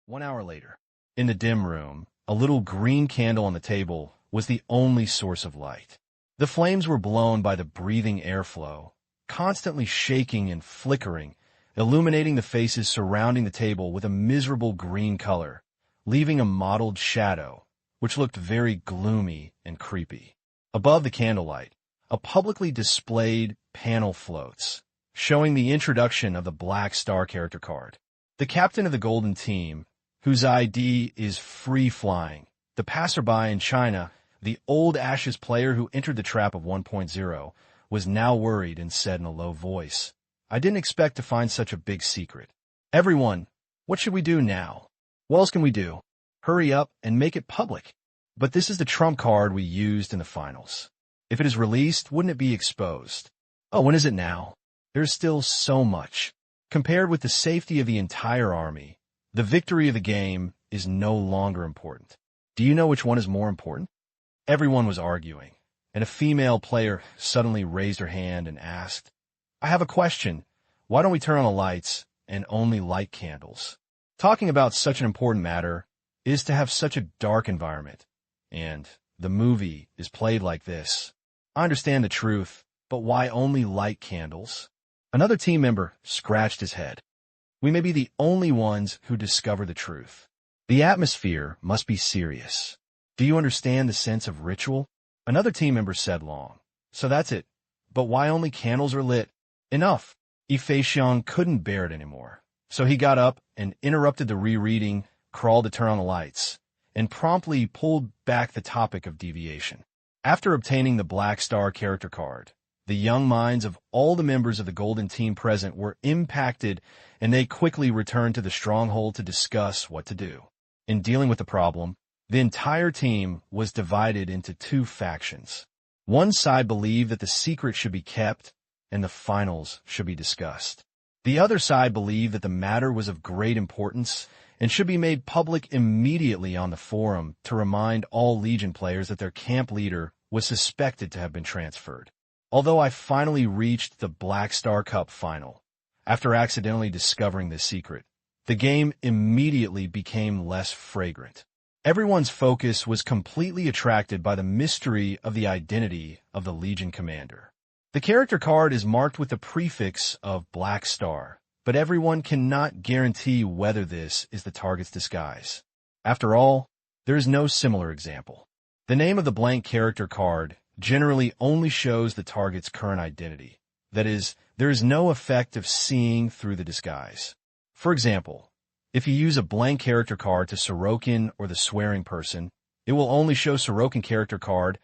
1 hour later, in the dim room, a little green candle on the table was the only source of light. The flames were blown by the breathing airflow, constantly shaking and flickering, illuminating the faces surrounding the table with a miserable green color, leaving a mottled shadow, which looked very gloomy and creepy. Above the candlelight, a publicly displayed panel floats, showing the introduction of the Black Star character card. The captain of the Golden Team, whose ID is Free Flying, the passerby in China, the old Ashes player who entered the trap of 1.0, was now worried and said in a low voice, "I didn't expect to find such a big secret. Everyone, what should we do now? What else can we do? Hurry up and make it public." But this is the trump card we used in the finals. If it is released, wouldn't it be exposed? Oh, when is it now? There's still so much. Compared with the safety of the entire army, the victory of the game is no longer important. Do you know which one is more important? Everyone was arguing, and a female player suddenly raised her hand and asked, "I have a question. Why don't we turn on the lights and only light candles?" Talking about such an important matter is to have such a dark environment, and the movie is played like this. I understand the truth, but why only light candles? Another team member scratched his head. We may be the only ones who discover the truth. The atmosphere must be serious. Do you understand the sense of ritual? Another team member said long. So that's it. But why only candles are lit? Enough. Fei Xiang couldn't bear it anymore. So he got up and interrupted the rereading, crawled to turn on the lights, and promptly pulled back the topic of deviation. After obtaining the Black Star character card, the young minds of all the members of the Golden Team present were impacted, and they quickly returned to the stronghold to discuss what to do. In dealing with the problem, the entire team was divided into two factions. One side believed that the secret should be kept and the finals should be discussed. The other side believed that the matter was of great importance and should be made public immediately on the forum to remind all Legion players that their camp leader was suspected to have been transferred. Although I finally reached the Black Star Cup final, after accidentally discovering this secret, the game immediately became less fragrant. Everyone's focus was completely attracted by the mystery of the identity of the Legion commander. The character card is marked with the prefix of Black Star, but everyone cannot guarantee whether this is the target's disguise. After all, there is no similar example. The name of the blank character card generally only shows the target's current identity. That is, there is no effect of seeing through the disguise. For example, if you use a blank character card to Sorokin or the swearing person, it will only show Sorokin character card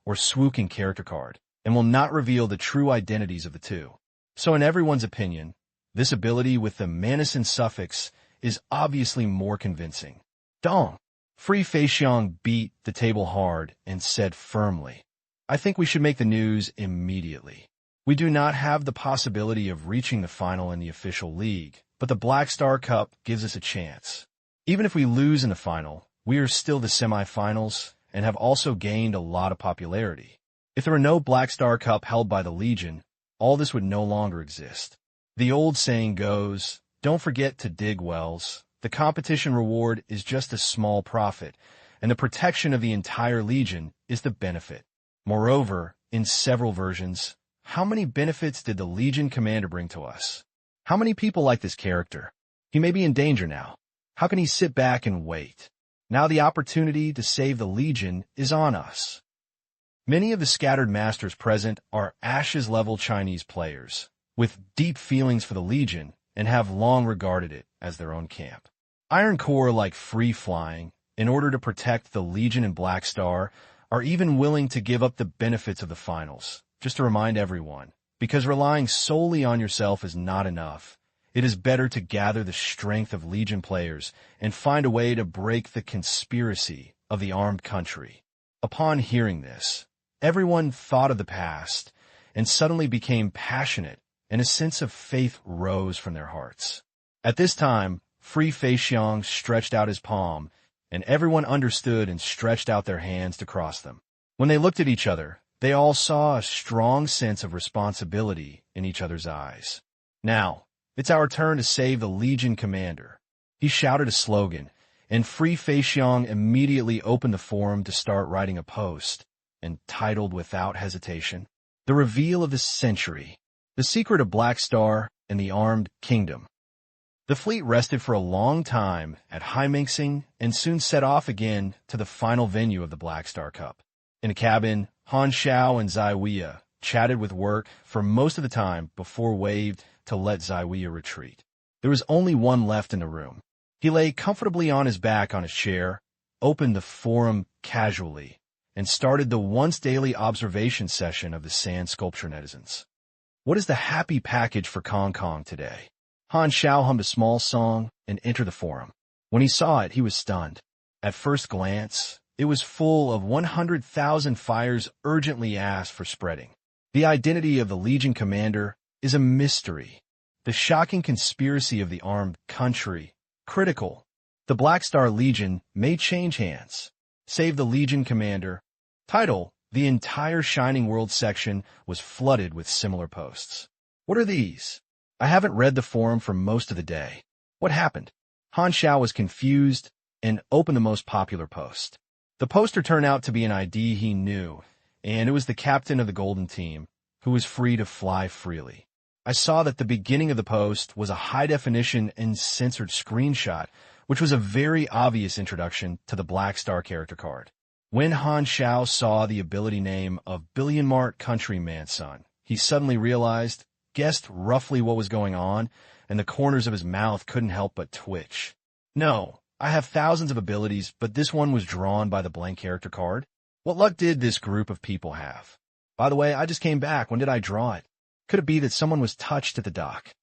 or Swooking character card, and will not reveal the true identities of the two. So in everyone's opinion, this ability with the Manison suffix is obviously more convincing. Dong! Free Fei Xiang beat the table hard and said firmly, "I think we should make the news immediately. We do not have the possibility of reaching the final in the official league, but the Black Star Cup gives us a chance. Even if we lose in the final, we are still the semifinals and have also gained a lot of popularity. If there were no Black Star Cup held by the Legion, all this would no longer exist. The old saying goes, don't forget to dig wells. The competition reward is just a small profit, and the protection of the entire Legion is the benefit. Moreover, in several versions, how many benefits did the Legion commander bring to us? How many people like this character? He may be in danger now. How can he sit back and wait? Now the opportunity to save the Legion is on us." Many of the scattered masters present are Ashes-level Chinese players, with deep feelings for the Legion, and have long regarded it as their own camp. Iron Core like Free Flying, in order to protect the Legion and Black Star, are even willing to give up the benefits of the finals, just to remind everyone, because relying solely on yourself is not enough. It is better to gather the strength of Legion players and find a way to break the conspiracy of the armed country. Upon hearing this, everyone thought of the past and suddenly became passionate, and a sense of faith rose from their hearts. At this time, Free Fei Xiang stretched out his palm, and everyone understood and stretched out their hands to cross them. When they looked at each other, they all saw a strong sense of responsibility in each other's eyes. "Now, it's our turn to save the Legion commander." He shouted a slogan, and Free Feixiang immediately opened the forum to start writing a post, entitled without hesitation, "The Reveal of the Century, The Secret of Black Star and the Armed Kingdom." The fleet rested for a long time at Haiminxing and soon set off again to the final venue of the Black Star Cup. In a cabin, Han Xiao and Ziwei chatted with work for most of the time before waved to let Ziwei retreat. There was only one left in the room. He lay comfortably on his back on his chair, opened the forum casually, and started the once-daily observation session of the sand sculpture netizens. What is the happy package for Kong Kong today? Han Xiao hummed a small song and entered the forum. When he saw it, he was stunned. At first glance, it was full of 100,000 fires urgently asked for spreading. The identity of the Legion commander is a mystery. The shocking conspiracy of the armed country, critical. The Black Star Legion may change hands. Save the Legion commander. Title: The entire Shining World section was flooded with similar posts. What are these? I haven't read the forum for most of the day. What happened? Han Xiao was confused and opened the most popular post. The poster turned out to be an ID he knew, and it was the captain of the Golden Team, who was free to fly freely. I saw that the beginning of the post was a high-definition and censored screenshot, which was a very obvious introduction to the Black Star character card. When Han Xiao saw the ability name of Billion Mart Countryman's son, he suddenly guessed roughly what was going on, and the corners of his mouth couldn't help but twitch. No, I have thousands of abilities, but this one was drawn by the blank character card. What luck did this group of people have? By the way, I just came back. When did I draw it? Could it be that someone was touched at the dock?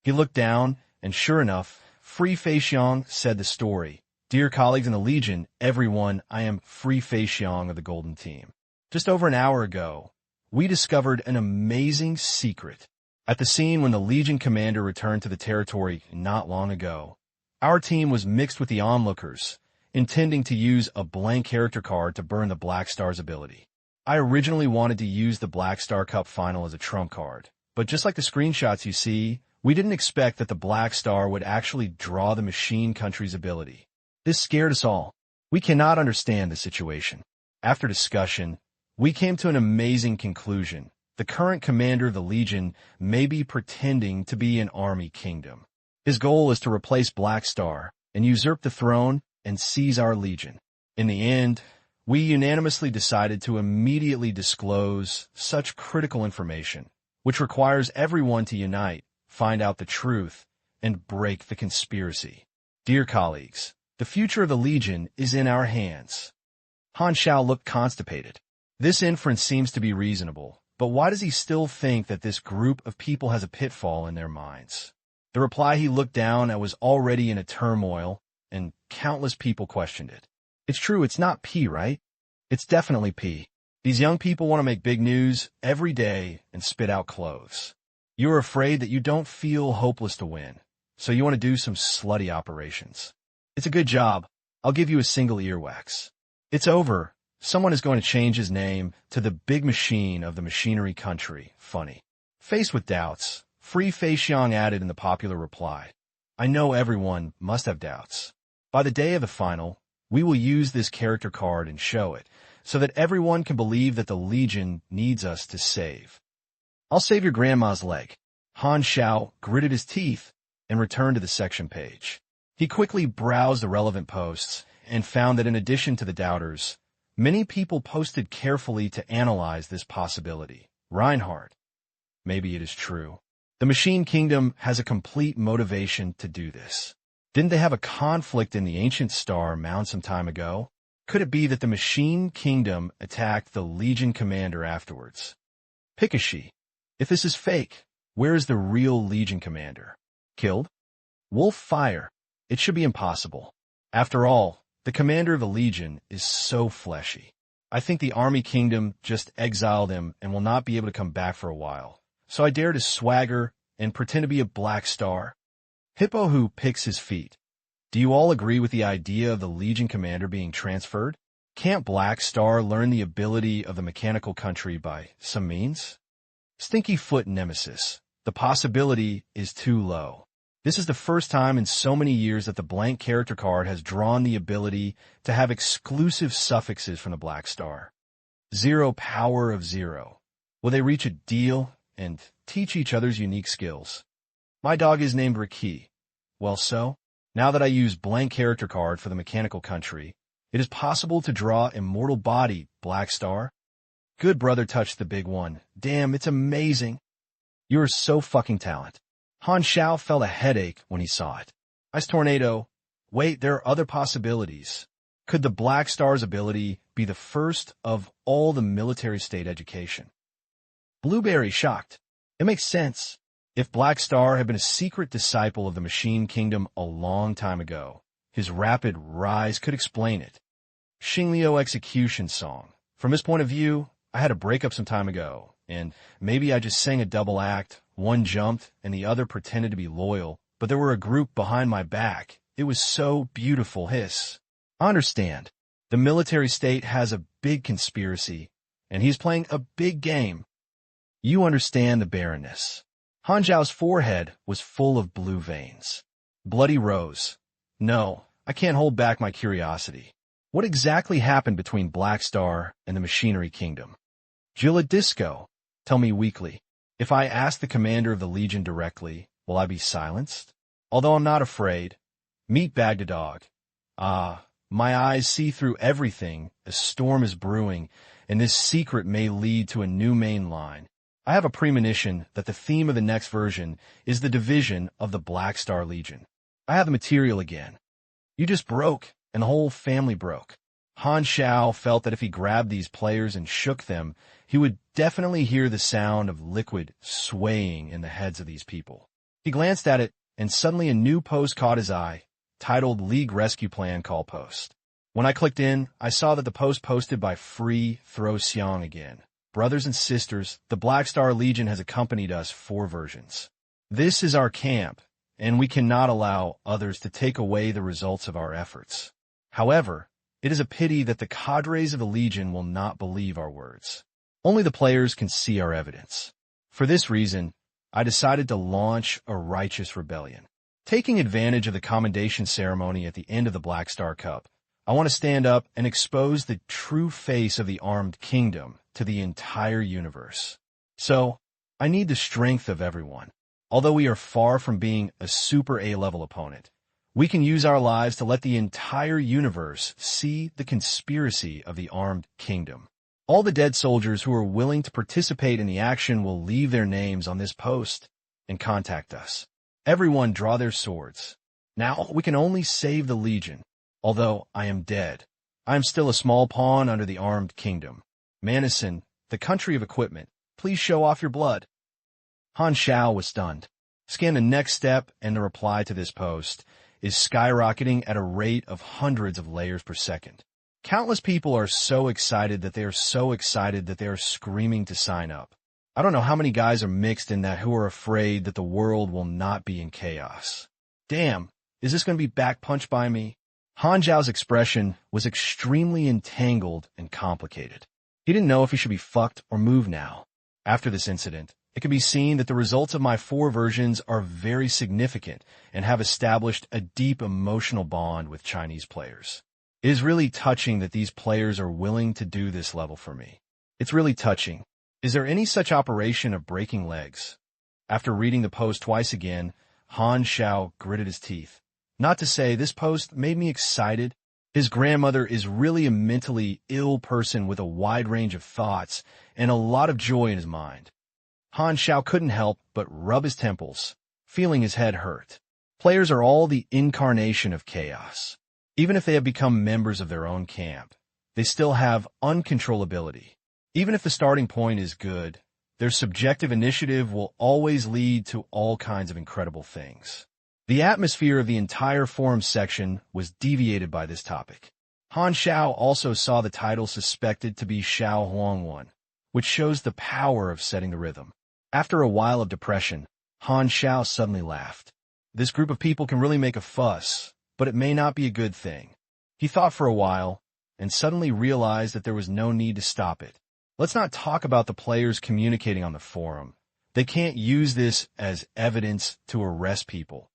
He looked down, and sure enough, Free Feixiang said the story. Dear colleagues in the Legion, everyone, I am Free Feixiang of the Golden Team. Just over an hour ago, we discovered an amazing secret. At the scene when the Legion commander returned to the territory not long ago, our team was mixed with the onlookers, intending to use a blank character card to burn the Black Star's ability. I originally wanted to use the Black Star Cup final as a trump card, but just like the screenshots you see, we didn't expect that the Black Star would actually draw the machine country's ability. This scared us all. We cannot understand the situation. After discussion, we came to an amazing conclusion. The current commander of the Legion may be pretending to be an army kingdom. His goal is to replace Black Star and usurp the throne and seize our Legion. In the end, we unanimously decided to immediately disclose such critical information, which requires everyone to unite, find out the truth, and break the conspiracy. Dear colleagues, the future of the Legion is in our hands. Han Xiao looked constipated. This inference seems to be reasonable, but why does he still think that this group of people has a pitfall in their minds? The reply he looked down at was already in a turmoil, and countless people questioned it. It's true, it's not P, right? It's definitely P. These young people want to make big news every day and spit out clothes. You're afraid that you don't feel hopeless to win, so you want to do some slutty operations. It's a good job. I'll give you a single earwax. It's over. Someone is going to change his name to the Big Machine of the Machinery Country. Funny. Faced with doubts, Free Feixiang added in the popular reply, I know everyone must have doubts. By the day of the final, we will use this character card and show it, so that everyone can believe that the Legion needs us to save. I'll save your grandma's leg. Han Xiao gritted his teeth and returned to the section page. He quickly browsed the relevant posts and found that in addition to the doubters, many people posted carefully to analyze this possibility. Reinhardt. Maybe it is true. The Machine Kingdom has a complete motivation to do this. Didn't they have a conflict in the Ancient Star Mound some time ago? Could it be that the Machine Kingdom attacked the Legion commander afterwards? Pikashi. If this is fake, where is the real Legion commander? Killed? Wolf Fire. It should be impossible. After all, the commander of the Legion is so fleshy. I think the Army Kingdom just exiled him and will not be able to come back for a while. So I dare to swagger and pretend to be a Black Star. Hippo who picks his feet. Do you all agree with the idea of the Legion commander being transferred? Can't Black Star learn the ability of the mechanical country by some means? Stinky Foot Nemesis. The possibility is too low. This is the first time in so many years that the blank character card has drawn the ability to have exclusive suffixes from the Black Star. 0 power of 0. Will they reach a deal and teach each other's unique skills? My dog is named Ricky. Well, so, now that I use blank character card for the mechanical country, it is possible to draw immortal body, Black Star. Good brother touched the big one. Damn, it's amazing. You are so fucking talented. Han Xiao felt a headache when he saw it. Ice Tornado. Wait, there are other possibilities. Could the Black Star's ability be the first of all the military state education? Blueberry shocked. It makes sense. If Black Star had been a secret disciple of the Machine Kingdom a long time ago, his rapid rise could explain it. Xingliu execution song. From his point of view, I had a breakup some time ago, and maybe I just sang a double act. One jumped, and the other pretended to be loyal, but there were a group behind my back. It was so beautiful, hiss. I understand. The military state has a big conspiracy, and he's playing a big game. You understand the barrenness. Han Xiao's forehead was full of blue veins. Bloody rose. No, I can't hold back my curiosity. What exactly happened between Black Star and the Machinery Kingdom? Gilla Disco, tell me weakly. If I ask the commander of the Legion directly, will I be silenced? Although I'm not afraid. Meet Bagdadog. Ah, my eyes see through everything. A storm is brewing, and this secret may lead to a new main line. I have a premonition that the theme of the next version is the division of the Black Star Legion. I have the material again. You just broke, and the whole family broke. Han Xiao felt that if he grabbed these players and shook them, he would definitely hear the sound of liquid swaying in the heads of these people. He glanced at it, and suddenly a new post caught his eye, titled League Rescue Plan Call Post. When I clicked in, I saw that the post posted by Free Throw Xiang again. Brothers and sisters, the Black Star Legion has accompanied us 4 versions. This is our camp, and we cannot allow others to take away the results of our efforts. However, it is a pity that the cadres of the Legion will not believe our words. Only the players can see our evidence. For this reason, I decided to launch a righteous rebellion. Taking advantage of the commendation ceremony at the end of the Black Star Cup, I want to stand up and expose the true face of the Armed Kingdom to the entire universe. So, I need the strength of everyone. Although we are far from being a super A-level opponent, we can use our lives to let the entire universe see the conspiracy of the Armed Kingdom. All the dead soldiers who are willing to participate in the action will leave their names on this post and contact us. Everyone draw their swords. Now we can only save the Legion. Although I am dead, I am still a small pawn under the Armed Kingdom. Manison, the country of equipment, please show off your blood. Han Xiao was stunned. Scan the next step, and the reply to this post is skyrocketing at a rate of hundreds of layers per second. Countless people are so excited that they are screaming to sign up. I don't know how many guys are mixed in that who are afraid that the world will not be in chaos. Damn, is this going to be back punched by me? Han Xiao's expression was extremely entangled and complicated. He didn't know if he should be fucked or move now. After this incident, it can be seen that the results of my 4 versions are very significant and have established a deep emotional bond with Chinese players. It is really touching that these players are willing to do this level for me. It's really touching. Is there any such operation of breaking legs? After reading the post twice again, Han Xiao gritted his teeth. Not to say this post made me excited. His grandmother is really a mentally ill person with a wide range of thoughts and a lot of joy in his mind. Han Xiao couldn't help but rub his temples, feeling his head hurt. Players are all the incarnation of chaos. Even if they have become members of their own camp, they still have uncontrollability. Even if the starting point is good, their subjective initiative will always lead to all kinds of incredible things. The atmosphere of the entire forum section was deviated by this topic. Han Xiao also saw the title suspected to be Xiao Huangwan, which shows the power of setting the rhythm. After a while of depression, Han Xiao suddenly laughed. This group of people can really make a fuss, but it may not be a good thing. He thought for a while, and suddenly realized that there was no need to stop it. Let's not talk about the players communicating on the forum. They can't use this as evidence to arrest people.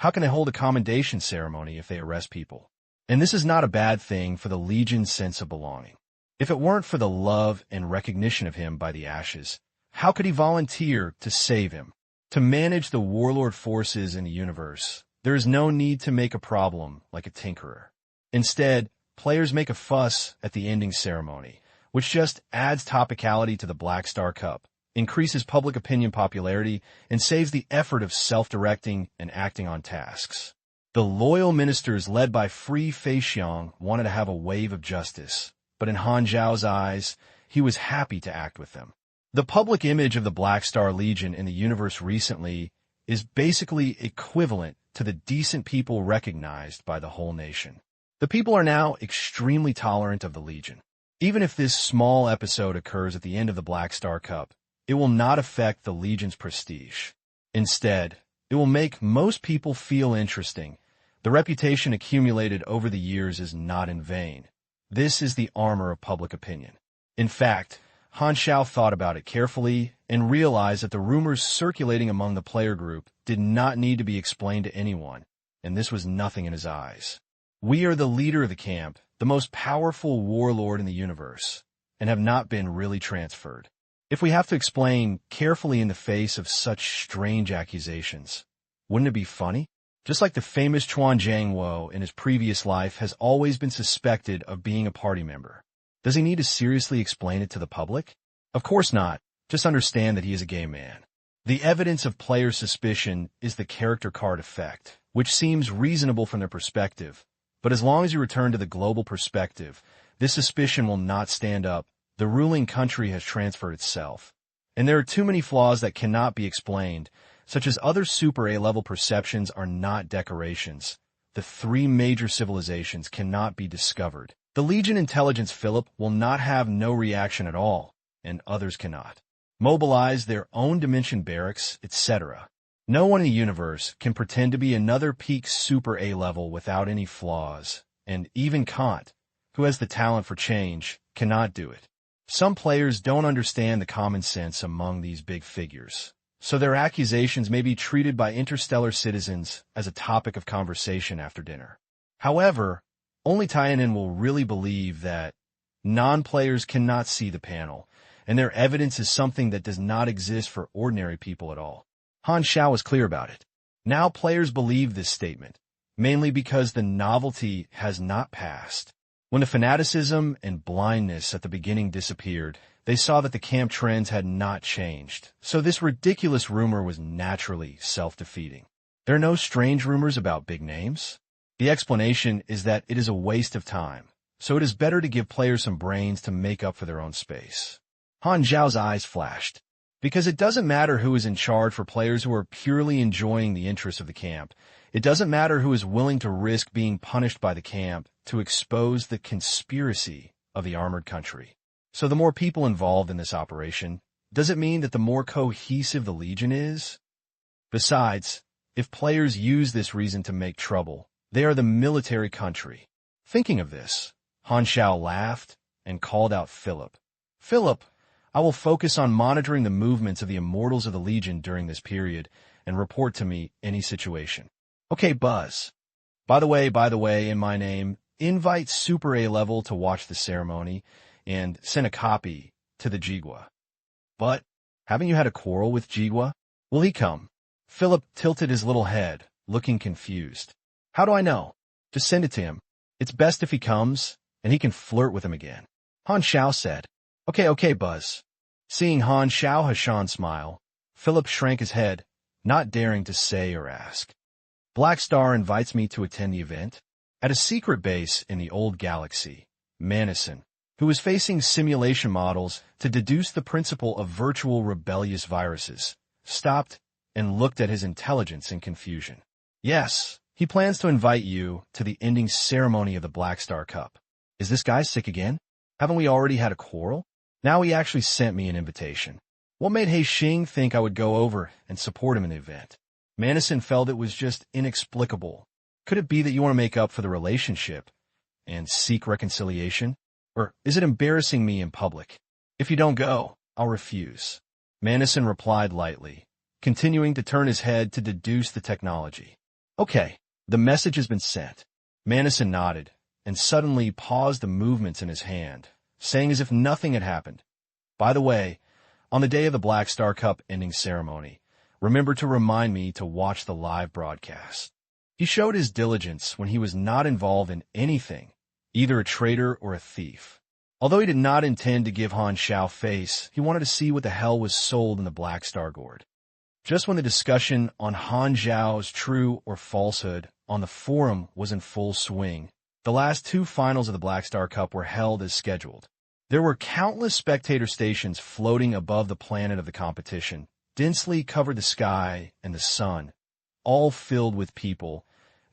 How can they hold a commendation ceremony if they arrest people? And this is not a bad thing for the Legion's sense of belonging. If it weren't for the love and recognition of him by the Ashes, how could he volunteer to save him? To manage the warlord forces in the universe, there is no need to make a problem like a tinkerer. Instead, players make a fuss at the ending ceremony, which just adds topicality to the Black Star Cup, increases public opinion popularity, and saves the effort of self-directing and acting on tasks. The loyal ministers led by Free Fei Xiang wanted to have a wave of justice, but in Han Xiao's eyes, he was happy to act with them. The public image of the Black Star Legion in the universe recently is basically equivalent to the decent people recognized by the whole nation. The people are now extremely tolerant of the Legion. Even if this small episode occurs at the end of the Black Star Cup, it will not affect the Legion's prestige. Instead, it will make most people feel interesting. The reputation accumulated over the years is not in vain. This is the armor of public opinion. In fact, Han Xiao thought about it carefully and realized that the rumors circulating among the player group did not need to be explained to anyone, and this was nothing in his eyes. We are the leader of the camp, the most powerful warlord in the universe, and have not been really transferred. If we have to explain carefully in the face of such strange accusations, wouldn't it be funny? Just like the famous Chuan Jiangwo in his previous life has always been suspected of being a party member. Does he need to seriously explain it to the public? Of course not. Just understand that he is a gay man. The evidence of player suspicion is the character card effect, which seems reasonable from their perspective. But as long as you return to the global perspective, this suspicion will not stand up. The ruling country has transferred itself. And there are too many flaws that cannot be explained, such as other Super A-level perceptions are not decorations. The three major civilizations cannot be discovered. The Legion intelligence Philip will not have no reaction at all, and others cannot. Mobilize their own dimension barracks, etc. No one in the universe can pretend to be another peak Super A-level without any flaws, and even Kant, who has the talent for change, cannot do it. Some players don't understand the common sense among these big figures, so their accusations may be treated by interstellar citizens as a topic of conversation after dinner. However, only Tainan will really believe that non-players cannot see the panel, and their evidence is something that does not exist for ordinary people at all. Han Xiao was clear about it. Now players believe this statement, mainly because the novelty has not passed. When the fanaticism and blindness at the beginning disappeared, they saw that the camp trends had not changed, so this ridiculous rumor was naturally self-defeating. There are no strange rumors about big names. The explanation is that it is a waste of time, so it is better to give players some brains to make up for their own space. Han Xiao's eyes flashed. Because it doesn't matter who is in charge for players who are purely enjoying the interests of the camp. It doesn't matter who is willing to risk being punished by the camp to expose the conspiracy of the armored country. So the more people involved in this operation, does it mean that the more cohesive the Legion is? Besides, if players use this reason to make trouble, they are the military country. Thinking of this, Han Xiao laughed and called out Philip. Philip, I will focus on monitoring the movements of the immortals of the Legion during this period and report to me any situation. Okay, Buzz. By the way, in my name, invite Super A-level to watch the ceremony and send a copy to the Jigua. But, haven't you had a quarrel with Jigua? Will he come? Philip tilted his little head, looking confused. How do I know? Just send it to him. It's best if he comes, and he can flirt with him again. Han Xiao said. Okay, Buzz. Seeing Han Xiao Hashan smile, Philip shrank his head, not daring to say or ask. Black Star invites me to attend the event. At a secret base in the old galaxy, Manison, who was facing simulation models to deduce the principle of virtual rebellious viruses, stopped and looked at his intelligence in confusion. Yes, he plans to invite you to the ending ceremony of the Black Star Cup. Is this guy sick again? Haven't we already had a quarrel? Now he actually sent me an invitation. What made He Xing think I would go over and support him in the event? Manison felt it was just inexplicable. Could it be that you want to make up for the relationship and seek reconciliation? Or is it embarrassing me in public? If you don't go, I'll refuse. Manison replied lightly, continuing to turn his head to deduce the technology. Okay, the message has been sent. Manison nodded, and suddenly paused the movements in his hand, saying as if nothing had happened. By the way, on the day of the Black Star Cup ending ceremony, remember to remind me to watch the live broadcast. He showed his diligence when he was not involved in anything, either a traitor or a thief. Although he did not intend to give Han Xiao face, he wanted to see what the hell was sold in the Black Star Gourd. Just when the discussion on Han Xiao's true or falsehood on the forum was in full swing, the last two finals of the Black Star Cup were held as scheduled. There were countless spectator stations floating above the planet of the competition, densely covered the sky and the sun, all filled with people,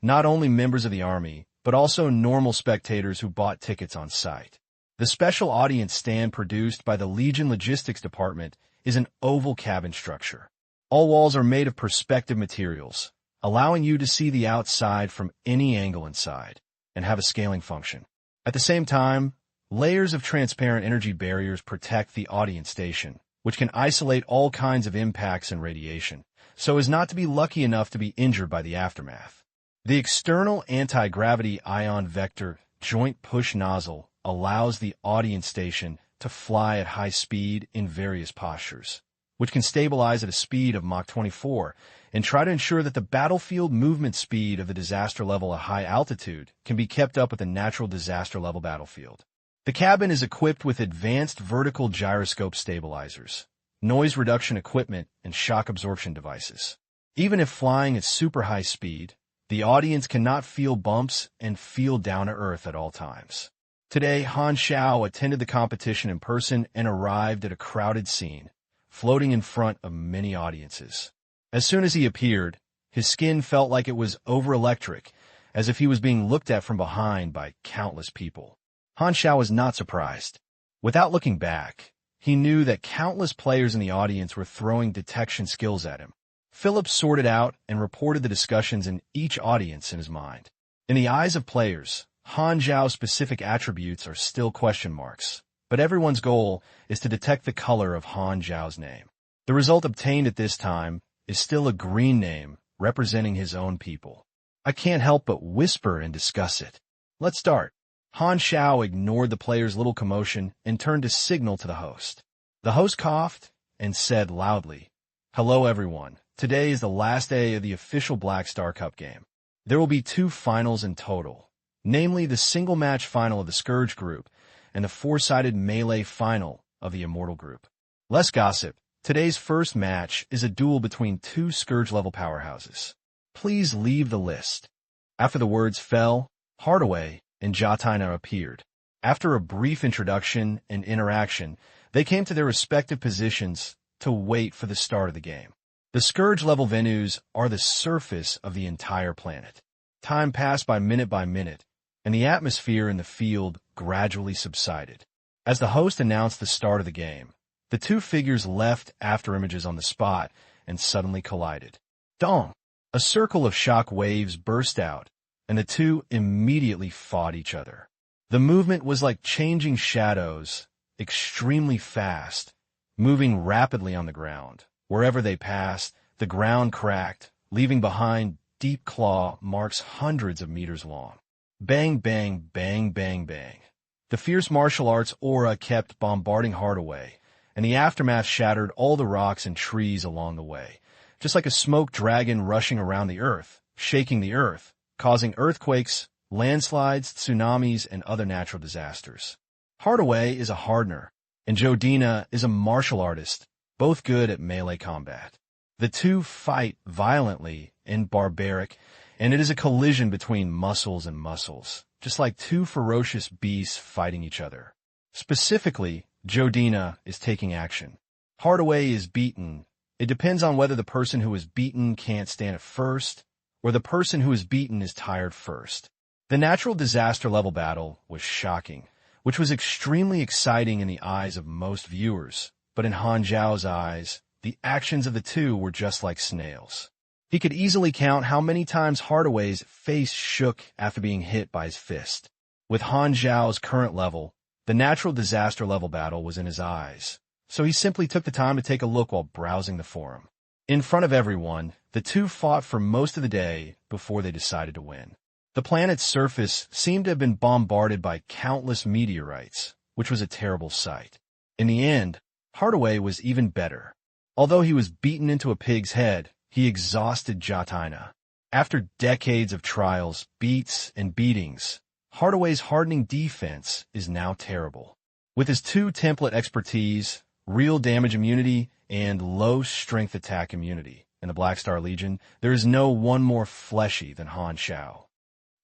not only members of the army, but also normal spectators who bought tickets on site. The special audience stand produced by the Legion Logistics Department is an oval cabin structure. All walls are made of perspective materials, allowing you to see the outside from any angle inside, and have a scaling function. At the same time, layers of transparent energy barriers protect the audience station, which can isolate all kinds of impacts and radiation, so as not to be lucky enough to be injured by the aftermath. The external anti-gravity ion vector joint push nozzle allows the audience station to fly at high speed in various postures, which can stabilize at a speed of Mach 24 and try to ensure that the battlefield movement speed of the disaster level at high altitude can be kept up with the natural disaster level battlefield. The cabin is equipped with advanced vertical gyroscope stabilizers, noise reduction equipment, and shock absorption devices. Even if flying at super high speed, the audience cannot feel bumps and feel down to earth at all times. Today, Han Xiao attended the competition in person and arrived at a crowded scene, floating in front of many audiences. As soon as he appeared, his skin felt like it was over-electric, as if he was being looked at from behind by countless people. Han Xiao was not surprised. Without looking back, he knew that countless players in the audience were throwing detection skills at him. Philip sorted out and reported the discussions in each audience in his mind. In the eyes of players, Han Xiao's specific attributes are still question marks, but everyone's goal is to detect the color of Han Xiao's name. The result obtained at this time is still a green name representing his own people. I can't help but whisper and discuss it. Let's start. Han Xiao ignored the player's little commotion and turned to signal to the host. The host coughed and said loudly, "Hello everyone. Today is the last day of the official Black Star Cup game. There will be 2 finals in total, namely the single-match final of the Scourge group and the 4-sided melee final of the Immortal group. Less gossip. Today's first match is a duel between 2 Scourge-level powerhouses. Please leave the list." After the words fell, Hardaway and Jatina appeared. After a brief introduction and interaction, they came to their respective positions to wait for the start of the game. The Scourge-level venues are the surface of the entire planet. Time passed by minute, and the atmosphere in the field gradually subsided. As the host announced the start of the game, the 2 figures left after images on the spot and suddenly collided. Dong! A circle of shock waves burst out, and the 2 immediately fought each other. The movement was like changing shadows, extremely fast, moving rapidly on the ground. Wherever they passed, the ground cracked, leaving behind deep claw marks hundreds of meters long. Bang, bang, bang, bang, bang. The fierce martial arts aura kept bombarding Hardaway, and the aftermath shattered all the rocks and trees along the way, just like a smoke dragon rushing around the earth, shaking the earth, causing earthquakes, landslides, tsunamis, and other natural disasters. Hardaway is a hardener, and Jodina is a martial artist, both good at melee combat. The 2 fight violently and barbaric, and it is a collision between muscles and muscles, just like 2 ferocious beasts fighting each other. Specifically, Jodina is taking action. Hardaway is beaten. It depends on whether the person who is beaten can't stand it first, or the person who is beaten is tired first. The natural disaster level battle was shocking, which was extremely exciting in the eyes of most viewers. But in Han Xiao's eyes, the actions of the 2 were just like snails. He could easily count how many times Hardaway's face shook after being hit by his fist. With Han Xiao's current level, the natural disaster level battle was in his eyes, so he simply took the time to take a look while browsing the forum. In front of everyone, the two fought for most of the day before they decided to win. The planet's surface seemed to have been bombarded by countless meteorites, which was a terrible sight. In the end, Hardaway was even better. Although he was beaten into a pig's head, he exhausted Jatina. After decades of trials, beats, and beatings, Hardaway's hardening defense is now terrible. With his 2 template expertise, real damage immunity, and low strength attack immunity in the Black Star Legion, there is no one more fleshy than Han Xiao.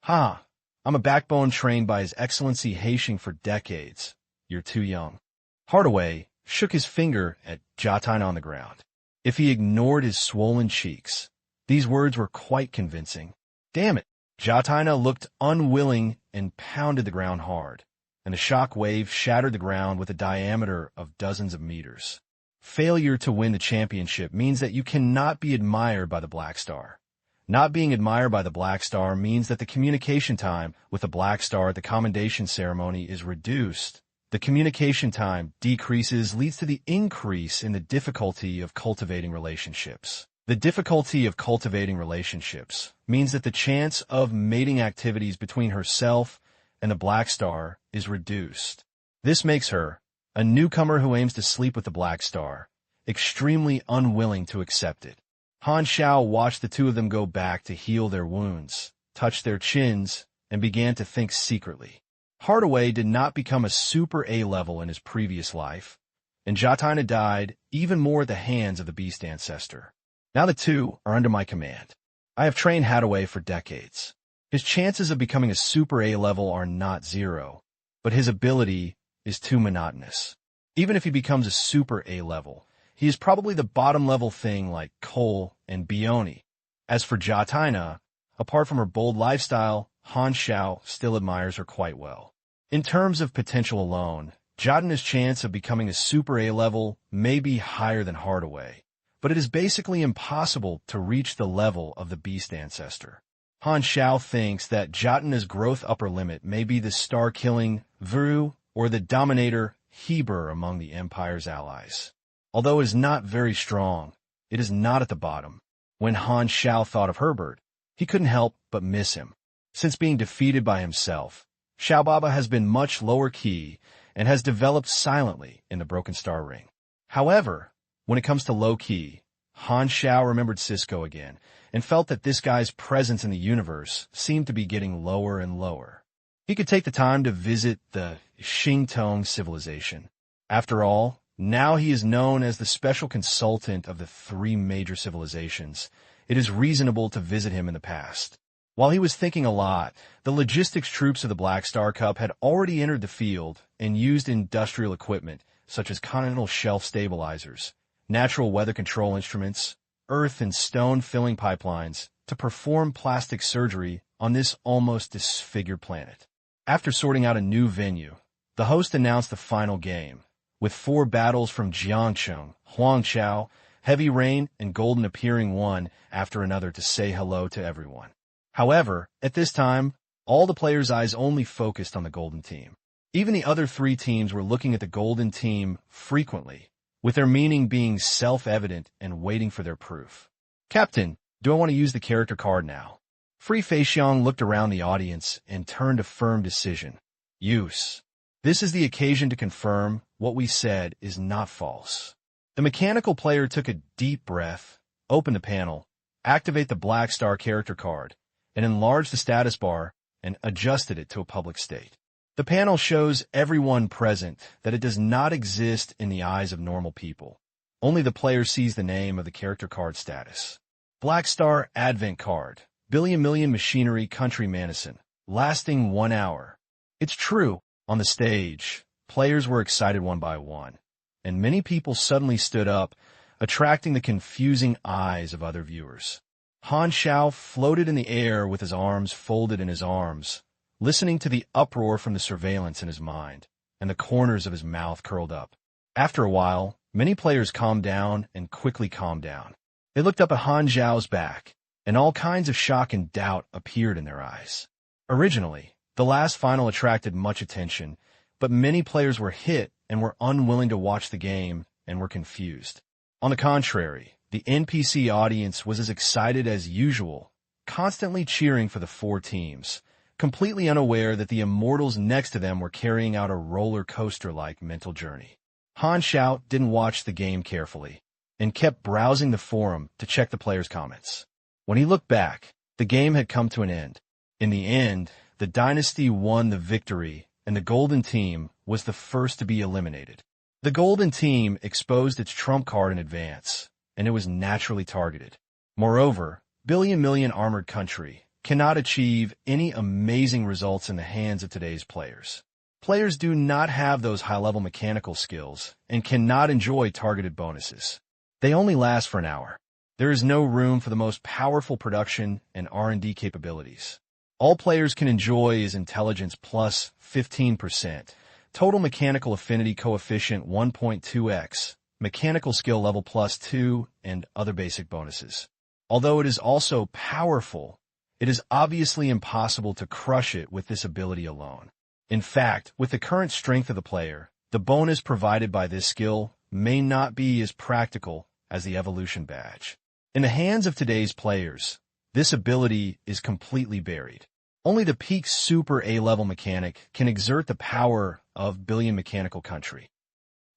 I'm a backbone trained by His Excellency Haishing for decades. You're too young. Hardaway shook his finger at Jatina on the ground. If he ignored his swollen cheeks, these words were quite convincing. Damn it! Jatina looked unwilling and pounded the ground hard, and the shock wave shattered the ground with a diameter of dozens of meters. Failure to win the championship means that you cannot be admired by the Black Star. Not being admired by the Black Star means that the communication time with the Black Star at the commendation ceremony is reduced. The communication time decreases leads to the increase in the difficulty of cultivating relationships. The difficulty of cultivating relationships means that the chance of mating activities between herself and the Black Star is reduced. This makes her, a newcomer who aims to sleep with the Black Star, extremely unwilling to accept it. Han Xiao watched the two of them go back to heal their wounds, touched their chins, and began to think secretly. Hardaway did not become a super A-level in his previous life, and Jatina died even more at the hands of the Beast Ancestor. Now the two are under my command. I have trained Hardaway for decades. His chances of becoming a super A-level are not 0, but his ability is too monotonous. Even if he becomes a super A-level, he is probably the bottom-level thing like Cole and Bioni. As for Jatina, apart from her bold lifestyle, Han Xiao still admires her quite well. In terms of potential alone, Jatina's chance of becoming a super A-level may be higher than Hardaway, but it is basically impossible to reach the level of the Beast Ancestor. Han Xiao thinks that Jatina's growth upper limit may be the star-killing Vuru or the dominator Heber among the Empire's allies. Although it is not very strong, it is not at the bottom. When Han Xiao thought of Herbert, he couldn't help but miss him. Since being defeated by himself, Xiao Baba has been much lower key and has developed silently in the Broken Star Ring. However, when it comes to low key, Han Xiao remembered Cisco again and felt that this guy's presence in the universe seemed to be getting lower and lower. He could take the time to visit the Xingtong civilization. After all, now he is known as the special consultant of the 3 major civilizations. It is reasonable to visit him in the past. While he was thinking a lot, the logistics troops of the Black Star Cup had already entered the field and used industrial equipment such as continental shelf stabilizers, natural weather control instruments, earth and stone filling pipelines to perform plastic surgery on this almost disfigured planet. After sorting out a new venue, the host announced the final game, with 4 battles from Jiangcheng, Huangqiao, Heavy Rain, and Golden appearing one after another to say hello to everyone. However, at this time, all the players' eyes only focused on the Golden team. Even the other 3 teams were looking at the Golden team frequently, with their meaning being self-evident and waiting for their proof. Captain, do I want to use the character card now? Free Feixiang looked around the audience and turned a firm decision. Use. This is the occasion to confirm what we said is not false. The mechanical player took a deep breath, opened the panel, activate the Black Star character card, and enlarged the status bar and adjusted it to a public state. The panel shows everyone present that it does not exist in the eyes of normal people. Only the player sees the name of the character card status. Black Star Advent Card, Billion Million Machinery Country Manison, lasting 1 hour. It's true, on the stage, players were excited one by one, and many people suddenly stood up, attracting the confusing eyes of other viewers. Han Xiao floated in the air with his arms folded in his arms, listening to the uproar from the surveillance in his mind, and the corners of his mouth curled up. After a while, many players calmed down and quickly calmed down. They looked up at Han Xiao's back, and all kinds of shock and doubt appeared in their eyes. Originally, the last final attracted much attention, but many players were hit and were unwilling to watch the game and were confused. On the contrary, the The NPC audience was as excited as usual, constantly cheering for the four teams, completely unaware that the immortals next to them were carrying out a roller coaster-like mental journey. Han Xiao didn't watch the game carefully and kept browsing the forum to check the players' comments. When he looked back, the game had come to an end. In the end, the dynasty won the victory, and the golden team was the first to be eliminated. The golden team exposed its trump card in advance, and it was naturally targeted. Moreover, billion-million armored country cannot achieve any amazing results in the hands of today's players. Players do not have those high-level mechanical skills and cannot enjoy targeted bonuses. They only last for an hour. There is no room for the most powerful production and R&D capabilities. All players can enjoy is intelligence plus 15%, total mechanical affinity coefficient 1.2x, mechanical skill level plus 2, and other basic bonuses. Although it is also powerful, it is obviously impossible to crush it with this ability alone. In fact, with the current strength of the player, the bonus provided by this skill may not be as practical as the evolution badge. In the hands of today's players, this ability is completely buried. Only the peak super A-level mechanic can exert the power of billion mechanical country.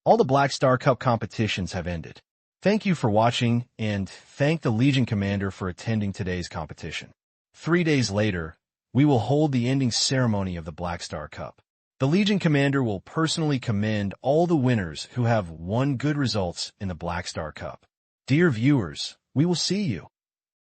All the Black Star Cup competitions have ended. Thank you for watching, and thank the Legion Commander for attending today's competition. 3 days later, we will hold the ending ceremony of the Black Star Cup. The Legion Commander will personally commend all the winners who have won good results in the Black Star Cup. Dear viewers, we will see you.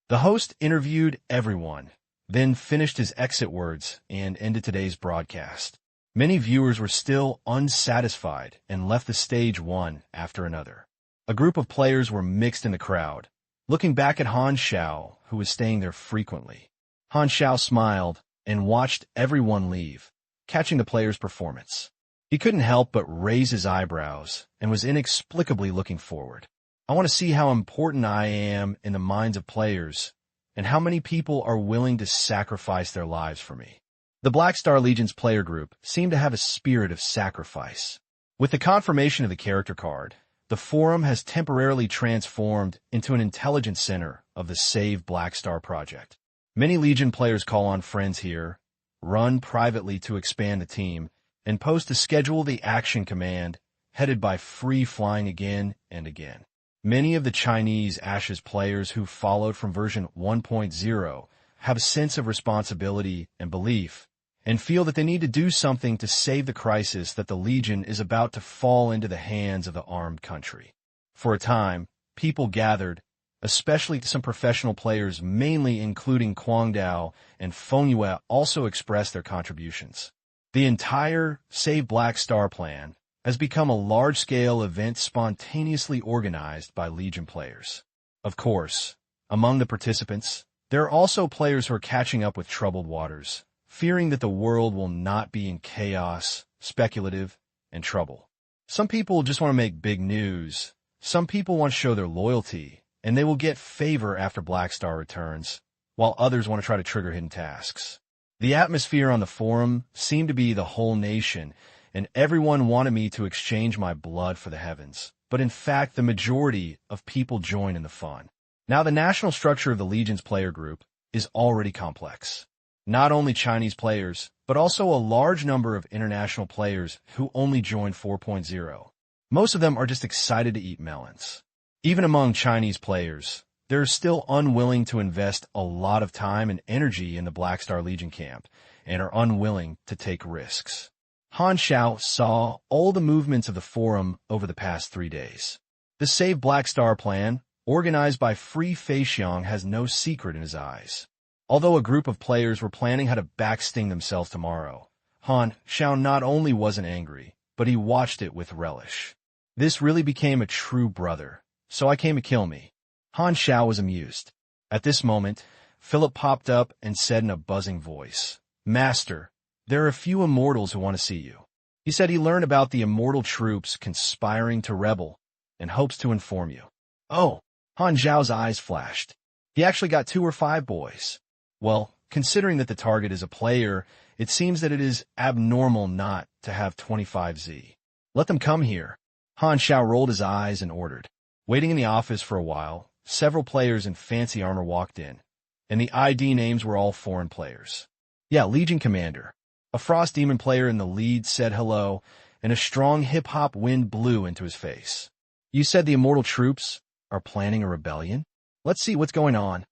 The host interviewed everyone, then finished his exit words and ended today's broadcast. Many viewers were still unsatisfied and left the stage one after another. A group of players were mixed in the crowd, looking back at Han Xiao, who was staying there frequently. Han Xiao smiled and watched everyone leave, catching the players' performance. He couldn't help but raise his eyebrows and was inexplicably looking forward. I want to see how important I am in the minds of players and how many people are willing to sacrifice their lives for me. The Black Star Legion's player group seemed to have a spirit of sacrifice. With the confirmation of the character card, the forum has temporarily transformed into an intelligence center of the Save Black Star project. Many Legion players call on friends here, run privately to expand the team, and post to schedule the action command, headed by Free Flying again and again. Many of the Chinese Ashes players who followed from version 1.0 have a sense of responsibility and belief, and feel that they need to do something to save the crisis that the Legion is about to fall into the hands of the armed country. For a time, people gathered, especially some professional players, mainly including Guangdao and Fengyue, also expressed their contributions. The entire Save Black Star plan has become a large-scale event spontaneously organized by Legion players. Of course, among the participants, there are also players who are catching up with troubled waters, fearing that the world will not be in chaos, speculative, and trouble. Some people just want to make big news. Some people want to show their loyalty, and they will get favor after Black Star returns, while others want to try to trigger hidden tasks. The atmosphere on the forum seemed to be the whole nation, and everyone wanted me to exchange my blood for the heavens. But in fact, the majority of people join in the fun. Now, the national structure of the Legion's player group is already complex. Not only Chinese players, but also a large number of international players who only joined 4.0. Most of them are just excited to eat melons. Even among Chinese players, they're still unwilling to invest a lot of time and energy in the Black Star Legion camp and are unwilling to take risks. Han Xiao saw all the movements of the forum over the past 3 days. The Save Black Star plan, organized by Free Feixiang, has no secret in his eyes. Although a group of players were planning how to backsting themselves tomorrow, Han Xiao not only wasn't angry, but he watched it with relish. This really became a true brother, so I came to kill me. Han Xiao was amused. At this moment, Philip popped up and said in a buzzing voice, "Master, there are a few immortals who want to see you." He said he learned about the immortal troops conspiring to rebel and hopes to inform you. Oh, Han Xiao's eyes flashed. He actually got 2 or 5 boys. Well, considering that the target is a player, it seems that it is abnormal not to have 25Z. Let them come here. Han Xiao rolled his eyes and ordered. Waiting in the office for a while, several players in fancy armor walked in, and the ID names were all foreign players. Yeah, Legion Commander. A Frost Demon player in the lead said hello, and a strong hip-hop wind blew into his face. You said the Immortal Troops are planning a rebellion? Let's see what's going on.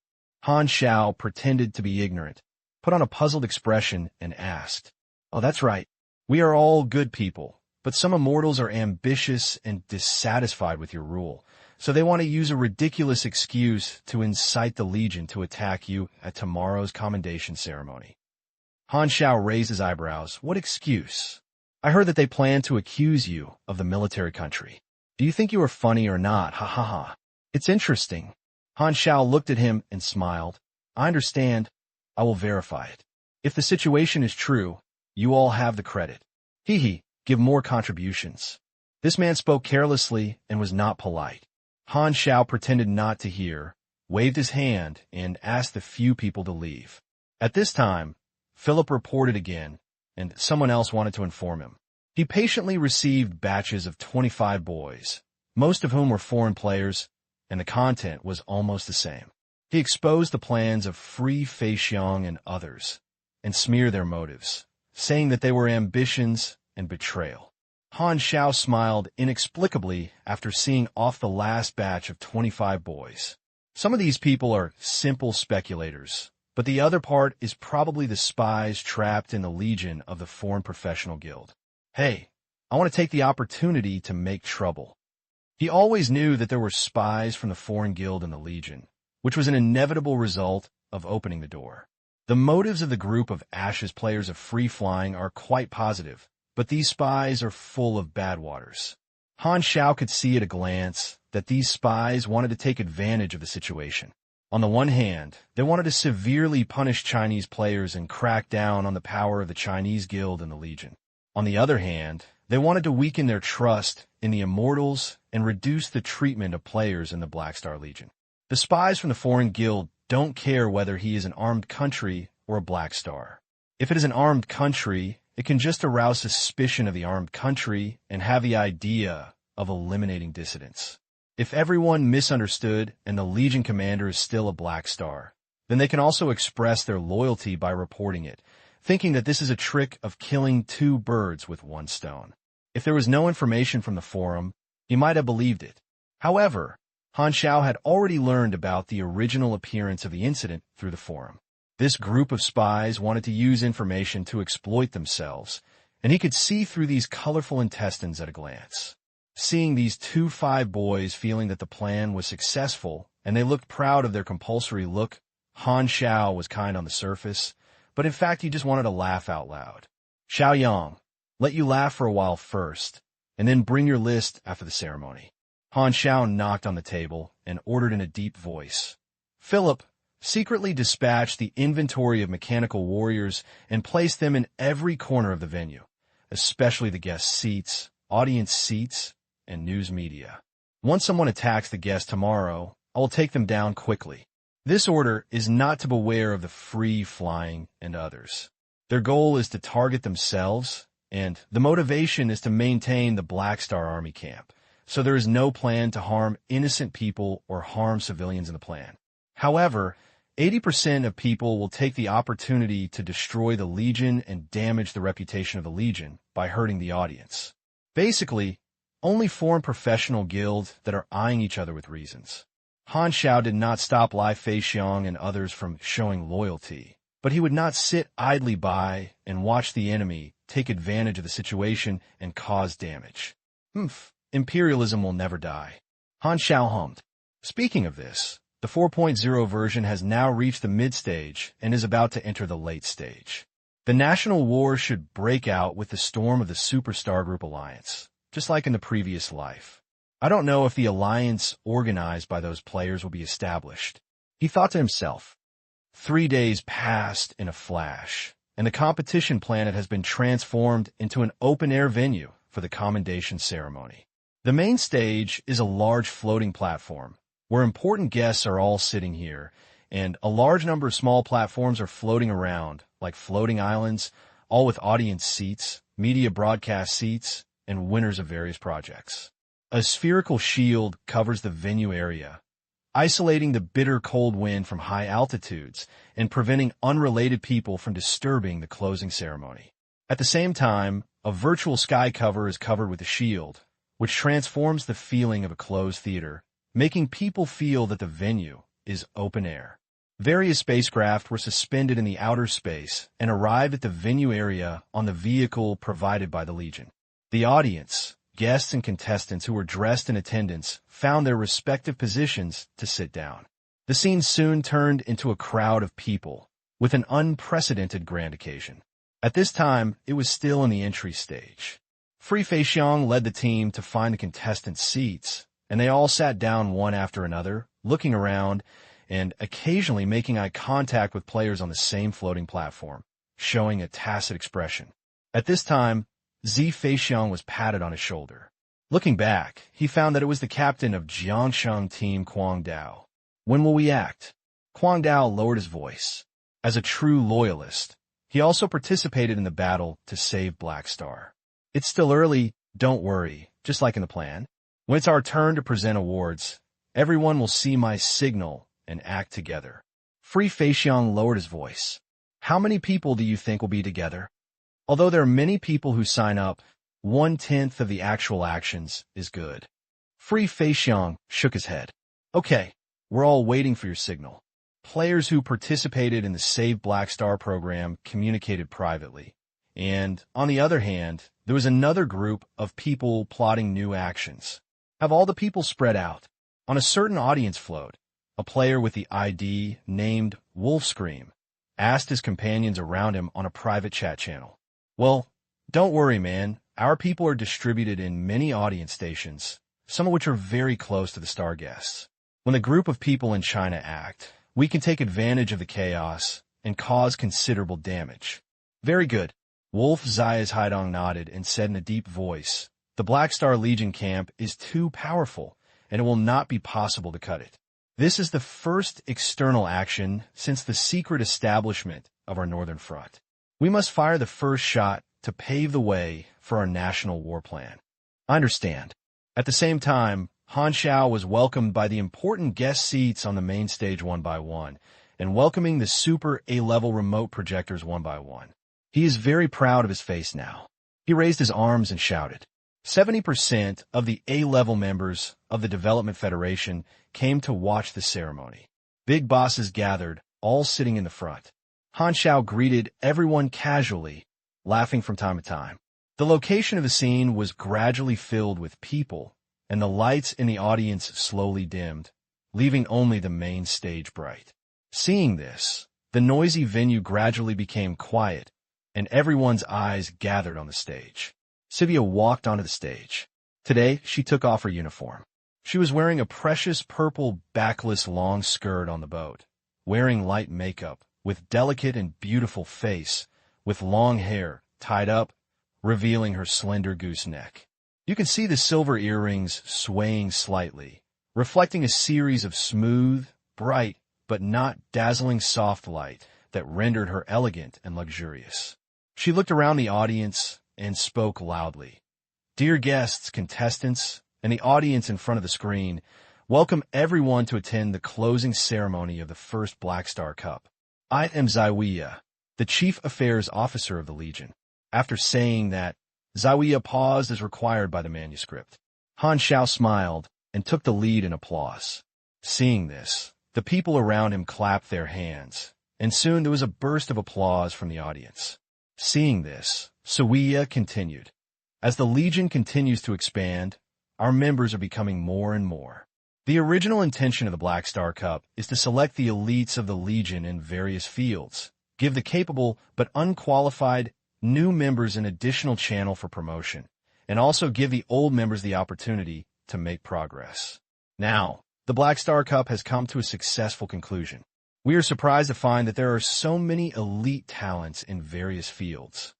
Han Xiao pretended to be ignorant, put on a puzzled expression, and asked, Oh, that's right. We are all good people, but some immortals are ambitious and dissatisfied with your rule, so they want to use a ridiculous excuse to incite the Legion to attack you at tomorrow's commendation ceremony. Han Xiao raised his eyebrows. What excuse? I heard that they plan to accuse you of the military country. Do you think you are funny or not? Ha ha ha. It's interesting. Han Xiao looked at him and smiled. I understand. I will verify it. If the situation is true, you all have the credit. Hee hee, give more contributions. This man spoke carelessly and was not polite. Han Xiao pretended not to hear, waved his hand, and asked the few people to leave. At this time, Philip reported again, and someone else wanted to inform him. He patiently received batches of 25 boys, most of whom were foreign players, and the content was almost the same. He exposed the plans of Free Feixiang and others, and smeared their motives, saying that they were ambitions and betrayal. Han Xiao smiled inexplicably after seeing off the last batch of 25 boys. Some of these people are simple speculators, but the other part is probably the spies trapped in the Legion of the Foreign Professional Guild. Hey, I want to take the opportunity to make trouble. He always knew that there were spies from the Foreign Guild in the Legion, which was an inevitable result of opening the door. The motives of the group of Ashes players of free flying are quite positive, but these spies are full of bad waters. Han Xiao could see at a glance that these spies wanted to take advantage of the situation. On the one hand, they wanted to severely punish Chinese players and crack down on the power of the Chinese Guild and the Legion. On the other hand, they wanted to weaken their trust in the Immortals and reduce the treatment of players in the Black Star Legion. The spies from the Foreign Guild don't care whether he is an armed country or a Black Star. If it is an armed country, it can just arouse suspicion of the armed country and have the idea of eliminating dissidents. If everyone misunderstood and the Legion commander is still a Black Star, then they can also express their loyalty by reporting it, thinking that this is a trick of killing two birds with one stone. If there was no information from the forum, he might have believed it. However, Han Xiao had already learned about the original appearance of the incident through the forum. This group of spies wanted to use information to exploit themselves, and he could see through these colorful intestines at a glance. Seeing these 2 boys feeling that the plan was successful and they looked proud of their compulsory look, Han Xiao was kind on the surface, but in fact he just wanted to laugh out loud. Xiao Yang, let you laugh for a while first, and then bring your list after the ceremony. Han Xiao knocked on the table and ordered in a deep voice. Philip secretly dispatched the inventory of mechanical warriors and placed them in every corner of the venue, especially the guest seats, audience seats, and news media. Once someone attacks the guest tomorrow, I will take them down quickly. This order is not to beware of the free flying and others. Their goal is to target themselves, and the motivation is to maintain the Black Star Army camp, so there is no plan to harm innocent people or harm civilians in the plan. However, 80% of people will take the opportunity to destroy the Legion and damage the reputation of the Legion by hurting the audience. Basically, only foreign professional guilds that are eyeing each other with reasons. Han Xiao did not stop Lai Feixiang and others from showing loyalty, but he would not sit idly by and watch the enemy take advantage of the situation and cause damage. Imperialism will never die. Han Xiao hummed. Speaking of this, the 4.0 version has now reached the mid-stage and is about to enter the late stage. The national war should break out with the storm of the Superstar Group Alliance, just like in the previous life. I don't know if the alliance organized by those players will be established. He thought to himself. 3 days passed in a flash, and the competition planet has been transformed into an open-air venue for the commendation ceremony. The main stage is a large floating platform, where important guests are all sitting here, and a large number of small platforms are floating around, like floating islands, all with audience seats, media broadcast seats, and winners of various projects. A spherical shield covers the venue area, isolating the bitter cold wind from high altitudes and preventing unrelated people from disturbing the closing ceremony. At the same time, a virtual sky cover is covered with a shield, which transforms the feeling of a closed theater, making people feel that the venue is open air. Various spacecraft were suspended in the outer space and arrived at the venue area on the vehicle provided by the Legion. The audience, guests and contestants who were dressed in attendance found their respective positions to sit down. The scene soon turned into a crowd of people, with an unprecedented grand occasion. At this time, it was still in the entry stage. Free Feixiang led the team to find the contestants' seats, and they all sat down one after another, looking around and occasionally making eye contact with players on the same floating platform, showing a tacit expression. At this time, Zi Feixiang was patted on his shoulder. Looking back, he found that it was the captain of Jiangsheng team Quang Dao. "When will we act?" Quang Dao lowered his voice. As a true loyalist, he also participated in the battle to save Black Star. "It's still early, don't worry, just like in the plan. When it's our turn to present awards, everyone will see my signal and act together." Free Feixiang lowered his voice. "How many people do you think will be together?" Although there are many people who sign up, 1/10 of the actual actions is good. Free Feixiang shook his head. "Okay, we're all waiting for your signal." Players who participated in the Save Black Star program communicated privately. And, on the other hand, there was another group of people plotting new actions. Have all the people spread out. On a certain audience float, a player with the ID named Wolfscream asked his companions around him on a private chat channel. "Well, don't worry, man. Our people are distributed in many audience stations, some of which are very close to the star guests. When a group of people in China act, we can take advantage of the chaos and cause considerable damage." "Very good." Wolf Zayas Haidong nodded and said in a deep voice, "The Black Star Legion camp is too powerful, and it will not be possible to cut it. This is the first external action since the secret establishment of our Northern Front. We must fire the first shot to pave the way for our national war plan." "I understand." At the same time, Han Xiao was welcomed by the important guest seats on the main stage one by one, and welcoming the super A-level remote projectors one by one. He is very proud of his face now. He raised his arms and shouted. 70% of the A-level members of the Development Federation came to watch the ceremony. Big bosses gathered, all sitting in the front. Han Xiao greeted everyone casually, laughing from time to time. The location of the scene was gradually filled with people, and the lights in the audience slowly dimmed, leaving only the main stage bright. Seeing this, the noisy venue gradually became quiet, and everyone's eyes gathered on the stage. Sivia walked onto the stage. Today, she took off her uniform. She was wearing a precious purple backless long skirt on the boat, wearing light makeup, with delicate and beautiful face, with long hair tied up, revealing her slender goose neck. You can see the silver earrings swaying slightly, reflecting a series of smooth, bright, but not dazzling soft light that rendered her elegant and luxurious. She looked around the audience and spoke loudly. "Dear guests, contestants, and the audience in front of the screen, welcome everyone to attend the closing ceremony of the first Black Star Cup. I am Zaiwia, the Chief Affairs Officer of the Legion." After saying that, Zaiwia paused as required by the manuscript. Han Xiao smiled and took the lead in applause. Seeing this, the people around him clapped their hands, and soon there was a burst of applause from the audience. Seeing this, Zaiwia continued. "As the Legion continues to expand, our members are becoming more and more. The original intention of the Black Star Cup is to select the elites of the Legion in various fields, give the capable but unqualified new members an additional channel for promotion, and also give the old members the opportunity to make progress. Now, the Black Star Cup has come to a successful conclusion. We are surprised to find that there are so many elite talents in various fields."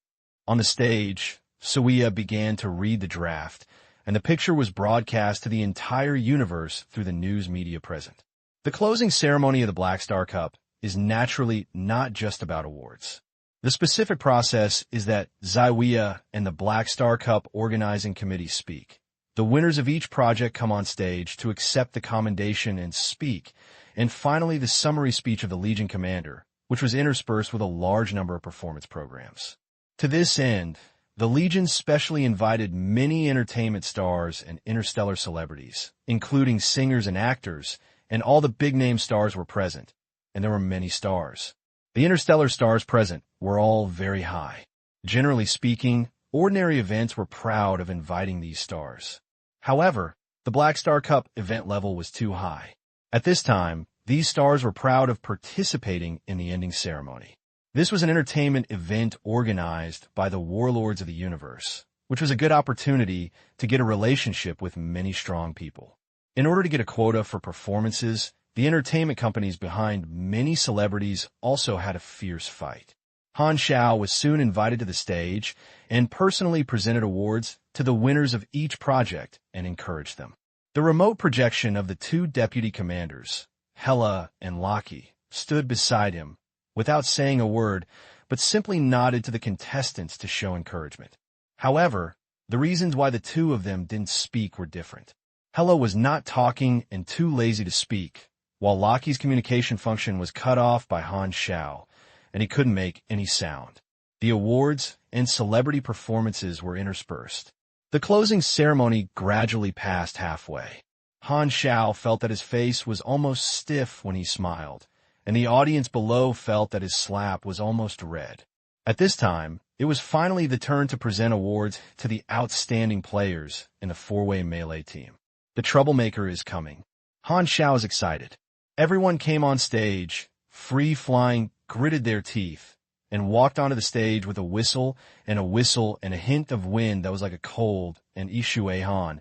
On the stage, Zaiwia began to read the draft, and the picture was broadcast to the entire universe through the news media present. The closing ceremony of the Black Star Cup is naturally not just about awards. The specific process is that Zaiwia and the Black Star Cup organizing committee speak. The winners of each project come on stage to accept the commendation and speak, and finally the summary speech of the Legion commander, which was interspersed with a large number of performance programs. To this end, the Legion specially invited many entertainment stars and interstellar celebrities, including singers and actors, and all the big-name stars were present, and there were many stars. The interstellar stars present were all very high. Generally speaking, ordinary events were proud of inviting these stars. However, the Black Star Cup event level was too high. At this time, these stars were proud of participating in the ending ceremony. This was an entertainment event organized by the warlords of the universe, which was a good opportunity to get a relationship with many strong people. In order to get a quota for performances, the entertainment companies behind many celebrities also had a fierce fight. Han Xiao was soon invited to the stage and personally presented awards to the winners of each project and encouraged them. The remote projection of the two deputy commanders, Hela and Loki, stood beside him, without saying a word, but simply nodded to the contestants to show encouragement. However, the reasons why the two of them didn't speak were different. Hela was not talking and too lazy to speak, while Loki's communication function was cut off by Han Xiao, and he couldn't make any sound. The awards and celebrity performances were interspersed. The closing ceremony gradually passed halfway. Han Xiao felt that his face was almost stiff when he smiled, and the audience below felt that his slap was almost red. At this time, it was finally the turn to present awards to the outstanding players in the four-way melee team. The troublemaker is coming. Han Xiao is excited. Everyone came on stage, free-flying, gritted their teeth, and walked onto the stage with a whistle and a hint of wind that was like a cold and Ishui Han,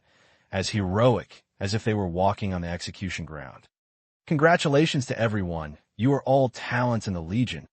as heroic as if they were walking on the execution ground. Congratulations to everyone. You are all talents in the Legion.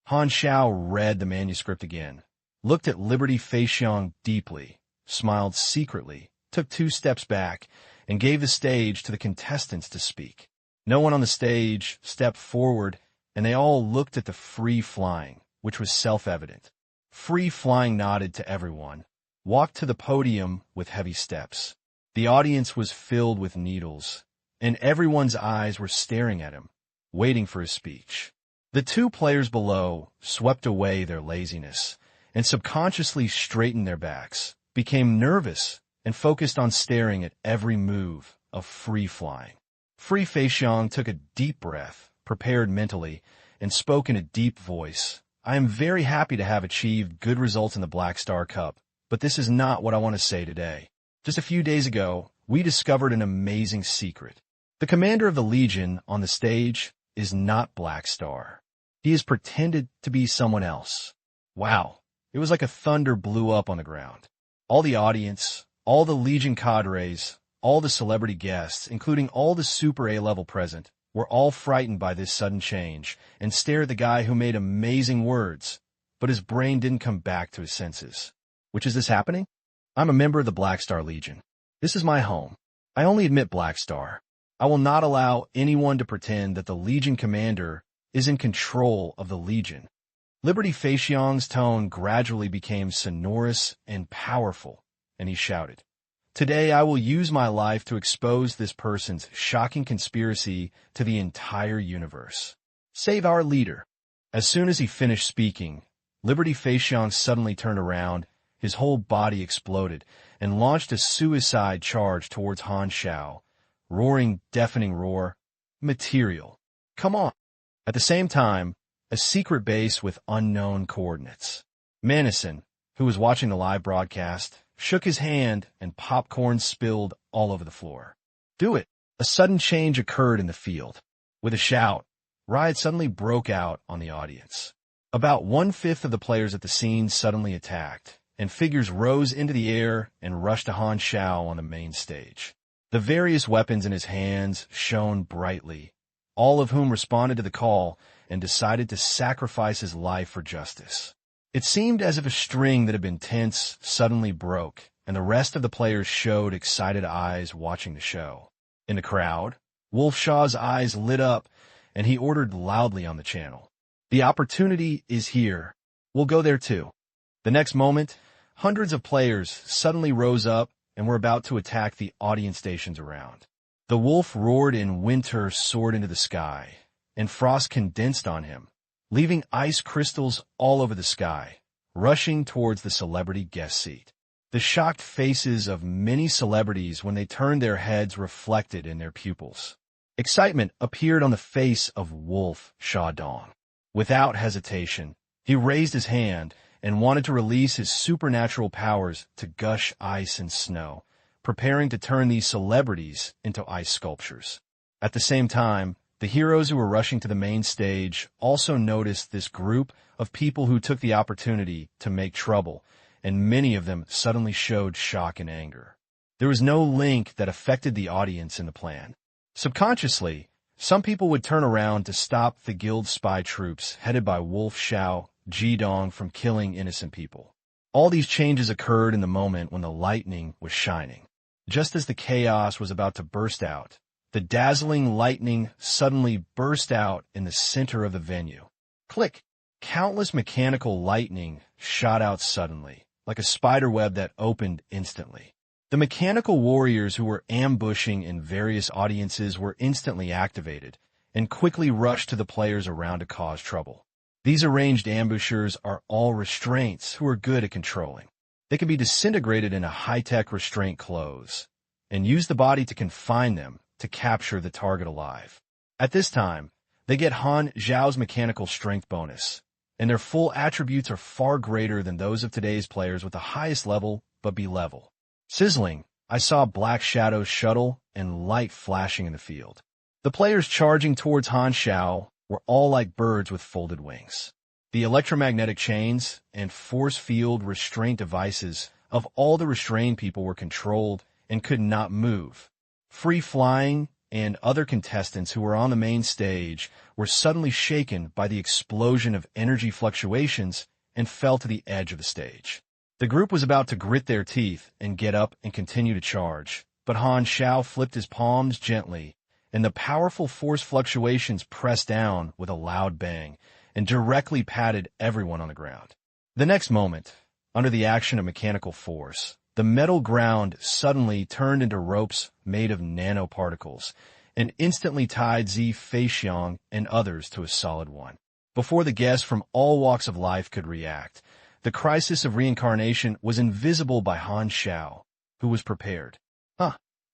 Han Xiao read the manuscript again, looked at Liberty Feixiang deeply, smiled secretly, took 2 steps back, and gave the stage to the contestants to speak. No one on the stage stepped forward, and they all looked at the free-flying, which was self-evident. Free-flying nodded to everyone, walked to the podium with heavy steps. The audience was filled with needles, and everyone's eyes were staring at him, waiting for his speech. The 2 players below swept away their laziness and subconsciously straightened their backs, became nervous, and focused on staring at every move of free-flying. Free Feixiang took a deep breath, prepared mentally, and spoke in a deep voice. I am very happy to have achieved good results in the Black Star Cup, but this is not what I want to say today. Just a few days ago, we discovered an amazing secret. The commander of the Legion on the stage is not Black Star. He has pretended to be someone else. Wow, it was like a thunder blew up on the ground. All the audience, all the Legion cadres, all the celebrity guests, including all the Super A-level present, were all frightened by this sudden change and stared at the guy who made amazing words, but his brain didn't come back to his senses. Which is this happening? I'm a member of the Black Star Legion. This is my home. I only admit Black Star. I will not allow anyone to pretend that the Legion commander is in control of the Legion. Liberty Feixiang's tone gradually became sonorous and powerful, and he shouted, Today I will use my life to expose this person's shocking conspiracy to the entire universe. Save our leader. As soon as he finished speaking, Liberty Feixiang suddenly turned around, his whole body exploded, and launched a suicide charge towards Han Xiao, roaring deafening roar, Material. Come on. At the same time, a secret base with unknown coordinates. Manison, who was watching the live broadcast, shook his hand and popcorn spilled all over the floor. Do it! A sudden change occurred in the field. With a shout, riot suddenly broke out on the audience. About 1/5 of the players at the scene suddenly attacked, and figures rose into the air and rushed to Han Xiao on the main stage. The various weapons in his hands shone brightly, all of whom responded to the call and decided to sacrifice his life for justice. It seemed as if a string that had been tense suddenly broke, and the rest of the players showed excited eyes watching the show. In the crowd, Wolfshaw's eyes lit up, and he ordered loudly on the channel. The opportunity is here. We'll go there too. The next moment, hundreds of players suddenly rose up and were about to attack the audience stations around. The wolf roared and winter soared into the sky, and frost condensed on him, leaving ice crystals all over the sky, rushing towards the celebrity guest seat. The shocked faces of many celebrities when they turned their heads reflected in their pupils. Excitement appeared on the face of Wolf Xiao. Without hesitation, he raised his hand and wanted to release his supernatural powers to gush ice and snow, preparing to turn these celebrities into ice sculptures. At the same time, the heroes who were rushing to the main stage also noticed this group of people who took the opportunity to make trouble, and many of them suddenly showed shock and anger. There was no link that affected the audience in the plan. Subconsciously, some people would turn around to stop the guild spy troops headed by Wolf Xiao Jidong from killing innocent people. All these changes occurred in the moment when the lightning was shining. Just as the chaos was about to burst out, the dazzling lightning suddenly burst out in the center of the venue. Click! Countless mechanical lightning shot out suddenly, like a spider web that opened instantly. The mechanical warriors who were ambushing in various audiences were instantly activated and quickly rushed to the players around to cause trouble. These arranged ambushers are all restraints who are good at controlling. They can be disintegrated in a high-tech restraint close and use the body to confine them to capture the target alive. At this time, they get Han Xiao's mechanical strength bonus, and their full attributes are far greater than those of today's players with the highest level but B-level. Sizzling, I saw black shadows shuttle and light flashing in the field. The players charging towards Han Xiao were all like birds with folded wings. The electromagnetic chains and force field restraint devices of all the restrained people were controlled and could not move. Free flying and other contestants who were on the main stage were suddenly shaken by the explosion of energy fluctuations and fell to the edge of the stage. The group was about to grit their teeth and get up and continue to charge, but Han Xiao flipped his palms gently, and the powerful force fluctuations pressed down with a loud bang and directly patted everyone on the ground. The next moment, under the action of mechanical force, the metal ground suddenly turned into ropes made of nanoparticles and instantly tied Zi Feixiang and others to a solid one. Before the guests from all walks of life could react, the crisis of reincarnation was invisible by Han Xiao, who was prepared.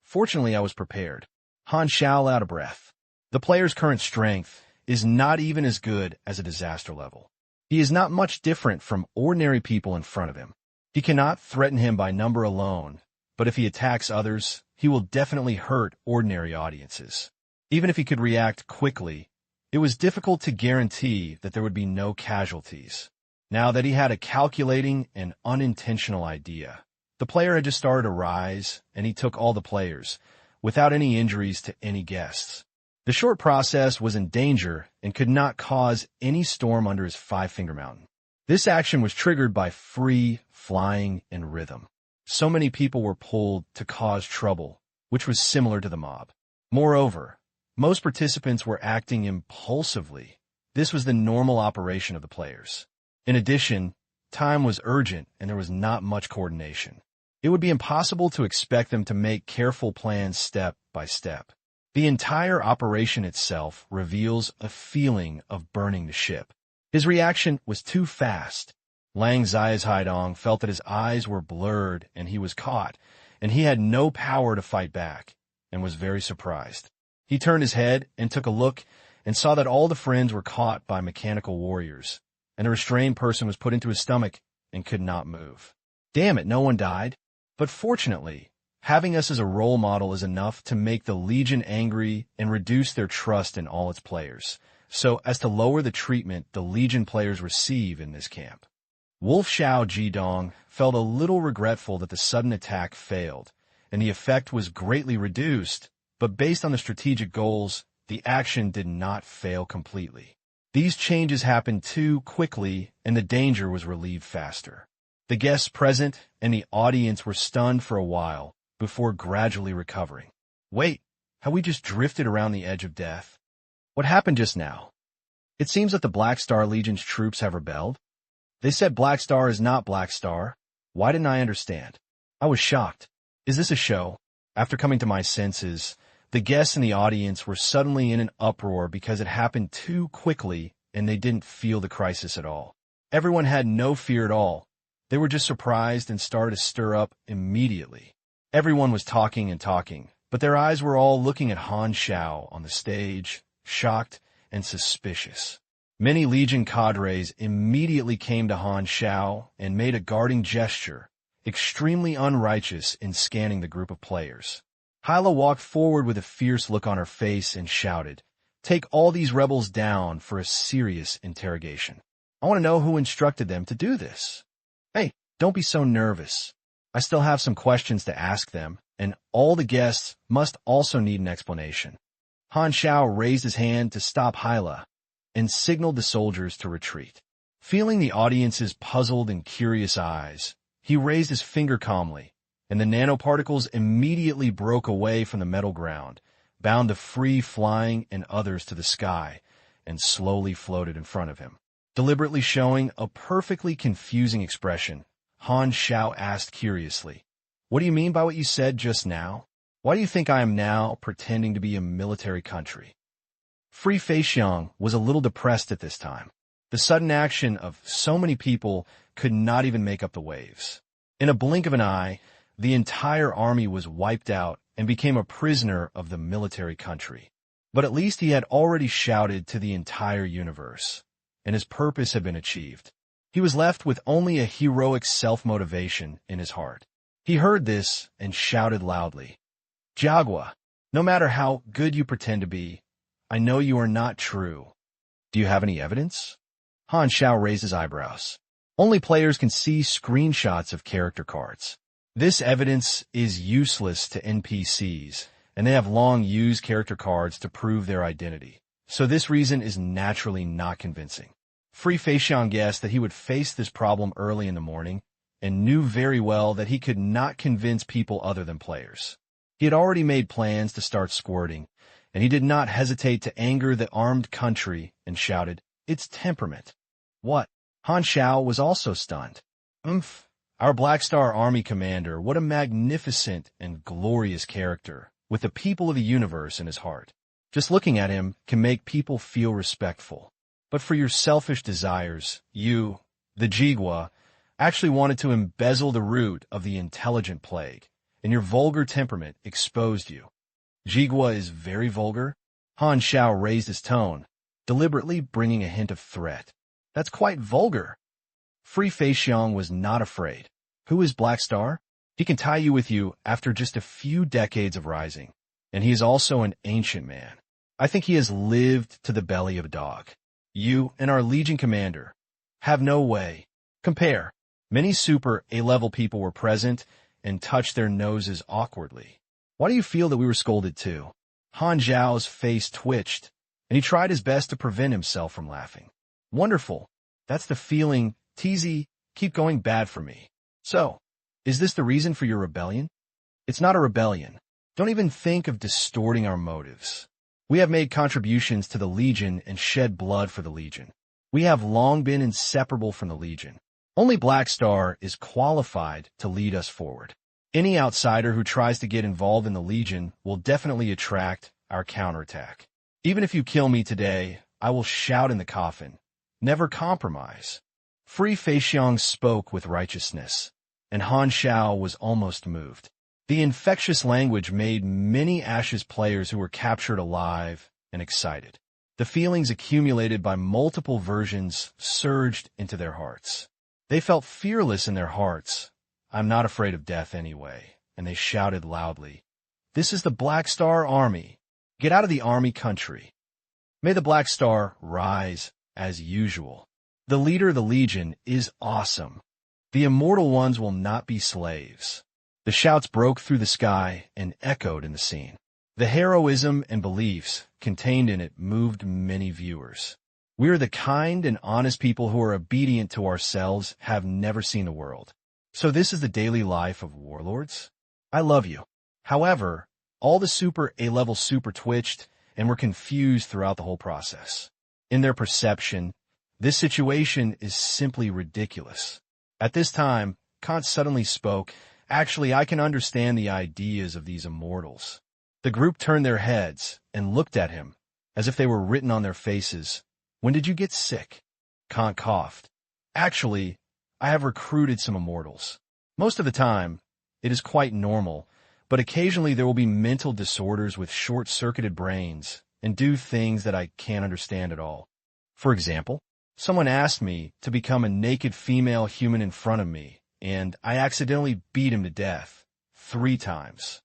Fortunately I was prepared. Han Xiao out of breath. The player's current strength is not even as good as a disaster level. He is not much different from ordinary people in front of him. He cannot threaten him by number alone, but if he attacks others, he will definitely hurt ordinary audiences. Even if he could react quickly, it was difficult to guarantee that there would be no casualties. Now that he had a calculating and unintentional idea, the player had just started to rise, and he took all the players, without any injuries to any guests. The short process was in danger and could not cause any storm under his five-finger mountain. This action was triggered by free flying and rhythm. So many people were pulled to cause trouble, which was similar to the mob. Moreover, most participants were acting impulsively. This was the normal operation of the players. In addition, time was urgent and there was not much coordination. It would be impossible to expect them to make careful plans step by step. The entire operation itself reveals a feeling of burning the ship. His reaction was too fast. Lang Zia's Haidong felt that his eyes were blurred and he was caught, and he had no power to fight back, and was very surprised. He turned his head and took a look and saw that all the friends were caught by mechanical warriors, and a restrained person was put into his stomach and could not move. Damn it, no one died. But fortunately, having us as a role model is enough to make the Legion angry and reduce their trust in all its players, so as to lower the treatment the Legion players receive in this camp. Wolf Xiao Jidong felt a little regretful that the sudden attack failed, and the effect was greatly reduced, but based on the strategic goals, the action did not fail completely. These changes happened too quickly, and the danger was relieved faster. The guests present and the audience were stunned for a while before gradually recovering. Wait, have we just drifted around the edge of death? What happened just now? It seems that the Black Star Legion's troops have rebelled. They said Black Star is not Black Star. Why didn't I understand? I was shocked. Is this a show? After coming to my senses, the guests in the audience were suddenly in an uproar because it happened too quickly and they didn't feel the crisis at all. Everyone had no fear at all. They were just surprised and started to stir up immediately. Everyone was talking and talking, but their eyes were all looking at Han Xiao on the stage, shocked and suspicious. Many Legion cadres immediately came to Han Xiao and made a guarding gesture, extremely unrighteous in scanning the group of players. Hyla walked forward with a fierce look on her face and shouted, "Take all these rebels down for a serious interrogation. I want to know who instructed them to do this." "Hey, don't be so nervous. I still have some questions to ask them, and all the guests must also need an explanation." Han Xiao raised his hand to stop Hyla and signaled the soldiers to retreat. Feeling the audience's puzzled and curious eyes, he raised his finger calmly, and the nanoparticles immediately broke away from the metal ground, bound the free flying and others to the sky, and slowly floated in front of him. Deliberately showing a perfectly confusing expression, Han Xiao asked curiously, "What do you mean by what you said just now? Why do you think I am now pretending to be a military country?" Free Feixiang was a little depressed at this time. The sudden action of so many people could not even make up the waves. In a blink of an eye, the entire army was wiped out and became a prisoner of the military country. But at least he had already shouted to the entire universe, and his purpose had been achieved. He was left with only a heroic self-motivation in his heart. He heard this and shouted loudly, "Jiagua, no matter how good you pretend to be, I know you are not true. Do you have any evidence?" Han Xiao raised his eyebrows. "Only players can see screenshots of character cards. This evidence is useless to NPCs, and they have long used character cards to prove their identity. So this reason is naturally not convincing." Free Feixiang guessed that he would face this problem early in the morning, and knew very well that he could not convince people other than players. He had already made plans to start squirting, and he did not hesitate to anger the armed country and shouted, "It's temperament." "What?" Han Xiao was also stunned. Our Black Star Army commander, what a magnificent and glorious character, with the people of the universe in his heart. Just looking at him can make people feel respectful. But for your selfish desires, you, the Jigua, actually wanted to embezzle the root of the intelligent plague, and your vulgar temperament exposed you. Jigua is very vulgar? Han Xiao raised his tone, deliberately bringing a hint of threat. That's quite vulgar. Free Feixiang was not afraid. Who is Black Star? He can tie you with you after just a few decades of rising, and he is also an ancient man. I think he has lived to the belly of a dog. You and our Legion commander have no way. Compare. Many super A-level people were present and touched their noses awkwardly. Why do you feel that we were scolded too? Han Xiao's face twitched, and he tried his best to prevent himself from laughing. Wonderful. That's the feeling. TZ, keep going bad for me. So, is this the reason for your rebellion? It's not a rebellion. Don't even think of distorting our motives. We have made contributions to the Legion and shed blood for the Legion. We have long been inseparable from the Legion. Only Black Star is qualified to lead us forward. Any outsider who tries to get involved in the Legion will definitely attract our counterattack. Even if you kill me today, I will shout in the coffin. Never compromise. Free Feixiang spoke with righteousness, and Han Xiao was almost moved. The infectious language made many Ashes players who were captured alive and excited. The feelings accumulated by multiple versions surged into their hearts. They felt fearless in their hearts. I'm not afraid of death anyway, and they shouted loudly, "This is the Black Star Army. Get out of the army country. May the Black Star rise as usual. The leader of the Legion is awesome. The immortal ones will not be slaves." The shouts broke through the sky and echoed in the scene. The heroism and beliefs contained in it moved many viewers. We are the kind and honest people who are obedient to ourselves, have never seen the world. So this is the daily life of warlords? I love you. However, all the super A-level super twitched and were confused throughout the whole process. In their perception, this situation is simply ridiculous. At this time, Kant suddenly spoke Actually, I can understand the ideas of these immortals. The group turned their heads and looked at him, as if they were written on their faces. When did you get sick? Kant coughed. Actually, I have recruited some immortals. Most of the time, it is quite normal, but occasionally there will be mental disorders with short-circuited brains and do things that I can't understand at all. For example, someone asked me to become a naked female human in front of me, and I accidentally beat him to death 3 times.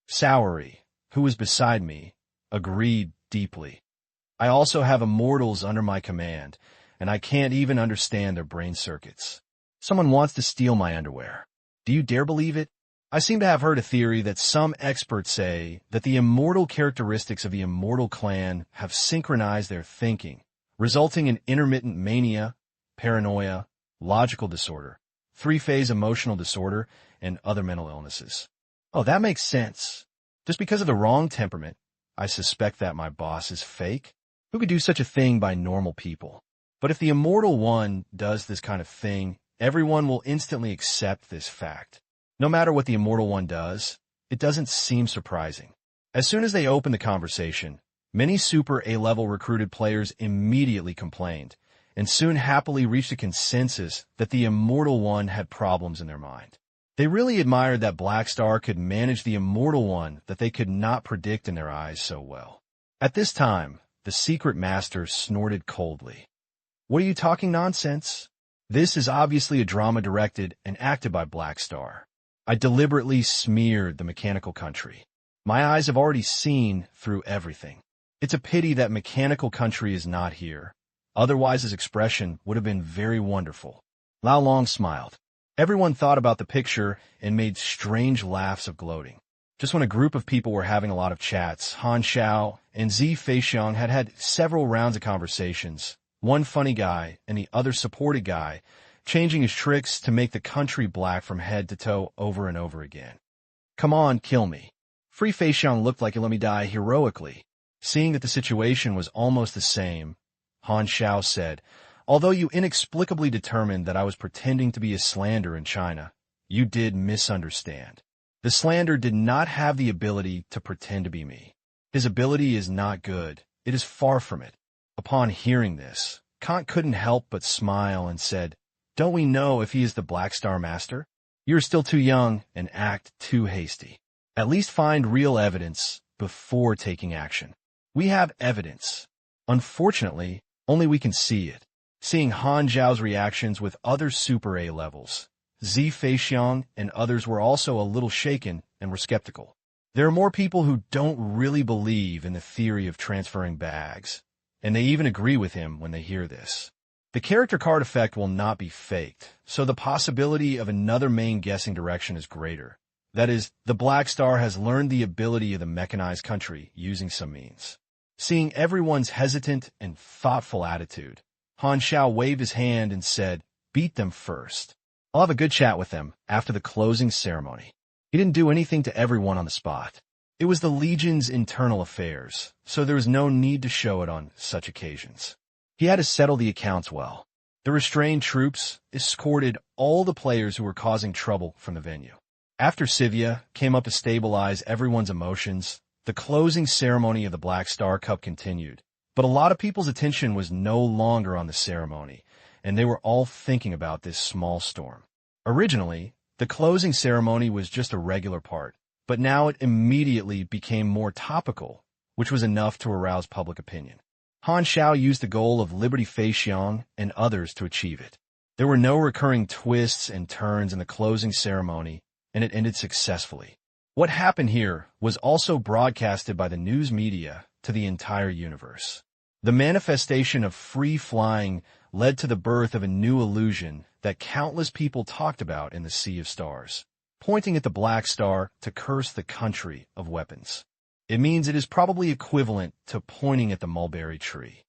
Sowery, who was beside me, agreed deeply. I also have immortals under my command, and I can't even understand their brain circuits. Someone wants to steal my underwear. Do you dare believe it? I seem to have heard a theory that some experts say that the immortal characteristics of the immortal clan have synchronized their thinking, resulting in intermittent mania, paranoia, logical disorder, 3-phase emotional disorder, and other mental illnesses. Oh, that makes sense. Just because of the wrong temperament, I suspect that my boss is fake. Who could do such a thing by normal people? But if the Immortal One does this kind of thing, everyone will instantly accept this fact. No matter what the Immortal One does, it doesn't seem surprising. As soon as they opened the conversation, many Super A-level recruited players immediately complained, and soon happily reached a consensus that the Immortal One had problems in their mind. They really admired that Black Star could manage the Immortal One that they could not predict in their eyes so well. At this time, the Secret Master snorted coldly. What are you talking nonsense? This is obviously a drama directed and acted by Black Star. I deliberately smeared the mechanical country. My eyes have already seen through everything. It's a pity that mechanical country is not here. Otherwise his expression would have been very wonderful. Lao Long smiled. Everyone thought about the picture and made strange laughs of gloating. Just when a group of people were having a lot of chats, Han Xiao and Zi Feixiang had several rounds of conversations, one funny guy and the other supported guy, changing his tricks to make the country black from head to toe over and over again. Come on, kill me. Free Feixiang looked like he let me die heroically. Seeing that the situation was almost the same, Han Xiao said, although you inexplicably determined that I was pretending to be a slander in China, you did misunderstand. The slander did not have the ability to pretend to be me. His ability is not good. It is far from it. Upon hearing this, Kant couldn't help but smile and said, Don't we know if he is the Black Star Master? You are still too young and act too hasty. At least find real evidence before taking action. We have evidence. Unfortunately, only we can see it. Seeing Han Zhao's reactions with other Super A levels, Zi Feixiang and others were also a little shaken and were skeptical. There are more people who don't really believe in the theory of transferring bags, and they even agree with him when they hear this. The character card effect will not be faked, so the possibility of another main guessing direction is greater. That is, the Black Star has learned the ability of the mechanized country using some means. Seeing everyone's hesitant and thoughtful attitude, Han Xiao waved his hand and said, Beat them first. I'll have a good chat with them after the closing ceremony. He didn't do anything to everyone on the spot. It was the Legion's internal affairs, so there was no need to show it on such occasions. He had to settle the accounts well. The restrained troops escorted all the players who were causing trouble from the venue. After Sivia came up to stabilize everyone's emotions, the closing ceremony of the Black Star Cup continued. But a lot of people's attention was no longer on the ceremony, and they were all thinking about this small storm. Originally, the closing ceremony was just a regular part, but now it immediately became more topical, which was enough to arouse public opinion. Han Xiao used the goal of Liberty Feixiang and others to achieve it. There were no recurring twists and turns in the closing ceremony, and it ended successfully. What happened here was also broadcasted by the news media to the entire universe. The manifestation of free flying led to the birth of a new illusion that countless people talked about in the Sea of Stars, pointing at the Black Star to curse the country of weapons. It means it is probably equivalent to pointing at the mulberry tree.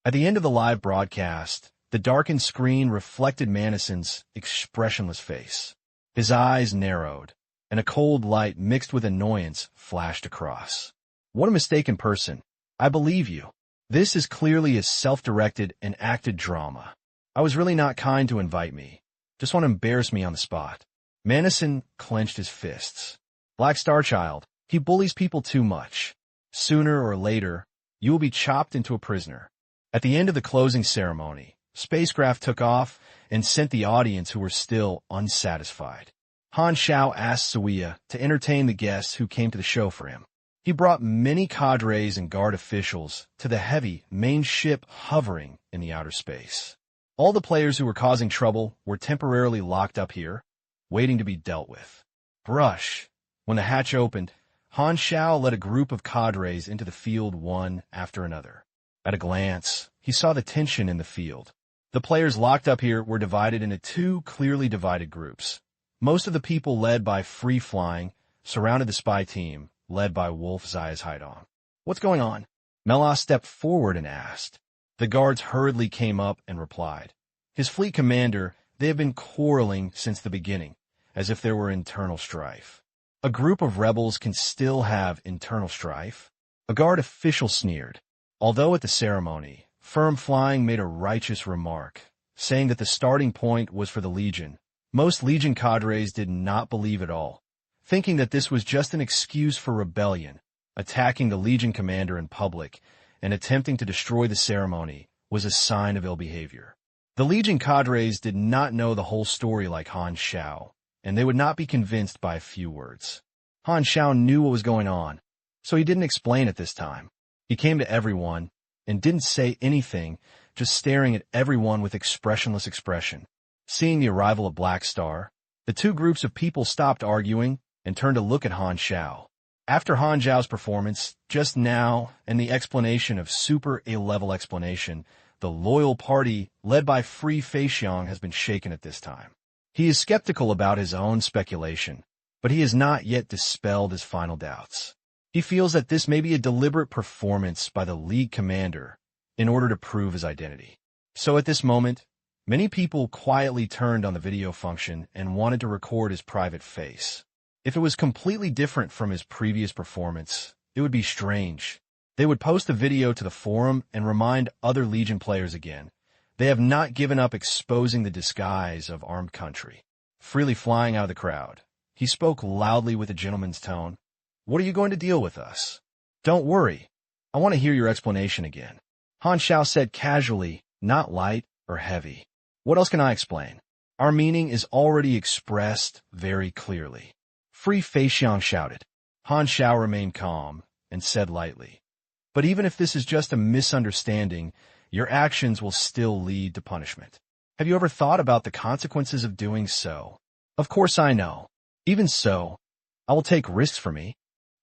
At the end of the live broadcast, the darkened screen reflected Manison's expressionless face. His eyes narrowed, and a cold light mixed with annoyance flashed across. What a mistaken person. I believe you. This is clearly a self-directed and acted drama. I was really not kind to invite me. Just want to embarrass me on the spot. Manison clenched his fists. Black Star Child, he bullies people too much. Sooner or later, you will be chopped into a prisoner. At the end of the closing ceremony, spacecraft took off and sent the audience who were still unsatisfied. Han Xiao asked Suya to entertain the guests who came to the show for him. He brought many cadres and guard officials to the heavy main ship hovering in the outer space. All the players who were causing trouble were temporarily locked up here, waiting to be dealt with. Brush. When the hatch opened, Han Xiao led a group of cadres into the field one after another. At a glance, he saw the tension in the field. The players locked up here were divided into two clearly divided groups. Most of the people led by Free Flying surrounded the spy team, led by Wolf Zai's Haidong. What's going on? Melas stepped forward and asked. The guards hurriedly came up and replied. His fleet commander, they have been quarreling since the beginning, as if there were internal strife. A group of rebels can still have internal strife? A guard official sneered. Although at the ceremony, Firm Flying made a righteous remark, saying that the starting point was for the Legion. Most Legion cadres did not believe at all, thinking that this was just an excuse for rebellion. Attacking the Legion commander in public and attempting to destroy the ceremony was a sign of ill behavior. The Legion cadres did not know the whole story like Han Xiao, and they would not be convinced by a few words. Han Xiao knew what was going on, so he didn't explain it this time. He came to everyone and didn't say anything, just staring at everyone with expressionless expression. Seeing the arrival of Black Star, the two groups of people stopped arguing and turned to look at Han Xiao. After Han Xiao's performance just now and the explanation of Super A-level explanation, the loyal party led by Free Feixiang has been shaken at this time. He is skeptical about his own speculation, but he has not yet dispelled his final doubts. He feels that this may be a deliberate performance by the league commander in order to prove his identity. So at this moment, many people quietly turned on the video function and wanted to record his private face. If it was completely different from his previous performance, it would be strange. They would post the video to the forum and remind other Legion players again. They have not given up exposing the disguise of armed country. Freely flying out of the crowd, he spoke loudly with a gentleman's tone. What are you going to deal with us? Don't worry. I want to hear your explanation again. Han Xiao said casually, not light or heavy. What else can I explain? Our meaning is already expressed very clearly. Free Feixiang shouted. Han Xiao remained calm and said lightly, but even if this is just a misunderstanding, your actions will still lead to punishment. Have you ever thought about the consequences of doing so? Of course I know. Even so, I will take risks for me.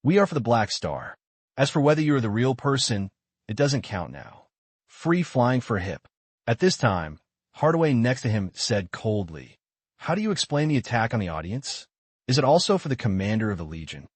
We are for the Black Star. As for whether you are the real person, it doesn't count now. Free Flying for hip. At this time, Hardaway next to him said coldly, how do you explain the attack on the audience? Is it also for the commander of the Legion?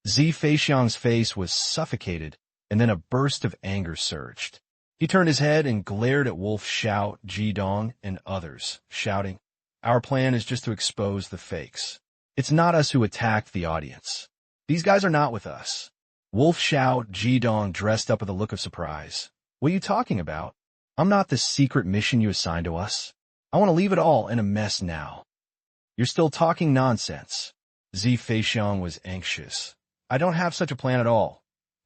Zi Feixiang's face was suffocated, and then a burst of anger surged. He turned his head and glared at Wolf Xiao, Jidong, and others, shouting, our plan is just to expose the fakes. It's not us who attacked the audience. These guys are not with us. Wolf Xiao, Jidong dressed up with a look of surprise. What are you talking about? I'm not the secret mission you assigned to us. I want to leave it all in a mess now. You're still talking nonsense. Zi Feixiang was anxious. I don't have such a plan at all.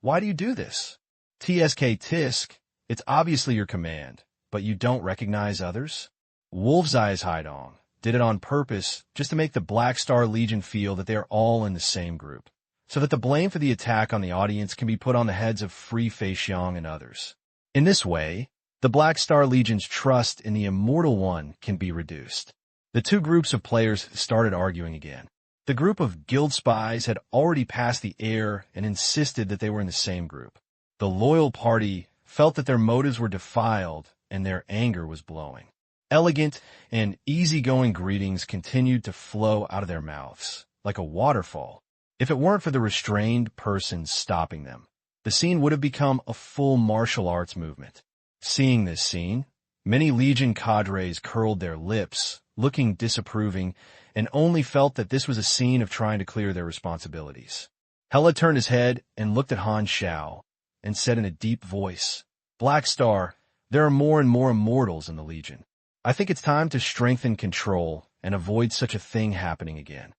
Why do you do this? TSK Tisk, it's obviously your command, but you don't recognize others? Wolf Zai's Haidong did it on purpose just to make the Black Star Legion feel that they are all in the same group, so that the blame for the attack on the audience can be put on the heads of Free Feixiang and others. In this way, the Black Star Legion's trust in the Immortal One can be reduced. The two groups of players started arguing again. The group of guild spies had already passed the air and insisted that they were in the same group. The loyal party felt that their motives were defiled and their anger was blowing. Elegant and easygoing greetings continued to flow out of their mouths, like a waterfall. If it weren't for the restrained person stopping them, the scene would have become a full martial arts movement. Seeing this scene, many Legion cadres curled their lips, looking disapproving, and only felt that this was a scene of trying to clear their responsibilities. Hela turned his head and looked at Han Xiao and said in a deep voice, Black Star, there are more and more immortals in the Legion. I think it's time to strengthen control and avoid such a thing happening again.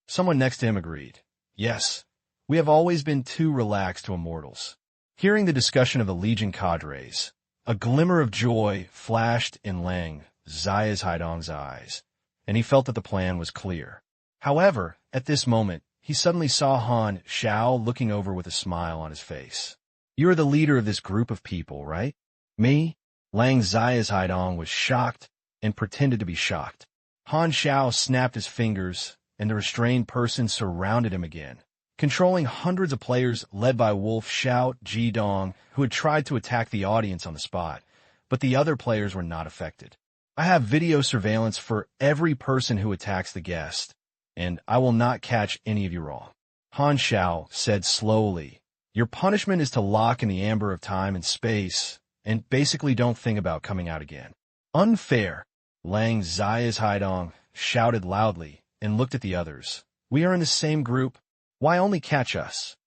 Someone next to him agreed. Yes, we have always been too relaxed to immortals. Hearing the discussion of the Legion cadres, a glimmer of joy flashed in Lang Xiao's eyes, and he felt that the plan was clear. However, at this moment, he suddenly saw Han Xiao looking over with a smile on his face. You are the leader of this group of people, right? Me? Lang Xiao was shocked and pretended to be shocked. Han Xiao snapped his fingers, and the restrained person surrounded him again, controlling hundreds of players led by Wolf Xiao Jidong, who had tried to attack the audience on the spot, but the other players were not affected. I have video surveillance for every person who attacks the guest, and I will not catch any of you wrong. Han Xiao said slowly, your punishment is to lock in the amber of time and space, and basically don't think about coming out again. Unfair! Lang Xiao shouted loudly and looked at the others. We are in the same group. Why only catch us?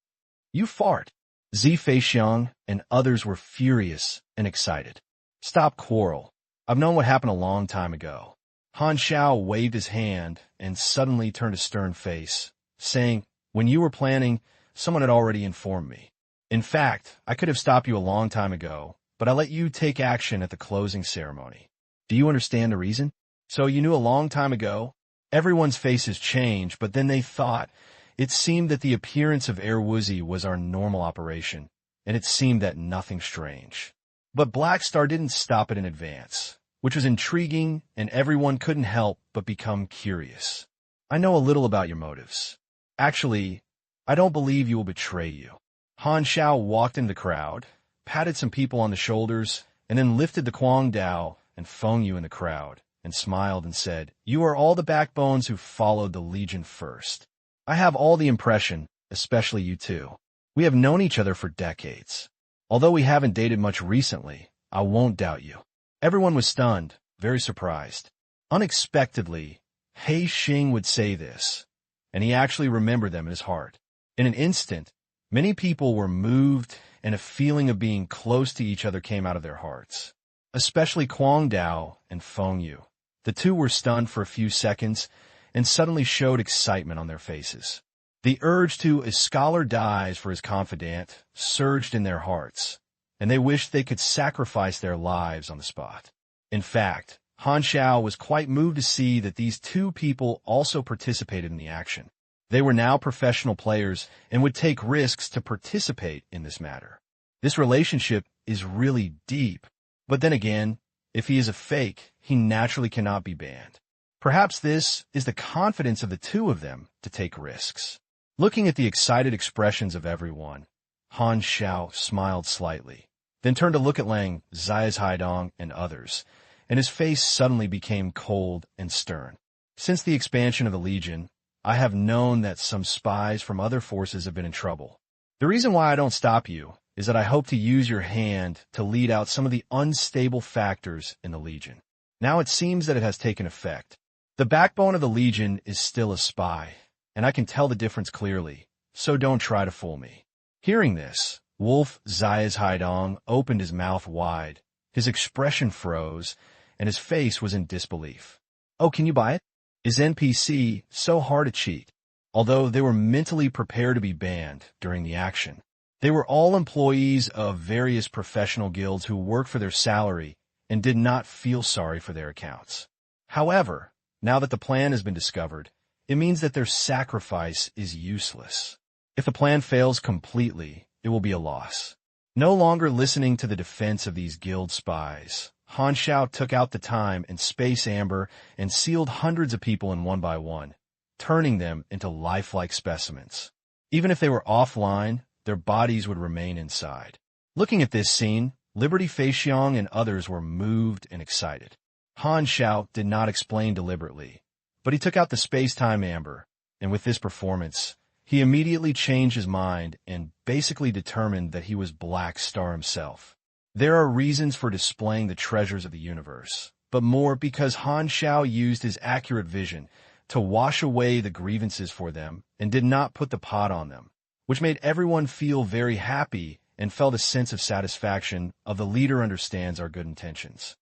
You fart. Zi Feixiang and others were furious and excited. Stop quarrel. I've known what happened a long time ago. Han Xiao waved his hand and suddenly turned a stern face, saying, when you were planning, someone had already informed me. In fact, I could have stopped you a long time ago, but I let you take action at the closing ceremony. Do you understand the reason? So you knew a long time ago? Everyone's faces changed, but then they thought, it seemed that the appearance of Air Woozy was our normal operation, and it seemed that nothing strange. But Black Star didn't stop it in advance, which was intriguing, and everyone couldn't help but become curious. I know a little about your motives. Actually, I don't believe you will betray you. Han Xiao walked in the crowd, patted some people on the shoulders, and then lifted the Quang Dao and Feng Yu in the crowd, and smiled and said, you are all the backbones who followed the Legion first. I have all the impression, especially you two. We have known each other for decades. Although we haven't dated much recently, I won't doubt you. Everyone was stunned, very surprised. Unexpectedly, He Xing would say this, and he actually remembered them in his heart. In an instant, many people were moved, and a feeling of being close to each other came out of their hearts. Especially Quang Dao and Feng Yu. The two were stunned for a few seconds, and suddenly showed excitement on their faces. The urge to a scholar dies for his confidant surged in their hearts, and they wished they could sacrifice their lives on the spot. In fact, Han Xiao was quite moved to see that these two people also participated in the action. They were now professional players and would take risks to participate in this matter. This relationship is really deep, but then again, if he is a fake, he naturally cannot be banned. Perhaps this is the confidence of the two of them to take risks. Looking at the excited expressions of everyone, Han Xiao smiled slightly, then turned to look at Lang Xiao and others, and his face suddenly became cold and stern. Since the expansion of the Legion, I have known that some spies from other forces have been in trouble. The reason why I don't stop you is that I hope to use your hand to lead out some of the unstable factors in the Legion. Now it seems that it has taken effect. The backbone of the Legion is still a spy, and I can tell the difference clearly, so don't try to fool me. Hearing this, Wolf Xiao opened his mouth wide, his expression froze, and his face was in disbelief. Oh, can you buy it? Is NPC so hard to cheat? Although they were mentally prepared to be banned during the action. They were all employees of various professional guilds who worked for their salary and did not feel sorry for their accounts. However, now that the plan has been discovered, it means that their sacrifice is useless. If the plan fails completely, it will be a loss. No longer listening to the defense of these guild spies, Han Xiao took out the time and space amber and sealed hundreds of people in one by one, turning them into lifelike specimens. Even if they were offline, their bodies would remain inside. Looking at this scene, Liberty Feixiang and others were moved and excited. Han Xiao did not explain deliberately, but he took out the space-time amber, and with this performance, he immediately changed his mind and basically determined that he was Black Star himself. There are reasons for displaying the treasures of the universe, but more because Han Xiao used his accurate vision to wash away the grievances for them and did not put the pot on them, which made everyone feel very happy and felt a sense of satisfaction of the leader understands our good intentions.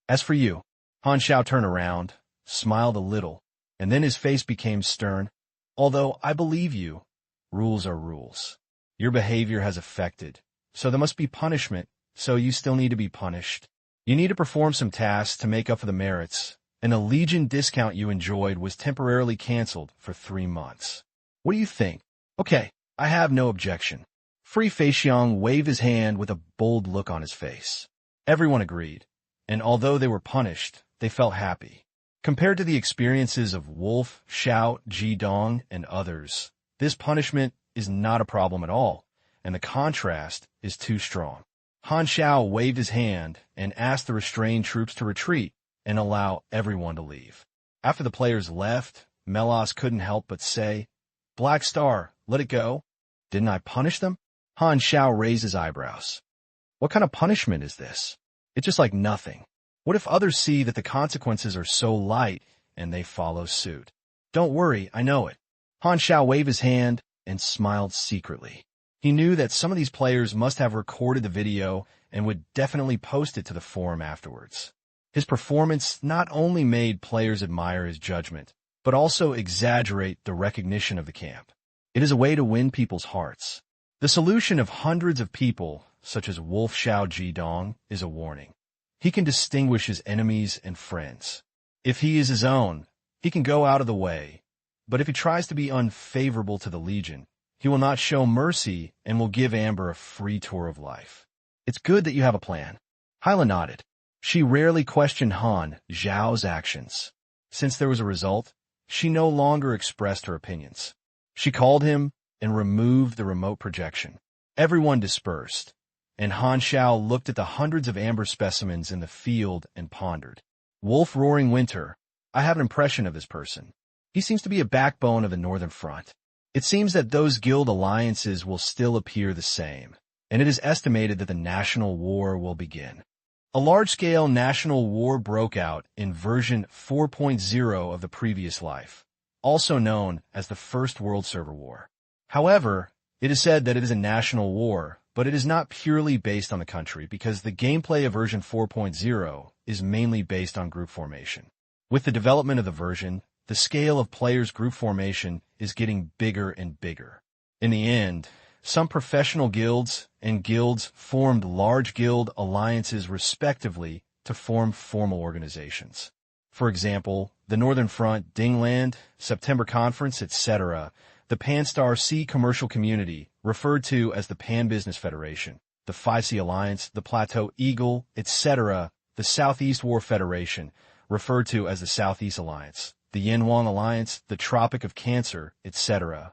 As for you, Han Xiao turned around, smiled a little, And then his face became stern. Although I believe you, rules are rules. Your behavior has affected, so there must be punishment, so you still need to be punished. You need to perform some tasks to make up for the merits, and a Legion discount you enjoyed was temporarily canceled for 3 months. What do you think? Okay, I have no objection. Free Fei Xiang waved his hand with a bold look on his face. Everyone agreed, and although they were punished, they felt happy. Compared to the experiences of Wolf, Xiao, Ji Dong, and others, this punishment is not a problem at all, and the contrast is too strong. Han Xiao waved his hand and asked the restrained troops to retreat and allow everyone to leave. After the players left, Melas couldn't help but say, "Black Star, let it go? Didn't I punish them?" Han Xiao raised his eyebrows. What kind of punishment is this? It's just like nothing. What if others see that the consequences are so light and they follow suit? Don't worry, I know it. Han Xiao waved his hand and smiled secretly. He knew that some of these players must have recorded the video and would definitely post it to the forum afterwards. His performance not only made players admire his judgment, but also exaggerate the recognition of the camp. It is a way to win people's hearts. The solution of hundreds of people, such as Wolf Xiao Jidong, is a warning. He can distinguish his enemies and friends. If he is his own, he can go out of the way. But if he tries to be unfavorable to the Legion, he will not show mercy and will give Amber a free tour of life. It's good that you have a plan. Hyla nodded. She rarely questioned Han Xiao's actions. Since there was a result, she no longer expressed her opinions. She called him and removed the remote projection. Everyone dispersed, and Han Xiao looked at the hundreds of amber specimens in the field and pondered. Wolf Roaring Winter, I have an impression of this person. He seems to be a backbone of the Northern Front. It seems that those guild alliances will still appear the same, and it is estimated that the national war will begin. A large-scale national war broke out in version 4.0 of the previous life, also known as the First World Server War. However, it is said that it is a national war, but it is not purely based on the country because the gameplay of version 4.0 is mainly based on group formation. With the development of the version, the scale of players' group formation is getting bigger and bigger. In the end, some professional guilds and guilds formed large guild alliances respectively to form formal organizations. For example, the Northern Front, Dingland, September Conference, etc., the Panstar Sea Commercial Community, referred to as the Pan Business Federation, the 5C Alliance, the Plateau Eagle, etc., the Southeast War Federation, referred to as the Southeast Alliance, the Yanwan Alliance, the Tropic of Cancer, etc.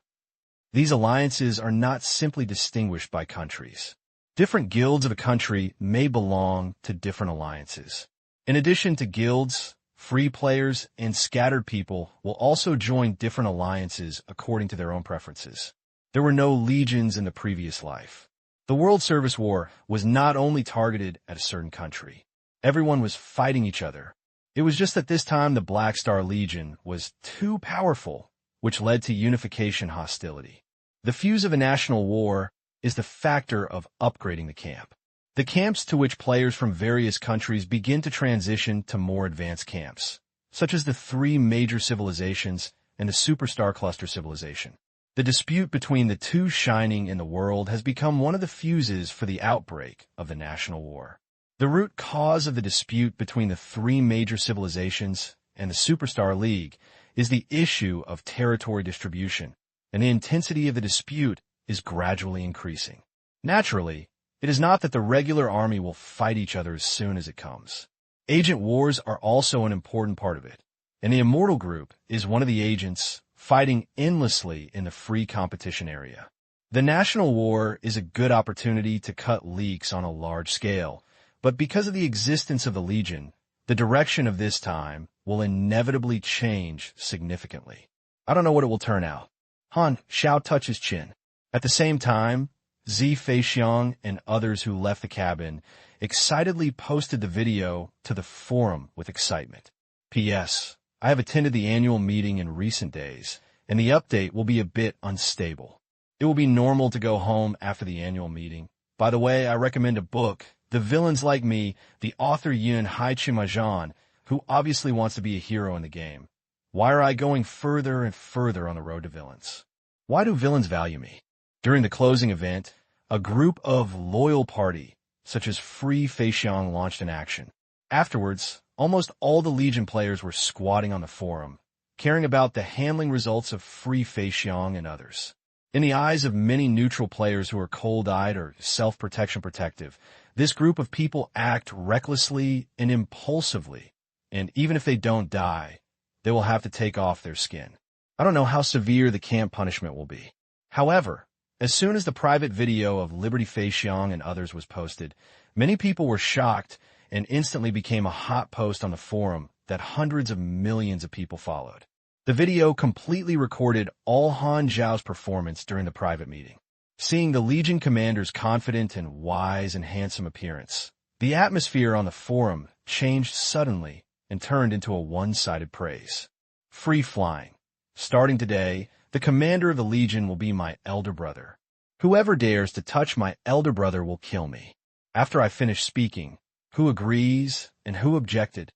These alliances are not simply distinguished by countries. Different guilds of a country may belong to different alliances. In addition to guilds, free players and scattered people will also join different alliances according to their own preferences. There were no legions in the previous life. The World Service War was not only targeted at a certain country. Everyone was fighting each other. It was just that this time the Black Star Legion was too powerful, which led to unification hostility. The fuse of a national war is the factor of upgrading the camp. The camps to which players from various countries begin to transition to more advanced camps, such as the 3 major civilizations and the Superstar Cluster civilization. The dispute between the 2 shining in the world has become one of the fuses for the outbreak of the national war. The root cause of the dispute between the 3 major civilizations and the Superstar League is the issue of territory distribution, and the intensity of the dispute is gradually increasing. Naturally, it is not that the regular army will fight each other as soon as it comes. Agent wars are also an important part of it, and the Immortal Group is one of the agents fighting endlessly in the free competition area. The national war is a good opportunity to cut leaks on a large scale, but because of the existence of the Legion, the direction of this time will inevitably change significantly. I don't know what it will turn out. Han Xiao touched his chin. At the same time, Zi Feixiang and others who left the cabin excitedly posted the video to the forum with excitement. P.S. I have attended the annual meeting in recent days, and the update will be a bit unstable. It will be normal to go home after the annual meeting. By the way, I recommend a book, The Villains Like Me, the author Yun Haichimajan, who obviously wants to be a hero in the game. Why are I going further and further on the road to villains? Why do villains value me? During the closing event, a group of loyal party, such as Free Feixiang, launched an action. Afterwards, almost all the Legion players were squatting on the forum, caring about the handling results of Free Feixiang and others. In the eyes of many neutral players who are cold-eyed or self-protection protective, this group of people act recklessly and impulsively, and even if they don't die, they will have to take off their skin. I don't know how severe the camp punishment will be. However, as soon as the private video of Liberty Feixiang and others was posted, many people were shocked and instantly became a hot post on the forum that hundreds of millions of people followed. The video completely recorded all Han Xiao's performance during the private meeting. Seeing the Legion commander's confident and wise and handsome appearance, the atmosphere on the forum changed suddenly and turned into a one-sided praise. Free flying. Starting today, the commander of the Legion will be my elder brother. Whoever dares to touch my elder brother will kill me. After I finished speaking, who agrees and who objected?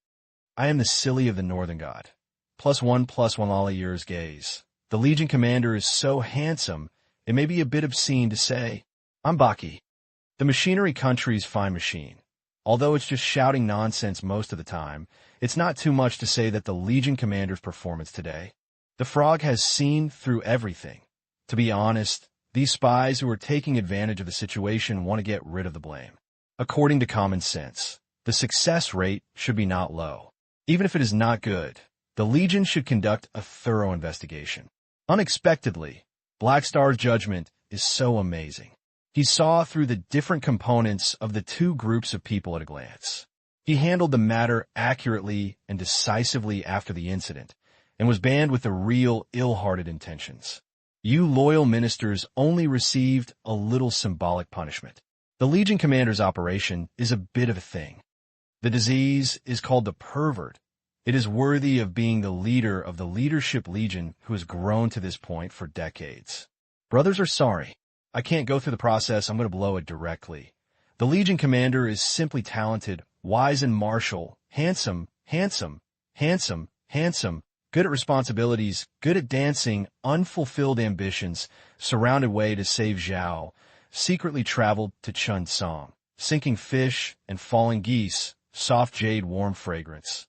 I am the silly of the Northern God. +1 all years gaze. The Legion commander is so handsome, it may be a bit obscene to say, I'm Baki. The machinery country's fine machine. Although it's just shouting nonsense most of the time, it's not too much to say that the Legion commander's performance today. The frog has seen through everything. To be honest, these spies who are taking advantage of the situation want to get rid of the blame. According to common sense, the success rate should be not low. Even if it is not good, the Legion should conduct a thorough investigation. Unexpectedly, Black Star's judgment is so amazing. He saw through the different components of the two groups of people at a glance. He handled the matter accurately and decisively after the incident, and was banned with the real ill-hearted intentions. You loyal ministers only received a little symbolic punishment. The Legion commander's operation is a bit of a thing. The disease is called the pervert. It is worthy of being the leader of the leadership Legion who has grown to this point for decades. Brothers are sorry. I can't go through the process. I'm going to blow it directly. The Legion commander is simply talented, wise and martial, handsome, good at responsibilities, good at dancing, unfulfilled ambitions, surrounded way to save Xiao, secretly traveled to Chun Song, sinking fish and falling geese, soft jade warm fragrance.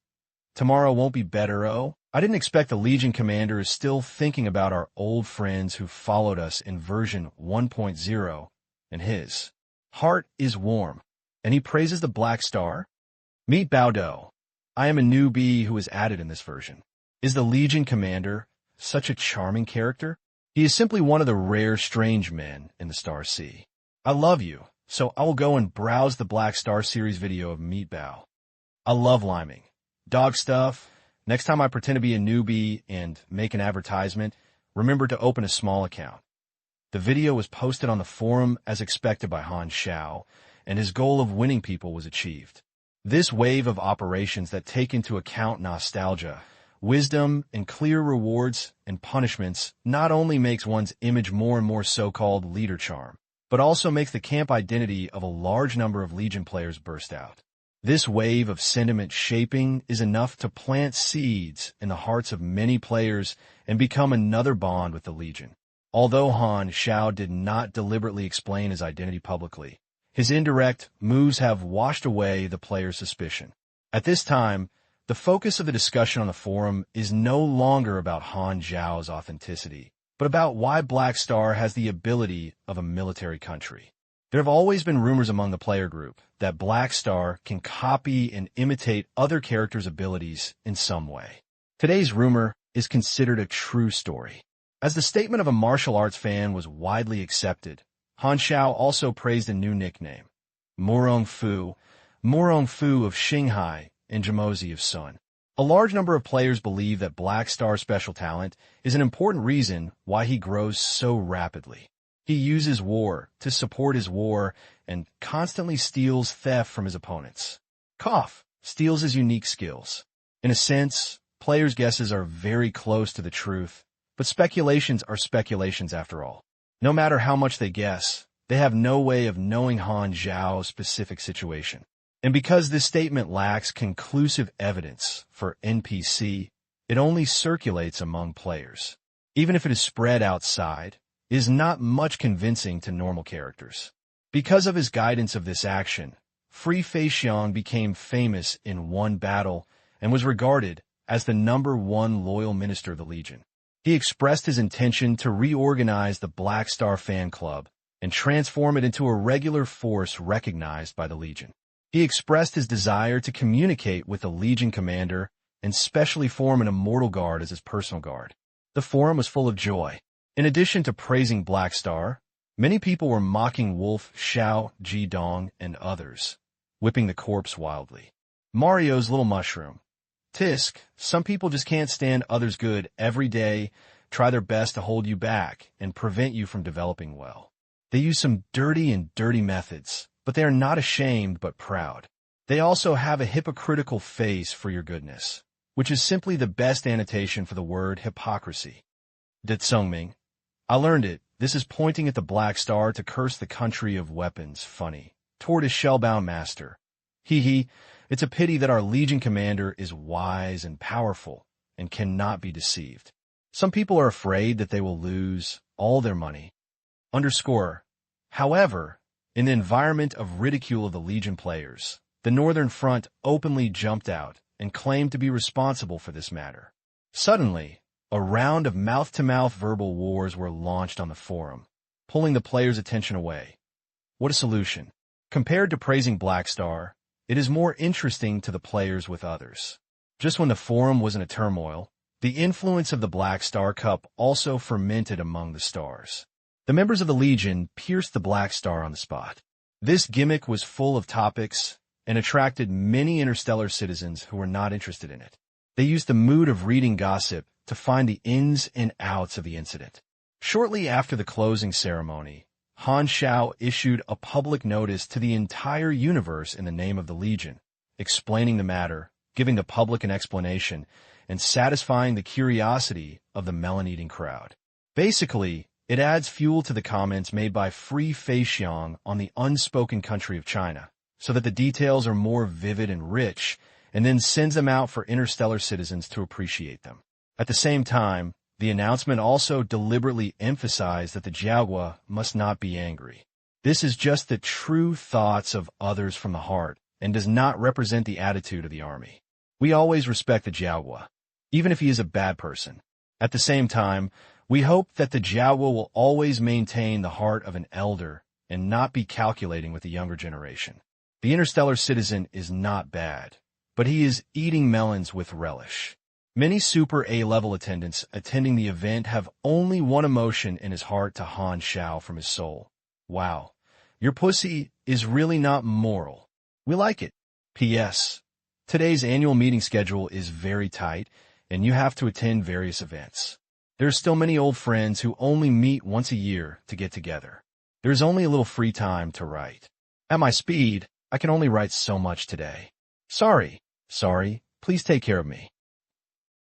Tomorrow won't be better, oh? I didn't expect the Legion commander is still thinking about our old friends who followed us in version 1.0, and his heart is warm, and he praises the Black Star. Meet Bao Do. I am a newbie who is added in this version. Is the Legion commander such a charming character? He is simply one of the rare strange men in the Star Sea. I love you, so I will go and browse the Black Star series video of Meet Bao. I love liming. Dog stuff. Next time I pretend to be a newbie and make an advertisement, remember to open a small account. The video was posted on the forum as expected by Han Xiao, and his goal of winning people was achieved. This wave of operations that take into account nostalgia, wisdom, and clear rewards and punishments not only makes one's image more and more so-called leader charm, but also makes the camp identity of a large number of Legion players burst out. This wave of sentiment shaping is enough to plant seeds in the hearts of many players and become another bond with the Legion. Although Han Xiao did not deliberately explain his identity publicly, his indirect moves have washed away the players' suspicion. At this time, the focus of the discussion on the forum is no longer about Han Xiao's authenticity, but about why Black Star has the ability of a military country. There have always been rumors among the player group that Black Star can copy and imitate other characters' abilities in some way. Today's rumor is considered a true story. As the statement of a martial arts fan was widely accepted, Han Xiao also praised a new nickname, Murong Fu of Xinghai and Jamozi of Sun. A large number of players believe that Black Star's special talent is an important reason why he grows so rapidly. He uses war to support his war and constantly steals theft from his opponents. Koff steals his unique skills. In a sense, players' guesses are very close to the truth, but speculations are speculations after all. No matter how much they guess, they have no way of knowing Han Xiao's specific situation. And because this statement lacks conclusive evidence for NPC, it only circulates among players. Even if it is spread outside, it is not much convincing to normal characters. Because of his guidance of this action, Free Fei Xiong became famous in one battle and was regarded as the #1 loyal minister of the Legion. He expressed his intention to reorganize the Black Star fan club and transform it into a regular force recognized by the Legion. He expressed his desire to communicate with the Legion commander and specially form an immortal guard as his personal guard. The forum was full of joy. In addition to praising Black Star, many people were mocking Wolf, Xiao, Jidong, and others, whipping the corpse wildly. Mario's little mushroom. Tisk, some people just can't stand others' good every day, try their best to hold you back and prevent you from developing well. They use some dirty methods, but they are not ashamed but proud. They also have a hypocritical face for your goodness, which is simply the best annotation for the word hypocrisy. De Tsungming. I learned it. This is pointing at the Black Star to curse the country of weapons. Funny. Toward his shell-bound master. Hee. It's a pity that our Legion commander is wise and powerful and cannot be deceived. Some people are afraid that they will lose all their money. _ However, in the environment of ridicule of the Legion players, the Northern Front openly jumped out and claimed to be responsible for this matter. Suddenly, a round of mouth-to-mouth verbal wars were launched on the forum, pulling the players' attention away. What a solution. Compared to praising Black Star, it is more interesting to the players with others. Just when the forum was in a turmoil, the influence of the Black Star Cup also fermented among the stars. The members of the Legion pierced the Black Star on the spot. This gimmick was full of topics and attracted many interstellar citizens who were not interested in it. They used the mood of reading gossip to find the ins and outs of the incident. Shortly after the closing ceremony, Han Xiao issued a public notice to the entire universe in the name of the Legion, explaining the matter, giving the public an explanation, and satisfying the curiosity of the melon-eating crowd. Basically, it adds fuel to the comments made by Free Fei Xiong on the unspoken country of China, so that the details are more vivid and rich, and then sends them out for interstellar citizens to appreciate them. At the same time, the announcement also deliberately emphasized that the Jiaogua must not be angry. This is just the true thoughts of others from the heart and does not represent the attitude of the army. We always respect the Jiaogua, even if he is a bad person. At the same time, we hope that the Jiaogua will always maintain the heart of an elder and not be calculating with the younger generation. The interstellar citizen is not bad, but he is eating melons with relish. Many Super A-level attendants attending the event have only one emotion in his heart to Han Xiao from his soul. Wow, your pussy is really not moral. We like it. P.S. Today's annual meeting schedule is very tight, and you have to attend various events. There are still many old friends who only meet once a year to get together. There is only a little free time to write. At my speed, I can only write so much today. Sorry, please take care of me.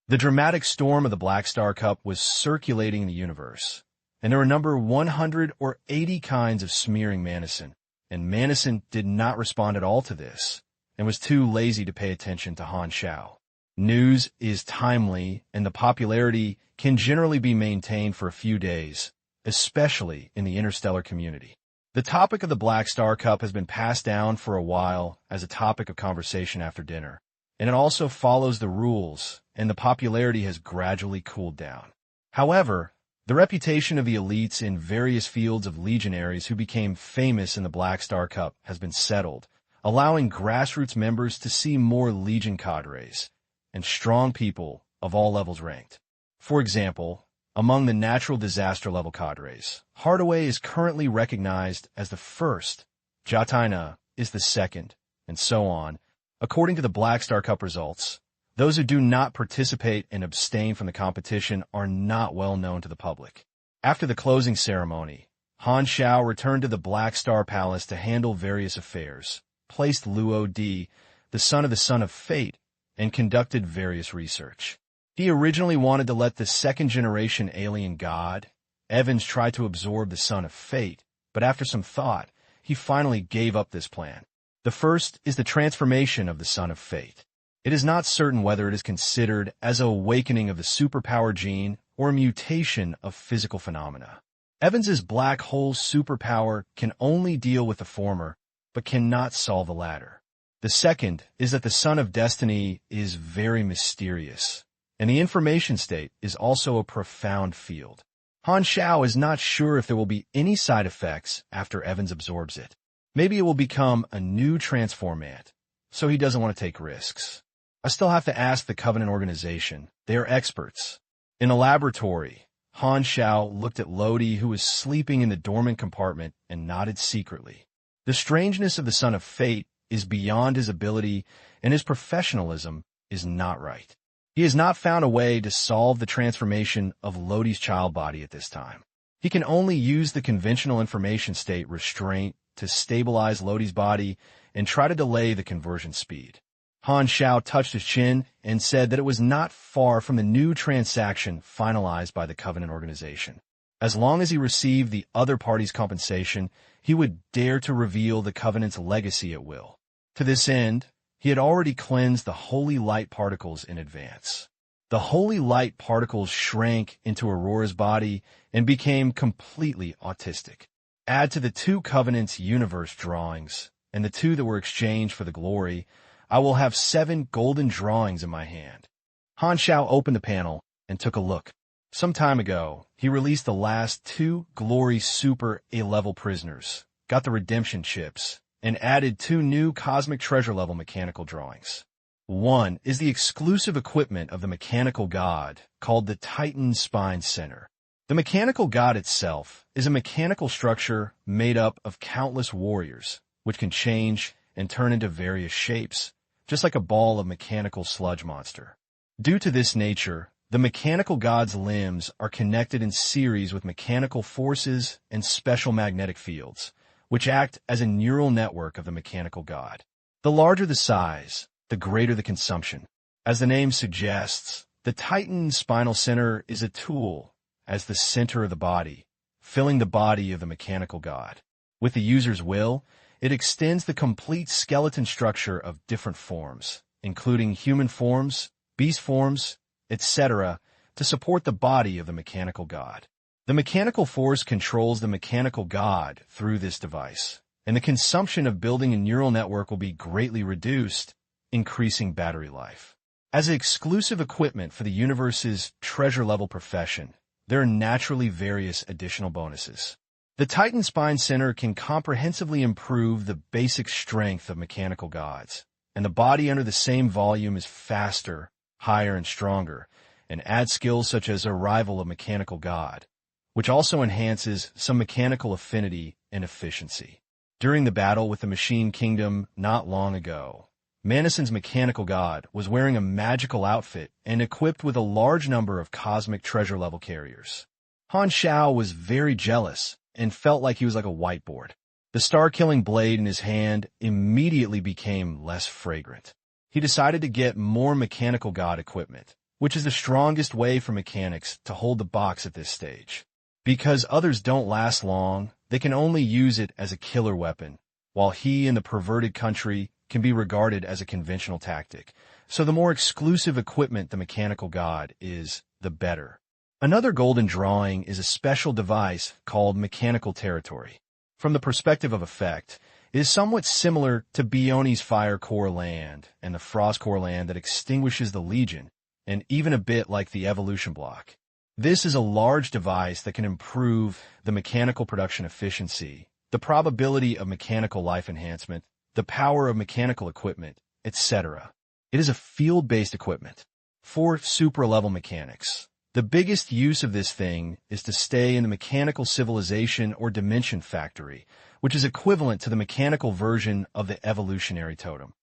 The dramatic storm of the Black Star Cup was circulating in the universe, and there were a number 180 kinds of smearing Madison, and Madison did not respond at all to this, and was too lazy to pay attention to Han Xiao. News is timely, and the popularity can generally be maintained for a few days, especially in the interstellar community. The topic of the Black Star Cup has been passed down for a while as a topic of conversation after dinner, and it also follows the rules, and the popularity has gradually cooled down. However, the reputation of the elites in various fields of legionaries who became famous in the Black Star Cup has been settled, allowing grassroots members to see more Legion cadres and strong people of all levels ranked. For example, among the natural disaster level cadres, Hardaway is currently recognized as the first, Jataina is the second, and so on. According to the Black Star Cup results, those who do not participate and abstain from the competition are not well known to the public. After the closing ceremony, Han Xiao returned to the Black Star Palace to handle various affairs, placed Luo Di, the son of Fate, and conducted various research. He originally wanted to let the second-generation alien god, Evans, try to absorb the son of Fate, but after some thought, he finally gave up this plan. The first is the transformation of the son of Fate. It is not certain whether it is considered as an awakening of the superpower gene or a mutation of physical phenomena. Evans's black hole superpower can only deal with the former, but cannot solve the latter. The second is that the Son of Destiny is very mysterious, and the information state is also a profound field. Han Xiao is not sure if there will be any side effects after Evans absorbs it. Maybe it will become a new transformant, so he doesn't want to take risks. I still have to ask the Covenant organization. They are experts. In a laboratory, Han Xiao looked at Lodi, who was sleeping in the dormant compartment, and nodded secretly. The strangeness of the Son of Fate is beyond his ability, and his professionalism is not right. He has not found a way to solve the transformation of Lodi's child body at this time. He can only use the conventional information state restraint to stabilize Lodi's body and try to delay the conversion speed. Han Xiao touched his chin and said that it was not far from the new transaction finalized by the Covenant organization. As long as he received the other party's compensation, he would dare to reveal the Covenant's legacy at will. To this end, he had already cleansed the holy light particles in advance. The holy light particles shrank into Aurora's body and became completely autistic. Add to the 2 Covenant's universe drawings and the 2 that were exchanged for the glory, I will have 7 golden drawings in my hand. Han Xiao opened the panel and took a look. Some time ago, he released the last 2 Glory Super A-level prisoners, got the redemption chips, and added 2 new Cosmic Treasure level mechanical drawings. One is the exclusive equipment of the mechanical god, called the Titan Spine Center. The mechanical god itself is a mechanical structure made up of countless warriors, which can change and turn into various shapes, just like a ball of mechanical sludge monster. Due to this nature, the mechanical god's limbs are connected in series with mechanical forces and special magnetic fields, which act as a neural network of the mechanical god. The larger the size, the greater the consumption. As the name suggests, the Titan Spinal Center is a tool as the center of the body, filling the body of the mechanical god. With the user's will, it extends the complete skeleton structure of different forms, including human forms, beast forms, etc., to support the body of the mechanical god. The mechanical force controls the mechanical god through this device, and the consumption of building a neural network will be greatly reduced, increasing battery life. As exclusive equipment for the universe's treasure-level profession, there are naturally various additional bonuses. The Titan Spine Center can comprehensively improve the basic strength of mechanical gods, and the body under the same volume is faster, higher, and stronger, and adds skills such as Arrival of Mechanical God, which also enhances some mechanical affinity and efficiency. During the battle with the Machine Kingdom not long ago, Manison's mechanical god was wearing a magical outfit and equipped with a large number of cosmic treasure-level carriers. Han Xiao was very jealous and felt like he was like a whiteboard. The star-killing blade in his hand immediately became less fragrant. He decided to get more mechanical god equipment, which is the strongest way for mechanics to hold the box at this stage. Because others don't last long, they can only use it as a killer weapon, while he and the perverted country can be regarded as a conventional tactic. So the more exclusive equipment the mechanical god is, the better. Another golden drawing is a special device called Mechanical Territory. From the perspective of effect, it is somewhat similar to Bioni's Fire Core Land and the Frost Core Land that extinguishes the Legion, and even a bit like the Evolution Block. This is a large device that can improve the mechanical production efficiency, the probability of mechanical life enhancement, the power of mechanical equipment, etc. It is a field-based equipment. For super-level mechanics, the biggest use of this thing is to stay in the mechanical civilization or dimension factory, which is equivalent to the mechanical version of the evolutionary totem.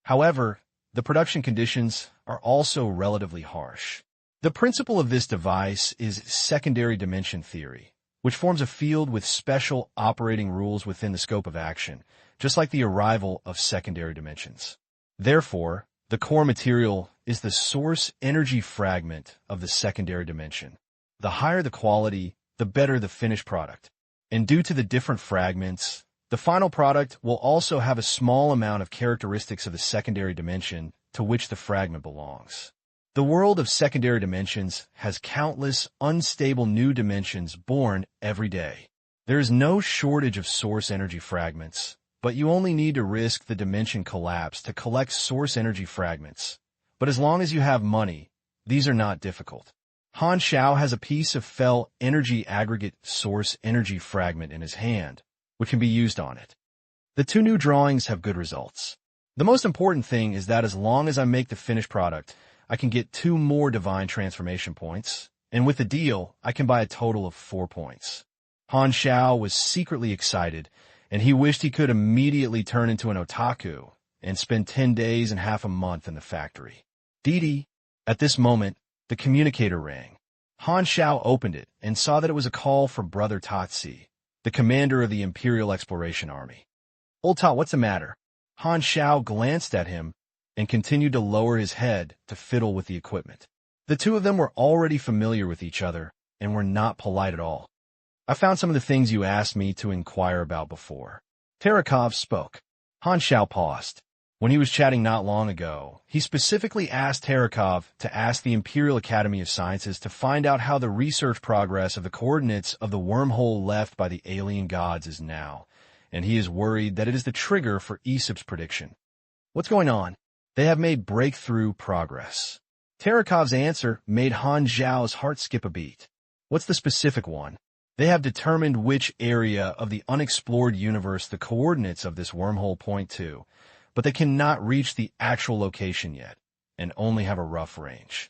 However, the production conditions are also relatively harsh. The principle of this device is secondary dimension theory, which forms a field with special operating rules within the scope of action, just like the arrival of secondary dimensions. Therefore, the core material is the source energy fragment of the secondary dimension. The higher the quality, the better the finished product. And due to the different fragments, the final product will also have a small amount of characteristics of the secondary dimension to which the fragment belongs. The world of secondary dimensions has countless unstable new dimensions born every day. There is no shortage of source energy fragments, but you only need to risk the dimension collapse to collect source energy fragments. But as long as you have money, these are not difficult. Han Xiao has a piece of fell energy aggregate source energy fragment in his hand, which can be used on it. The two new drawings have good results. The most important thing is that as long as I make the finished product, I can get 2 more divine transformation points, and with the deal, I can buy a total of 4 points. Han Xiao was secretly excited, and he wished he could immediately turn into an otaku and spend 10 days and half a month in the factory. Didi. At this moment, the communicator rang. Han Xiao opened it and saw that it was a call for Brother Tatsi, the commander of the Imperial Exploration Army. Old Tot, what's the matter? Han Xiao glanced at him and continued to lower his head to fiddle with the equipment. The two of them were already familiar with each other and were not polite at all. I found some of the things you asked me to inquire about before. Terakov spoke. Han Xiao paused. When he was chatting not long ago, he specifically asked Terakov to ask the Imperial Academy of Sciences to find out how the research progress of the coordinates of the wormhole left by the alien gods is now, and he is worried that it is the trigger for Aesop's prediction. What's going on? They have made breakthrough progress. Tarakov's answer made Han Xiao's heart skip a beat. What's the specific one? They have determined which area of the unexplored universe the coordinates of this wormhole point to, but they cannot reach the actual location yet, and only have a rough range.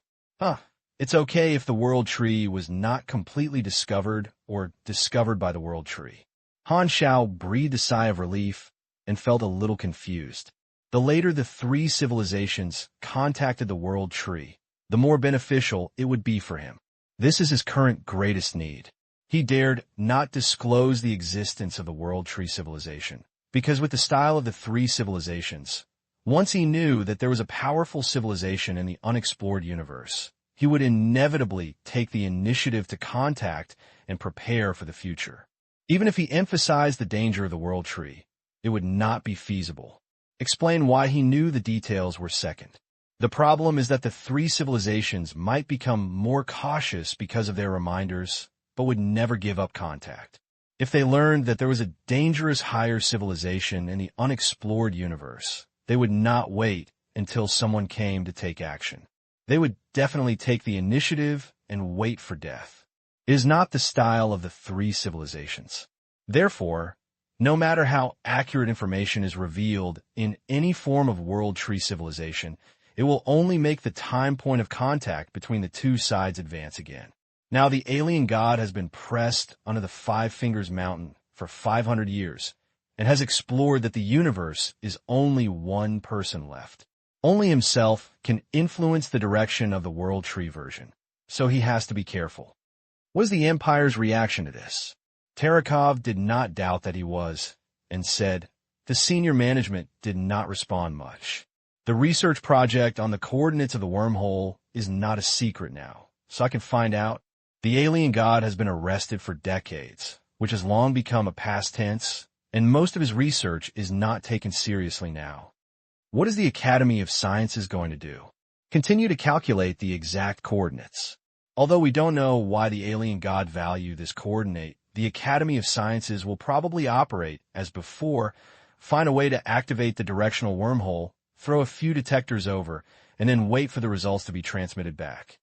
It's okay if the World Tree was not completely discovered or discovered by the World Tree. Han Xiao breathed a sigh of relief and felt a little confused. The later the 3 civilizations contacted the World Tree, the more beneficial it would be for him. This is his current greatest need. He dared not disclose the existence of the World Tree civilization, because with the style of the 3 civilizations, once he knew that there was a powerful civilization in the unexplored universe, he would inevitably take the initiative to contact and prepare for the future. Even if he emphasized the danger of the World Tree, it would not be feasible. Explain why he knew the details were second. The problem is that the 3 civilizations might become more cautious because of their reminders, but would never give up contact. If they learned that there was a dangerous higher civilization in the unexplored universe, they would not wait until someone came to take action. They would definitely take the initiative and wait for death. It is not the style of the 3 civilizations. Therefore, no matter how accurate information is revealed in any form of World Tree civilization, it will only make the time point of contact between the 2 sides advance again. Now the alien god has been pressed under the 5 Fingers Mountain for 500 years and has explored that the universe is only one person left. Only himself can influence the direction of the World Tree version, so he has to be careful. What is the Empire's reaction to this? Terakov did not doubt that he was, and said, the senior management did not respond much. The research project on the coordinates of the wormhole is not a secret now, so I can find out. The alien god has been arrested for decades, which has long become a past tense, and most of his research is not taken seriously now. What is the Academy of Sciences going to do? Continue to calculate the exact coordinates. Although we don't know why the alien god valued this coordinate, the Academy of Sciences will probably operate as before, find a way to activate the directional wormhole, throw a few detectors over, and then wait for the results to be transmitted back.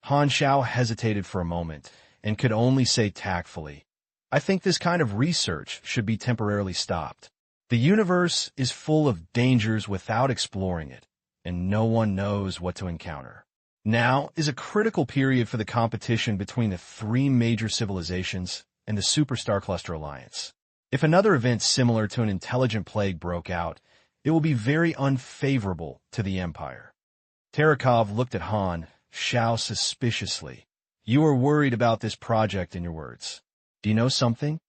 Han Xiao hesitated for a moment and could only say tactfully, I think this kind of research should be temporarily stopped. The universe is full of dangers without exploring it, and no one knows what to encounter. Now is a critical period for the competition between the 3 major civilizations and the Superstar Cluster Alliance. If another event similar to an intelligent plague broke out, it will be very unfavorable to the Empire. Terakov looked at Han Xiao suspiciously. You are worried about this project in your words. Do you know something?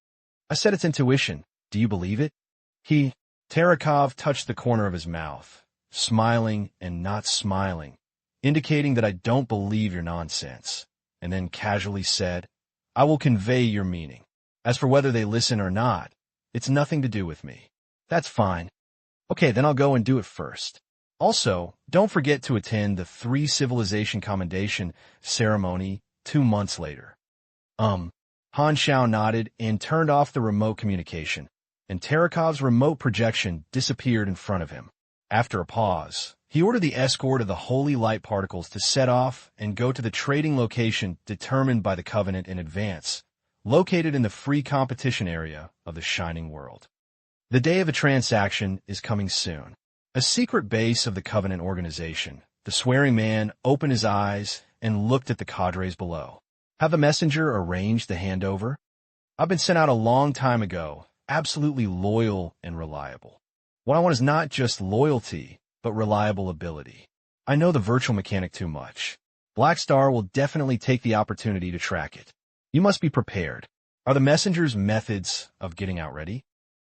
I said it's intuition. Do you believe it? Terakov touched the corner of his mouth, smiling and not smiling, indicating that I don't believe your nonsense, and then casually said, I will convey your meaning. As for whether they listen or not, it's nothing to do with me. That's fine. Okay, then I'll go and do it first. Also, don't forget to attend the 3 Civilization Commendation ceremony 2 months later. Han Xiao nodded and turned off the remote communication, and Tarakov's remote projection disappeared in front of him. After a pause, he ordered the escort of the holy light particles to set off and go to the trading location determined by the Covenant in advance, located in the free competition area of the Shining World. The day of a transaction is coming soon. A secret base of the Covenant organization, the swearing man opened his eyes and looked at the cadres below. Have a messenger arranged the handover? I've been sent out a long time ago, absolutely loyal and reliable. What I want is not just loyalty, but reliable ability. I know the virtual mechanic too much. Black Star will definitely take the opportunity to track it. You must be prepared. Are the messenger's methods of getting out ready?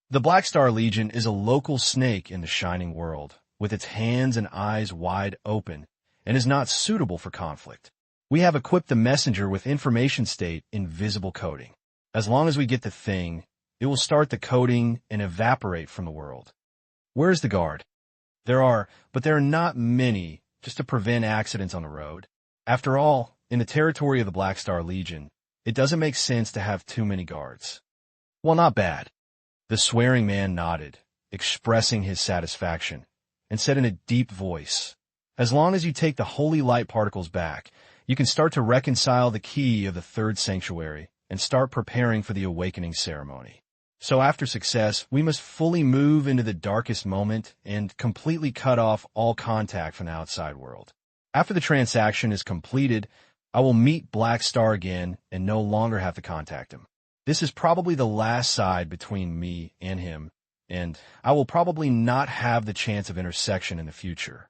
The Black Star Legion is a local snake in the Shining World, with its hands and eyes wide open, and is not suitable for conflict. We have equipped the messenger with information state invisible coding. As long as we get the thing, it will start the coding and evaporate from the world. Where is the guard? There are not many, just to prevent accidents on the road. After all, in the territory of the Black Star Legion, it doesn't make sense to have too many guards. Well, not bad. The swearing man nodded, expressing his satisfaction, and said in a deep voice, as long as you take the holy light particles back, you can start to reconcile the key of the third sanctuary and start preparing for the awakening ceremony. So after success, we must fully move into the darkest moment and completely cut off all contact from the outside world. After the transaction is completed, I will meet Black Star again and no longer have to contact him. This is probably the last side between me and him, and I will probably not have the chance of intersection in the future.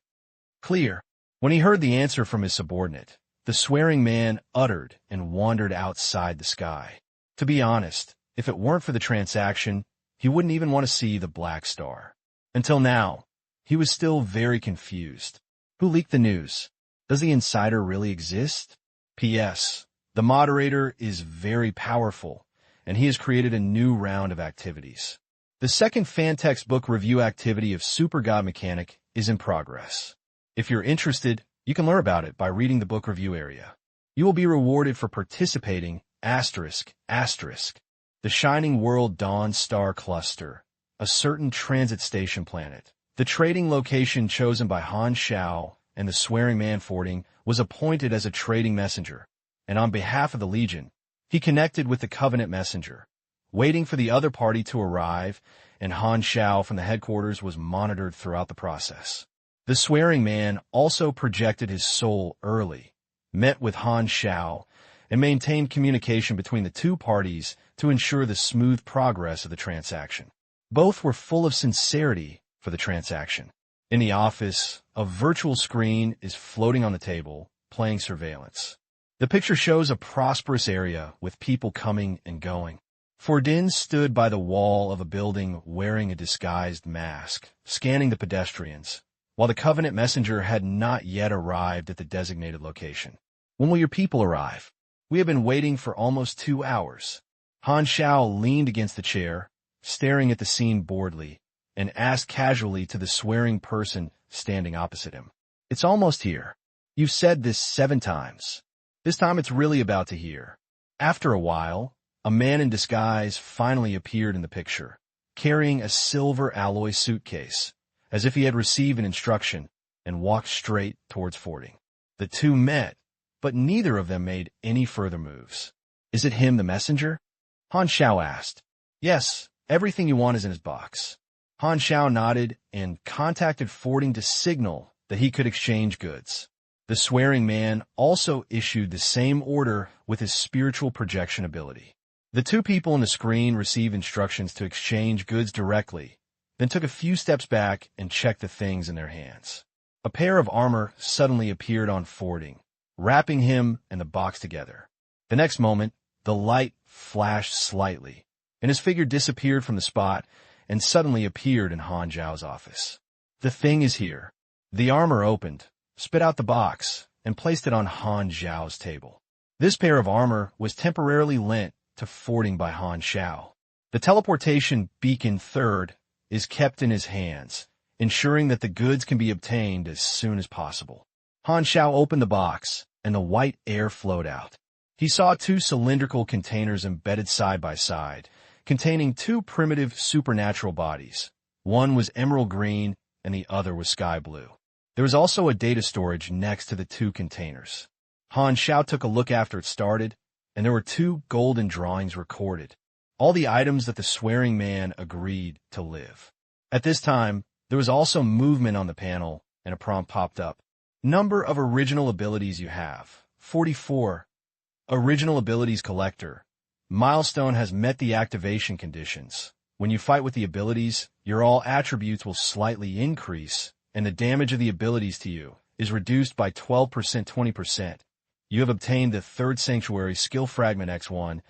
Clear. When he heard the answer from his subordinate, the swearing man uttered and wandered outside the sky. To be honest, if it weren't for the transaction, he wouldn't even want to see the Black Star. Until now, he was still very confused. Who leaked the news? Does the insider really exist? P.S. The moderator is very powerful, and he has created a new round of activities. The second fan textbook review activity of Super God Mechanic is in progress. If you're interested, you can learn about it by reading the book review area. You will be rewarded for participating the Shining World Dawn Star Cluster, a certain transit station planet. The trading location chosen by Han Xiao and the swearing man forwarding was appointed as a trading messenger, and on behalf of the Legion, he connected with the Covenant messenger, waiting for the other party to arrive, and Han Xiao from the headquarters was monitored throughout the process. The swearing man also projected his soul early, met with Han Xiao, and maintained communication between the two parties to ensure the smooth progress of the transaction. Both were full of sincerity for the transaction. In the office, a virtual screen is floating on the table, playing surveillance. The picture shows a prosperous area with people coming and going. Fordin stood by the wall of a building wearing a disguised mask, scanning the pedestrians, while the Covenant messenger had not yet arrived at the designated location. When will your people arrive? We have been waiting for almost 2 hours. Han Xiao leaned against the chair, staring at the scene boredly, and asked casually to the swearing person standing opposite him. It's almost here. You've said this 7 times. This time it's really about to hear. After a while, a man in disguise finally appeared in the picture, carrying a silver alloy suitcase, as if he had received an instruction, and walked straight towards Fording. The two met, but neither of them made any further moves. Is it him, the messenger? Han Xiao asked. Yes, everything you want is in his box. Han Xiao nodded and contacted Fording to signal that he could exchange goods. The swearing man also issued the same order with his spiritual projection ability. The two people on the screen received instructions to exchange goods directly, then took a few steps back and checked the things in their hands. A pair of armor suddenly appeared on Fording, wrapping him and the box together. The next moment, the light flashed slightly, and his figure disappeared from the spot and suddenly appeared in Han Xiao's office. The thing is here. The armor opened, spit out the box, and placed it on Han Xiao's table. This pair of armor was temporarily lent to Fording by Han Xiao. The teleportation beacon third is kept in his hands, ensuring that the goods can be obtained as soon as possible. Han Xiao opened the box, and the white air flowed out. He saw two cylindrical containers embedded side by side, containing two primitive supernatural bodies. One was emerald green, and the other was sky blue. There was also a data storage next to the two containers. Han Xiao took a look after it started, and there were two golden drawings recorded, all the items that the swearing man agreed to live. At this time, there was also movement on the panel, and a prompt popped up. Number of original abilities you have: 44. Original abilities collector. Milestone has met the activation conditions. When you fight with the abilities, your all attributes will slightly increase, and the damage of the abilities to you is reduced by 12%, 20%. You have obtained the third sanctuary skill fragment X1.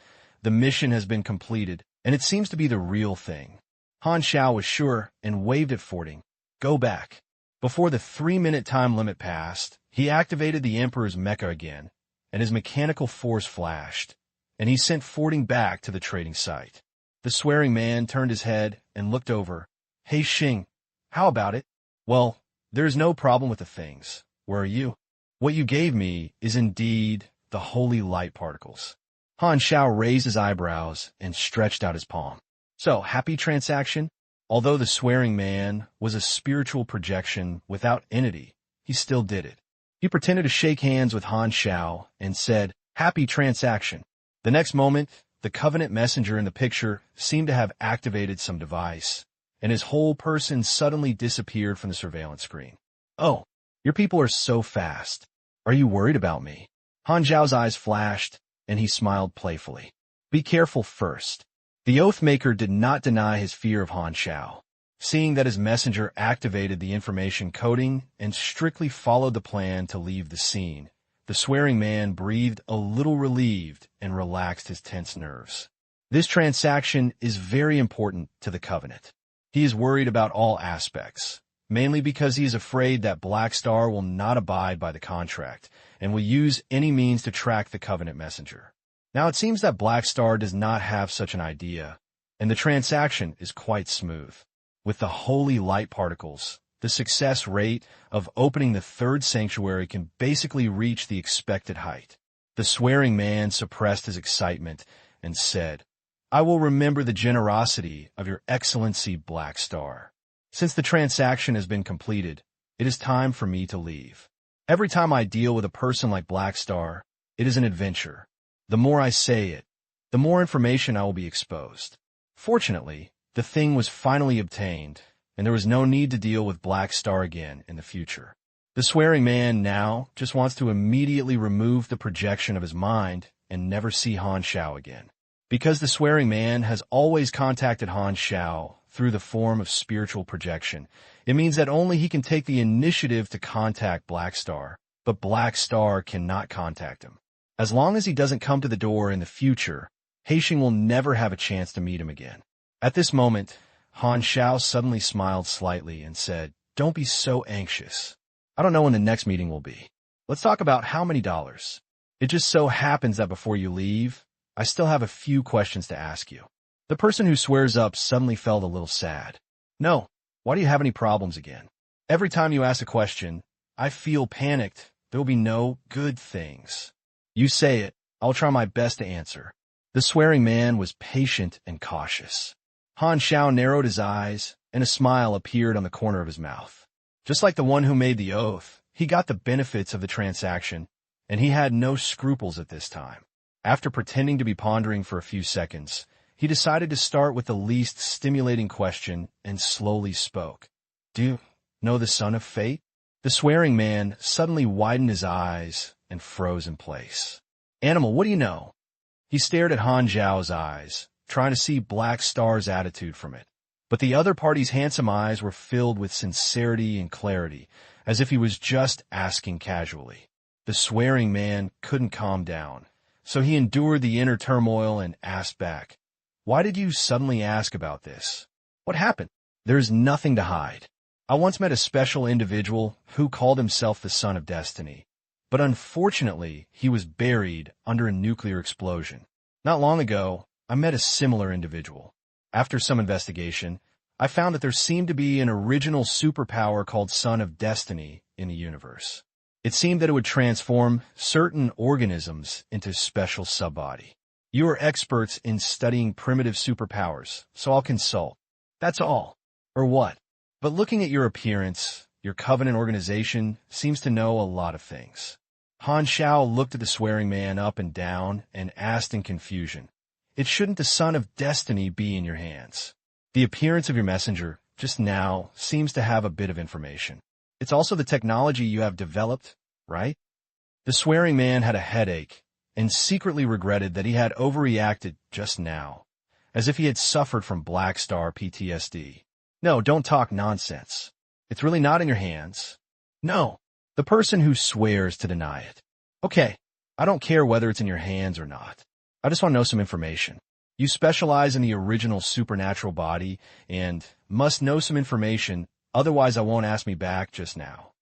The mission has been completed, and it seems to be the real thing. Han Xiao was sure and waved at Fording. Go back. Before the 3-minute time limit passed, he activated the Emperor's mecha again, and his mechanical force flashed, and he sent Fording back to the trading site. The swearing man turned his head and looked over. Hey Xing, how about it? Well, there's no problem with the things. Where are you? What you gave me is indeed the holy light particles. Han Xiao raised his eyebrows and stretched out his palm. So, happy transaction? Although the swearing man was a spiritual projection without entity, he still did it. He pretended to shake hands with Han Xiao and said, happy transaction. The next moment, the Covenant messenger in the picture seemed to have activated some device, and his whole person suddenly disappeared from the surveillance screen. Oh, your people are so fast. Are you worried about me? Han Xiao's eyes flashed, and he smiled playfully. Be careful first. The Oathmaker did not deny his fear of Han Xiao. Seeing that his messenger activated the information coding and strictly followed the plan to leave the scene, the swearing man breathed a little relieved and relaxed his tense nerves. This transaction is very important to the Covenant. He is worried about all aspects, mainly because he is afraid that Black Star will not abide by the contract and will use any means to track the Covenant messenger. Now it seems that Black Star does not have such an idea, and the transaction is quite smooth. With the holy light particles, the success rate of opening the third sanctuary can basically reach the expected height. The swearing man suppressed his excitement and said, I will remember the generosity of your excellency, Black Star. Since the transaction has been completed, it is time for me to leave. Every time I deal with a person like Black Star, it is an adventure. The more I say it, the more information I will be exposed. Fortunately, the thing was finally obtained, and there was no need to deal with Black Star again in the future. The swearing man now just wants to immediately remove the projection of his mind and never see Han Xiao again. Because the swearing man has always contacted Han Xiao through the form of spiritual projection, it means that only he can take the initiative to contact Black Star, but Black Star cannot contact him. As long as he doesn't come to the door in the future, Haixing will never have a chance to meet him again. At this moment, Han Xiao suddenly smiled slightly and said, Don't be so anxious. I don't know when the next meeting will be. Let's talk about how many dollars. It just so happens that before you leave, I still have a few questions to ask you. The person who swears up suddenly felt a little sad. No, why do you have any problems again? Every time you ask a question, I feel panicked. There will be no good things. You say it, I'll try my best to answer. The swearing man was patient and cautious. Han Xiao narrowed his eyes, and a smile appeared on the corner of his mouth. Just like the one who made the oath, he got the benefits of the transaction, and he had no scruples at this time. After pretending to be pondering for a few seconds, he decided to start with the least stimulating question and slowly spoke. Do you know the Son of Fate? The swearing man suddenly widened his eyes and froze in place. Animal, what do you know? He stared at Han Xiao's eyes, trying to see Black Star's attitude from it. But the other party's handsome eyes were filled with sincerity and clarity, as if he was just asking casually. The swearing man couldn't calm down, so he endured the inner turmoil and asked back, Why did you suddenly ask about this? What happened? There's nothing to hide. I once met a special individual who called himself the Son of Destiny, but unfortunately he was buried under a nuclear explosion. Not long ago, I met a similar individual. After some investigation, I found that there seemed to be an original superpower called Son of Destiny in the universe. It seemed that it would transform certain organisms into special subbody. You are experts in studying primitive superpowers, so I'll consult. That's all. Or what? But looking at your appearance, your covenant organization seems to know a lot of things. Han Xiao looked at the swearing man up and down and asked in confusion, "It shouldn't the Son of Destiny be in your hands? The appearance of your messenger just now seems to have a bit of information. It's also the technology you have developed, right?" The swearing man had a headache and secretly regretted that he had overreacted just now, as if he had suffered from Black Star PTSD. "No, don't talk nonsense. It's really not in your hands." "No." The person who swears to deny it. "Okay, I don't care whether it's in your hands or not. I just want to know some information. You specialize in the original supernatural body and must know some information, otherwise I won't ask me back just now."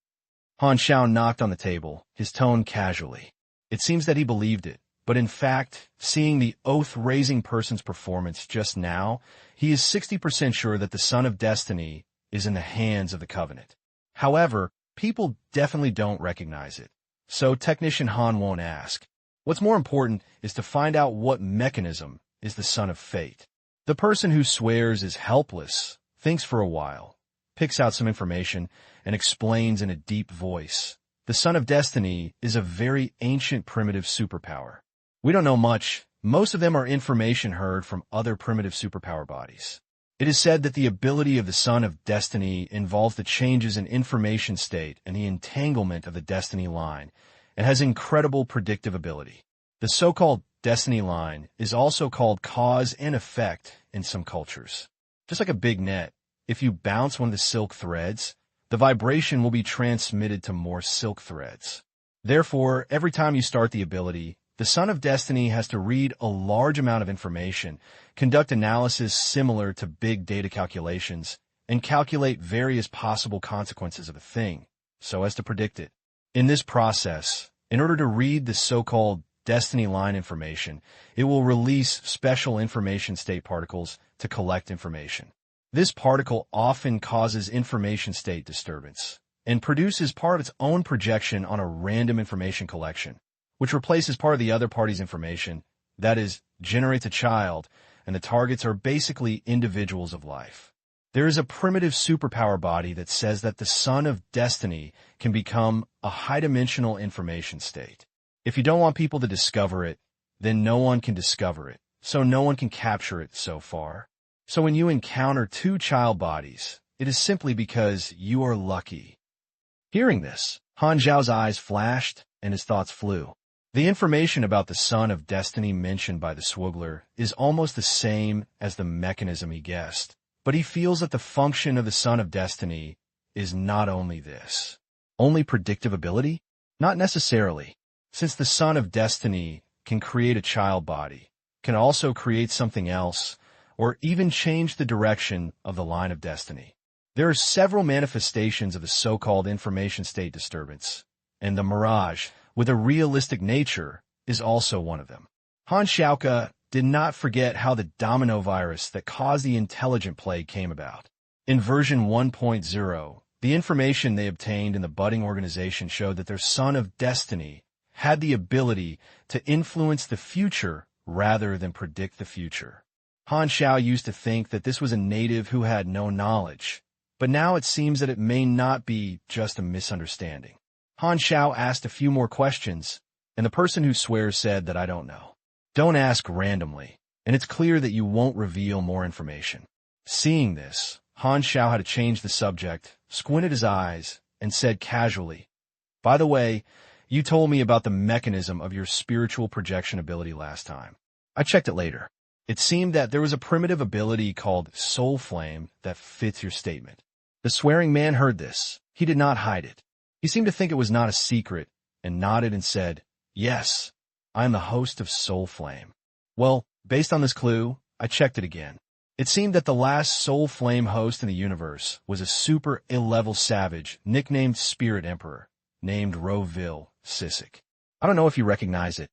Han Xiao knocked on the table, his tone casually. It seems that he believed it, but in fact, seeing the oath-raising person's performance just now, he is 60% sure that the Son of Destiny is in the hands of the Covenant. However, people definitely don't recognize it, so Technician Han won't ask. What's more important is to find out what mechanism is the Son of Fate. The person who swears is helpless, thinks for a while, picks out some information, and explains in a deep voice. The Son of Destiny is a very ancient primitive superpower. We don't know much. Most of them are information heard from other primitive superpower bodies. It is said that the ability of the Son of Destiny involves the changes in information state and the entanglement of the Destiny line, and has incredible predictive ability. The so-called Destiny line is also called cause and effect in some cultures. Just like a big net, if you bounce one of the silk threads, the vibration will be transmitted to more silk threads. Therefore, every time you start the ability, the Son of Destiny has to read a large amount of information, conduct analysis similar to big data calculations, and calculate various possible consequences of a thing, so as to predict it. In this process, in order to read the so-called Destiny line information, it will release special information state particles to collect information. This particle often causes information state disturbance and produces part of its own projection on a random information collection, which replaces part of the other party's information, that is, generates a child, and the targets are basically individuals of life. There is a primitive superpower body that says that the Son of Destiny can become a high-dimensional information state. If you don't want people to discover it, then no one can discover it, so no one can capture it so far. So when you encounter two child bodies, it is simply because you are lucky. Hearing this, Han Xiao's eyes flashed and his thoughts flew. The information about the Son of Destiny mentioned by the Swoogler is almost the same as the mechanism he guessed, but he feels that the function of the Son of Destiny is not only this. Only predictive ability? Not necessarily, since the Son of Destiny can create a child body, can also create something else, or even change the direction of the line of destiny. There are several manifestations of the so-called information state disturbance, and the mirage, with a realistic nature, is also one of them. Han Xiao did not forget how the domino virus that caused the intelligent plague came about. In version 1.0, the information they obtained in the budding organization showed that their Son of Destiny had the ability to influence the future rather than predict the future. Han Xiao used to think that this was a native who had no knowledge, but now it seems that it may not be just a misunderstanding. Han Xiao asked a few more questions, and the person who swears said that I don't know. Don't ask randomly, and it's clear that you won't reveal more information. Seeing this, Han Xiao had to change the subject, squinted his eyes, and said casually, "By the way, you told me about the mechanism of your spiritual projection ability last time. I checked it later. It seemed that there was a primitive ability called Soul Flame that fits your statement." The swearing man heard this. He did not hide it. He seemed to think it was not a secret, and nodded and said, "Yes, I am the host of Soul Flame." Well, based on this clue, I checked it again. It seemed that the last Soul Flame host in the universe was a super ill-level savage nicknamed Spirit Emperor, named Roville Sissik. I don't know if you recognize it.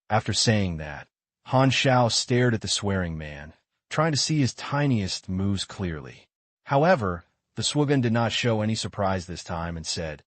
After saying that, Han Xiao stared at the swearing man, trying to see his tiniest moves clearly. However, the Swagun did not show any surprise this time and said,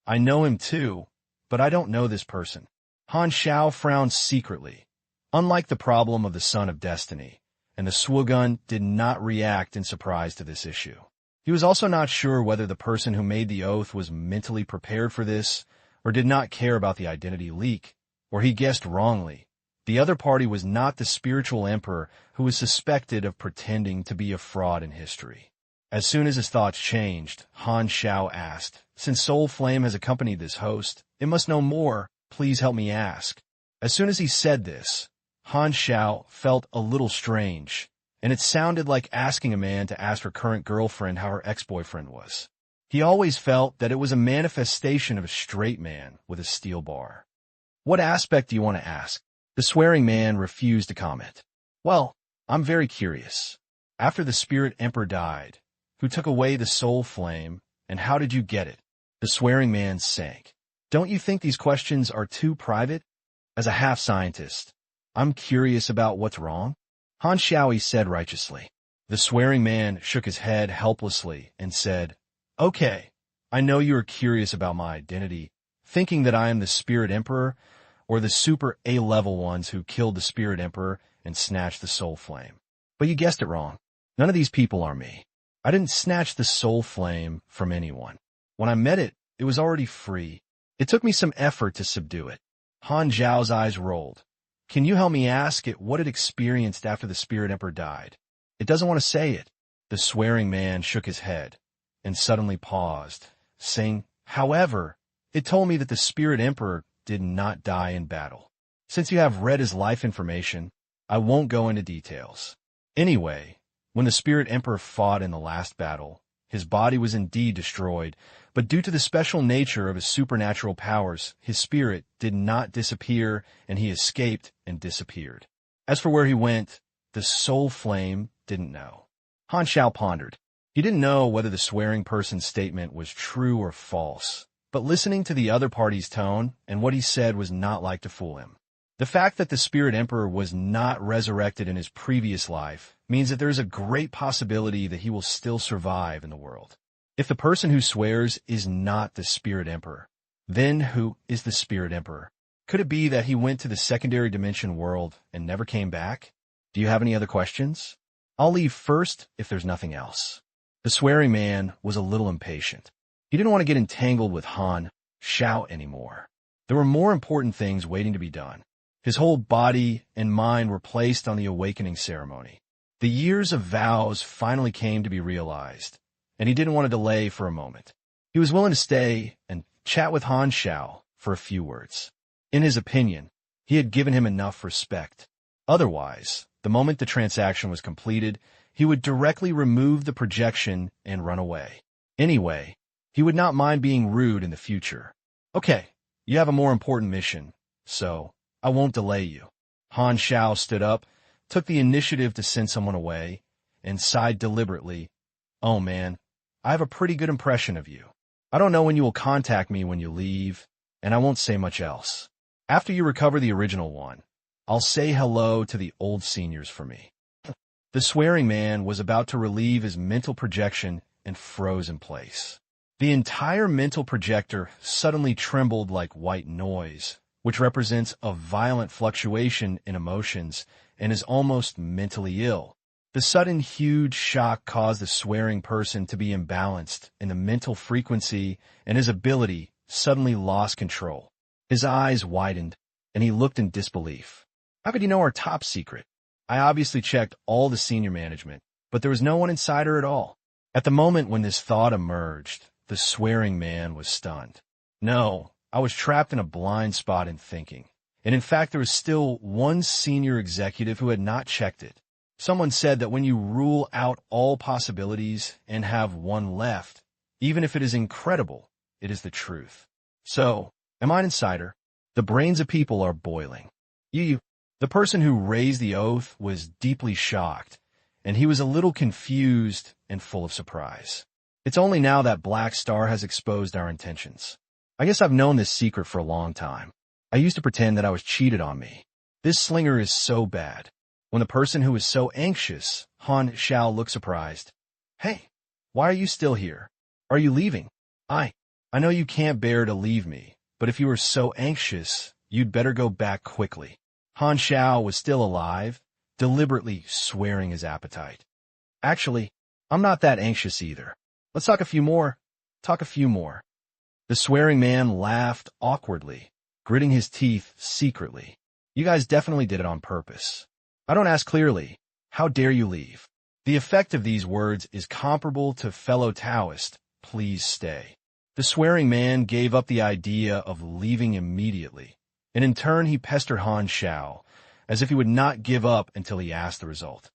"I know him too, but I don't know this person." Han Xiao frowned secretly, unlike the problem of the Son of Destiny, and the Swagun did not react in surprise to this issue. He was also not sure whether the person who made the oath was mentally prepared for this, or did not care about the identity leak, or he guessed wrongly. The other party was not the spiritual emperor who was suspected of pretending to be a fraud in history. As soon as his thoughts changed, Han Xiao asked, "Since Soul Flame has accompanied this host, it must know more. Please help me ask." As soon as he said this, Han Xiao felt a little strange, and it sounded like asking a man to ask her current girlfriend how her ex-boyfriend was. He always felt that it was a manifestation of a straight man with a steel bar. "What aspect do you want to ask?" The swearing man refused to comment. "Well, I'm very curious. After the Spirit Emperor died, who took away the Soul Flame, and how did you get it?" The swearing man sank. "Don't you think these questions are too private? As a half-scientist, I'm curious about what's wrong." Han Xiao said righteously. The swearing man shook his head helplessly and said, "Okay, I know you are curious about my identity, thinking that I am the Spirit Emperor, or the super A-level ones who killed the Spirit Emperor and snatched the Soul Flame. But you guessed it wrong. None of these people are me. I didn't snatch the Soul Flame from anyone. When I met it, it was already free. It took me some effort to subdue it." Han Zhao's eyes rolled. "Can you help me ask it what it experienced after the Spirit Emperor died? It doesn't want to say it." The swearing man shook his head and suddenly paused, saying, "However, it told me that the Spirit Emperor did not die in battle. Since you have read his life information, I won't go into details. Anyway, when the Spirit Emperor fought in the last battle, his body was indeed destroyed, but due to the special nature of his supernatural powers, his spirit did not disappear, and he escaped and disappeared. As for where he went, the Soul Flame didn't know." Han Xiao pondered. He didn't know whether the swearing person's statement was true or false, but listening to the other party's tone and what he said was not like to fool him. The fact that the Spirit Emperor was not resurrected in his previous life means that there is a great possibility that he will still survive in the world. If the person who swears is not the Spirit Emperor, then who is the Spirit Emperor? Could it be that he went to the secondary dimension world and never came back? Do you have any other questions? I'll leave first if there's nothing else. The swearing man was a little impatient. He didn't want to get entangled with Han Xiao anymore. There were more important things waiting to be done. His whole body and mind were placed on the awakening ceremony. The years of vows finally came to be realized, and he didn't want to delay for a moment. He was willing to stay and chat with Han Xiao for a few words. In his opinion, he had given him enough respect. Otherwise, the moment the transaction was completed, he would directly remove the projection and run away. Anyway, he would not mind being rude in the future. "Okay, you have a more important mission, so I won't delay you." Han Xiao stood up, took the initiative to send someone away, and sighed deliberately. "Oh man, I have a pretty good impression of you. I don't know when you will contact me when you leave, and I won't say much else. After you recover the original one, I'll say hello to the old seniors for me." The swearing man was about to relieve his mental projection and froze in place. The entire mental projector suddenly trembled like white noise, which represents a violent fluctuation in emotions and is almost mentally ill. The sudden huge shock caused the swearing person to be imbalanced in the mental frequency, and his ability suddenly lost control. His eyes widened, and he looked in disbelief. "How could you know our top secret? I obviously checked all the senior management, but there was no one insider at all." At the moment when this thought emerged, the swearing man was stunned. "No, I was trapped in a blind spot in thinking. And in fact, there was still one senior executive who had not checked it. Someone said that when you rule out all possibilities and have one left, even if it is incredible, it is the truth. So, am I an insider? The brains of people are boiling." The person who raised the oath was deeply shocked, and he was a little confused and full of surprise. "It's only now that Black Star has exposed our intentions. I guess I've known this secret for a long time. I used to pretend that I was cheated on me. This slinger is so bad." When the person who was so anxious, Han Xiao, looked surprised. "Hey, Why are you still here? Are you leaving? I know you can't bear to leave me, but if you are so anxious, you'd better go back quickly. Han Xiao was still alive, deliberately swearing his appetite. Actually, I'm not that anxious either. Let's talk a few more. Talk a few more. The swearing man laughed awkwardly, gritting his teeth secretly. You guys definitely did it on purpose. I don't ask clearly. How dare you leave? The effect of these words is comparable to fellow Taoist, please stay. The swearing man gave up the idea of leaving immediately, and in turn he pestered Han Xiao, as if he would not give up until he asked the result.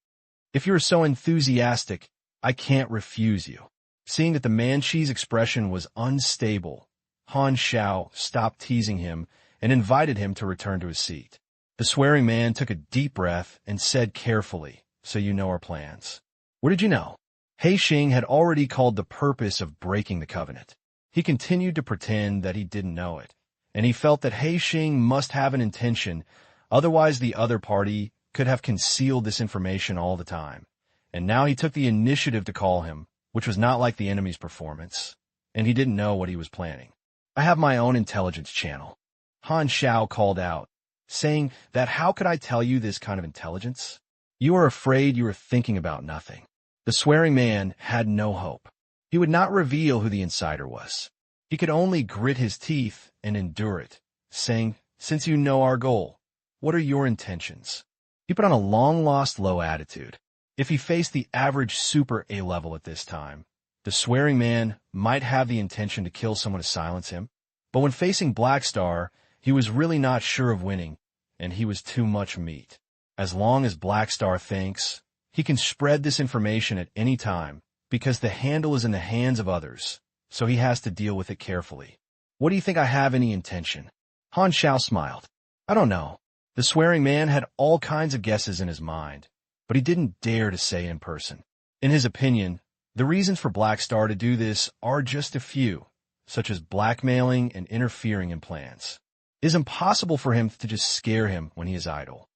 If you are so enthusiastic, I can't refuse you. Seeing that the Manchi's expression was unstable, Han Xiao stopped teasing him and invited him to return to his seat. The swearing man took a deep breath and said carefully, so you know our plans. What did you know? He Xing had already called the purpose of breaking the covenant. He continued to pretend that he didn't know it, and he felt that He Xing must have an intention, otherwise the other party could have concealed this information all the time. And now he took the initiative to call him, which was not like the enemy's performance, and he didn't know what he was planning. I have my own intelligence channel. Han Xiao called out, saying that how could I tell you this kind of intelligence? You are afraid you are thinking about nothing. The swearing man had no hope. He would not reveal who the insider was. He could only grit his teeth and endure it, saying, since you know our goal, what are your intentions? He put on a long-lost low attitude. If he faced the average Super A level at this time, the swearing man might have the intention to kill someone to silence him. But when facing Black Star, he was really not sure of winning, and he was too much meat. As long as Black Star thinks, he can spread this information at any time, because the handle is in the hands of others, so he has to deal with it carefully. What do you think I have any intention? Han Xiao smiled. I don't know. The swearing man had all kinds of guesses in his mind, but he didn't dare to say in person. In his opinion, the reasons for Black Star to do this are just a few, such as blackmailing and interfering in plans. It is impossible for him to just scare him when he is idle,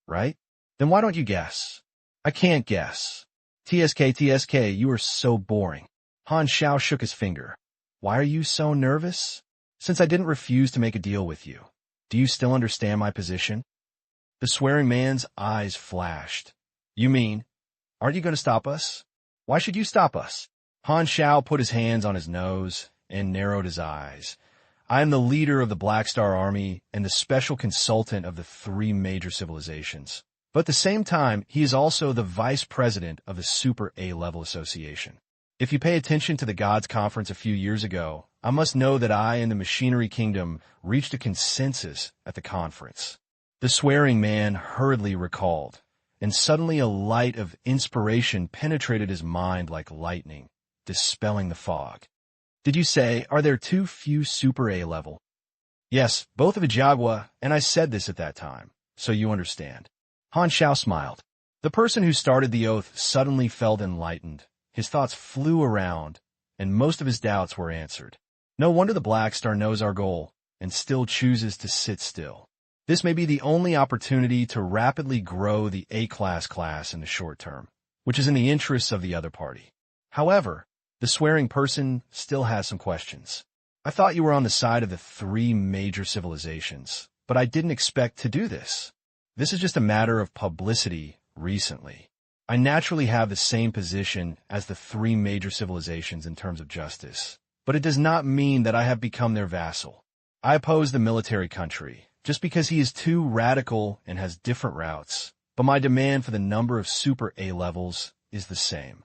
right? Then why don't you guess? I can't guess. TSK, you are so boring. Han Xiao shook his finger. Why are you so nervous? Since I didn't refuse to make a deal with you, do you still understand my position? The swearing man's eyes flashed. You mean, aren't you going to stop us? Why should you stop us? Han Xiao put his hands on his nose and narrowed his eyes. I am the leader of the Black Star Army and the special consultant of the 3 major civilizations. But at the same time, he is also the vice president of the Super A-level association. If you pay attention to the Gods Conference a few years ago, I must know that I and the Machinery Kingdom reached a consensus at the conference. The swearing man hurriedly recalled, and suddenly a light of inspiration penetrated his mind like lightning, dispelling the fog. Did you say, are there too few Super A-level? Yes, both of Ajagua, and I said this at that time, so you understand. Han Xiao smiled. The person who started the oath suddenly felt enlightened. His thoughts flew around, and most of his doubts were answered. No wonder the Black Star knows our goal, and still chooses to sit still. This may be the only opportunity to rapidly grow the A-class in the short term, which is in the interests of the other party. However, the swearing person still has some questions. I thought you were on the side of the 3 major civilizations, but I didn't expect to do this. This is just a matter of publicity recently. I naturally have the same position as the 3 major civilizations in terms of justice, but it does not mean that I have become their vassal. I oppose the military country, just because he is too radical and has different routes, but my demand for the number of Super A levels is the same.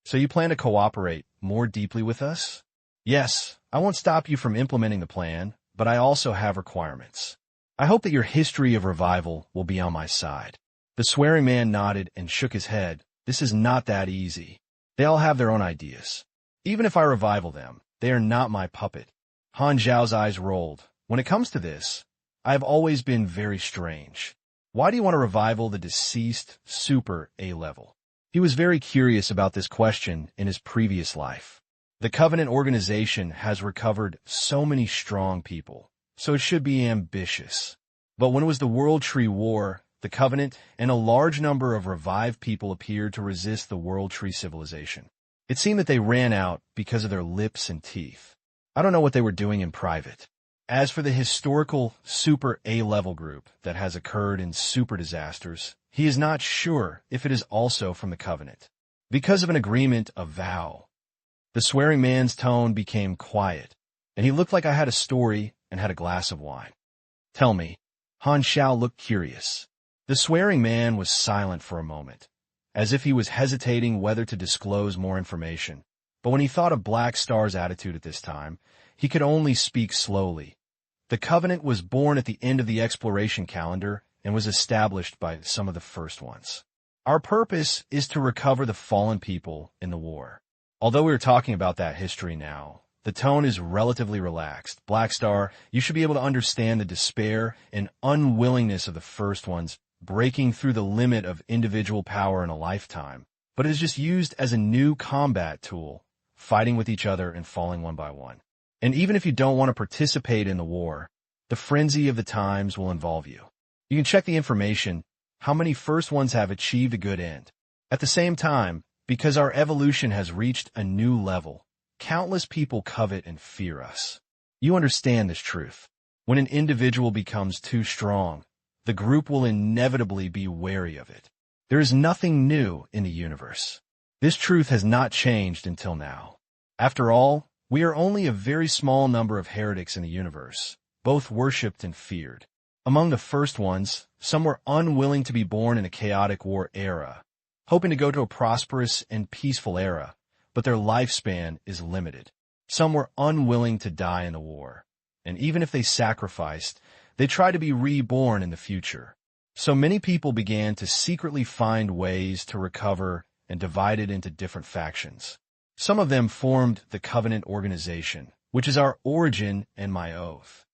So you plan to cooperate more deeply with us? Yes, I won't stop you from implementing the plan, but I also have requirements. I hope that your history of revival will be on my side. The swearing man nodded and shook his head. This is not that easy. They all have their own ideas. Even if I revival them, they are not my puppet. Han Xiao's eyes rolled. When it comes to this, I have always been very strange. Why do you want to revival the deceased Super A level? He was very curious about this question in his previous life. The Covenant organization has recovered so many strong people, so it should be ambitious. But when it was the World Tree War, the Covenant and a large number of revived people appeared to resist the World Tree civilization. It seemed that they ran out because of their lips and teeth. I don't know what they were doing in private. As for the historical super A-level group that has occurred in super disasters, he is not sure if it is also from the Covenant. Because of an agreement, a vow. The swearing man's tone became quiet, and he looked like I had a story and had a glass of wine. Tell me. Han Xiao looked curious. The swearing man was silent for a moment, as if he was hesitating whether to disclose more information. But when he thought of Black Star's attitude at this time, he could only speak slowly. The Covenant was born at the end of the exploration calendar and was established by some of the first ones. Our purpose is to recover the fallen people in the war. Although we are talking about that history now, the tone is relatively relaxed. Black Star, you should be able to understand the despair and unwillingness of the first ones breaking through the limit of individual power in a lifetime, but it is just used as a new combat tool, fighting with each other and falling one by one. And even if you don't want to participate in the war, the frenzy of the times will involve you. You can check the information, how many first ones have achieved a good end. At the same time, because our evolution has reached a new level, countless people covet and fear us. You understand this truth. When an individual becomes too strong, the group will inevitably be wary of it. There is nothing new in the universe. This truth has not changed until now. After all, we are only a very small number of heretics in the universe, both worshipped and feared. Among the first ones, some were unwilling to be born in a chaotic war era, hoping to go to a prosperous and peaceful era, but their lifespan is limited. Some were unwilling to die in the war, and even if they sacrificed, they tried to be reborn in the future. So many people began to secretly find ways to recover and divided into different factions. Some of them formed the Covenant organization, which is our origin and my oath.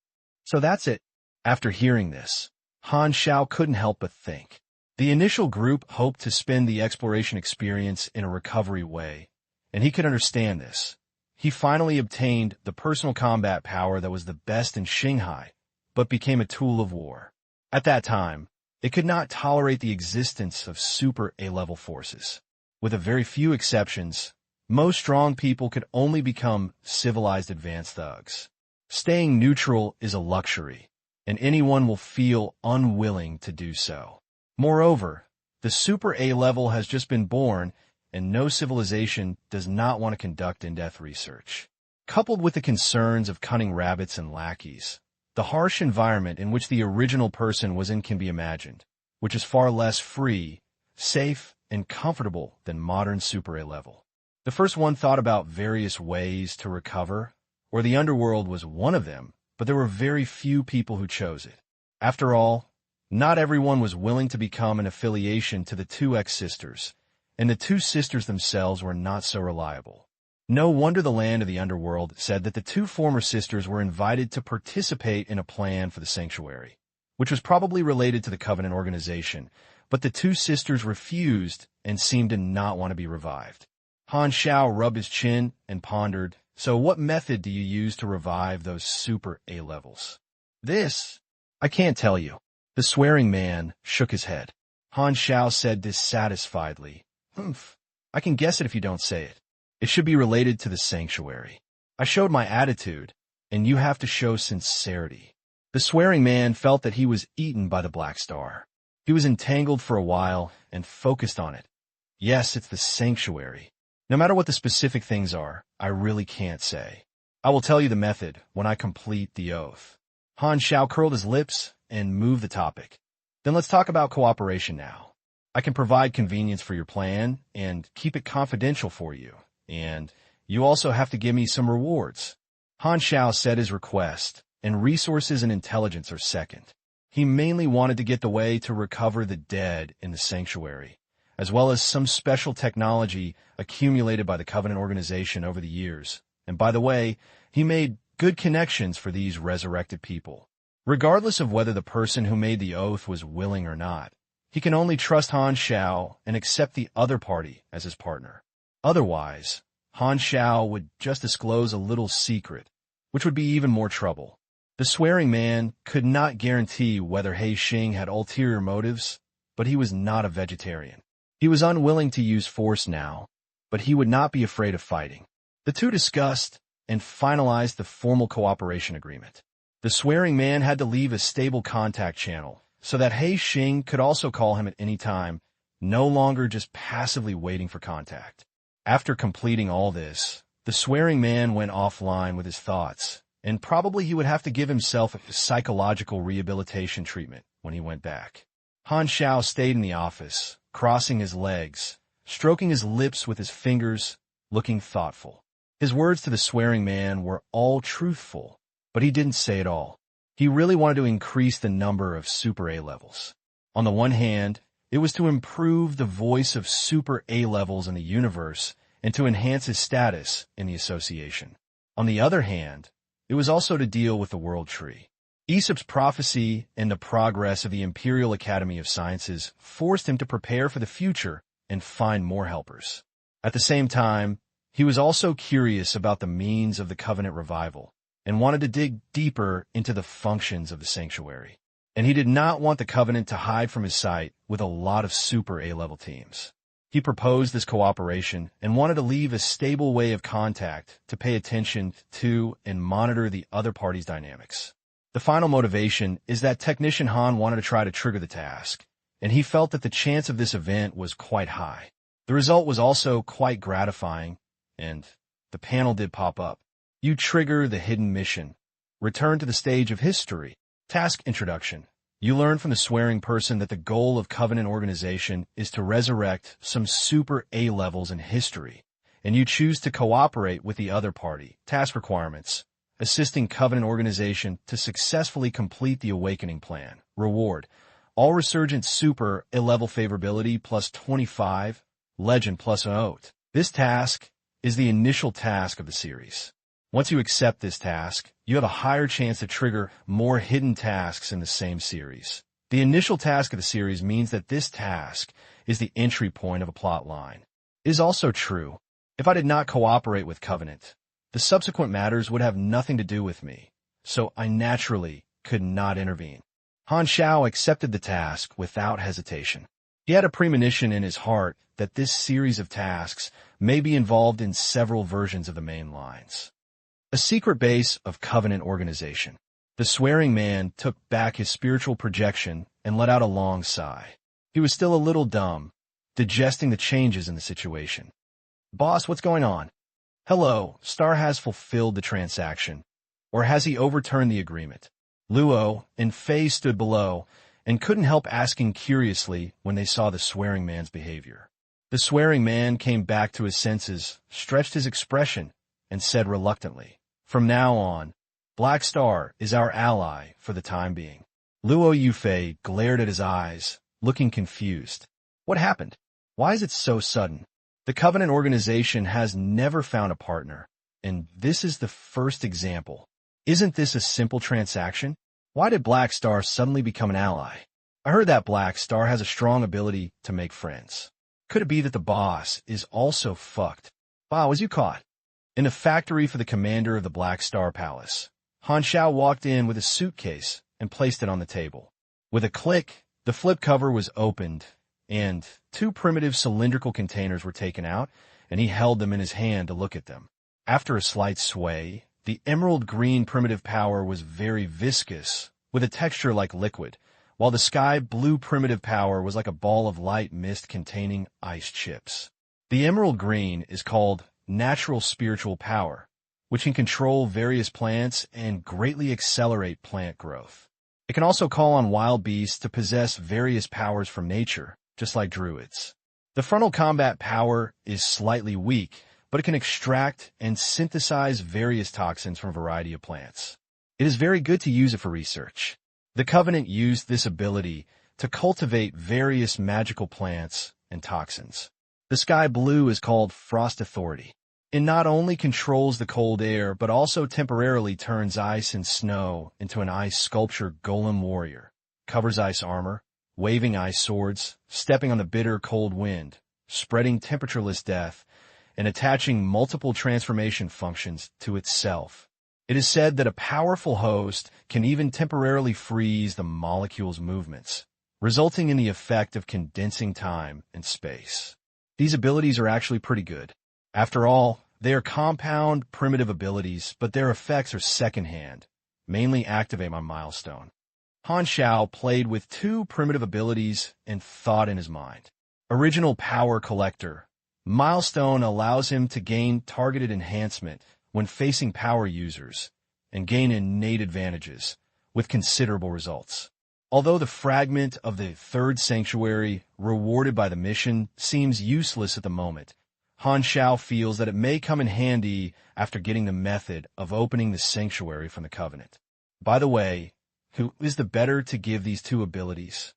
So that's it. After hearing this, Han Xiao couldn't help but think. The initial group hoped to spend the exploration experience in a recovery way, and he could understand this. He finally obtained the personal combat power that was the best in Shanghai, but became a tool of war. At that time, it could not tolerate the existence of super A-level forces. With a very few exceptions, most strong people could only become civilized advanced thugs. Staying neutral is a luxury, and anyone will feel unwilling to do so. Moreover, the super A-level has just been born, and no civilization does not want to conduct in-depth research. Coupled with the concerns of cunning rabbits and lackeys, the harsh environment in which the original person was in can be imagined, which is far less free, safe, and comfortable than modern super A-level. The first one thought about various ways to recover, or the underworld was one of them, but there were very few people who chose it. After all, not everyone was willing to become an affiliation to the two ex-sisters, and the two sisters themselves were not so reliable. No wonder the land of the underworld said that the two former sisters were invited to participate in a plan for the sanctuary, which was probably related to the Covenant organization, but the two sisters refused and seemed to not want to be revived. Han Xiao rubbed his chin and pondered, so what method do you use to revive those super A-levels? This, I can't tell you. The swearing man shook his head. Han Xiao said dissatisfiedly, I can guess it if you don't say it. It should be related to the sanctuary. I showed my attitude, and you have to show sincerity. The swearing man felt that he was eaten by the Black Star. He was entangled for a while and focused on it. Yes, it's the sanctuary. No matter what the specific things are, I really can't say. I will tell you the method when I complete the oath. Han Xiao curled his lips and moved the topic. Then let's talk about cooperation now. I can provide convenience for your plan and keep it confidential for you. And you also have to give me some rewards. Han Xiao said his request, and resources and intelligence are second. He mainly wanted to get the way to recover the dead in the sanctuary, as well as some special technology accumulated by the Covenant organization over the years. And by the way, he made good connections for these resurrected people. Regardless of whether the person who made the oath was willing or not, he can only trust Han Xiao and accept the other party as his partner. Otherwise, Han Xiao would just disclose a little secret, which would be even more trouble. The swearing man could not guarantee whether He Xing had ulterior motives, but he was not a vegetarian. He was unwilling to use force now, but he would not be afraid of fighting. The two discussed and finalized the formal cooperation agreement. The swearing man had to leave a stable contact channel so that Han Xiao could also call him at any time, no longer just passively waiting for contact. After completing all this, the swearing man went offline with his thoughts, and probably he would have to give himself a psychological rehabilitation treatment when he went back. Han Xiao stayed in the office, crossing his legs, stroking his lips with his fingers, looking thoughtful. His words to the swearing man were all truthful, but he didn't say it all. He really wanted to increase the number of Super A levels. On the one hand, it was to improve the voice of Super A levels in the universe and to enhance his status in the association. On the other hand, it was also to deal with the World Tree. Aesop's prophecy and the progress of the Imperial Academy of Sciences forced him to prepare for the future and find more helpers. At the same time, he was also curious about the means of the Covenant revival and wanted to dig deeper into the functions of the sanctuary. And he did not want the Covenant to hide from his sight with a lot of Super A-level teams. He proposed this cooperation and wanted to leave a stable way of contact to pay attention to and monitor the other party's dynamics. The final motivation is that Technician Han wanted to try to trigger the task, and he felt that the chance of this event was quite high. The result was also quite gratifying, and the panel did pop up. You trigger the hidden mission. Return to the stage of history. Task introduction. You learn from the swearing person that the goal of Covenant organization is to resurrect some Super A levels in history, and you choose to cooperate with the other party. Task requirements. Assisting Covenant organization to successfully complete the awakening plan. Reward. All resurgent Super A level favorability plus 25, legend plus an oath. This task is the initial task of the series. Once you accept this task, you have a higher chance to trigger more hidden tasks in the same series. The initial task of the series means that this task is the entry point of a plot line. It is also true. If I did not cooperate with Covenant, the subsequent matters would have nothing to do with me, so I naturally could not intervene. Han Xiao accepted the task without hesitation. He had a premonition in his heart that this series of tasks may be involved in several versions of the main lines. A secret base of Covenant organization. The swearing man took back his spiritual projection and let out a long sigh. He was still a little dumb, digesting the changes in the situation. Boss, what's going on? Hello, Star has fulfilled the transaction. Or has he overturned the agreement? Luo and Fei stood below and couldn't help asking curiously when they saw the swearing man's behavior. The swearing man came back to his senses, stretched his expression, and said reluctantly, "From now on, Black Star is our ally for the time being." Luo Yufei glared at his eyes, looking confused. What happened? Why is it so sudden? The Covenant organization has never found a partner, and this is the first example. Isn't this a simple transaction? Why did Black Star suddenly become an ally? I heard that Black Star has a strong ability to make friends. Could it be that the boss is also fucked? Wow, was you caught? In the factory for the commander of the Black Star Palace, Han Xiao walked in with a suitcase and placed it on the table. With a click, the flip cover was opened, and two primitive cylindrical containers were taken out, and he held them in his hand to look at them. After a slight sway, the emerald green primitive power was very viscous, with a texture like liquid, while the sky blue primitive power was like a ball of light mist containing ice chips. The emerald green is called natural spiritual power, which can control various plants and greatly accelerate plant growth. It can also call on wild beasts to possess various powers from nature, just like druids. The frontal combat power is slightly weak, but it can extract and synthesize various toxins from a variety of plants. It is very good to use it for research. The Covenant used this ability to cultivate various magical plants and toxins. The sky blue is called Frost Authority. It not only controls the cold air, but also temporarily turns ice and snow into an ice sculpture golem warrior, covers ice armor, waving ice swords, stepping on the bitter cold wind, spreading temperatureless death, and attaching multiple transformation functions to itself. It is said that a powerful host can even temporarily freeze the molecule's movements, resulting in the effect of condensing time and space. These abilities are actually pretty good. After all, they are compound, primitive abilities, but their effects are secondhand, mainly activate my milestone. Han Xiao played with two primitive abilities and thought in his mind. Original Power Collector. Milestone allows him to gain targeted enhancement when facing power users and gain innate advantages with considerable results. Although the fragment of the third sanctuary rewarded by the mission seems useless at the moment, Han Xiao feels that it may come in handy after getting the method of opening the sanctuary from the Covenant. By the way, who is the better to give these two abilities?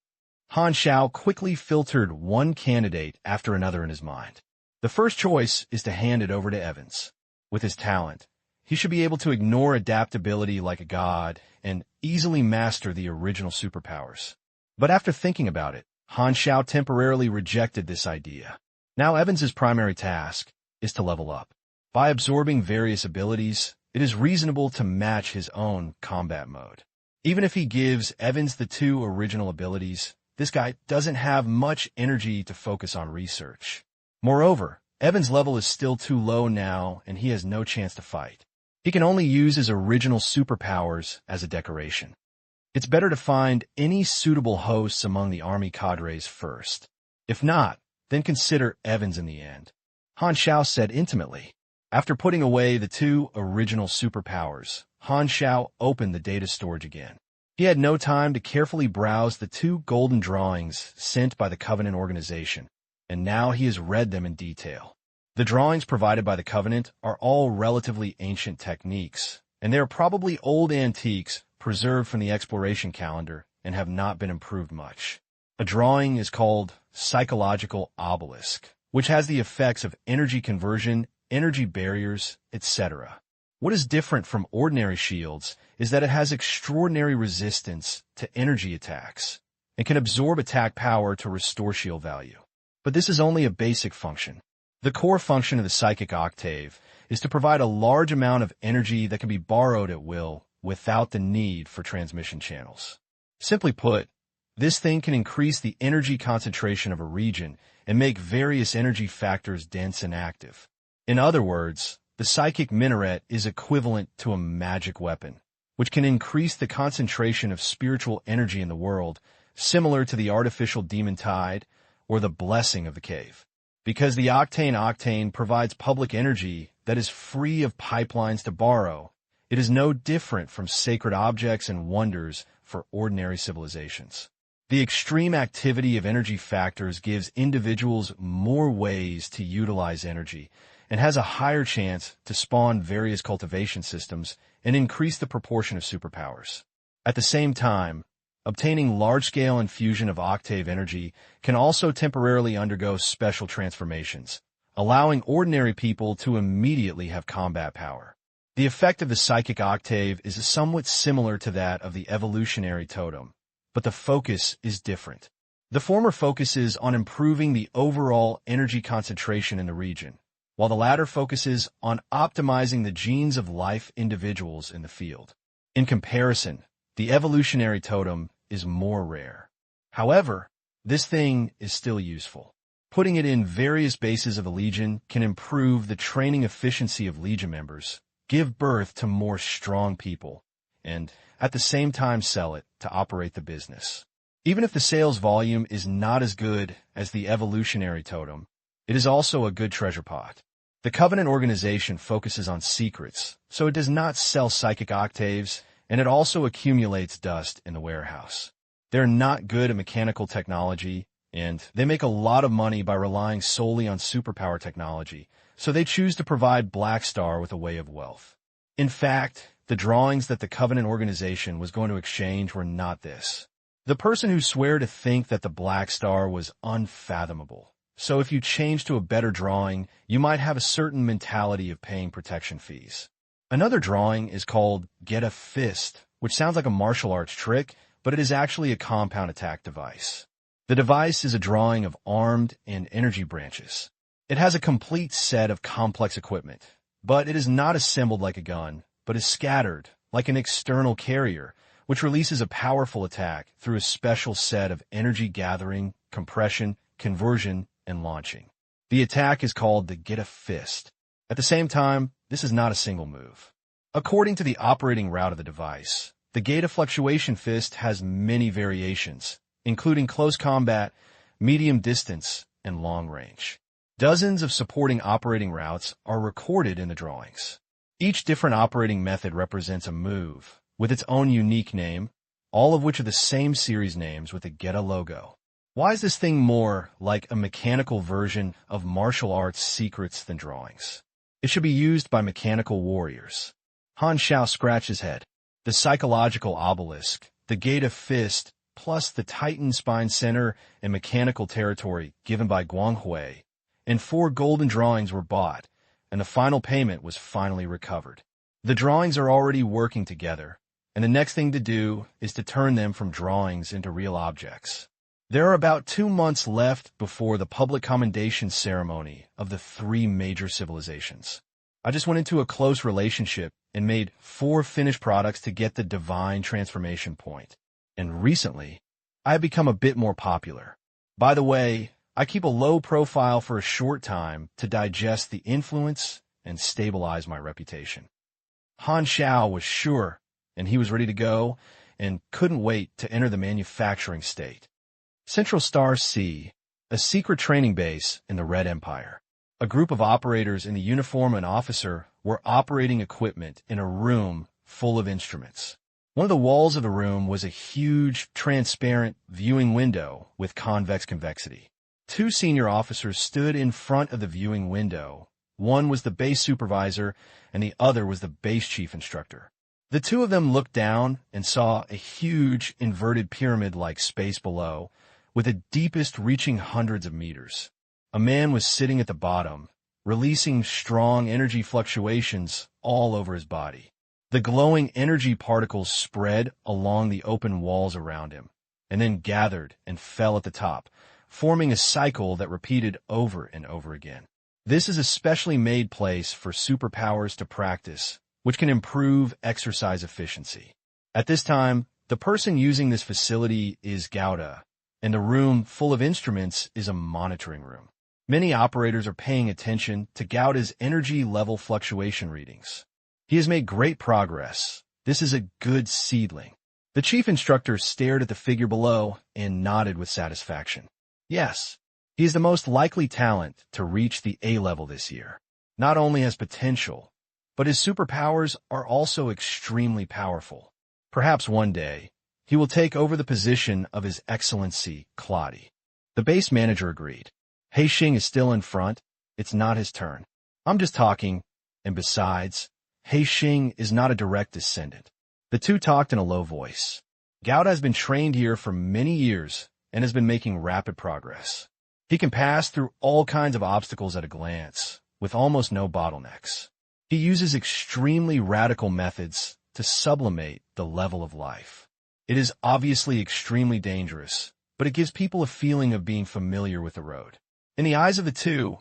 Han Xiao quickly filtered one candidate after another in his mind. The first choice is to hand it over to Evans. With his talent, he should be able to ignore adaptability like a god and easily master the original superpowers. But after thinking about it, Han Xiao temporarily rejected this idea. Now Evans's primary task is to level up. By absorbing various abilities, it is reasonable to match his own combat mode. Even if he gives Evans the two original abilities, this guy doesn't have much energy to focus on research. Moreover, Evans' level is still too low now and he has no chance to fight. He can only use his original superpowers as a decoration. It's better to find any suitable hosts among the army cadres first. If not, then consider Evans in the end. Han Xiao said intimately. After putting away the two original superpowers, Han Xiao opened the data storage again. He had no time to carefully browse the two golden drawings sent by the Covenant organization, and now he has read them in detail. The drawings provided by the Covenant are all relatively ancient techniques, and they are probably old antiques preserved from the exploration calendar and have not been improved much. A drawing is called psychological obelisk, which has the effects of energy conversion, energy barriers, etc. What is different from ordinary shields is that it has extraordinary resistance to energy attacks and can absorb attack power to restore shield value. But this is only a basic function. The core function of the psychic octave is to provide a large amount of energy that can be borrowed at will without the need for transmission channels. Simply put, this thing can increase the energy concentration of a region and make various energy factors dense and active. In other words, the psychic minaret is equivalent to a magic weapon, which can increase the concentration of spiritual energy in the world, similar to the artificial demon tide or the blessing of the cave. Because the octane provides public energy that is free of pipelines to borrow, it is no different from sacred objects and wonders for ordinary civilizations. The extreme activity of energy factors gives individuals more ways to utilize energy and has a higher chance to spawn various cultivation systems and increase the proportion of superpowers. At the same time, obtaining large-scale infusion of octave energy can also temporarily undergo special transformations, allowing ordinary people to immediately have combat power. The effect of the psychic octave is somewhat similar to that of the evolutionary totem, but the focus is different. The former focuses on improving the overall energy concentration in the region, while the latter focuses on optimizing the genes of life individuals in the field. In comparison, the evolutionary totem is more rare. However, this thing is still useful. Putting it in various bases of a legion can improve the training efficiency of legion members, give birth to more strong people, and at the same time sell it to operate the business. Even if the sales volume is not as good as the evolutionary totem, it is also a good treasure pot. The Covenant organization focuses on secrets, so it does not sell psychic octaves, and it also accumulates dust in the warehouse. They're not good at mechanical technology, and they make a lot of money by relying solely on superpower technology, so they choose to provide Black Star with a way of wealth. In fact, the drawings that the Covenant organization was going to exchange were not this. The person who swore to think that the Black Star was unfathomable. So if you change to a better drawing, you might have a certain mentality of paying protection fees. Another drawing is called Get a Fist, which sounds like a martial arts trick, but it is actually a compound attack device. The device is a drawing of armed and energy branches. It has a complete set of complex equipment, but it is not assembled like a gun, but is scattered like an external carrier, which releases a powerful attack through a special set of energy gathering, compression, conversion, and launching. The attack is called the Get a Fist. At the same time, this is not a single move. According to the operating route of the device, the Gate of Fluctuation Fist has many variations, including close combat, medium distance, and long range. Dozens of supporting operating routes are recorded in the drawings. Each different operating method represents a move, with its own unique name, all of which are the same series names with the Geta logo. Why is this thing more like a mechanical version of martial arts secrets than drawings? It should be used by mechanical warriors. Han Xiao scratched his head. The psychological obelisk, the Gate of Fist, plus the Titan Spine Center and mechanical territory given by Guanghui, and 4 golden drawings were bought, and the final payment was finally recovered. The drawings are already working together, and the next thing to do is to turn them from drawings into real objects. There are about 2 months left before the public commendation ceremony of the 3 major civilizations. I just went into a close relationship and made 4 finished products to get the divine transformation point. And recently, I have become a bit more popular. By the way, I keep a low profile for a short time to digest the influence and stabilize my reputation. Han Xiao was sure, and he was ready to go, and couldn't wait to enter the manufacturing state. Central Star C, a secret training base in the Red Empire. A group of operators in the uniform and officer were operating equipment in a room full of instruments. One of the walls of the room was a huge, transparent viewing window with convex convexity. 2 senior officers stood in front of the viewing window. One was the base supervisor, and the other was the base chief instructor. The 2 of them looked down and saw a huge, inverted pyramid-like space below, with the deepest reaching hundreds of meters. A man was sitting at the bottom, releasing strong energy fluctuations all over his body. The glowing energy particles spread along the open walls around him, and then gathered and fell at the top, forming a cycle that repeated over and over again. This is a specially made place for superpowers to practice, which can improve exercise efficiency. At this time, the person using this facility is Gouda, and the room full of instruments is a monitoring room. Many operators are paying attention to Gouda's energy level fluctuation readings. He has made great progress. This is a good seedling. The chief instructor stared at the figure below and nodded with satisfaction. Yes, he is the most likely talent to reach the A level this year. Not only has potential, but his superpowers are also extremely powerful. Perhaps one day, he will take over the position of His Excellency Claude. The base manager agreed. He Xing is still in front. It's not his turn. I'm just talking, and besides, He Xing is not a direct descendant. The 2 talked in a low voice. Gouda has been trained here for many years and has been making rapid progress. He can pass through all kinds of obstacles at a glance, with almost no bottlenecks. He uses extremely radical methods to sublimate the level of life. It is obviously extremely dangerous, but it gives people a feeling of being familiar with the road. In the eyes of the 2,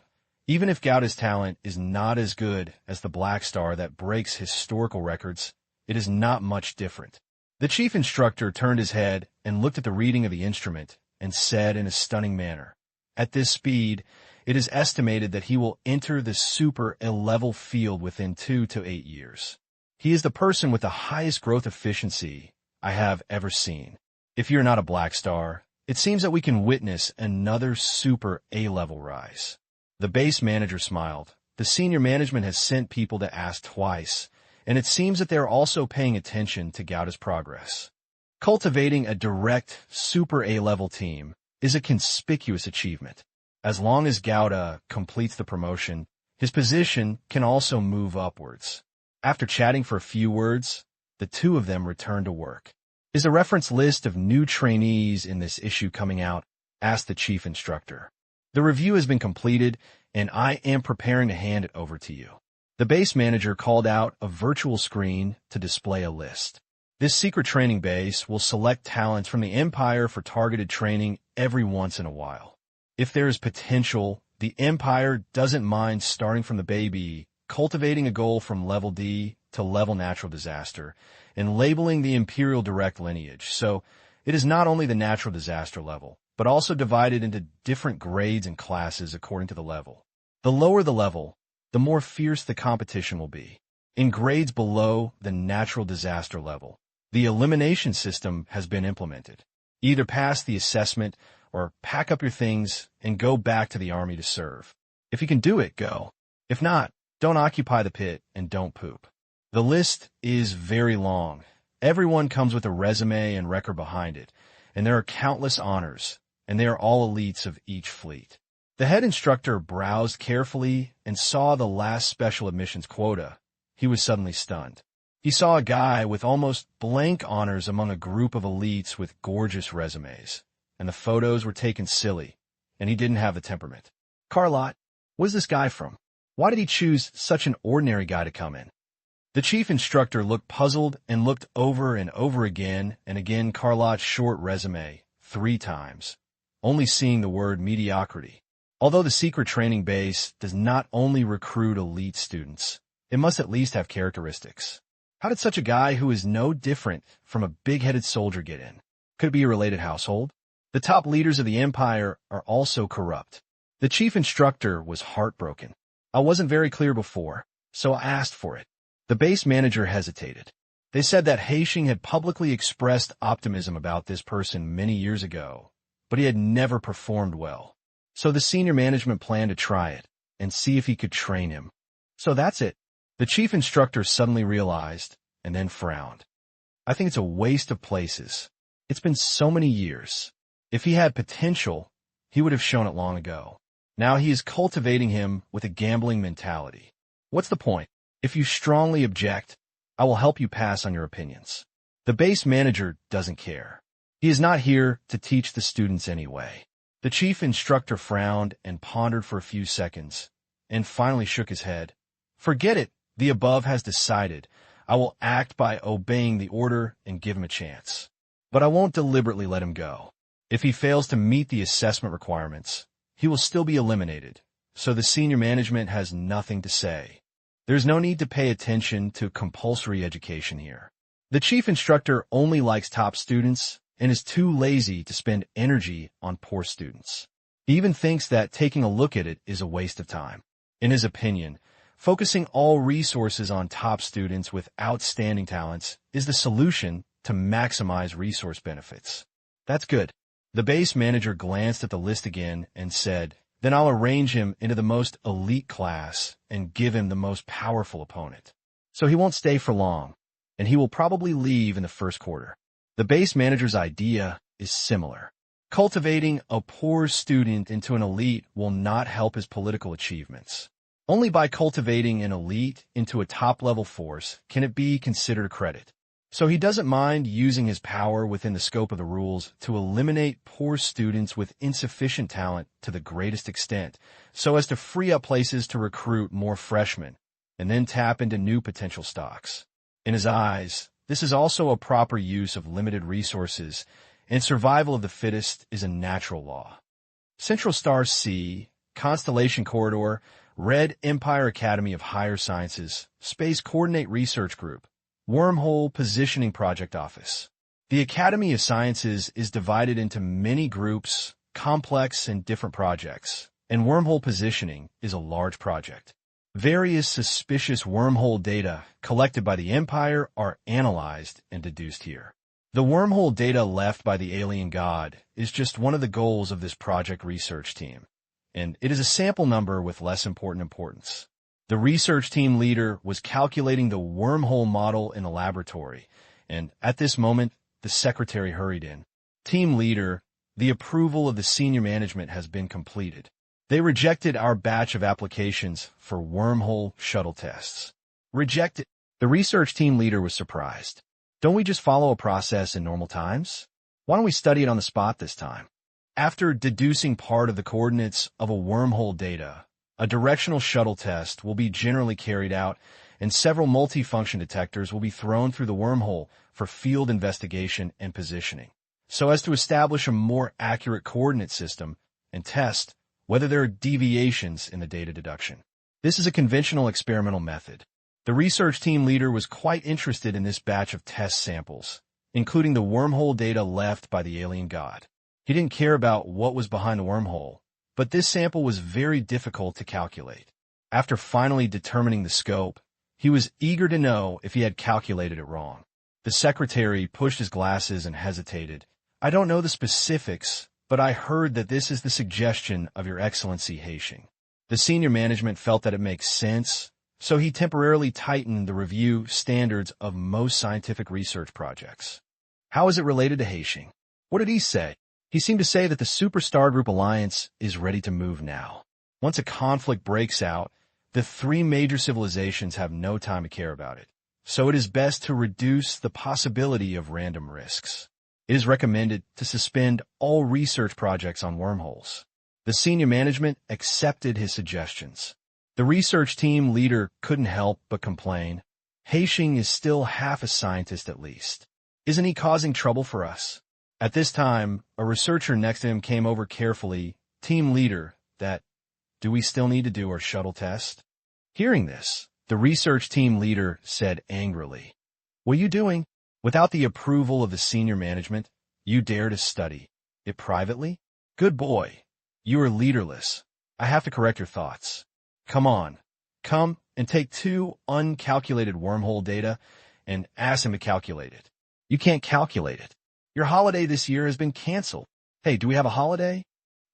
even if Gouda's talent is not as good as the Black Star that breaks historical records, it is not much different. The chief instructor turned his head and looked at the reading of the instrument and said in a stunning manner, "At this speed, it is estimated that he will enter the super A-level field within 2 to 8 years. He is the person with the highest growth efficiency I have ever seen. If you're not a Black Star, it seems that we can witness another super A-level rise." The base manager smiled. The senior management has sent people to ask twice, and it seems that they are also paying attention to Gouda's progress. Cultivating a direct super A-level team is a conspicuous achievement. As long as Gouda completes the promotion, his position can also move upwards. After chatting for a few words, the 2 of them returned to work. "Is a reference list of new trainees in this issue coming out?" asked the chief instructor. "The review has been completed, and I am preparing to hand it over to you." The base manager called out a virtual screen to display a list. This secret training base will select talents from the Empire for targeted training every once in a while. If there is potential, the Empire doesn't mind starting from the baby, cultivating a goal from level D to level natural disaster, and labeling the Imperial direct lineage. So it is not only the natural disaster level, but also divided into different grades and classes according to the level. The lower the level, the more fierce the competition will be. In grades below the natural disaster level, the elimination system has been implemented. Either pass the assessment or pack up your things and go back to the army to serve. If you can do it, go. If not, don't occupy the pit and don't poop. The list is very long. Everyone comes with a resume and record behind it, and there are countless honors, and they are all elites of each fleet. The head instructor browsed carefully and saw the last special admissions quota. He was suddenly stunned. He saw a guy with almost blank honors among a group of elites with gorgeous resumes, and the photos were taken silly, and he didn't have the temperament. Carlot, where's this guy from? Why did he choose such an ordinary guy to come in? The chief instructor looked puzzled and looked over and over again and again Carlot's short resume 3 times, only seeing the word mediocrity. Although the secret training base does not only recruit elite students, it must at least have characteristics. How did such a guy who is no different from a big-headed soldier get in? Could it be a related household? The top leaders of the empire are also corrupt. The chief instructor was heartbroken. I wasn't very clear before, so I asked for it. The base manager hesitated. They said that Haixing had publicly expressed optimism about this person many years ago, but he had never performed well. So the senior management planned to try it and see if he could train him. So that's it. The chief instructor suddenly realized and then frowned. I think it's a waste of places. It's been so many years. If he had potential, he would have shown it long ago. Now he is cultivating him with a gambling mentality. What's the point? If you strongly object, I will help you pass on your opinions. The base manager doesn't care. He is not here to teach the students anyway. The chief instructor frowned and pondered for a few seconds, and finally shook his head. Forget it. The above has decided. I will act by obeying the order and give him a chance. But I won't deliberately let him go. If he fails to meet the assessment requirements, he will still be eliminated, so the senior management has nothing to say. There's no need to pay attention to compulsory education here. The chief instructor only likes top students and is too lazy to spend energy on poor students. He even thinks that taking a look at it is a waste of time. In his opinion, focusing all resources on top students with outstanding talents is the solution to maximize resource benefits. That's good. The base manager glanced at the list again and said, then I'll arrange him into the most elite class and give him the most powerful opponent. So he won't stay for long, and he will probably leave in the first quarter. The base manager's idea is similar. Cultivating a poor student into an elite will not help his political achievements. Only by cultivating an elite into a top-level force can it be considered a credit. So he doesn't mind using his power within the scope of the rules to eliminate poor students with insufficient talent to the greatest extent, so as to free up places to recruit more freshmen, and then tap into new potential stocks. In his eyes, this is also a proper use of limited resources, and survival of the fittest is a natural law. Central Star C, Constellation Corridor, Red Empire Academy of Higher Sciences, Space Coordinate Research Group, Wormhole Positioning Project Office. The Academy of Sciences is divided into many groups, complex and different projects, and wormhole positioning is a large project. Various suspicious wormhole data collected by the Empire are analyzed and deduced here. The wormhole data left by the alien god is just one of the goals of this project research team, and it is a sample number with less important importance. The research team leader was calculating the wormhole model in the laboratory, and at this moment, the secretary hurried in. Team leader, the approval of the senior management has been completed. They rejected our batch of applications for wormhole shuttle tests. Rejected? The research team leader was surprised. Don't we just follow a process in normal times? Why don't we study it on the spot this time? After deducing part of the coordinates of a wormhole data, a directional shuttle test will be generally carried out, and several multifunction detectors will be thrown through the wormhole for field investigation and positioning, so as to establish a more accurate coordinate system and test whether there are deviations in the data deduction. This is a conventional experimental method. The research team leader was quite interested in this batch of test samples, including the wormhole data left by the alien god. He didn't care about what was behind the wormhole, but this sample was very difficult to calculate. After finally determining the scope, he was eager to know if he had calculated it wrong. The secretary pushed his glasses and hesitated. I don't know the specifics, but I heard that this is the suggestion of Your Excellency Haishing. The senior management felt that it makes sense, so he temporarily tightened the review standards of most scientific research projects. How is it related to Haishing? What did he say? He seemed to say that the Superstar Group Alliance is ready to move now. Once a conflict breaks out, the three major civilizations have no time to care about it, so it is best to reduce the possibility of random risks. It is recommended to suspend all research projects on wormholes. The senior management accepted his suggestions. The research team leader couldn't help but complain. Haishing is still half a scientist at least. Isn't he causing trouble for us? At this time, a researcher next to him came over carefully. Team leader, do we still need to do our shuttle test? Hearing this, the research team leader said angrily, What are you doing? Without the approval of the senior management, you dare to study it privately? Good boy. You are leaderless. I have to correct your thoughts. Come on. Come and take 2 uncalculated wormhole data and ask him to calculate it. You can't calculate it. Your holiday this year has been canceled. Hey, do we have a holiday?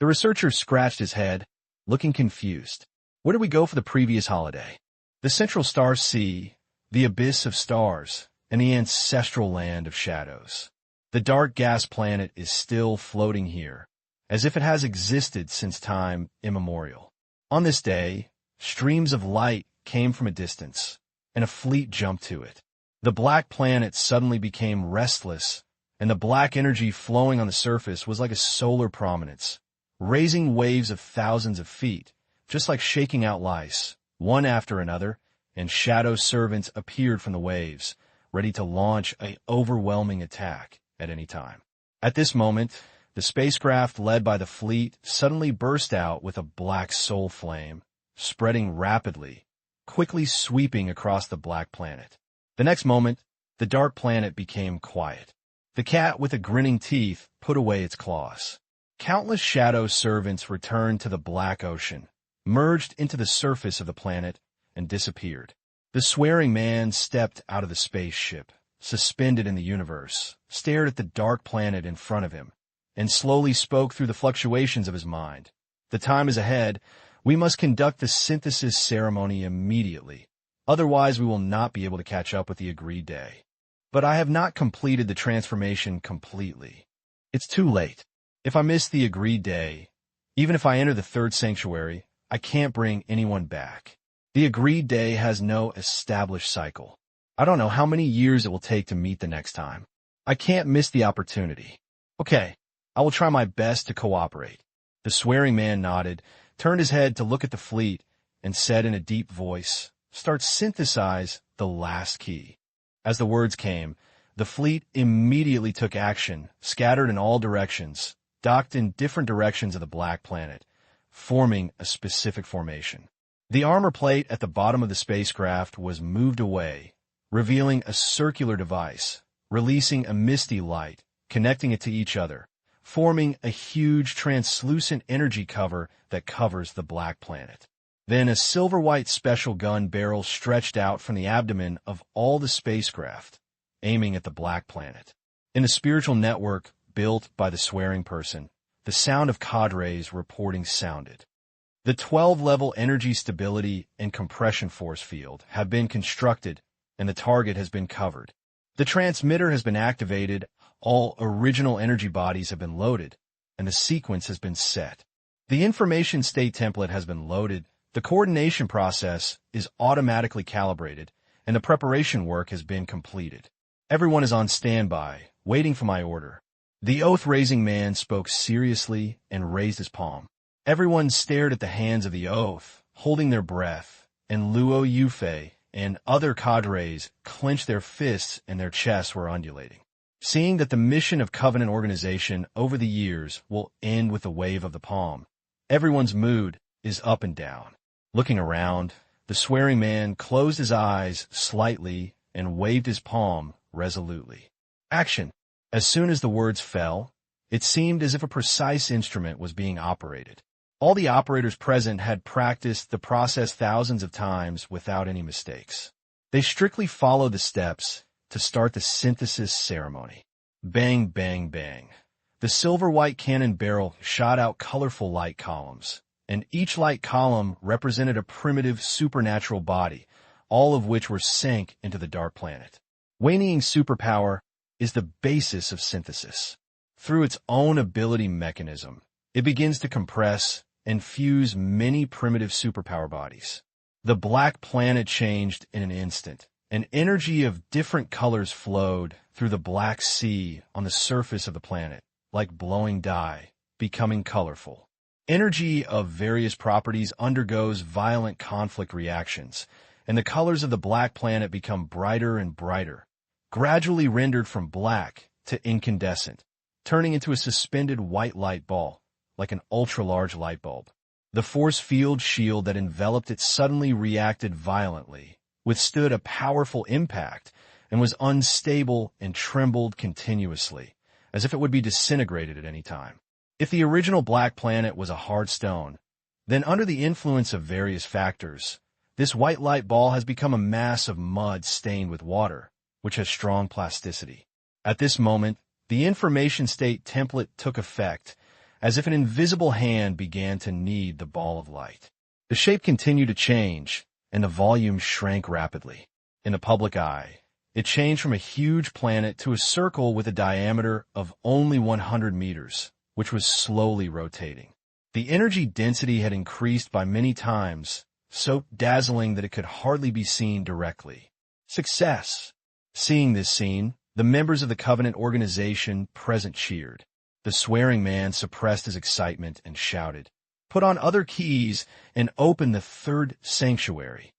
The researcher scratched his head, looking confused. Where did we go for the previous holiday? The Central Star Sea, the Abyss of Stars, and the ancestral land of shadows. The dark gas planet is still floating here, as if it has existed since time immemorial. On this day, streams of light came from a distance, and a fleet jumped to it. The black planet suddenly became restless, and the black energy flowing on the surface was like a solar prominence, raising waves of thousands of feet, just like shaking out lice, one after another, and shadow servants appeared from the waves, ready to launch an overwhelming attack at any time. At this moment, the spacecraft led by the fleet suddenly burst out with a black soul flame, spreading rapidly, quickly sweeping across the black planet. The next moment, the dark planet became quiet. The cat with the grinning teeth put away its claws. Countless shadow servants returned to the black ocean, merged into the surface of the planet, and disappeared. The swearing man stepped out of the spaceship, suspended in the universe, stared at the dark planet in front of him, and slowly spoke through the fluctuations of his mind. The time is ahead. We must conduct the synthesis ceremony immediately. Otherwise, we will not be able to catch up with the agreed day. But I have not completed the transformation completely. It's too late. If I miss the agreed day, even if I enter the third sanctuary, I can't bring anyone back. The agreed day has no established cycle. I don't know how many years it will take to meet the next time. I can't miss the opportunity. Okay, I will try my best to cooperate. The swearing man nodded, turned his head to look at the fleet, and said in a deep voice, Start synthesize the last key. As the words came, the fleet immediately took action, scattered in all directions, docked in different directions of the black planet, forming a specific formation. The armor plate at the bottom of the spacecraft was moved away, revealing a circular device, releasing a misty light, connecting it to each other, forming a huge translucent energy cover that covers the black planet. Then a silver-white special gun barrel stretched out from the abdomen of all the spacecraft, aiming at the black planet. In the spiritual network built by the swearing person, the sound of cadres reporting sounded. The 12-level energy stability and compression force field have been constructed, and the target has been covered. The transmitter has been activated, all original energy bodies have been loaded, and the sequence has been set. The information state template has been loaded, the coordination process is automatically calibrated, and the preparation work has been completed. Everyone is on standby, waiting for my order. The oath-raising man spoke seriously and raised his palm. Everyone stared at the hands of the oath, holding their breath, and Luo Yufei and other cadres clenched their fists and their chests were undulating. Seeing that the mission of Covenant organization over the years will end with a wave of the palm, everyone's mood is up and down. Looking around, the swearing man closed his eyes slightly and waved his palm resolutely. Action! As soon as the words fell, It seemed as if a precise instrument was being operated. All the operators present had practiced the process thousands of times without any mistakes. They strictly followed the steps to start the synthesis ceremony. Bang, bang, bang. The silver-white cannon barrel shot out colorful light columns, and each light column represented a primitive supernatural body, all of which were sank into the dark planet. Wei-Ning's superpower is the basis of synthesis. Through its own ability mechanism, it begins to compress and fuse many primitive superpower bodies. The black planet changed in an instant. An energy of different colors flowed through the Black Sea on the surface of the planet, like blowing dye, becoming colorful. Energy of various properties undergoes violent conflict reactions, and the colors of the black planet become brighter and brighter, gradually rendered from black to incandescent, turning into a suspended white light ball, like an ultra-large light bulb. The force field shield that enveloped it suddenly reacted violently, withstood a powerful impact, and was unstable and trembled continuously, as if it would be disintegrated at any time. If the original black planet was a hard stone, then under the influence of various factors, this white light ball has become a mass of mud stained with water, which has strong plasticity. At this moment, the information state template took effect, as if an invisible hand began to knead the ball of light. The shape continued to change, and the volume shrank rapidly. In the public eye, it changed from a huge planet to a circle with a diameter of only 100 meters, which was slowly rotating. The energy density had increased by many times, so dazzling that it could hardly be seen directly. Success! Seeing this scene, the members of the Covenant organization present cheered. The swearing man suppressed his excitement and shouted, "Put on other keys and open the third sanctuary."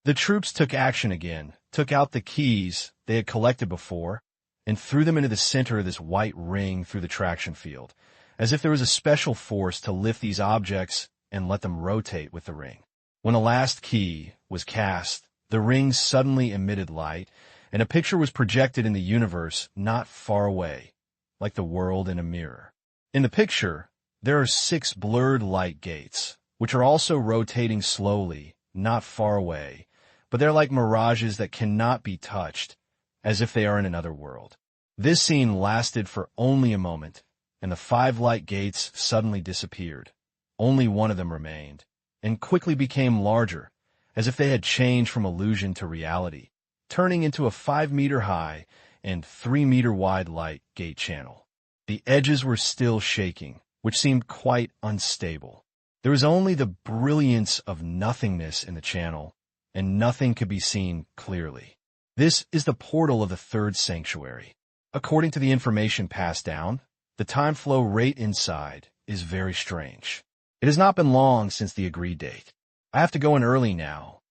The troops took action again, took out the keys they had collected before, and threw them into the center of this white ring through the traction field, as if there was a special force to lift these objects and let them rotate with the ring. When the last key was cast, the ring suddenly emitted light, and a picture was projected in the universe not far away, like the world in a mirror. In the picture, there are 6 blurred light gates, which are also rotating slowly, not far away, but they're like mirages that cannot be touched, as if they are in another world. This scene lasted for only a moment, and the 5 light gates suddenly disappeared. Only one of them remained, and quickly became larger, as if they had changed from illusion to reality, turning into a 5-meter-high and 3-meter-wide light gate channel. The edges were still shaking, which seemed quite unstable. There was only the brilliance of nothingness in the channel, and nothing could be seen clearly. This is the portal of the third sanctuary. According to the information passed down, the time flow rate inside is very strange. It has not been long since the agreed date. I have to go in early now.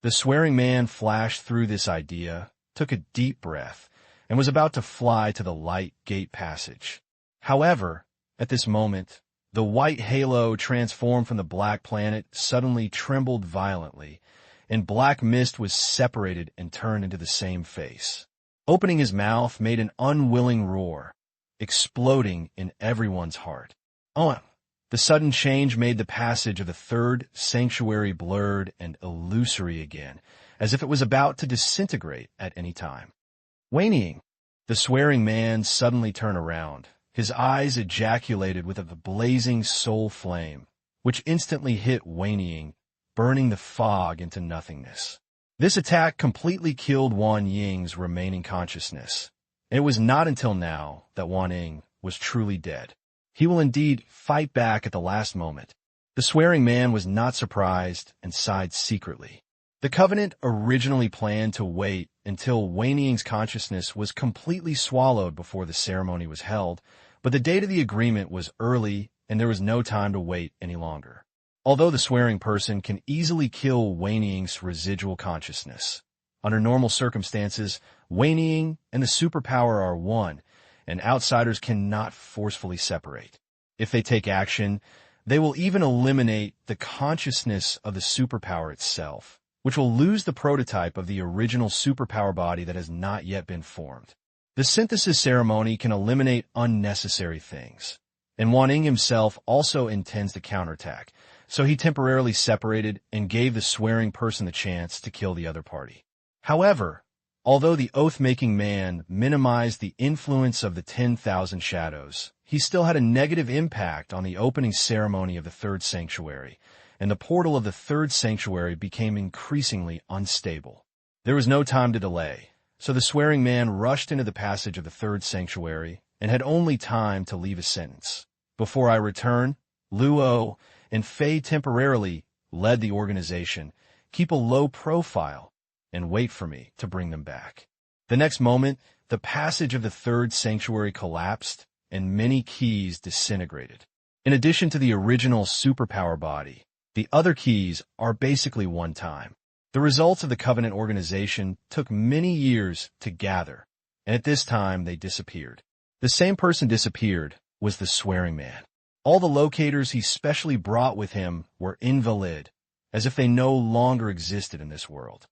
The swearing man flashed through this idea, took a deep breath, and was about to fly to the light gate passage. However, at this moment, the white halo transformed from the black planet suddenly trembled violently, and black mist was separated and turned into the same face. Opening his mouth made an unwilling roar, exploding in everyone's heart. Oh, the sudden change made the passage of the third sanctuary blurred and illusory again, as if it was about to disintegrate at any time. Wei-Ning, the swearing man suddenly turned around. His eyes ejaculated with a blazing soul flame, which instantly hit Wei-Ning, burning the fog into nothingness. This attack completely killed Wan Ying's remaining consciousness. It was not until now that Wan Ying was truly dead. He will indeed fight back at the last moment. The swearing man was not surprised and sighed secretly. The Covenant originally planned to wait until Wei-Ning's consciousness was completely swallowed before the ceremony was held, but the date of the agreement was early and there was no time to wait any longer. Although the swearing person can easily kill Wei-Ning's residual consciousness, under normal circumstances, Wei-Ning and the superpower are one, and outsiders cannot forcefully separate. If they take action, they will even eliminate the consciousness of the superpower itself, which will lose the prototype of the original superpower body that has not yet been formed. The synthesis ceremony can eliminate unnecessary things, and Wan Ying himself also intends to counterattack, so he temporarily separated and gave the swearing person the chance to kill the other party. However, although the oath-making man minimized the influence of the 10,000 shadows, he still had a negative impact on the opening ceremony of the third sanctuary, and the portal of the third sanctuary became increasingly unstable. There was no time to delay, so the swearing man rushed into the passage of the third sanctuary and had only time to leave a sentence. Before I return, Luo and Fei temporarily led the organization, keep a low profile, and wait for me to bring them back. The next moment, the passage of the third sanctuary collapsed, and many keys disintegrated. In addition to the original superpower body, the other keys are basically one-time. The results of the Covenant organization took many years to gather, and at this time they disappeared. The same person disappeared was the swearing man. All the locators he specially brought with him were invalid, as if they no longer existed in this world.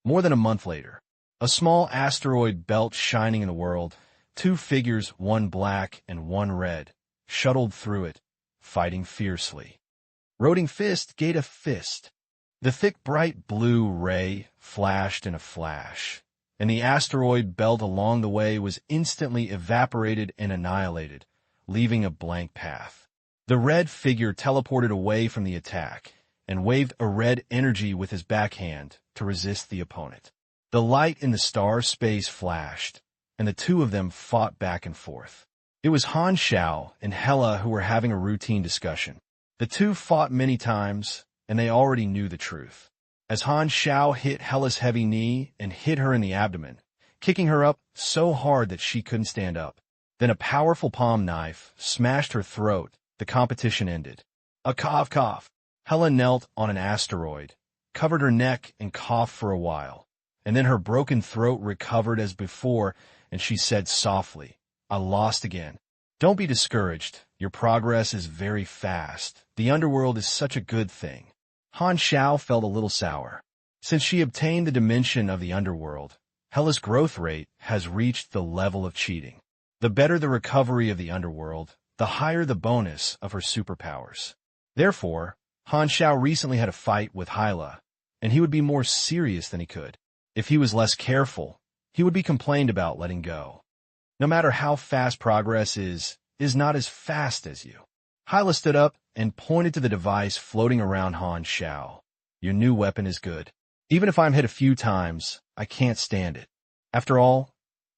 More than a month later, a small asteroid belt shining in the world, two figures, one black and one red, shuttled through it, fighting fiercely. Roding fist gave a fist. The thick bright blue ray flashed in a flash, and the asteroid belt along the way was instantly evaporated and annihilated, leaving a blank path. The red figure teleported away from the attack and waved a red energy with his backhand to resist the opponent. The light in the star space flashed, and the two of them fought back and forth. It was Han Xiao and Hela who were having a routine discussion. The two fought many times, and they already knew the truth. As Han Xiao hit Hela's heavy knee and hit her in the abdomen, kicking her up so hard that she couldn't stand up. Then a powerful palm knife smashed her throat. The competition ended. A cough. Hela knelt on an asteroid, covered her neck and coughed for a while, and then her broken throat recovered as before, and she said softly, "I lost again." Don't be discouraged. Your progress is very fast. The underworld is such a good thing. Han Xiao felt a little sour. Since she obtained the dimension of the underworld, Hela's growth rate has reached the level of cheating. The better the recovery of the underworld, the higher the bonus of her superpowers. Therefore, Han Xiao recently had a fight with Hyla, and he would be more serious than he could. If he was less careful, he would be complained about letting go. No matter how fast progress is not as fast as you. Hyla stood up and pointed to the device floating around Han Xiao. Your new weapon is good. Even if I'm hit a few times, I can't stand it. After all,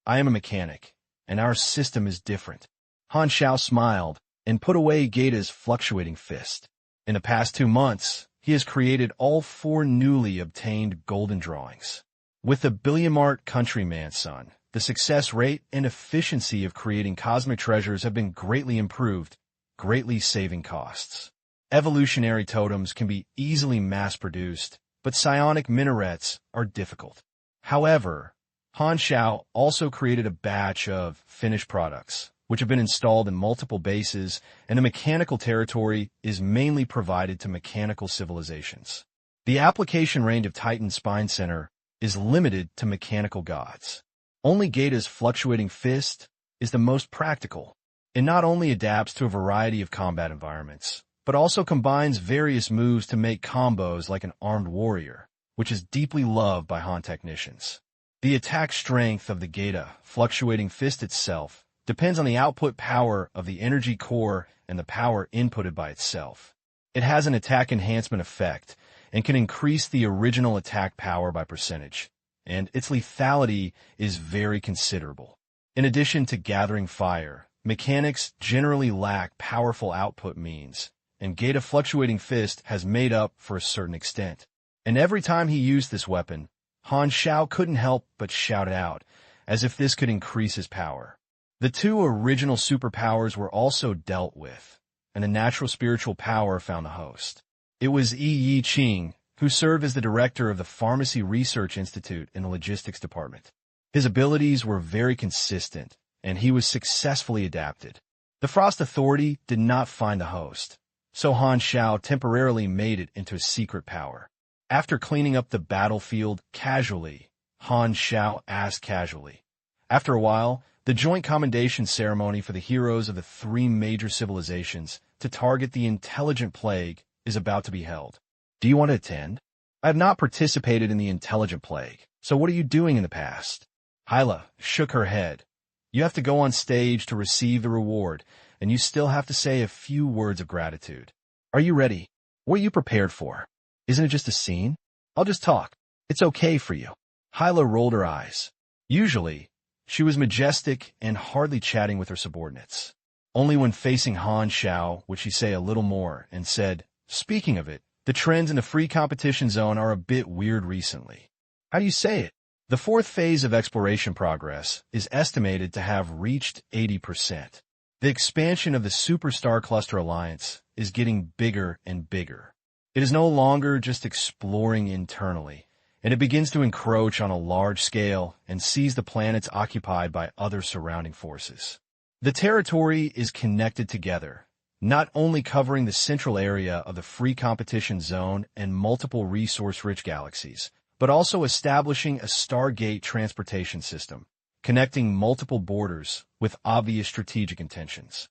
I am a mechanic, and our system is different. Han Xiao smiled and put away Gaeta's fluctuating fist. In the past 2 months, he has created all 4 newly obtained golden drawings. With the Billiamart Countryman's son, the success rate and efficiency of creating cosmic treasures have been greatly improved, greatly saving costs. Evolutionary totems can be easily mass-produced, but psionic minarets are difficult. However, Han Xiao also created a batch of finished products, which have been installed in multiple bases, and the mechanical territory is mainly provided to mechanical civilizations. The application range of Titan Spine Center is limited to mechanical gods. Only Gaeta's fluctuating fist is the most practical. It not only adapts to a variety of combat environments, but also combines various moves to make combos like an armed warrior, which is deeply loved by Han technicians. The attack strength of the Gaeta fluctuating fist itself depends on the output power of the energy core and the power inputted by itself. It has an attack enhancement effect and can increase the original attack power by percentage, and its lethality is very considerable. In addition to gathering fire, mechanics generally lack powerful output means, and Gaeta Fluctuating Fist has made up for a certain extent. And every time he used this weapon, Han Xiao couldn't help but shout it out, as if this could increase his power. The 2 original superpowers were also dealt with, and the natural spiritual power found the host. It was Yi Qing, who served as the director of the Pharmacy Research Institute in the Logistics Department. His abilities were very consistent, and he was successfully adapted. The Frost Authority did not find the host, so Han Xiao temporarily made it into a secret power. After cleaning up the battlefield casually, Han Xiao asked casually, After a while, the joint commendation ceremony for the heroes of the three major civilizations to target the intelligent plague is about to be held. Do you want to attend? I have not participated in the intelligent plague, so what are you doing in the past? Hyla shook her head. You have to go on stage to receive the reward, and you still have to say a few words of gratitude. Are you ready? What are you prepared for? Isn't it just a scene? I'll just talk. It's okay for you. Hyla rolled her eyes. Usually, she was majestic and hardly chatting with her subordinates. Only when facing Han Xiao would she say a little more and said, speaking of it, the trends in the free competition zone are a bit weird recently. How do you say it? The fourth phase of exploration progress is estimated to have reached 80%. The expansion of the Superstar Cluster Alliance is getting bigger and bigger. It is no longer just exploring internally, and it begins to encroach on a large scale and seize the planets occupied by other surrounding forces. The territory is connected together, not only covering the central area of the free competition zone and multiple resource-rich galaxies, but also establishing a Stargate transportation system, connecting multiple borders with obvious strategic intentions.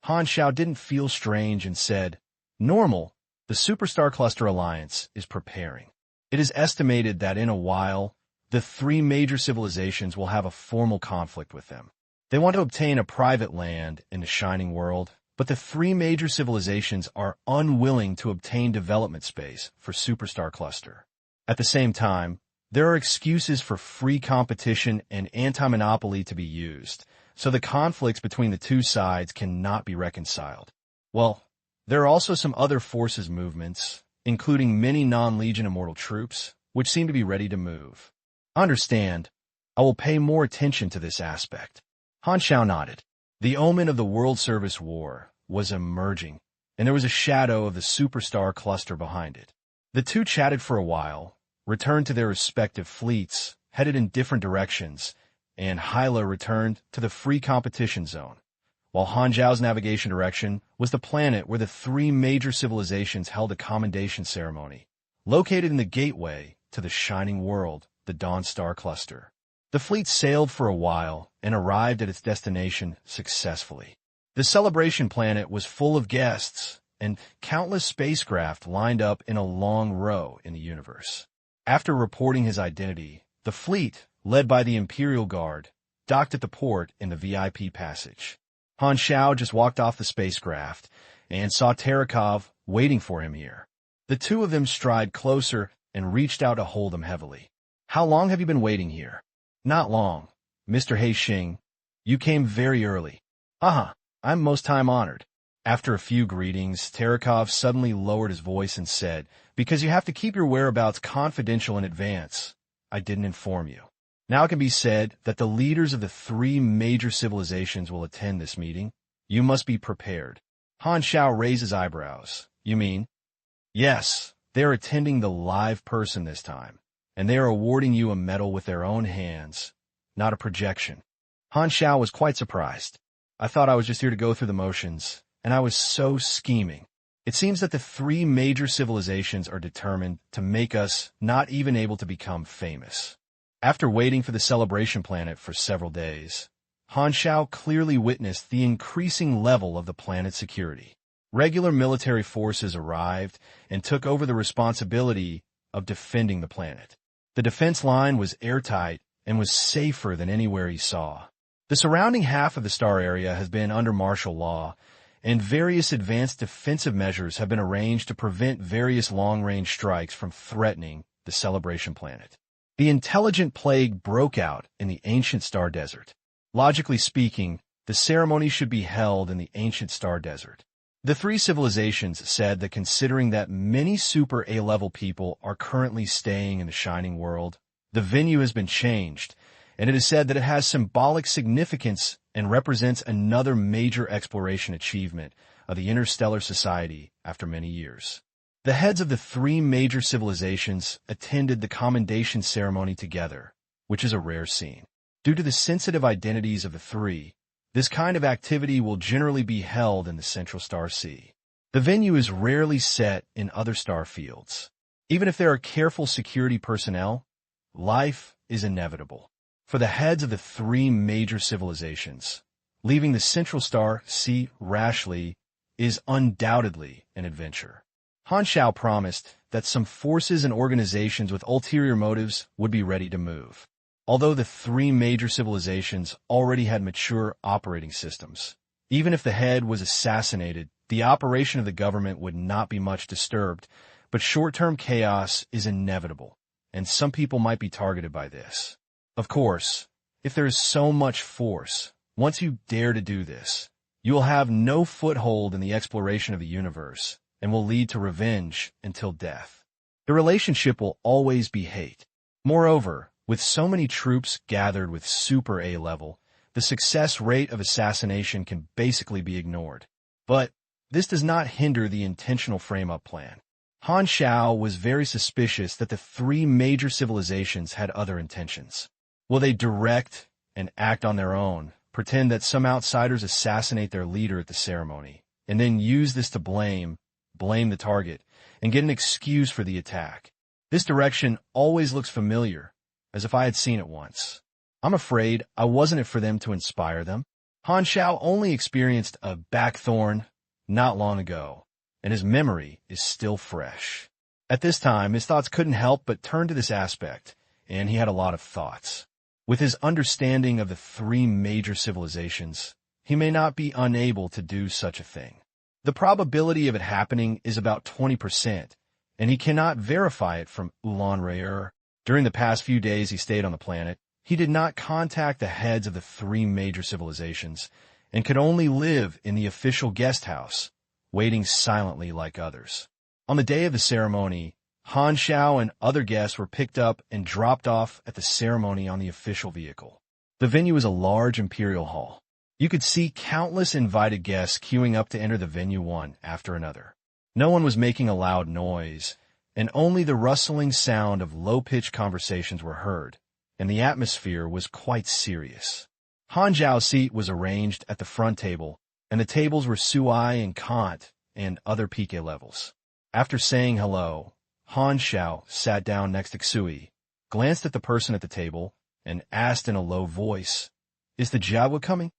Han Xiao didn't feel strange and said, Normal, the Superstar Cluster Alliance is preparing. It is estimated that in a while, the three major civilizations will have a formal conflict with them. They want to obtain a private land in the Shining World, but the three major civilizations are unwilling to obtain development space for Superstar Cluster. At the same time, there are excuses for free competition and anti-monopoly to be used, so the conflicts between the two sides cannot be reconciled. Well, there are also some other forces movements, including many non-Legion Immortal troops, which seem to be ready to move. Understand, I will pay more attention to this aspect. Han Xiao nodded. The omen of the World Service War was emerging, and there was a shadow of the Superstar Cluster behind it. The two chatted for a while, returned to their respective fleets, headed in different directions, and Hyla returned to the free competition zone, while Han Xiao's navigation direction was the planet where the three major civilizations held a commendation ceremony, located in the gateway to the Shining World, the Dawn Star Cluster. The fleet sailed for a while and arrived at its destination successfully. The celebration planet was full of guests, and countless spacecraft lined up in a long row in the universe. After reporting his identity, the fleet, led by the Imperial Guard, docked at the port in the VIP passage. Han Xiao just walked off the spacecraft and saw Terakov waiting for him here. The two of them stride closer and reached out to hold him heavily. How long have you been waiting here? Not long, Mr. Haixing. You came very early. I'm most time honored. After a few greetings, Terakov suddenly lowered his voice and said, because you have to keep your whereabouts confidential in advance, I didn't inform you. Now it can be said that the leaders of the three major civilizations will attend this meeting. You must be prepared. Han Xiao raised his eyebrows. You mean? Yes, they are attending the live person this time, and they are awarding you a medal with their own hands, not a projection. Han Xiao was quite surprised. I thought I was just here to go through the motions, and I was so scheming. It seems that the three major civilizations are determined to make us not even able to become famous. After waiting for the celebration planet for several days, Han Xiao clearly witnessed the increasing level of the planet's security. Regular military forces arrived and took over the responsibility of defending the planet. The defense line was airtight and was safer than anywhere he saw. The surrounding half of the star area has been under martial law, and various advanced defensive measures have been arranged to prevent various long-range strikes from threatening the celebration planet. The intelligent plague broke out in the ancient star desert. Logically speaking, the ceremony should be held in the ancient star desert. The three civilizations said that considering that many super A-level people are currently staying in the Shining World, the venue has been changed, and it is said that it has symbolic significance and represents another major exploration achievement of the interstellar society after many years. The heads of the three major civilizations attended the commendation ceremony together, which is a rare scene. Due to the sensitive identities of the three, this kind of activity will generally be held in the Central Star Sea. The venue is rarely set in other star fields. Even if there are careful security personnel, life is inevitable. for the heads of the three major civilizations. Leaving the central star, C. rashly, is undoubtedly an adventure. Han Xiao promised that some forces and organizations with ulterior motives would be ready to move. Although the three major civilizations already had mature operating systems, even if the head was assassinated, the operation of the government would not be much disturbed, but short-term chaos is inevitable, and some people might be targeted by this. Of course, if there is so much force, once you dare to do this, you will have no foothold in the exploration of the universe and will lead to revenge until death. The relationship will always be hate. Moreover, with so many troops gathered with super A level, the success rate of assassination can basically be ignored. But this does not hinder the intentional frame-up plan. Han Xiao was very suspicious that the three major civilizations had other intentions. Will they direct and act on their own, pretend that some outsiders assassinate their leader at the ceremony, and then use this to blame the target, and get an excuse for the attack? This direction always looks familiar, as if I had seen it once. I'm afraid I wasn't it for them to inspire them. Han Xiao only experienced a backthorn not long ago, and his memory is still fresh. At this time, his thoughts couldn't help but turn to this aspect, and he had a lot of thoughts. With his understanding of the three major civilizations, he may not be unable to do such a thing. The probability of it happening is about 20%, and he cannot verify it from Ulan-Rayur. During the past few days he stayed on the planet, he did not contact the heads of the three major civilizations, and could only live in the official guest house, waiting silently like others. On the day of the ceremony, Han Xiao and other guests were picked up and dropped off at the ceremony on the official vehicle. The venue was a large imperial hall. You could see countless invited guests queuing up to enter the venue one after another. No one was making a loud noise, and only the rustling sound of low-pitched conversations were heard, and the atmosphere was quite serious. Han Xiao's seat was arranged at the front table, and the tables were Sui and Kant and other PK levels. After saying hello, Han Xiao sat down next to Xui, glanced at the person at the table, and asked in a low voice, "Is the Jawa coming?"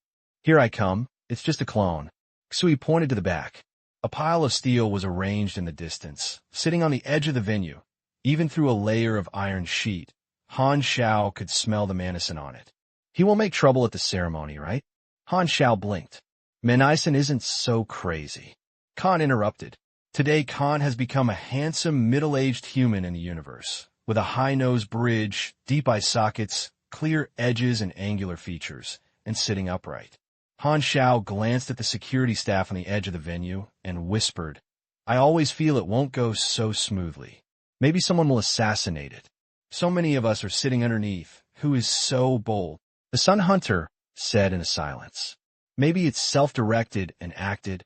"Here I come. It's just a clone." Xui pointed to the back. A pile of steel was arranged in the distance, sitting on the edge of the venue. Even through a layer of iron sheet, Han Xiao could smell the menacing on it. "He will make trouble at the ceremony, right?" Han Xiao blinked. "Menacing isn't so crazy." Khan interrupted. Today, Khan has become a handsome, middle-aged human in the universe, with a high-nose bridge, deep eye sockets, clear edges and angular features, and sitting upright. Han Xiao glanced at the security staff on the edge of the venue and whispered, "I always feel it won't go so smoothly. Maybe someone will assassinate it. So many of us are sitting underneath. Who is so bold?" The Sun Hunter said in a silence. "Maybe it's self-directed and acted."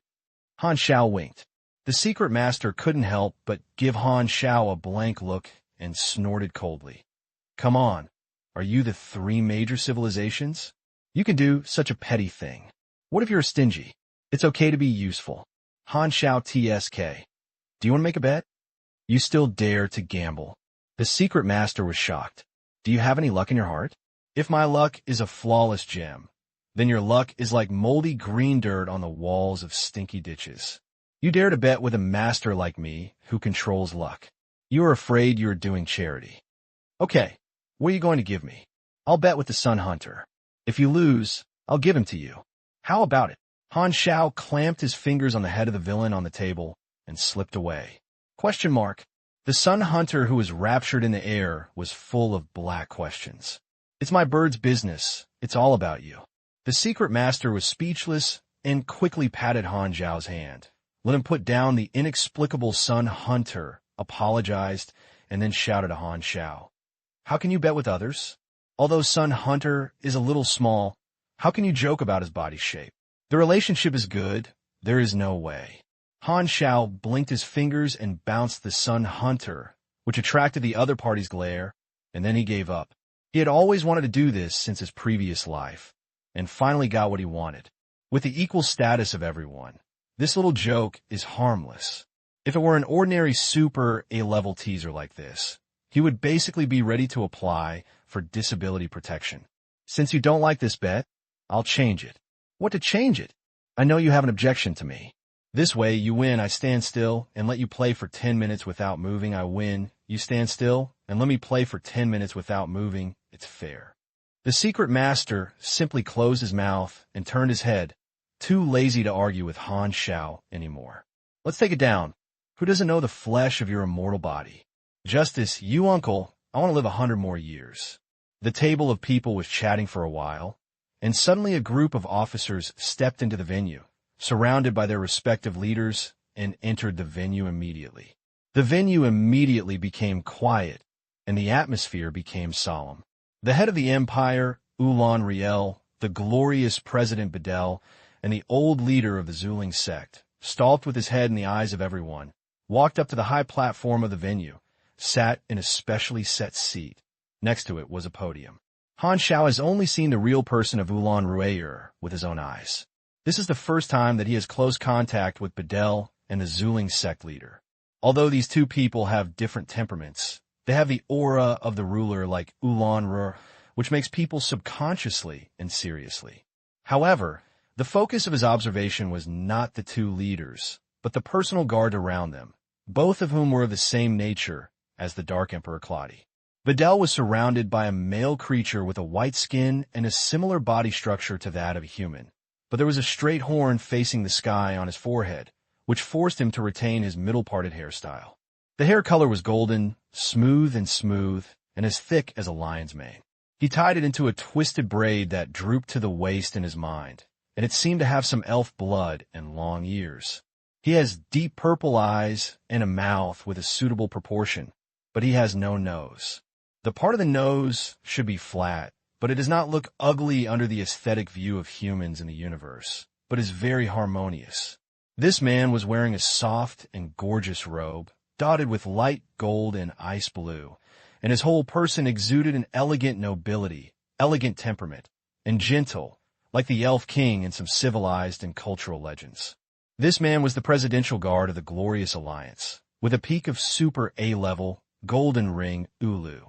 Han Xiao winked. The secret master couldn't help but give Han Xiao a blank look and snorted coldly. "Come on, are you the three major civilizations? You can do such a petty thing. What if you're stingy? It's okay to be useful." Han Xiao TSK. "Do you want to make a bet? You still dare to gamble?" The secret master was shocked. "Do you have any luck in your heart?" "If my luck is a flawless gem, then your luck is like moldy green dirt on the walls of stinky ditches. You dare to bet with a master like me who controls luck. You are afraid you are doing charity. Okay, what are you going to give me?" "I'll bet with the Sun Hunter. If you lose, I'll give him to you. How about it?" Han Xiao clamped his fingers on the head of the villain on the table and slipped away. Question mark. The Sun Hunter, who was raptured in the air, was full of black questions. "It's my bird's business. It's all about you." The secret master was speechless and quickly patted Han Xiao's hand, let him put down the inexplicable Sun Hunter, apologized, and then shouted to Han Xiao, "How can you bet with others? Although Sun Hunter is a little small, how can you joke about his body shape? The relationship is good. There is no way." Han Xiao blinked his fingers and bounced the Sun Hunter, which attracted the other party's glare, and then he gave up. He had always wanted to do this since his previous life, and finally got what he wanted. With the equal status of everyone, this little joke is harmless. If it were an ordinary super A-level teaser like this, he would basically be ready to apply for disability protection. Since you don't like this bet, I'll change it. What to change it? I know you have an objection to me. This way, you win, I stand still, and let you play for 10 minutes without moving. I win, you stand still, and let me play for 10 minutes without moving. It's fair. The secret master simply closed his mouth and turned his head, too lazy to argue with Han Xiao anymore. Let's take it down. Who doesn't know the flesh of your immortal body? Justice, you uncle, I want to live 100 more years. The table of people was chatting for a while, and suddenly a group of officers stepped into the venue, surrounded by their respective leaders, and entered the venue immediately. The venue immediately became quiet, and the atmosphere became solemn. The head of the empire, Ulan Riel, the glorious President Bedel, and the old leader of the Zuling sect, stalked with his head in the eyes of everyone, walked up to the high platform of the venue, sat in a specially set seat. Next to it was a podium. Han Xiao has only seen the real person of Ulan Rueyer with his own eyes. This is the first time that he has close contact with Bedel and the Zuling sect leader. Although these two people have different temperaments, they have the aura of the ruler like Ulan Rueyer, which makes people subconsciously and seriously. However, the focus of his observation was not the two leaders, but the personal guard around them, both of whom were of the same nature as the Dark Emperor Claudi. Bedel was surrounded by a male creature with a white skin and a similar body structure to that of a human, but there was a straight horn facing the sky on his forehead, which forced him to retain his middle-parted hairstyle. The hair color was golden, smooth, and as thick as a lion's mane. He tied it into a twisted braid that drooped to the waist in his mind, and it seemed to have some elf blood and long ears. He has deep purple eyes and a mouth with a suitable proportion, but he has no nose. The part of the nose should be flat, but it does not look ugly under the aesthetic view of humans in the universe, but is very harmonious. This man was wearing a soft and gorgeous robe, dotted with light gold and ice blue, and his whole person exuded an elegant nobility, elegant temperament, and gentle, like the elf king in some civilized and cultural legends. This man was the presidential guard of the Glorious Alliance, with a peak of super A-level, golden ring, Ulu.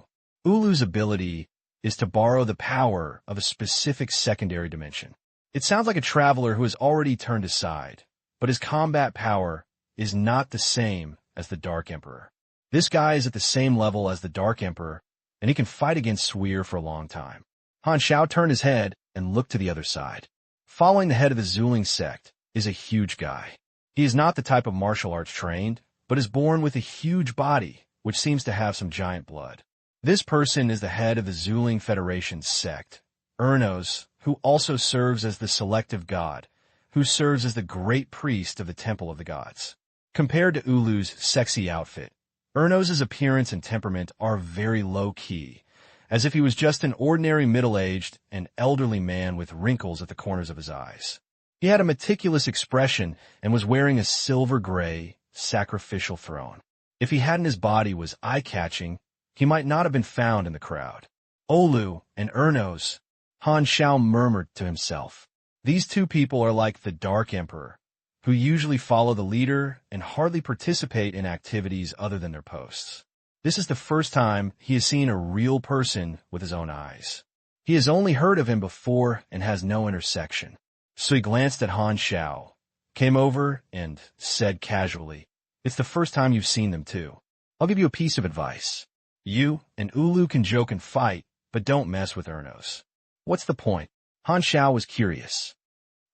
Ulu's ability is to borrow the power of a specific secondary dimension. It sounds like a traveler who has already turned aside, but his combat power is not the same as the Dark Emperor. This guy is at the same level as the Dark Emperor, and he can fight against Sweer for a long time. Han Xiao turned his head and looked to the other side. Following the head of the Zuling sect is a huge guy. He is not the type of martial arts trained, but is born with a huge body, which seems to have some giant blood. This person is the head of the Zuling Federation sect, Ernos, who also serves as the selective god, who serves as the great priest of the Temple of the Gods. Compared to Ulu's sexy outfit, Ernos' appearance and temperament are very low-key, as if he was just an ordinary middle-aged and elderly man with wrinkles at the corners of his eyes. He had a meticulous expression and was wearing a silver-gray, sacrificial throne. If he hadn't his body was eye-catching, he might not have been found in the crowd. Olu and Ernos, Han Xiao murmured to himself. These two people are like the Dark Emperor, who usually follow the leader and hardly participate in activities other than their posts. This is the first time he has seen a real person with his own eyes. He has only heard of him before and has no intersection. So he glanced at Han Xiao, came over, and said casually, "It's the first time you've seen them too. I'll give you a piece of advice. You and Ulu can joke and fight, but don't mess with Ernos." "What's the point?" Han Xiao was curious.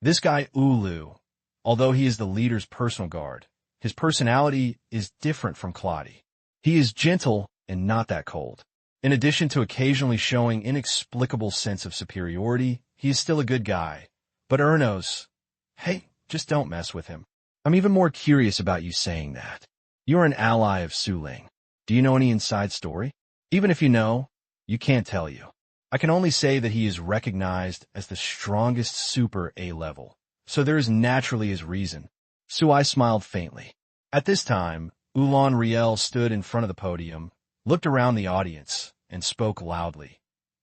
This guy Ulu, although he is the leader's personal guard, his personality is different from Claudi. He is gentle and not that cold. In addition to occasionally showing inexplicable sense of superiority, he is still a good guy. But Ernos, hey, just don't mess with him. I'm even more curious about you saying that. You're an ally of Suling. Do you know any inside story? Even if you know, you can't tell you. I can only say that he is recognized as the strongest super A-level, so there is naturally his reason. Suai smiled faintly. At this time, Ulan Riel stood in front of the podium, looked around the audience, and spoke loudly.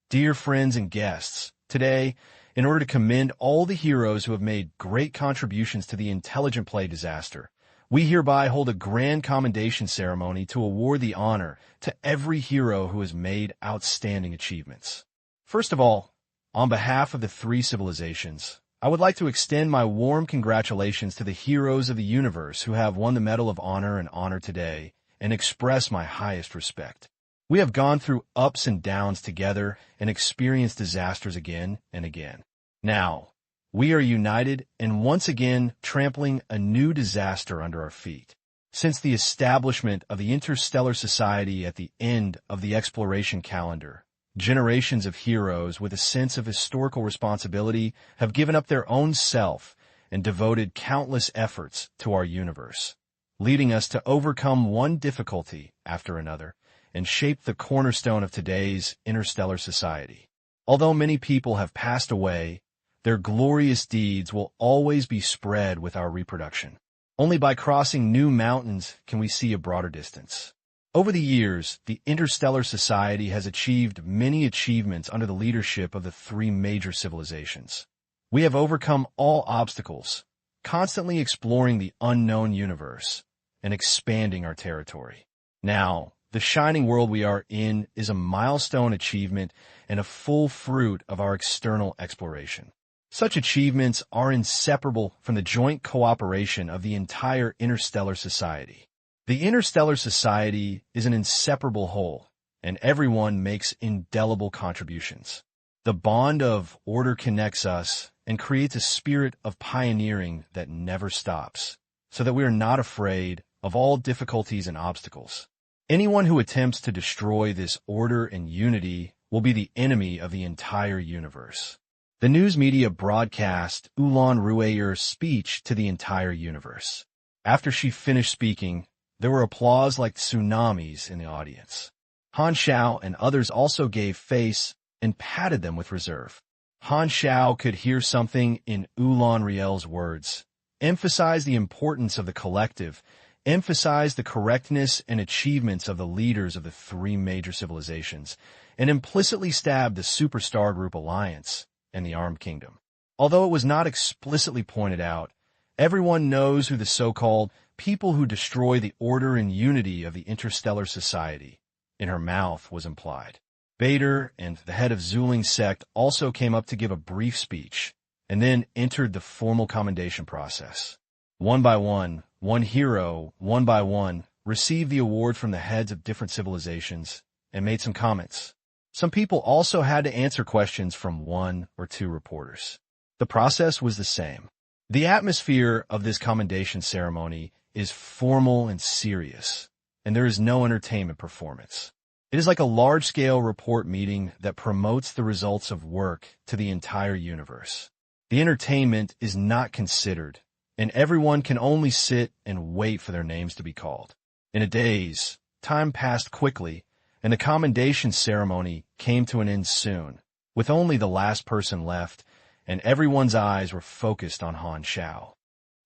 "Dear friends and guests, today, in order to commend all the heroes who have made great contributions to the Intelligent Play disaster, we hereby hold a grand commendation ceremony to award the honor to every hero who has made outstanding achievements. First of all, On behalf of the three civilizations, I would like to extend my warm congratulations to the heroes of the universe who have won the Medal of Honor and Honor today, and express my highest respect. We have gone through ups and downs together and experienced disasters again and again. Now, we are united and once again trampling a new disaster under our feet. Since the establishment of the Interstellar Society at the end of the exploration calendar, generations of heroes with a sense of historical responsibility have given up their own self and devoted countless efforts to our universe, leading us to overcome one difficulty after another and shape the cornerstone of today's interstellar society. Although many people have passed away, their glorious deeds will always be spread with our reproduction. Only by crossing new mountains can we see a broader distance. Over the years, the Interstellar Society has achieved many achievements under the leadership of the three major civilizations. We have overcome all obstacles, constantly exploring the unknown universe and expanding our territory. Now, the shining world we are in is a milestone achievement and a full fruit of our external exploration. Such achievements are inseparable from the joint cooperation of the entire Interstellar Society. The Interstellar Society is an inseparable whole, and everyone makes indelible contributions. The bond of order connects us and creates a spirit of pioneering that never stops, so that we are not afraid of all difficulties and obstacles. Anyone who attempts to destroy this order and unity will be the enemy of the entire universe. The news media broadcast Ulan Rueyer's speech to the entire universe. After she finished speaking, there were applause like tsunamis in the audience. Han Xiao and others also gave face and patted them with reserve. Han Xiao could hear something in Ulan Rueyer's words, emphasize the importance of the collective, emphasize the correctness and achievements of the leaders of the three major civilizations, and implicitly stabbed the Superstar Group Alliance and the Armed Kingdom. Although it was not explicitly pointed out, everyone knows who the so-called people who destroy the order and unity of the Interstellar Society in her mouth was implied. Bader and the head of Zuling sect also came up to give a brief speech and then entered the formal commendation process. One by one hero, one by one, received the award from the heads of different civilizations and made some comments. Some people also had to answer questions from one or two reporters. The process was the same. The atmosphere of this commendation ceremony is formal and serious, and there is no entertainment performance. It is like a large-scale report meeting that promotes the results of work to the entire universe. The entertainment is not considered, and everyone can only sit and wait for their names to be called. In a daze, time passed quickly, and the commendation ceremony came to an end soon, with only the last person left, and everyone's eyes were focused on Han Xiao.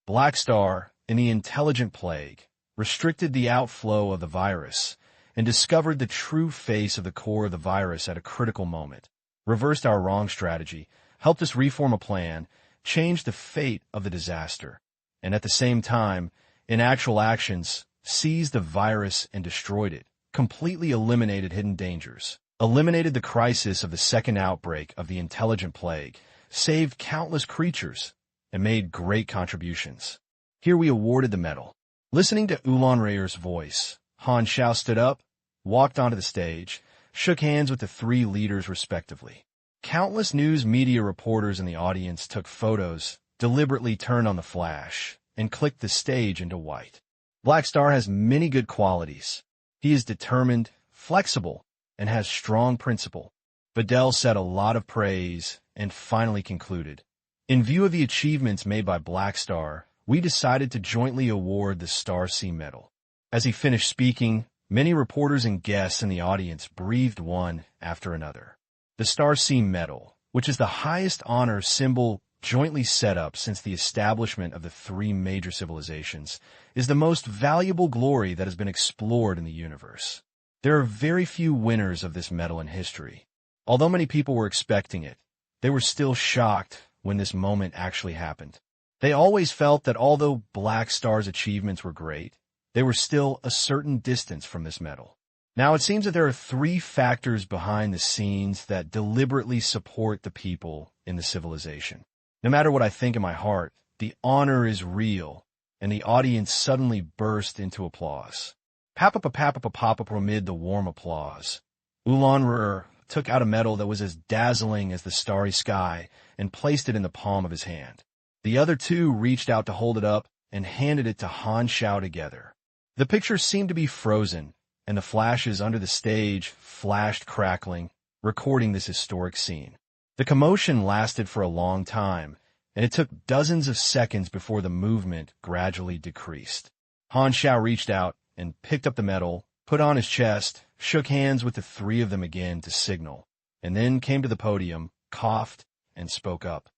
Black Star, in the intelligent plague, restricted the outflow of the virus and discovered the true face of the core of the virus at a critical moment, reversed our wrong strategy, helped us reform a plan, changed the fate of the disaster, and at the same time, in actual actions, seized the virus and destroyed it, completely eliminated hidden dangers, eliminated the crisis of the second outbreak of the intelligent plague, saved countless creatures, and made great contributions. Here we awarded the medal. Listening to Ulan Rueyer's voice, Han Xiao stood up, walked onto the stage, shook hands with the three leaders respectively. Countless news media reporters in the audience took photos, deliberately turned on the flash, and clicked the stage into white. Black Star has many good qualities. He is determined, flexible, and has strong principle. Vidal said a lot of praise and finally concluded. In view of the achievements made by Black Star, we decided to jointly award the Star Sea Medal. As he finished speaking, many reporters and guests in the audience breathed one after another. The Star Sea Medal, which is the highest honor symbol jointly set up since the establishment of the three major civilizations, is the most valuable glory that has been explored in the universe. There are very few winners of this medal in history. Although many people were expecting it, they were still shocked when this moment actually happened. They always felt that although Black Star's achievements were great, they were still a certain distance from this medal. Now, it seems that there are three factors behind the scenes that deliberately support the people in the civilization. No matter what I think in my heart, the honor is real, and the audience suddenly burst into applause. Pap-up-a-pap-up-a-pop-up amid the warm applause. Ulanrer took out a medal that was as dazzling as the starry sky and placed it in the palm of his hand. The other two reached out to hold it up and handed it to Han Xiao together. The picture seemed to be frozen, and the flashes under the stage flashed crackling, recording this historic scene. The commotion lasted for a long time, and it took dozens of seconds before the movement gradually decreased. Han Xiao reached out and picked up the medal, put on his chest, shook hands with the three of them again to signal, and then came to the podium, coughed, and spoke up.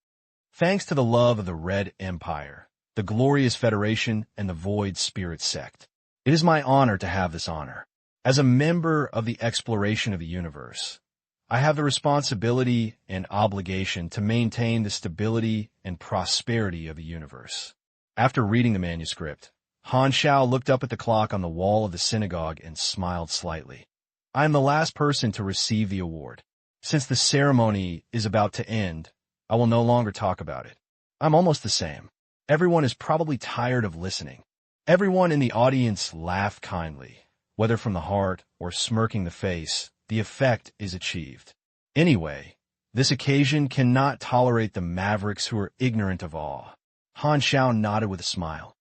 Thanks to the love of the Red Empire, the Glorious Federation, and the Void Spirit Sect, it is my honor to have this honor. As a member of the exploration of the universe, I have the responsibility and obligation to maintain the stability and prosperity of the universe. After reading the manuscript, Han Xiao looked up at the clock on the wall of the synagogue and smiled slightly. I am the last person to receive the award. Since the ceremony is about to end, I will no longer talk about it. I'm almost the same. Everyone is probably tired of listening. Everyone in the audience laughed kindly. Whether from the heart or smirking the face, the effect is achieved. Anyway, this occasion cannot tolerate the mavericks who are ignorant of awe. Han Xiao nodded with a smile.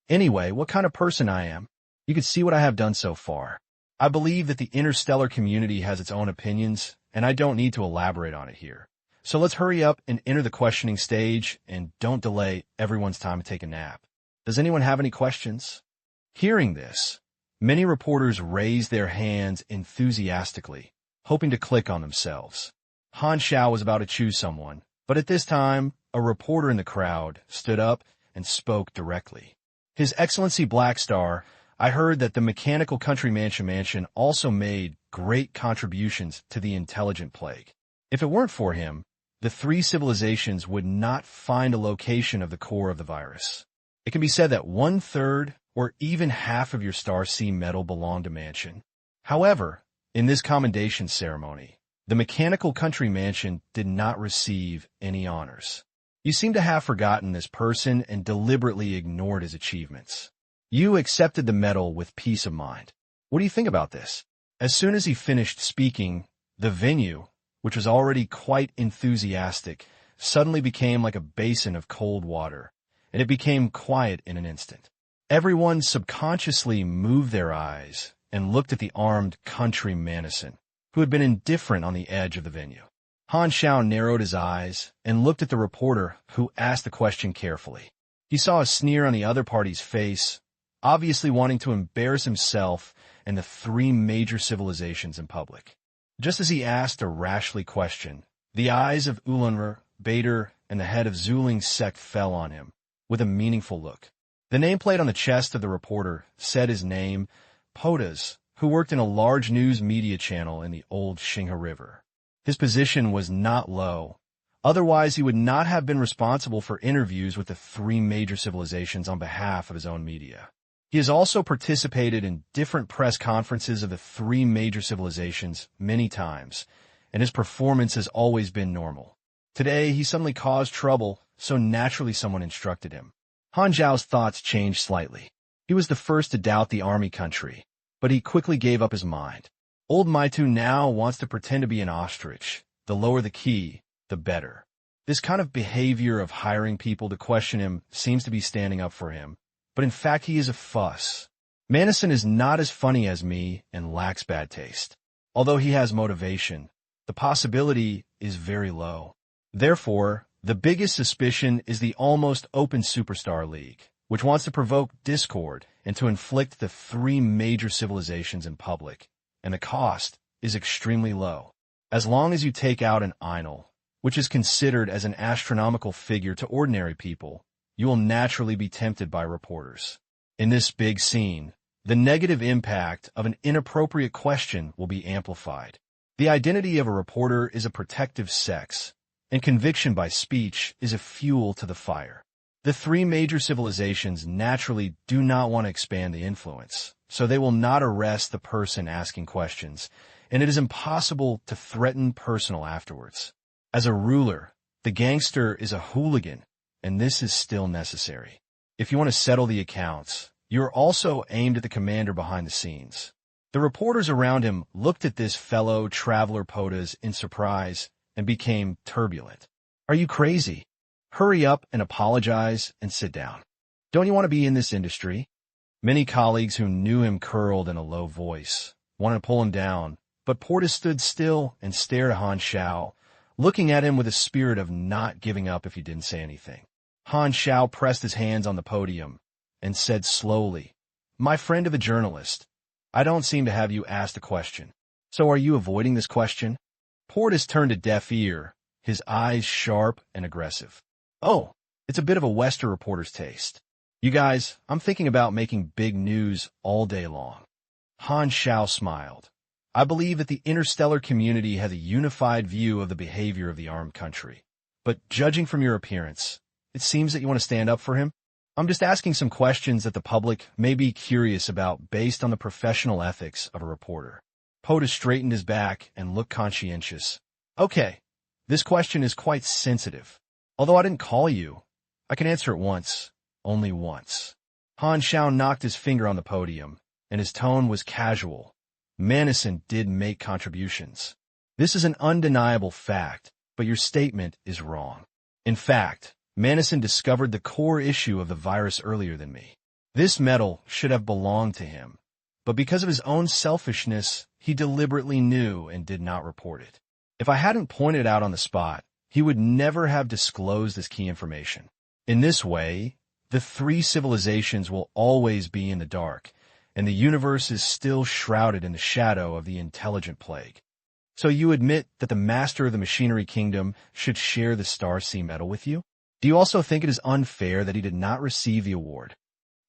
Anyway, what kind of person I am? You can see what I have done so far. I believe that the interstellar community has its own opinions, and I don't need to elaborate on it here. So let's hurry up and enter the questioning stage, and don't delay everyone's time to take a nap. Does anyone have any questions? Hearing this, many reporters raised their hands enthusiastically, hoping to click on themselves. Han Xiao was about to choose someone, but at this time, a reporter in the crowd stood up and spoke directly. His Excellency Blackstar, I heard that the Mechanical Country Mansion also made great contributions to the intelligent plague. If it weren't for him, the three civilizations would not find a location of the core of the virus. It can be said that 1/3 or even half of your Star C medal belonged to Mansion. However, in this commendation ceremony, the Mechanical Country Mansion did not receive any honors. You seem to have forgotten this person and deliberately ignored his achievements. You accepted the medal with peace of mind. What do you think about this? As soon as he finished speaking, the venue, which was already quite enthusiastic, suddenly became like a basin of cold water, and it became quiet in an instant. Everyone subconsciously moved their eyes and looked at the armed country Manison, who had been indifferent on the edge of the venue. Han Xiao narrowed his eyes and looked at the reporter who asked the question carefully. He saw a sneer on the other party's face, obviously wanting to embarrass himself and the three major civilizations in public. Just as he asked a rashly question, the eyes of Ulanrer, Bader, and the head of Zuling's sect fell on him with a meaningful look. The nameplate on the chest of the reporter said his name, Potas, who worked in a large news media channel in the old Xinghe River. His position was not low. Otherwise, he would not have been responsible for interviews with the three major civilizations on behalf of his own media. He has also participated in different press conferences of the three major civilizations many times, and his performance has always been normal. Today, he suddenly caused trouble, so naturally someone instructed him. Han Xiao's thoughts changed slightly. He was the first to doubt the army country, but he quickly gave up his mind. Old Maitu now wants to pretend to be an ostrich. The lower the key, the better. This kind of behavior of hiring people to question him seems to be standing up for him, but in fact he is a fuss. Manison is not as funny as me and lacks bad taste. Although he has motivation, the possibility is very low. Therefore, the biggest suspicion is the almost open Superstar League, which wants to provoke discord and to inflict the three major civilizations in public, and the cost is extremely low. As long as you take out an Einel, which is considered as an astronomical figure to ordinary people, you will naturally be tempted by reporters. In this big scene, the negative impact of an inappropriate question will be amplified. The identity of a reporter is a protective sex, and conviction by speech is a fuel to the fire. The three major civilizations naturally do not want to expand the influence, so they will not arrest the person asking questions, and it is impossible to threaten personal afterwards. As a ruler, the gangster is a hooligan, and this is still necessary. If you want to settle the accounts, you are also aimed at the commander behind the scenes. The reporters around him looked at this fellow traveler POTUS in surprise and became turbulent. Are you crazy? Hurry up and apologize and sit down. Don't you want to be in this industry? Many colleagues who knew him curled in a low voice, wanted to pull him down, but POTUS stood still and stared at Han Xiao, looking at him with a spirit of not giving up if he didn't say anything. Han Xiao pressed his hands on the podium and said slowly, "My friend of a journalist, I don't seem to have you asked a question. So are you avoiding this question?" POTUS turned a deaf ear, his eyes sharp and aggressive. "Oh, it's a bit of a Western reporter's taste. You guys, I'm thinking about making big news all day long." Han Xiao smiled. "I believe that the interstellar community has a unified view of the behavior of the armed country. But judging from your appearance, it seems that you want to stand up for him. I'm just asking some questions that the public may be curious about based on the professional ethics of a reporter." POTUS straightened his back and looked conscientious. "Okay, this question is quite sensitive. Although I didn't call you, I can answer it once, only once." Han Xiao knocked his finger on the podium, and his tone was casual. "Manison did make contributions. This is an undeniable fact, but your statement is wrong. In fact, Manison discovered the core issue of the virus earlier than me. This metal should have belonged to him, but because of his own selfishness, he deliberately knew and did not report it. If I hadn't pointed it out on the spot, he would never have disclosed this key information. In this way, the three civilizations will always be in the dark, and the universe is still shrouded in the shadow of the intelligent plague. So you admit that the master of the machinery kingdom should share the Star Sea medal with you? Do you also think it is unfair that he did not receive the award?"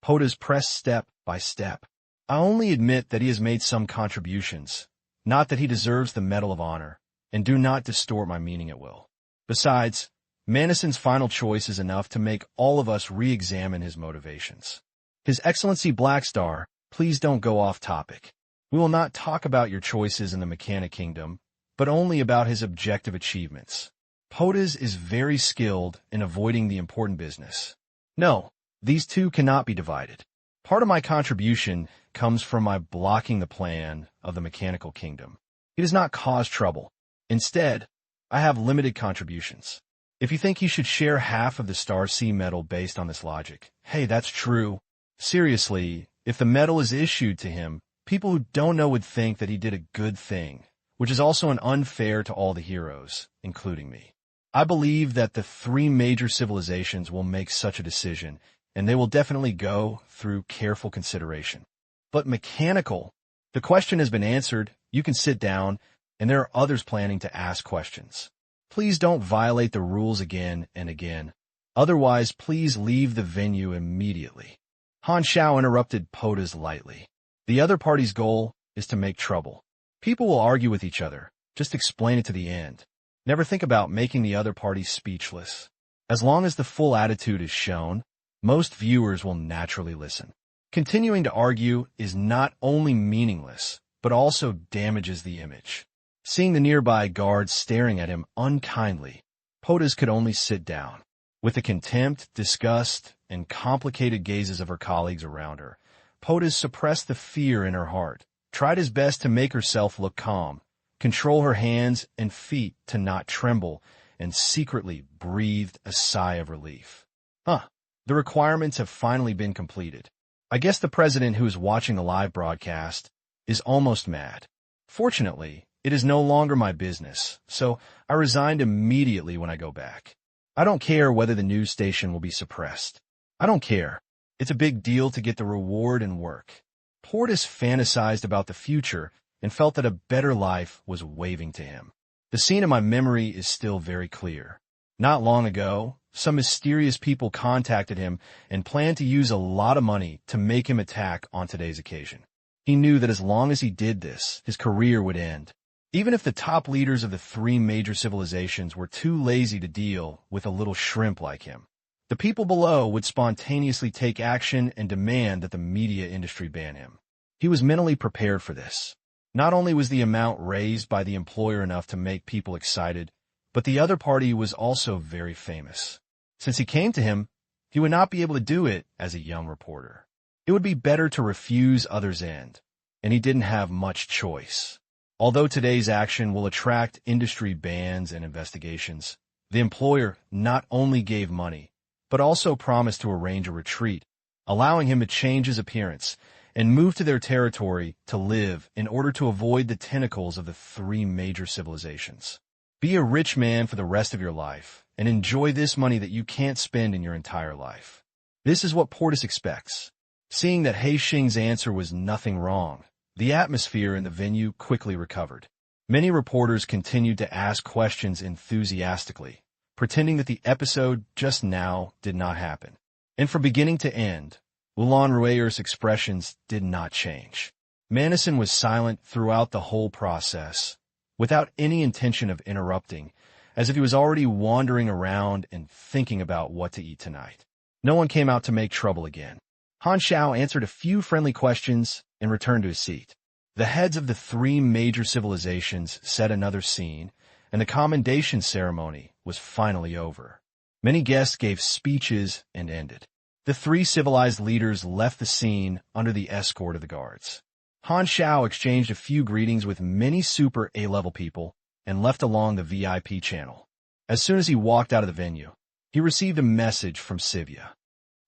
POTUS pressed step by step. "I only admit that he has made some contributions, not that he deserves the Medal of Honor, and do not distort my meaning at will. Besides, Manison's final choice is enough to make all of us re-examine his motivations. His Excellency Blackstar, please don't go off topic. We will not talk about your choices in the Mechanic Kingdom, but only about his objective achievements. POTUS is very skilled in avoiding the important business. No, these two cannot be divided. Part of my contribution comes from my blocking the plan of the Mechanical Kingdom. He does not cause trouble. Instead, I have limited contributions. If you think he should share half of the Star Sea medal based on this logic, hey, that's true. Seriously, if the medal is issued to him, people who don't know would think that he did a good thing, which is also an unfair to all the heroes, including me. I believe that the three major civilizations will make such a decision, and they will definitely go through careful consideration. But mechanical, the question has been answered, you can sit down, and there are others planning to ask questions. Please don't violate the rules again and again. Otherwise, please leave the venue immediately." Han Xiao interrupted POTUS lightly. "The other party's goal is to make trouble. People will argue with each other. Just explain it to the end. Never think about making the other party speechless. As long as the full attitude is shown, most viewers will naturally listen. Continuing to argue is not only meaningless, but also damages the image." Seeing the nearby guards staring at him unkindly, POTUS could only sit down. With the contempt, disgust, and complicated gazes of her colleagues around her, POTUS suppressed the fear in her heart, tried his best to make herself look calm, control her hands and feet to not tremble, and secretly breathed a sigh of relief. The requirements have finally been completed. I guess the president who is watching the live broadcast is almost mad. Fortunately, it is no longer my business, so I resigned immediately when I go back. I don't care whether the news station will be suppressed. I don't care. It's a big deal to get the reward and work. POTUS fantasized about the future and felt that a better life was waving to him. The scene in my memory is still very clear. Not long ago, some mysterious people contacted him and planned to use a lot of money to make him attack on today's occasion. He knew that as long as he did this, his career would end. Even if the top leaders of the three major civilizations were too lazy to deal with a little shrimp like him, The people below would spontaneously take action and demand that the media industry ban him. He was mentally prepared for this. Not only was the amount raised by the employer enough to make people excited, but the other party was also very famous. Since he came to him, he would not be able to do it as a young reporter. It would be better to refuse others' end, and he didn't have much choice. Although today's action will attract industry bans and investigations, the employer not only gave money, but also promised to arrange a retreat, allowing him to change his appearance and move to their territory to live in order to avoid the tentacles of the three major civilizations. Be a rich man for the rest of your life and enjoy this money that you can't spend in your entire life. This is what Portis expects. Seeing that He Xing's answer was nothing wrong, the atmosphere in the venue quickly recovered. Many reporters continued to ask questions enthusiastically, pretending that the episode just now did not happen. And from beginning to end, Wulan Rueyer's expressions did not change. Manison was silent throughout the whole process, without any intention of interrupting, as if he was already wandering around and thinking about what to eat tonight. No one came out to make trouble again. Han Xiao answered a few friendly questions and returned to his seat. The heads of the three major civilizations set another scene, and the commendation ceremony was finally over. Many guests gave speeches and ended. The three civilized leaders left the scene under the escort of the guards. Han Xiao exchanged a few greetings with many super A-level people and left along the VIP channel. As soon as he walked out of the venue, he received a message from Sivya.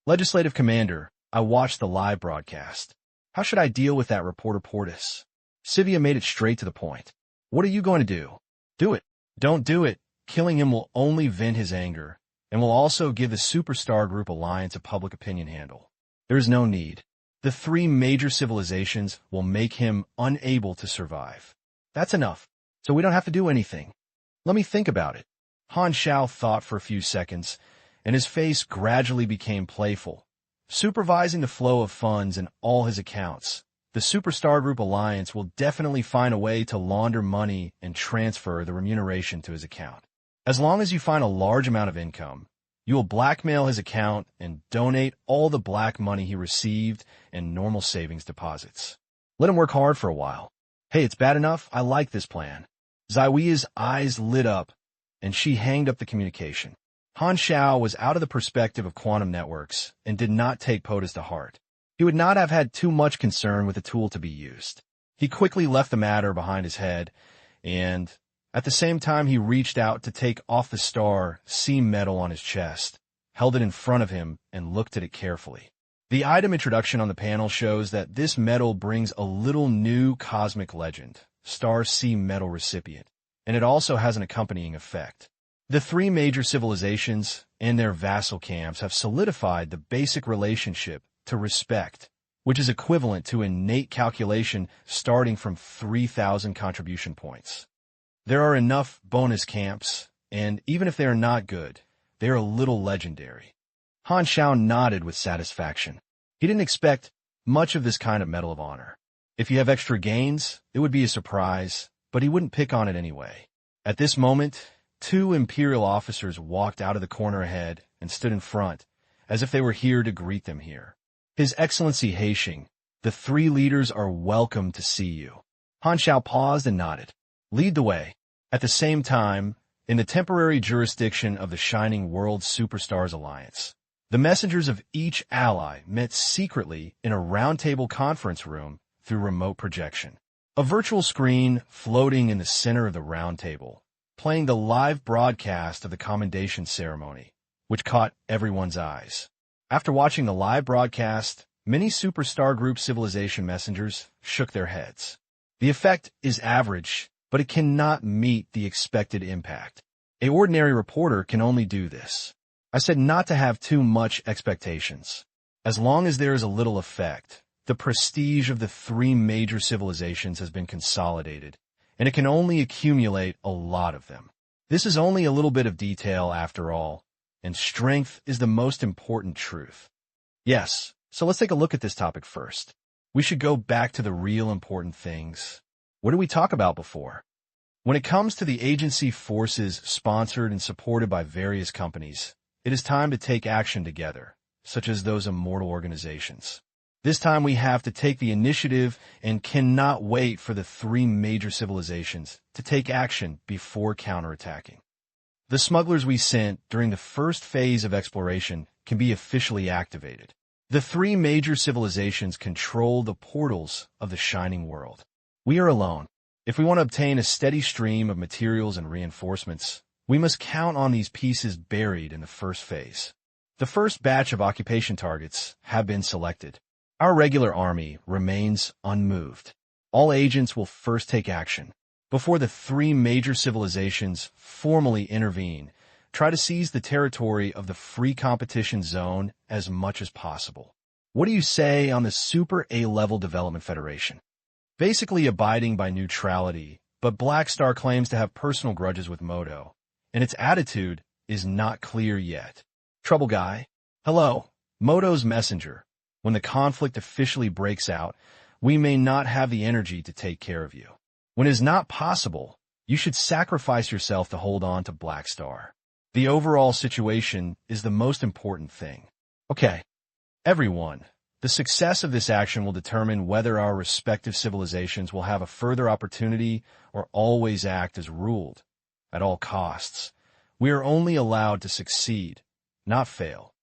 Legislative Commander, I watched the live broadcast. How should I deal with that reporter Portis? Sivya made it straight to the point. What are you going to do? Do it. Don't do it. Killing him will only vent his anger, and will also give the Superstar Group Alliance a public opinion handle. There is no need. The three major civilizations will make him unable to survive. That's enough, so we don't have to do anything. Let me think about it. Han Xiao thought for a few seconds, and his face gradually became playful. Supervising the flow of funds in all his accounts, the Superstar Group Alliance will definitely find a way to launder money and transfer the remuneration to his account. As long as you find a large amount of income, you will blackmail his account and donate all the black money he received and normal savings deposits. Let him work hard for a while. Hey, it's bad enough. I like this plan. Zaiwia's eyes lit up, and she hanged up the communication. Han Xiao was out of the perspective of quantum networks and did not take POTUS to heart. He would not have had too much concern with the tool to be used. He quickly left the matter behind his head, and at the same time he reached out to take off the star C medal on his chest, held it in front of him, and looked at it carefully. The item introduction on the panel shows that this medal brings a little new cosmic legend, star C medal recipient, and it also has an accompanying effect. The three major civilizations and their vassal camps have solidified the basic relationship to respect, which is equivalent to innate calculation starting from 3,000 contribution points. There are enough bonus camps, and even if they are not good, they are a little legendary. Han Xiao nodded with satisfaction. He didn't expect much of this kind of medal of honor. If you have extra gains, it would be a surprise, but he wouldn't pick on it anyway. At this moment, two imperial officers walked out of the corner ahead and stood in front, as if they were here to greet them here. His Excellency He Xing, the three leaders are welcome to see you. Han Xiao paused and nodded. Lead the way. At the same time, in the temporary jurisdiction of the Shining World Superstars Alliance, the messengers of each ally met secretly in a roundtable conference room through remote projection. A virtual screen floating in the center of the roundtable, playing the live broadcast of the commendation ceremony, which caught everyone's eyes. After watching the live broadcast, many Superstar Group civilization messengers shook their heads. The effect is average, but it cannot meet the expected impact. An ordinary reporter can only do this. I said not to have too much expectations. As long as there is a little effect, the prestige of the three major civilizations has been consolidated, and it can only accumulate a lot of them. This is only a little bit of detail after all, and strength is the most important truth. Yes, so let's take a look at this topic first. We should go back to the real important things. What did we talk about before? When it comes to the agency forces sponsored and supported by various companies, it is time to take action together, such as those immortal organizations. This time we have to take the initiative and cannot wait for the three major civilizations to take action before counterattacking. The smugglers we sent during the first phase of exploration can be officially activated. The three major civilizations control the portals of the Shining World. We are alone. If we want to obtain a steady stream of materials and reinforcements, we must count on these pieces buried in the first phase. The first batch of occupation targets have been selected. Our regular army remains unmoved. All agents will first take action. Before the three major civilizations formally intervene, try to seize the territory of the free competition zone as much as possible. What do you say on the Super A-Level Development Federation? Basically abiding by neutrality, but Black Star claims to have personal grudges with Moto, and its attitude is not clear yet. Trouble Guy? Hello, Moto's messenger. When the conflict officially breaks out, we may not have the energy to take care of you. When it is not possible, you should sacrifice yourself to hold on to Black Star. The overall situation is the most important thing. Okay, everyone, the success of this action will determine whether our respective civilizations will have a further opportunity or always act as ruled. At all costs, we are only allowed to succeed, not fail.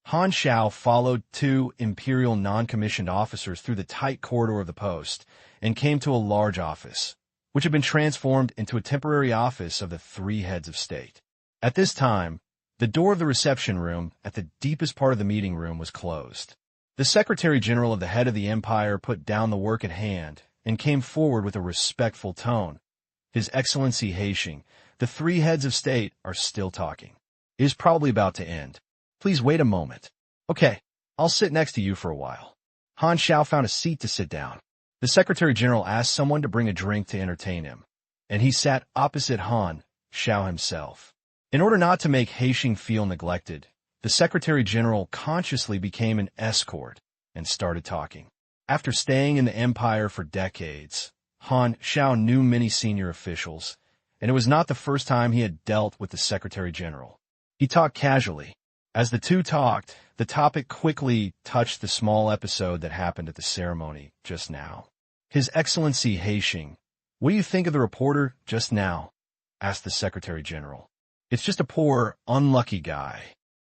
Han Xiao followed two Imperial non-commissioned officers through the tight corridor of the post and came to a large office, which had been transformed into a temporary office of the three heads of state. At this time, the door of the reception room at the deepest part of the meeting room was closed. The Secretary General of the head of the Empire put down the work at hand and came forward with a respectful tone. His Excellency Haishing, the three heads of state are still talking. It is probably about to end. Please wait a moment. Okay, I'll sit next to you for a while. Han Xiao found a seat to sit down. The Secretary General asked someone to bring a drink to entertain him, and he sat opposite Han Xiao himself. In order not to make Haishing feel neglected, the Secretary General consciously became an escort and started talking. After staying in the Empire for decades, Han Xiao knew many senior officials, and it was not the first time he had dealt with the Secretary General. He talked casually. As the two talked, the topic quickly touched the small episode that happened at the ceremony just now. His Excellency Haishing, what do you think of the reporter just now? Asked the Secretary General. It's just a poor, unlucky guy.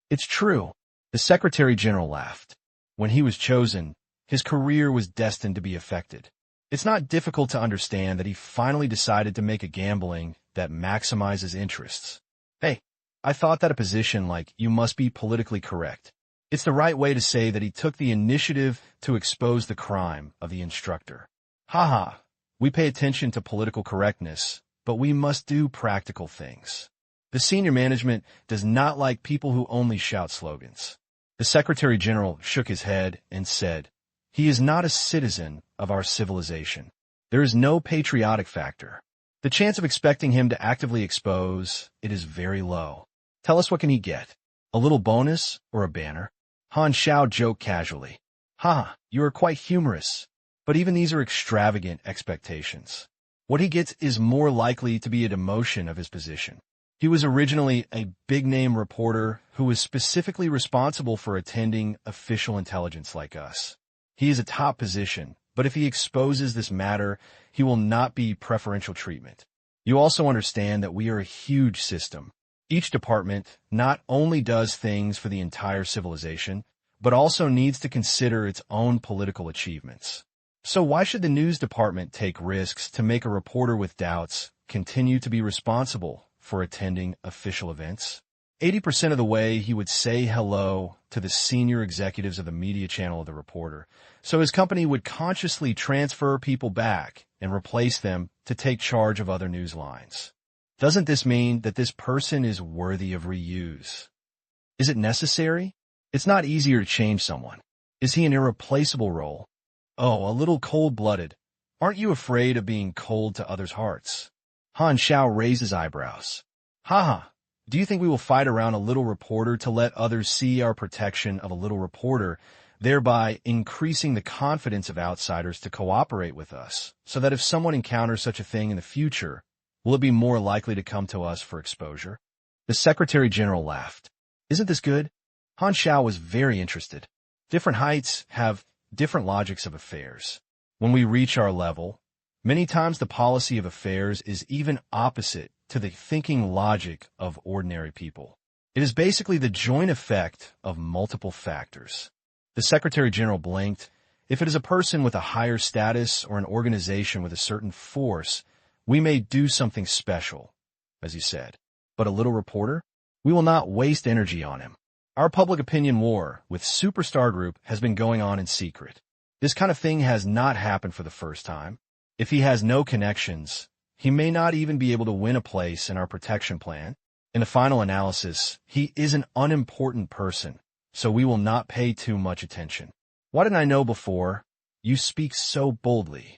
It's true. The Secretary General laughed. When he was chosen, his career was destined to be affected. It's not difficult to understand that he finally decided to make a gambling that maximizes interests. Hey, I thought that a position like you must be politically correct. It's the right way to say that he took the initiative to expose the crime of the instructor. Haha, we pay attention to political correctness, but we must do practical things. The senior management does not like people who only shout slogans. The Secretary General shook his head and said, he is not a citizen of our civilization. There is no patriotic factor. The chance of expecting him to actively expose it is very low. Tell us, what can he get? A little bonus or a banner? Han Xiao joked casually. Ha, you are quite humorous. But even these are extravagant expectations. What he gets is more likely to be a demotion of his position. He was originally a big-name reporter who was specifically responsible for attending official intelligence like us. He is a top position, but if he exposes this matter, he will not be preferential treatment. You also understand that we are a huge system. Each department not only does things for the entire civilization, but also needs to consider its own political achievements. So why should the news department take risks to make a reporter with doubts continue to be responsible for attending official events? 80% of the way he would say hello to the senior executives of the media channel of the reporter, so his company would consciously transfer people back and replace them to take charge of other news lines. Doesn't this mean that this person is worthy of reuse? Is it necessary? It's not easier to change someone. Is he an irreplaceable role? Oh, a little cold-blooded. Aren't you afraid of being cold to others' hearts? Han Xiao raised his eyebrows. Haha, do you think we will fight around a little reporter to let others see our protection of a little reporter, thereby increasing the confidence of outsiders to cooperate with us, so that if someone encounters such a thing in the future, will it be more likely to come to us for exposure? The Secretary General laughed. Isn't this good? Han Xiao was very interested. Different heights have different logics of affairs. When we reach our level, many times the policy of affairs is even opposite to the thinking logic of ordinary people. It is basically the joint effect of multiple factors. The Secretary General blinked. If it is a person with a higher status or an organization with a certain force, we may do something special, as he said. But a little reporter? We will not waste energy on him. Our public opinion war with Superstar Group has been going on in secret. This kind of thing has not happened for the first time. If he has no connections, he may not even be able to win a place in our protection plan. In the final analysis, he is an unimportant person, so we will not pay too much attention. Why didn't I know before? You speak so boldly.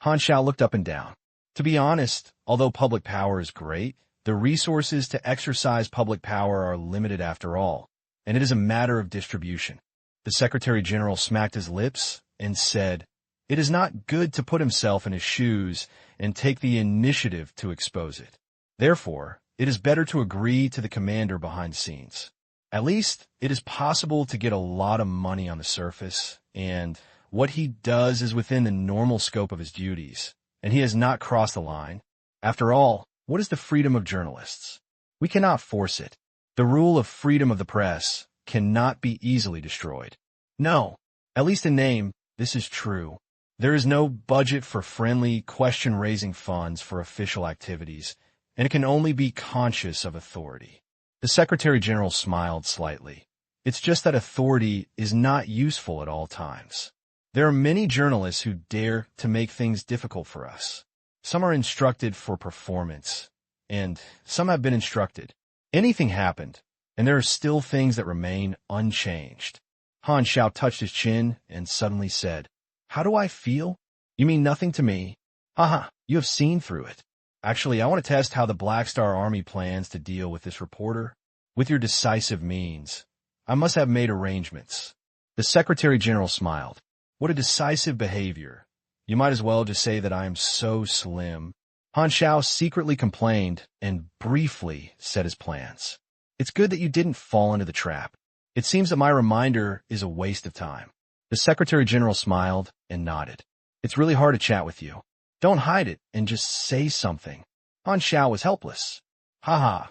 Han Xiao looked up and down. To be honest, although public power is great, the resources to exercise public power are limited after all, and it is a matter of distribution. The Secretary General smacked his lips and said, "It is not good to put himself in his shoes and take the initiative to expose it. Therefore, it is better to agree to the commander behind the scenes. At least, it is possible to get a lot of money on the surface, and what he does is within the normal scope of his duties, and he has not crossed the line. After all, what is the freedom of journalists? We cannot force it. The rule of freedom of the press cannot be easily destroyed. No, at least in name, this is true. There is no budget for friendly, question-raising funds for official activities, and it can only be conscious of authority." The Secretary General smiled slightly. It's just that authority is not useful at all times. There are many journalists who dare to make things difficult for us. Some are instructed for performance, and some have been instructed. Anything happened, and there are still things that remain unchanged. Han Xiao touched his chin and suddenly said, "How do I feel? You mean nothing to me? Haha, you have seen through it. Actually, I want to test how the Black Star Army plans to deal with this reporter. With your decisive means, I must have made arrangements." The Secretary General smiled. "What a decisive behavior. You might as well just say that I am so slim." Han Xiao secretly complained and briefly said his plans. "It's good that you didn't fall into the trap. It seems that my reminder is a waste of time." The Secretary General smiled and nodded. "It's really hard to chat with you. Don't hide it and just say something." Han Xiao was helpless. "Haha,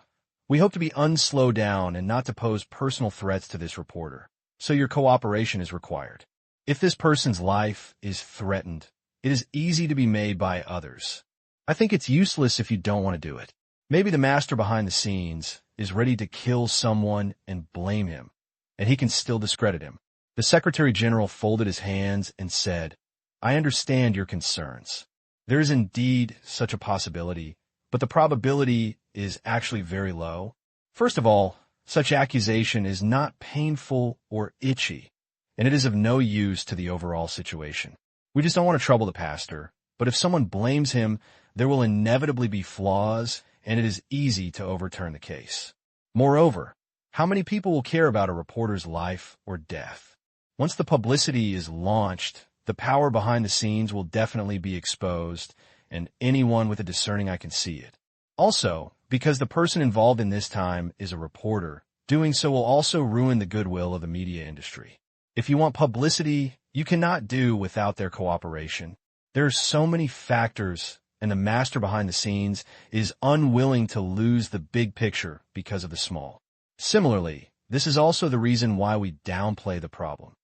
we hope to be unslowed down and not to pose personal threats to this reporter, so your cooperation is required. If this person's life is threatened, it is easy to be made by others. I think it's useless if you don't want to do it. Maybe the master behind the scenes is ready to kill someone and blame him, and he can still discredit him." The Secretary General folded his hands and said, "I understand your concerns. There is indeed such a possibility, but the probability is actually very low. First of all, such accusation is not painful or itchy, and it is of no use to the overall situation. We just don't want to trouble the pastor, but if someone blames him, there will inevitably be flaws, and it is easy to overturn the case. Moreover, how many people will care about a reporter's life or death? Once the publicity is launched, the power behind the scenes will definitely be exposed, and anyone with a discerning eye can see it. Also, because the person involved in this time is a reporter, doing so will also ruin the goodwill of the media industry. If you want publicity, you cannot do without their cooperation. There are so many factors, and the master behind the scenes is unwilling to lose the big picture because of the small. Similarly, this is also the reason why we downplay the problem."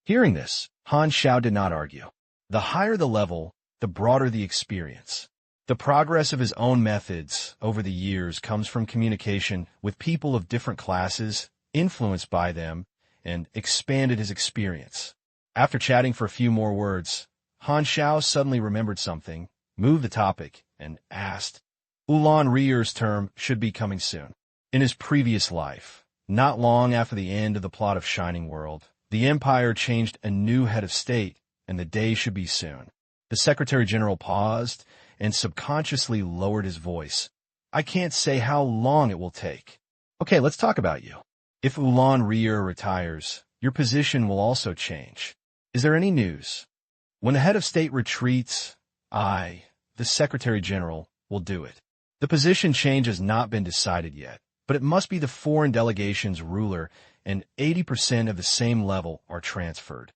Hearing this, Han Xiao did not argue. The higher the level, the broader the experience. The progress of his own methods over the years comes from communication with people of different classes, influenced by them, and expanded his experience. After chatting for a few more words, Han Xiao suddenly remembered something, moved the topic, and asked, "Ulan Rier's term should be coming soon. In his previous life, not long after the end of the plot of Shining World, the Empire changed a new head of state, and the day should be soon." The Secretary General paused and subconsciously lowered his voice. "I can't say how long it will take. Okay, let's talk about you. If Ulan Rier retires, your position will also change. Is there any news? When the head of state retreats, I, the Secretary General, will do it. The position change has not been decided yet, but it must be the foreign delegation's ruler, and 80% of the same level are transferred.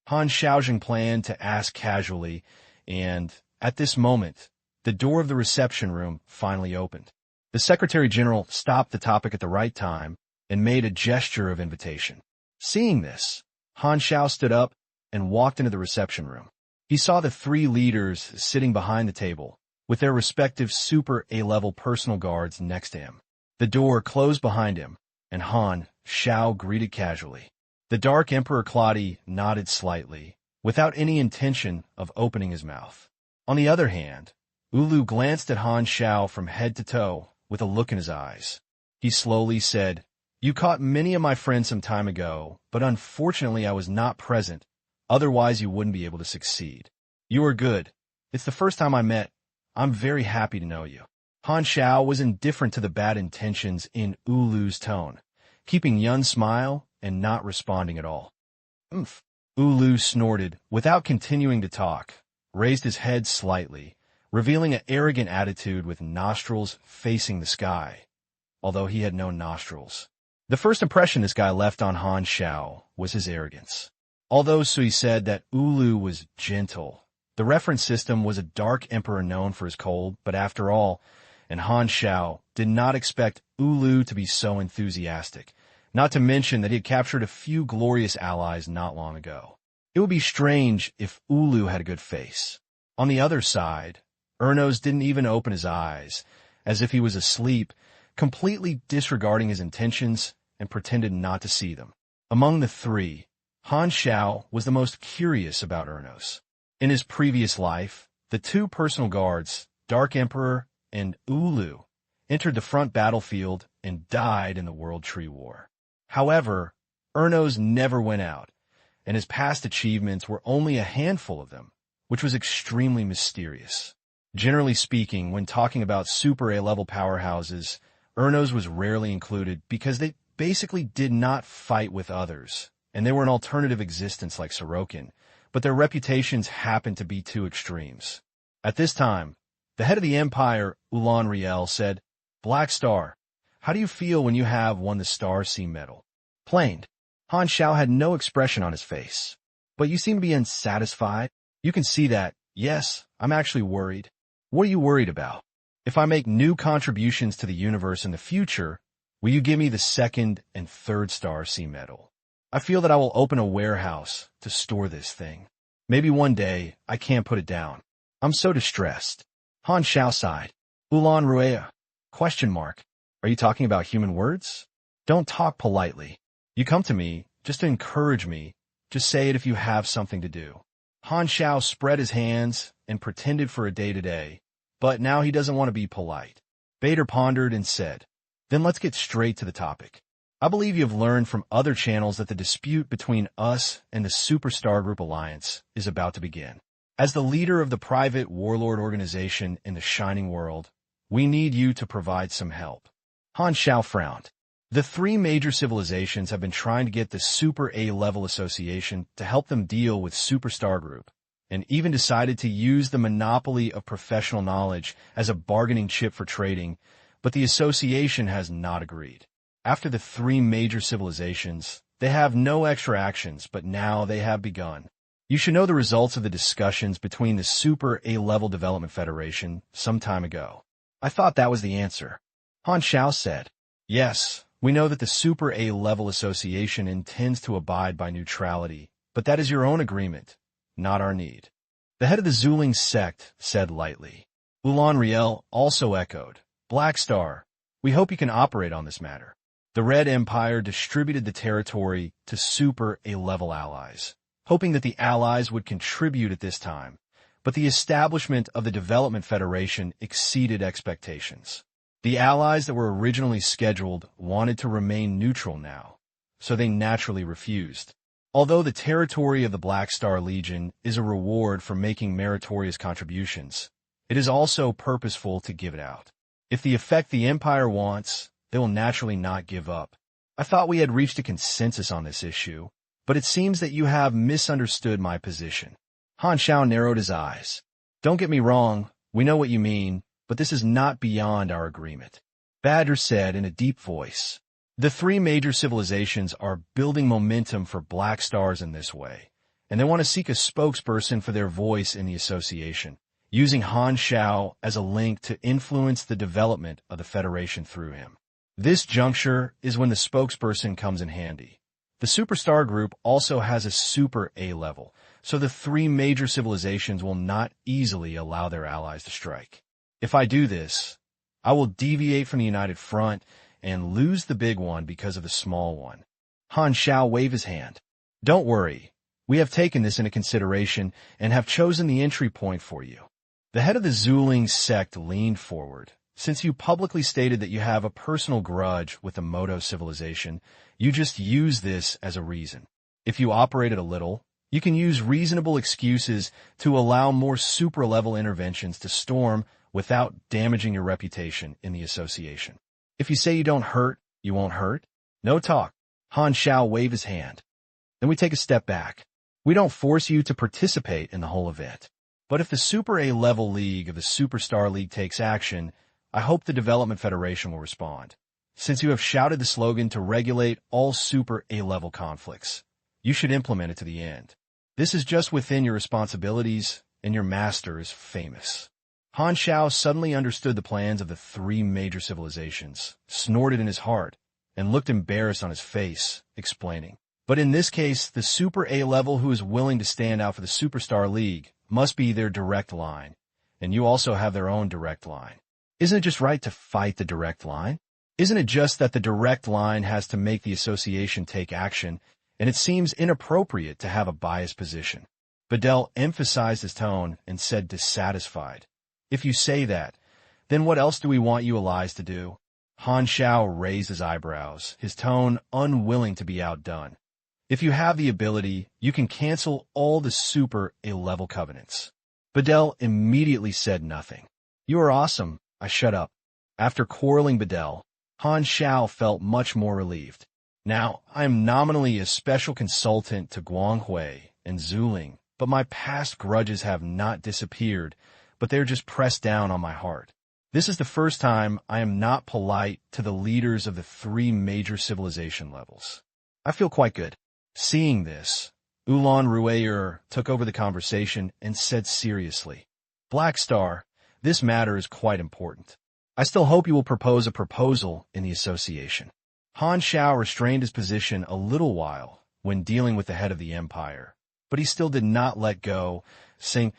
Han Xiao planned to ask casually, and at this moment, the door of the reception room finally opened. The Secretary General stopped the topic at the right time and made a gesture of invitation. Seeing this, Han Xiao stood up and walked into the reception room. He saw the three leaders sitting behind the table, with their respective Super A-level personal guards next to him. The door closed behind him, and Han Xiao greeted casually. The Dark Emperor Claudi nodded slightly, without any intention of opening his mouth. On the other hand, Ulu glanced at Han Xiao from head to toe with a look in his eyes. He slowly said, "You caught many of my friends some time ago, but unfortunately I was not present. Otherwise you wouldn't be able to succeed. You are good. It's the first time I met. I'm very happy to know you." Han Xiao was indifferent to the bad intentions in Ulu's tone, keeping Yun's smile and not responding at all. "Umph." Ulu snorted without continuing to talk, raised his head slightly, revealing an arrogant attitude with nostrils facing the sky, although he had no nostrils. The first impression this guy left on Han Xiao was his arrogance. Although Sui said that Ulu was gentle, the reference system was a Dark Emperor known for his cold, but after all, and Han Xiao did not expect Ulu to be so enthusiastic, not to mention that he had captured a few glorious allies not long ago. It would be strange if Ulu had a good face. On the other side, Ernos didn't even open his eyes, as if he was asleep, completely disregarding his intentions and pretended not to see them. Among the three, Han Xiao was the most curious about Ernos. In his previous life, the two personal guards, Dark Emperor and Ulu, entered the front battlefield and died in the World Tree War. However, Ernos never went out, and his past achievements were only a handful of them, which was extremely mysterious. Generally speaking, when talking about Super A-level powerhouses, Ernos was rarely included because they basically did not fight with others, and they were an alternative existence like Sorokin, but their reputations happened to be two extremes. At this time, the head of the Empire, Ulan Riel, said, "Black Star, how do you feel when you have won the Star Sea Medal?" Plain. Han Xiao had no expression on his face. "But you seem to be unsatisfied. You can see that. Yes, I'm actually worried." "What are you worried about?" "If I make new contributions to the universe in the future, will you give me the second and third Star Sea Medal? I feel that I will open a warehouse to store this thing. Maybe one day I can't put it down. I'm so distressed." Han Xiao sighed. "Ulan Ruea? Question mark. Are you talking about human words? Don't talk politely. You come to me just to encourage me. Just say it if you have something to do." Han Xiao spread his hands and pretended for a day-to-day, but now he doesn't want to be polite. Bader pondered and said, "Then let's get straight to the topic. I believe you have learned from other channels that the dispute between us and the Superstar Group Alliance is about to begin. As the leader of the private warlord organization in the Shining World, we need you to provide some help." Han Xiao frowned. The three major civilizations have been trying to get the Super A-level association to help them deal with Superstar Group, and even decided to use the monopoly of professional knowledge as a bargaining chip for trading, but the association has not agreed. After the three major civilizations, they have no extra actions, but now they have begun. You should know the results of the discussions between the Super A-level Development Federation some time ago. I thought that was the answer. Han Xiao said, "Yes, we know that the Super A-level association intends to abide by neutrality, but that is your own agreement, not our need." The head of the Zuling sect said lightly. Ulan Riel also echoed, "Black Star, we hope you can operate on this matter." The Red Empire distributed the territory to Super A-level allies, hoping that the allies would contribute at this time, but the establishment of the Development Federation exceeded expectations. The allies that were originally scheduled wanted to remain neutral now, so they naturally refused. Although the territory of the Black Star Legion is a reward for making meritorious contributions, it is also purposeful to give it out. If the effect the Empire wants, they will naturally not give up. I thought we had reached a consensus on this issue, but it seems that you have misunderstood my position. Han Xiao narrowed his eyes. "Don't get me wrong, we know what you mean, but this is not beyond our agreement. Badger said in a deep voice. The three major civilizations are building momentum for Black Stars in this way, and they want to seek a spokesperson for their voice in the association, using Han Xiao as a link to influence the development of the Federation through him. This juncture is when the spokesperson comes in handy. The Superstar Group also has a Super A level, so the three major civilizations will not easily allow their allies to strike. If I do this, I will deviate from the United Front and lose the big one because of the small one. Han Xiao waved his hand. Don't worry, we have taken this into consideration and have chosen the entry point for you. The head of the Zuling sect leaned forward. Since you publicly stated that you have a personal grudge with the Moto civilization, you just use this as a reason. If you operate it a little, you can use reasonable excuses to allow more super-level interventions to storm without damaging your reputation in the association. If you say you don't hurt, you won't hurt. No talk. Han Xiao waved his hand. Then we take a step back. We don't force you to participate in the whole event. But if the Super A-level league of the Superstar League takes action, I hope the Development Federation will respond. Since you have shouted the slogan to regulate all Super A-level conflicts, you should implement it to the end. This is just within your responsibilities, and your master is famous. Han Xiao suddenly understood the plans of the three major civilizations, snorted in his heart, and looked embarrassed on his face, explaining. But in this case, the Super A-level who is willing to stand out for the Superstar League must be their direct line, and you also have their own direct line. Isn't it just right to fight the direct line? Isn't it just that the direct line has to make the association take action, and it seems inappropriate to have a biased position? Bedell emphasized his tone and said dissatisfied. If you say that, then what else do we want you allies to do? Han Xiao raised his eyebrows, his tone unwilling to be outdone. If you have the ability, you can cancel all the Super A-level covenants. Bedell immediately said nothing. You are awesome. I shut up. After quarreling Bedell, Han Xiao felt much more relieved. Now, I am nominally a special consultant to Guanghui and Zuling, but my past grudges have not disappeared, but they're just pressed down on my heart. This is the first time I am not polite to the leaders of the three major civilization levels. I feel quite good. Seeing this, Ulan Rueyer took over the conversation and said seriously, Black Star, this matter is quite important. I still hope you will propose a proposal in the association. Han Xiao restrained his position a little while when dealing with the head of the empire, but he still did not let go, saying,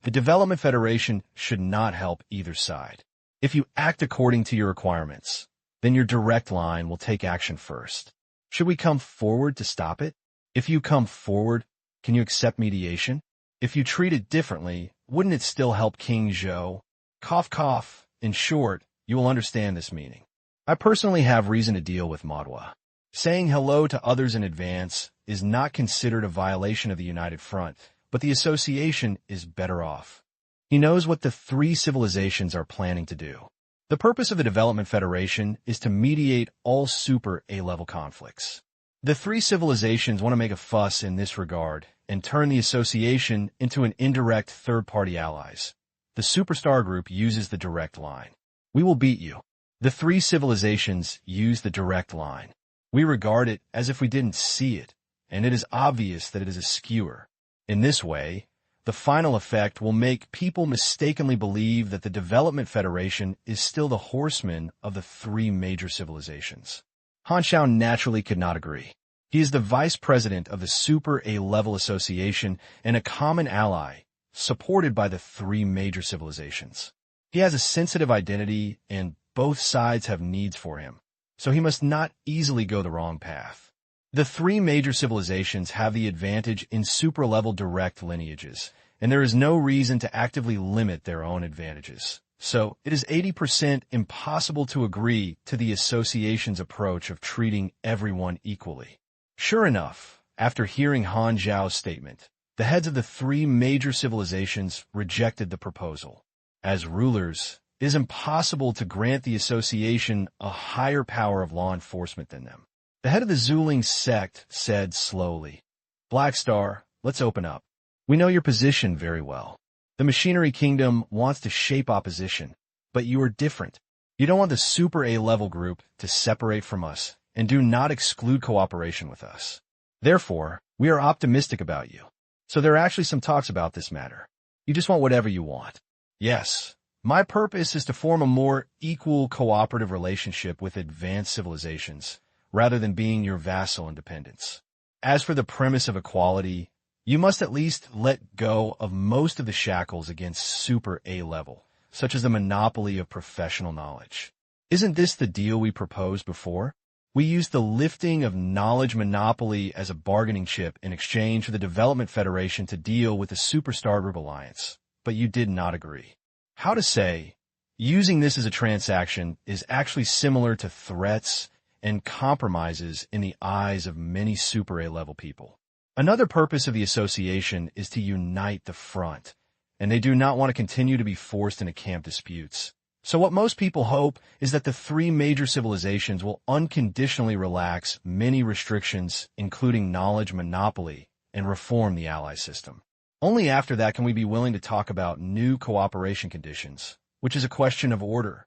the Development Federation should not help either side. If you act according to your requirements, then your direct line will take action first. Should we come forward to stop it? If you come forward, can you accept mediation? If you treat it differently, wouldn't it still help King Zhou? Cough, cough. In short, you will understand this meaning. I personally have reason to deal with Madwa. Saying hello to others in advance is not considered a violation of the United Front, but the association is better off. He knows what the three civilizations are planning to do. The purpose of the Development Federation is to mediate all Super A-level conflicts. The three civilizations want to make a fuss in this regard and turn the association into an indirect third-party allies. The Superstar Group uses the direct line. We will beat you. The three civilizations use the direct line. We regard it as if we didn't see it, and it is obvious that it is a skewer. In this way, the final effect will make people mistakenly believe that the Development Federation is still the horseman of the three major civilizations. Han Xiao naturally could not agree. He is the vice president of the Super A-level association and a common ally, supported by the three major civilizations. He has a sensitive identity, and both sides have needs for him, so he must not easily go the wrong path. The three major civilizations have the advantage in super-level direct lineages, and there is no reason to actively limit their own advantages. So, it is 80% impossible to agree to the association's approach of treating everyone equally. Sure enough, after hearing Han Xiao's statement, the heads of the three major civilizations rejected the proposal. As rulers, it is impossible to grant the association a higher power of law enforcement than them. The head of the Zuling sect said slowly, Black Star, let's open up. We know your position very well. The Machinery Kingdom wants to shape opposition, but you are different. You don't want the Super A-level group to separate from us and do not exclude cooperation with us. Therefore, we are optimistic about you. So there are actually some talks about this matter. You just want whatever you want. Yes, my purpose is to form a more equal cooperative relationship with advanced civilizations, rather than being your vassal and dependents. As for the premise of equality, you must at least let go of most of the shackles against Super A-level, such as the monopoly of professional knowledge. Isn't this the deal we proposed before? We used the lifting of knowledge monopoly as a bargaining chip in exchange for the Development Federation to deal with the Superstar Group Alliance, but you did not agree. How to say, using this as a transaction is actually similar to threats and compromises in the eyes of many Super A-level people. Another purpose of the association is to unite the front, and they do not want to continue to be forced into camp disputes. So what most people hope is that the three major civilizations will unconditionally relax many restrictions, including knowledge monopoly, and reform the ally system. Only after that can we be willing to talk about new cooperation conditions, which is a question of order.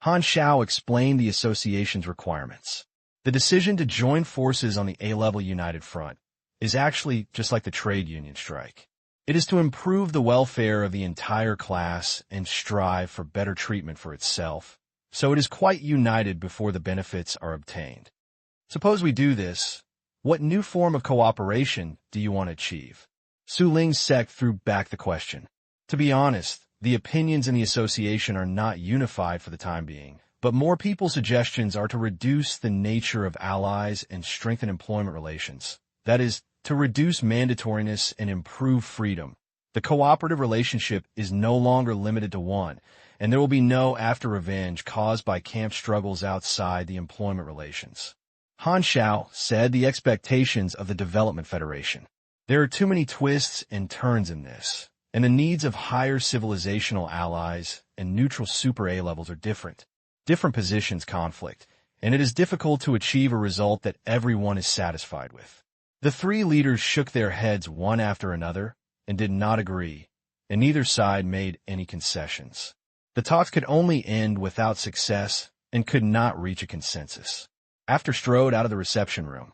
Han Xiao explained the association's requirements. The decision to join forces on the A-level United Front is actually just like the trade union strike. It is to improve the welfare of the entire class and strive for better treatment for itself, so it is quite united before the benefits are obtained. Suppose we do this, what new form of cooperation do you want to achieve? Su Ling's sect threw back the question. To be honest, the opinions in the association are not unified for the time being, but more people's suggestions are to reduce the nature of allies and strengthen employment relations. That is, to reduce mandatoriness and improve freedom. The cooperative relationship is no longer limited to one, and there will be no after-revenge caused by camp struggles outside the employment relations. Han Xiao said the expectations of the Development Federation. There are too many twists and turns in this, and the needs of higher civilizational allies and neutral Super A levels are different. Different positions conflict, and it is difficult to achieve a result that everyone is satisfied with. The three leaders shook their heads one after another and did not agree, and neither side made any concessions. The talks could only end without success and could not reach a consensus. After strode out of the reception room,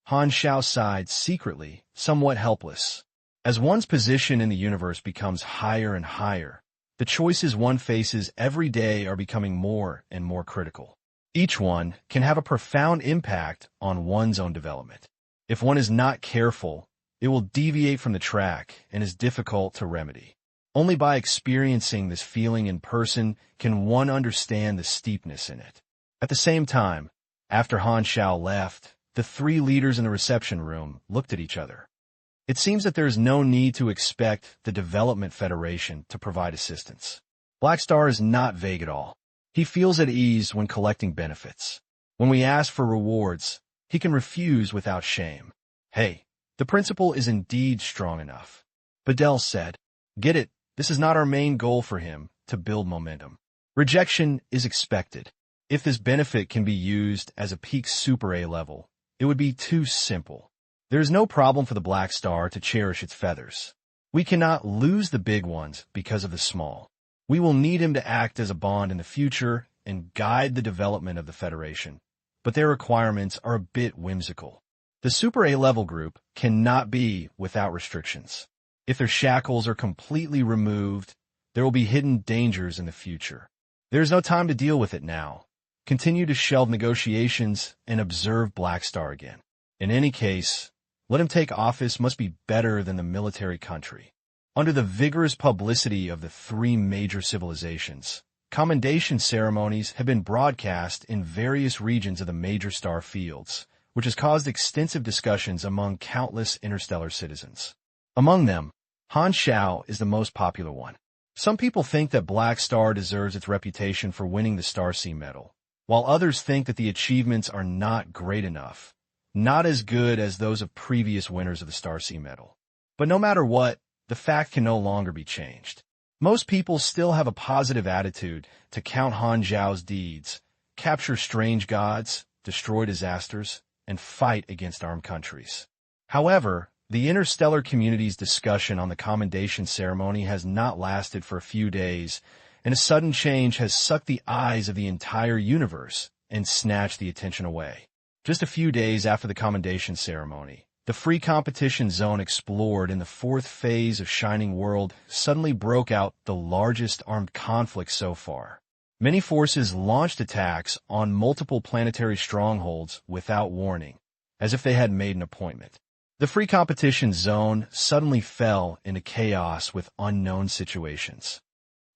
Han Xiao sighed secretly, somewhat helpless. As one's position in the universe becomes higher and higher, the choices one faces every day are becoming more and more critical. Each one can have a profound impact on one's own development. If one is not careful, it will deviate from the track and is difficult to remedy. Only by experiencing this feeling in person can one understand the steepness in it. At the same time, after Han Xiao left, the three leaders in the reception room looked at each other. It seems that there is no need to expect the Development Federation to provide assistance. Black Star is not vague at all. He feels at ease when collecting benefits. When we ask for rewards, he can refuse without shame. Hey, the principle is indeed strong enough. Bedell said, get it, this is not our main goal for him, to build momentum. Rejection is expected. If this benefit can be used as a peak Super A level, it would be too simple. There is no problem for the Black Star to cherish its feathers. We cannot lose the big ones because of the small. We will need him to act as a bond in the future and guide the development of the Federation. But their requirements are a bit whimsical. The Super A-level group cannot be without restrictions. If their shackles are completely removed, there will be hidden dangers in the future. There is no time to deal with it now. Continue to shelve negotiations and observe Black Star again. In any case, let him take office must be better than the military country. Under the vigorous publicity of the three major civilizations, commendation ceremonies have been broadcast in various regions of the major star fields, which has caused extensive discussions among countless interstellar citizens. Among them, Han Xiao is the most popular one. Some people think that Black Star deserves its reputation for winning the Starsea Medal, while others think that the achievements are not great enough, not as good as those of previous winners of the Starsea Medal. But no matter what, the fact can no longer be changed. Most people still have a positive attitude to count Han Xiao's deeds, capture strange gods, destroy disasters, and fight against armed countries. However, the interstellar community's discussion on the commendation ceremony has not lasted for a few days, and a sudden change has sucked the eyes of the entire universe and snatched the attention away. Just a few days after the commendation ceremony, the free competition zone explored in the fourth phase of Shining World suddenly broke out the largest armed conflict so far. Many forces launched attacks on multiple planetary strongholds without warning, as if they had made an appointment. The free competition zone suddenly fell into chaos with unknown situations.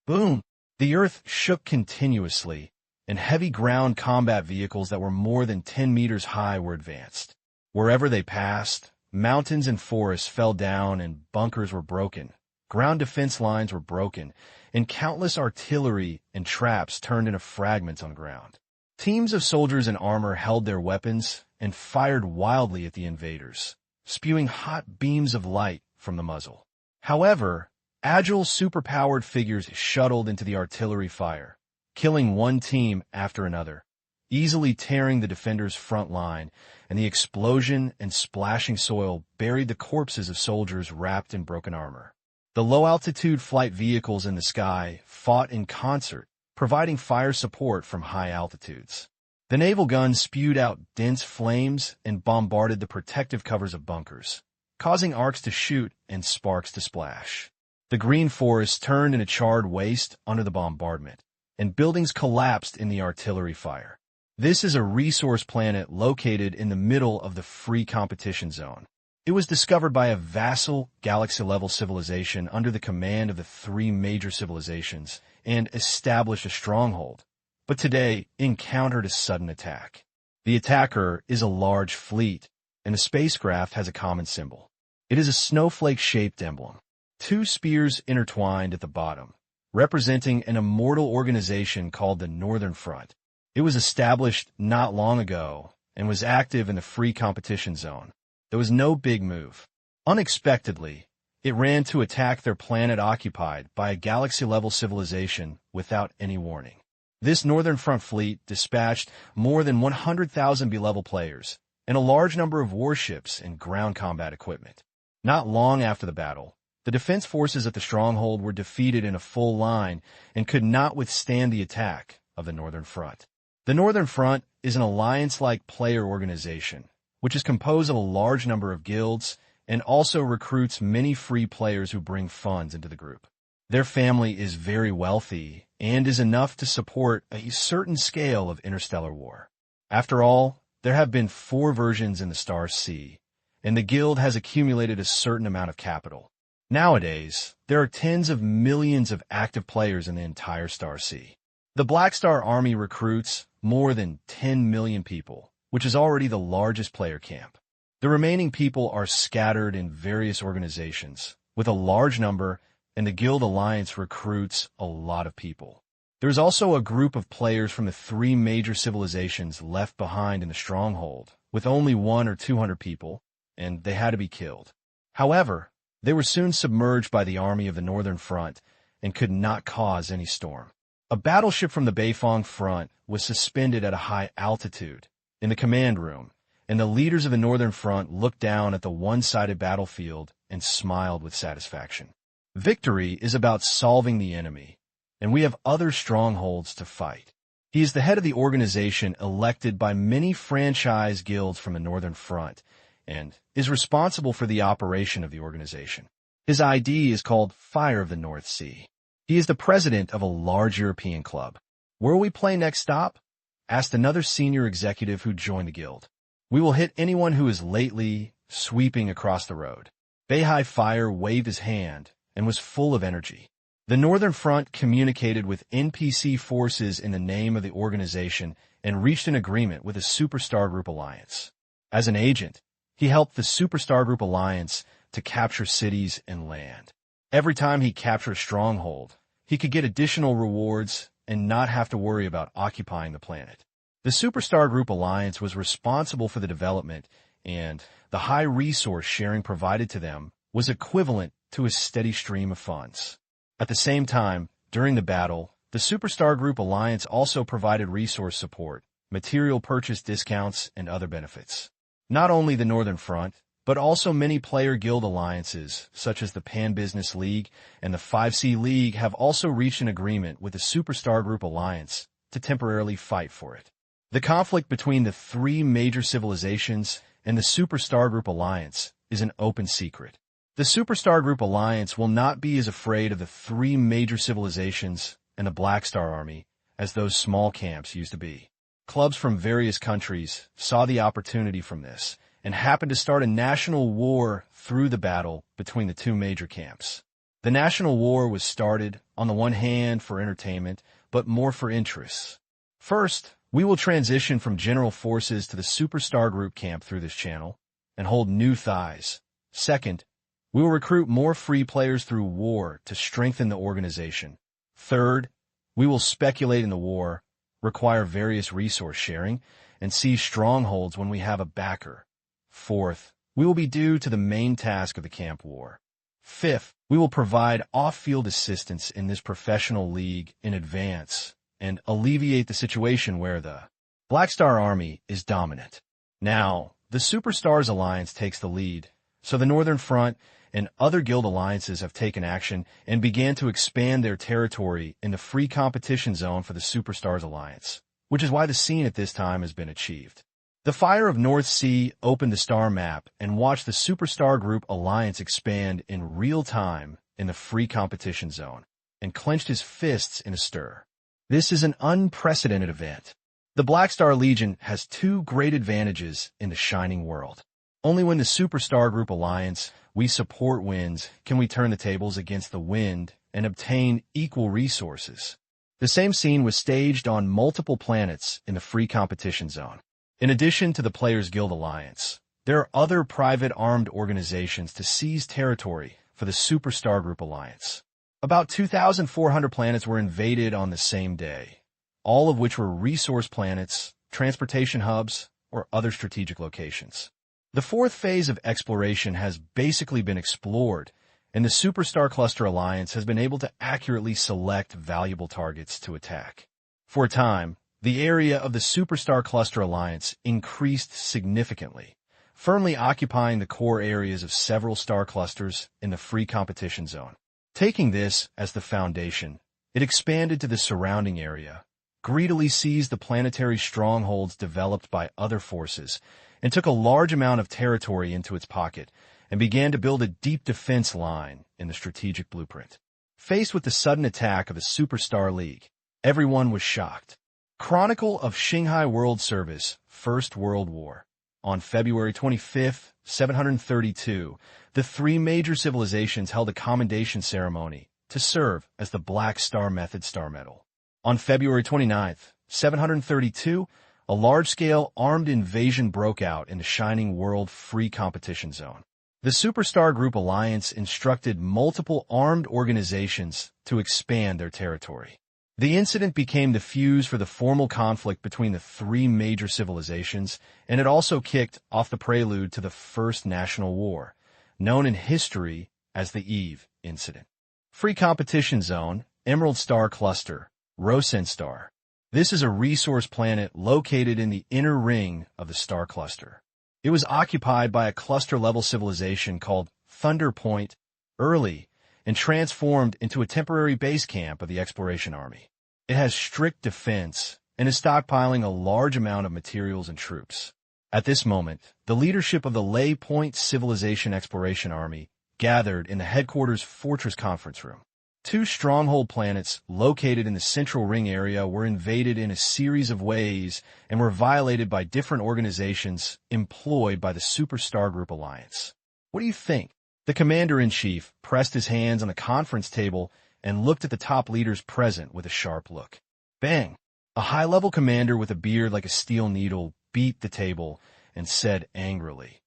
Boom! The Earth shook continuously, and heavy ground combat vehicles that were more than 10 meters high were advanced. Wherever they passed, mountains and forests fell down and bunkers were broken. Ground defense lines were broken, and countless artillery and traps turned into fragments on the ground. Teams of soldiers in armor held their weapons and fired wildly at the invaders, spewing hot beams of light from the muzzle. However, agile, superpowered figures shuttled into the artillery fire, killing one team after another, easily tearing the defenders' front line, and the explosion and splashing soil buried the corpses of soldiers wrapped in broken armor. The low-altitude flight vehicles in the sky fought in concert, providing fire support from high altitudes. The naval guns spewed out dense flames and bombarded the protective covers of bunkers, causing arcs to shoot and sparks to splash. The green forest turned into charred waste under the bombardment, and buildings collapsed in the artillery fire. This is a resource planet located in the middle of the free competition zone. It was discovered by a vassal galaxy-level civilization under the command of the three major civilizations and established a stronghold, but today encountered a sudden attack. The attacker is a large fleet, and the spacecraft has a common symbol. It is a snowflake-shaped emblem, two spears intertwined at the bottom, representing an immortal organization called the Northern Front. It was established not long ago and was active in the free competition zone. There was no big move. Unexpectedly, it ran to attack their planet occupied by a galaxy-level civilization without any warning. This Northern Front fleet dispatched more than 100,000 B-level players and a large number of warships and ground combat equipment. Not long after the battle, the defense forces at the stronghold were defeated in a full line and could not withstand the attack of the Northern Front. The Northern Front is an alliance-like player organization, which is composed of a large number of guilds and also recruits many free players who bring funds into the group. Their family is very wealthy and is enough to support a certain scale of interstellar war. After all, there have been 4 versions in the Star Sea, and the guild has accumulated a certain amount of capital. Nowadays, there are tens of millions of active players in the entire Star Sea. The Black Star Army recruits more than 10 million people, which is already the largest player camp. The remaining people are scattered in various organizations, with a large number, and the Guild Alliance recruits a lot of people. There is also a group of players from the 3 major civilizations left behind in the stronghold, with only 100 or 200 people, and they had to be killed. However, they were soon submerged by the army of the Northern Front and could not cause any storm. A battleship from the Beifong Front was suspended at a high altitude in the command room, and the leaders of the Northern Front looked down at the one-sided battlefield and smiled with satisfaction. Victory is about solving the enemy, and we have other strongholds to fight. He is the head of the organization elected by many franchise guilds from the Northern Front, and is responsible for the operation of the organization. His ID is called Fire of the North Sea. He is the president of a large European club. Where will we play next stop? Asked another senior executive who joined the guild. We will hit anyone who is lately sweeping across the road. Beihai Fire waved his hand and was full of energy. The Northern Front communicated with NPC forces in the name of the organization and reached an agreement with the Superstar Group Alliance. As an agent, he helped the Superstar Group Alliance to capture cities and land. Every time he captured a stronghold, he could get additional rewards and not have to worry about occupying the planet. The Superstar Group Alliance was responsible for the development, and the high resource sharing provided to them was equivalent to a steady stream of funds. At the same time, during the battle, the Superstar Group Alliance also provided resource support, material purchase discounts, and other benefits. Not only the Northern Front, but also many player guild alliances, such as the Pan Business League and the 5C League, have also reached an agreement with the Superstar Group Alliance to temporarily fight for it. The conflict between the three major civilizations and the Superstar Group Alliance is an open secret. The Superstar Group Alliance will not be as afraid of the three major civilizations and the Black Star Army as those small camps used to be. Clubs from various countries saw the opportunity from this and happened to start a national war through the battle between the two major camps. The national war was started, on the one hand, for entertainment, but more for interests. First, we will transition from general forces to the Superstar Group camp through this channel and hold new thighs. Second, we will recruit more free players through war to strengthen the organization. Third, we will speculate in the war, require various resource sharing, and seize strongholds when we have a backer. Fourth, we will be due to the main task of the camp war. Fifth, we will provide off-field assistance in this professional league in advance and alleviate the situation where the Black Star Army is dominant. Now, the Superstars Alliance takes the lead, so the Northern Front and other guild alliances have taken action and began to expand their territory in the free competition zone for the Superstars Alliance, which is why the scene at this time has been achieved. The Fire of North Sea opened the star map and watched the Superstar Group Alliance expand in real time in the free competition zone and clenched his fists in a stir. This is an unprecedented event. The Black Star Legion has two great advantages in the Shining World. Only when the Superstar Group Alliance we support wins can we turn the tables against the wind and obtain equal resources. The same scene was staged on multiple planets in the free competition zone. In addition to the Players Guild Alliance, there are other private armed organizations to seize territory for the Superstar Group Alliance. About 2,400 planets were invaded on the same day, all of which were resource planets, transportation hubs, or other strategic locations. The fourth phase of exploration has basically been explored, and the Superstar Cluster Alliance has been able to accurately select valuable targets to attack. For a time, the area of the Superstar Cluster Alliance increased significantly, firmly occupying the core areas of several star clusters in the free competition zone. Taking this as the foundation, it expanded to the surrounding area, greedily seized the planetary strongholds developed by other forces, and took a large amount of territory into its pocket, and began to build a deep defense line in the strategic blueprint. Faced with the sudden attack of the Superstar League, everyone was shocked. Chronicle of Shanghai World Service, First World War. On February 25, 732, the three major civilizations held a commendation ceremony to serve as the Black Star Method Star Medal. On February 29, 732, a large-scale armed invasion broke out in the Shining World free competition zone. The Superstar Group Alliance instructed multiple armed organizations to expand their territory. The incident became the fuse for the formal conflict between the three major civilizations, and it also kicked off the prelude to the First National War, known in history as the Eve Incident. Free Competition Zone, Emerald Star Cluster, Rosen Star. This is a resource planet located in the inner ring of the star cluster. It was occupied by a cluster-level civilization called Thunder Point early and transformed into a temporary base camp of the Exploration Army. It has strict defense and is stockpiling a large amount of materials and troops. At this moment, the leadership of the Lay Point Civilization Exploration Army gathered in the headquarters Fortress Conference Room. Two stronghold planets located in the central ring area were invaded in a series of ways and were violated by different organizations employed by the Superstar Group Alliance. What do you think? The commander-in-chief pressed his hands on the conference table and looked at the top leaders present with a sharp look. Bang! A high-level commander with a beard like a steel needle beat the table and said angrily,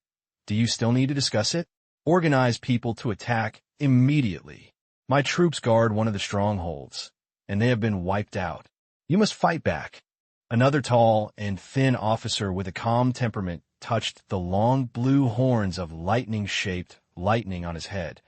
"Do you still need to discuss it? Organize people to attack immediately. My troops guard one of the strongholds, and they have been wiped out. You must fight back." Another tall and thin officer with a calm temperament touched the long blue horns of lightning-shaped lightning on his head.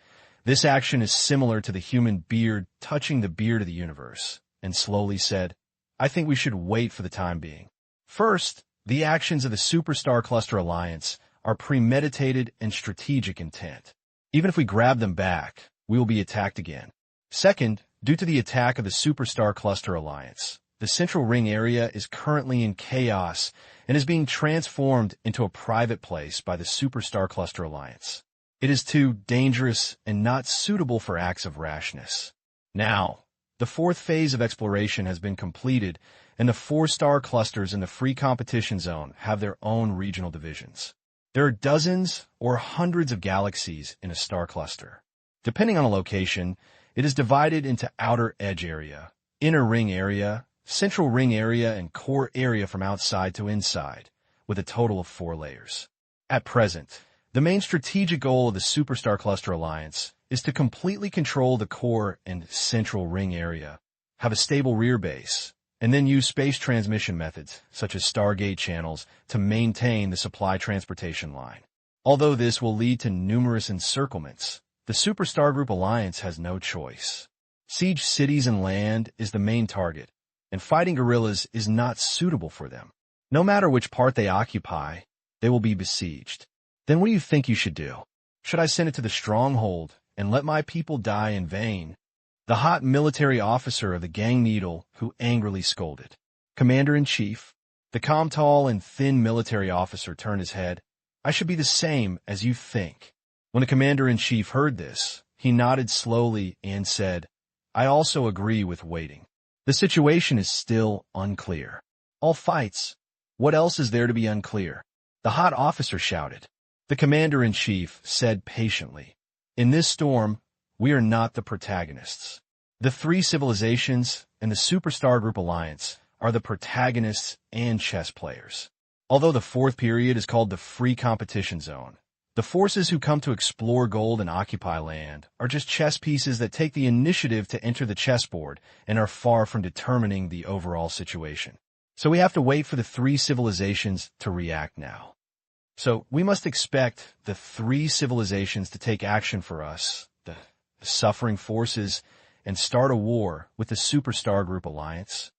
This action is similar to the human beard touching the beard of the universe, and slowly said, "I think we should wait for the time being. First, the actions of the Superstar Cluster Alliance are premeditated and strategic intent. Even if we grab them back, we will be attacked again. Second, due to the attack of the Superstar Cluster Alliance, the Central Ring area is currently in chaos and is being transformed into a private place by the Superstar Cluster Alliance. It is too dangerous and not suitable for acts of rashness. Now, the fourth phase of exploration has been completed, and the 4-star clusters in the free competition zone have their own regional divisions. There are dozens or hundreds of galaxies in a star cluster. Depending on a location, it is divided into outer edge area, inner ring area, central ring area, and core area from outside to inside, with a total of 4 layers. At present, the main strategic goal of the Superstar Cluster Alliance is to completely control the core and central ring area, have a stable rear base, and then use space transmission methods, such as Stargate channels, to maintain the supply transportation line. Although this will lead to numerous encirclements, the Superstar Group Alliance has no choice. Siege cities and land is the main target, and fighting guerrillas is not suitable for them. No matter which part they occupy, they will be besieged. Then what do you think you should do? Should I send it to the stronghold and let my people die in vain? The hot military officer of the Gang Needle who angrily scolded. Commander-in-Chief, the calm, tall, and thin military officer turned his head. I should be the same as you think. When the Commander-in-Chief heard this, he nodded slowly and said, I also agree with waiting. The situation is still unclear. All fights. What else is there to be unclear? The hot officer shouted. The Commander-in-Chief said patiently, in this storm, we are not the protagonists. The 3 civilizations and the Superstar Group Alliance are the protagonists and chess players. Although the 4th period is called the Free Competition Zone, the forces who come to explore gold and occupy land are just chess pieces that take the initiative to enter the chessboard and are far from determining the overall situation. So we have to wait for the 3 civilizations to react now. So we must expect the 3 civilizations to take action for us, the suffering forces, and start a war with the Superstar Group Alliance?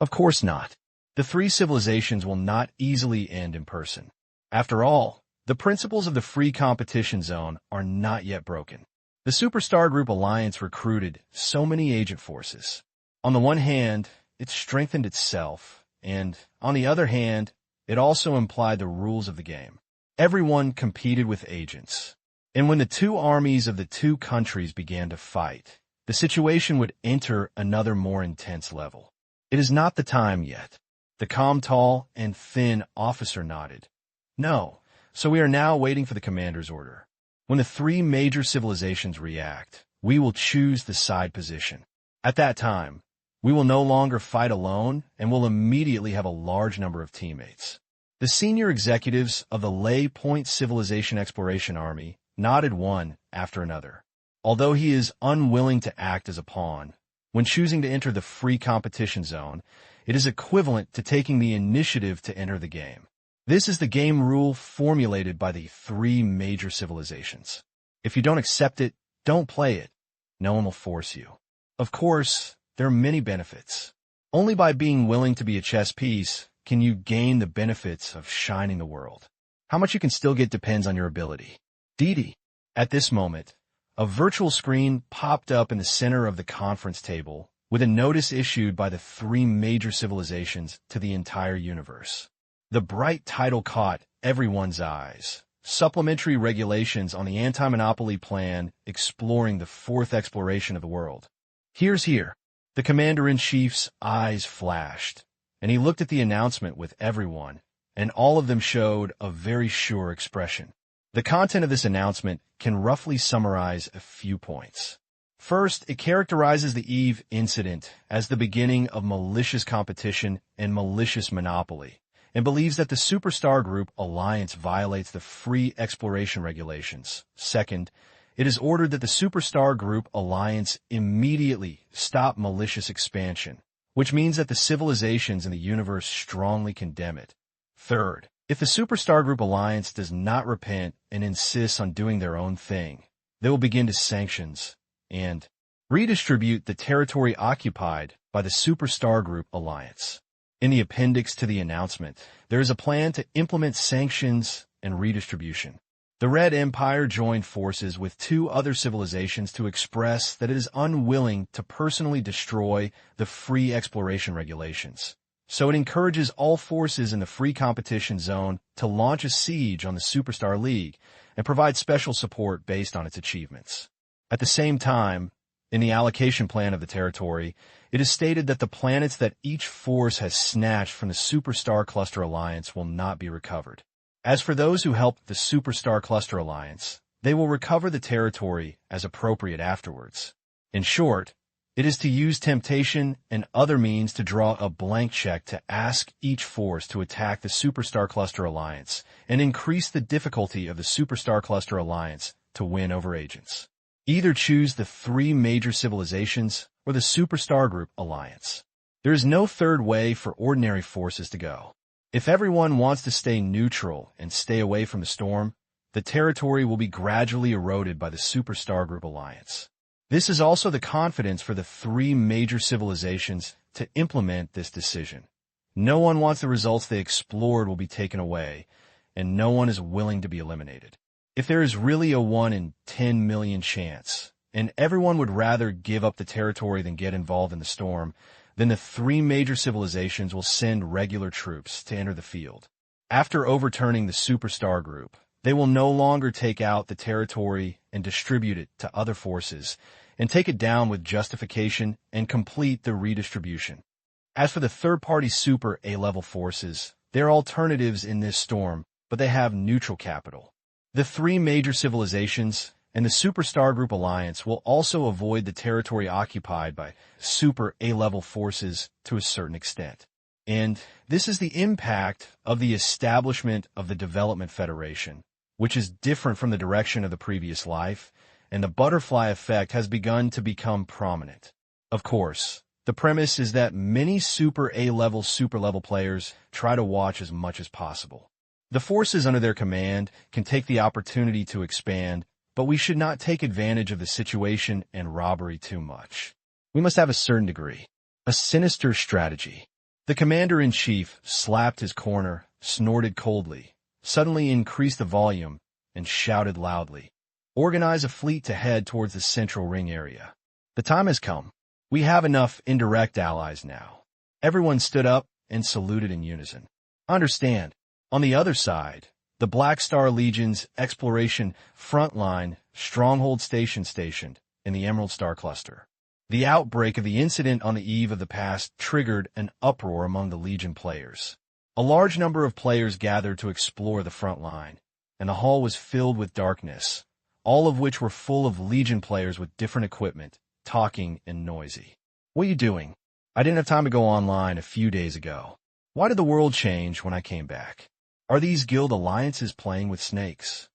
Of course not. The 3 civilizations will not easily end in person. After all, the principles of the free competition zone are not yet broken. The Superstar Group Alliance recruited so many agent forces. On the one hand, it strengthened itself, and on the other hand, it also implied the rules of the game. Everyone competed with agents. And when the 2 armies of the 2 countries began to fight, the situation would enter another more intense level. It is not the time yet. The calm, tall, and thin officer nodded. No, so we are now waiting for the commander's order. When the 3 major civilizations react, we will choose the side position. At that time, we will no longer fight alone and will immediately have a large number of teammates. The senior executives of the Lay Point Civilization Exploration Army nodded one after another. Although he is unwilling to act as a pawn, when choosing to enter the free competition zone, it is equivalent to taking the initiative to enter the game. This is the game rule formulated by the 3 major civilizations. If you don't accept it, don't play it. No one will force you. Of course, there are many benefits. Only by being willing to be a chess piece can you gain the benefits of shining the world. How much you can still get depends on your ability. Didi. At this moment, a virtual screen popped up in the center of the conference table with a notice issued by the 3 major civilizations to the entire universe. The bright title caught everyone's eyes. Supplementary regulations on the anti-monopoly plan exploring the 4th exploration of the world. Here's here. The Commander-in-Chief's eyes flashed, and he looked at the announcement with everyone, and all of them showed a very sure expression. The content of this announcement can roughly summarize a few points. First, it characterizes the Eve incident as the beginning of malicious competition and malicious monopoly, and believes that the Superstar Group Alliance violates the free exploration regulations. Second, it is ordered that the Superstar Group Alliance immediately stop malicious expansion, which means that the civilizations in the universe strongly condemn it. Third, if the Superstar Group Alliance does not repent and insists on doing their own thing, they will begin to sanctions and redistribute the territory occupied by the Superstar Group Alliance. In the appendix to the announcement, there is a plan to implement sanctions and redistribution. The Red Empire joined forces with two other civilizations to express that it is unwilling to personally destroy the free exploration regulations. So it encourages all forces in the free competition zone to launch a siege on the Superstar League and provide special support based on its achievements. At the same time, in the allocation plan of the territory, it is stated that the planets that each force has snatched from the Superstar Cluster Alliance will not be recovered. As for those who helped the Superstar Cluster Alliance, they will recover the territory as appropriate afterwards. In short, it is to use temptation and other means to draw a blank check to ask each force to attack the Superstar Cluster Alliance and increase the difficulty of the Superstar Cluster Alliance to win over agents. Either choose the three major civilizations or the Superstar Group Alliance. There is no third way for ordinary forces to go. If everyone wants to stay neutral and stay away from the storm, the territory will be gradually eroded by the Superstar Group Alliance. This is also the confidence for the three major civilizations to implement this decision. No one wants the results they explored will be taken away, and no one is willing to be eliminated. If there is really a 1 in 10 million chance, and everyone would rather give up the territory than get involved in the storm, then the three major civilizations will send regular troops to enter the field. After overturning the Superstar Group, they will no longer take out the territory and distribute it to other forces, and take it down with justification and complete the redistribution. As for the third-party Super A-level forces, they are alternatives in this storm, but they have neutral capital. The three major civilizations and the Superstar Group Alliance will also avoid the territory occupied by Super A-level forces to a certain extent. And this is the impact of the establishment of the Development Federation, which is different from the direction of the previous life, and the butterfly effect has begun to become prominent. Of course, the premise is that many Super A-level, super-level players try to watch as much as possible. The forces under their command can take the opportunity to expand, but we should not take advantage of the situation and robbery too much. We must have a certain degree, a sinister strategy. The commander-in-chief slapped his corner, snorted coldly, suddenly increased the volume, and shouted loudly. Organize a fleet to head towards the central ring area. The time has come. We have enough indirect allies now. Everyone stood up and saluted in unison. Understand, on the other side, the Black Star Legion's exploration frontline stronghold stationed in the Emerald Star Cluster. The outbreak of the incident on the eve of the past triggered an uproar among the Legion players. A large number of players gathered to explore the front line, and the hall was filled with darkness, all of which were full of Legion players with different equipment, talking and noisy. What are you doing? I didn't have time to go online a few days ago. Why did the world change when I came back? Are these guild alliances playing with snakes?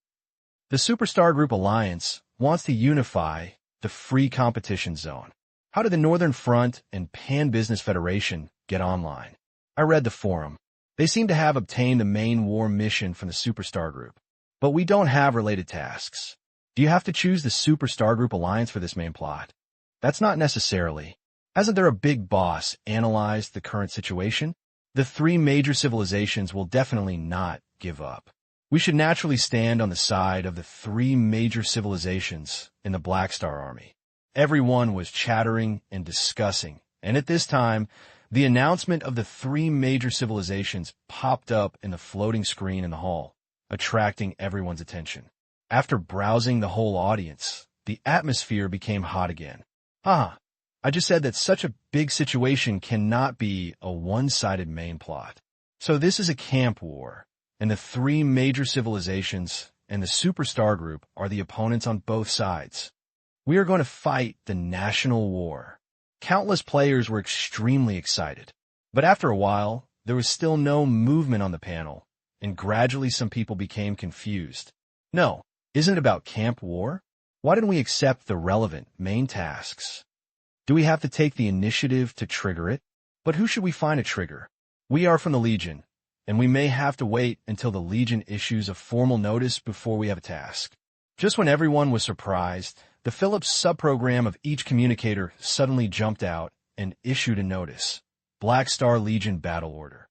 The Superstar Group Alliance wants to unify the free competition zone. How did the Northern Front and Pan Business Federation get online? I read the forum. They seem to have obtained the main war mission from the Superstar Group, but we don't have related tasks. Do you have to choose the Superstar Group Alliance for this main plot? That's not necessarily. Hasn't there a big boss analyzed the current situation? The three major civilizations will definitely not give up. We should naturally stand on the side of the three major civilizations in the Black Star Army. Everyone was chattering and discussing, and at this time, the announcement of the three major civilizations popped up in the floating screen in the hall, attracting everyone's attention. After browsing the whole audience, the atmosphere became hot again. I just said that such a big situation cannot be a one-sided main plot. So this is a camp war, and the three major civilizations and the Superstar Group are the opponents on both sides. We are going to fight the national war. Countless players were extremely excited. But after a while, there was still no movement on the panel, and gradually some people became confused. No, isn't it about camp war? Why didn't we accept the relevant main tasks? Do we have to take the initiative to trigger it? But who should we find a trigger? We are from the Legion, and we may have to wait until the Legion issues a formal notice before we have a task. Just when everyone was surprised, the Philips subprogram of each communicator suddenly jumped out and issued a notice. Black Star Legion Battle Order.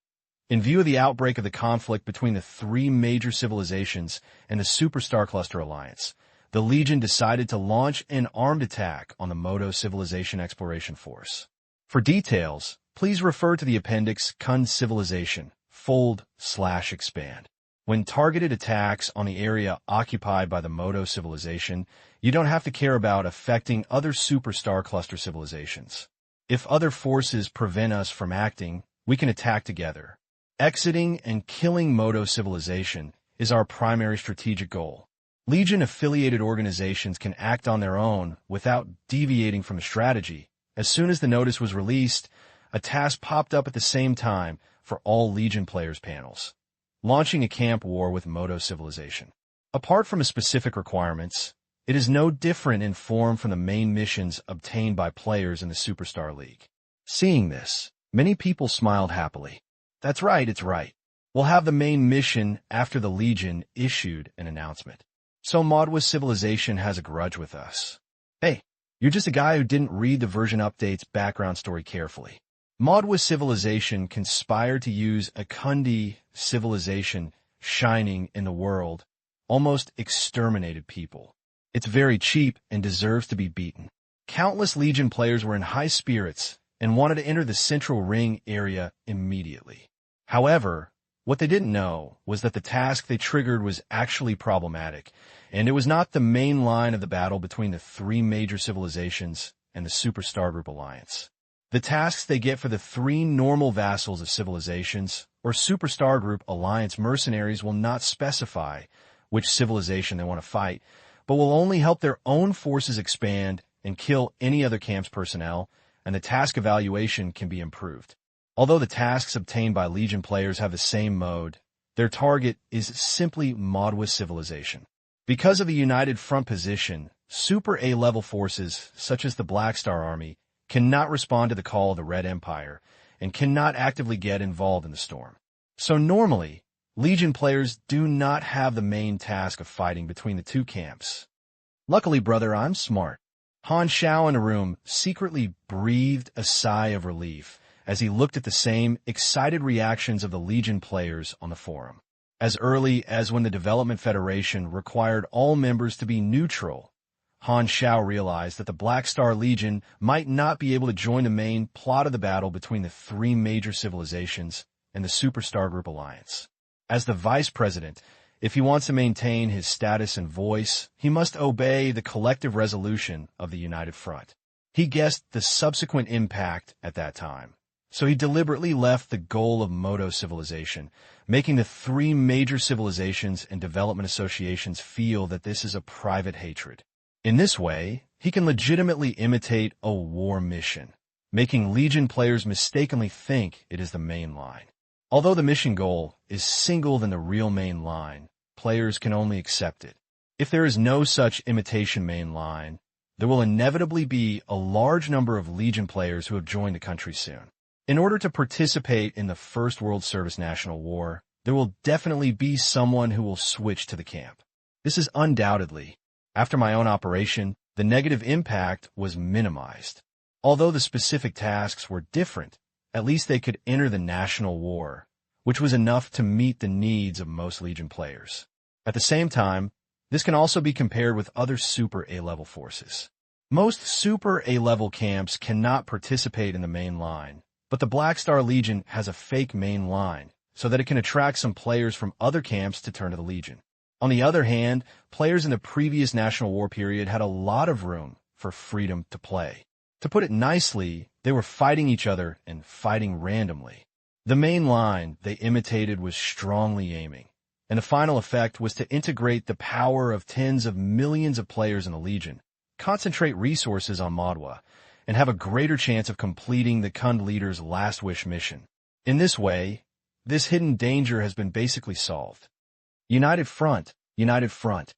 In view of the outbreak of the conflict between the three major civilizations and the Superstar Cluster Alliance, the Legion decided to launch an armed attack on the Moto Civilization Exploration Force. For details, please refer to the appendix Kun Civilization, Fold/Expand. When targeted attacks on the area occupied by the Moto Civilization, you don't have to care about affecting other Superstar Cluster civilizations. If other forces prevent us from acting, we can attack together. Exiting and killing Moto Civilization is our primary strategic goal. Legion-affiliated organizations can act on their own without deviating from the strategy. As soon as the notice was released, a task popped up at the same time for all Legion players' panels: launching a camp war with Moto Civilization. Apart from the specific requirements, it is no different in form from the main missions obtained by players in the Superstar League. Seeing this, many people smiled happily. That's right, it's right. We'll have the main mission after the Legion issued an announcement. So Modwa Civilization has a grudge with us. Hey, you're just a guy who didn't read the version update's background story carefully. Modwa Civilization conspired to use a Kundi civilization shining in the world, almost exterminated people. It's very cheap and deserves to be beaten. Countless Legion players were in high spirits and wanted to enter the Central Ring area immediately. However, what they didn't know was that the task they triggered was actually problematic, and it was not the main line of the battle between the three major civilizations and the Superstar Group Alliance. The tasks they get for the three normal vassals of civilizations or Superstar Group Alliance mercenaries will not specify which civilization they want to fight, but will only help their own forces expand and kill any other camp's personnel, and the task evaluation can be improved. Although the tasks obtained by Legion players have the same mode, their target is simply Modwa Civilization. Because of the United Front position, Super A-level forces, such as the Black Star Army, cannot respond to the call of the Red Empire and cannot actively get involved in the storm. So normally, Legion players do not have the main task of fighting between the two camps. Luckily, brother, I'm smart. Han Xiao in a room secretly breathed a sigh of relief as he looked at the same excited reactions of the Legion players on the forum. As early as when the Development Federation required all members to be neutral, Han Xiao realized that the Black Star Legion might not be able to join the main plot of the battle between the three major civilizations and the Superstar Group Alliance. As the Vice President, if he wants to maintain his status and voice, he must obey the collective resolution of the United Front. He guessed the subsequent impact at that time, so he deliberately left the goal of Moto Civilization, making the three major civilizations and development associations feel that this is a private hatred. In this way, he can legitimately imitate a war mission, making Legion players mistakenly think it is the main line. Although the mission goal is single than the real main line, players can only accept it. If there is no such imitation main line, there will inevitably be a large number of Legion players who have joined the country soon. In order to participate in the First World Service National War, there will definitely be someone who will switch to the camp. This is undoubtedly, after my own operation, the negative impact was minimized. Although the specific tasks were different, at least they could enter the national war, which was enough to meet the needs of most Legion players. At the same time, this can also be compared with other Super A-level forces. Most Super A-level camps cannot participate in the main line, but the Black Star Legion has a fake main line, so that it can attract some players from other camps to turn to the Legion. On the other hand, players in the previous National War period had a lot of room for freedom to play. To put it nicely, they were fighting each other and fighting randomly. The main line they imitated was strongly aiming, and the final effect was to integrate the power of tens of millions of players in the Legion, concentrate resources on Modwa, and have a greater chance of completing the Kund leader's last wish mission. In this way, this hidden danger has been basically solved. United Front, United Front.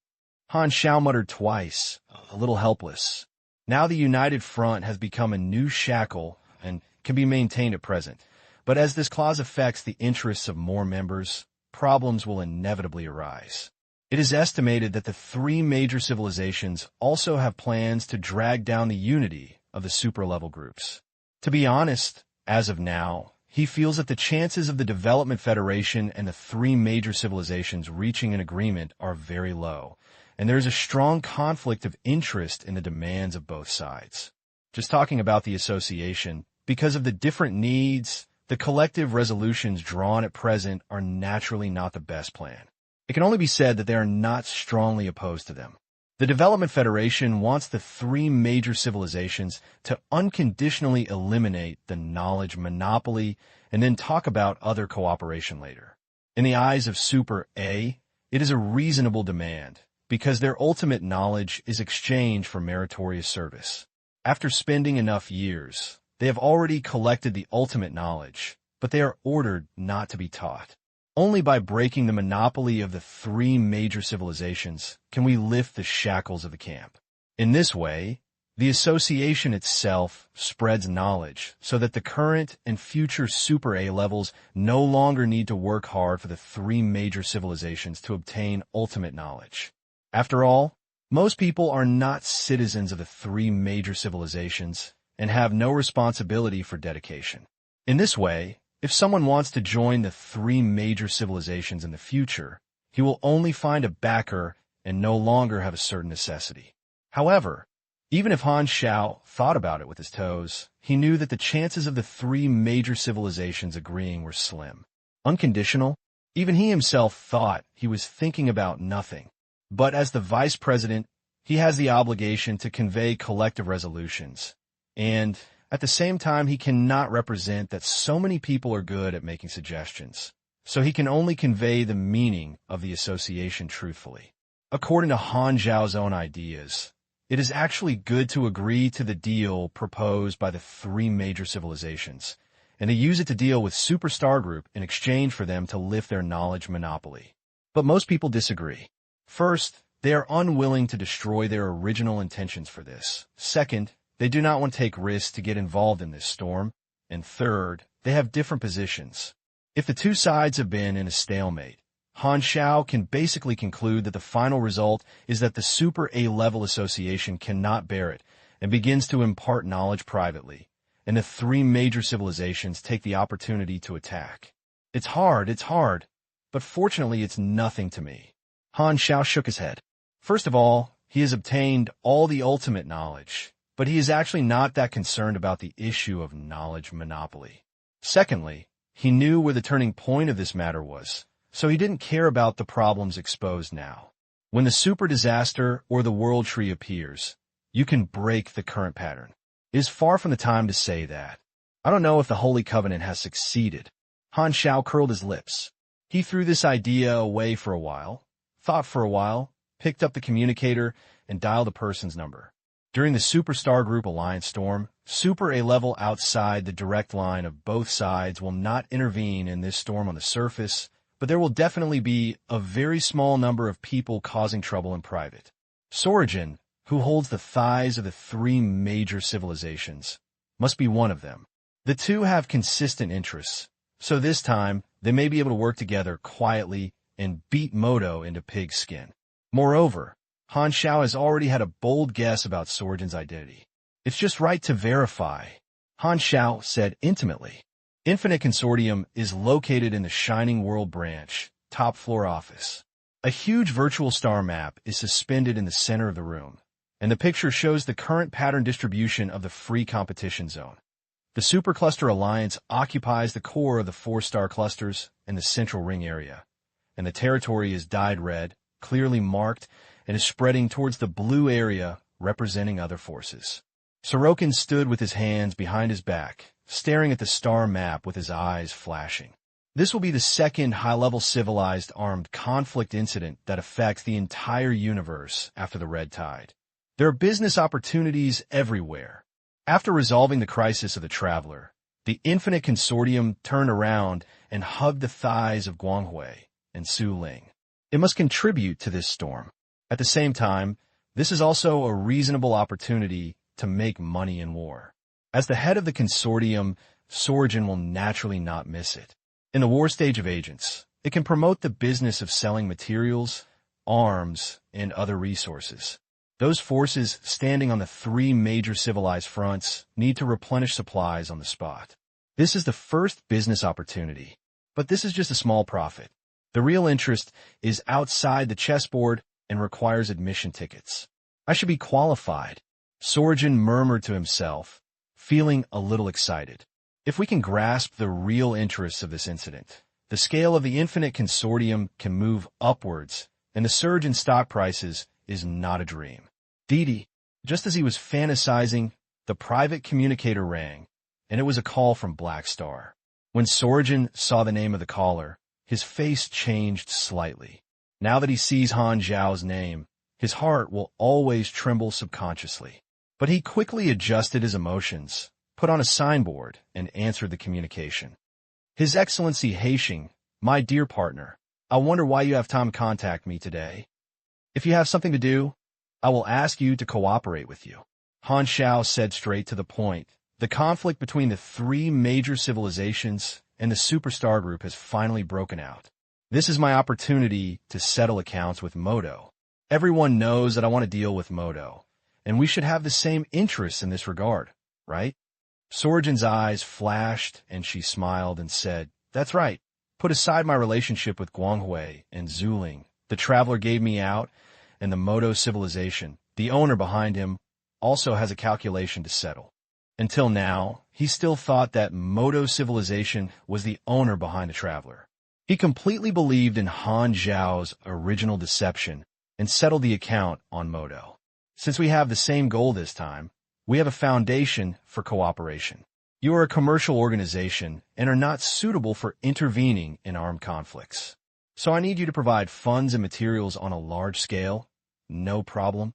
Han Xiao muttered twice, a little helpless. Now the United Front has become a new shackle and can be maintained at present. But as this clause affects the interests of more members, problems will inevitably arise. It is estimated that the three major civilizations also have plans to drag down the unity of the super-level groups. To be honest, as of now, he feels that the chances of the Development Federation and the three major civilizations reaching an agreement are very low, and there is a strong conflict of interest in the demands of both sides. Just talking about the association, because of the different needs, the collective resolutions drawn at present are naturally not the best plan. It can only be said that they are not strongly opposed to them. The Development Federation wants the three major civilizations to unconditionally eliminate the knowledge monopoly and then talk about other cooperation later. In the eyes of Super A, it is a reasonable demand because their ultimate knowledge is exchanged for meritorious service. After spending enough years, they have already collected the ultimate knowledge, but they are ordered not to be taught. Only by breaking the monopoly of the three major civilizations can we lift the shackles of the camp. In this way, the association itself spreads knowledge so that the current and future Super A levels no longer need to work hard for the three major civilizations to obtain ultimate knowledge. After all, most people are not citizens of the three major civilizations and have no responsibility for dedication. In this way, if someone wants to join the three major civilizations in the future, he will only find a backer and no longer have a certain necessity. However, even if Han Xiao thought about it with his toes, he knew that the chances of the three major civilizations agreeing were slim. Unconditional, even he himself thought he was thinking about nothing. But as the vice president, he has the obligation to convey collective resolutions. And at the same time, he cannot represent that so many people are good at making suggestions. So he can only convey the meaning of the association truthfully. According to Han Xiao's own ideas, it is actually good to agree to the deal proposed by the three major civilizations, and to use it to deal with Superstar Group in exchange for them to lift their knowledge monopoly. But most people disagree. First, they are unwilling to destroy their original intentions for this. Second, they do not want to take risks to get involved in this storm. And third, they have different positions. If the two sides have been in a stalemate, Han Xiao can basically conclude that the final result is that the Super A-level association cannot bear it and begins to impart knowledge privately, and the three major civilizations take the opportunity to attack. It's hard, but fortunately it's nothing to me. Han Xiao shook his head. First of all, he has obtained all the ultimate knowledge, but he is actually not that concerned about the issue of knowledge monopoly. Secondly, he knew where the turning point of this matter was, so he didn't care about the problems exposed now. When the super disaster or the world tree appears, you can break the current pattern. It is far from the time to say that. I don't know if the Holy Covenant has succeeded. Han Xiao curled his lips. He threw this idea away for a while, thought for a while, picked up the communicator, and dialed a person's number. During the Superstar Group Alliance storm, Super A-level outside the direct line of both sides will not intervene in this storm on the surface, but there will definitely be a very small number of people causing trouble in private. Sorogen, who holds the thighs of the three major civilizations, must be one of them. The two have consistent interests, so this time they may be able to work together quietly and beat Moto into pig's skin. Moreover, Han Xiao has already had a bold guess about Sorogen's identity. It's just right to verify, Han Xiao said intimately. Infinite Consortium is located in the Shining World branch, top floor office. A huge virtual star map is suspended in the center of the room, and the picture shows the current pattern distribution of the free competition zone. The Supercluster Alliance occupies the core of the 4-star clusters and the central ring area, and the territory is dyed red, clearly marked, and is spreading towards the blue area representing other forces. Sorokin stood with his hands behind his back, staring at the star map with his eyes flashing. This will be the second high-level civilized armed conflict incident that affects the entire universe after the Red Tide. There are business opportunities everywhere. After resolving the crisis of the Traveler, the Infinite Consortium turned around and hugged the thighs of Guanghui and Su Ling. It must contribute to this storm. At the same time, this is also a reasonable opportunity to make money in war. As the head of the consortium, Sorogen will naturally not miss it. In the war stage of agents, it can promote the business of selling materials, arms, and other resources. Those forces standing on the three major civilized fronts need to replenish supplies on the spot. This is the first business opportunity, but this is just a small profit. The real interest is outside the chessboard and requires admission tickets. I should be qualified, Sorgen murmured to himself, feeling a little excited. If we can grasp the real interests of this incident, the scale of the infinite consortium can move upwards, and the surge in stock prices is not a dream. Didi, just as he was fantasizing, the private communicator rang, and it was a call from Black Star. When Sorgen saw the name of the caller, his face changed slightly. Now that he sees Han Xiao's name, his heart will always tremble subconsciously. But he quickly adjusted his emotions, put on a signboard, and answered the communication. His Excellency Haixing, my dear partner, I wonder why you have time to contact me today. If you have something to do, I will ask you to cooperate with you. Han Xiao said straight to the point. The conflict between the three major civilizations and the superstar group has finally broken out. This is my opportunity to settle accounts with Modo. Everyone knows that I want to deal with Modo, and we should have the same interests in this regard, right? Sorgen's eyes flashed, and she smiled and said, That's right. Put aside my relationship with Guanghui and Zuling. The traveler gave me out, and the Modo civilization, the owner behind him, also has a calculation to settle. Until now, he still thought that Modo civilization was the owner behind the traveler. He completely believed in Han Xiao's original deception and settled the account on Modo. Since we have the same goal this time, we have a foundation for cooperation. You are a commercial organization and are not suitable for intervening in armed conflicts. So I need you to provide funds and materials on a large scale. No problem.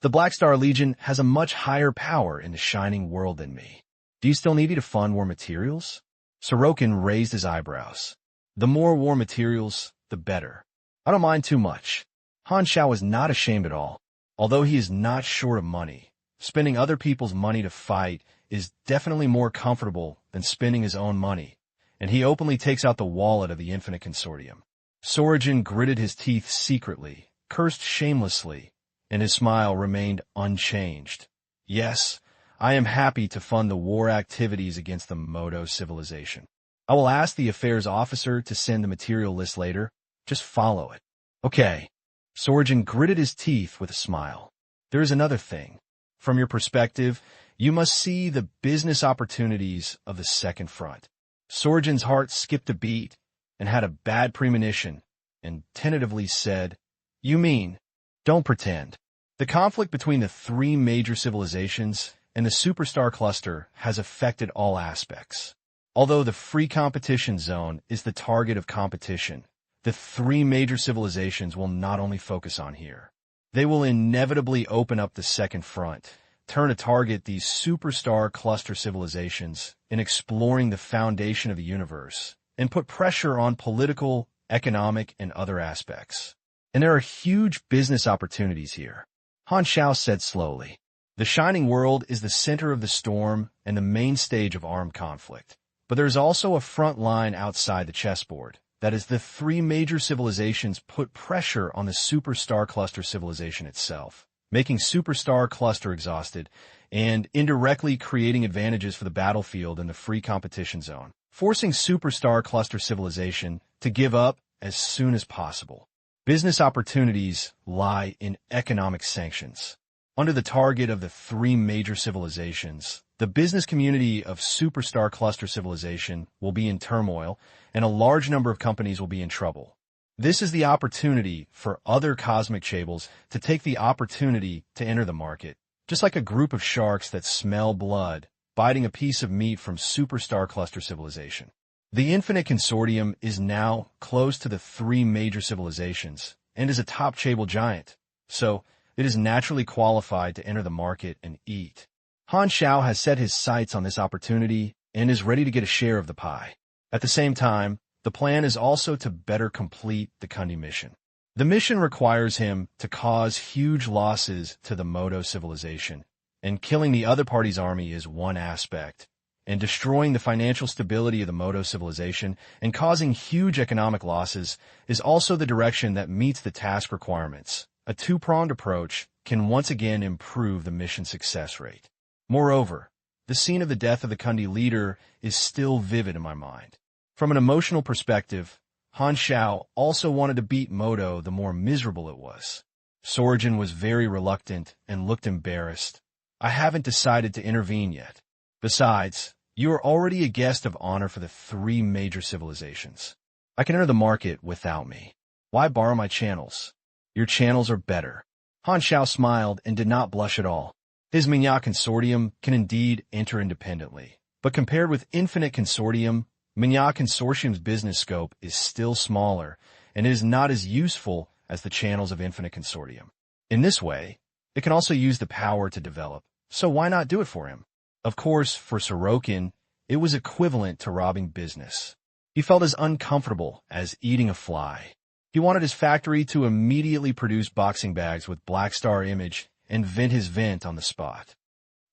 The Black Star Legion has a much higher power in the shining world than me. Do you still need me to fund war materials? Sorokin raised his eyebrows. The more war materials, the better. I don't mind too much. Han Xiao is not ashamed at all. Although he is not short of money, spending other people's money to fight is definitely more comfortable than spending his own money, and he openly takes out the wallet of the Infinite Consortium. Sorgen gritted his teeth secretly, cursed shamelessly, and his smile remained unchanged. Yes, I am happy to fund the war activities against the Modo civilization. I will ask the affairs officer to send the material list later. Just follow it. Okay. Sorgen gritted his teeth with a smile. There is another thing. From your perspective, you must see the business opportunities of the second front. Sorgen's heart skipped a beat and had a bad premonition and tentatively said, You mean, don't pretend. The conflict between the three major civilizations and the superstar cluster has affected all aspects. Although the free competition zone is the target of competition, the three major civilizations will not only focus on here. They will inevitably open up the second front, turn to target these superstar cluster civilizations in exploring the foundation of the universe, and put pressure on political, economic, and other aspects. And there are huge business opportunities here. Han Xiao said slowly. The shining world is the center of the storm and the main stage of armed conflict. But there's also a front line outside the chessboard. That is, the three major civilizations put pressure on the superstar cluster civilization itself, making superstar cluster exhausted and indirectly creating advantages for the battlefield in the free competition zone, forcing superstar cluster civilization to give up as soon as possible. Business opportunities lie in economic sanctions. Under the target of the three major civilizations, the business community of superstar cluster civilization will be in turmoil, and a large number of companies will be in trouble. This is the opportunity for other cosmic chables to take the opportunity to enter the market, just like a group of sharks that smell blood, biting a piece of meat from superstar cluster civilization. The Infinite Consortium is now close to the three major civilizations and is a top chable giant, so it is naturally qualified to enter the market and eat. Han Xiao has set his sights on this opportunity and is ready to get a share of the pie. At the same time, the plan is also to better complete the Kundi mission. The mission requires him to cause huge losses to the Modo civilization, and killing the other party's army is one aspect, and destroying the financial stability of the Modo civilization and causing huge economic losses is also the direction that meets the task requirements. A two-pronged approach can once again improve the mission success rate. Moreover, the scene of the death of the Kundi leader is still vivid in my mind. From an emotional perspective, Han Xiao also wanted to beat Moto the more miserable it was. Sorgen was very reluctant and looked embarrassed. I haven't decided to intervene yet. Besides, you are already a guest of honor for the 3 major civilizations. I can enter the market without me. Why borrow my channels? Your channels are better. Han Xiao smiled and did not blush at all. His Menya Consortium can indeed enter independently, but compared with Infinite Consortium, Menya Consortium's business scope is still smaller and is not as useful as the channels of Infinite Consortium. In this way, it can also use the power to develop, so why not do it for him? Of course, for Sorokin, it was equivalent to robbing business. He felt as uncomfortable as eating a fly. He wanted his factory to immediately produce boxing bags with Black Star image and vent his vent on the spot.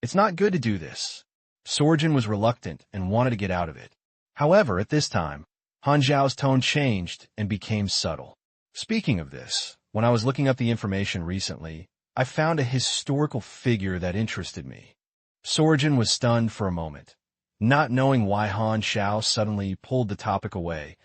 It's not good to do this. Sorgen was reluctant and wanted to get out of it. However, at this time, Han Xiao's tone changed and became subtle. Speaking of this, when I was looking up the information recently, I found a historical figure that interested me. Sorgen was stunned for a moment, not knowing why Han Xiao suddenly pulled the topic away,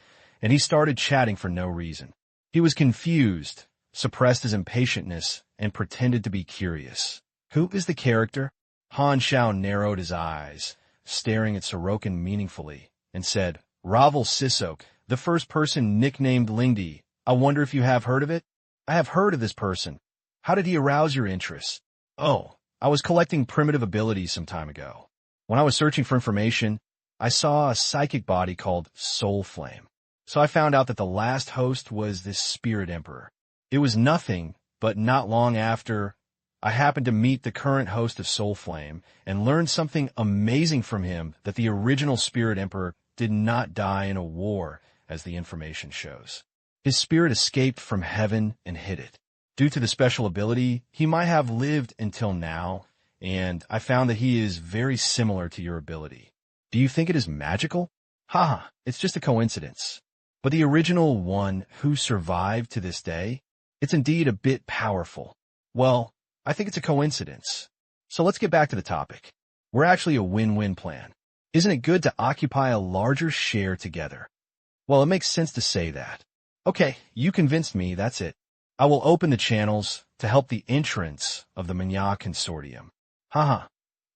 and he started chatting for no reason. He was confused, suppressed his impatientness, and pretended to be curious. Who is the character? Han Xiao narrowed his eyes, staring at Sorokin meaningfully, and said, Ravel Sisok, the first person nicknamed Lingdi. I wonder if you have heard of it? I have heard of this person. How did he arouse your interest? Oh, I was collecting primitive abilities some time ago. When I was searching for information, I saw a psychic body called Soul Flame. So I found out that the last host was this Spirit Emperor. It was nothing, but not long after, I happened to meet the current host of Soul Flame and learned something amazing from him, that the original Spirit Emperor did not die in a war, as the information shows. His spirit escaped from heaven and hid it. Due to the special ability, he might have lived until now, and I found that he is very similar to your ability. Do you think it is magical? Haha, it's just a coincidence. But the original one who survived to this day, it's indeed a bit powerful. Well, I think it's a coincidence. So let's get back to the topic. We're actually a win-win plan. Isn't it good to occupy a larger share together? Well, it makes sense to say that. Okay, you convinced me, that's it. I will open the channels to help the entrance of the Menya Consortium. Haha,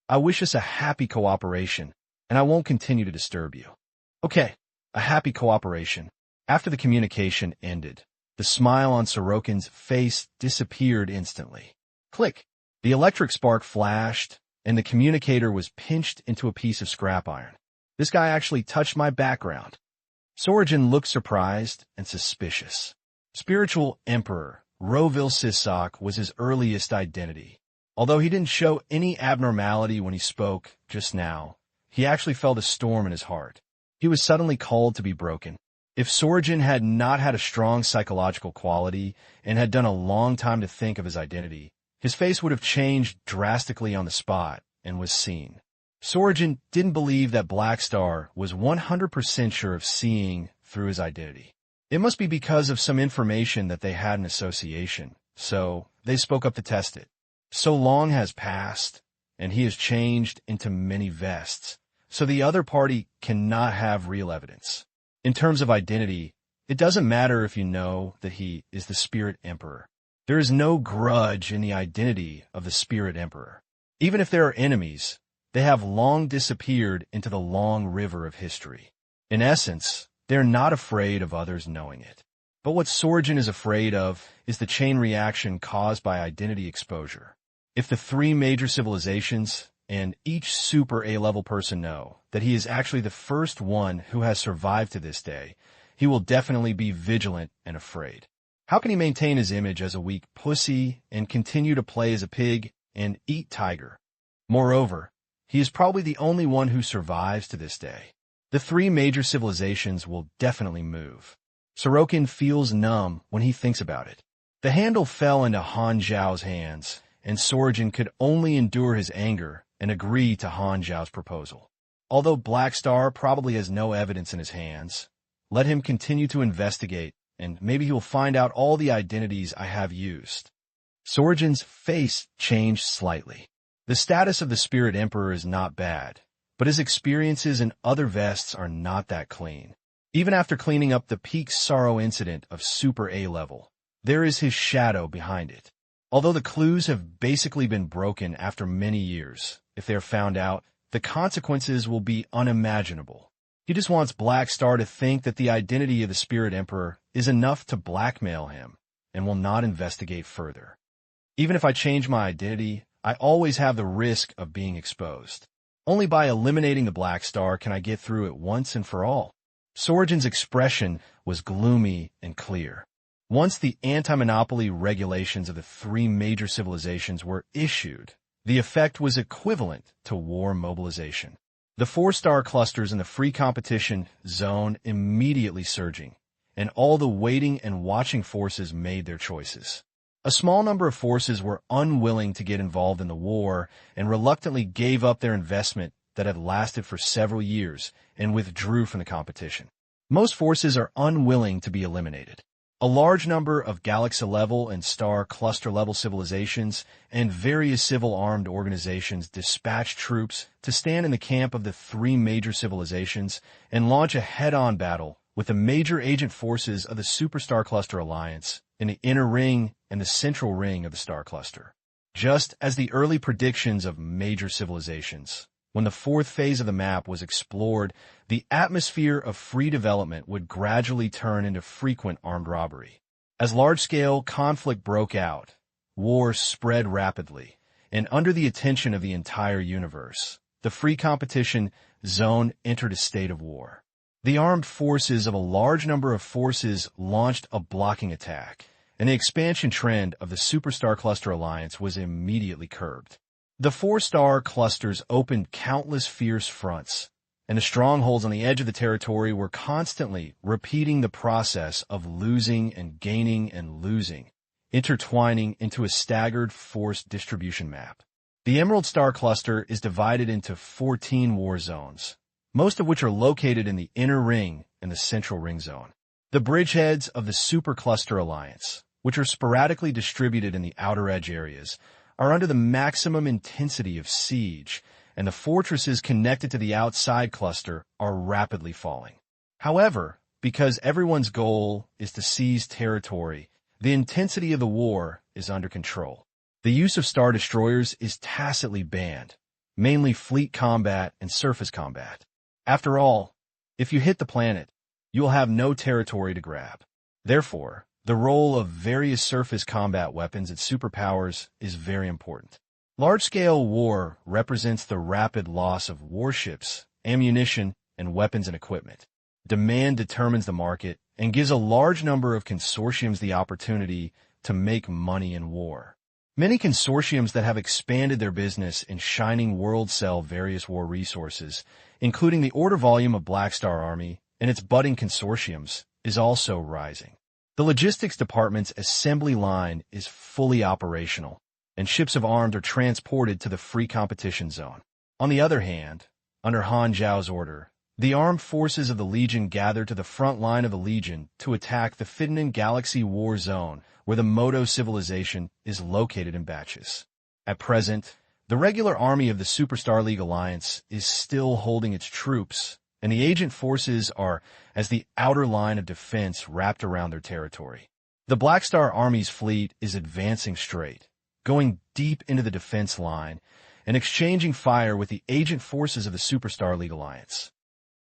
I wish us a happy cooperation, and I won't continue to disturb you. Okay, a happy cooperation. After the communication ended, the smile on Sorokin's face disappeared instantly. Click! The electric spark flashed, and the communicator was pinched into a piece of scrap iron. This guy actually touched my background. Sorgen looked surprised and suspicious. Spiritual Emperor Rovil Sisak was his earliest identity. Although he didn't show any abnormality when he spoke just now, he actually felt a storm in his heart. He was suddenly called to be broken. If Sorgen had not had a strong psychological quality and had done a long time to think of his identity, his face would have changed drastically on the spot and was seen. Sorgen didn't believe that Black Star was 100% sure of seeing through his identity. It must be because of some information that they had an association, so they spoke up to test it. So long has passed, and he has changed into many vests, so the other party cannot have real evidence. In terms of identity, it doesn't matter if you know that he is the Spirit Emperor. There is no grudge in the identity of the Spirit Emperor. Even if there are enemies, they have long disappeared into the long river of history. In essence, they're not afraid of others knowing it. But what Sorgen is afraid of is the chain reaction caused by identity exposure. If the 3 major civilizations and each super A-level person know that he is actually the first one who has survived to this day, he will definitely be vigilant and afraid. How can he maintain his image as a weak pussy and continue to play as a pig and eat tiger? Moreover, he is probably the only one who survives to this day. The 3 major civilizations will definitely move. Sorokin feels numb when he thinks about it. The handle fell into Han Xiao's hands, and Sorgen could only endure his anger and agree to Han Xiao's proposal. Although Black Star probably has no evidence in his hands, let him continue to investigate, and maybe he will find out all the identities I have used. Sorgen's face changed slightly. The status of the Spirit Emperor is not bad, but his experiences in other vests are not that clean. Even after cleaning up the peak sorrow incident of Super A level, there is his shadow behind it. Although the clues have basically been broken after many years, if they are found out, the consequences will be unimaginable. He just wants Black Star to think that the identity of the Spirit Emperor is enough to blackmail him, and will not investigate further. Even if I change my identity, I always have the risk of being exposed. Only by eliminating the Black Star can I get through it once and for all. Sorgen's expression was gloomy and clear. Once the anti-monopoly regulations of the three major civilizations were issued, the effect was equivalent to war mobilization. The 4-star clusters in the free competition zone immediately surging, and all the waiting and watching forces made their choices. A small number of forces were unwilling to get involved in the war and reluctantly gave up their investment that had lasted for several years and withdrew from the competition. Most forces are unwilling to be eliminated. A large number of galaxy-level and star cluster-level civilizations and various civil-armed organizations dispatch troops to stand in the camp of the three major civilizations and launch a head-on battle with the major agent forces of the Superstar Cluster Alliance in the inner ring and the central ring of the star cluster. Just as the early predictions of major civilizations, when the fourth phase of the map was explored, the atmosphere of free development would gradually turn into frequent armed robbery. As large-scale conflict broke out, war spread rapidly, and under the attention of the entire universe, the free competition zone entered a state of war. The armed forces of a large number of forces launched a blocking attack, and the expansion trend of the Superstar Cluster Alliance was immediately curbed. The 4-star clusters opened countless fierce fronts, and the strongholds on the edge of the territory were constantly repeating the process of losing and gaining and losing, intertwining into a staggered force distribution map. The Emerald Star Cluster is divided into 14 war zones, most of which are located in the inner ring and the central ring zone. The bridgeheads of the Super Cluster Alliance, which are sporadically distributed in the outer edge areas, are under the maximum intensity of siege, and the fortresses connected to the outside cluster are rapidly falling. However, because everyone's goal is to seize territory, the intensity of the war is under control. The use of star destroyers is tacitly banned, mainly fleet combat and surface combat. After all, if you hit the planet, you will have no territory to grab. Therefore, the role of various surface combat weapons and superpowers is very important. Large-scale war represents the rapid loss of warships, ammunition, and weapons and equipment. Demand determines the market and gives a large number of consortiums the opportunity to make money in war. Many consortiums that have expanded their business in Shining World sell various war resources, including the order volume of Black Star Army and its budding consortiums is also rising. The logistics department's assembly line is fully operational, and ships of arms are transported to the free competition zone. On the other hand, under Han Xiao's order, the armed forces of the Legion gather to the front line of the Legion to attack the Fidnan Galaxy War Zone, where the Moto civilization is located in batches. At present, the regular army of the Superstar League Alliance is still holding its troops, and the agent forces are as the outer line of defense wrapped around their territory. The Black Star Army's fleet is advancing straight, going deep into the defense line, and exchanging fire with the agent forces of the Superstar League Alliance.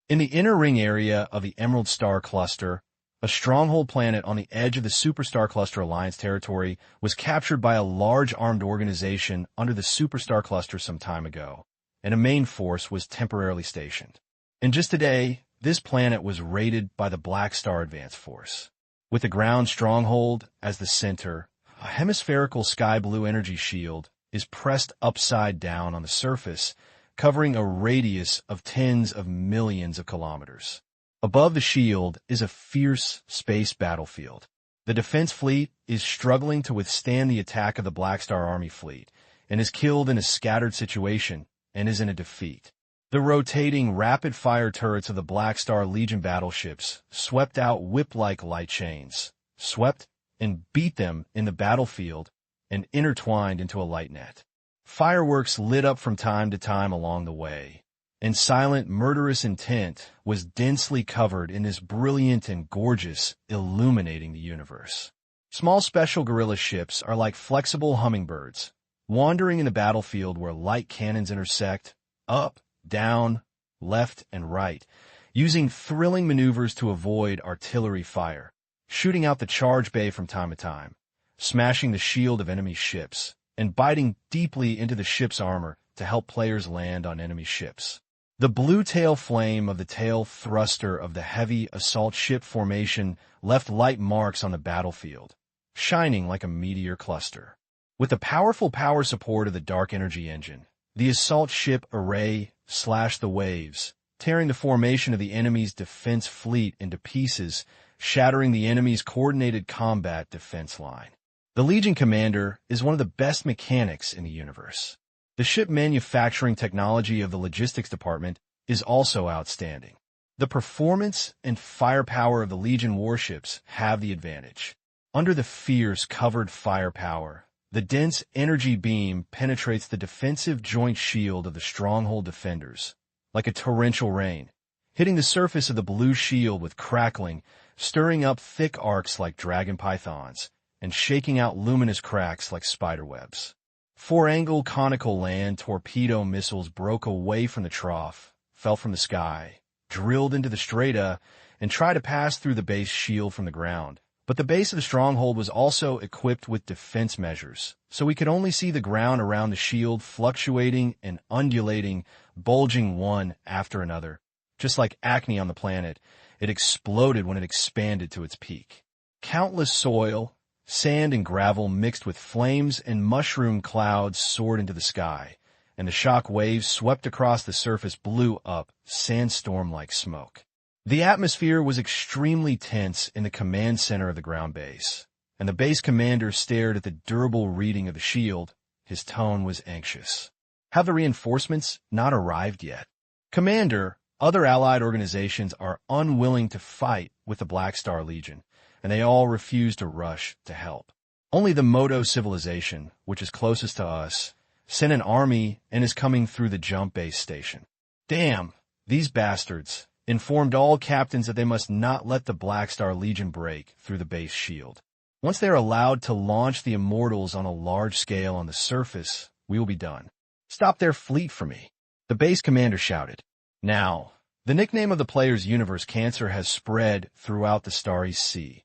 In the inner ring area of the Emerald Star Cluster, a stronghold planet on the edge of the Superstar Cluster Alliance territory was captured by a large armed organization under the Superstar Cluster some time ago, and a main force was temporarily stationed. And just today, this planet was raided by the Black Star Advance Force. With the ground stronghold as the center, a hemispherical sky blue energy shield is pressed upside down on the surface, covering a radius of tens of millions of kilometers. Above the shield is a fierce space battlefield. The defense fleet is struggling to withstand the attack of the Black Star Army fleet, and is killed in a scattered situation and is in a defeat. The rotating rapid-fire turrets of the Black Star Legion battleships swept out whip-like light chains, swept and beat them in the battlefield, and intertwined into a light net. Fireworks lit up from time to time along the way, and silent, murderous intent was densely covered in this brilliant and gorgeous, illuminating the universe. Small special guerrilla ships are like flexible hummingbirds, wandering in a battlefield where light cannons intersect, up, down, left, and right, using thrilling maneuvers to avoid artillery fire, shooting out the charge bay from time to time, smashing the shield of enemy ships, and biting deeply into the ship's armor to help players land on enemy ships. The blue tail flame of the tail thruster of the heavy assault ship formation left light marks on the battlefield, shining like a meteor cluster. With the powerful power support of the dark energy engine, the assault ship array slashed the waves, tearing the formation of the enemy's defense fleet into pieces, shattering the enemy's coordinated combat defense line. The Legion commander is one of the best mechanics in the universe. The ship manufacturing technology of the logistics department is also outstanding. The performance and firepower of the Legion warships have the advantage. Under the fierce covered firepower, the dense energy beam penetrates the defensive joint shield of the stronghold defenders, like a torrential rain, hitting the surface of the blue shield with crackling, stirring up thick arcs like dragon pythons, and shaking out luminous cracks like spiderwebs. Four-angle conical land torpedo missiles broke away from the trough, fell from the sky, drilled into the strata, and tried to pass through the base shield from the ground. But the base of the stronghold was also equipped with defense measures, so we could only see the ground around the shield fluctuating and undulating, bulging one after another. Just like acne on the planet, it exploded when it expanded to its peak. Countless soil, sand and gravel mixed with flames and mushroom clouds soared into the sky, and the shock waves swept across the surface blew up, sandstorm-like smoke. The atmosphere was extremely tense in the command center of the ground base, and the base commander stared at the durable reading of the shield. His tone was anxious. Have the reinforcements not arrived yet? Commander, other allied organizations are unwilling to fight with the Black Star Legion, and they all refuse to rush to help. Only the Moto civilization, which is closest to us, sent an army and is coming through the jump base station. Damn, these bastards informed all captains that they must not let the Black Star Legion break through the base shield. Once they are allowed to launch the Immortals on a large scale on the surface, we will be done. Stop their fleet for me, the base commander shouted. Now, the nickname of the player's universe Cancer has spread throughout the Starry Sea,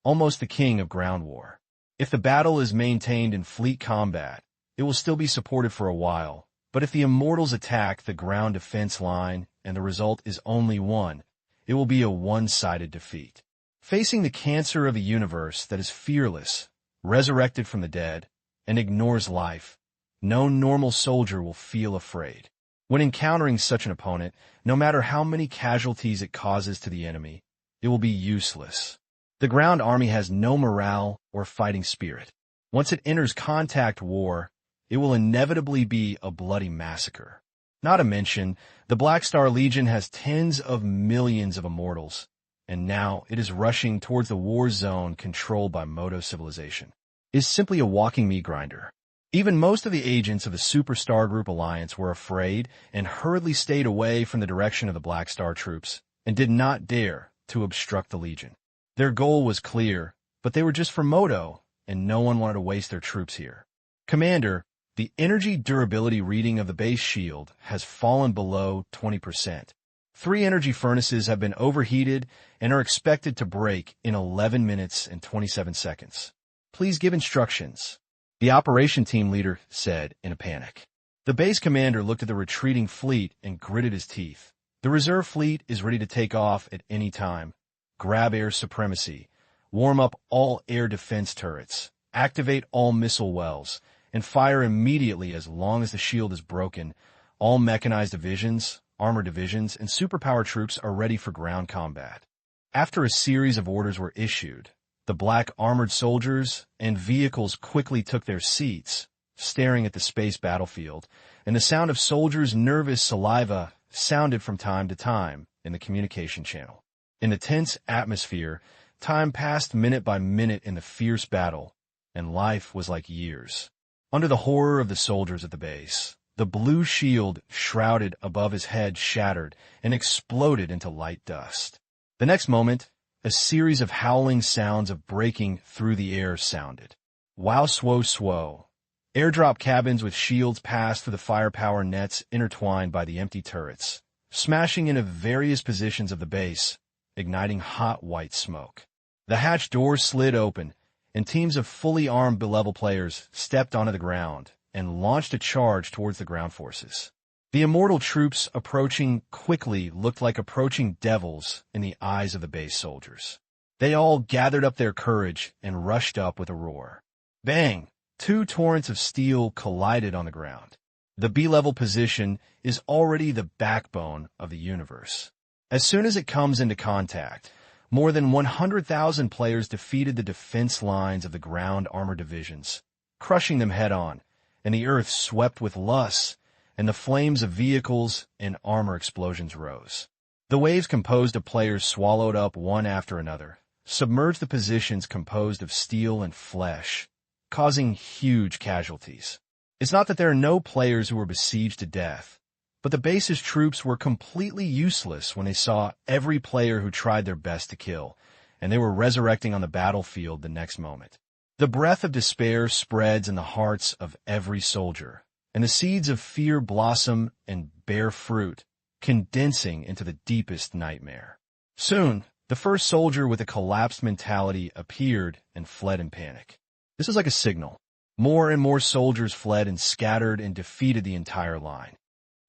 almost the king of ground war. If the battle is maintained in fleet combat, it will still be supported for a while, but if the Immortals attack the ground defense line and the result is only one, it will be a one-sided defeat. Facing the Cancer of a universe that is fearless, resurrected from the dead, and ignores life, no normal soldier will feel afraid. When encountering such an opponent, no matter how many casualties it causes to the enemy, it will be useless. The ground army has no morale or fighting spirit. Once it enters contact war, it will inevitably be a bloody massacre. Not to mention, the Black Star Legion has tens of millions of Immortals, and now it is rushing towards the war zone controlled by Moto civilization. It is simply a walking meat grinder. Even most of the agents of the Superstar Group Alliance were afraid and hurriedly stayed away from the direction of the Black Star troops and did not dare to obstruct the Legion. Their goal was clear, but they were just for Moto, and no one wanted to waste their troops here. Commander, the energy durability reading of the base shield has fallen below 20%. 3 energy furnaces have been overheated and are expected to break in 11 minutes and 27 seconds. Please give instructions, the operation team leader said in a panic. The base commander looked at the retreating fleet and gritted his teeth. The reserve fleet is ready to take off at any time. Grab air supremacy, warm up all air defense turrets, activate all missile wells, and fire immediately as long as the shield is broken. All mechanized divisions, armored divisions, and superpower troops are ready for ground combat. After a series of orders were issued, the black armored soldiers and vehicles quickly took their seats, staring at the space battlefield, and the sound of soldiers' nervous saliva sounded from time to time in the communication channel. In the tense atmosphere, time passed minute by minute in the fierce battle, and life was like years. Under the horror of the soldiers at the base, the blue shield shrouded above his head shattered and exploded into light dust. The next moment, a series of howling sounds of breaking through the air sounded. Wow, swow, swow. Airdrop cabins with shields passed through the firepower nets intertwined by the empty turrets, smashing into various positions of the base, igniting hot white smoke. The hatch doors slid open, and teams of fully armed B-level players stepped onto the ground and launched a charge towards the ground forces. The immortal troops approaching quickly looked like approaching devils in the eyes of the base soldiers. They all gathered up their courage and rushed up with a roar. Bang! Two torrents of steel collided on the ground. The B-level position is already the backbone of the universe. As soon as it comes into contact, more than 100,000 players defeated the defense lines of the ground armor divisions, crushing them head-on, and the earth swept with lusts, and the flames of vehicles and armor explosions rose. The waves composed of players swallowed up one after another, submerged the positions composed of steel and flesh, causing huge casualties. It's not that there are no players who were besieged to death, but the base's troops were completely useless when they saw every player who tried their best to kill, and they were resurrecting on the battlefield the next moment. The breath of despair spreads in the hearts of every soldier, and the seeds of fear blossom and bear fruit, condensing into the deepest nightmare. Soon, the first soldier with a collapsed mentality appeared and fled in panic. This is like a signal. More and more soldiers fled and scattered and defeated the entire line.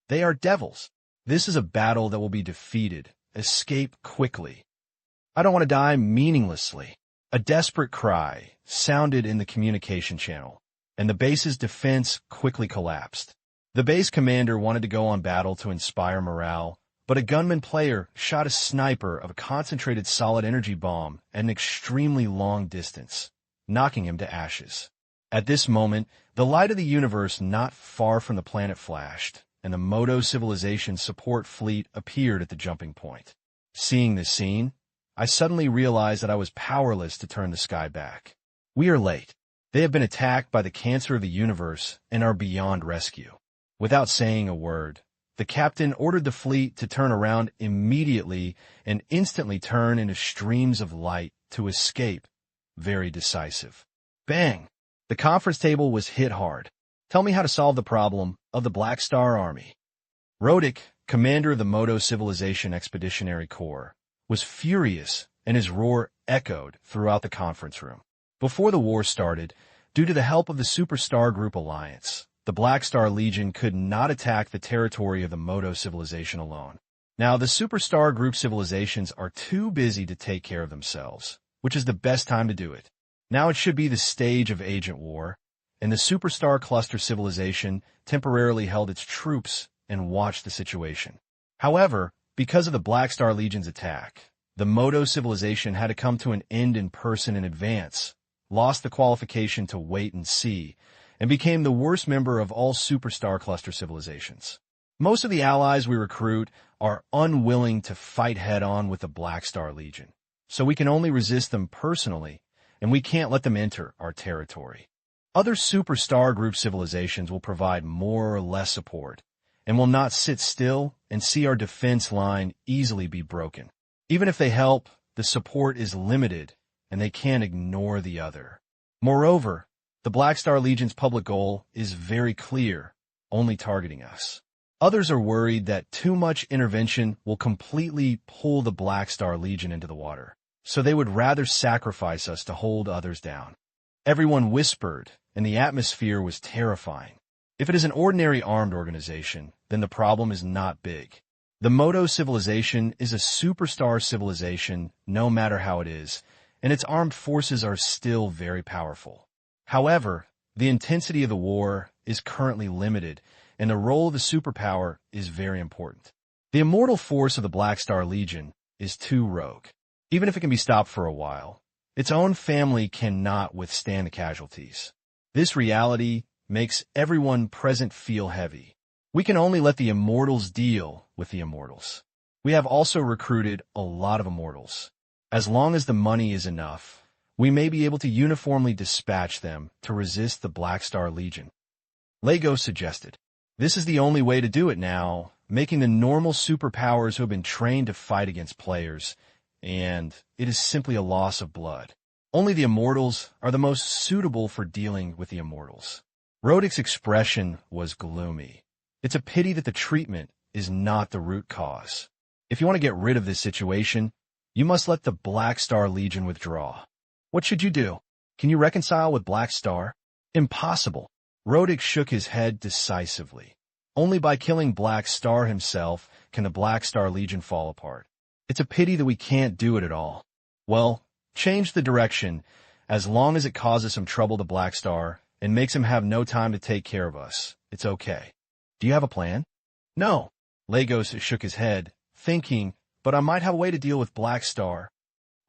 They are devils. This is a battle that will be defeated. Escape quickly. I don't want to die meaninglessly. A desperate cry sounded in the communication channel, and the base's defense quickly collapsed. The base commander wanted to go on battle to inspire morale, but a gunman player shot a sniper of a concentrated solid energy bomb at an extremely long distance, knocking him to ashes. At this moment, the light of the universe not far from the planet flashed, and the Moto civilization support fleet appeared at the jumping point. Seeing this scene, I suddenly realized that I was powerless to turn the sky back. We are late. They have been attacked by the cancer of the universe and are beyond rescue. Without saying a word, the captain ordered the fleet to turn around immediately and instantly turn into streams of light to escape. Very decisive. Bang! The conference table was hit hard. Tell me how to solve the problem of the Black Star Army. Rodic, commander of the Moto Civilization Expeditionary Corps, was furious, and his roar echoed throughout the conference room. Before the war started, due to the help of the Superstar Group Alliance, the Black Star Legion could not attack the territory of the Moto civilization alone. Now, the Superstar Group civilizations are too busy to take care of themselves, which is the best time to do it. Now it should be the stage of agent war, and the Superstar Cluster civilization temporarily held its troops and watched the situation. However, because of the Black Star Legion's attack, the Moto civilization had to come to an end in person in advance, lost the qualification to wait and see, and became the worst member of all Superstar Cluster civilizations. Most of the allies we recruit are unwilling to fight head-on with the Black Star Legion, so we can only resist them personally, and we can't let them enter our territory. Other Superstar Group civilizations will provide more or less support, and will not sit still and see our defense line easily be broken. Even if they help, the support is limited, and they can't ignore the other. Moreover, the Black Star Legion's public goal is very clear, only targeting us. Others are worried that too much intervention will completely pull the Black Star Legion into the water, so they would rather sacrifice us to hold others down. Everyone whispered, and the atmosphere was terrifying. If it is an ordinary armed organization, then the problem is not big. The Moto civilization is a superstar civilization, no matter how it is, and its armed forces are still very powerful. However, the intensity of the war is currently limited, and the role of the superpower is very important. The immortal force of the Black Star Legion is too rogue. Even if it can be stopped for a while, its own family cannot withstand the casualties. This reality makes everyone present feel heavy. We can only let the immortals deal with the immortals. We have also recruited a lot of immortals. As long as the money is enough, we may be able to uniformly dispatch them to resist the Black Star Legion. Lagos suggested. This is the only way to do it now, making the normal superpowers who have been trained to fight against players, and it is simply a loss of blood. Only the Immortals are the most suitable for dealing with the Immortals. Roddick's expression was gloomy. It's a pity that the treatment is not the root cause. If you want to get rid of this situation, you must let the Black Star Legion withdraw. What should you do? Can you reconcile with Black Star? Impossible. Roddick shook his head decisively. Only by killing Black Star himself can the Black Star Legion fall apart. It's a pity that we can't do it at all. Well, change the direction, as long as it causes some trouble to Black Star and makes him have no time to take care of us. It's okay. Do you have a plan? No. Lagos shook his head, thinking, but I might have a way to deal with Black Star.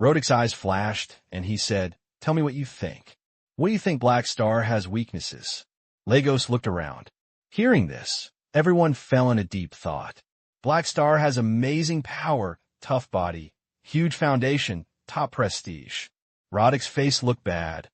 Roddick's eyes flashed, and he said, tell me what you think. What do you think Black Star has weaknesses? Lagos looked around. Hearing this, everyone fell in a deep thought. Black Star has amazing power, tough body, huge foundation, top prestige. Roddick's face looked bad.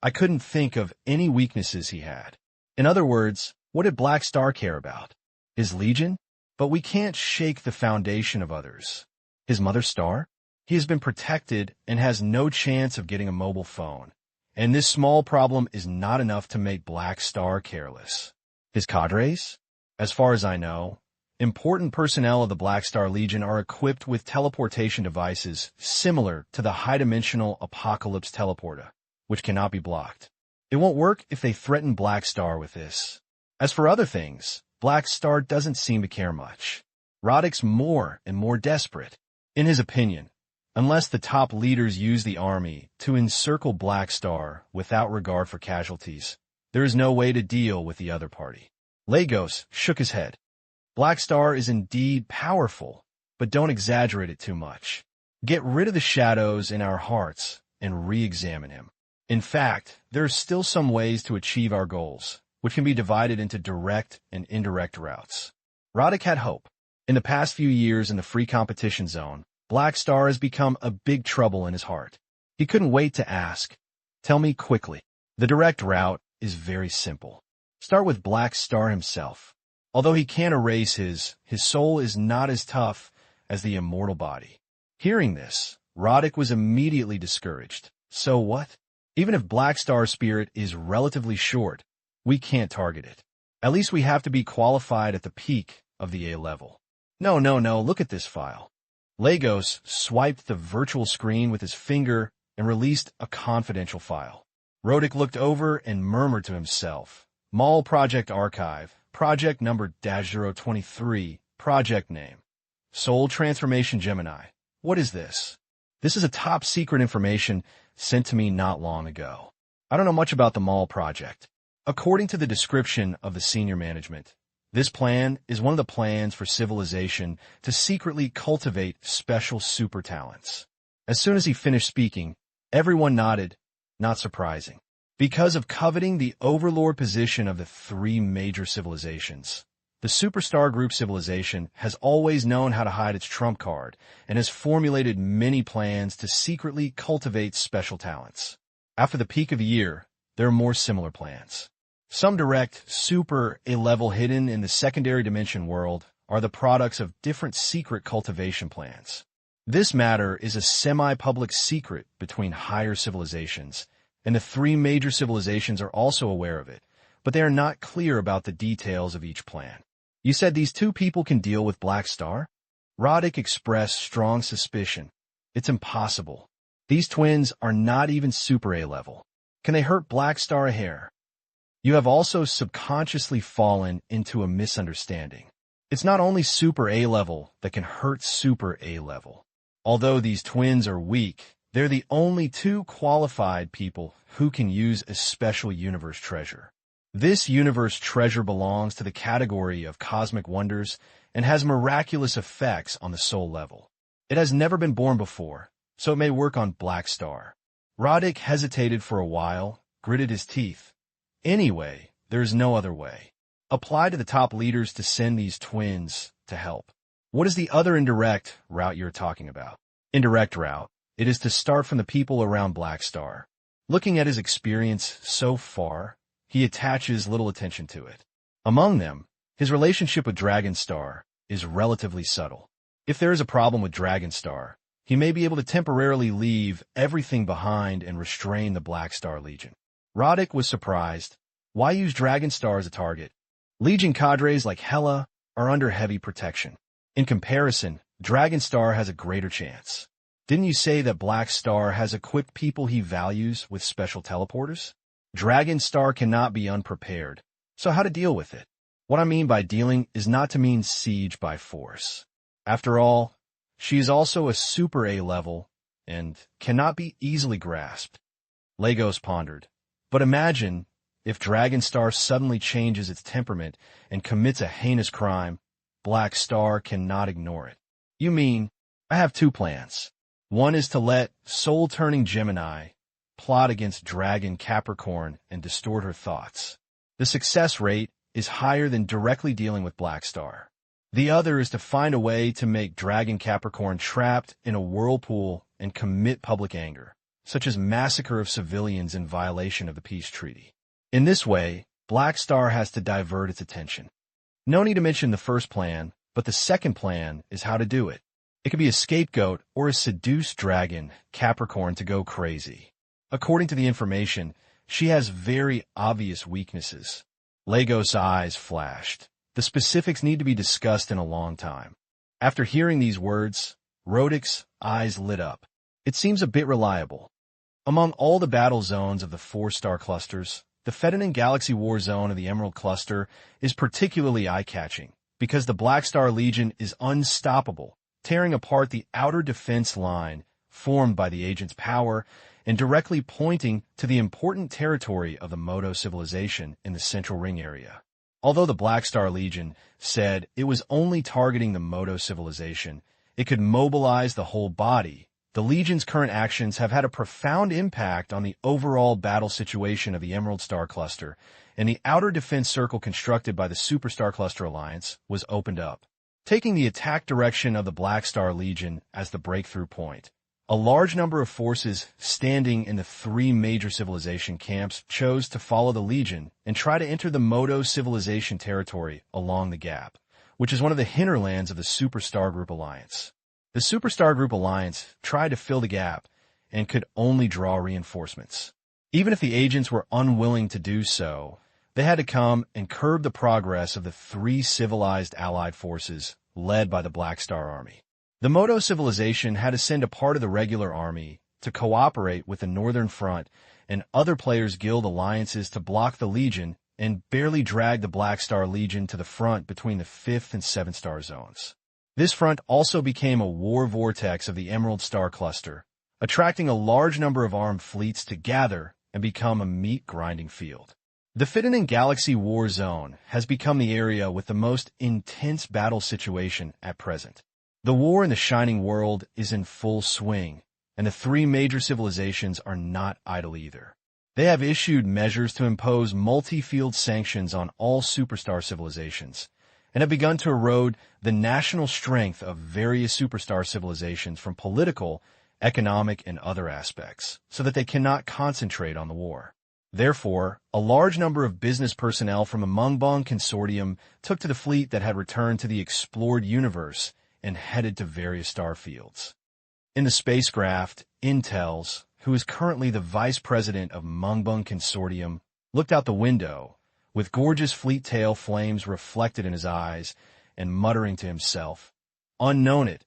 I couldn't think of any weaknesses he had. In other words, what did Black Star care about? His legion? But we can't shake the foundation of others. His mother star? He has been protected and has no chance of getting a mobile phone. And this small problem is not enough to make Black Star careless. His cadres? As far as I know, important personnel of the Black Star Legion are equipped with teleportation devices similar to the high-dimensional Apocalypse teleporter, which cannot be blocked. It won't work if they threaten Black Star with this. As for other things, Black Star doesn't seem to care much. Roddick's more and more desperate. In his opinion, unless the top leaders use the army to encircle Black Star without regard for casualties, there is no way to deal with the other party. Lagos shook his head. Black Star is indeed powerful, but don't exaggerate it too much. Get rid of the shadows in our hearts and re-examine him. In fact, there are still some ways to achieve our goals, which can be divided into direct and indirect routes. Roddick had hope. In the past few years in the free competition zone, Black Star has become a big trouble in his heart. He couldn't wait to ask, tell me quickly. The direct route is very simple. Start with Black Star himself. Although he can't erase his soul is not as tough as the immortal body. Hearing this, Roddick was immediately discouraged. So what? Even if Black Star's spirit is relatively short, we can't target it. At least we have to be qualified at the peak of the A level. No, look at this file. Lagos swiped the virtual screen with his finger and released a confidential file. Roddick looked over and murmured to himself, Mall Project Archive, Project number -023, Project name. Soul Transformation Gemini. What is this? This is a top secret information sent to me not long ago. I don't know much about the Mall Project. According to the description of the senior management, this plan is one of the plans for civilization to secretly cultivate special super talents. As soon as he finished speaking, everyone nodded, not surprising. Because of coveting the overlord position of the three major civilizations, the Superstar Group civilization has always known how to hide its trump card and has formulated many plans to secretly cultivate special talents. After the peak of a year, there are more similar plans. Some direct, super A-level hidden in the secondary dimension world are the products of different secret cultivation plans. This matter is a semi-public secret between higher civilizations, and the three major civilizations are also aware of it, but they are not clear about the details of each plan. You said these two people can deal with Black Star? Roddick expressed strong suspicion. It's impossible. These twins are not even super A-level. Can they hurt Black Star a hair? You have also subconsciously fallen into a misunderstanding. It's not only super A-level that can hurt super A-level. Although these twins are weak, they're the only two qualified people who can use a special universe treasure. This universe treasure belongs to the category of cosmic wonders and has miraculous effects on the soul level. It has never been born before, so it may work on Black Star. Roddick hesitated for a while, gritted his teeth. Anyway, there's no other way. Apply to the top leaders to send these twins to help. What is the other indirect route you're talking about? Indirect route. It is to start from the people around Black Star. Looking at his experience so far, he attaches little attention to it. Among them, his relationship with Dragon Star is relatively subtle. If there is a problem with Dragon Star, he may be able to temporarily leave everything behind and restrain the Black Star Legion. Roddick was surprised. Why use Dragon Star as a target? Legion cadres like Hela are under heavy protection. In comparison, Dragon Star has a greater chance. Didn't you say that Black Star has equipped people he values with special teleporters? Dragon Star cannot be unprepared. So how to deal with it? What I mean by dealing is not to mean siege by force. After all, she is also a super A level and cannot be easily grasped. Lagos pondered. But imagine if Dragon Star suddenly changes its temperament and commits a heinous crime. Black Star cannot ignore it. You mean, I have two plans. One is to let soul-turning Gemini plot against Dragon Capricorn and distort her thoughts. The success rate is higher than directly dealing with Black Star. The other is to find a way to make Dragon Capricorn trapped in a whirlpool and commit public anger, such as massacre of civilians in violation of the peace treaty. In this way, Black Star has to divert its attention. No need to mention the first plan, but the second plan is how to do it. It could be a scapegoat or a seduced Dragon Capricorn to go crazy. According to the information, she has very obvious weaknesses. Lagos' eyes flashed. The specifics need to be discussed in a long time. After hearing these words, Roddick's eyes lit up. It seems a bit reliable. Among all the battle zones of the 4-star clusters, the Fedinin Galaxy War Zone of the Emerald Cluster is particularly eye-catching because the Black Star Legion is unstoppable, tearing apart the outer defense line formed by the agent's power and directly pointing to the important territory of the Modo civilization in the Central Ring area. Although the Black Star Legion said it was only targeting the Modo civilization, it could mobilize the whole body. The Legion's current actions have had a profound impact on the overall battle situation of the Emerald Star Cluster, and the outer defense circle constructed by the Superstar Cluster Alliance was opened up, taking the attack direction of the Black Star Legion as the breakthrough point. A large number of forces standing in the 3 major civilization camps chose to follow the Legion and try to enter the Modo civilization territory along the gap, which is one of the hinterlands of the Superstar Group Alliance. The Superstar Group Alliance tried to fill the gap and could only draw reinforcements. Even if the agents were unwilling to do so, they had to come and curb the progress of the 3 civilized allied forces led by the Black Star Army. The Modo civilization had to send a part of the regular army to cooperate with the Northern Front and other players' guild alliances to block the Legion and barely drag the Black Star Legion to the front between the 5th and 7th star zones. This front also became a war vortex of the Emerald Star Cluster, attracting a large number of armed fleets to gather and become a meat-grinding field. The Fedinin Galaxy War Zone has become the area with the most intense battle situation at present. The war in the Shining World is in full swing, and the 3 major civilizations are not idle either. They have issued measures to impose multi-field sanctions on all superstar civilizations, and have begun to erode the national strength of various superstar civilizations from political, economic, and other aspects, so that they cannot concentrate on the war. Therefore, a large number of business personnel from the Mungbong Consortium took to the fleet that had returned to the explored universe and headed to various star fields. In the spacecraft, Intels, who is currently the vice president of Mungbong Consortium, looked out the window, with gorgeous fleet tail flames reflected in his eyes, and muttering to himself, "Unknown it.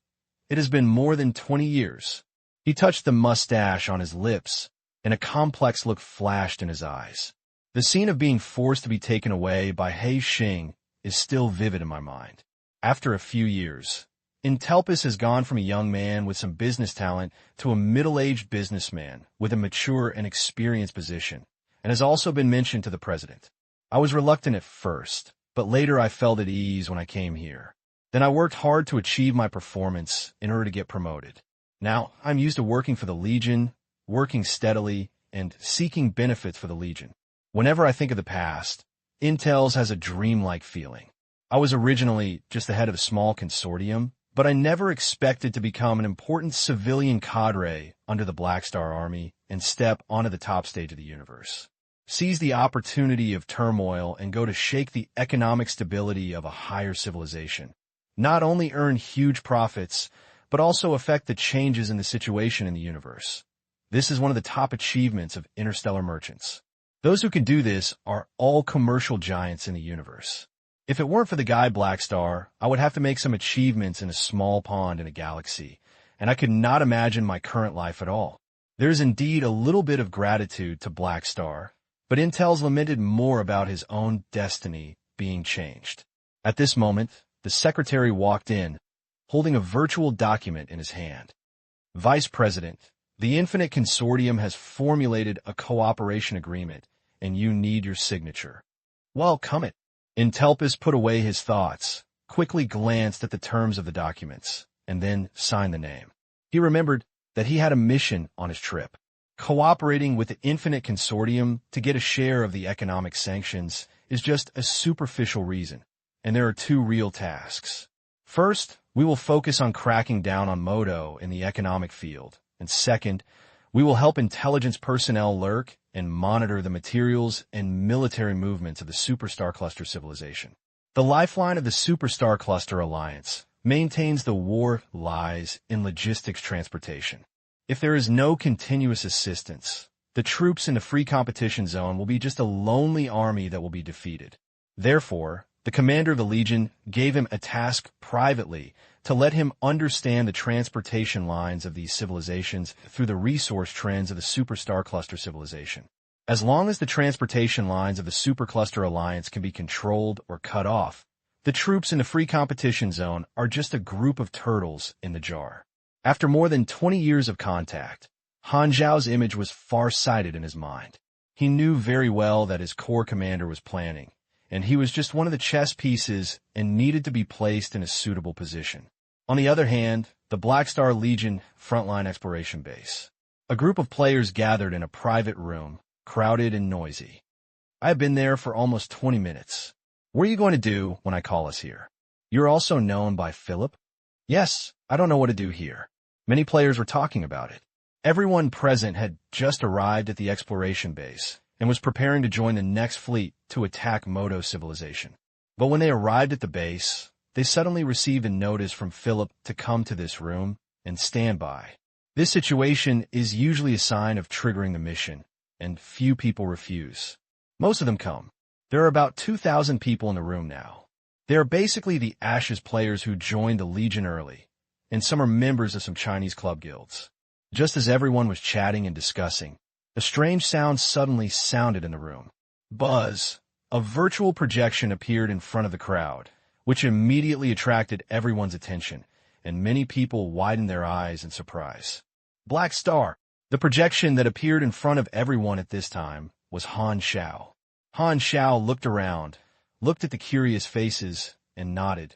It has been more than 20 years. He touched the mustache on his lips, and a complex look flashed in his eyes. The scene of being forced to be taken away by He Xing is still vivid in my mind. After a few years, Intelpus has gone from a young man with some business talent to a middle-aged businessman with a mature and experienced position, and has also been mentioned to the president. I was reluctant at first, but later I felt at ease when I came here. Then I worked hard to achieve my performance in order to get promoted. Now I'm used to working for the Legion, working steadily, and seeking benefits for the Legion. Whenever I think of the past, Intels has a dreamlike feeling. I was originally just the head of a small consortium, but I never expected to become an important civilian cadre under the Black Star Army and step onto the top stage of the universe. Seize the opportunity of turmoil and go to shake the economic stability of a higher civilization. Not only earn huge profits, but also affect the changes in the situation in the universe. This is one of the top achievements of interstellar merchants. Those who can do this are all commercial giants in the universe. If it weren't for the guy Black Star, I would have to make some achievements in a small pond in a galaxy, and I could not imagine my current life at all. There is indeed a little bit of gratitude to Black Star, but Intel's lamented more about his own destiny being changed. At this moment, the secretary walked in, holding a virtual document in his hand. Vice President, the Infinite Consortium has formulated a cooperation agreement, and you need your signature. Welcome it. Intelpus put away his thoughts, quickly glanced at the terms of the documents, and then signed the name. He remembered that he had a mission on his trip. Cooperating with the Infinite Consortium to get a share of the economic sanctions is just a superficial reason, and there are two real tasks. First, we will focus on cracking down on Modo in the economic field, and second, we will help intelligence personnel lurk and monitor the materials and military movements of the Superstar Cluster civilization. The lifeline of the Superstar Cluster Alliance maintains the war lies in logistics transportation. If there is no continuous assistance, the troops in the free competition zone will be just a lonely army that will be defeated. Therefore, the commander of the Legion gave him a task privately to let him understand the transportation lines of these civilizations through the resource trends of the Superstar Cluster civilization. As long as the transportation lines of the Supercluster Alliance can be controlled or cut off, the troops in the free competition zone are just a group of turtles in the jar. After more than 20 years of contact, Han Xiao's image was far-sighted in his mind. He knew very well that his corps commander was planning, and he was just one of the chess pieces and needed to be placed in a suitable position. On the other hand, the Black Star Legion frontline exploration base. A group of players gathered in a private room, crowded and noisy. I have been there for almost 20 minutes. What are you going to do when I call us here? You're also known by Philip? Yes, I don't know what to do here. Many players were talking about it. Everyone present had just arrived at the exploration base and was preparing to join the next fleet to attack Modo civilization. But when they arrived at the base, they suddenly received a notice from Philip to come to this room and stand by. This situation is usually a sign of triggering the mission, and few people refuse. Most of them come. There are about 2,000 people in the room now. They are basically the Ashes players who joined the Legion early, and some are members of some Chinese club guilds. Just as everyone was chatting and discussing, a strange sound suddenly sounded in the room. Buzz! A virtual projection appeared in front of the crowd, which immediately attracted everyone's attention, and many people widened their eyes in surprise. Black Star! The projection that appeared in front of everyone at this time was Han Xiao. Han Xiao looked around, looked at the curious faces, and nodded.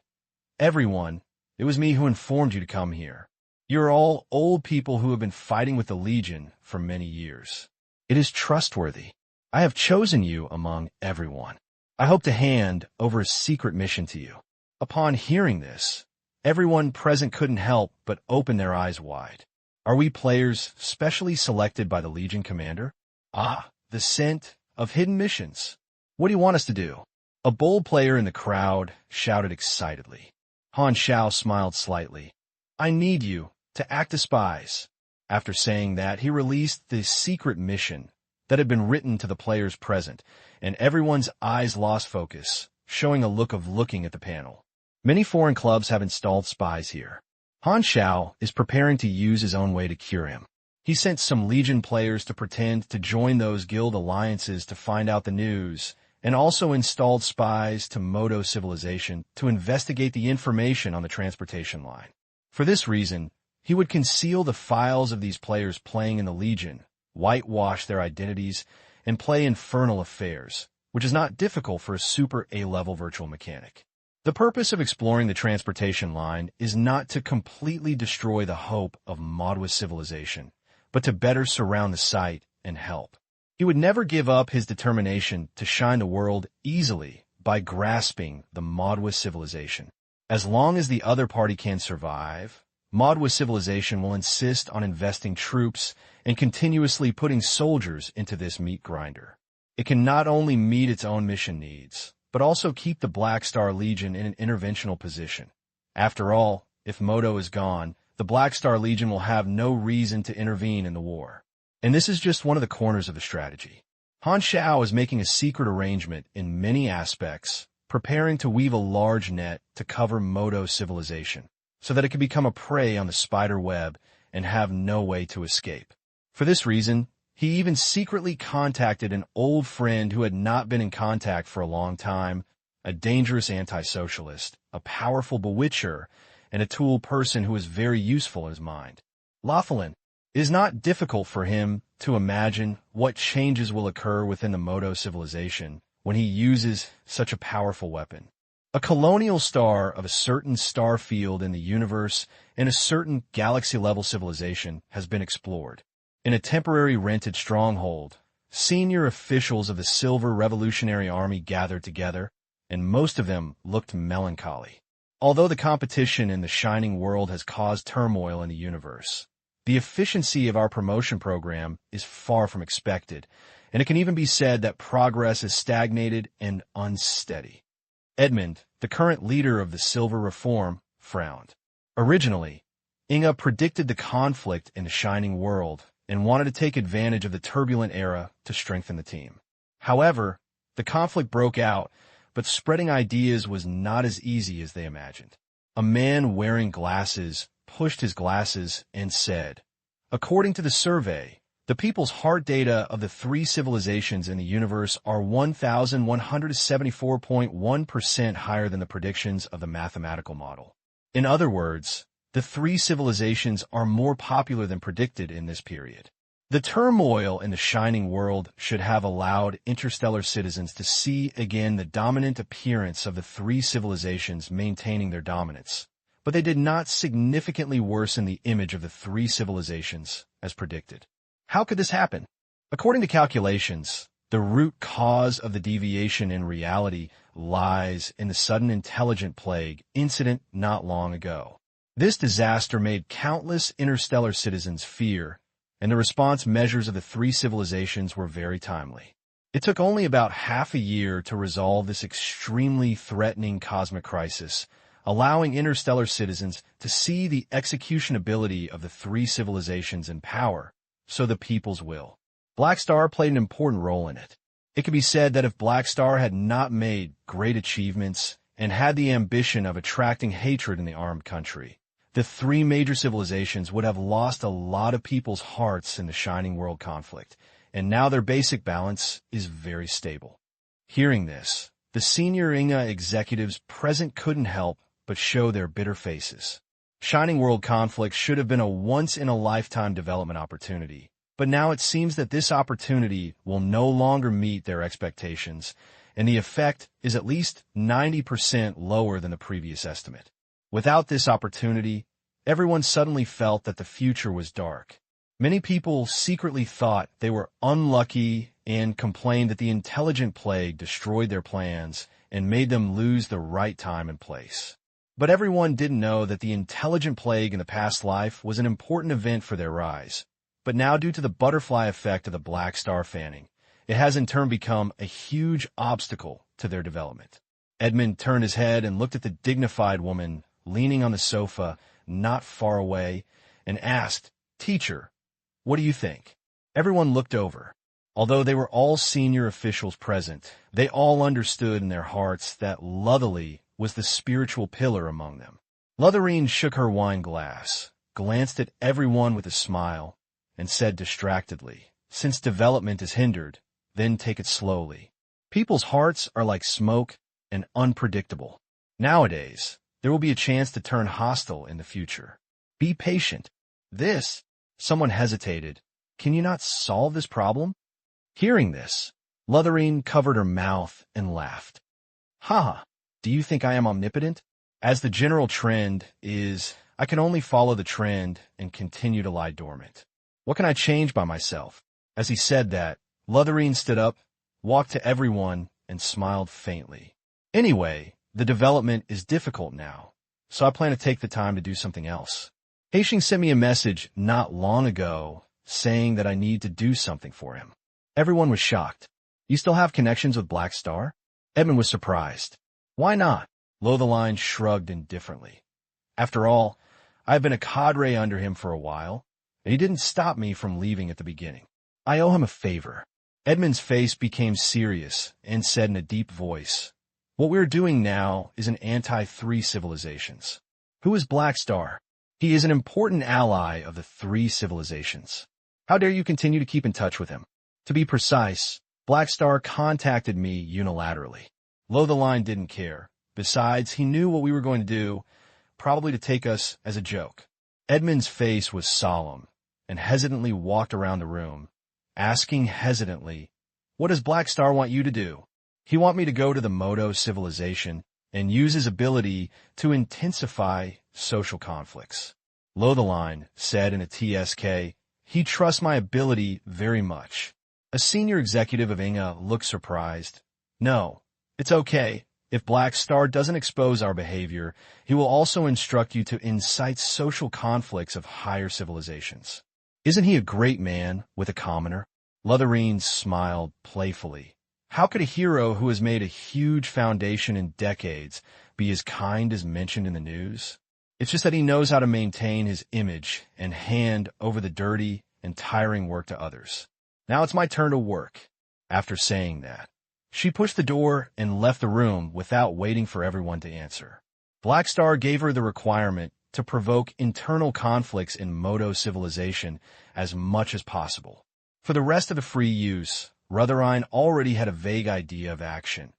Everyone, it was me who informed you to come here. You're all old people who have been fighting with the Legion for many years. It is trustworthy. I have chosen you among everyone. I hope to hand over a secret mission to you. Upon hearing this, everyone present couldn't help but open their eyes wide. Are we players specially selected by the Legion commander? Ah, the scent of hidden missions. What do you want us to do? A bold player in the crowd shouted excitedly. Han Xiao smiled slightly. I need you to act as spies. After saying that, he released the secret mission that had been written to the players present, and everyone's eyes lost focus, showing a look of looking at the panel. Many foreign clubs have installed spies here. Han Xiao is preparing to use his own way to cure him. He sent some Legion players to pretend to join those guild alliances to find out the news, and also installed spies to Modo civilization to investigate the information on the transportation line. For this reason, he would conceal the files of these players playing in the Legion, whitewash their identities, and play infernal affairs, which is not difficult for a super A-level virtual mechanic. The purpose of exploring the transportation line is not to completely destroy the hope of Modwa civilization, but to better surround the site and help. He would never give up his determination to shine the world easily by grasping the Modwa civilization. As long as the other party can survive, Madwa civilization will insist on investing troops and continuously putting soldiers into this meat grinder. It can not only meet its own mission needs, but also keep the Black Star Legion in an interventional position. After all, if Modo is gone, the Black Star Legion will have no reason to intervene in the war. And this is just one of the corners of the strategy. Han Xiao is making a secret arrangement in many aspects, preparing to weave a large net to cover Modo civilization, so that it can become a prey on the spider web and have no way to escape. For this reason, he even secretly contacted an old friend who had not been in contact for a long time, a dangerous anti-socialist, a powerful bewitcher, and a tool person who is very useful in his mind. Laughlin. It is not difficult for him to imagine what changes will occur within the Modo civilization when he uses such a powerful weapon. A colonial star of a certain star field in the universe in a certain galaxy-level civilization has been explored. In a temporary rented stronghold, senior officials of the Silver Revolutionary Army gathered together, and most of them looked melancholy. Although the competition in the shining world has caused turmoil in the universe, the efficiency of our promotion program is far from expected, and it can even be said that progress is stagnated and unsteady. Edmund, the current leader of the Silver Reform, frowned. Originally, Inga predicted the conflict in the shining world and wanted to take advantage of the turbulent era to strengthen the team. However, the conflict broke out, but spreading ideas was not as easy as they imagined. A man wearing glasses pushed his glasses and said, "According to the survey, the people's heart data of the three civilizations in the universe are 1,174.1% higher than the predictions of the mathematical model. In other words, the three civilizations are more popular than predicted in this period. The turmoil in the shining world should have allowed interstellar citizens to see again the dominant appearance of the three civilizations maintaining their dominance, but they did not significantly worsen the image of the three civilizations as predicted. How could this happen? According to calculations, the root cause of the deviation in reality lies in the sudden intelligent plague incident not long ago. This disaster made countless interstellar citizens fear, and the response measures of the three civilizations were very timely. It took only about half a year to resolve this extremely threatening cosmic crisis, allowing interstellar citizens to see the executionability of the three civilizations in power, so the people's will. Black Star played an important role in it. It can be said that if Black Star had not made great achievements and had the ambition of attracting hatred in the armed country, the three major civilizations would have lost a lot of people's hearts in the Shining World conflict, and now their basic balance is very stable. Hearing this, the senior Inga executives present couldn't help but show their bitter faces. Shining World conflict should have been a once-in-a-lifetime development opportunity, but now it seems that this opportunity will no longer meet their expectations, and the effect is at least 90% lower than the previous estimate. Without this opportunity, everyone suddenly felt that the future was dark. Many people secretly thought they were unlucky and complained that the intelligent plague destroyed their plans and made them lose the right time and place. But everyone didn't know that the intelligent plague in the past life was an important event for their rise. But now, due to the butterfly effect of the Black Star fanning, it has in turn become a huge obstacle to their development. Edmund turned his head and looked at the dignified woman leaning on the sofa not far away and asked, "Teacher, what do you think?" Everyone looked over. Although they were all senior officials present, they all understood in their hearts that Lutherly was the spiritual pillar among them. Lutherine shook her wine glass, glanced at everyone with a smile, and said distractedly, "Since development is hindered, then take it slowly. People's hearts are like smoke and unpredictable. Nowadays, there will be a chance to turn hostile in the future. Be patient." Someone hesitated. "Can you not solve this problem?" Hearing this, Lutherine covered her mouth and laughed. "Ha! Do you think I am omnipotent? As the general trend is, I can only follow the trend and continue to lie dormant. What can I change by myself?" As he said that, Lutherine stood up, walked to everyone, and smiled faintly. "Anyway, the development is difficult now, so I plan to take the time to do something else. Hastings sent me a message not long ago saying that I need to do something for him. Everyone was shocked. You still have connections with Black Star? Edmund was surprised. Why not? Lotheline shrugged indifferently. After all, I've been a cadre under him for a while, and he didn't stop me from leaving at the beginning. I owe him a favor. Edmund's face became serious and said in a deep voice, "What we're doing now is an anti-3 civilizations. Who is Black Star? He is an important ally of the 3 civilizations. How dare you continue to keep in touch with him? To be precise, Black Star contacted me unilaterally." Lotheline didn't care. Besides, he knew what we were going to do, probably to take us as a joke. Edmund's face was solemn and hesitantly walked around the room, asking hesitantly, "What does Black Star want you to do?" "He want me to go to the Modo civilization and use his ability to intensify social conflicts." Lotheline said in a TSK, "He trusts my ability very much." A senior executive of Inga looked surprised. "No, it's okay. If Black Star doesn't expose our behavior, he will also instruct you to incite social conflicts of higher civilizations. Isn't he a great man with a commoner?" Lotharine smiled playfully. How could a hero who has made a huge foundation in decades be as kind as mentioned in the news? It's just that he knows how to maintain his image and hand over the dirty and tiring work to others. Now it's my turn to work. After saying that, she pushed the door and left the room without waiting for everyone to answer. Black Star gave her the requirement to provoke internal conflicts in Modo civilization as much as possible. For the rest of the free use, Rutherine already had a vague idea of action.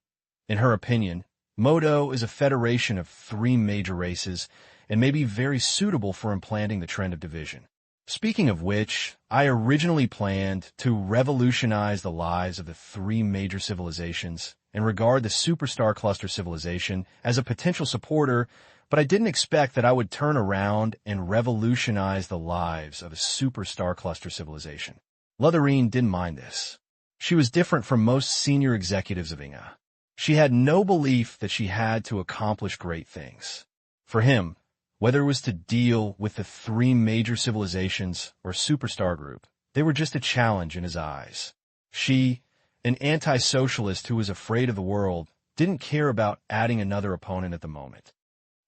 In her opinion, Modo is a federation of 3 major races and may be very suitable for implanting the trend of division. Speaking of which, I originally planned to revolutionize the lives of the 3 major civilizations and regard the Superstar Cluster civilization as a potential supporter, but I didn't expect that I would turn around and revolutionize the lives of a Superstar Cluster civilization. Lotharine didn't mind this. She was different from most senior executives of Inga. She had no belief that she had to accomplish great things. For him, whether it was to deal with the 3 major civilizations or Superstar Group, they were just a challenge in his eyes. She, an anti-socialist who was afraid of the world, didn't care about adding another opponent at the moment.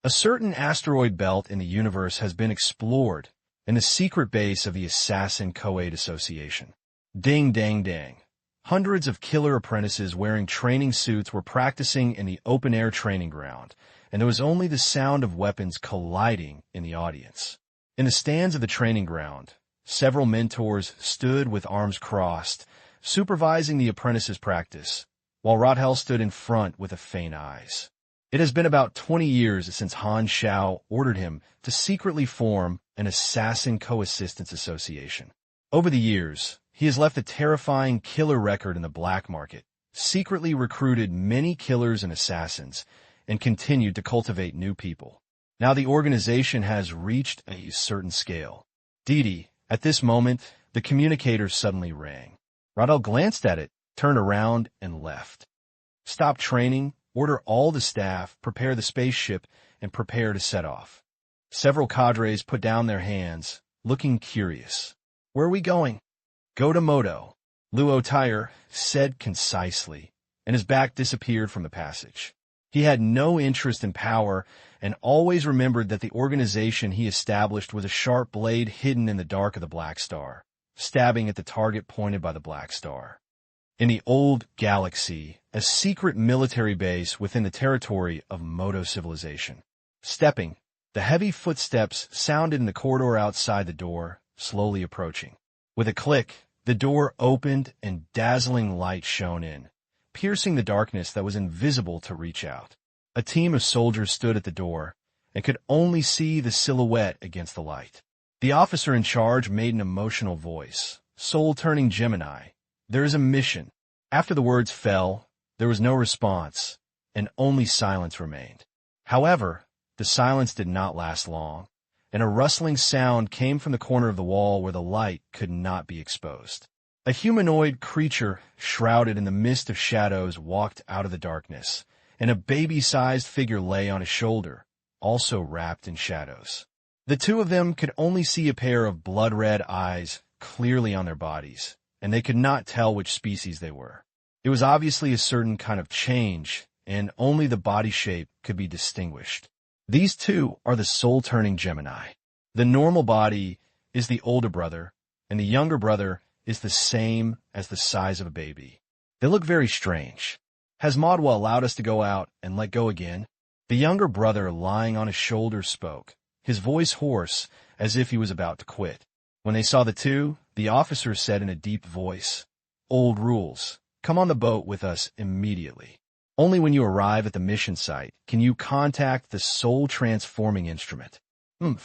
A certain asteroid belt in the universe has been explored in the secret base of the Assassin Co-Aid Association. Ding, dang, dang. Hundreds of killer apprentices wearing training suits were practicing in the open-air training ground, and there was only the sound of weapons colliding in the audience. In the stands of the training ground, several mentors stood with arms crossed, supervising the apprentices' practice, while Rothel stood in front with a faint eyes. It has been about 20 years since Han Xiao ordered him to secretly form an Assassin Co-Assistance Association. Over the years, he has left a terrifying killer record in the black market, secretly recruited many killers and assassins, and continued to cultivate new people. Now the organization has reached a certain scale. Didi, at this moment, the communicator suddenly rang. Rodel glanced at it, turned around, and left. "Stop training, order all the staff, prepare the spaceship, and prepare to set off." Several cadres put down their hands, looking curious. "Where are we going?" "Go to Modo," Luo Tire said concisely, and his back disappeared from the passage. He had no interest in power and always remembered that the organization he established was a sharp blade hidden in the dark of the Black Star, stabbing at the target pointed by the Black Star. In the old galaxy, a secret military base within the territory of Modo civilization. Stepping, the heavy footsteps sounded in the corridor outside the door, slowly approaching. With a click, the door opened and dazzling light shone in, piercing the darkness that was invisible to reach out. A team of soldiers stood at the door and could only see the silhouette against the light. The officer in charge made an emotional voice, soul-turning Gemini. "There is a mission." After the words fell, there was no response, and only silence remained. However, the silence did not last long, and a rustling sound came from the corner of the wall where the light could not be exposed. A humanoid creature, shrouded in the mist of shadows, walked out of the darkness, and a baby-sized figure lay on his shoulder, also wrapped in shadows. The two of them could only see a pair of blood-red eyes clearly on their bodies, and they could not tell which species they were. It was obviously a certain kind of change, and only the body shape could be distinguished. These two are the soul-turning Gemini. The normal body is the older brother, and the younger brother is the same as the size of a baby. They look very strange. Has Madwa allowed us to go out and let go again? The younger brother lying on his shoulder spoke, his voice hoarse as if he was about to quit. When they saw the two, the officer said in a deep voice, "Old rules. Come on the boat with us immediately. Only when you arrive at the mission site can you contact the soul-transforming instrument." Who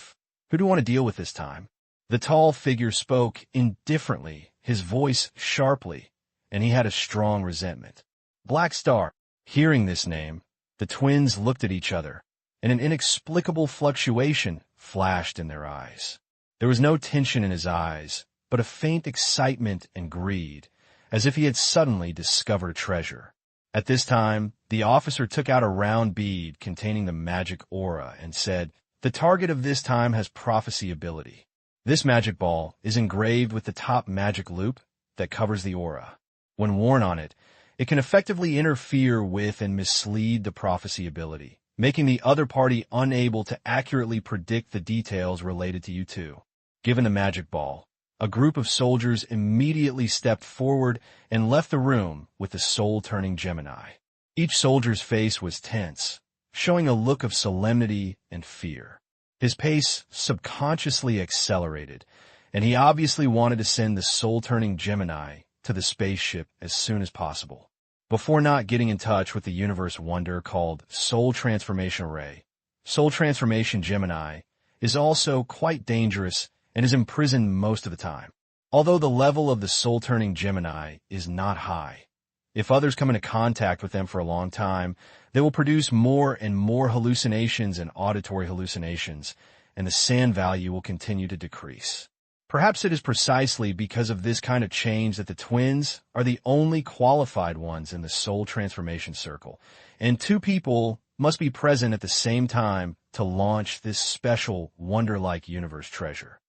do you want to deal with this time? The tall figure spoke indifferently, his voice sharply, and he had a strong resentment. Black Star. Hearing this name, the twins looked at each other, and an inexplicable fluctuation flashed in their eyes. There was no tension in his eyes, but a faint excitement and greed, as if he had suddenly discovered treasure. At this time, the officer took out a round bead containing the magic aura and said, "The target of this time has prophecy ability. This magic ball is engraved with the top magic loop that covers the aura. When worn on it, it can effectively interfere with and mislead the prophecy ability, making the other party unable to accurately predict the details related to you two." Given the magic ball, a group of soldiers immediately stepped forward and left the room with the soul-turning Gemini. Each soldier's face was tense, showing a look of solemnity and fear. His pace subconsciously accelerated, and he obviously wanted to send the soul-turning Gemini to the spaceship as soon as possible. Before not getting in touch with the universe wonder called Soul Transformation Array, Soul Transformation Gemini is also quite dangerous and is imprisoned most of the time. Although the level of the soul-turning Gemini is not high, if others come into contact with them for a long time, they will produce more and more hallucinations and auditory hallucinations, and the sand value will continue to decrease. Perhaps it is precisely because of this kind of change that the twins are the only qualified ones in the soul transformation circle, and two people must be present at the same time to launch this special wonder-like universe treasure.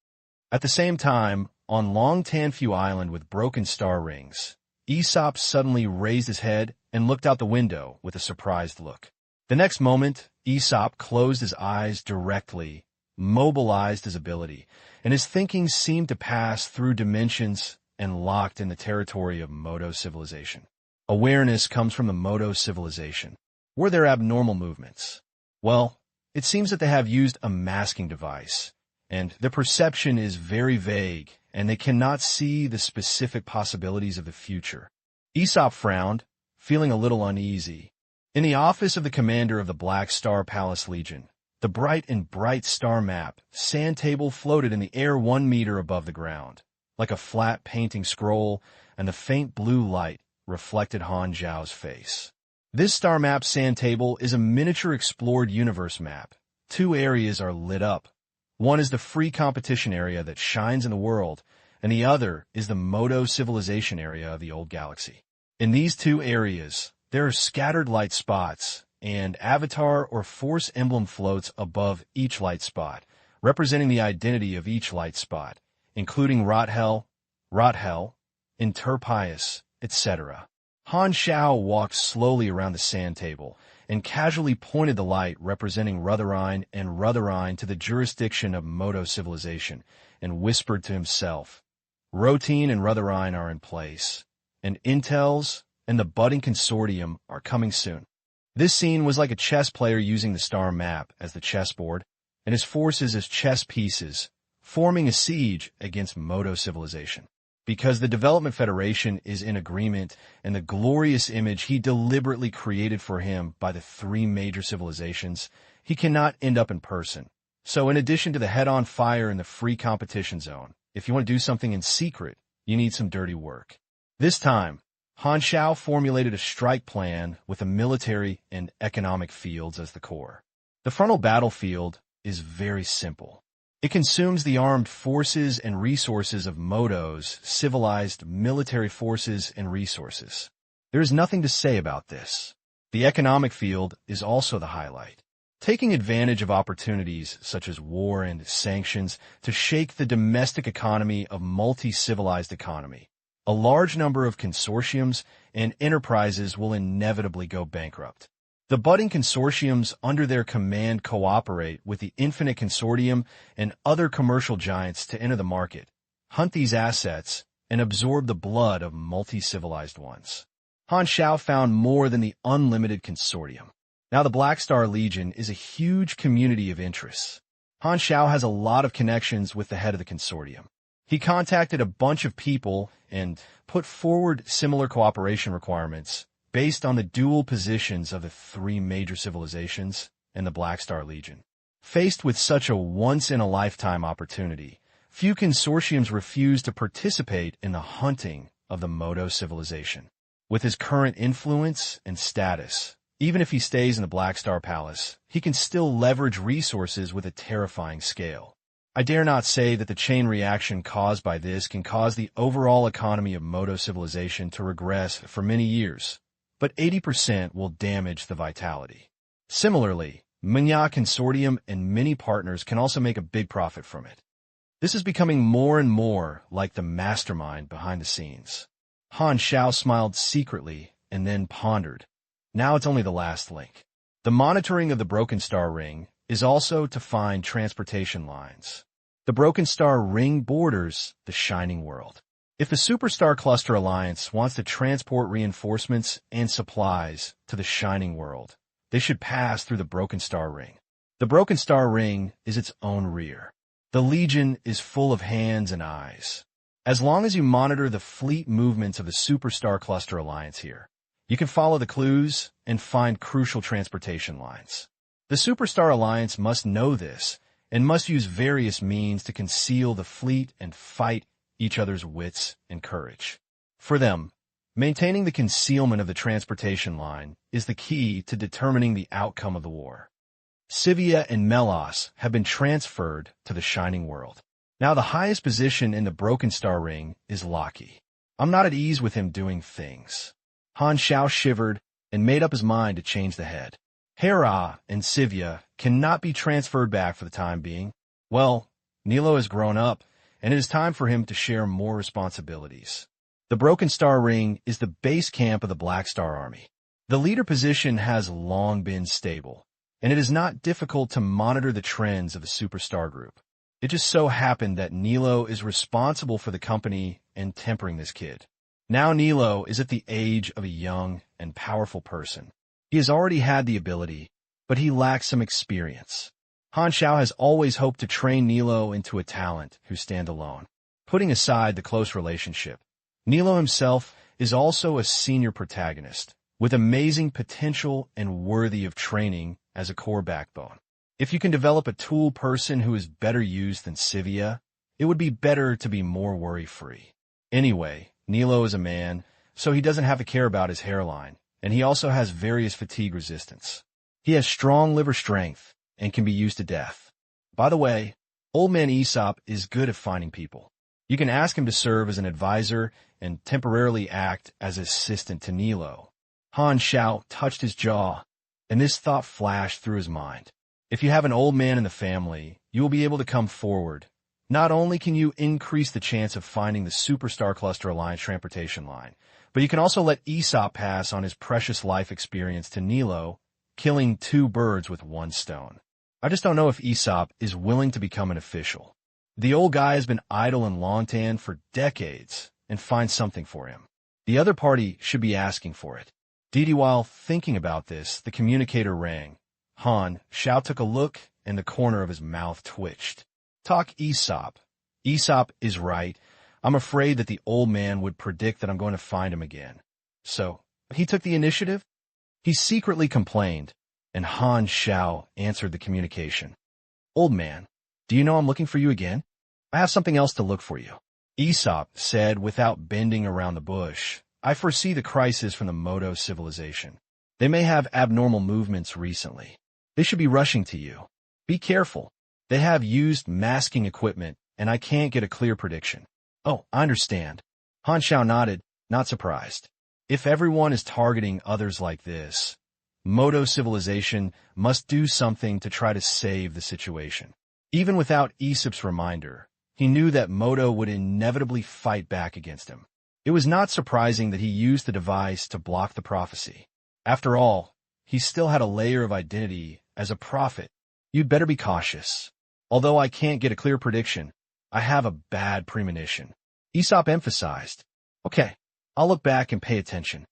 At the same time, on Long Tanfu Island with broken star rings, Aesop suddenly raised his head and looked out the window with a surprised look. The next moment, Aesop closed his eyes directly, mobilized his ability, and his thinking seemed to pass through dimensions and locked in the territory of Modo civilization. Awareness comes from the Modo civilization. Were there abnormal movements? Well, it seems that they have used a masking device, and their perception is very vague, and they cannot see the specific possibilities of the future. Aesop frowned, feeling a little uneasy. In the office of the commander of the Black Star Palace Legion, the bright star map sand table floated in the air 1 meter above the ground, like a flat painting scroll, and the faint blue light reflected Han Xiao's face. This star map sand table is a miniature explored universe map. 2 areas are lit up. One is the free competition area that shines in the world, and the other is the Modo civilization area of the old galaxy. In these 2 areas, there are scattered light spots, and avatar or force emblem floats above each light spot, representing the identity of each light spot, including Rothel, Interpius, etc. Han Xiao walked slowly around the sand table and casually pointed the light representing Rutherine and Rutherine to the jurisdiction of Modo civilization and whispered to himself, "Rotine and Rutherine are in place, and Intels and the budding consortium are coming soon." This scene was like a chess player using the star map as the chessboard, and his forces as chess pieces, forming a siege against Modo civilization. Because the Development Federation is in agreement, and the glorious image he deliberately created for him by the 3 major civilizations, he cannot end up in person. So in addition to the head-on fire in the free competition zone, if you want to do something in secret, you need some dirty work. This time, Han Xiao formulated a strike plan with the military and economic fields as the core. The frontal battlefield is very simple. It consumes the armed forces and resources of Modo's civilized military forces and resources. There is nothing to say about this. The economic field is also the highlight. taking advantage of opportunities such as war and sanctions to shake the domestic economy of multi-civilized economy. A large number of consortiums and enterprises will inevitably go bankrupt. The budding consortiums under their command cooperate with the Infinite Consortium and other commercial giants to enter the market, hunt these assets, and absorb the blood of multi-civilized ones. Han Xiao found more than the unlimited consortium. Now the Black Star Legion is a huge community of interests. Han Xiao has a lot of connections with the head of the consortium. He contacted a bunch of people and put forward similar cooperation requirements based on the dual positions of the three major civilizations and the Black Star Legion. Faced with such a once-in-a-lifetime opportunity, few consortiums refuse to participate in the hunting of the Modo civilization. With his current influence and status, even if he stays in the Black Star Palace, he can still leverage resources with a terrifying scale. I dare not say that the chain reaction caused by this can cause the overall economy of Modo civilization to regress for many years, but 80% will damage the vitality. Similarly, Menya Consortium and many partners can also make a big profit from it. This is becoming more and more like the mastermind behind the scenes. Han Xiao smiled secretly and then pondered. Now it's only the last link. The monitoring of the Broken Star Ring is also to find transportation lines. The Broken Star Ring borders the Shining World. If the Superstar Cluster Alliance wants to transport reinforcements and supplies to the Shining World, they should pass through the Broken Star Ring. The Broken Star Ring is its own rear. The Legion is full of hands and eyes. As long as you monitor the fleet movements of the Superstar Cluster Alliance here, you can follow the clues and find crucial transportation lines. The Superstar Alliance must know this and must use various means to conceal the fleet and fight each other's wits and courage. For them, maintaining the concealment of the transportation line is the key to determining the outcome of the war. Sivia and Melos have been transferred to the Shining World. Now the highest position in the Broken Star Ring is Loki. I'm not at ease with him doing things. Han Xiao shivered and made up his mind to change the head. Hera and Sivia cannot be transferred back for the time being. Well, Nilo has grown up, and it is time for him to share more responsibilities. The Broken Star Ring is the base camp of the Black Star Army. The leader position has long been stable, and it is not difficult to monitor the trends of the Superstar Group. It just so happened that Nilo is responsible for the company and tempering this kid. Now Nilo is at the age of a young and powerful person. He has already had the ability, but he lacks some experience. Han Xiao has always hoped to train Nilo into a talent who stand alone. Putting aside the close relationship, Nilo himself is also a senior protagonist, with amazing potential and worthy of training as a core backbone. If you can develop a tool person who is better used than Sivia, it would be better to be more worry-free. Anyway, Nilo is a man, so he doesn't have to care about his hairline, and he also has various fatigue resistance. He has strong liver strength and can be used to death. By the way, Old Man Aesop is good at finding people. You can ask him to serve as an advisor and temporarily act as assistant to Nilo. Han Xiao touched his jaw, and this thought flashed through his mind. If you have an old man in the family, you will be able to come forward. Not only can you increase the chance of finding the Superstar Cluster Alliance transportation line, but you can also let Aesop pass on his precious life experience to Nilo, killing two birds with one stone. I just don't know if Aesop is willing to become an official. The old guy has been idle in Longtan for decades, and find something for him. The other party should be asking for it. While thinking about this, the communicator rang. Han Xiao took a look, and the corner of his mouth twitched. Talk Aesop. Aesop is right. I'm afraid that the old man would predict that I'm going to find him again. So, he took the initiative? He secretly complained, and Han Xiao answered the communication. Old man, do you know I'm looking for you again? I have something else to look for you. Aesop said without bending around the bush. I foresee the crisis from the Modo civilization. They may have abnormal movements recently. They should be rushing to you. Be careful. They have used masking equipment, and I can't get a clear prediction. Oh, I understand. Han Xiao nodded, not surprised. If everyone is targeting others like this, Moto civilization must do something to try to save the situation. Even without Aesop's reminder, he knew that Moto would inevitably fight back against him. It was not surprising that he used the device to block the prophecy. After all, he still had a layer of identity as a prophet. You'd better be cautious. Although I can't get a clear prediction, I have a bad premonition. Aesop emphasized. Okay, I'll look back and pay attention.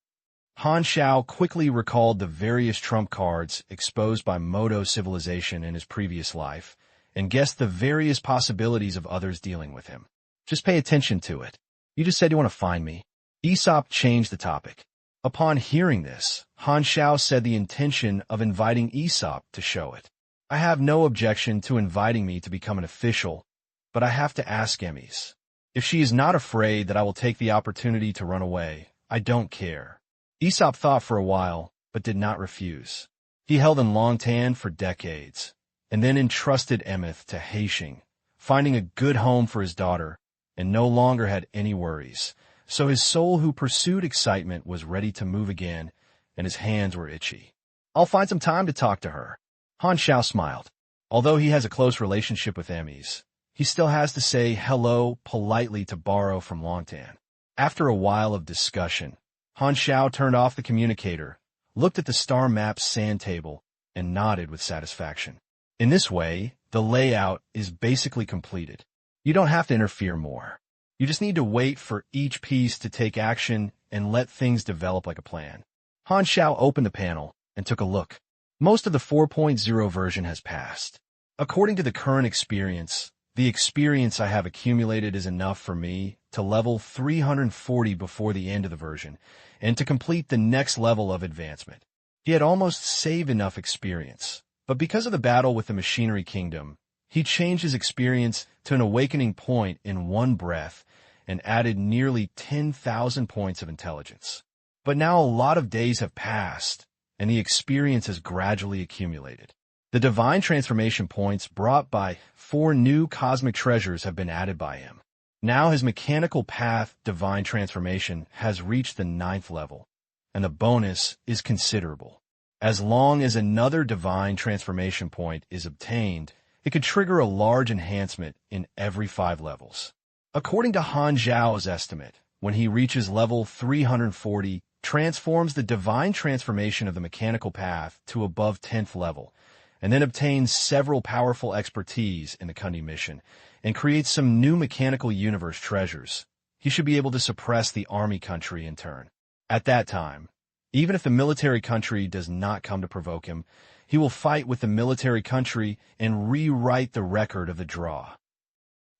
Han Xiao quickly recalled the various trump cards exposed by Moto civilization in his previous life, and guessed the various possibilities of others dealing with him. Just pay attention to it. You just said you want to find me. Aesop changed the topic. Upon hearing this, Han Xiao said the intention of inviting Aesop to show it. I have no objection to inviting me to become an official, but I have to ask Emmys. If she is not afraid that I will take the opportunity to run away, I don't care. Aesop thought for a while, but did not refuse. He held in Longtan for decades, and then entrusted Emeth to Haishing, finding a good home for his daughter, and no longer had any worries. So his soul who pursued excitement was ready to move again, and his hands were itchy. I'll find some time to talk to her. Han Xiao smiled. Although he has a close relationship with Emmys, he still has to say hello politely to borrow from Longtan. After a while of discussion, Han Xiao turned off the communicator, looked at the star map's sand table, and nodded with satisfaction. In this way, the layout is basically completed. You don't have to interfere more. You just need to wait for each piece to take action and let things develop like a plan. Han Xiao opened the panel and took a look. Most of the 4.0 version has passed. According to the current experience, the experience I have accumulated is enough for me to level 340 before the end of the version, and to complete the next level of advancement. He had almost saved enough experience, but because of the battle with the Machinery Kingdom, he changed his experience to an awakening point in one breath and added nearly 10,000 points of intelligence. But now a lot of days have passed, and the experience has gradually accumulated. The divine transformation points brought by 4 new cosmic treasures have been added by him. Now his mechanical path divine transformation has reached the 9th level, and the bonus is considerable. As long as another divine transformation point is obtained, it could trigger a large enhancement in every 5 levels. According to Han Xiao's estimate, when he reaches level 340, transforms the divine transformation of the mechanical path to above 10th level, and then obtains several powerful expertise in the Kundi mission, and creates some new mechanical universe treasures, he should be able to suppress the army country in turn. At that time, even if the military country does not come to provoke him, he will fight with the military country and rewrite the record of the draw.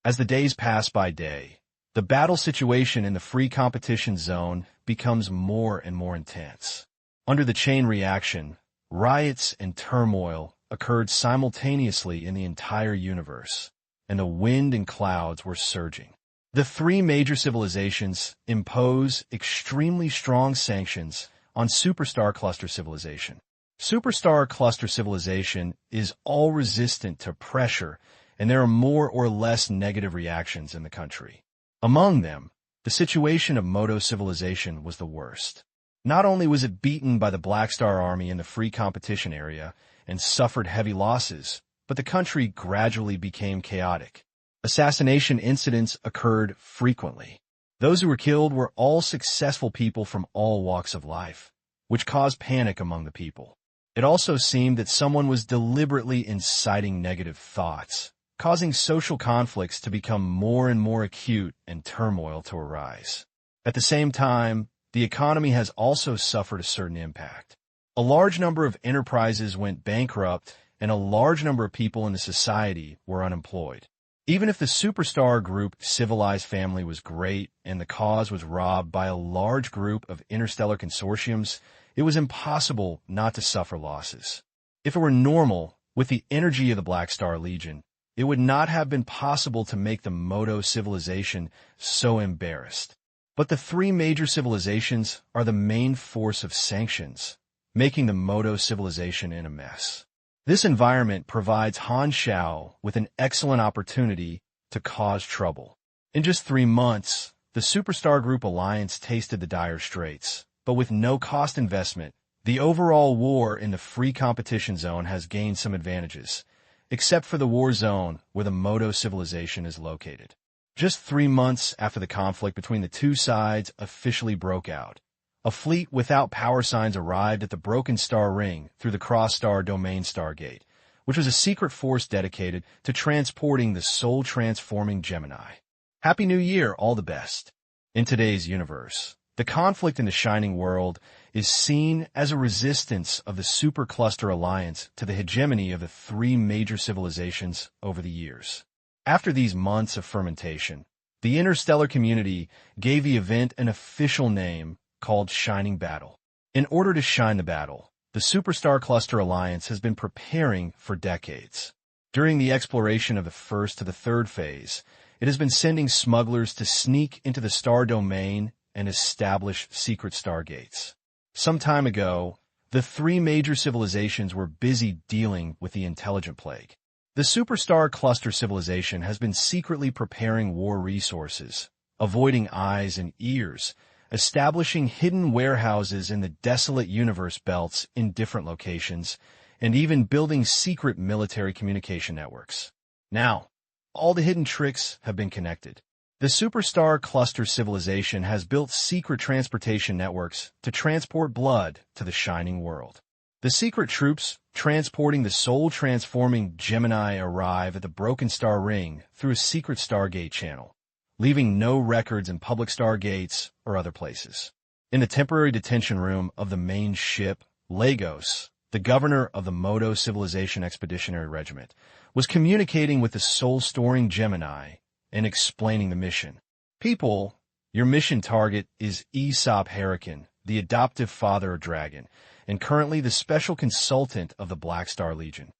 As the days pass by day, the battle situation in the free competition zone becomes more and more intense. Under the chain reaction, riots and turmoil occurred simultaneously in the entire universe, and the wind and clouds were surging. The 3 major civilizations impose extremely strong sanctions on Superstar Cluster Civilization. Superstar Cluster Civilization is all resistant to pressure, and there are more or less negative reactions in the country. Among them, the situation of Moto Civilization was the worst. Not only was it beaten by the Black Star Army in the free competition area and suffered heavy losses, but the country gradually became chaotic. Assassination incidents occurred frequently. Those who were killed were all successful people from all walks of life, which caused panic among the people. It also seemed that someone was deliberately inciting negative thoughts, causing social conflicts to become more and more acute and turmoil to arise. At the same time, the economy has also suffered a certain impact. A large number of enterprises went bankrupt, and a large number of people in the society were unemployed. Even if the Superstar Group civilized family was great and the cause was robbed by a large group of interstellar consortiums, it was impossible not to suffer losses. If it were normal, with the energy of the Black Star Legion, it would not have been possible to make the Moto civilization so embarrassed. But the 3 major civilizations are the main force of sanctions, making the Moto civilization in a mess. This environment provides Han Xiao with an excellent opportunity to cause trouble. In just 3 months, the Superstar Group Alliance tasted the dire straits, but with no cost investment, The overall war in the free competition zone has gained some advantages, except for the war zone where the Modo civilization is located. Just 3 months after the conflict between the two sides officially broke out, a fleet without power signs arrived at the Broken Star Ring through the Cross-Star Domain Stargate, which was a secret force dedicated to transporting the soul-transforming Gemini. Happy New Year, all the best. In today's universe, the conflict in the Shining World is seen as a resistance of the Supercluster Alliance to the hegemony of the 3 major civilizations over the years. After these months of fermentation, the interstellar community gave the event an official name called Shining Battle. In order to shine the battle, the Superstar Cluster Alliance has been preparing for decades. During the exploration of the first to the third phase, it has been sending smugglers to sneak into the star domain and establish secret stargates. Some time ago, the 3 major civilizations were busy dealing with the intelligent plague. The Superstar Cluster civilization has been secretly preparing war resources, avoiding eyes and ears, establishing hidden warehouses in the desolate universe belts in different locations, and even building secret military communication networks. Now, all the hidden tricks have been connected. The Superstar Cluster civilization has built secret transportation networks to transport blood to the Shining World. The secret troops transporting the soul-transforming Gemini arrive at the Broken Star Ring through a secret Stargate channel, leaving no records in public Stargates or other places. In the temporary detention room of the main ship, Lagos, the governor of the Modo Civilization Expeditionary Regiment, was communicating with the soul-storing Gemini and explaining the mission. People, your mission target is Aesop Hurricane, the adoptive father of Dragon, and currently the special consultant of the Black Star Legion.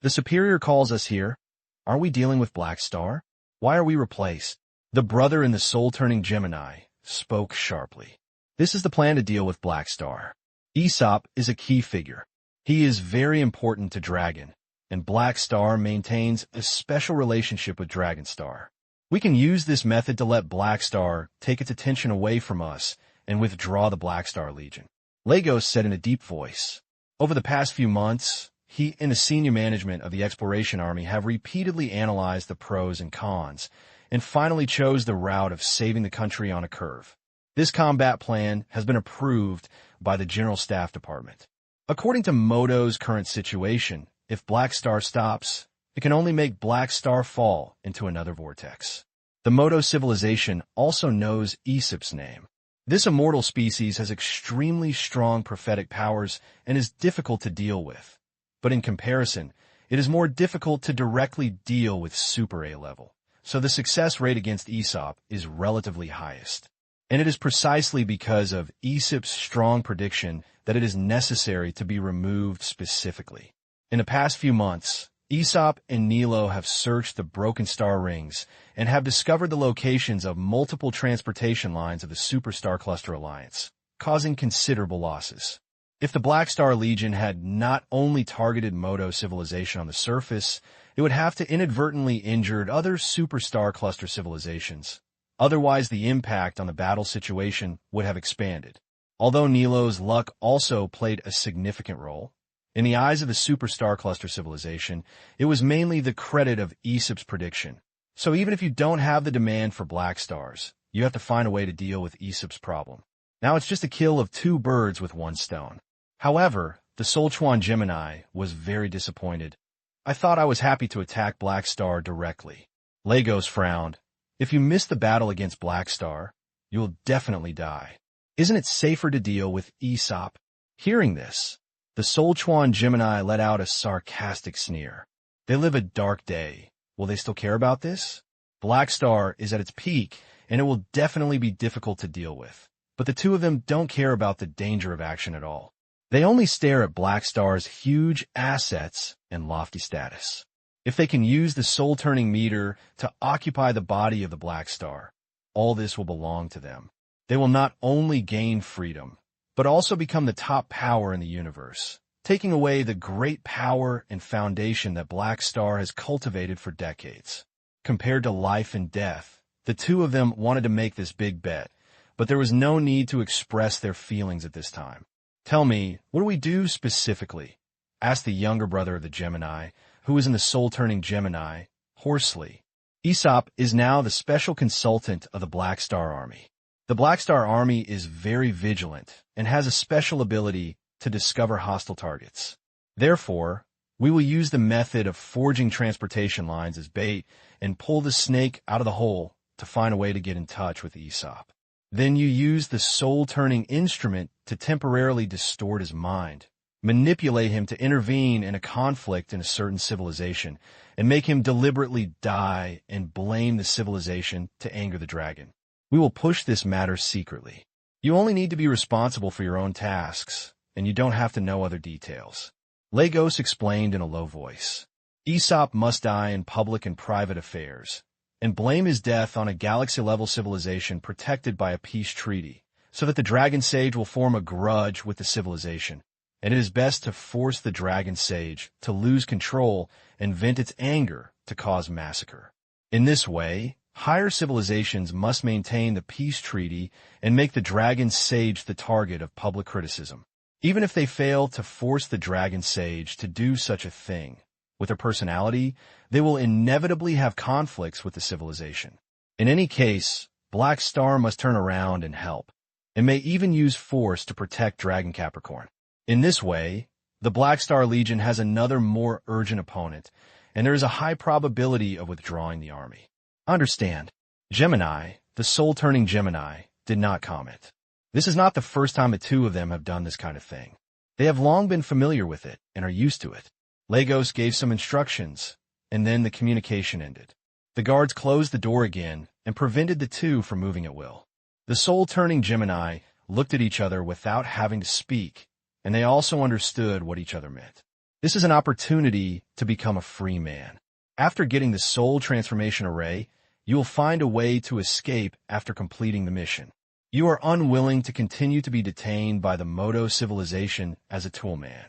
The superior calls us here. Are we dealing with Black Star? Why are we replaced? The brother in the soul-turning Gemini spoke sharply. This is the plan to deal with Black Star. Aesop is a key figure. He is very important to Dragon, and Black Star maintains a special relationship with Dragon Star. We can use this method to let Black Star take its attention away from us and withdraw the Black Star Legion. Lagos said in a deep voice. Over the past few months, he and the senior management of the Exploration Army have repeatedly analyzed the pros and cons, and finally chose the route of saving the country on a curve. This combat plan has been approved by the General Staff Department. According to Modo's current situation, if Black Star stops, it can only make Black Star fall into another vortex. The Modo civilization also knows Aesop's name. This immortal species has extremely strong prophetic powers and is difficult to deal with. But in comparison, it is more difficult to directly deal with Super A level. So the success rate against Aesop is relatively highest. And it is precisely because of Aesop's strong prediction that it is necessary to be removed specifically. In the past few months, Aesop and Nilo have searched the Broken Star Rings and have discovered the locations of multiple transportation lines of the Superstar Cluster Alliance, causing considerable losses. If the Black Star Legion had not only targeted Modo civilization on the surface, it would have to inadvertently injure other Superstar Cluster civilizations. Otherwise, the impact on the battle situation would have expanded. Although Nilo's luck also played a significant role, in the eyes of the Superstar Cluster civilization, it was mainly the credit of Aesop's prediction. So even if you don't have the demand for Black Stars, you have to find a way to deal with Aesop's problem. Now it's just a kill of 2 birds with 1 stone. However, the Solchuan Gemini was very disappointed. I thought I was happy to attack Black Star directly. Lagos frowned. If you miss the battle against Black Star, you will definitely die. Isn't it safer to deal with Aesop? Hearing this, the Solchuan Gemini let out a sarcastic sneer. They live a dark day. Will they still care about this? Black Star is at its peak, and it will definitely be difficult to deal with. But the two of them don't care about the danger of action at all. They only stare at Black Star's huge assets and lofty status. If they can use the soul-turning meter to occupy the body of the Black Star, all this will belong to them. They will not only gain freedom, but also become the top power in the universe, taking away the great power and foundation that Black Star has cultivated for decades. Compared to life and death, the two of them wanted to make this big bet, but there was no need to express their feelings at this time. Tell me, what do we do specifically? Asked the younger brother of the Gemini, who was in the soul-turning Gemini, hoarsely. Aesop is now the special consultant of the Black Star Army. The Black Star Army is very vigilant and has a special ability to discover hostile targets. Therefore, we will use the method of forging transportation lines as bait and pull the snake out of the hole to find a way to get in touch with Aesop. Then you use the soul-turning instrument to temporarily distort his mind, manipulate him to intervene in a conflict in a certain civilization, and make him deliberately die and blame the civilization to anger the dragon. We will push this matter secretly. You only need to be responsible for your own tasks, and you don't have to know other details. Lagos explained in a low voice. Aesop must die in public and private affairs, and blame his death on a galaxy-level civilization protected by a peace treaty, so that the Dragon Sage will form a grudge with the civilization, and it is best to force the Dragon Sage to lose control and vent its anger to cause massacre. In this way, higher civilizations must maintain the peace treaty and make the Dragon Sage the target of public criticism. Even if they fail to force the Dragon Sage to do such a thing, with their personality, they will inevitably have conflicts with the civilization. In any case, Black Star must turn around and help, and may even use force to protect Dragon Capricorn. In this way, the Black Star Legion has another more urgent opponent, and there is a high probability of withdrawing the army. Understand, Gemini, the soul-turning Gemini, did not comment. This is not the first time the two of them have done this kind of thing. They have long been familiar with it and are used to it. Lagos gave some instructions, and then the communication ended. The guards closed the door again and prevented the two from moving at will. The soul-turning Gemini looked at each other without having to speak, and they also understood what each other meant. This is an opportunity to become a free man. After getting the soul transformation array, you will find a way to escape after completing the mission. You are unwilling to continue to be detained by the Modo civilization as a toolman.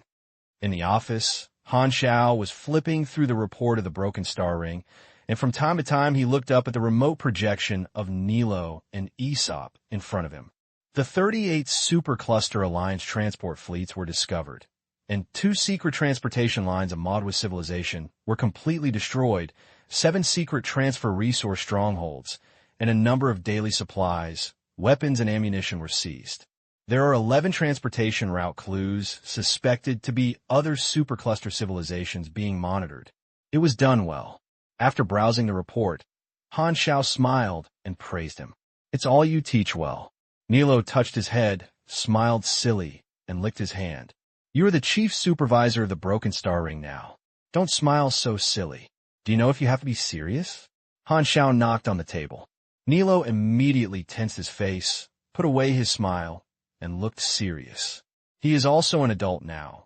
In the office, Han Xiao was flipping through the report of the Broken Star Ring, and from time to time he looked up at the remote projection of Nilo and Aesop in front of him. The 38 supercluster alliance transport fleets were discovered, and 2 secret transportation lines of Madwa civilization were completely destroyed, 7 secret transfer resource strongholds, and a number of daily supplies, weapons, and ammunition were seized. There are 11 transportation route clues suspected to be other supercluster civilizations being monitored. It was done well. After browsing the report, Han Xiao smiled and praised him. It's all you teach well. Nilo touched his head, smiled silly, and licked his hand. You are the chief supervisor of the Broken Star Ring now. Don't smile so silly. Do you know if you have to be serious? Han Xiao knocked on the table. Nilo immediately tensed his face, put away his smile, and looked serious. He is also an adult now.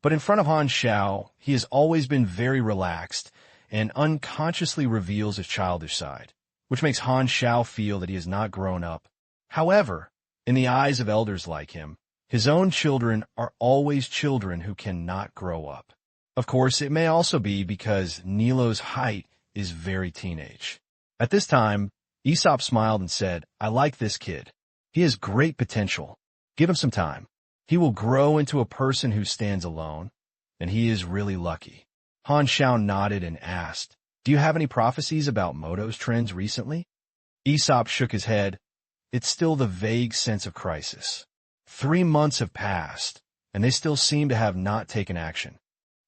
But in front of Han Xiao, he has always been very relaxed and unconsciously reveals his childish side, which makes Han Xiao feel that he has not grown up. However, in the eyes of elders like him, his own children are always children who cannot grow up. Of course, it may also be because Nilo's height is very teenage. At this time, Aesop smiled and said, I like this kid. He has great potential. Give him some time. He will grow into a person who stands alone, and he is really lucky. Han Xiao nodded and asked, Do you have any prophecies about Modo's trends recently? Aesop shook his head. It's still the vague sense of crisis. 3 months have passed, and they still seem to have not taken action.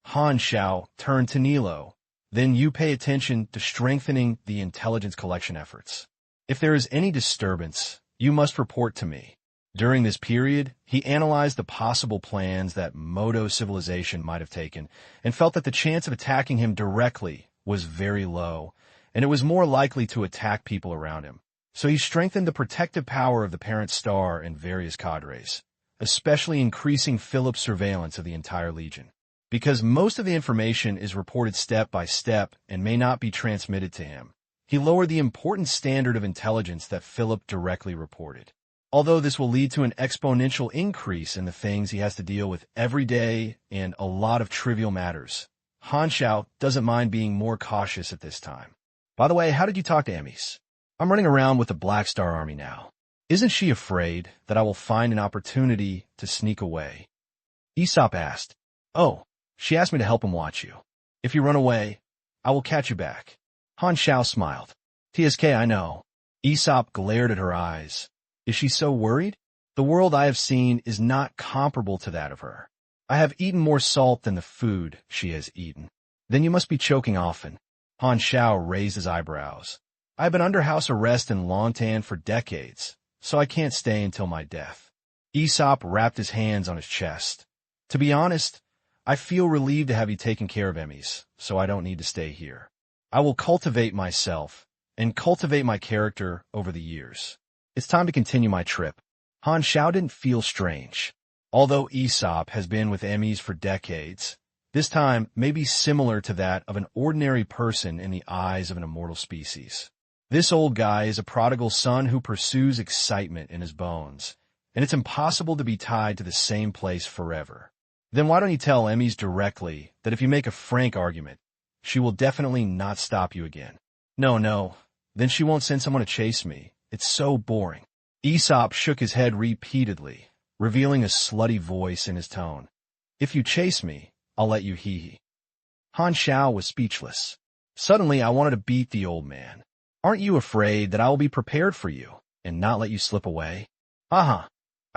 Han Xiao turned to Nilo. Then you pay attention to strengthening the intelligence collection efforts. If there is any disturbance, you must report to me. During this period, he analyzed the possible plans that Modo civilization might have taken and felt that the chance of attacking him directly was very low, and it was more likely to attack people around him. So he strengthened the protective power of the parent star and various cadres, especially increasing Philip's surveillance of the entire Legion. Because most of the information is reported step by step and may not be transmitted to him, he lowered the important standard of intelligence that Philip directly reported. Although this will lead to an exponential increase in the things he has to deal with every day and a lot of trivial matters, Han Xiao doesn't mind being more cautious at this time. By the way, how did you talk to Emis? I'm running around with the Black Star Army now. Isn't she afraid that I will find an opportunity to sneak away? Aesop asked. Oh, she asked me to help him watch you. If you run away, I will catch you back. Han Xiao smiled. TSK, I know. Aesop glared at her eyes. Is she so worried? The world I have seen is not comparable to that of her. I have eaten more salt than the food she has eaten. Then you must be choking often. Han Xiao raised his eyebrows. I have been under house arrest in Longtan for decades, so I can't stay until my death. Aesop wrapped his hands on his chest. To be honest, I feel relieved to have you taken care of, Emmys, so I don't need to stay here. I will cultivate myself and cultivate my character over the years. It's time to continue my trip. Han Xiao didn't feel strange. Although Aesop has been with Emmys for decades, this time may be similar to that of an ordinary person in the eyes of an immortal species. This old guy is a prodigal son who pursues excitement in his bones, and it's impossible to be tied to the same place forever. Then why don't you tell Emmys directly that if you make a frank argument, she will definitely not stop you again? No, then she won't send someone to chase me. It's so boring. Aesop shook his head repeatedly, revealing a slutty voice in his tone. If you chase me, I'll let you hee-hee. Han Xiao was speechless. Suddenly, I wanted to beat the old man. Aren't you afraid that I will be prepared for you and not let you slip away? I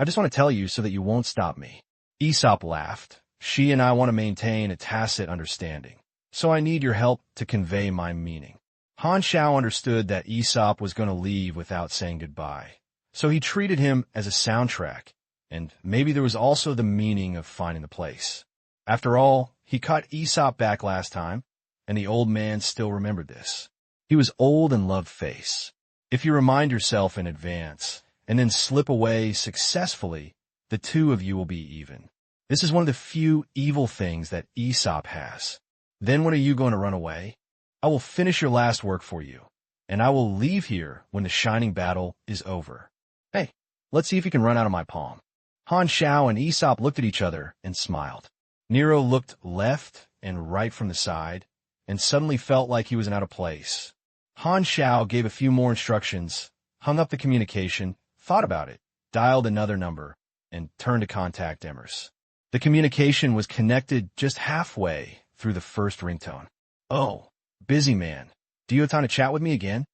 just want to tell you so that you won't stop me. Aesop laughed. She and I want to maintain a tacit understanding, so I need your help to convey my meaning. Han Xiao understood that Aesop was going to leave without saying goodbye, so he treated him as a soundtrack, and maybe there was also the meaning of finding the place. After all, he caught Aesop back last time, and the old man still remembered this. He was old and loved face. If you remind yourself in advance, and then slip away successfully, the two of you will be even. This is one of the few evil things that Aesop has. Then when are you going to run away? I will finish your last work for you, and I will leave here when the shining battle is over. Hey, let's see if you can run out of my palm. Han Xiao and Aesop looked at each other and smiled. Nero looked left and right from the side, and suddenly felt like he was out of place. Han Xiao gave a few more instructions, hung up the communication, thought about it, dialed another number, and turned to contact Emmers. The communication was connected just halfway through the first ringtone. Oh, busy man. Do you have time to chat with me again?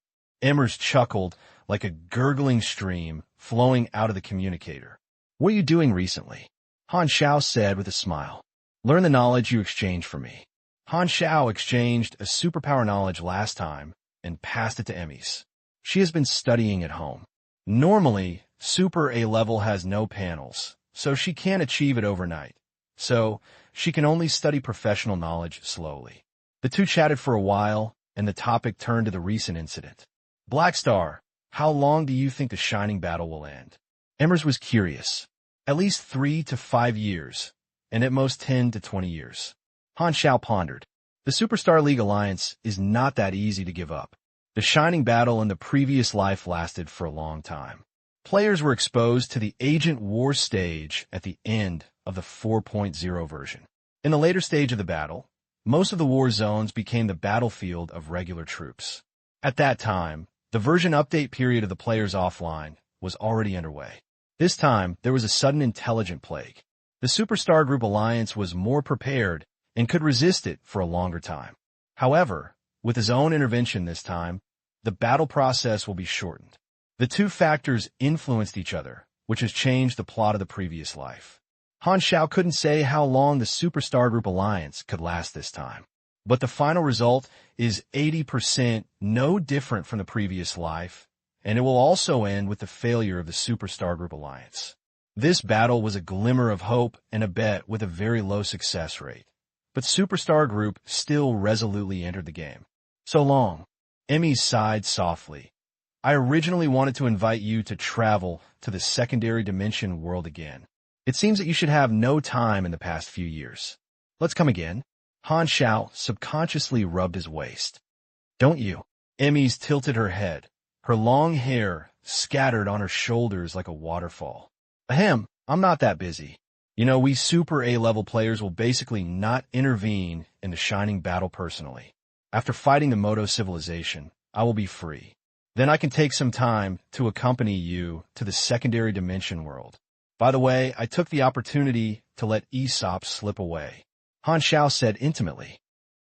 Emmers chuckled like a gurgling stream flowing out of the communicator. What are you doing recently? Han Xiao said with a smile. Learn the knowledge you exchanged for me. Han Xiao exchanged a superpower knowledge last time and passed it to Emmys. She has been studying at home. Normally, Super A level has no panels, so she can't achieve it overnight. So, she can only study professional knowledge slowly. The two chatted for a while, and the topic turned to the recent incident. Blackstar, how long do you think the shining battle will end? Emmers was curious. At least 3 to 5 years, and at most 10 to 20 years. Han Xiao pondered. The Superstar League Alliance is not that easy to give up. The shining battle in the previous life lasted for a long time. Players were exposed to the Agent War stage at the end of the 4.0 version. In the later stage of the battle, most of the war zones became the battlefield of regular troops. At that time, the version update period of the players offline was already underway. This time, there was a sudden intelligent plague. The Superstar Group Alliance was more prepared and could resist it for a longer time. However, with his own intervention this time, the battle process will be shortened. The two factors influenced each other, which has changed the plot of the previous life. Han Xiao couldn't say how long the Superstar Group Alliance could last this time. But the final result is 80% no different from the previous life, and it will also end with the failure of the Superstar Group Alliance. This battle was a glimmer of hope and a bet with a very low success rate. But Superstar Group still resolutely entered the game. So long. Emmy sighed softly. I originally wanted to invite you to travel to the secondary dimension world again. It seems that you should have no time in the past few years. Let's come again. Han Xiao subconsciously rubbed his waist. Don't you? Emmys tilted her head, her long hair scattered on her shoulders like a waterfall. Ahem, I'm not that busy. You know, we Super A-level players will basically not intervene in the shining battle personally. After fighting the Moto civilization, I will be free. Then I can take some time to accompany you to the secondary dimension world. By the way, I took the opportunity to let Aesop slip away. Han Xiao said intimately.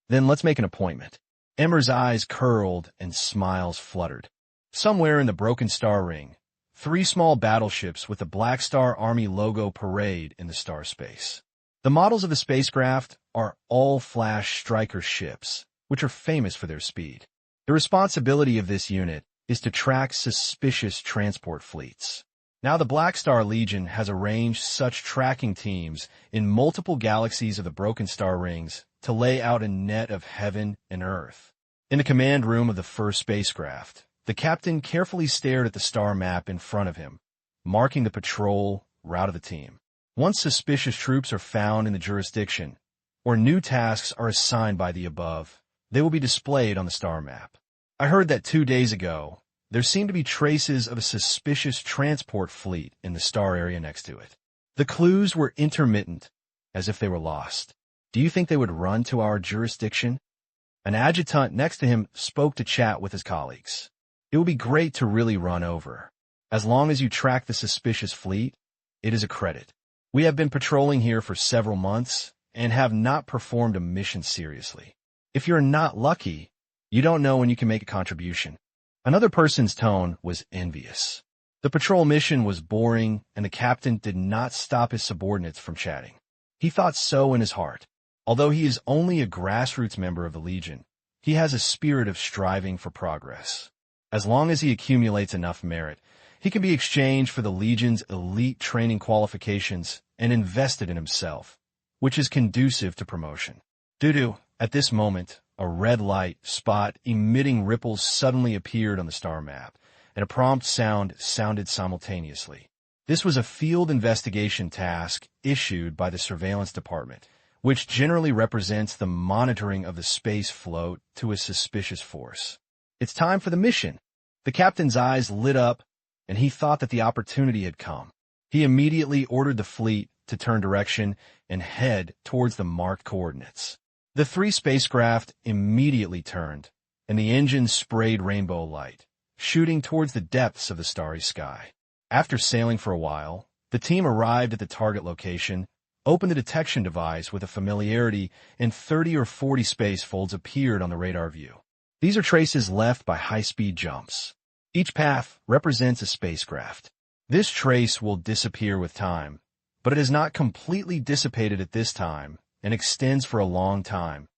Then let's make an appointment. Emmer's eyes curled and smiles fluttered. Somewhere in the Broken Star Ring, 3 small battleships with the Black Star Army logo parade in the star space. The models of the spacecraft are all-flash Striker ships, which are famous for their speed. The responsibility of this unit is to track suspicious transport fleets. Now the Black Star Legion has arranged such tracking teams in multiple galaxies of the Broken Star Rings to lay out a net of heaven and earth. In the command room of the first spacecraft, the captain carefully stared at the star map in front of him, marking the patrol route of the team. Once suspicious troops are found in the jurisdiction, or new tasks are assigned by the above, they will be displayed on the star map. I heard that 2 days ago, there seemed to be traces of a suspicious transport fleet in the star area next to it. The clues were intermittent, as if they were lost. Do you think they would run to our jurisdiction? An adjutant next to him spoke to chat with his colleagues. It would be great to really run over. As long as you track the suspicious fleet, it is a credit. We have been patrolling here for several months and have not performed a mission seriously. If you're not lucky, you don't know when you can make a contribution. Another person's tone was envious. The patrol mission was boring, and the captain did not stop his subordinates from chatting. He thought so in his heart. Although he is only a grassroots member of the Legion, he has a spirit of striving for progress. As long as he accumulates enough merit, he can be exchanged for the Legion's elite training qualifications and invested in himself, which is conducive to promotion. At this moment, a red light spot emitting ripples suddenly appeared on the star map, and a prompt sound sounded simultaneously. This was a field investigation task issued by the surveillance department, which generally represents the monitoring of the space float to a suspicious force. It's time for the mission. The captain's eyes lit up, and he thought that the opportunity had come. He immediately ordered the fleet to turn direction and head towards the marked coordinates. The 3 spacecraft immediately turned, and the engines sprayed rainbow light, shooting towards the depths of the starry sky. After sailing for a while, the team arrived at the target location, opened the detection device with a familiarity, and 30 or 40 space folds appeared on the radar view. These are traces left by high-speed jumps. Each path represents a spacecraft. This trace will disappear with time, but it is not completely dissipated at this time and extends for a long time,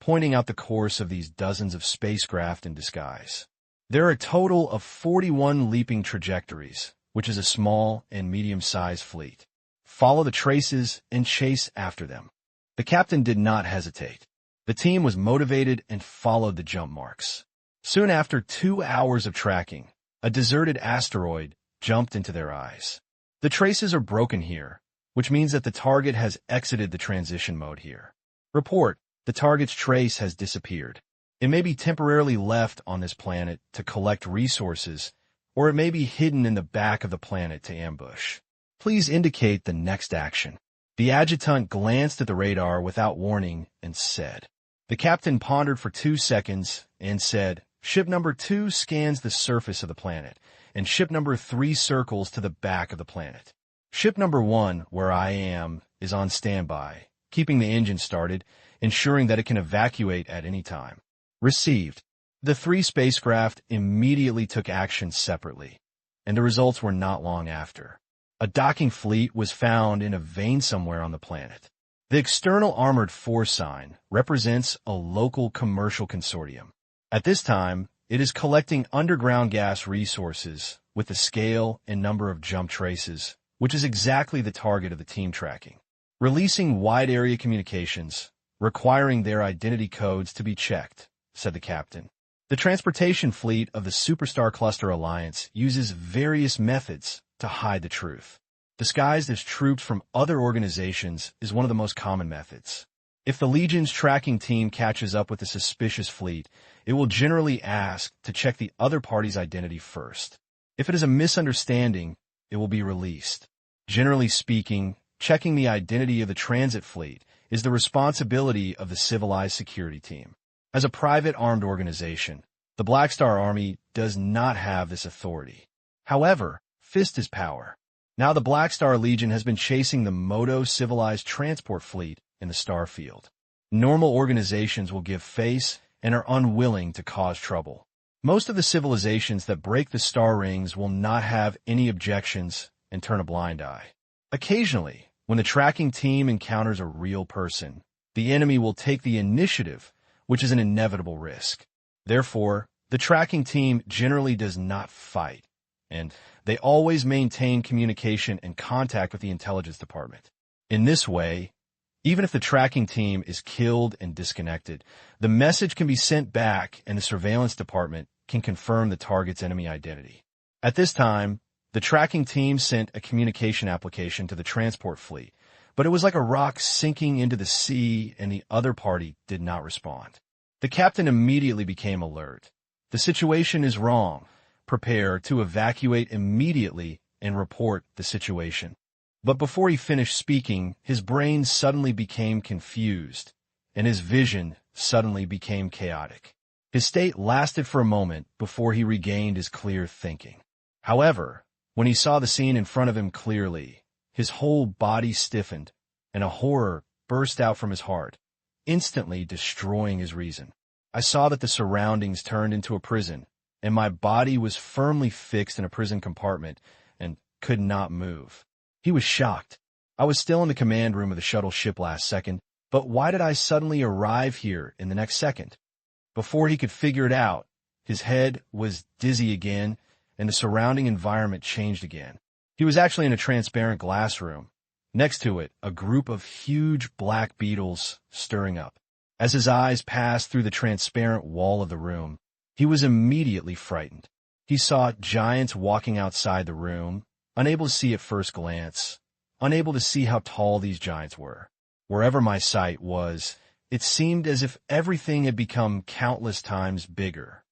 pointing out the course of these dozens of spacecraft in disguise. There are a total of 41 leaping trajectories, which is a small and medium-sized fleet. Follow the traces and chase after them. The captain did not hesitate. The team was motivated and followed the jump marks. Soon after 2 hours of tracking, a deserted asteroid jumped into their eyes. The traces are broken here, which means that the target has exited the transition mode here. Report, the target's trace has disappeared. It may be temporarily left on this planet to collect resources, or it may be hidden in the back of the planet to ambush. Please indicate the next action. The adjutant glanced at the radar without warning and said. The captain pondered for 2 seconds and said, Ship number 2 scans the surface of the planet, and ship number 3 circles to the back of the planet. Ship number 1, where I am, is on standby, keeping the engine started, ensuring that it can evacuate at any time. Received. The 3 spacecraft immediately took action separately, and the results were not long after. A docking fleet was found in a vein somewhere on the planet. The external armored force sign represents a local commercial consortium. At this time, it is collecting underground gas resources with the scale and number of jump traces, which is exactly the target of the team tracking. Releasing wide-area communications, requiring their identity codes to be checked, said the captain. The transportation fleet of the Superstar Cluster Alliance uses various methods to hide the truth. Disguised as troops from other organizations is one of the most common methods. If the Legion's tracking team catches up with a suspicious fleet, it will generally ask to check the other party's identity first. If it is a misunderstanding, it will be released. Generally speaking, checking the identity of the transit fleet is the responsibility of the civilized security team. As a private armed organization, The Black Star Army does not have this authority. However, fist is power. Now the Black Star Legion has been chasing the Moto-civilized transport fleet in the Starfield. Normal organizations will give face and are unwilling to cause trouble. Most of the civilizations that break the star rings will not have any objections and turn a blind eye. Occasionally, when the tracking team encounters a real person, the enemy will take the initiative, which is an inevitable risk. Therefore, the tracking team generally does not fight, and they always maintain communication and contact with the intelligence department. In this way, even if the tracking team is killed and disconnected, the message can be sent back and the surveillance department can confirm the target's enemy identity. At this time, the tracking team sent a communication application to the transport fleet, but it was like a rock sinking into the sea and the other party did not respond. The captain immediately became alert. The situation is wrong. Prepare to evacuate immediately and report the situation. But before he finished speaking, his brain suddenly became confused, and his vision suddenly became chaotic. His state lasted for a moment before he regained his clear thinking. However, when he saw the scene in front of him clearly, his whole body stiffened, and a horror burst out from his heart, instantly destroying his reason. I saw that the surroundings turned into a prison, and my body was firmly fixed in a prison compartment and could not move. He was shocked. I was still in the command room of the shuttle ship last second, but why did I suddenly arrive here in the next second? Before he could figure it out, his head was dizzy again, and the surrounding environment changed again. He was actually in a transparent glass room. Next to it, a group of huge black beetles stirring up. As his eyes passed through the transparent wall of the room, he was immediately frightened. He saw giants walking outside the room, unable to see at first glance, unable to see how tall these giants were. Wherever my sight was, it seemed as if everything had become countless times bigger.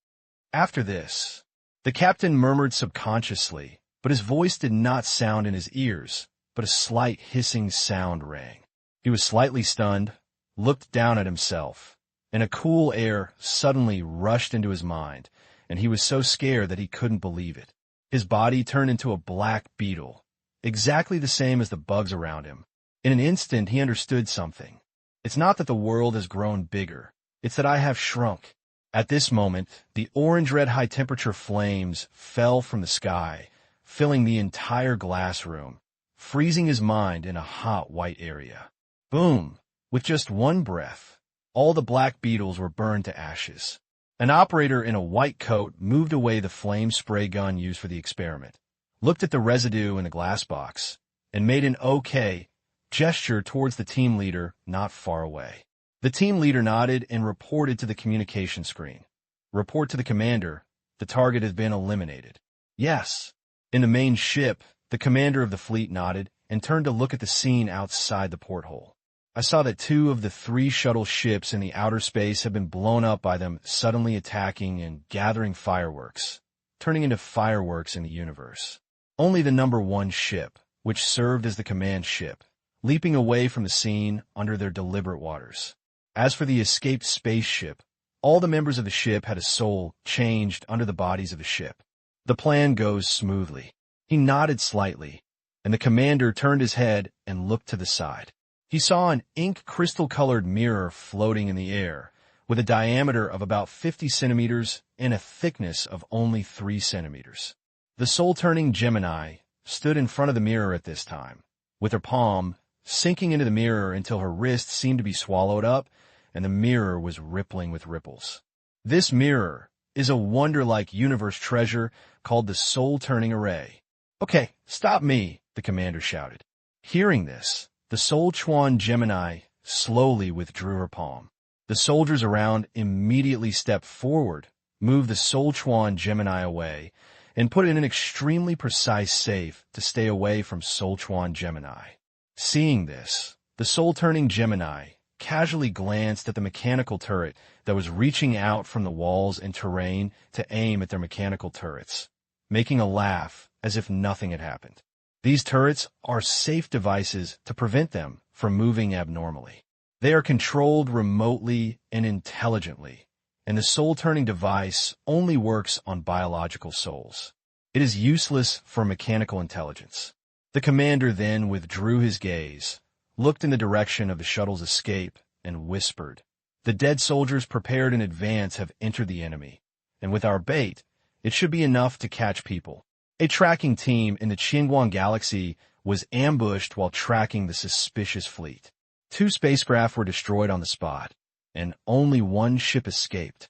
After this, the captain murmured subconsciously, but his voice did not sound in his ears, but a slight hissing sound rang. He was slightly stunned, looked down at himself, and a cool air suddenly rushed into his mind, and he was so scared that he couldn't believe it. His body turned into a black beetle, exactly the same as the bugs around him. In an instant, he understood something. It's not that the world has grown bigger, it's that I have shrunk. At this moment, the orange-red high-temperature flames fell from the sky, filling the entire glass room, freezing his mind in a hot white area. Boom! With just one breath, all the black beetles were burned to ashes. An operator in a white coat moved away the flame spray gun used for the experiment, looked at the residue in the glass box, and made an OK gesture towards the team leader not far away. The team leader nodded and reported to the communication screen. Report to the commander, the target has been eliminated. Yes. In the main ship, the commander of the fleet nodded and turned to look at the scene outside the porthole. I saw that 2 of the 3 shuttle ships in the outer space had been blown up by them suddenly attacking and gathering fireworks, turning into fireworks in the universe. Only the number 1 ship, which served as the command ship, leaping away from the scene under their deliberate waters. As for the escaped spaceship, all the members of the ship had a soul changed under the bodies of the ship. The plan goes smoothly. He nodded slightly, and the commander turned his head and looked to the side. He saw an ink crystal-colored mirror floating in the air, with a diameter of about 50 centimeters and a thickness of only 3 centimeters. The soul-turning Gemini stood in front of the mirror at this time, with her palm sinking into the mirror until her wrist seemed to be swallowed up, and the mirror was rippling with ripples. This mirror is a wonder-like universe treasure called the soul-turning array. Okay, stop me, the commander shouted. Hearing this, the Soul Chuan Gemini slowly withdrew her palm. The soldiers around immediately stepped forward, moved the Soul Chuan Gemini away, and put it in an extremely precise safe to stay away from Soul Chuan Gemini. Seeing this, the soul-turning Gemini casually glanced at the mechanical turret that was reaching out from the walls and terrain to aim at their mechanical turrets, making a laugh as if nothing had happened. These turrets are safe devices to prevent them from moving abnormally. They are controlled remotely and intelligently, and the soul-turning device only works on biological souls. It is useless for mechanical intelligence. The commander then withdrew his gaze, looked in the direction of the shuttle's escape, and whispered, "The dead soldiers prepared in advance have entered the enemy, and with our bait, it should be enough to catch people." A tracking team in the Qingguang galaxy was ambushed while tracking the suspicious fleet. 2 spacecraft were destroyed on the spot, and only 1 ship escaped.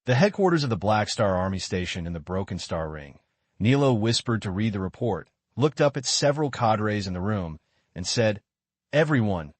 The headquarters of the Black Star Army Station in the Broken Star Ring. Nilo whispered to read the report, looked up at several cadres in the room, and said, "Everyone,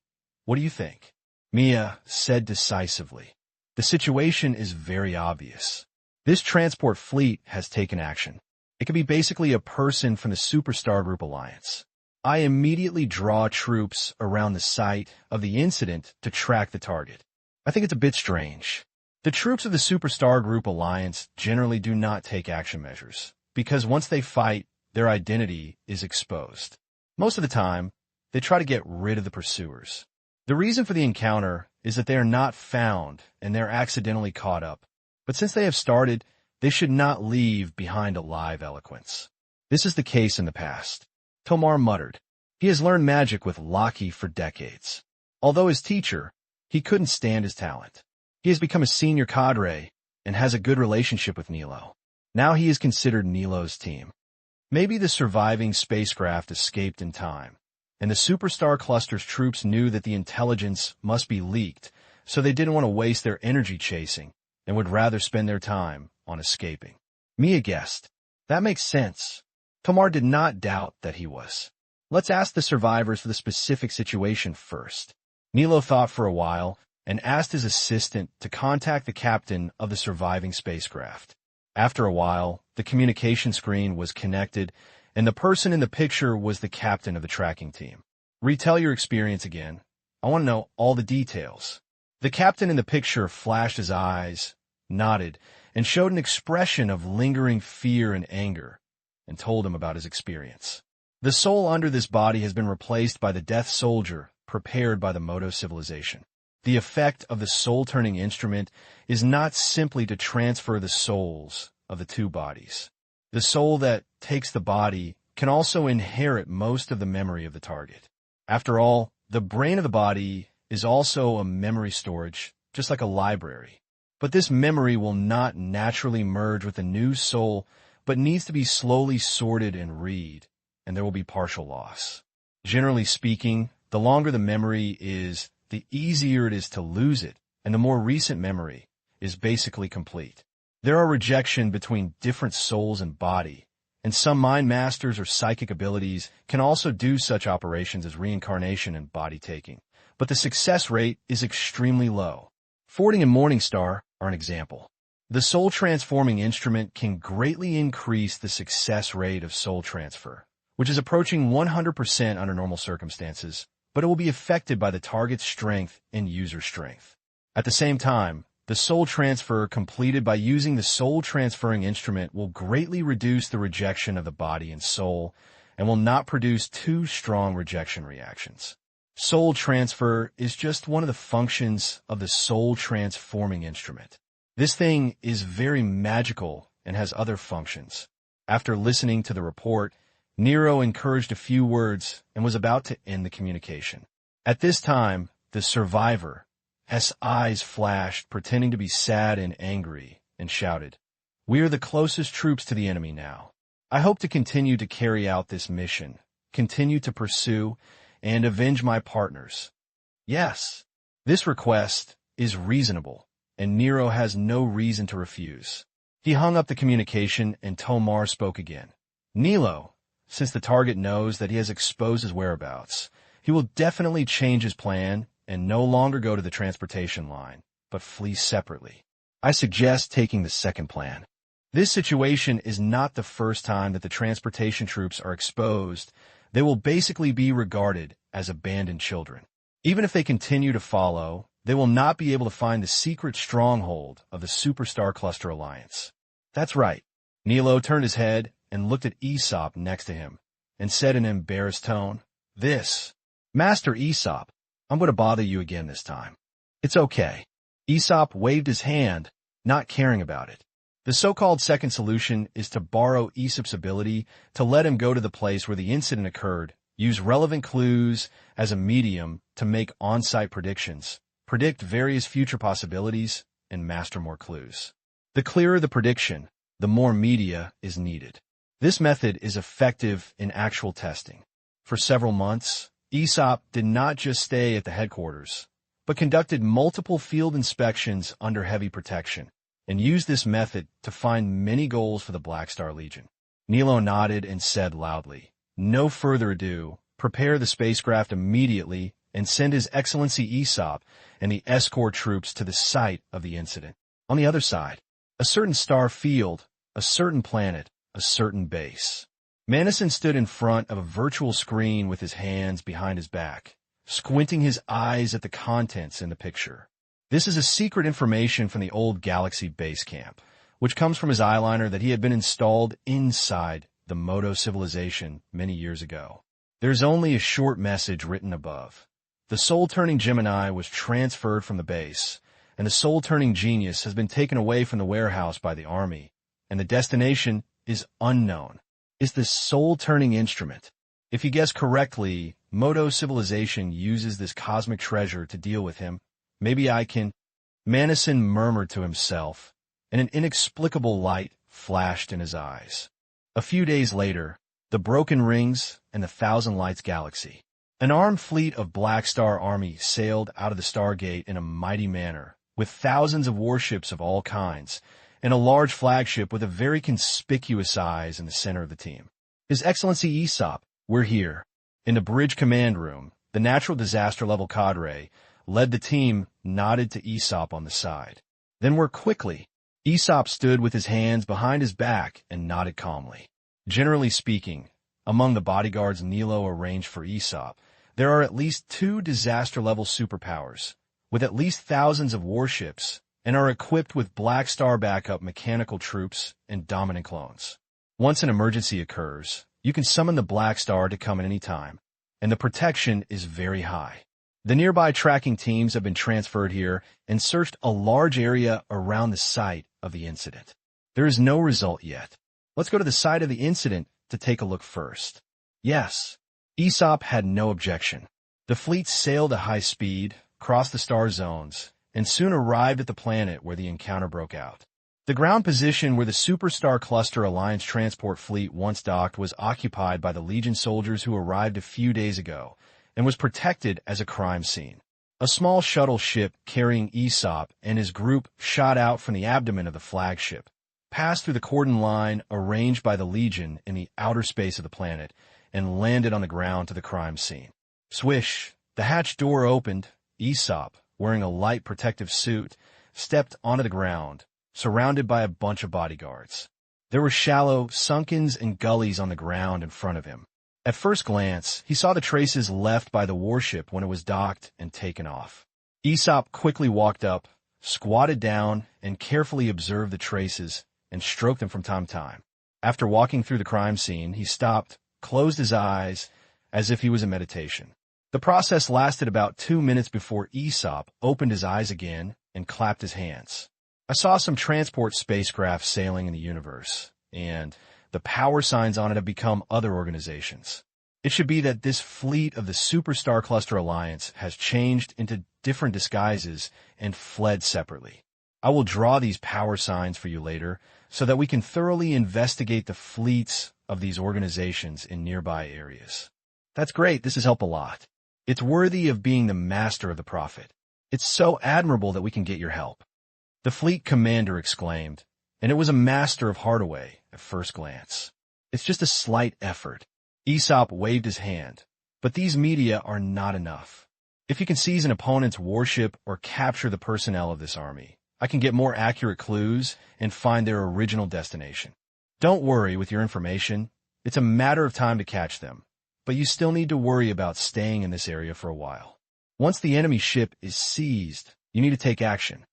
what do you think?" Mia said decisively, "The situation is very obvious. This transport fleet has taken action. It could be basically a person from the Superstar Group Alliance. I immediately draw troops around the site of the incident to track the target. I think it's a bit strange. The troops of the Superstar Group Alliance generally do not take action measures, because once they fight, their identity is exposed. Most of the time, they try to get rid of the pursuers. The reason for the encounter is that they are not found and they're accidentally caught up. But since they have started, they should not leave behind a live eloquence. This is the case in the past." Tomar muttered. He has learned magic with Lockie for decades. Although his teacher, he couldn't stand his talent. He has become a senior cadre and has a good relationship with Nilo. Now he is considered Nilo's team. Maybe the surviving spacecraft escaped in time, and the Superstar Cluster's troops knew that the intelligence must be leaked, so they didn't want to waste their energy chasing and would rather spend their time on escaping. Mia guessed. That makes sense. Tomar did not doubt that he was. Let's ask the survivors for the specific situation first. Nilo thought for a while and asked his assistant to contact the captain of the surviving spacecraft. After a while, the communication screen was connected, and the person in the picture was the captain of the tracking team. "Retell your experience again. I want to know all the details." The captain in the picture flashed his eyes, nodded, and showed an expression of lingering fear and anger, and told him about his experience. "The soul under this body has been replaced by the death soldier prepared by the Moto civilization. The effect of the soul-turning instrument is not simply to transfer the souls of the 2 bodies. The soul that takes the body can also inherit most of the memory of the target. After all, the brain of the body is also a memory storage, just like a library. But this memory will not naturally merge with the new soul, but needs to be slowly sorted and read, and there will be partial loss. Generally speaking, the longer the memory is, the easier it is to lose it, and the more recent memory is basically complete. There are rejection between different souls and body, and some mind masters or psychic abilities can also do such operations as reincarnation and body taking, but the success rate is extremely low. Forwarding and Morningstar are an example. The soul transforming instrument can greatly increase the success rate of soul transfer, which is approaching 100% under normal circumstances, but it will be affected by the target's strength and user strength. At the same time, the soul transfer completed by using the soul transferring instrument will greatly reduce the rejection of the body and soul and will not produce too strong rejection reactions. Soul transfer is just one of the functions of the soul transforming instrument. This thing is very magical and has other functions. After listening to the report, Nero encouraged a few words and was about to end the communication. At this time, the survivor, his eyes flashed, pretending to be sad and angry, and shouted, "We are the closest troops to the enemy now. I hope to continue to carry out this mission, continue to pursue, and avenge my partners. Yes, this request is reasonable, and Nero has no reason to refuse." He hung up the communication, and Tomar spoke again. "Nilo, since the target knows that he has exposed his whereabouts, he will definitely change his plan and no longer go to the transportation line, but flee separately. I suggest taking the second plan. This situation is not the first time that the transportation troops are exposed. They will basically be regarded as abandoned children. Even if they continue to follow, they will not be able to find the secret stronghold of the Superstar Cluster Alliance." "That's right." Nilo turned his head and looked at Aesop next to him, and said in an embarrassed tone, "This, Master Aesop, I'm going to bother you again this time." "It's okay." Aesop waved his hand, not caring about it. The so-called second solution is to borrow Aesop's ability to let him go to the place where the incident occurred, use relevant clues as a medium to make on-site predictions, predict various future possibilities, and master more clues. The clearer the prediction, the more media is needed. This method is effective in actual testing. For several months, Aesop did not just stay at the headquarters, but conducted multiple field inspections under heavy protection, and used this method to find many goals for the Black Star Legion. Nilo nodded and said loudly, "No further ado, prepare the spacecraft immediately and send His Excellency Aesop and the escort troops to the site of the incident. On the other side, a certain star field, a certain planet, a certain base." Manison stood in front of a virtual screen with his hands behind his back, squinting his eyes at the contents in the picture. This is a secret information from the old Galaxy base camp, which comes from his eyeliner that he had been installed inside the Moto civilization many years ago. There's only a short message written above. The soul-turning Gemini was transferred from the base, and the soul-turning genius has been taken away from the warehouse by the army, and the destination is unknown. Is the soul-turning instrument. If you guess correctly, Moto civilization uses this cosmic treasure to deal with him. Maybe I can. Manison murmured to himself, and an inexplicable light flashed in his eyes. A few days later, the Broken Rings and the Thousand Lights Galaxy. An armed fleet of Black Star Army sailed out of the Stargate in a mighty manner, with thousands of warships of all kinds, and a large flagship with a very conspicuous eyes in the center of the team. His Excellency Aesop, we're here. In the bridge command room, the natural disaster level cadre led the team, nodded to Aesop on the side. Then work quickly. Aesop stood with his hands behind his back and nodded calmly. Generally speaking, among the bodyguards Nilo arranged for Aesop, there are at least 2 disaster-level superpowers, with at least thousands of warships, and are equipped with Black Star backup mechanical troops and dominant clones. Once an emergency occurs, you can summon the Black Star to come at any time, and the protection is very high. The nearby tracking teams have been transferred here and searched a large area around the site of the incident. There is no result yet. Let's go to the site of the incident to take a look first. Yes, Aesop had no objection. The fleet sailed at high speed, crossed the star zones, and soon arrived at the planet where the encounter broke out. The ground position where the Superstar Cluster Alliance transport fleet once docked was occupied by the Legion soldiers who arrived a few days ago, and was protected as a crime scene. A small shuttle ship carrying Aesop and his group shot out from the abdomen of the flagship, passed through the cordon line arranged by the Legion in the outer space of the planet, and landed on the ground to the crime scene. Swish! The hatch door opened. Aesop, wearing a light protective suit, stepped onto the ground, surrounded by a bunch of bodyguards. There were shallow, sunkens and gullies on the ground in front of him. At first glance, he saw the traces left by the warship when it was docked and taken off. Aesop quickly walked up, squatted down, and carefully observed the traces and stroked them from time to time. After walking through the crime scene, he stopped, closed his eyes, as if he was in meditation. The process lasted about 2 minutes before Aesop opened his eyes again and clapped his hands. I saw some transport spacecraft sailing in the universe, and the power signs on it have become other organizations. It should be that this fleet of the Superstar Cluster Alliance has changed into different disguises and fled separately. I will draw these power signs for you later so that we can thoroughly investigate the fleets of these organizations in nearby areas. That's great. This has helped a lot. It's worthy of being the master of the prophet. It's so admirable that we can get your help. The fleet commander exclaimed, and it was a master of Hardaway at first glance. It's just a slight effort. Aesop waved his hand, but these media are not enough. If you can seize an opponent's warship or capture the personnel of this army, I can get more accurate clues and find their original destination. Don't worry with your information. It's a matter of time to catch them, but you still need to worry about staying in this area for a while. Once the enemy ship is seized, you need to take action.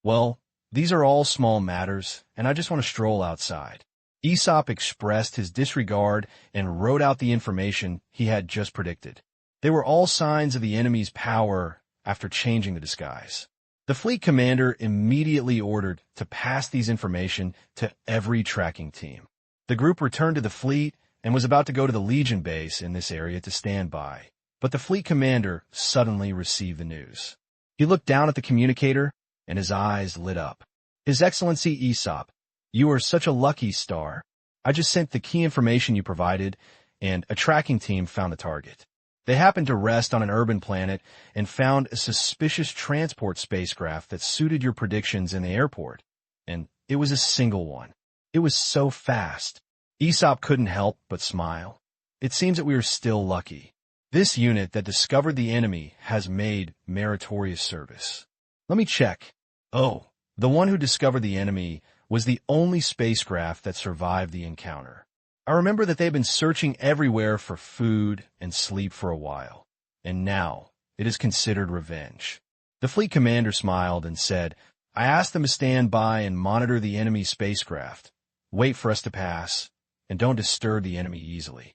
Well, these are all small matters, and I just want to stroll outside. Aesop expressed his disregard and wrote out the information he had just predicted. They were all signs of the enemy's power after changing the disguise. The fleet commander immediately ordered to pass these information to every tracking team. The group returned to the fleet and was about to go to the Legion base in this area to stand by. But the fleet commander suddenly received the news. He looked down at the communicator, and his eyes lit up. His Excellency Aesop, you are such a lucky star. I just sent the key information you provided, and a tracking team found the target. They happened to rest on an urban planet and found a suspicious transport spacecraft that suited your predictions in the airport. And it was a single one. It was so fast. Aesop couldn't help but smile. It seems that we are still lucky. This unit that discovered the enemy has made meritorious service. Let me check. Oh, the one who discovered the enemy was the only spacecraft that survived the encounter. I remember that they've been searching everywhere for food and sleep for a while, and now it is considered revenge. The fleet commander smiled and said, I asked them to stand by and monitor the enemy spacecraft. Wait for us to pass, and don't disturb the enemy easily.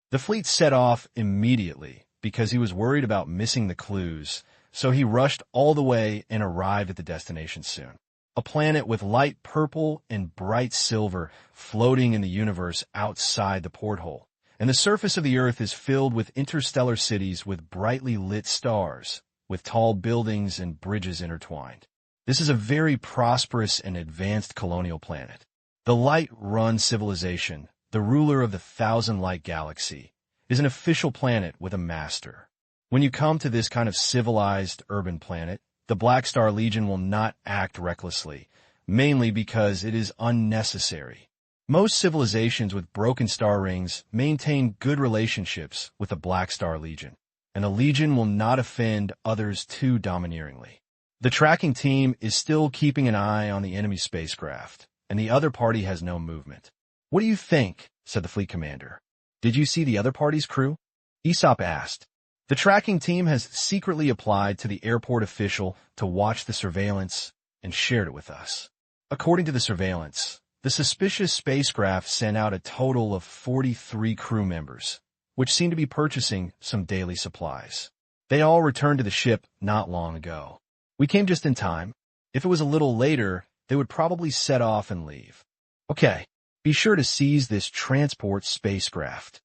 The fleet set off immediately because he was worried about missing the clues, so he rushed all the way and arrived at the destination soon. A planet with light purple and bright silver floating in the universe outside the porthole. And the surface of the Earth is filled with interstellar cities with brightly lit stars, with tall buildings and bridges intertwined. This is a very prosperous and advanced colonial planet. The Light-Run civilization, the ruler of the thousand-light galaxy, is an official planet with a master. When you come to this kind of civilized urban planet, the Black Star Legion will not act recklessly, mainly because it is unnecessary. Most civilizations with broken star rings maintain good relationships with the Black Star Legion, and the Legion will not offend others too domineeringly. The tracking team is still keeping an eye on the enemy spacecraft, and the other party has no movement. What do you think? Said the fleet commander. Did you see the other party's crew? Aesop asked. The tracking team has secretly applied to the airport official to watch the surveillance and shared it with us. According to the surveillance, the suspicious spacecraft sent out a total of 43 crew members, which seem to be purchasing some daily supplies. They all returned to the ship not long ago. We came just in time. If it was a little later, they would probably set off and leave. Okay. Be sure to seize this transport spacecraft.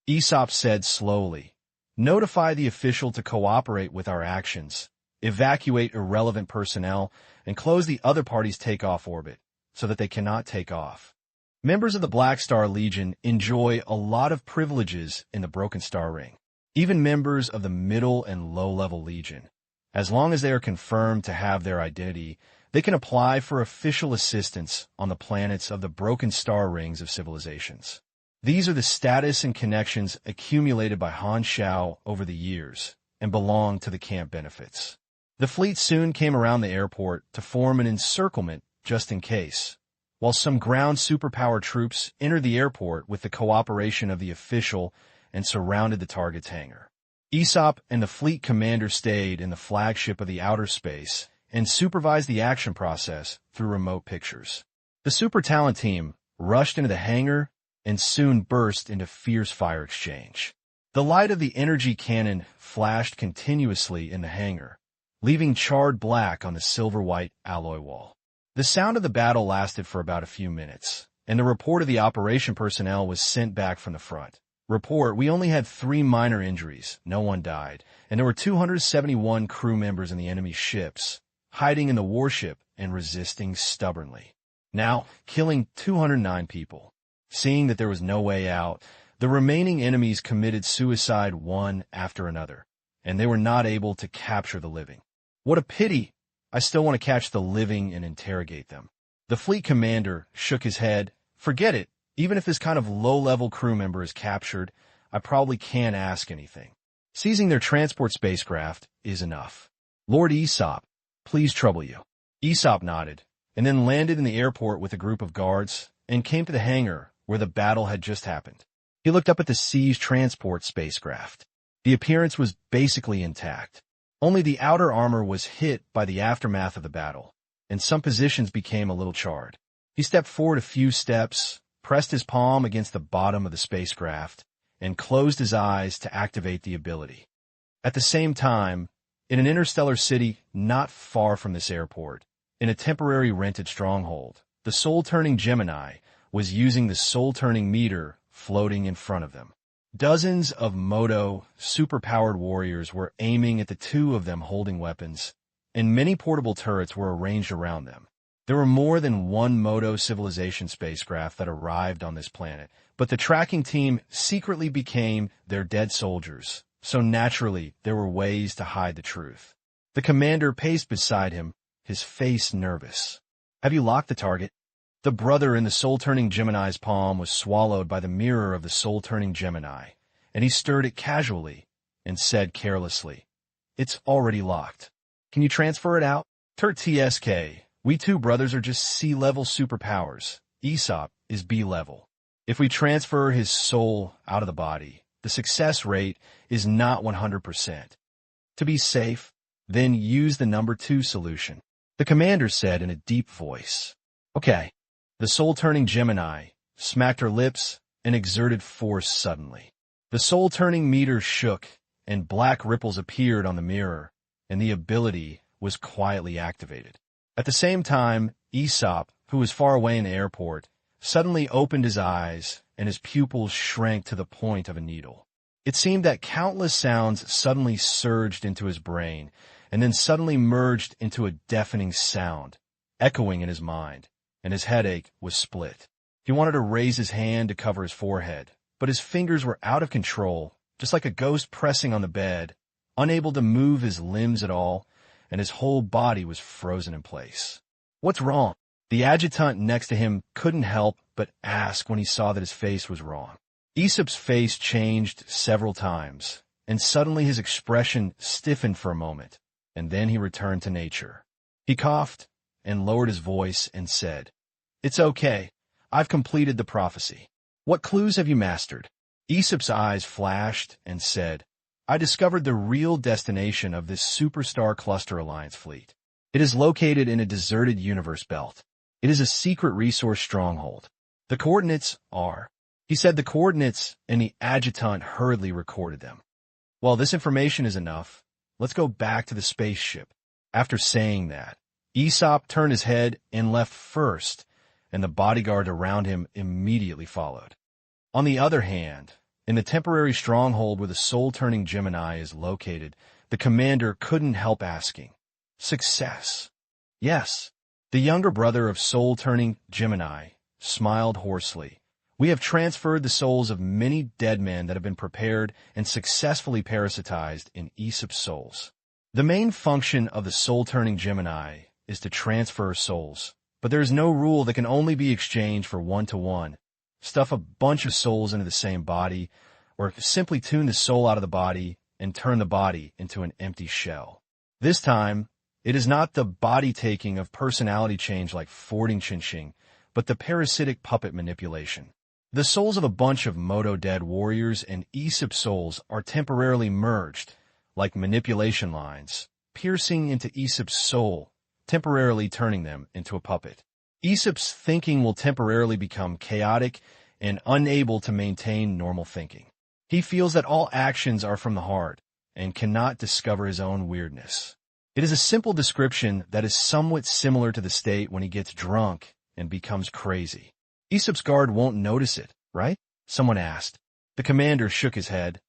Aesop said slowly. Notify the official to cooperate with our actions, evacuate irrelevant personnel, and close the other party's takeoff orbit so that they cannot take off. Members of the Black Star Legion enjoy a lot of privileges in the Broken Star Ring, even members of the middle and low-level Legion. As long as they are confirmed to have their identity, they can apply for official assistance on the planets of the Broken Star Rings of civilizations. These are the status and connections accumulated by Han Xiao over the years and belong to the camp benefits. The fleet soon came around the airport to form an encirclement just in case, while some ground superpower troops entered the airport with the cooperation of the official and surrounded the target's hangar. Aesop and the fleet commander stayed in the flagship of the outer space and supervised the action process through remote pictures. The Super Talent team rushed into the hangar and soon burst into fierce fire exchange. The light of the energy cannon flashed continuously in the hangar, leaving charred black on the silver-white alloy wall. The sound of the battle lasted for about a few minutes, and the report of the operation personnel was sent back from the front. Report, we only had 3 minor injuries, no one died, and there were 271 crew members in the enemy ships, hiding in the warship and resisting stubbornly. Now, killing 209 people. Seeing that there was no way out, the remaining enemies committed suicide one after another, and they were not able to capture the living. What a pity! I still want to catch the living and interrogate them. The fleet commander shook his head. Forget it. Even if this kind of low-level crew member is captured, I probably can't ask anything. Seizing their transport spacecraft is enough. Lord Aesop, please trouble you. Aesop nodded, and then landed in the airport with a group of guards, and came to the hangar where the battle had just happened. He looked up at the seized transport spacecraft. The appearance was basically intact. Only the outer armor was hit by the aftermath of the battle, and some positions became a little charred. He stepped forward a few steps, pressed his palm against the bottom of the spacecraft, and closed his eyes to activate the ability. At the same time, In an interstellar city not far from this airport, in a temporary rented stronghold, the soul-turning Gemini was using the soul-turning meter floating in front of them. Dozens of Moto superpowered warriors were aiming at the two of them holding weapons, and many portable turrets were arranged around them. There were more than one Moto civilization spacecraft that arrived on this planet, but the tracking team secretly became their dead soldiers, so naturally there were ways to hide the truth. The commander paced beside him, his face nervous. "Have you locked the target?" The brother in the soul-turning Gemini's palm was swallowed by the mirror of the soul-turning Gemini, and he stirred it casually and said carelessly, "It's already locked. Can you transfer it out?" "Turt TSK, we two brothers are just C-level superpowers. Aesop is B-level. If we transfer his soul out of the body, the success rate is not 100%. To be safe, then use the number 2 solution," the commander said in a deep voice. "Okay." The soul-turning Gemini smacked her lips and exerted force suddenly. The soul-turning meter shook, and black ripples appeared on the mirror, and the ability was quietly activated. At the same time, Aesop, who was far away in the airport, suddenly opened his eyes, and his pupils shrank to the point of a needle. It seemed that countless sounds suddenly surged into his brain, and then suddenly merged into a deafening sound, echoing in his mind, and his headache was split. He wanted to raise his hand to cover his forehead, but his fingers were out of control, just like a ghost pressing on the bed, unable to move his limbs at all, and his whole body was frozen in place. "What's wrong?" The adjutant next to him couldn't help but ask when he saw that his face was wrong. Aesop's face changed several times, and suddenly his expression stiffened for a moment, and then he returned to nature. He coughed and lowered his voice and said, "It's okay. I've completed the prophecy." "What clues have you mastered?" Aesop's eyes flashed and said, "I discovered the real destination of this Superstar Cluster Alliance fleet. It is located in a deserted universe belt. It is a secret resource stronghold. The coordinates are..." He said the coordinates, and the adjutant hurriedly recorded them. "Well, this information is enough. Let's go back to the spaceship." After saying that, Aesop turned his head and left first, and the bodyguard around him immediately followed. On the other hand, in the temporary stronghold where the soul-turning Gemini is located, the commander couldn't help asking, "Success?" "Yes." The younger brother of soul-turning Gemini smiled hoarsely. "We have transferred the souls of many dead men that have been prepared and successfully parasitized in Aesop's souls. The main function of the soul-turning Gemini is to transfer souls, but there is no rule that can only be exchanged for one-to-one. Stuff a bunch of souls into the same body, or simply tune the soul out of the body and turn the body into an empty shell. This time, it is not the body-taking of personality change like Fording Chinching, but the parasitic puppet manipulation. The souls of a bunch of Moto-dead warriors and Aesop souls are temporarily merged, like manipulation lines, piercing into Aesop's soul, temporarily turning them into a puppet. Aesop's thinking will temporarily become chaotic and unable to maintain normal thinking. He feels that all actions are from the heart and cannot discover his own weirdness. It is a simple description that is somewhat similar to the state when he gets drunk and becomes crazy. "Aesop's guard won't notice it, right?" someone asked. The commander shook his head.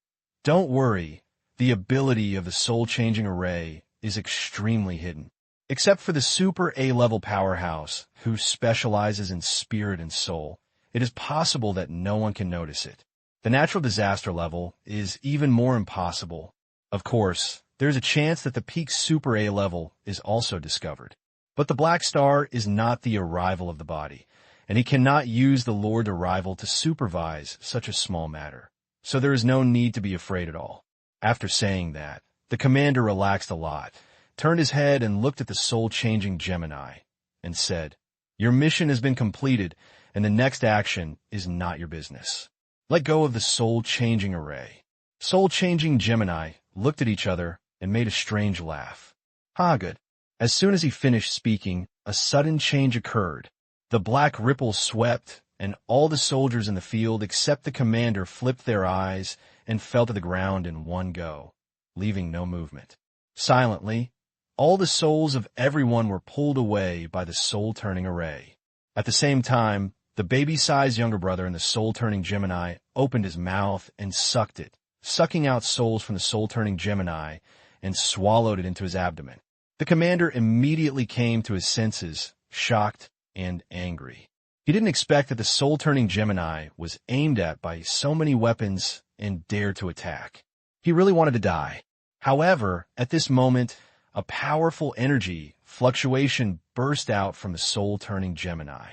"Don't worry, the ability of the soul-changing array is extremely hidden. Except for the super A-level powerhouse, who specializes in spirit and soul, it is possible that no one can notice it. The natural disaster level is even more impossible. Of course, there is a chance that the peak super A-level is also discovered. But the Black Star is not the arrival of the body, and he cannot use the Lord arrival to supervise such a small matter. So there is no need to be afraid at all." After saying that, the commander relaxed a lot, turned his head and looked at the soul-changing Gemini, and said, "Your mission has been completed, and the next action is not your business. Let go of the soul-changing array." Soul-changing Gemini looked at each other and made a strange laugh. "Ah, good." As soon as he finished speaking, a sudden change occurred. The black ripples swept, and all the soldiers in the field except the commander flipped their eyes and fell to the ground in one go, leaving no movement. Silently, all the souls of everyone were pulled away by the soul-turning array. At the same time, the baby-sized younger brother in the soul-turning Gemini opened his mouth and sucked it, sucking out souls from the soul-turning Gemini and swallowed it into his abdomen. The commander immediately came to his senses, shocked and angry. He didn't expect that the soul-turning Gemini was aimed at by so many weapons and dared to attack. He really wanted to die. However, at this moment, a powerful energy fluctuation burst out from the soul-turning Gemini.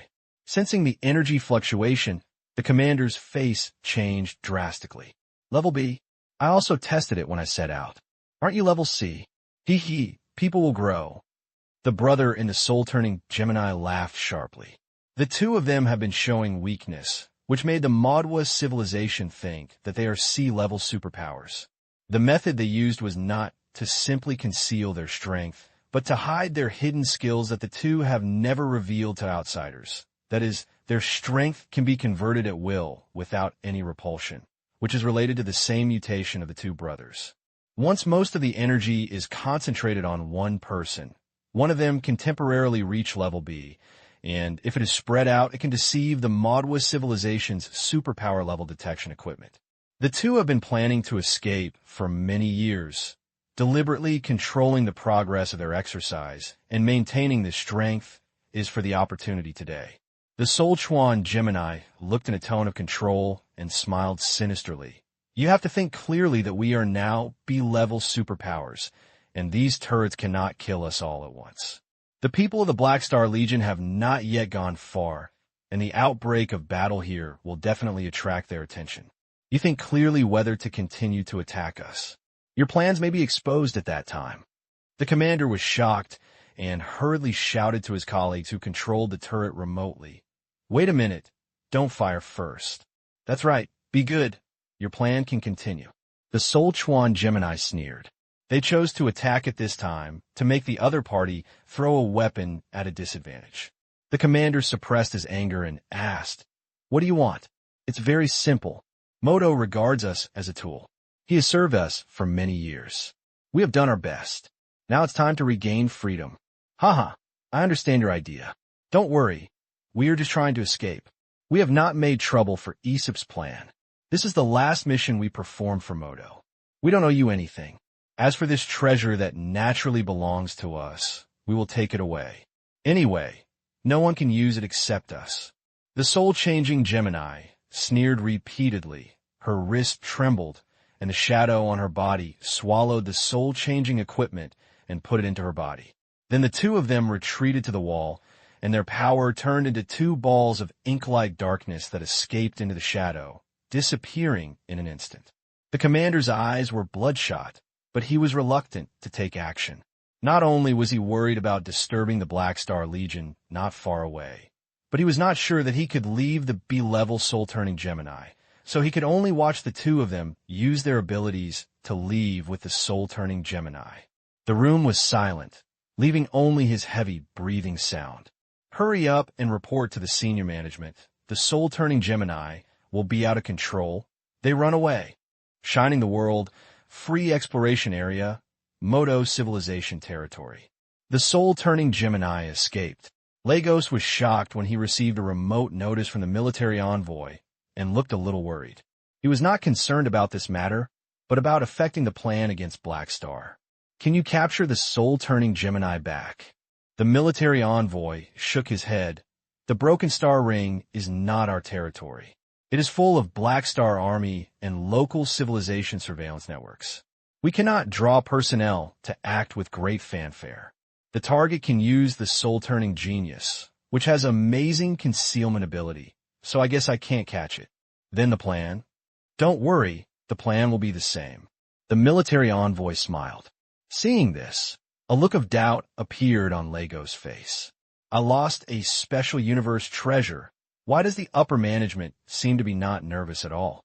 Sensing the energy fluctuation, the commander's face changed drastically. Level B. I also tested it when I set out. Aren't you level C? Hee, people will grow. The brother in the soul-turning Gemini laughed sharply. The two of them have been showing weakness, which made the Madwa civilization think that they are C-level superpowers. The method they used was not to simply conceal their strength, but to hide their hidden skills that the two have never revealed to outsiders. That is, their strength can be converted at will without any repulsion, which is related to the same mutation of the two brothers. Once most of the energy is concentrated on one person, one of them can temporarily reach level B, and if it is spread out, it can deceive the Madwa civilization's superpower level detection equipment. The two have been planning to escape for many years, deliberately controlling the progress of their exercise and maintaining this strength is for the opportunity today. The Soul Chuan Gemini looked in a tone of control and smiled sinisterly. You have to think clearly that we are now B-level superpowers, and these turrets cannot kill us all at once. The people of the Black Star Legion have not yet gone far, and the outbreak of battle here will definitely attract their attention. You think clearly whether to continue to attack us. Your plans may be exposed at that time. The commander was shocked and hurriedly shouted to his colleagues who controlled the turret remotely. Wait a minute. Don't fire first. That's right. Be good. Your plan can continue. The Soul Chuan Gemini sneered. They chose to attack at this time to make the other party throw a weapon at a disadvantage. The commander suppressed his anger and asked, "What do you want?" It's very simple. Moto regards us as a tool. He has served us for many years. We have done our best. Now it's time to regain freedom. Haha, I understand your idea. Don't worry. We are just trying to escape. We have not made trouble for Aesop's plan. This is the last mission we performed for Moto. We don't owe you anything. As for this treasure that naturally belongs to us, we will take it away. Anyway, no one can use it except us. The soul-changing Gemini sneered repeatedly. Her wrist trembled, and the shadow on her body swallowed the soul-changing equipment and put it into her body. Then the two of them retreated to the wall, and their power turned into two balls of ink-like darkness that escaped into the shadow, disappearing in an instant. The commander's eyes were bloodshot, but he was reluctant to take action. Not only was he worried about disturbing the Black Star Legion not far away, but he was not sure that he could leave the B-level soul-turning Gemini, so he could only watch the two of them use their abilities to leave with the soul-turning Gemini. The room was silent, leaving only his heavy breathing sound. Hurry up and report to the senior management. The soul-turning Gemini will be out of control. They run away. Shining the world, free exploration area, Moto civilization territory. The soul-turning Gemini escaped. Lagos was shocked when he received a remote notice from the military envoy and looked a little worried. He was not concerned about this matter, but about affecting the plan against Black Star. Can you capture the soul-turning Gemini back? The military envoy shook his head. The Broken Star Ring is not our territory. It is full of Black Star Army and local civilization surveillance networks. We cannot draw personnel to act with great fanfare. The target can use the soul-turning genius, which has amazing concealment ability, so I guess I can't catch it. Then the plan? Don't worry, the plan will be the same. The military envoy smiled. Seeing this, a look of doubt appeared on Lagos' face. I lost a special universe treasure. Why does the upper management seem to be not nervous at all?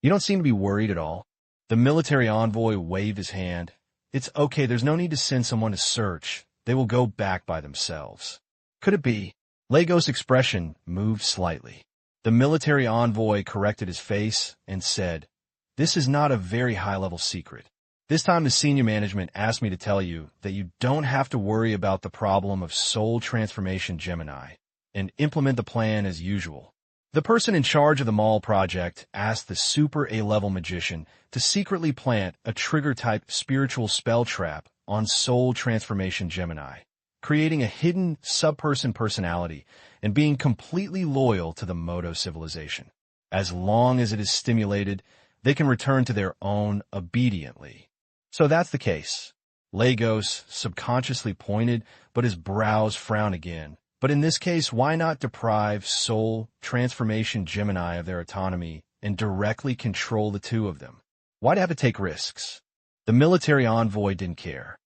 You don't seem to be worried at all. The military envoy waved his hand. It's okay, there's no need to send someone to search. They will go back by themselves. Could it be? Lagos' expression moved slightly. The military envoy corrected his face and said, "This is not a very high-level secret. This time the senior management asked me to tell you that you don't have to worry about the problem of soul transformation Gemini and implement the plan as usual. The person in charge of the mall project asked the super A-level magician to secretly plant a trigger-type spiritual spell trap on soul transformation Gemini, creating a hidden sub-person personality and being completely loyal to the Moto civilization. As long as it is stimulated, they can return to their own obediently. So that's the case. Lagos subconsciously pointed, but his brows frowned again. But in this case, why not deprive soul transformation Gemini of their autonomy and directly control the two of them? Why'd have to take risks? The military envoy didn't care.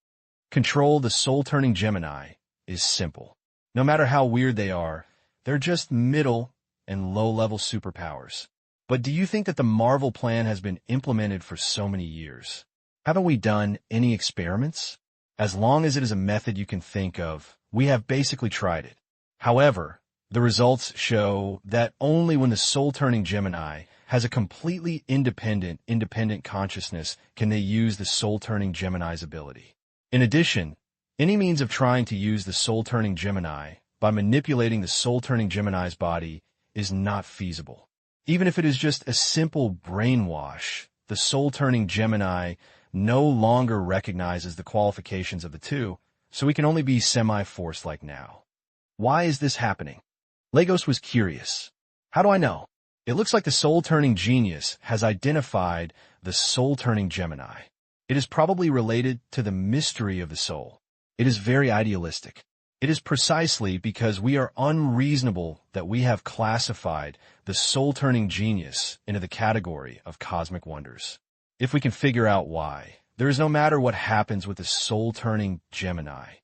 Control the soul-turning Gemini is simple. No matter how weird they are, they're just middle and low-level superpowers. But do you think that the Marvel plan has been implemented for so many years? Haven't we done any experiments? As long as it is a method you can think of, we have basically tried it. However, the results show that only when the soul-turning Gemini has a completely independent consciousness can they use the soul-turning Gemini's ability. In addition, any means of trying to use the soul-turning Gemini by manipulating the soul-turning Gemini's body is not feasible. Even if it is just a simple brainwash, the soul-turning Gemini no longer recognizes the qualifications of the two, so we can only be semi-forced like now. Why is this happening? Lagos was curious. How do I know? It looks like the soul-turning genius has identified the soul-turning Gemini. It is probably related to the mystery of the soul. It is very idealistic. It is precisely because we are unreasonable that we have classified the soul-turning genius into the category of cosmic wonders. If we can figure out why, there is no matter what happens with the soul-turning Gemini.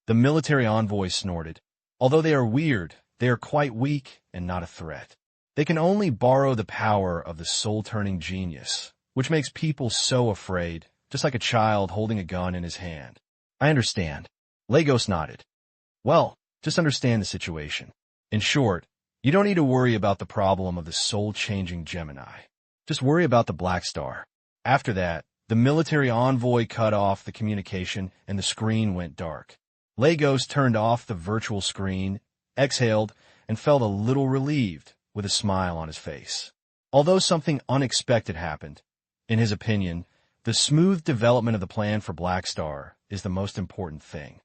The military envoy snorted. Although they are weird, they are quite weak and not a threat. They can only borrow the power of the soul-turning genius, which makes people so afraid, just like a child holding a gun in his hand. I understand. Lagos nodded. Well, just understand the situation. In short, you don't need to worry about the problem of the soul-changing Gemini. Just worry about the Black Star. After that, the military envoy cut off the communication and the screen went dark. Lagos turned off the virtual screen, exhaled, and felt a little relieved with a smile on his face. Although something unexpected happened, in his opinion, the smooth development of the plan for Black Star is the most important thing.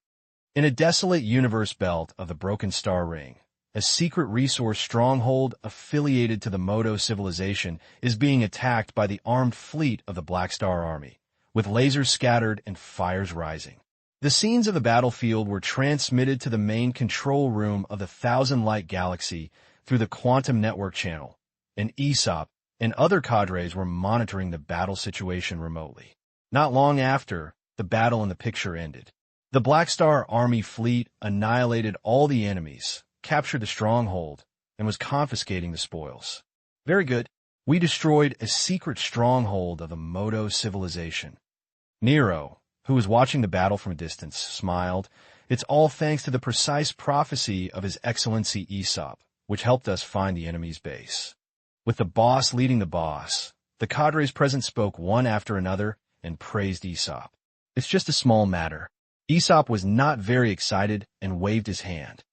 In a desolate universe belt of the Broken Star Ring, a secret resource stronghold affiliated to the Moto civilization is being attacked by the armed fleet of the Black Star Army, with lasers scattered and fires rising. The scenes of the battlefield were transmitted to the main control room of the Thousand Light Galaxy through the Quantum Network channel, and Aesop and other cadres were monitoring the battle situation remotely. Not long after, the battle in the picture ended. The Black Star Army fleet annihilated all the enemies, captured the stronghold, and was confiscating the spoils. Very good. We destroyed a secret stronghold of the Moto civilization. Nero, who was watching the battle from a distance, smiled. It's all thanks to the precise prophecy of His Excellency Aesop, which helped us find the enemy's base. With the boss leading the boss, the cadres present spoke one after another and praised Aesop. It's just a small matter. Aesop was not very excited and waved his hand.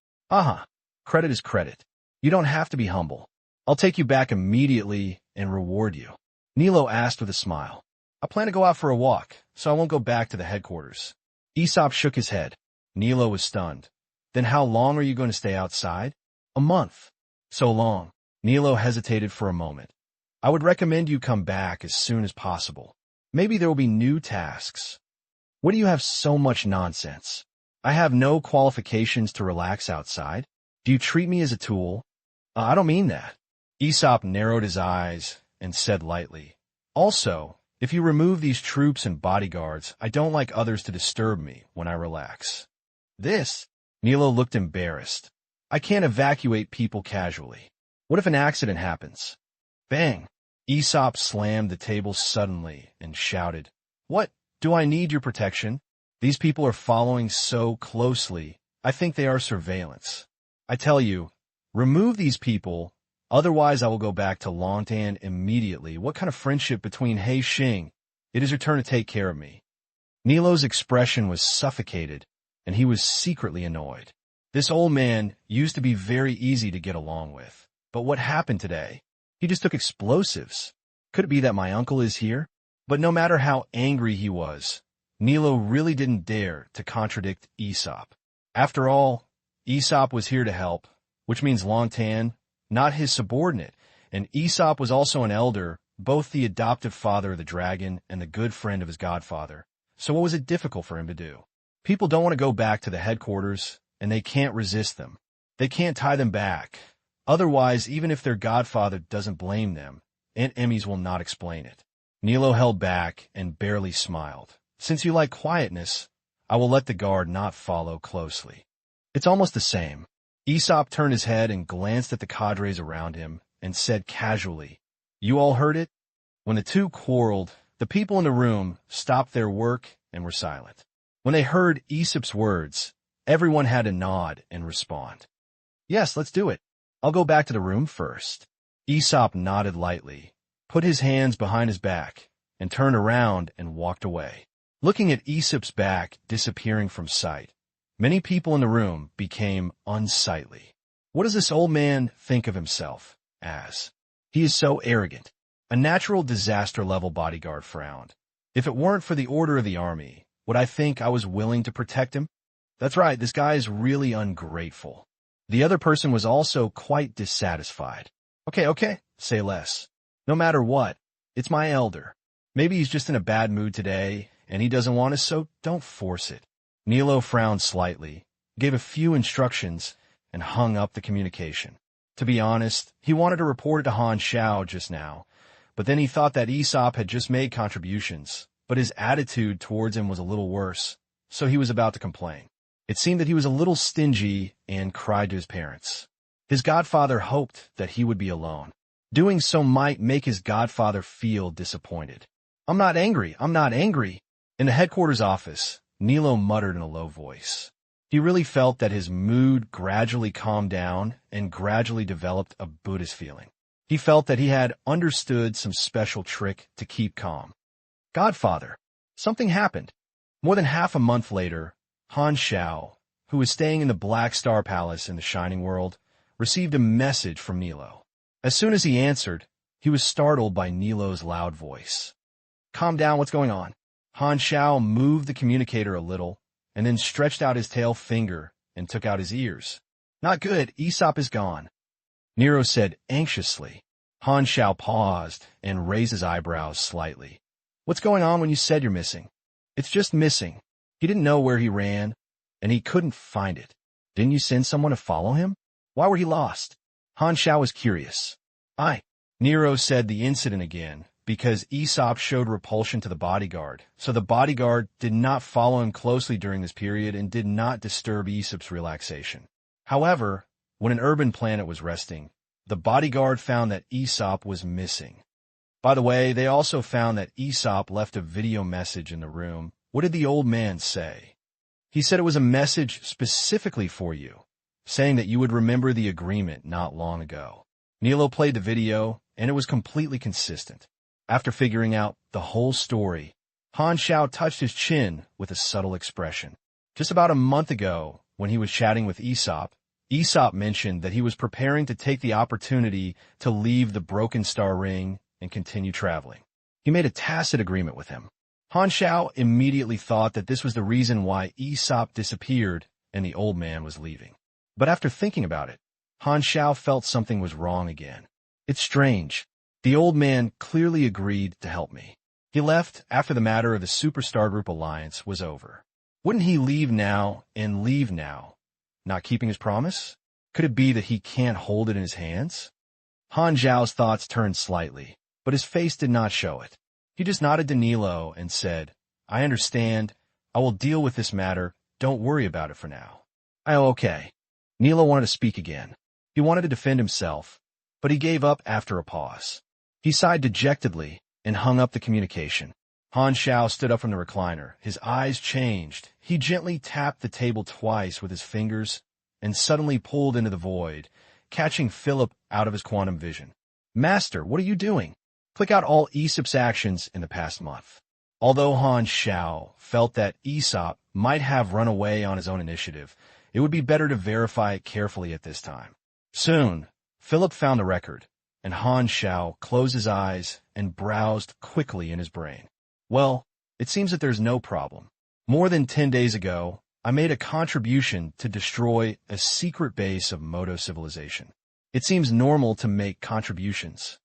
Credit is credit. You don't have to be humble. I'll take you back immediately and reward you. Nilo asked with a smile. I plan to go out for a walk, so I won't go back to the headquarters. Aesop shook his head. Nilo was stunned. Then how long are you going to stay outside? A month. So long. Nilo hesitated for a moment. I would recommend you come back as soon as possible. Maybe there will be new tasks. What do you have so much nonsense? I have no qualifications to relax outside. Do you treat me as a tool? I don't mean that. Aesop narrowed his eyes and said lightly, Also, if you remove these troops and bodyguards, I don't like others to disturb me when I relax. This? Nilo looked embarrassed. I can't evacuate people casually. What if an accident happens? Bang! Aesop slammed the table suddenly and shouted, What? Do I need your protection? These people are following so closely. I think they are surveillance. I tell you, remove these people, otherwise I will go back to Longtan immediately. What kind of friendship between Hei Xing It is your turn to take care of me. Nilo's expression was suffocated, and he was secretly annoyed. This old man used to be very easy to get along with. But what happened today? He just took explosives. Could it be that my uncle is here? But no matter how angry he was, Nilo really didn't dare to contradict Aesop. After all, Aesop was here to help, which means Longtan, not his subordinate, and Aesop was also an elder, both the adoptive father of the dragon and the good friend of his godfather. So what was it difficult for him to do? People don't want to go back to the headquarters, and they can't resist them. They can't tie them back. Otherwise, even if their godfather doesn't blame them, Aunt Emmy's will not explain it. Nilo held back and barely smiled. Since you like quietness, I will let the guard not follow closely. It's almost the same. Aesop turned his head and glanced at the cadres around him and said casually, "You all heard it?" When the two quarreled, the people in the room stopped their work and were silent. When they heard Aesop's words, everyone had to nod and respond. "Yes, let's do it. I'll go back to the room first." Aesop nodded lightly, put his hands behind his back, and turned around and walked away. Looking at Aesop's back disappearing from sight, many people in the room became unsightly. What does this old man think of himself as? He is so arrogant. A natural disaster-level bodyguard frowned. If it weren't for the order of the army, would I think I was willing to protect him? That's right, this guy is really ungrateful. The other person was also quite dissatisfied. Okay, say less. No matter what, it's my elder. Maybe he's just in a bad mood today, and he doesn't want us, so don't force it. Nilo frowned slightly, gave a few instructions, and hung up the communication. To be honest, he wanted to report it to Han Xiao just now, but then he thought that Aesop had just made contributions, but his attitude towards him was a little worse, so he was about to complain. It seemed that he was a little stingy and cried to his parents. His godfather hoped that he would be alone. Doing so might make his godfather feel disappointed. I'm not angry. In the headquarters office, Nilo muttered in a low voice. He really felt that his mood gradually calmed down and gradually developed a Buddhist feeling. He felt that he had understood some special trick to keep calm. Godfather, something happened. More than half a month later, Han Xiao, who was staying in the Black Star Palace in the Shining World, received a message from Nilo. As soon as he answered, he was startled by Nilo's loud voice. Calm down, what's going on? Han Xiao moved the communicator a little, and then stretched out his tail finger and took out his ears. Not good, Aesop is gone. Nero said anxiously. Han Xiao paused and raised his eyebrows slightly. What's going on when you said you're missing? It's just missing. He didn't know where he ran, and he couldn't find it. Didn't you send someone to follow him? Why were he lost? Han Xiao was curious. Nero said the incident again, because Aesop showed repulsion to the bodyguard, so the bodyguard did not follow him closely during this period and did not disturb Aesop's relaxation. However, when an urban planet was resting, the bodyguard found that Aesop was missing. By the way, they also found that Aesop left a video message in the room. What did the old man say? He said it was a message specifically for you, saying that you would remember the agreement not long ago. Nilo played the video, and it was completely consistent. After figuring out the whole story, Han Xiao touched his chin with a subtle expression. Just about a month ago, when he was chatting with Aesop, Aesop mentioned that he was preparing to take the opportunity to leave the Broken Star Ring and continue traveling. He made a tacit agreement with him. Han Xiao immediately thought that this was the reason why Aesop disappeared and the old man was leaving. But after thinking about it, Han Xiao felt something was wrong again. It's strange. The old man clearly agreed to help me. He left after the matter of the Superstar Group alliance was over. Wouldn't he leave now and leave now, not keeping his promise? Could it be that he can't hold it in his hands? Han Xiao's thoughts turned slightly, but his face did not show it. He just nodded to Nilo and said, I understand. I will deal with this matter. Don't worry about it for now. Okay. Nilo wanted to speak again. He wanted to defend himself, but he gave up after a pause. He sighed dejectedly and hung up the communication. Han Xiao stood up from the recliner. His eyes changed. He gently tapped the table twice with his fingers and suddenly pulled into the void, catching Philip out of his quantum vision. Master, what are you doing? Click out all Aesop's actions in the past month. Although Han Xiao felt that Aesop might have run away on his own initiative, it would be better to verify it carefully at this time. Soon, Philip found the record, and Han Xiao closed his eyes and browsed quickly in his brain. Well, it seems that there's no problem. More than 10 days ago, I made a contribution to destroy a secret base of Moto civilization. It seems normal to make contributions.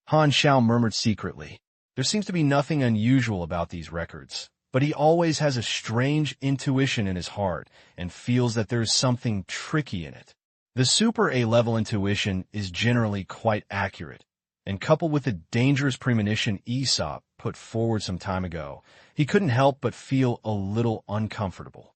Han Xiao murmured secretly. There seems to be nothing unusual about these records, but he always has a strange intuition in his heart and feels that there is something tricky in it. The super A-level intuition is generally quite accurate, and coupled with the dangerous premonition Aesop put forward some time ago, he couldn't help but feel a little uncomfortable.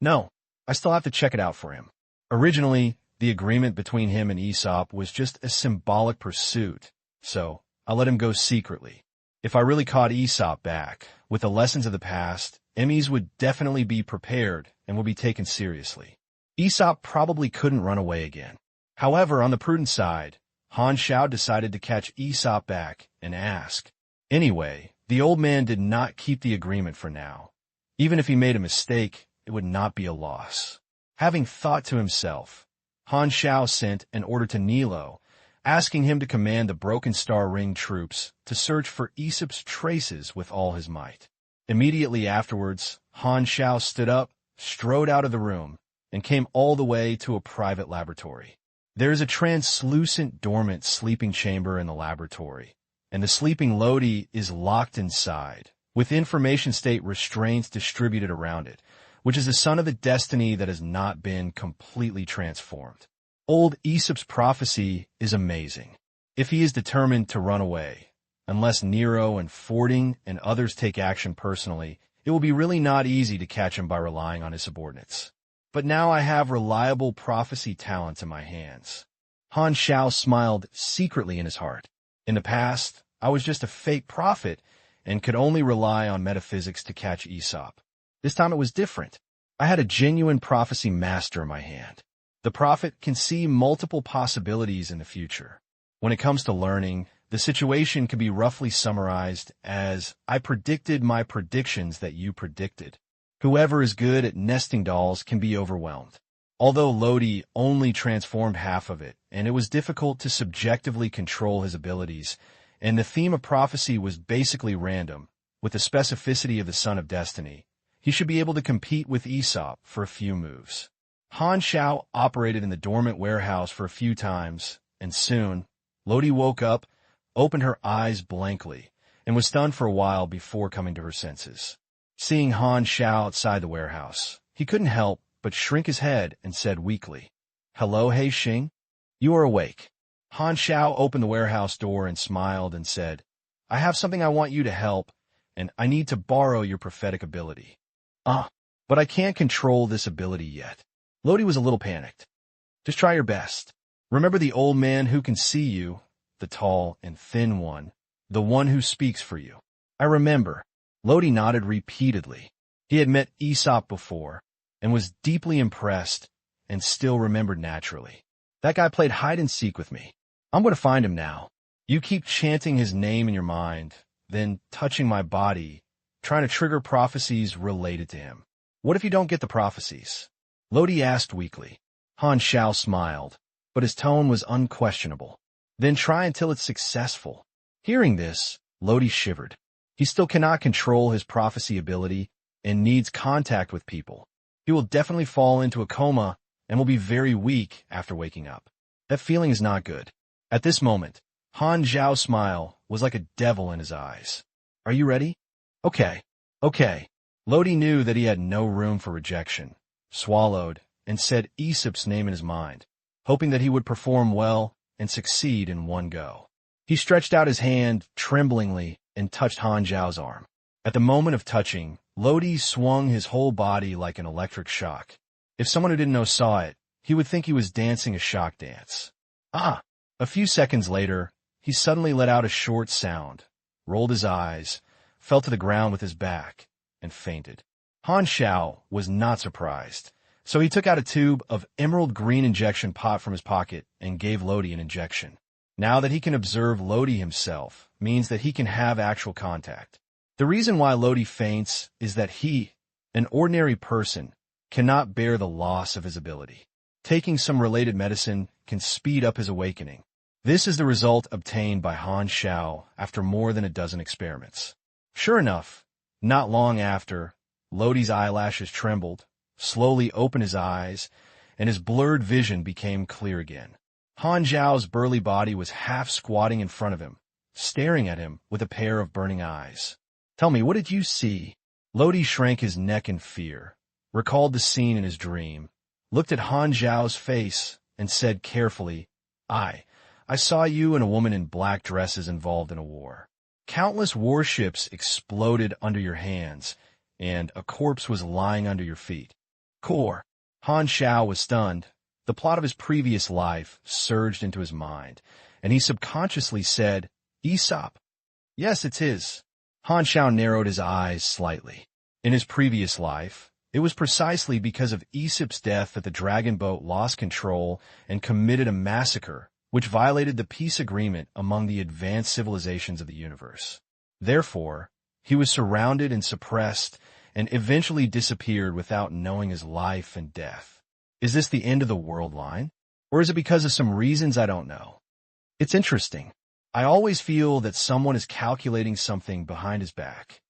No, I still have to check it out for him. Originally, the agreement between him and Aesop was just a symbolic pursuit, so I let him go secretly. If I really caught Aesop back, with the lessons of the past, Emmys would definitely be prepared and would be taken seriously. Aesop probably couldn't run away again. However, on the prudent side, Han Xiao decided to catch Aesop back and ask. Anyway, the old man did not keep the agreement for now. Even if he made a mistake, it would not be a loss. Having thought to himself, Han Xiao sent an order to Nilo, asking him to command the Broken Star Ring troops to search for Aesop's traces with all his might. Immediately afterwards, Han Xiao stood up, strode out of the room, and came all the way to a private laboratory. There is a translucent dormant sleeping chamber in the laboratory, and the sleeping Lodi is locked inside, with information state restraints distributed around it, which is a son of the destiny that has not been completely transformed. Old Aesop's prophecy is amazing. If he is determined to run away, unless Nero and Fording and others take action personally, it will be really not easy to catch him by relying on his subordinates. But now I have reliable prophecy talent in my hands. Han Xiao smiled secretly in his heart. In the past, I was just a fake prophet and could only rely on metaphysics to catch Aesop. This time it was different. I had a genuine prophecy master in my hand. The prophet can see multiple possibilities in the future. When it comes to learning, the situation can be roughly summarized as, I predicted my predictions that you predicted. Whoever is good at nesting dolls can be overwhelmed. Although Lodi only transformed half of it, and it was difficult to subjectively control his abilities, and the theme of prophecy was basically random, with the specificity of the Son of Destiny, he should be able to compete with Aesop for a few moves. Han Xiao operated in the dormant warehouse for a few times, and soon, Lodi woke up, opened her eyes blankly, and was stunned for a while before coming to her senses. Seeing Han Xiao outside the warehouse, he couldn't help but shrink his head and said weakly, "Hello, Hei Xing? You are awake." Han Xiao opened the warehouse door and smiled and said, "I have something I want you to help, and I need to borrow your prophetic ability." But I can't control this ability yet." Lodi was a little panicked. "Just try your best. Remember the old man who can see you, the tall and thin one, the one who speaks for you." "I remember." Lodi nodded repeatedly. He had met Aesop before, and was deeply impressed, and still remembered naturally. "That guy played hide-and-seek with me. I'm going to find him now. You keep chanting his name in your mind, then touching my body, trying to trigger prophecies related to him. What if you don't get the prophecies?" Lodi asked weakly. Han Xiao smiled, but his tone was unquestionable. "Then try until it's successful." Hearing this, Lodi shivered. He still cannot control his prophecy ability and needs contact with people. He will definitely fall into a coma and will be very weak after waking up. That feeling is not good. At this moment, Han Xiao's smile was like a devil in his eyes. "Are you ready?" Okay. Lodi knew that he had no room for rejection, swallowed, and said Aesop's name in his mind, hoping that he would perform well and succeed in one go. He stretched out his hand tremblingly and touched Han Xiao's arm. At the moment of touching, Lodi swung his whole body like an electric shock. If someone who didn't know saw it, he would think he was dancing a shock dance. A few seconds later, he suddenly let out a short sound, rolled his eyes, fell to the ground with his back, and fainted. Han Xiao was not surprised, so he took out a tube of emerald green injection pot from his pocket and gave Lodi an injection. Now that he can observe Lodi himself means that he can have actual contact. The reason why Lodi faints is that he, an ordinary person, cannot bear the loss of his ability. Taking some related medicine can speed up his awakening. This is the result obtained by Han Xiao after more than a dozen experiments. Sure enough, not long after, Lodi's eyelashes trembled, slowly opened his eyes, and his blurred vision became clear again. Han Xiao's burly body was half squatting in front of him, staring at him with a pair of burning eyes. "Tell me, what did you see?" Lodi shrank his neck in fear, recalled the scene in his dream, looked at Han Xiao's face, and said carefully, I saw you and a woman in black dresses involved in a war. Countless warships exploded under your hands, and a corpse was lying under your feet. Core. Han Xiao was stunned. The plot of his previous life surged into his mind, and he subconsciously said, Aesop. Yes, it's his. Han Xiao narrowed his eyes slightly. In his previous life, it was precisely because of Aesop's death that the dragon boat lost control and committed a massacre, which violated the peace agreement among the advanced civilizations of the universe. Therefore, he was surrounded and suppressed and eventually disappeared without knowing his life and death. Is this the end of the world line? Or is it because of some reasons I don't know? It's interesting. I always feel that someone is calculating something behind his back.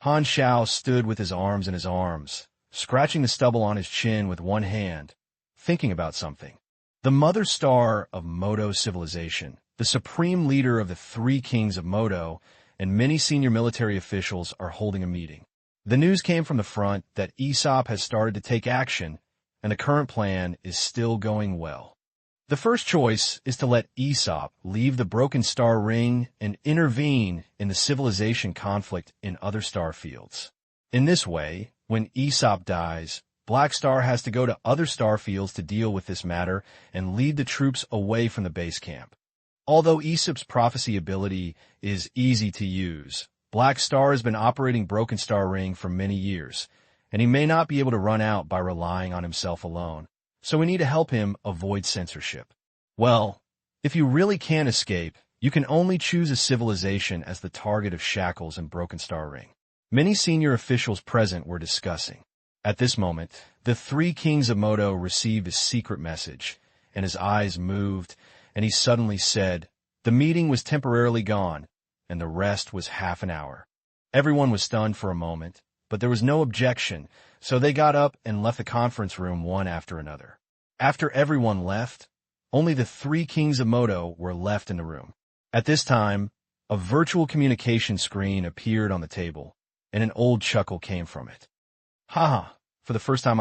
Han Xiao stood with his arms in his arms, scratching the stubble on his chin with one hand, thinking about something. The mother star of Modo civilization, the supreme leader of the three kings of Modo, and many senior military officials are holding a meeting. The news came from the front that Aesop has started to take action, and the current plan is still going well. The first choice is to let Aesop leave the Broken Star Ring and intervene in the civilization conflict in other star fields. In this way, when Aesop dies, Black Star has to go to other star fields to deal with this matter and lead the troops away from the base camp. Although Aesop's prophecy ability is easy to use, Black Star has been operating Broken Star Ring for many years, and he may not be able to run out by relying on himself alone. So we need to help him avoid censorship. Well, if you really can't escape, you can only choose a civilization as the target of shackles in Broken Star Ring. Many senior officials present were discussing. At this moment, the three kings of Modo received a secret message, and his eyes moved, and he suddenly said, the meeting was temporarily gone, and the rest was half an hour. Everyone was stunned for a moment, but there was no objection, so they got up and left the conference room one after another. After everyone left, only the three kings of Modo were left in the room. At this time, a virtual communication screen appeared on the table, and an old chuckle came from it. Haha, for the first time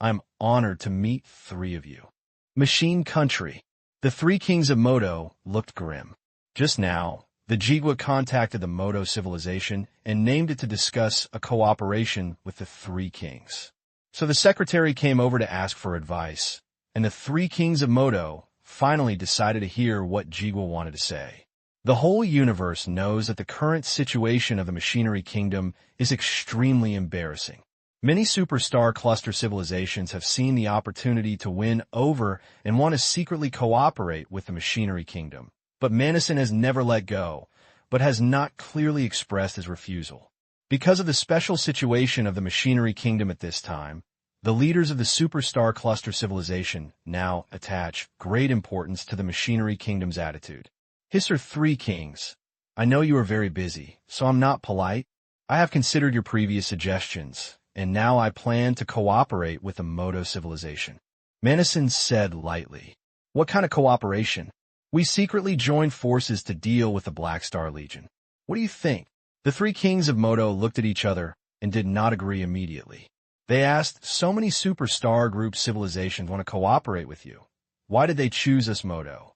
I'm honored to meet three of you. Machine Country. The three kings of Modo looked grim. Just now, the Jigwa contacted the Modo civilization and named it to discuss a cooperation with the three kings. So the secretary came over to ask for advice, and the three kings of Modo finally decided to hear what Jigwa wanted to say. The whole universe knows that the current situation of the Machinery Kingdom is extremely embarrassing. Many superstar cluster civilizations have seen the opportunity to win over and want to secretly cooperate with the Machinery Kingdom. But Manison has never let go, but has not clearly expressed his refusal. Because of the special situation of the Machinery Kingdom at this time, the leaders of the superstar cluster civilization now attach great importance to the Machinery Kingdom's attitude. Hisser Three Kings, I know you are very busy, so I'm not polite. I have considered your previous suggestions, and now I plan to cooperate with the Modo civilization. Manison said lightly, what kind of cooperation? We secretly joined forces to deal with the Black Star Legion. What do you think? The three kings of Modo looked at each other and did not agree immediately. They asked, so many superstar group civilizations want to cooperate with you. Why did they choose us, Modo?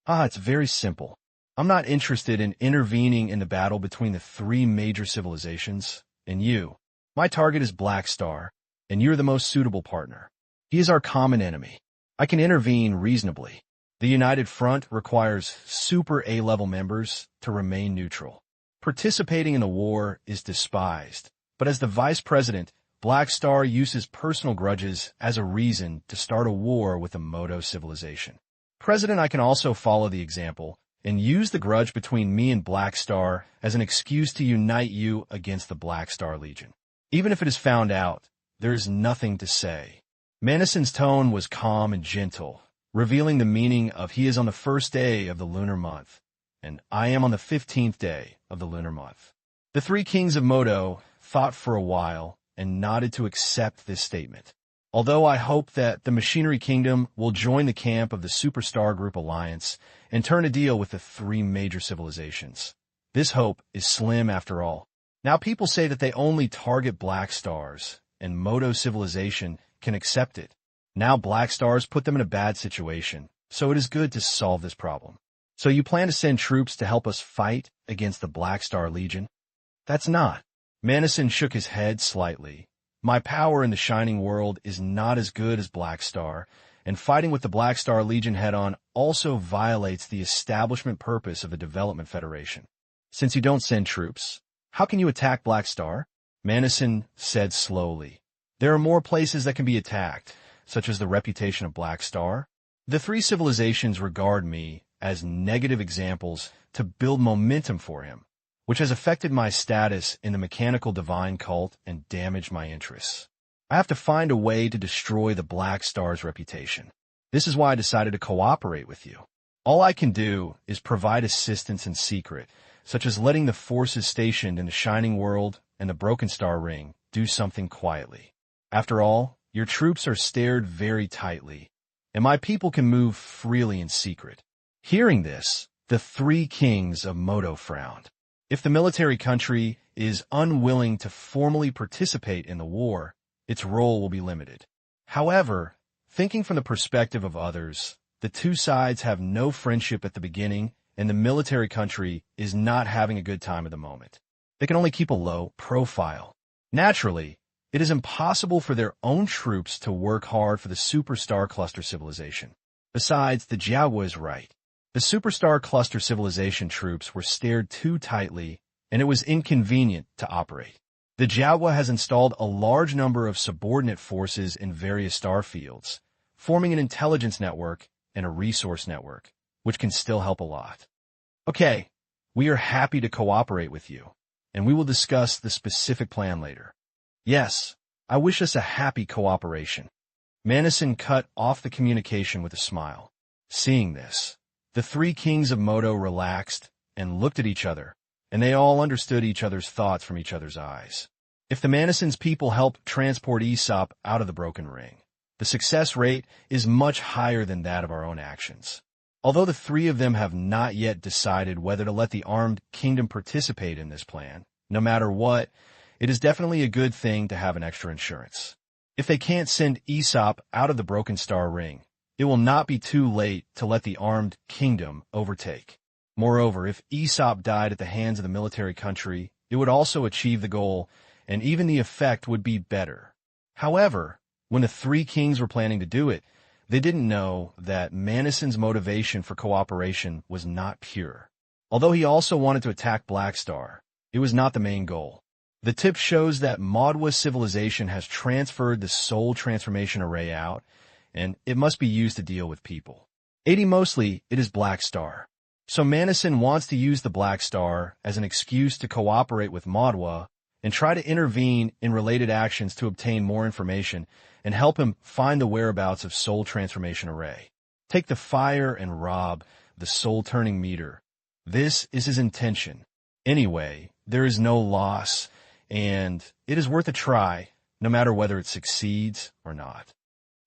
It's very simple. I'm not interested in intervening in the battle between the three major civilizations and you. My target is Black Star, and you're the most suitable partner. He is our common enemy. I can intervene reasonably. The United Front requires super A-level members to remain neutral. Participating in the war is despised, but as the vice president, Black Star uses personal grudges as a reason to start a war with the Modo civilization. President, I can also follow the example and use the grudge between me and Black Star as an excuse to unite you against the Black Star Legion. Even if it is found out, there is nothing to say. Manison's tone was calm and gentle, revealing the meaning of he is on the first day of the lunar month, and I am on the 15th day of the lunar month. The three kings of Modo thought for a while and nodded to accept this statement. Although I hope that the Machinery Kingdom will join the camp of the Superstar Group Alliance and turn a deal with the three major civilizations. This hope is slim after all. Now people say that they only target black stars, and Modo civilization can accept it. Now black stars put them in a bad situation, so it is good to solve this problem. So you plan to send troops to help us fight against the Black Star Legion? That's not. Manison shook his head slightly. My power in the Shining World is not as good as Black Star, and fighting with the Black Star Legion head-on also violates the establishment purpose of the Development Federation. Since you don't send troops, how can you attack Black Star? Manison said slowly. There are more places that can be attacked, such as the reputation of Black Star. The three civilizations regard me as negative examples to build momentum for him, which has affected my status in the mechanical divine cult and damaged my interests. I have to find a way to destroy the Black Star's reputation. This is why I decided to cooperate with you. All I can do is provide assistance in secret, such as letting the forces stationed in the Shining World and the Broken Star Ring do something quietly. After all, your troops are stared very tightly, and my people can move freely in secret. Hearing this, the three kings of Modo frowned. If the military country is unwilling to formally participate in the war, its role will be limited. However, thinking from the perspective of others, the two sides have no friendship at the beginning, and the military country is not having a good time at the moment. They can only keep a low profile. Naturally, it is impossible for their own troops to work hard for the Superstar Cluster civilization. Besides, the Jiaogua is right. The Superstar Cluster civilization troops were stared too tightly, and it was inconvenient to operate. The Jiaogua has installed a large number of subordinate forces in various star fields, forming an intelligence network and a resource network, which can still help a lot. Okay, we are happy to cooperate with you, and we will discuss the specific plan later. Yes, I wish us a happy cooperation. Manison cut off the communication with a smile. Seeing this, the three kings of Modo relaxed and looked at each other, and they all understood each other's thoughts from each other's eyes. If the Manison's people help transport Aesop out of the Broken Ring, the success rate is much higher than that of our own actions. Although the three of them have not yet decided whether to let the Armed Kingdom participate in this plan, no matter what, it is definitely a good thing to have an extra insurance. If they can't send Aesop out of the Broken Star Ring, it will not be too late to let the Armed Kingdom overtake. Moreover, if Aesop died at the hands of the military country, it would also achieve the goal, and even the effect would be better. However, when the three kings were planning to do it, they didn't know that Manison's motivation for cooperation was not pure. Although he also wanted to attack Black Star, it was not the main goal. The tip shows that Modwa civilization has transferred the Soul Transformation Array out, and it must be used to deal with people. 80 mostly, it is Black Star. So Manison wants to use the Black Star as an excuse to cooperate with Modwa and try to intervene in related actions to obtain more information and help him find the whereabouts of Soul Transformation Array. Take the fire and rob the soul-turning meter. This is his intention. Anyway, there is no loss, and it is worth a try, no matter whether it succeeds or not.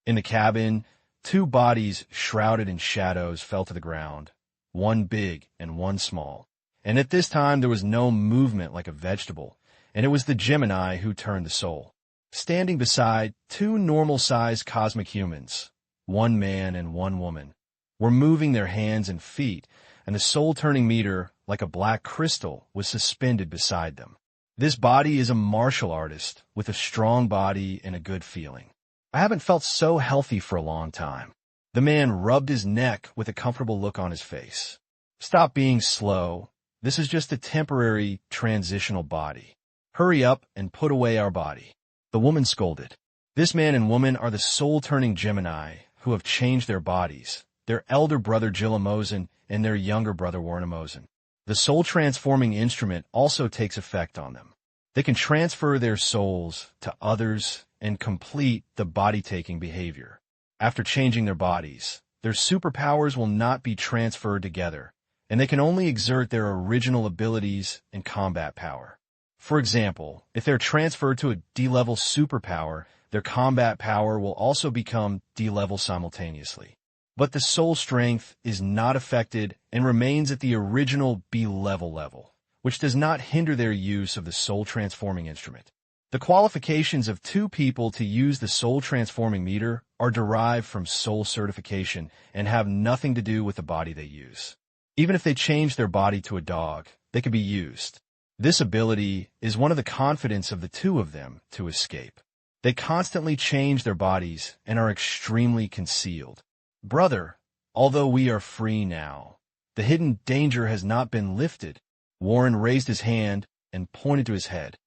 In the cabin, two bodies shrouded in shadows fell to the ground, one big and one small. And at this time there was no movement like a vegetable, and it was the Gemini who turned the soul. Standing beside two normal-sized cosmic humans, one man and one woman, were moving their hands and feet, and the soul-turning meter, like a black crystal, was suspended beside them. This body is a martial artist with a strong body and a good feeling. I haven't felt so healthy for a long time. The man rubbed his neck with a comfortable look on his face. Stop being slow. This is just a temporary, transitional body. Hurry up and put away our body. The woman scolded. This man and woman are the soul-turning Gemini who have changed their bodies, their elder brother Jillamosen, and their younger brother Warnamosen. The soul-transforming instrument also takes effect on them. They can transfer their souls to others and complete the body-taking behavior. After changing their bodies, their superpowers will not be transferred together, and they can only exert their original abilities and combat power. For example, if they're transferred to a D-level superpower, their combat power will also become D-level simultaneously. But the soul strength is not affected and remains at the original B-level level, which does not hinder their use of the soul-transforming instrument. The qualifications of two people to use the soul-transforming meter are derived from soul certification and have nothing to do with the body they use. Even if they change their body to a dog, they can be used. This ability is one of the confidence of the two of them to escape. They constantly change their bodies and are extremely concealed. Brother, although we are free now, the hidden danger has not been lifted. Warren raised his hand and pointed to his head.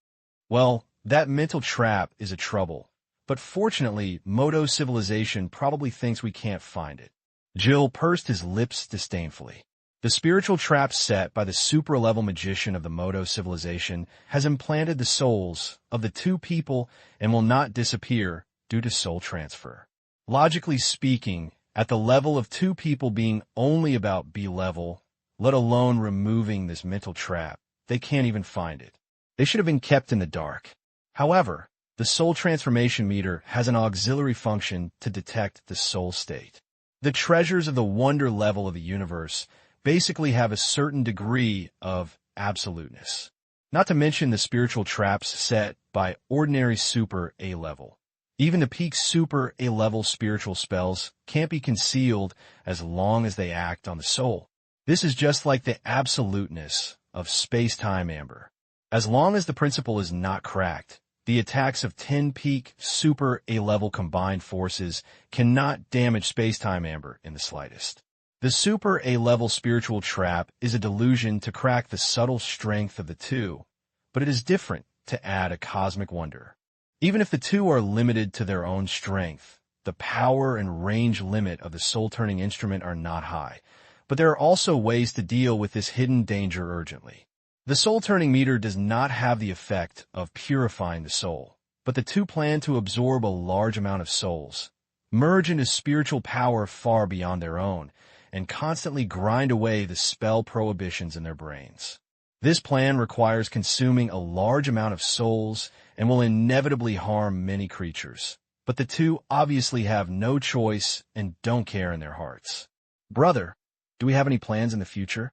Well, that mental trap is a trouble, but fortunately, Moto civilization probably thinks we can't find it. Jill pursed his lips disdainfully. The spiritual trap set by the super-level magician of the Moto civilization has implanted the souls of the two people and will not disappear due to soul transfer. Logically speaking, at the level of two people being only about B-level, let alone removing this mental trap, they can't even find it. They should have been kept in the dark. However, the soul transformation meter has an auxiliary function to detect the soul state. The treasures of the wonder level of the universe basically have a certain degree of absoluteness. Not to mention the spiritual traps set by ordinary super A-level. Even the peak super A-level spiritual spells can't be concealed as long as they act on the soul. This is just like the absoluteness of space-time amber. As long as the principle is not cracked, the attacks of 10 peak super A-level combined forces cannot damage space-time amber in the slightest. The super A-level spiritual trap is a delusion to crack the subtle strength of the two, but it is different to add a cosmic wonder. Even if the two are limited to their own strength, the power and range limit of the soul-turning instrument are not high, but there are also ways to deal with this hidden danger urgently. The soul-turning meter does not have the effect of purifying the soul, but the two plan to absorb a large amount of souls, merge into spiritual power far beyond their own, and constantly grind away the spell prohibitions in their brains. This plan requires consuming a large amount of souls and will inevitably harm many creatures, but the two obviously have no choice and don't care in their hearts. Brother, do we have any plans in the future?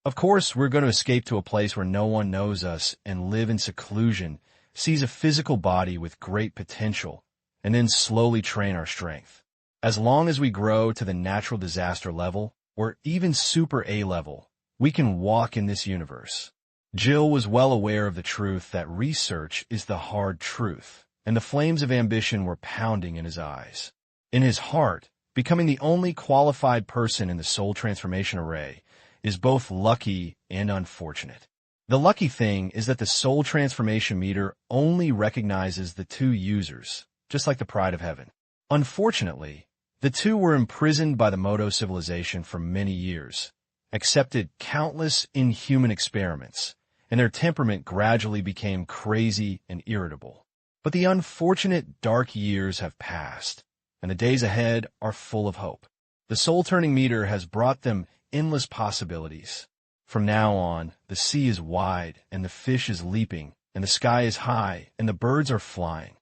Of course, we're going to escape to a place where no one knows us and live in seclusion, seize a physical body with great potential, and then slowly train our strength. As long as we grow to the natural disaster level, or even super A level, we can walk in this universe. Jill was well aware of the truth that research is the hard truth, and the flames of ambition were pounding in his eyes. In his heart, becoming the only qualified person in the soul transformation array is both lucky and unfortunate. The lucky thing is that the soul transformation meter only recognizes the two users, just like the pride of heaven. Unfortunately, the two were imprisoned by the Moto civilization for many years, accepted countless inhuman experiments, and their temperament gradually became crazy and irritable. But the unfortunate dark years have passed, and the days ahead are full of hope. The soul-turning meter has brought them endless possibilities. From now on, the sea is wide, and the fish is leaping, and the sky is high, and the birds are flying.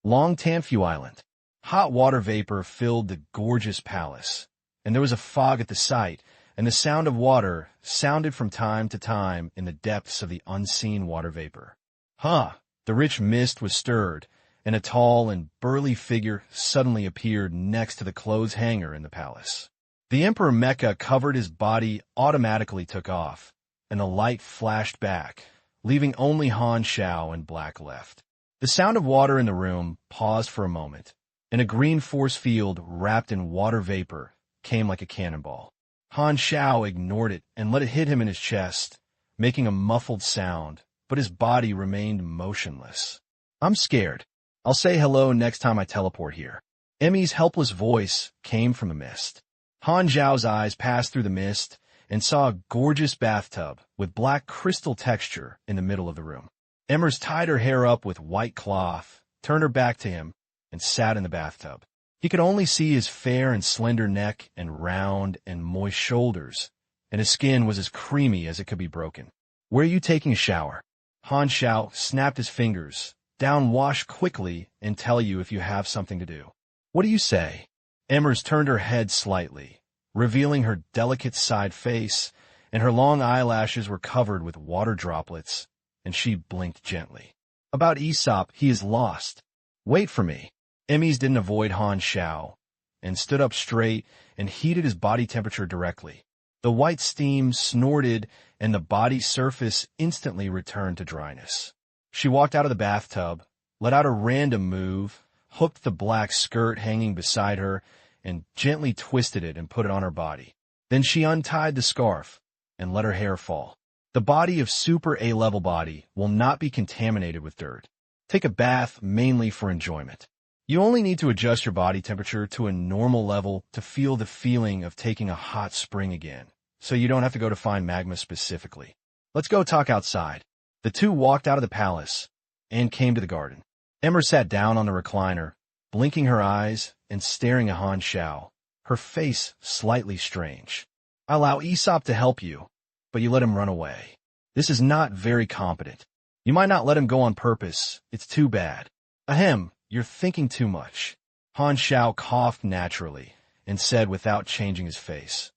Long Tamfu Island. Hot water vapor filled the gorgeous palace, and there was a fog at the site, and the sound of water sounded from time to time in the depths of the unseen water vapor. The rich mist was stirred, and a tall and burly figure suddenly appeared next to the clothes hanger in the palace. The Emperor Mecha covered his body automatically took off, and the light flashed back, leaving only Han Xiao and Black left. The sound of water in the room paused for a moment, and a green force field wrapped in water vapor came like a cannonball. Han Xiao ignored it and let it hit him in his chest, making a muffled sound, but his body remained motionless. I'm scared. I'll say hello next time I teleport here. Emmy's helpless voice came from the mist. Han Xiao's eyes passed through the mist and saw a gorgeous bathtub with black crystal texture in the middle of the room. Emmers tied her hair up with white cloth, turned her back to him, and sat in the bathtub. He could only see his fair and slender neck and round and moist shoulders, and his skin was as creamy as it could be broken. "Where are you taking a shower?" Han Xiao snapped his fingers. "Down, wash quickly, and tell you if you have something to do." "What do you say?" Emmers turned her head slightly, revealing her delicate side face, and her long eyelashes were covered with water droplets, and she blinked gently. "About Aesop, he is lost. Wait for me." Emmys didn't avoid Han Xiao, and stood up straight and heated his body temperature directly. The white steam snorted, and the body surface instantly returned to dryness. She walked out of the bathtub, let out a random move, hooked the black skirt hanging beside her, and gently twisted it and put it on her body. Then she untied the scarf and let her hair fall. The body of Super A-level body will not be contaminated with dirt. Take a bath mainly for enjoyment. You only need to adjust your body temperature to a normal level to feel the feeling of taking a hot spring again, so you don't have to go to find magma specifically. Let's go talk outside. The two walked out of the palace and came to the garden. Emmer sat down on the recliner, blinking her eyes and staring at Han Xiao, her face slightly strange. "I allow Aesop to help you, but you let him run away. This is not very competent. You might not let him go on purpose. It's too bad." "Ahem, you're thinking too much." Han Xiao coughed naturally and said without changing his face,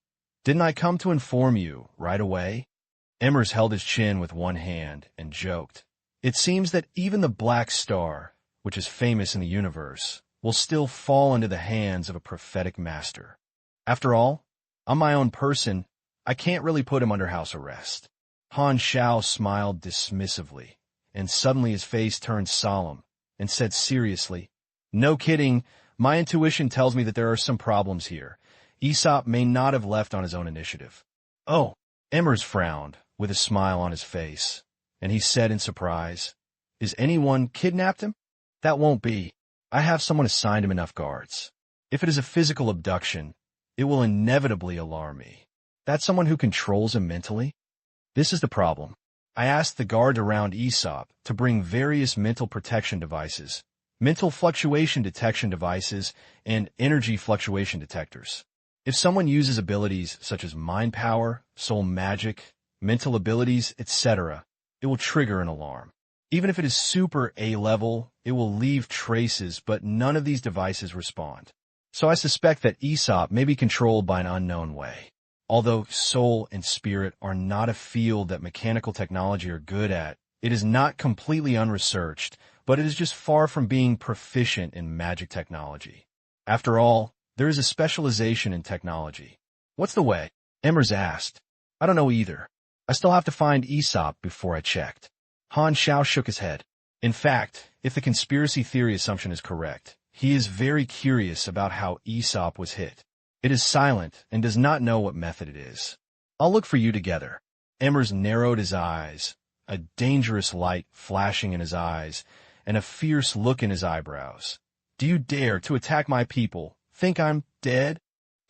"Didn't I come to inform you right away?" Emmers held his chin with one hand and joked, "It seems that even the Black Star, which is famous in the universe, will still fall into the hands of a prophetic master. After all, I'm my own person. I can't really put him under house arrest." Han Xiao smiled dismissively, and suddenly his face turned solemn and said seriously, "No kidding, my intuition tells me that there are some problems here. Aesop may not have left on his own initiative." "Oh," Emmers frowned, with a smile on his face, and he said in surprise, "Is anyone kidnapped him?" "That won't be. I have someone assigned him enough guards. If it is a physical abduction, it will inevitably alarm me. That's someone who controls him mentally? This is the problem. I asked the guard around Aesop to bring various mental protection devices, mental fluctuation detection devices, and energy fluctuation detectors. If someone uses abilities such as mind power, soul magic, mental abilities, etc., it will trigger an alarm. Even if it is super A-level, it will leave traces, but none of these devices respond. So I suspect that Aesop may be controlled by an unknown way. Although soul and spirit are not a field that mechanical technology are good at, it is not completely unresearched, but it is just far from being proficient in magic technology. After all, there is a specialization in technology. What's the way? Emmers asked. I don't know either. I still have to find Aesop before I checked. Han Xiao shook his head. In fact, if the conspiracy theory assumption is correct, he is very curious about how Aesop was hit. It is silent and does not know what method it is. I'll look for you together. Emmers narrowed his eyes, a dangerous light flashing in his eyes, and a fierce look in his eyebrows. Do you dare to attack my people? Think I'm dead?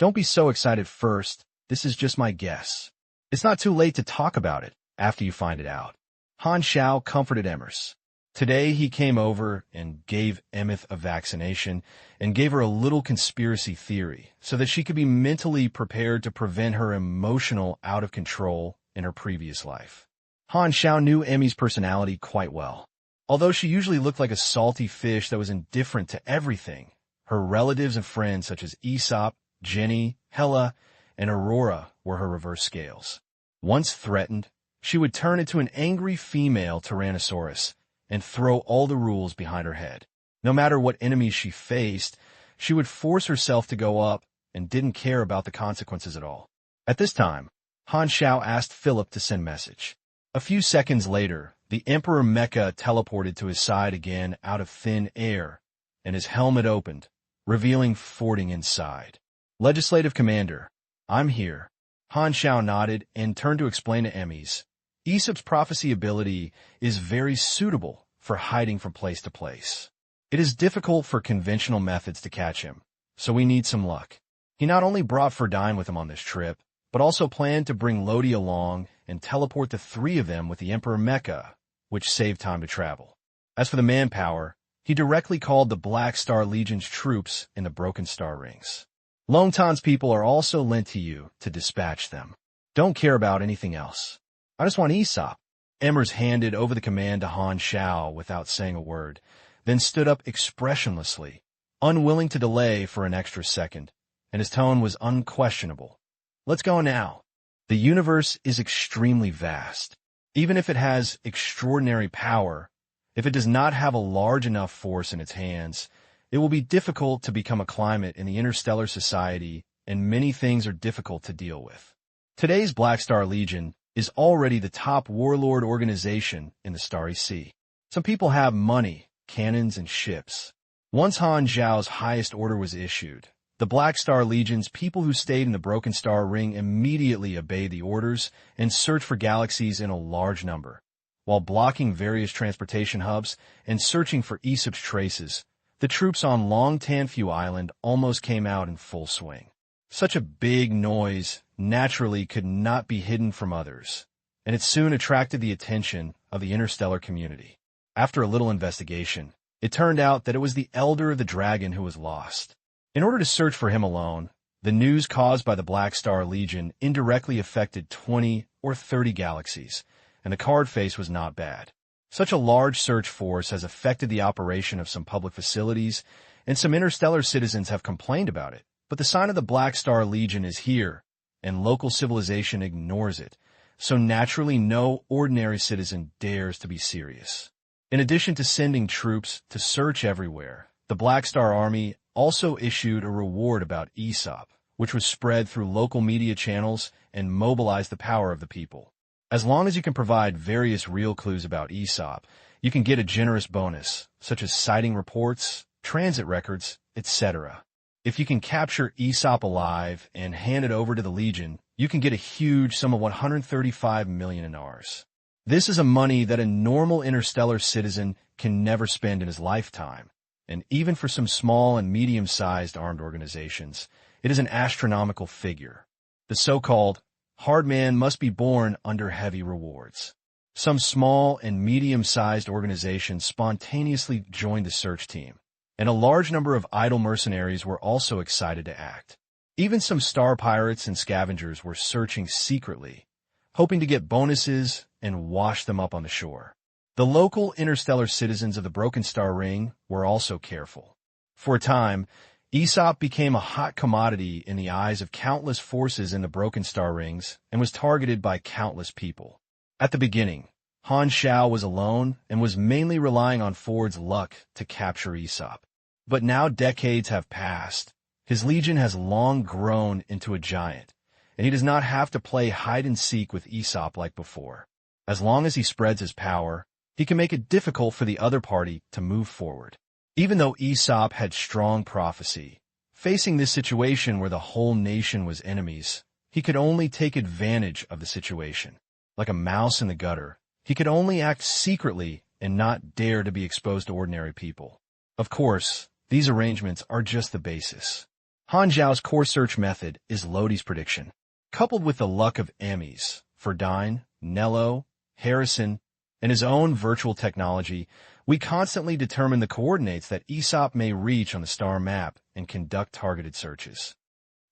Don't be so excited first. This is just my guess. It's not too late to talk about it after you find it out. Han Xiao comforted Emmers. Today he came over and gave Emmeth a vaccination and gave her a little conspiracy theory so that she could be mentally prepared to prevent her emotional out of control in her previous life. Han Xiao knew Emmy's personality quite well. Although she usually looked like a salty fish that was indifferent to everything, her relatives and friends such as Aesop, Jenny, Hela, and Aurora were her reverse scales. Once threatened, she would turn into an angry female Tyrannosaurus and throw all the rules behind her head. No matter what enemies she faced, she would force herself to go up and didn't care about the consequences at all. At this time, Han Xiao asked Philip to send message. A few seconds later, the Emperor Mecha teleported to his side again out of thin air, and his helmet opened, revealing Fording inside. Legislative Commander, I'm here. Han Xiao nodded and turned to explain to Emmys. Aesop's prophecy ability is very suitable for hiding from place to place. It is difficult for conventional methods to catch him, so we need some luck. He not only brought Verdine with him on this trip, but also planned to bring Lodi along and teleport the three of them with the Emperor Mecha, which saved time to travel. As for the manpower, he directly called the Black Star Legion's troops in the Broken Star Rings. Longtan's people are also lent to you to dispatch them. Don't care about anything else. I just want Aesop. Emmers handed over the command to Han Xiao without saying a word, then stood up expressionlessly, unwilling to delay for an extra second, and his tone was unquestionable. Let's go now. The universe is extremely vast. Even if it has extraordinary power, if it does not have a large enough force in its hands, it will be difficult to become a climate in the interstellar society, and many things are difficult to deal with. Today's Black Star Legion is already the top warlord organization in the Starry Sea. Some people have money, cannons, and ships. Once Han Xiao's highest order was issued, the Black Star Legion's people who stayed in the Broken Star Ring immediately obeyed the orders and searched for galaxies in a large number. While blocking various transportation hubs and searching for Aesop's traces, the troops on Long Tanfu Island almost came out in full swing. Such a big noise naturally could not be hidden from others, and it soon attracted the attention of the interstellar community. After a little investigation, it turned out that it was the Elder of the Dragon who was lost. In order to search for him alone, the news caused by the Black Star Legion indirectly affected 20 or 30 galaxies, and the card face was not bad. Such a large search force has affected the operation of some public facilities, and some interstellar citizens have complained about it. But the sign of the Black Star Legion is here, and local civilization ignores it, so naturally no ordinary citizen dares to be serious. In addition to sending troops to search everywhere, the Black Star Army also issued a reward about Aesop, which was spread through local media channels and mobilized the power of the people. As long as you can provide various real clues about Aesop, you can get a generous bonus, such as sighting reports, transit records, etc. If you can capture Aesop alive and hand it over to the Legion, you can get a huge sum of 135 million inars. This is a money that a normal interstellar citizen can never spend in his lifetime, and even for some small and medium-sized armed organizations, it is an astronomical figure. The so-called hard man must be born under heavy rewards. Some small and medium-sized organizations spontaneously joined the search team, and a large number of idle mercenaries were also excited to act. Even some star pirates and scavengers were searching secretly, hoping to get bonuses and wash them up on the shore. The local interstellar citizens of the Broken Star Ring were also careful. For a time, Aesop became a hot commodity in the eyes of countless forces in the Broken Star Rings and was targeted by countless people. At the beginning, Han Xiao was alone and was mainly relying on Ford's luck to capture Aesop. But now decades have passed. His legion has long grown into a giant, and he does not have to play hide-and-seek with Aesop like before. As long as he spreads his power, he can make it difficult for the other party to move forward. Even though Aesop had strong prophecy, facing this situation where the whole nation was enemies, he could only take advantage of the situation. Like a mouse in the gutter, he could only act secretly and not dare to be exposed to ordinary people. Of course, these arrangements are just the basis. Han Xiao's core search method is Lodi's prediction. Coupled with the luck of Emmys, Verdine, Nello, Harrison, and his own virtual technology, we constantly determine the coordinates that Aesop may reach on the star map and conduct targeted searches.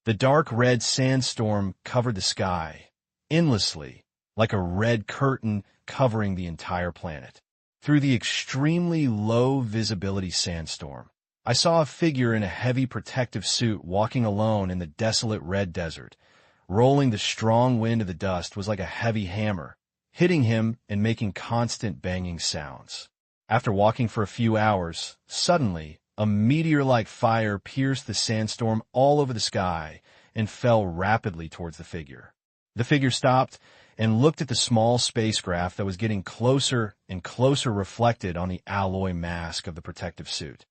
The dark red sandstorm covered the sky, endlessly, like a red curtain covering the entire planet. Through the extremely low visibility sandstorm, I saw a figure in a heavy protective suit walking alone in the desolate red desert. Rolling the strong wind of the dust was like a heavy hammer, hitting him and making constant banging sounds. After walking for a few hours, suddenly, a meteor-like fire pierced the sandstorm all over the sky and fell rapidly towards the figure. The figure stopped and looked at the small spacecraft that was getting closer and closer reflected on the alloy mask of the protective suit.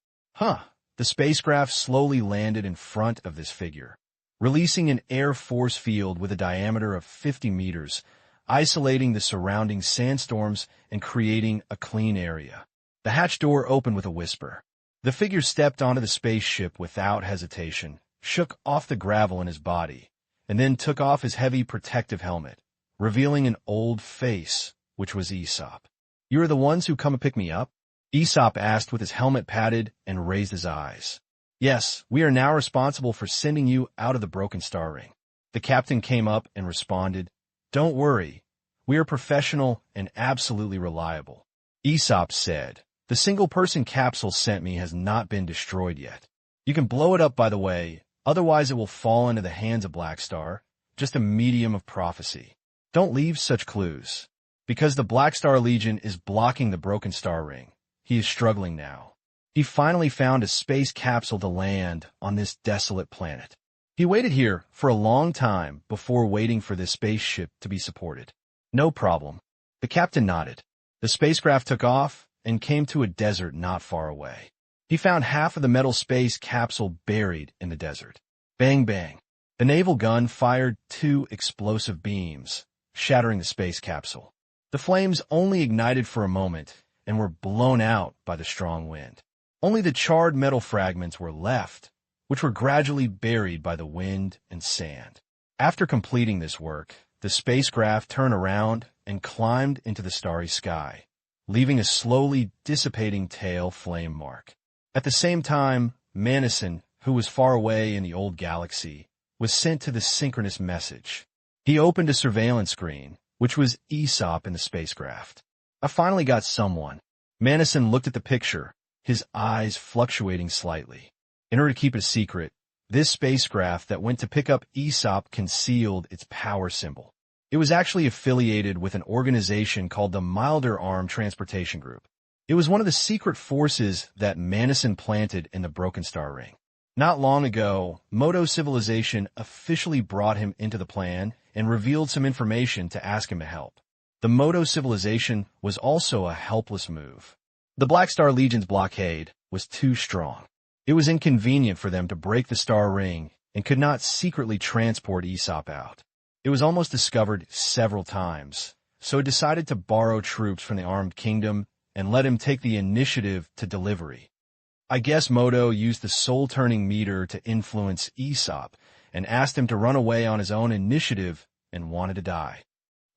The spacecraft slowly landed in front of this figure, releasing an air force field with a diameter of 50 meters, isolating the surrounding sandstorms and creating a clean area. The hatch door opened with a whisper. The figure stepped onto the spaceship without hesitation, shook off the gravel in his body, and then took off his heavy protective helmet, revealing an old face, which was Aesop. "You are the ones who come to pick me up?" Aesop asked with his helmet padded and raised his eyes. "Yes, we are now responsible for sending you out of the Broken Star Ring." The captain came up and responded, "Don't worry, we are professional and absolutely reliable." Aesop said, "The single-person capsule sent me has not been destroyed yet. You can blow it up, by the way, otherwise it will fall into the hands of Black Star, just a medium of prophecy. Don't leave such clues. Because the Black Star Legion is blocking the Broken Star Ring, he is struggling now. He finally found a space capsule to land on this desolate planet. He waited here for a long time before waiting for this spaceship to be supported." "No problem." The captain nodded. The spacecraft took off and came to a desert not far away. He found half of the metal space capsule buried in the desert. Bang, bang. The naval gun fired 2 explosive beams, shattering the space capsule. The flames only ignited for a moment and were blown out by the strong wind. Only the charred metal fragments were left, which were gradually buried by the wind and sand. After completing this work, the spacecraft turned around and climbed into the starry sky, leaving a slowly dissipating tail flame mark. At the same time, Manison, who was far away in the old galaxy, was sent to the synchronous message. He opened a surveillance screen, which was Aesop in the spacecraft. "I finally got someone." Manison looked at the picture, his eyes fluctuating slightly. In order to keep it a secret, this spacecraft that went to pick up Aesop concealed its power symbol. It was actually affiliated with an organization called the Milder Arm Transportation Group. It was one of the secret forces that Manison planted in the Broken Star Ring. Not long ago, Moto Civilization officially brought him into the plan and revealed some information to ask him to help. The Moto Civilization was also a helpless move. The Black Star Legion's blockade was too strong. It was inconvenient for them to break the Star Ring and could not secretly transport Aesop out. It was almost discovered several times, so it decided to borrow troops from the Armed Kingdom and let him take the initiative to delivery. I guess Moto used the soul-turning meter to influence Aesop and asked him to run away on his own initiative and wanted to die.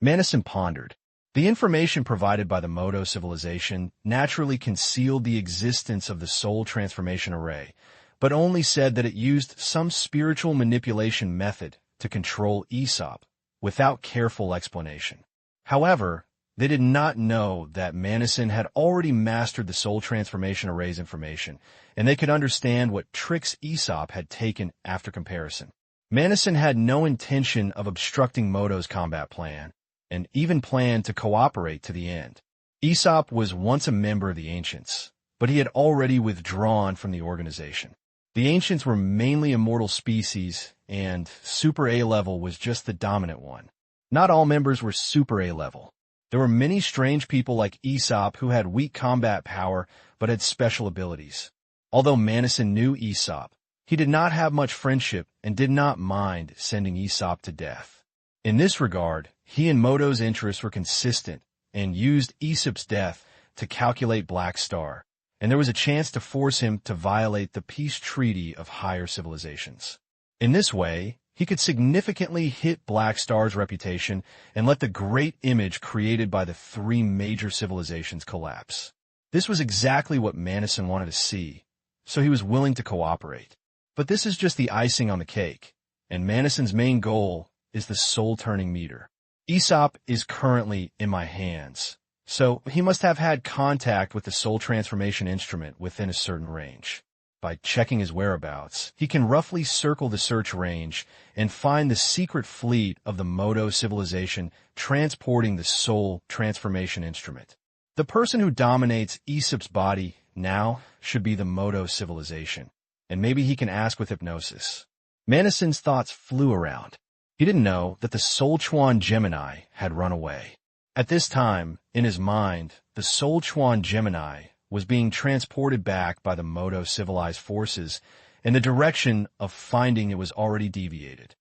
Manison pondered. The information provided by the Moto Civilization naturally concealed the existence of the Soul Transformation Array, but only said that it used some spiritual manipulation method to control Aesop, without careful explanation. However, they did not know that Manison had already mastered the Soul Transformation Array's information, and they could understand what tricks Aesop had taken after comparison. Manison had no intention of obstructing Moto's combat plan, and even planned to cooperate to the end. Aesop was once a member of the Ancients, but he had already withdrawn from the organization. The Ancients were mainly immortal species, and Super A-level was just the dominant one. Not all members were Super A-level. There were many strange people like Aesop who had weak combat power but had special abilities. Although Manison knew Aesop, he did not have much friendship and did not mind sending Aesop to death. In this regard, he and Moto's interests were consistent and used Aesop's death to calculate Black Star, and there was a chance to force him to violate the peace treaty of higher civilizations. In this way, he could significantly hit Black Star's reputation and let the great image created by the 3 major civilizations collapse. This was exactly what Manison wanted to see, so he was willing to cooperate. But this is just the icing on the cake, and Manison's main goal is the soul-turning meter. Aesop is currently in my hands, so he must have had contact with the soul transformation instrument within a certain range. By checking his whereabouts, he can roughly circle the search range and find the secret fleet of the Moto Civilization transporting the soul transformation instrument. The person who dominates Aesop's body now should be the Moto Civilization, and maybe he can ask with hypnosis. Manison's thoughts flew around. He didn't know that the Soul Chuan Gemini had run away. At this time, in his mind, the Soul Chuan Gemini was being transported back by the Moto civilized forces in the direction of finding it was already deviated.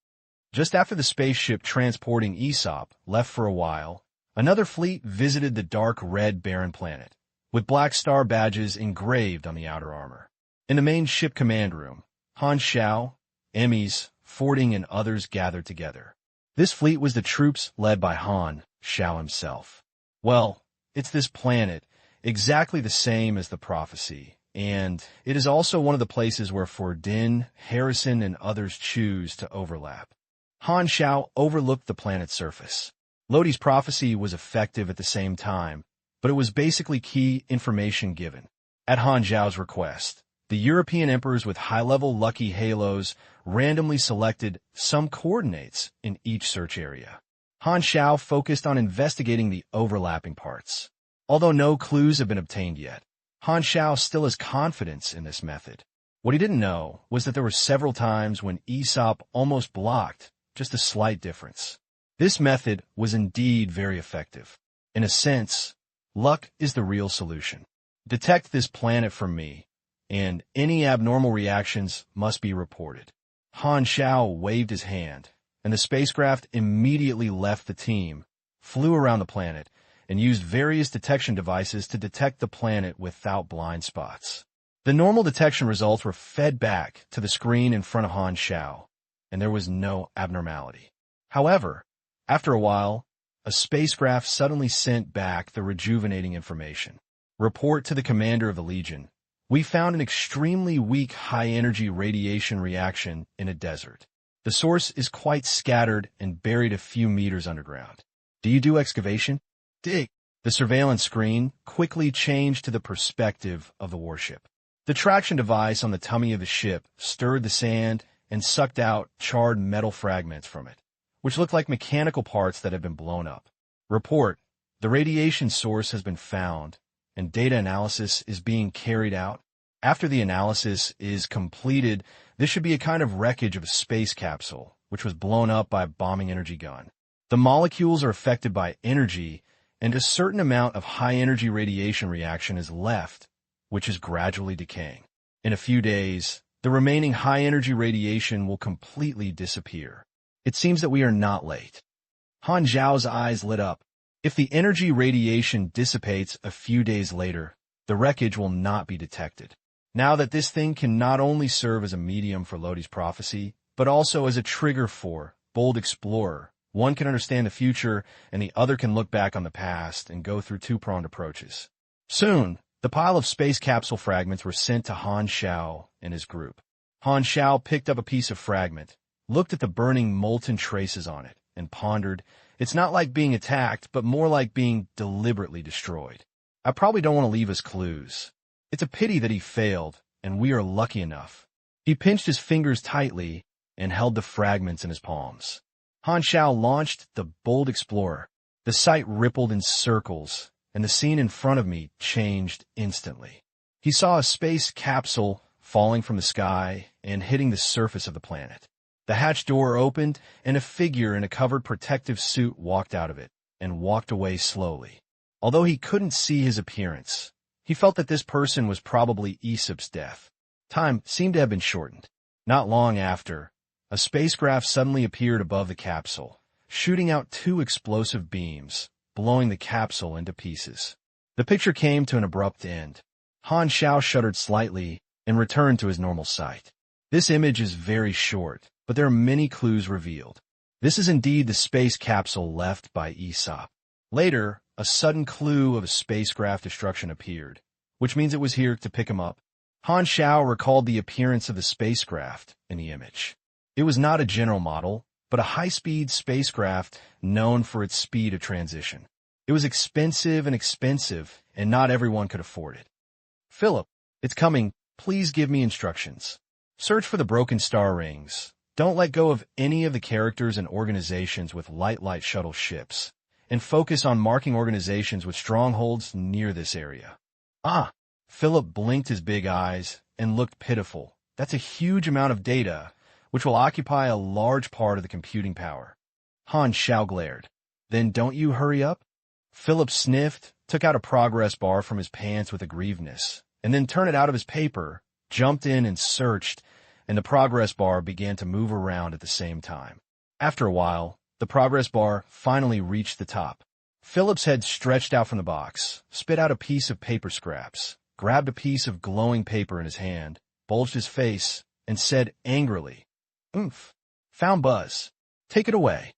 Just after the spaceship transporting Aesop left for a while, another fleet visited the dark red barren planet, with Black Star badges engraved on the outer armor. In the main ship command room, Han Xiao, Emmys, Fording, and others gathered together. This fleet was the troops led by Han Xiao himself. Well, it's this planet, exactly the same as the prophecy, and it is also one of the places where Fordin, Harrison, and others choose to overlap. Han Xiao overlooked the planet's surface. Lodi's prophecy was effective at the same time, but it was basically key information given. At Han Xiao's request, the European emperors with high-level lucky halos randomly selected some coordinates in each search area. Han Xiao focused on investigating the overlapping parts. Although no clues have been obtained yet, Han Xiao still has confidence in this method. What he didn't know was that there were several times when Aesop almost blocked just a slight difference. This method was indeed very effective. In a sense, luck is the real solution. Detect this planet for me, and any abnormal reactions must be reported. Han Xiao waved his hand, and the spacecraft immediately left the team, flew around the planet, and used various detection devices to detect the planet without blind spots. The normal detection results were fed back to the screen in front of Han Xiao, and there was no abnormality. However, after a while, a spacecraft suddenly sent back the rejuvenating information. Report to the commander of the Legion. We found an extremely weak high-energy radiation reaction in a desert. The source is quite scattered and buried a few meters underground. Do you do excavation? Dig. The surveillance screen quickly changed to the perspective of the warship. The traction device on the tummy of the ship stirred the sand and sucked out charred metal fragments from it, which looked like mechanical parts that had been blown up. Report. The radiation source has been found, and data analysis is being carried out. After the analysis is completed, this should be a kind of wreckage of a space capsule, which was blown up by a bombing energy gun. The molecules are affected by energy, and a certain amount of high-energy radiation reaction is left, which is gradually decaying. In a few days, the remaining high-energy radiation will completely disappear. It seems that we are not late. Han Xiao's eyes lit up. If the energy radiation dissipates a few days later, the wreckage will not be detected. Now that this thing can not only serve as a medium for Lodi's prophecy, but also as a trigger for Bold Explorer, one can understand the future and the other can look back on the past and go through two-pronged approaches. Soon, the pile of space capsule fragments were sent to Han Xiao and his group. Han Xiao picked up a piece of fragment, looked at the burning molten traces on it, and pondered, it's not like being attacked, but more like being deliberately destroyed. I probably don't want to leave us clues. It's a pity that he failed, and we are lucky enough. He pinched his fingers tightly and held the fragments in his palms. Han Xiao launched the Bold Explorer. The sight rippled in circles, and the scene in front of me changed instantly. He saw a space capsule falling from the sky and hitting the surface of the planet. The hatch door opened, and a figure in a covered protective suit walked out of it and walked away slowly. Although he couldn't see his appearance, he felt that this person was probably Aesop's death. Time seemed to have been shortened. Not long after, a spacecraft suddenly appeared above the capsule, shooting out two explosive beams, blowing the capsule into pieces. The picture came to an abrupt end. Han Xiao shuddered slightly and returned to his normal sight. This image is very short, but there are many clues revealed. This is indeed the space capsule left by Aesop. Later, a sudden clue of a spacecraft destruction appeared, which means it was here to pick him up. Han Xiao recalled the appearance of the spacecraft in the image. It was not a general model, but a high-speed spacecraft known for its speed of transition. It was expensive, and not everyone could afford it. Philip, it's coming. Please give me instructions. Search for the broken star rings. Don't let go of any of the characters and organizations with light shuttle ships, and focus on marking organizations with strongholds near this area. Ah! Philip blinked his big eyes and looked pitiful. That's a huge amount of data, which will occupy a large part of the computing power. Han Xiao glared. Then don't you hurry up? Philip sniffed, took out a progress bar from his pants with aggrievedness, and then turned it out of his paper, jumped in and searched, and the progress bar began to move around at the same time. After a while, the progress bar finally reached the top. Philip's head stretched out from the box, spit out a piece of paper scraps, grabbed a piece of glowing paper in his hand, bulged his face, and said angrily, Oomph. Found Buzz. Take it away.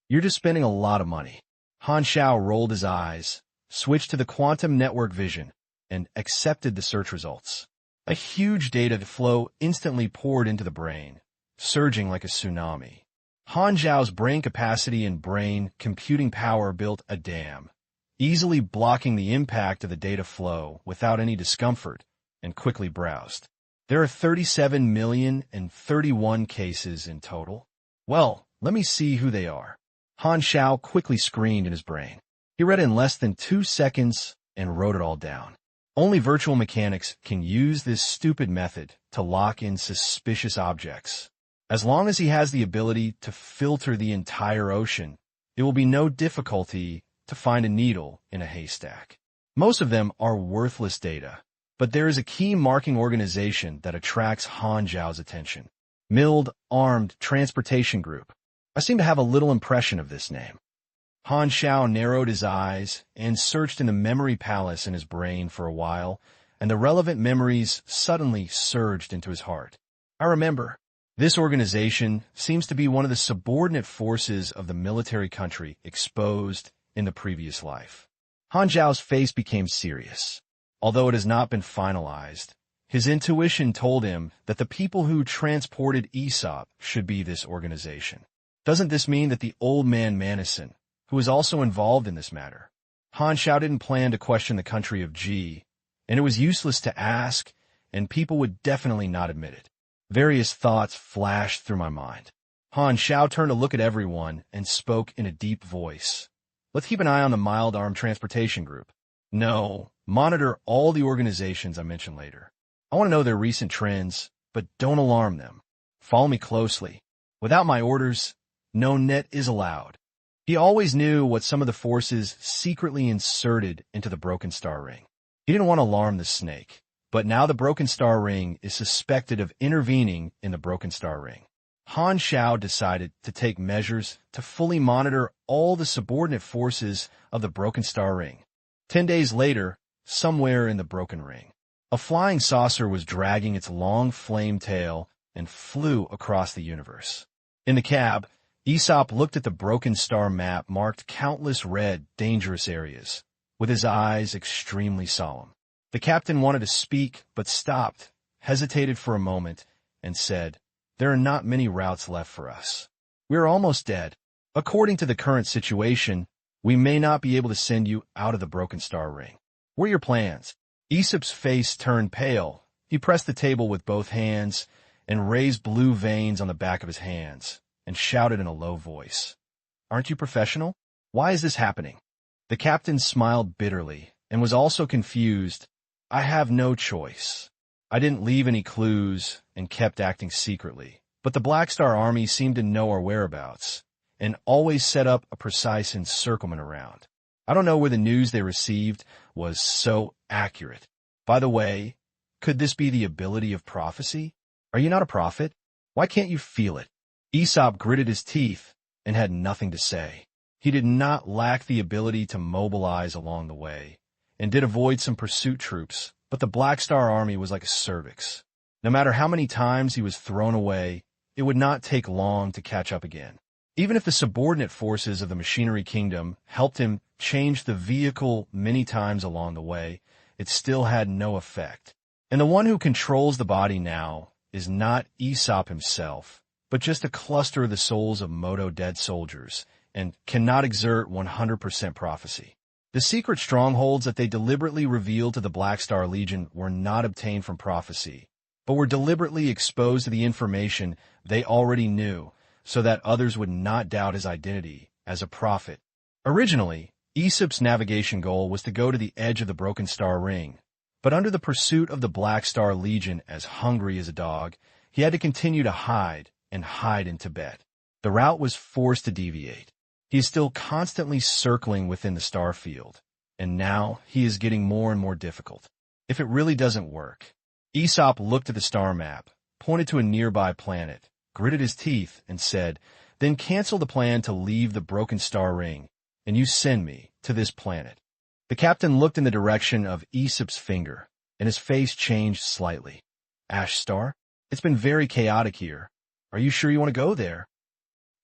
You're just spending a lot of money. Han Xiao rolled his eyes, switched to the quantum network vision, and accepted the search results. A huge data flow instantly poured into the brain, surging like a tsunami. Han Xiao's brain capacity and brain computing power built a dam, easily blocking the impact of the data flow without any discomfort, and quickly browsed. There are 37,031 cases in total. Well, let me see who they are. Han Xiao quickly screened in his brain. He read in less than 2 seconds and wrote it all down. Only virtual mechanics can use this stupid method to lock in suspicious objects. As long as he has the ability to filter the entire ocean, it will be no difficulty to find a needle in a haystack. Most of them are worthless data, but there is a key marking organization that attracts Han Xiao's attention. Milled Armed Transportation Group. I seem to have a little impression of this name. Han Xiao narrowed his eyes and searched in the memory palace in his brain for a while, and the relevant memories suddenly surged into his heart. I remember. This organization seems to be one of the subordinate forces of the military country exposed in the previous life. Han Xiao's face became serious. Although it has not been finalized, his intuition told him that the people who transported Aesop should be this organization. Doesn't this mean that the old man Manison, who is also involved in this matter? Han Xiao didn't plan to question the country of G, and it was useless to ask, and people would definitely not admit it. Various thoughts flashed through my mind. Han Xiao turned to look at everyone and spoke in a deep voice. Let's keep an eye on the Mild Armed Transportation Group. No, monitor all the organizations I mentioned later. I want to know their recent trends, but don't alarm them. Follow me closely. Without my orders, no net is allowed. He always knew what some of the forces secretly inserted into the Broken Star Ring. He didn't want to alarm the snake, but now the Broken Star Ring is suspected of intervening in the Broken Star Ring. Han Xiao decided to take measures to fully monitor all the subordinate forces of the Broken Star Ring. 10 days later, somewhere in the Broken Ring, a flying saucer was dragging its long flame tail and flew across the universe. In the cab, Aesop looked at the Broken Star map marked countless red, dangerous areas, with his eyes extremely solemn. The captain wanted to speak, but stopped, hesitated for a moment, and said, "There are not many routes left for us. We are almost dead. According to the current situation, we may not be able to send you out of the Broken Star Ring. What are your plans?" Aesop's face turned pale. He pressed the table with both hands and raised blue veins on the back of his hands, and shouted in a low voice, "Aren't you professional? Why is this happening?" The captain smiled bitterly and was also confused. "I have no choice. I didn't leave any clues and kept acting secretly, but the Black Star Army seemed to know our whereabouts and always set up a precise encirclement around. I don't know where the news they received was so accurate. By the way, could this be the ability of prophecy? Are you not a prophet? Why can't you feel it?" Aesop gritted his teeth and had nothing to say. He did not lack the ability to mobilize along the way, and did avoid some pursuit troops, but the Black Star Army was like a cervix. No matter how many times he was thrown away, it would not take long to catch up again. Even if the subordinate forces of the Machinery Kingdom helped him change the vehicle many times along the way, it still had no effect. And the one who controls the body now is not Aesop himself, but just a cluster of the souls of Moto dead soldiers, and cannot exert 100% prophecy. The secret strongholds that they deliberately revealed to the Black Star Legion were not obtained from prophecy, but were deliberately exposed to the information they already knew, so that others would not doubt his identity as a prophet. Originally, Aesop's navigation goal was to go to the edge of the Broken Star Ring, but under the pursuit of the Black Star Legion as hungry as a dog, he had to continue to hide and hide in Tibet. The route was forced to deviate. He is still constantly circling within the star field, and now he is getting more and more difficult. If it really doesn't work, Aesop looked at the star map, pointed to a nearby planet, gritted his teeth, and said, "Then cancel the plan to leave the Broken Star Ring, and you send me to this planet." The captain looked in the direction of Aesop's finger, and his face changed slightly. "Ash Star? It's been very chaotic here. Are you sure you want to go there?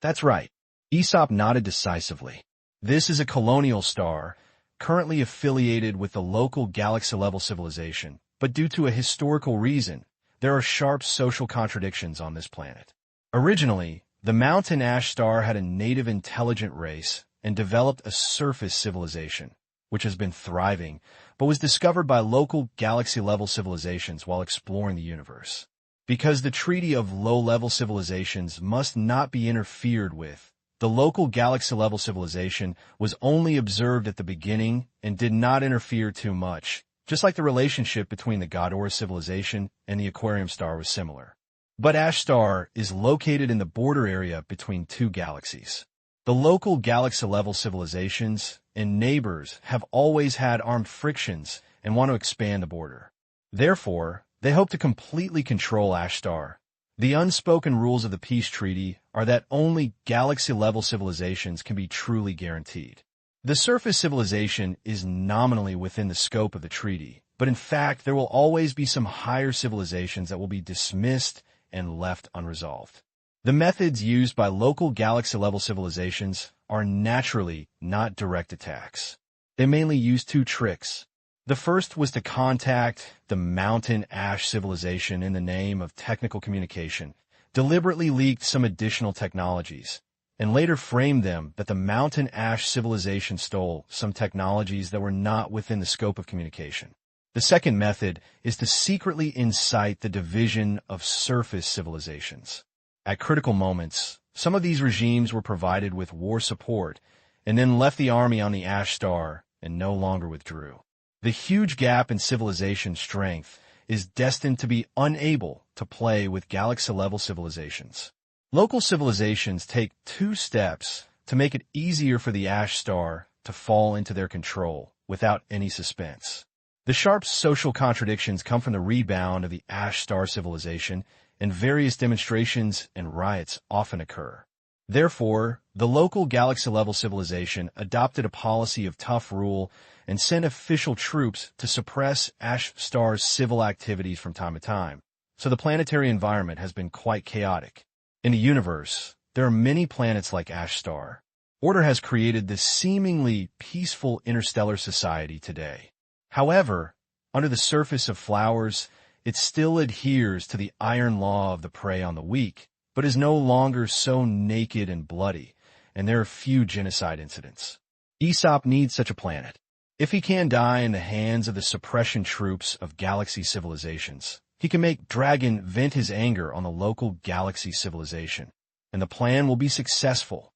That's right. Aesop nodded decisively. This is a colonial star, currently affiliated with the local galaxy-level civilization, but due to a historical reason, there are sharp social contradictions on this planet. Originally, the mountain ash star had a native intelligent race and developed a surface civilization, which has been thriving, but was discovered by local galaxy-level civilizations while exploring the universe. Because the Treaty of Low-Level Civilizations must not be interfered with, the local galaxy-level civilization was only observed at the beginning and did not interfere too much, just like the relationship between the Ghidorah civilization and the Aquarium star was similar. But Ash Star is located in the border area between two galaxies. The local galaxy-level civilizations and neighbors have always had armed frictions and want to expand the border. Therefore, they hope to completely control Ash Star. The unspoken rules of the peace treaty are that only galaxy-level civilizations can be truly guaranteed. The surface civilization is nominally within the scope of the treaty, but in fact there will always be some higher civilizations that will be dismissed and left unresolved. The methods used by local galaxy-level civilizations are naturally not direct attacks. They mainly use two tricks. The first was to contact the Mountain Ash civilization in the name of technical communication, deliberately leaked some additional technologies, and later framed them that the Mountain Ash civilization stole some technologies that were not within the scope of communication. The second method is to secretly incite the division of surface civilizations. At critical moments, some of these regimes were provided with war support and then left the army on the Ash Star and no longer withdrew. The huge gap in civilization strength is destined to be unable to play with galaxy-level civilizations. Local civilizations take two steps to make it easier for the Ash Star to fall into their control without any suspense. The sharp social contradictions come from the rebound of the Ash Star civilization, and various demonstrations and riots often occur. Therefore, the local galaxy-level civilization adopted a policy of tough rule and sent official troops to suppress Ash Star's civil activities from time to time. So the planetary environment has been quite chaotic. In the universe, there are many planets like Ash Star. Order has created this seemingly peaceful interstellar society today. However, under the surface of flowers, it still adheres to the iron law of the prey on the weak, but is no longer so naked and bloody, and there are few genocide incidents. Aesop needs such a planet. If he can die in the hands of the suppression troops of galaxy civilizations, he can make Dragon vent his anger on the local galaxy civilization, and the plan will be successful.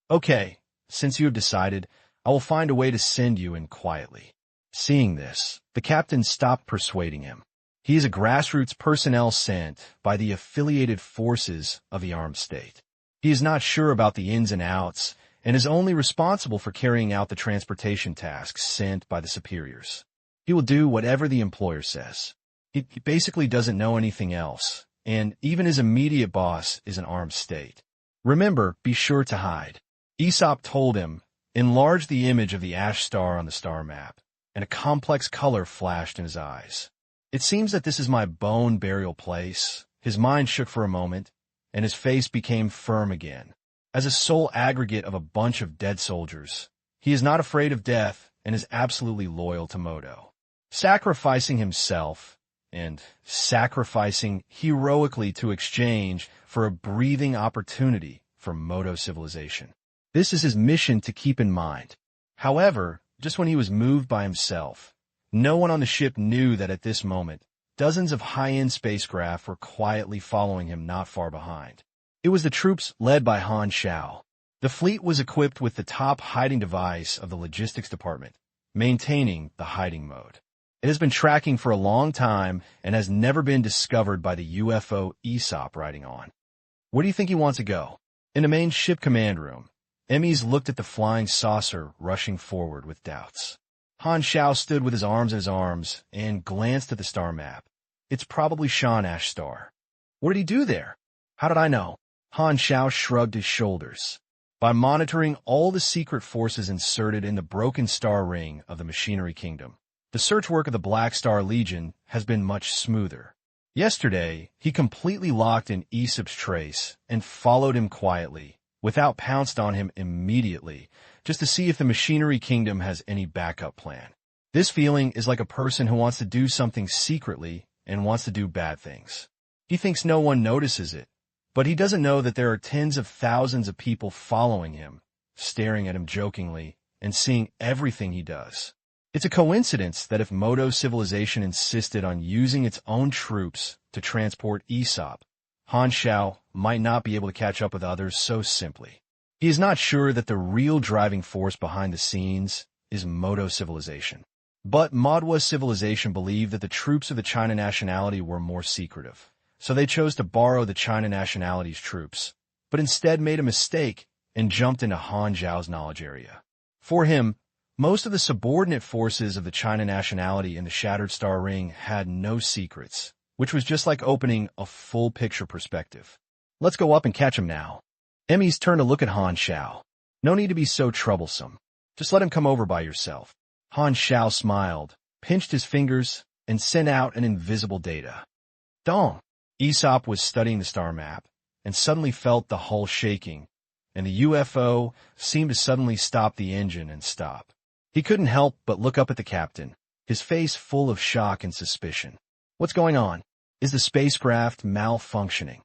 Okay, since you have decided, I will find a way to send you in quietly. Seeing this, the captain stopped persuading him. He is a grassroots personnel sent by the affiliated forces of the armed state. He is not sure about the ins and outs and is only responsible for carrying out the transportation tasks sent by the superiors. He will do whatever the employer says. He basically doesn't know anything else, and even his immediate boss is an armed state. Remember, be sure to hide. Aesop told him, enlarge the image of the Ash Star on the star map, and a complex color flashed in his eyes. It seems that this is my bone burial place. His mind shook for a moment, and his face became firm again. As a sole aggregate of a bunch of dead soldiers, he is not afraid of death and is absolutely loyal to Modo. Sacrificing himself and sacrificing heroically to exchange for a breathing opportunity for Modo civilization. This is his mission to keep in mind. However, just when he was moved by himself, no one on the ship knew that at this moment, dozens of high-end spacecraft were quietly following him not far behind. It was the troops led by Han Xiao. The fleet was equipped with the top hiding device of the logistics department, maintaining the hiding mode. It has been tracking for a long time and has never been discovered by the UFO Aesop riding on. Where do you think he wants to go? In the main ship command room, Emmys looked at the flying saucer rushing forward with doubts. Han Xiao stood with his arms in his arms and glanced at the star map. It's probably Shan Ash Star. What did he do there? How did I know? Han Xiao shrugged his shoulders. By monitoring all the secret forces inserted in the broken star ring of the Machinery Kingdom, the search work of the Black Star Legion has been much smoother. Yesterday, he completely locked in Aesop's trace and followed him quietly, without pounced on him immediately, just to see if the machinery kingdom has any backup plan. This feeling is like a person who wants to do something secretly and wants to do bad things. He thinks no one notices it, but he doesn't know that there are tens of thousands of people following him, staring at him jokingly, and seeing everything he does. It's a coincidence that if Moto civilization insisted on using its own troops to transport Aesop, Han Xiao might not be able to catch up with others so simply. He is not sure that the real driving force behind the scenes is Moto civilization. But Madhwa civilization believed that the troops of the China nationality were more secretive, so they chose to borrow the China nationality's troops, but instead made a mistake and jumped into Han Xiao's knowledge area. For him, most of the subordinate forces of the China nationality in the Shattered Star Ring had no secrets, which was just like opening a full-picture perspective. Let's go up and catch him now. Emmy's turn to look at Han Xiao. No need to be so troublesome. Just let him come over by yourself. Han Xiao smiled, pinched his fingers, and sent out an invisible data. Dong! Aesop was studying the star map, and suddenly felt the hull shaking, and the UFO seemed to suddenly stop the engine and stop. He couldn't help but look up at the captain, his face full of shock and suspicion. What's going on? Is the spacecraft malfunctioning?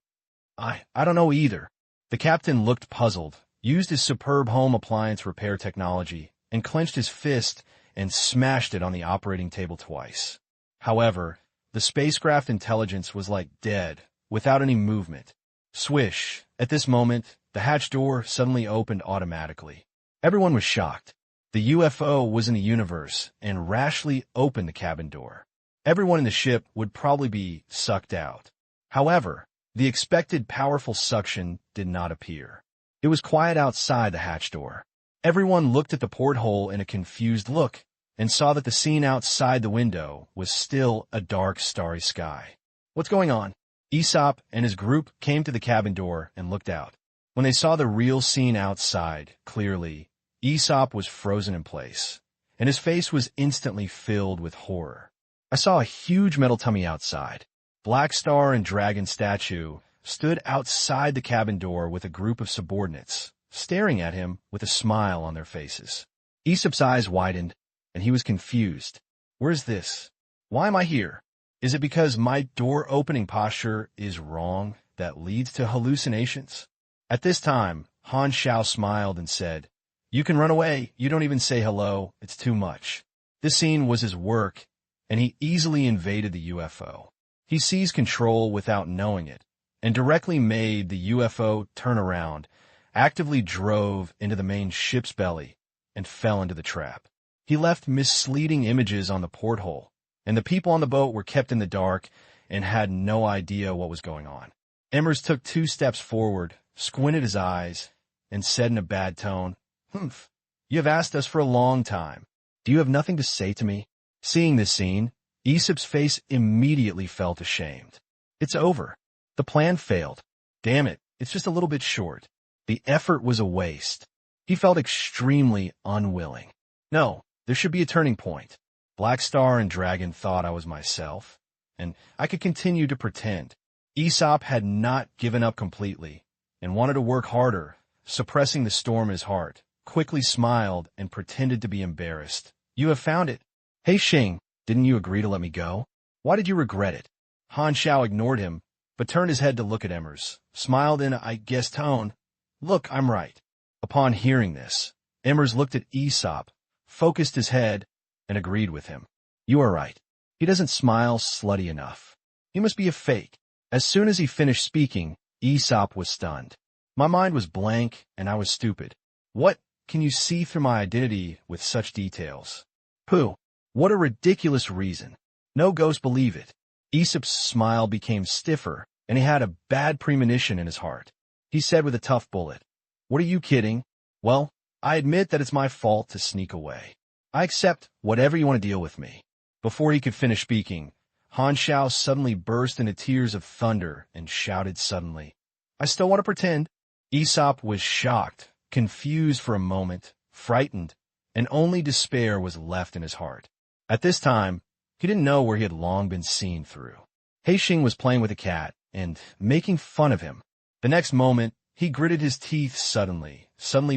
I don't know either. The captain looked puzzled, used his superb home appliance repair technology, and clenched his fist and smashed it on the operating table twice. However, the spacecraft intelligence was like dead, without any movement. Swish! At this moment, the hatch door suddenly opened automatically. Everyone was shocked. The UFO was in the universe and rashly opened the cabin door. Everyone in the ship would probably be sucked out. However, the expected powerful suction did not appear. It was quiet outside the hatch door. Everyone looked at the porthole in a confused look and saw that the scene outside the window was still a dark, starry sky. What's going on? Aesop and his group came to the cabin door and looked out. When they saw the real scene outside, clearly, Aesop was frozen in place, and his face was instantly filled with horror. I saw a huge metal tummy outside. Black Star and Dragon statue stood outside the cabin door with a group of subordinates, staring at him with a smile on their faces. Aesop's eyes widened, and he was confused. Where's this? Why am I here? Is it because my door-opening posture is wrong that leads to hallucinations? At this time, Han Xiao smiled and said, "You can run away. You don't even say hello. It's too much." This scene was his work, and he easily invaded the UFO. He seized control without knowing it, and directly made the UFO turn around, actively drove into the main ship's belly, and fell into the trap. He left misleading images on the porthole, and the people on the boat were kept in the dark and had no idea what was going on. Emmers took 2 steps forward, squinted his eyes, and said in a bad tone, "Humph, you have asked us for a long time. Do you have nothing to say to me?" Seeing this scene, Aesop's face immediately felt ashamed. It's over. The plan failed. Damn it, it's just a little bit short. The effort was a waste. He felt extremely unwilling. No, there should be a turning point. Black Star and Dragon thought I was myself, and I could continue to pretend. Aesop had not given up completely, and wanted to work harder, suppressing the storm in his heart, quickly smiled and pretended to be embarrassed. "You have found it. Hey Xing, didn't you agree to let me go? Why did you regret it?" Han Xiao ignored him, but turned his head to look at Emmers, smiled in a "I guess" tone. "Look, I'm right." Upon hearing this, Emmers looked at Aesop, focused his head, and agreed with him. "You are right. He doesn't smile slutty enough. He must be a fake." As soon as he finished speaking, Aesop was stunned. My mind was blank, and I was stupid. What? Can you see through my identity with such details? Pooh. What a ridiculous reason. No ghost believe it. Aesop's smile became stiffer, and he had a bad premonition in his heart. He said with a tough bullet, "What are you kidding? Well, I admit that it's my fault to sneak away. I accept whatever you want to deal with me." Before he could finish speaking, Han Xiao suddenly burst into tears of thunder and shouted suddenly, "I still want to pretend." Aesop was shocked, confused for a moment, frightened, and only despair was left in his heart. At this time, he didn't know where he had long been seen through. Haixing was playing with a cat and making fun of him. The next moment, he gritted his teeth suddenly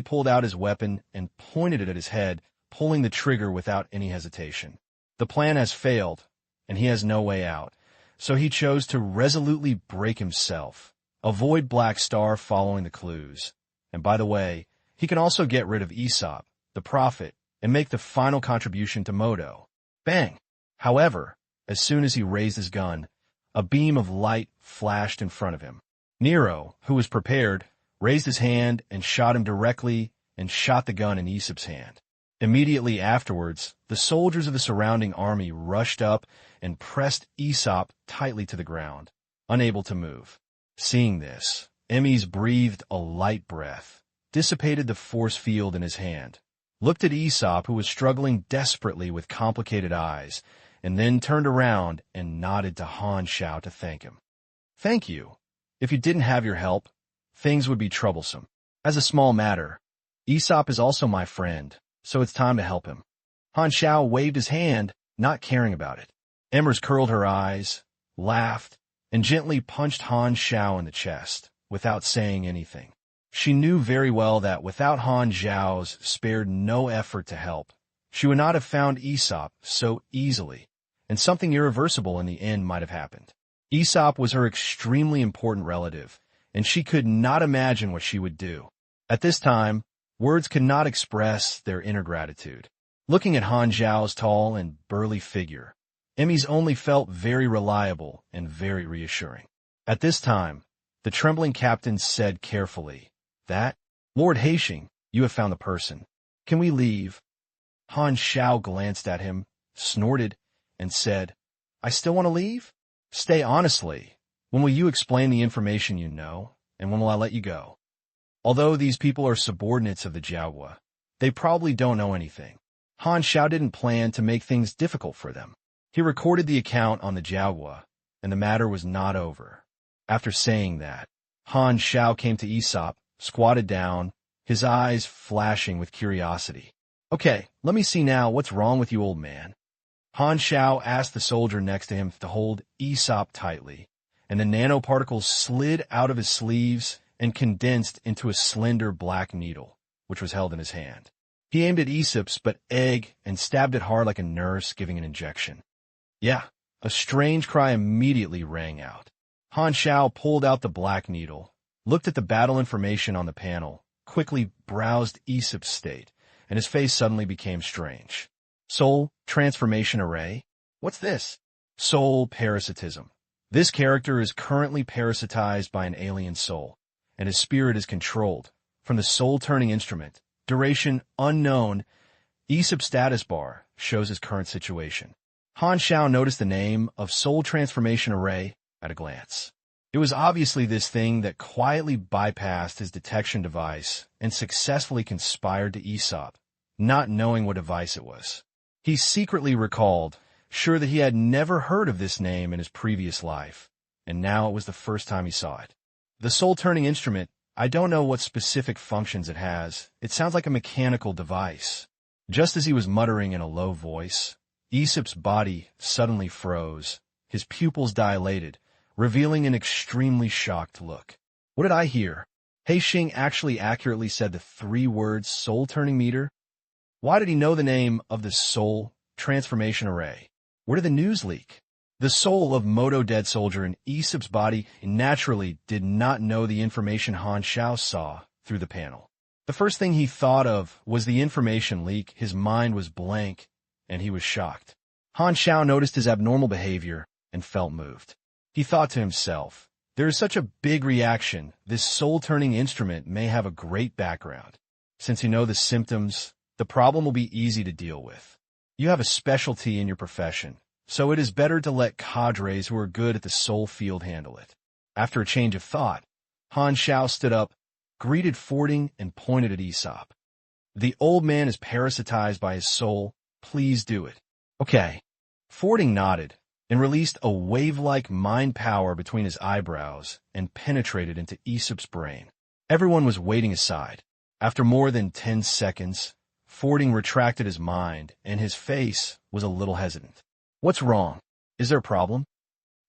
pulled out his weapon and pointed it at his head, pulling the trigger without any hesitation. The plan has failed, and he has no way out, so he chose to resolutely break himself. Avoid Black Star following the clues. And by the way, he can also get rid of Aesop, the prophet, and make the final contribution to Moto. Bang! However, as soon as he raised his gun, a beam of light flashed in front of him. Nero, who was prepared, raised his hand and shot him directly and shot the gun in Aesop's hand. Immediately afterwards, the soldiers of the surrounding army rushed up and pressed Aesop tightly to the ground, unable to move. Seeing this, Emmys breathed a light breath, dissipated the force field in his hand, looked at Aesop, who was struggling desperately with complicated eyes, and then turned around and nodded to Han Xiao to thank him. Thank you. If you didn't have your help, things would be troublesome. As a small matter, Aesop is also my friend, so it's time to help him. Han Xiao waved his hand, not caring about it. Emmers curled her eyes, laughed, and gently punched Han Xiao in the chest, without saying anything. She knew very well that without Han Xiao's spared no effort to help, she would not have found Aesop so easily, and something irreversible in the end might have happened. Aesop was her extremely important relative, and she could not imagine what she would do. At this time, words could not express their inner gratitude. Looking at Han Xiao's tall and burly figure, Emmys only felt very reliable and very reassuring. At this time, the trembling captain said carefully, "That, Lord Haixing, you have found the person. Can we leave?" Han Xiao glanced at him, snorted, and said, "I still want to leave? Stay honestly. When will you explain the information you know, and when will I let you go?" Although these people are subordinates of the Jiaohua, they probably don't know anything. Han Xiao didn't plan to make things difficult for them. He recorded the account on the Jiaohua, and the matter was not over. After saying that, Han Xiao came to Aesop, squatted down, his eyes flashing with curiosity. "Okay, let me see now what's wrong with you, old man." Han Xiao asked the soldier next to him to hold Aesop tightly, and the nanoparticles slid out of his sleeves and condensed into a slender black needle, which was held in his hand. He aimed at Aesop's egg and stabbed it hard like a nurse giving an injection. Yeah, a strange cry immediately rang out. Han Xiao pulled out the black needle, looked at the battle information on the panel, quickly browsed Aesop's state, and his face suddenly became strange. Soul transformation array? What's this? Soul parasitism. This character is currently parasitized by an alien soul, and his spirit is controlled from the soul-turning instrument. Duration unknown. Aesop's status bar shows his current situation. Han Xiao noticed the name of Soul Transformation Array at a glance. It was obviously this thing that quietly bypassed his detection device and successfully conspired to Aesop, not knowing what device it was. He secretly recalled, sure that he had never heard of this name in his previous life, and now it was the first time he saw it. The soul-turning instrument, I don't know what specific functions it has. It sounds like a mechanical device. Just as he was muttering in a low voice, Aesop's body suddenly froze, his pupils dilated, revealing an extremely shocked look. What did I hear? Haixing actually accurately said the 3 words soul-turning meter? Why did he know the name of the soul transformation array? Where did the news leak? The soul of Moto Dead Soldier in Aesop's body naturally did not know the information Han Xiao saw through the panel. The first thing he thought of was the information leak. His mind was blank, and he was shocked. Han Xiao noticed his abnormal behavior and felt moved. He thought to himself, there is such a big reaction. This soul-turning instrument may have a great background. Since you know the symptoms, the problem will be easy to deal with. You have a specialty in your profession, so it is better to let cadres who are good at the soul field handle it. After a change of thought, Han Xiao stood up, greeted Fording, and pointed at Aesop. The old man is parasitized by his soul. Please do it. Okay. Fording nodded and released a wave-like mind power between his eyebrows and penetrated into Aesop's brain. Everyone was waiting aside. After more than 10 seconds, Fording retracted his mind, and his face was a little hesitant. What's wrong? Is there a problem?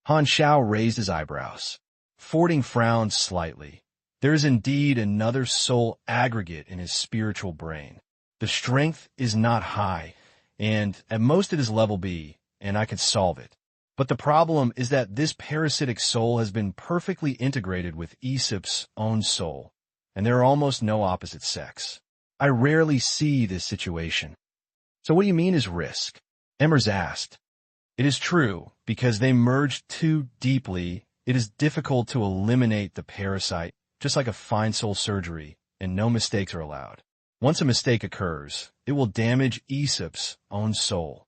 Han Xiao raised his eyebrows. Fording frowned slightly. There is indeed another soul aggregate in his spiritual brain. The strength is not high, and at most it is level B, and I could solve it. But the problem is that this parasitic soul has been perfectly integrated with Aesop's own soul, and there are almost no opposite sex. I rarely see this situation. So what do you mean is risk? Emmers asked. It is true, because they merged too deeply, it is difficult to eliminate the parasite, just like a fine soul surgery, and no mistakes are allowed. Once a mistake occurs, it will damage Aesop's own soul.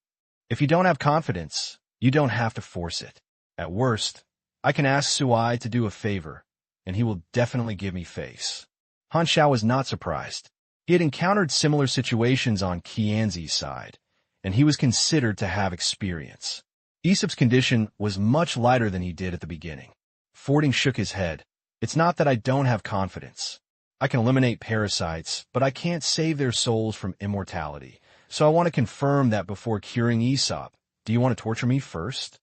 If you don't have confidence, you don't have to force it. At worst, I can ask Suai to do a favor, and he will definitely give me face. Han Xiao was not surprised. He had encountered similar situations on Qianzi's side, and he was considered to have experience. Aesop's condition was much lighter than he did at the beginning. Fording shook his head. It's not that I don't have confidence. I can eliminate parasites, but I can't save their souls from immortality. So I want to confirm that before curing Aesop. Do you want to torture me first?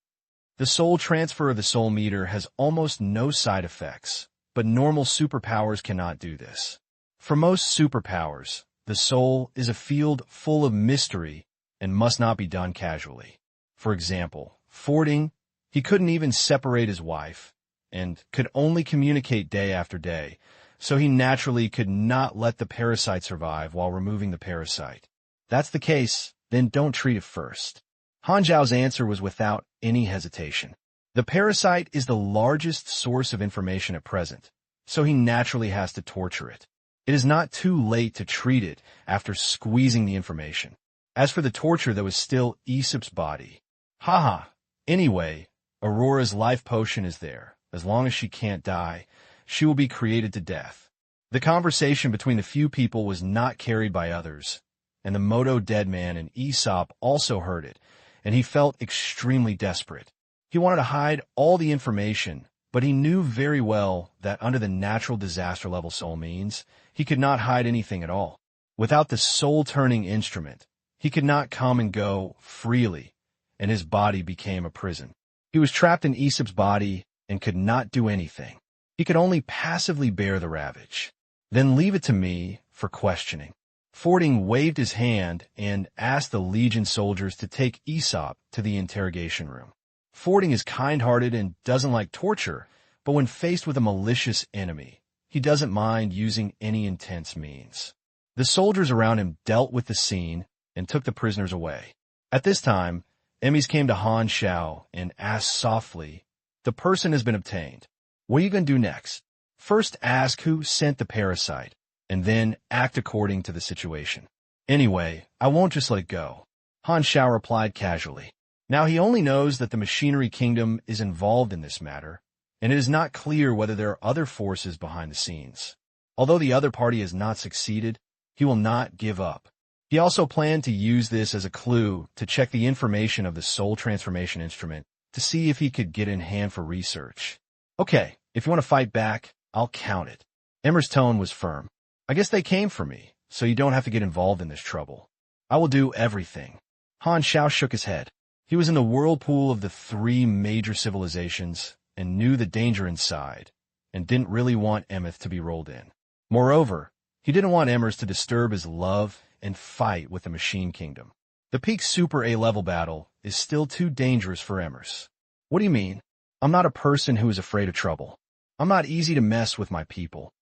The soul transfer of the soul meter has almost no side effects, but normal superpowers cannot do this. For most superpowers, the soul is a field full of mystery and must not be done casually. For example, Fording, he couldn't even separate his wife and could only communicate day after day, so he naturally could not let the parasite survive while removing the parasite. That's the case, then don't treat it first. Han Xiao's answer was without any hesitation. The parasite is the largest source of information at present, so he naturally has to torture it. It is not too late to treat it after squeezing the information. As for the torture that was still Aesop's body, haha, anyway, Aurora's life potion is there. As long as she can't die, she will be created to death. The conversation between the few people was not carried by others, and the Moto dead man and Aesop also heard it, and he felt extremely desperate. He wanted to hide all the information, but he knew very well that under the natural disaster level soul means, he could not hide anything at all. Without the soul-turning instrument, he could not come and go freely, and his body became a prison. He was trapped in Aesop's body and could not do anything. He could only passively bear the ravage. Then leave it to me for questioning. Fording waved his hand and asked the Legion soldiers to take Aesop to the interrogation room. Fording is kind-hearted and doesn't like torture, but when faced with a malicious enemy, he doesn't mind using any intense means. The soldiers around him dealt with the scene and took the prisoners away. At this time, Emmys came to Han Xiao and asked softly, "The person has been obtained. What are you going to do next? First ask who sent the parasite, and then act according to the situation." "Anyway, I won't just let it go," Han Xiao replied casually. Now he only knows that the Machinery Kingdom is involved in this matter, and it is not clear whether there are other forces behind the scenes. Although the other party has not succeeded, he will not give up. He also planned to use this as a clue to check the information of the soul transformation instrument to see if he could get in hand for research. "Okay, if you want to fight back, I'll count it." Emmer's tone was firm. "I guess they came for me, so you don't have to get involved in this trouble. I will do everything." Han Xiao shook his head. He was in the whirlpool of the three major civilizations and knew the danger inside, and didn't really want Emmeth to be rolled in. Moreover, he didn't want Emmers to disturb his love and fight with the Machine Kingdom. The peak Super A-level battle is still too dangerous for Emmers. "What do you mean? I'm not a person who is afraid of trouble. I'm not easy to mess with my people."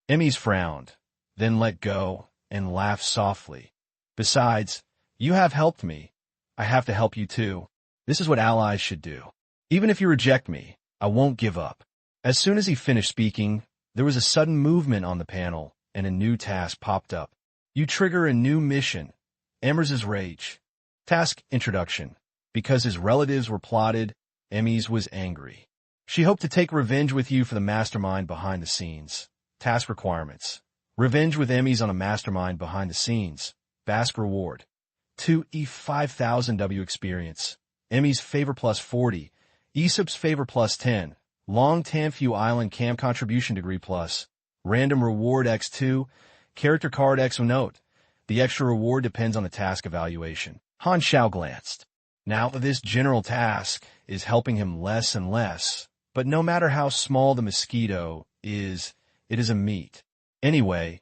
Emmys frowned, then let go and laughed softly. "Besides, you have helped me. I have to help you too. This is what allies should do. Even if you reject me, I won't give up." As soon as he finished speaking, there was a sudden movement on the panel, and a new task popped up. You trigger a new mission, Emmers' Rage. Task Introduction. Because his relatives were plotted, Emmys was angry. She hoped to take revenge with you for the mastermind behind the scenes. Task Requirements. Revenge with Emmys on a mastermind behind the scenes. Basque Reward. 2E 5000 W Experience. Emmys Favor plus 40. Aesop's Favor plus 10. Long Tanfu Island Camp Contribution Degree plus. Random Reward X2. Character Card X. Note. The extra reward depends on the task evaluation. Han Xiao glanced. Now, this general task is helping him less and less, but no matter how small the mosquito is, it is a meat. Anyway,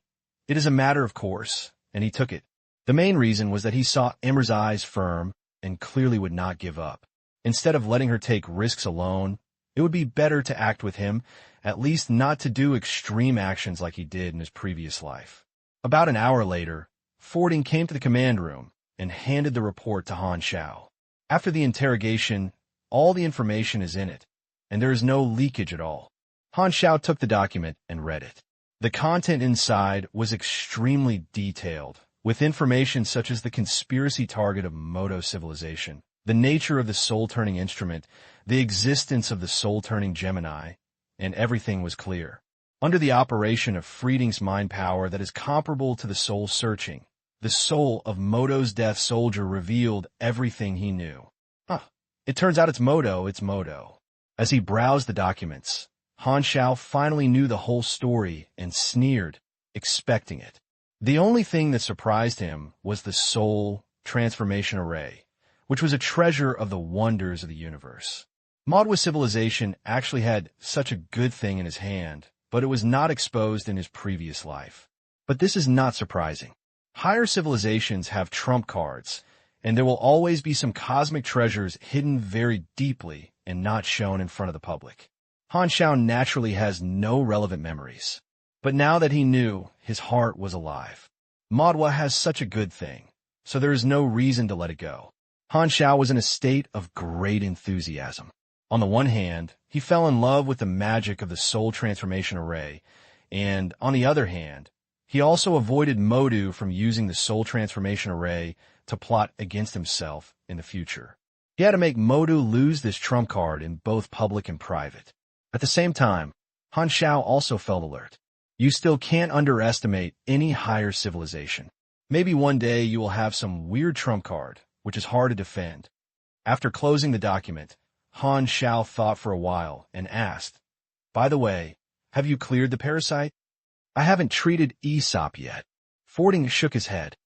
it is a matter of course, and he took it. The main reason was that he saw Emmer's eyes firm and clearly would not give up. Instead of letting her take risks alone, it would be better to act with him, at least not to do extreme actions like he did in his previous life. About an hour later, Fording came to the command room and handed the report to Han Xiao. After the interrogation, all the information is in it, and there is no leakage at all. Han Xiao took the document and read it. The content inside was extremely detailed, with information such as the conspiracy target of Moto civilization, the nature of the soul-turning instrument, the existence of the soul-turning Gemini, and everything was clear. Under the operation of Frieding's mind power that is comparable to the soul-searching, the soul of Moto's death soldier revealed everything he knew. It turns out it's Moto. As he browsed the documents, Han Xiao finally knew the whole story and sneered, expecting it. The only thing that surprised him was the soul transformation array, which was a treasure of the wonders of the universe. Modwa civilization actually had such a good thing in his hand, but it was not exposed in his previous life. But this is not surprising. Higher civilizations have trump cards, and there will always be some cosmic treasures hidden very deeply and not shown in front of the public. Han Xiao naturally has no relevant memories. But now that he knew, his heart was alive. Modwa has such a good thing, so there is no reason to let it go. Han Xiao was in a state of great enthusiasm. On the one hand, he fell in love with the magic of the soul transformation array, and on the other hand, he also avoided Modu from using the soul transformation array to plot against himself in the future. He had to make Modu lose this trump card in both public and private. At the same time, Han Xiao also felt alert. You still can't underestimate any higher civilization. Maybe one day you will have some weird trump card, which is hard to defend. After closing the document, Han Xiao thought for a while and asked, "By the way, have you cleared the parasite?" "I haven't treated Aesop yet." Fording shook his head.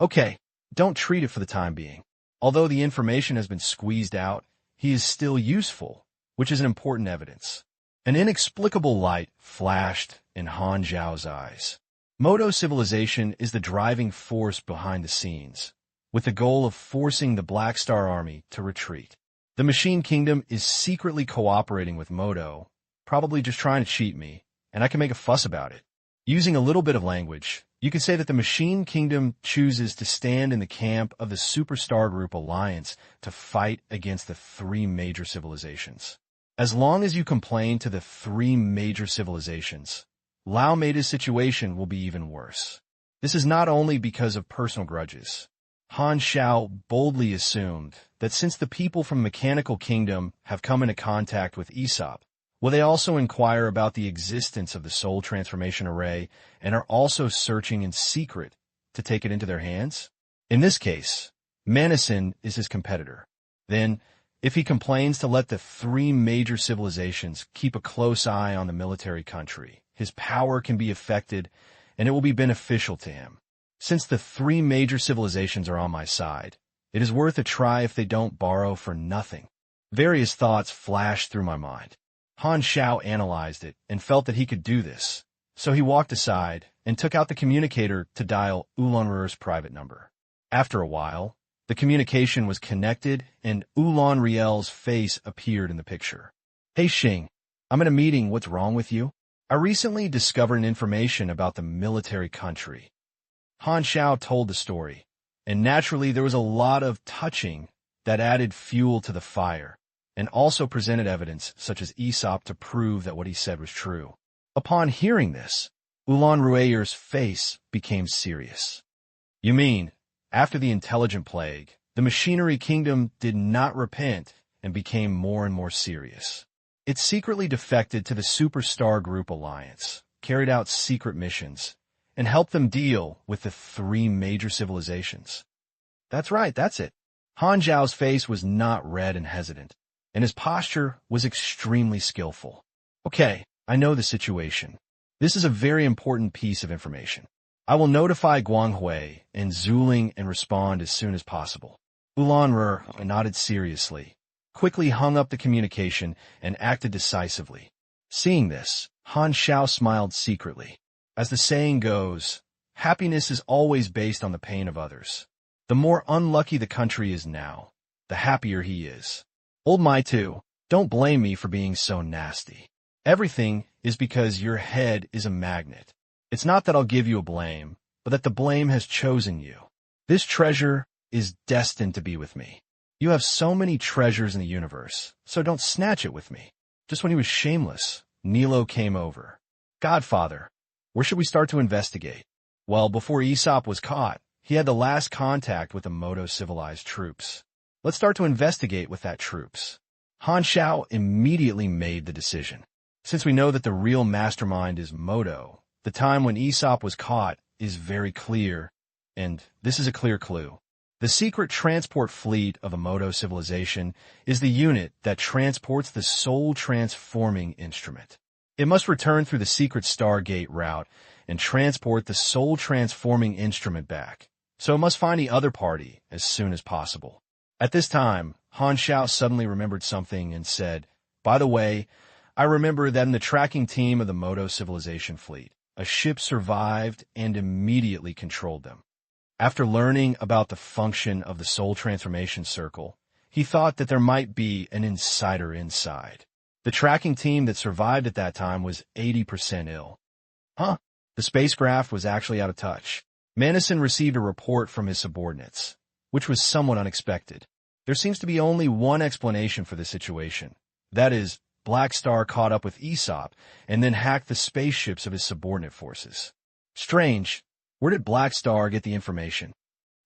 "Okay, don't treat it for the time being. Although the information has been squeezed out, he is still useful, which is an important evidence." An inexplicable light flashed in Han Xiao's eyes. Moto civilization is the driving force behind the scenes, with the goal of forcing the Black Star Army to retreat. The Machine Kingdom is secretly cooperating with Moto, probably just trying to cheat me, and I can make a fuss about it. Using a little bit of language, you could say that the Machine Kingdom chooses to stand in the camp of the Superstar Group Alliance to fight against the three major civilizations. As long as you complain to the three major civilizations, Lao Meida's situation will be even worse. This is not only because of personal grudges. Han Xiao boldly assumed that since the people from Mechanical Kingdom have come into contact with Aesop, will they also inquire about the existence of the Soul Transformation Array and are also searching in secret to take it into their hands? In this case, Manison is his competitor. Then, if he complains to let the three major civilizations keep a close eye on the military country, his power can be affected and it will be beneficial to him. Since the three major civilizations are on my side, it is worth a try if they don't borrow for nothing. Various thoughts flashed through my mind. Han Xiao analyzed it and felt that he could do this, so he walked aside and took out the communicator to dial Ulanruer's private number. After a while, the communication was connected and Ulan Riel's face appeared in the picture. "Hey Xing, I'm in a meeting, what's wrong with you? I recently discovered information about the military country." Han Xiao told the story, and naturally there was a lot of touching that added fuel to the fire, and also presented evidence such as Aesop to prove that what he said was true. Upon hearing this, Ulan Rueyer's face became serious. "You mean, after the intelligent plague, the Machinery Kingdom did not repent and became more and more serious. It secretly defected to the Superstar Group Alliance, carried out secret missions, and helped them deal with the three major civilizations." "That's right, that's it." Han Xiao's face was not red and hesitant, and his posture was extremely skillful. "Okay, I know the situation. This is a very important piece of information. I will notify Guanghui and Zuling and respond as soon as possible." Ulanrer nodded seriously, quickly hung up the communication, and acted decisively. Seeing this, Han Xiao smiled secretly. As the saying goes, happiness is always based on the pain of others. The more unlucky the country is now, the happier he is. Old Mai too, don't blame me for being so nasty. Everything is because your head is a magnet. It's not that I'll give you a blame, but that the blame has chosen you. This treasure is destined to be with me. You have so many treasures in the universe, so don't snatch it with me. Just when he was shameless, Nilo came over. Godfather, where should we start to investigate? Well, before Aesop was caught, he had the last contact with the Modo-civilized troops. Let's start to investigate with that troops. Han Xiao immediately made the decision. Since we know that the real mastermind is Modo, the time when Aesop was caught is very clear, and this is a clear clue. The secret transport fleet of a Modo civilization is the unit that transports the soul-transforming instrument. It must return through the secret Stargate route and transport the soul-transforming instrument back, so it must find the other party as soon as possible. At this time, Han Xiao suddenly remembered something and said, "By the way, I remember that in the tracking team of the Modo civilization fleet, a ship survived and immediately controlled them." After learning about the function of the soul transformation circle, he thought that there might be an insider inside. The tracking team that survived at that time was 80% ill. The spacecraft was actually out of touch. Manison received a report from his subordinates, which was somewhat unexpected. There seems to be only one explanation for the situation. That is, Black Star caught up with Aesop and then hacked the spaceships of his subordinate forces. Strange. Where did Black Star get the information?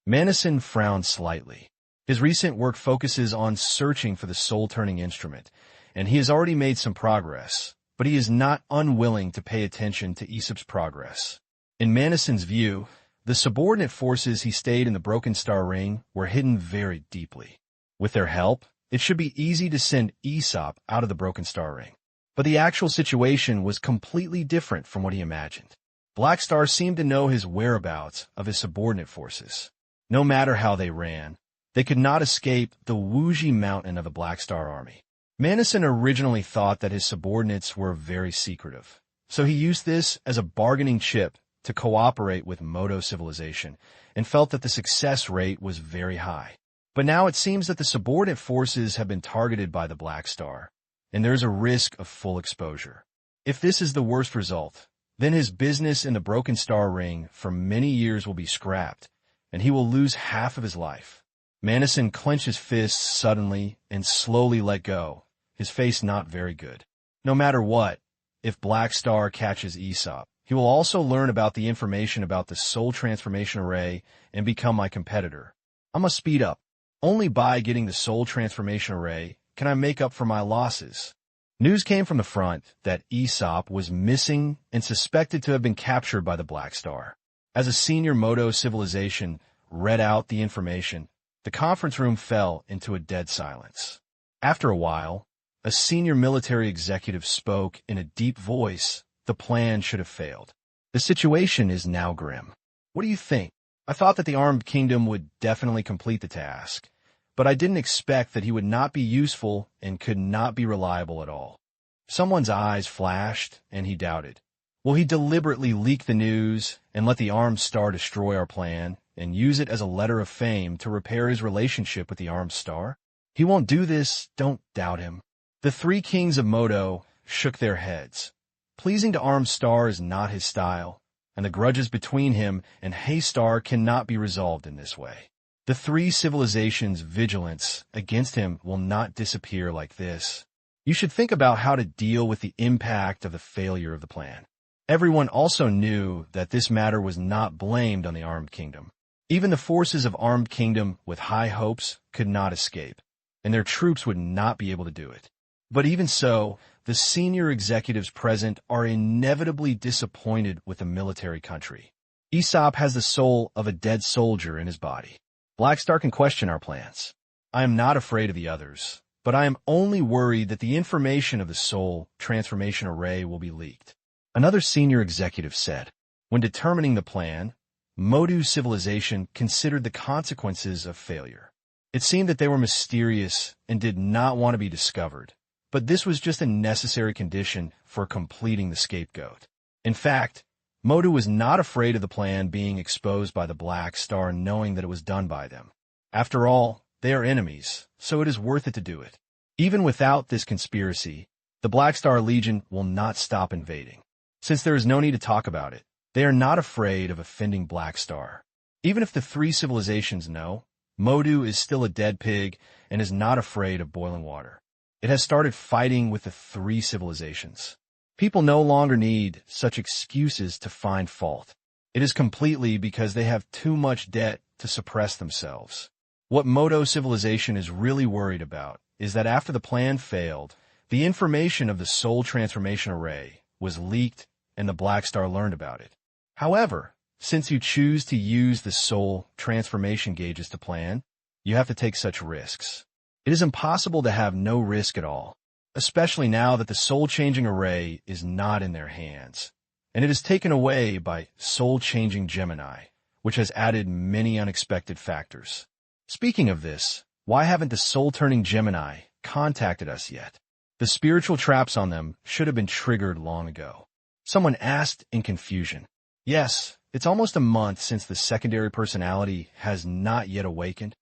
Manison frowned slightly. His recent work focuses on searching for the soul-turning instrument, and he has already made some progress, but he is not unwilling to pay attention to Aesop's progress. In Manison's view, the subordinate forces he stayed in the Broken Star Ring were hidden very deeply. With their help, it should be easy to send Aesop out of the Broken Star Ring. But the actual situation was completely different from what he imagined. Black Star seemed to know his whereabouts of his subordinate forces. No matter how they ran, they could not escape the Wuji Mountain of the Black Star Army. Manison originally thought that his subordinates were very secretive, so he used this as a bargaining chip to cooperate with Modo civilization and felt that the success rate was very high. But now it seems that the subordinate forces have been targeted by the Black Star, and there is a risk of full exposure. If this is the worst result, then his business in the Broken Star Ring for many years will be scrapped, and he will lose half of his life. Manison clenched his fists suddenly and slowly let go, his face not very good. No matter what, if Black Star catches Aesop, he will also learn about the information about the Soul Transformation Array and become my competitor. I must speed up. Only by getting the Soul Transformation Array can I make up for my losses. News came from the front that Aesop was missing and suspected to have been captured by the Black Star. As a senior Modo civilization read out the information, the conference room fell into a dead silence. After a while, a senior military executive spoke in a deep voice. The plan should have failed. The situation is now grim. What do you think? I thought that the Armed Kingdom would definitely complete the task, but I didn't expect that he would not be useful and could not be reliable at all. Someone's eyes flashed, and he doubted. Will he deliberately leak the news and let the Armed Star destroy our plan and use it as a letter of fame to repair his relationship with the Armed Star? He won't do this, don't doubt him. The three kings of Modo shook their heads. Pleasing to Armed Star is not his style, and the grudges between him and Haystar cannot be resolved in this way. The three civilizations' vigilance against him will not disappear like this. You should think about how to deal with the impact of the failure of the plan. Everyone also knew that this matter was not blamed on the Armed Kingdom. Even the forces of Armed Kingdom with high hopes could not escape, and their troops would not be able to do it. But even so, the senior executives present are inevitably disappointed with the military country. Aesop has the soul of a dead soldier in his body. Black Star can question our plans. I am not afraid of the others, but I am only worried that the information of the Soul Transformation Array will be leaked. Another senior executive said, when determining the plan, Modu civilization considered the consequences of failure. It seemed that they were mysterious and did not want to be discovered, but this was just a necessary condition for completing the scapegoat. In fact, Modu was not afraid of the plan being exposed by the Black Star, knowing that it was done by them. After all, they are enemies, so it is worth it to do it. Even without this conspiracy, the Black Star Legion will not stop invading. Since there is no need to talk about it, they are not afraid of offending Black Star. Even if the three civilizations know, Modu is still a dead pig and is not afraid of boiling water. It has started fighting with the three civilizations. People no longer need such excuses to find fault. It is completely because they have too much debt to suppress themselves. What Modo civilization is really worried about is that after the plan failed, the information of the Soul Transformation Array was leaked and the Black Star learned about it. However, since you choose to use the Soul Transformation gauges to plan, you have to take such risks. It is impossible to have no risk at all, especially now that the soul-changing array is not in their hands, and it is taken away by soul-changing Gemini, which has added many unexpected factors. Speaking of this, why haven't the soul-turning Gemini contacted us yet? The spiritual traps on them should have been triggered long ago. Someone asked in confusion. Yes, it's almost a month since the secondary personality has not yet awakened.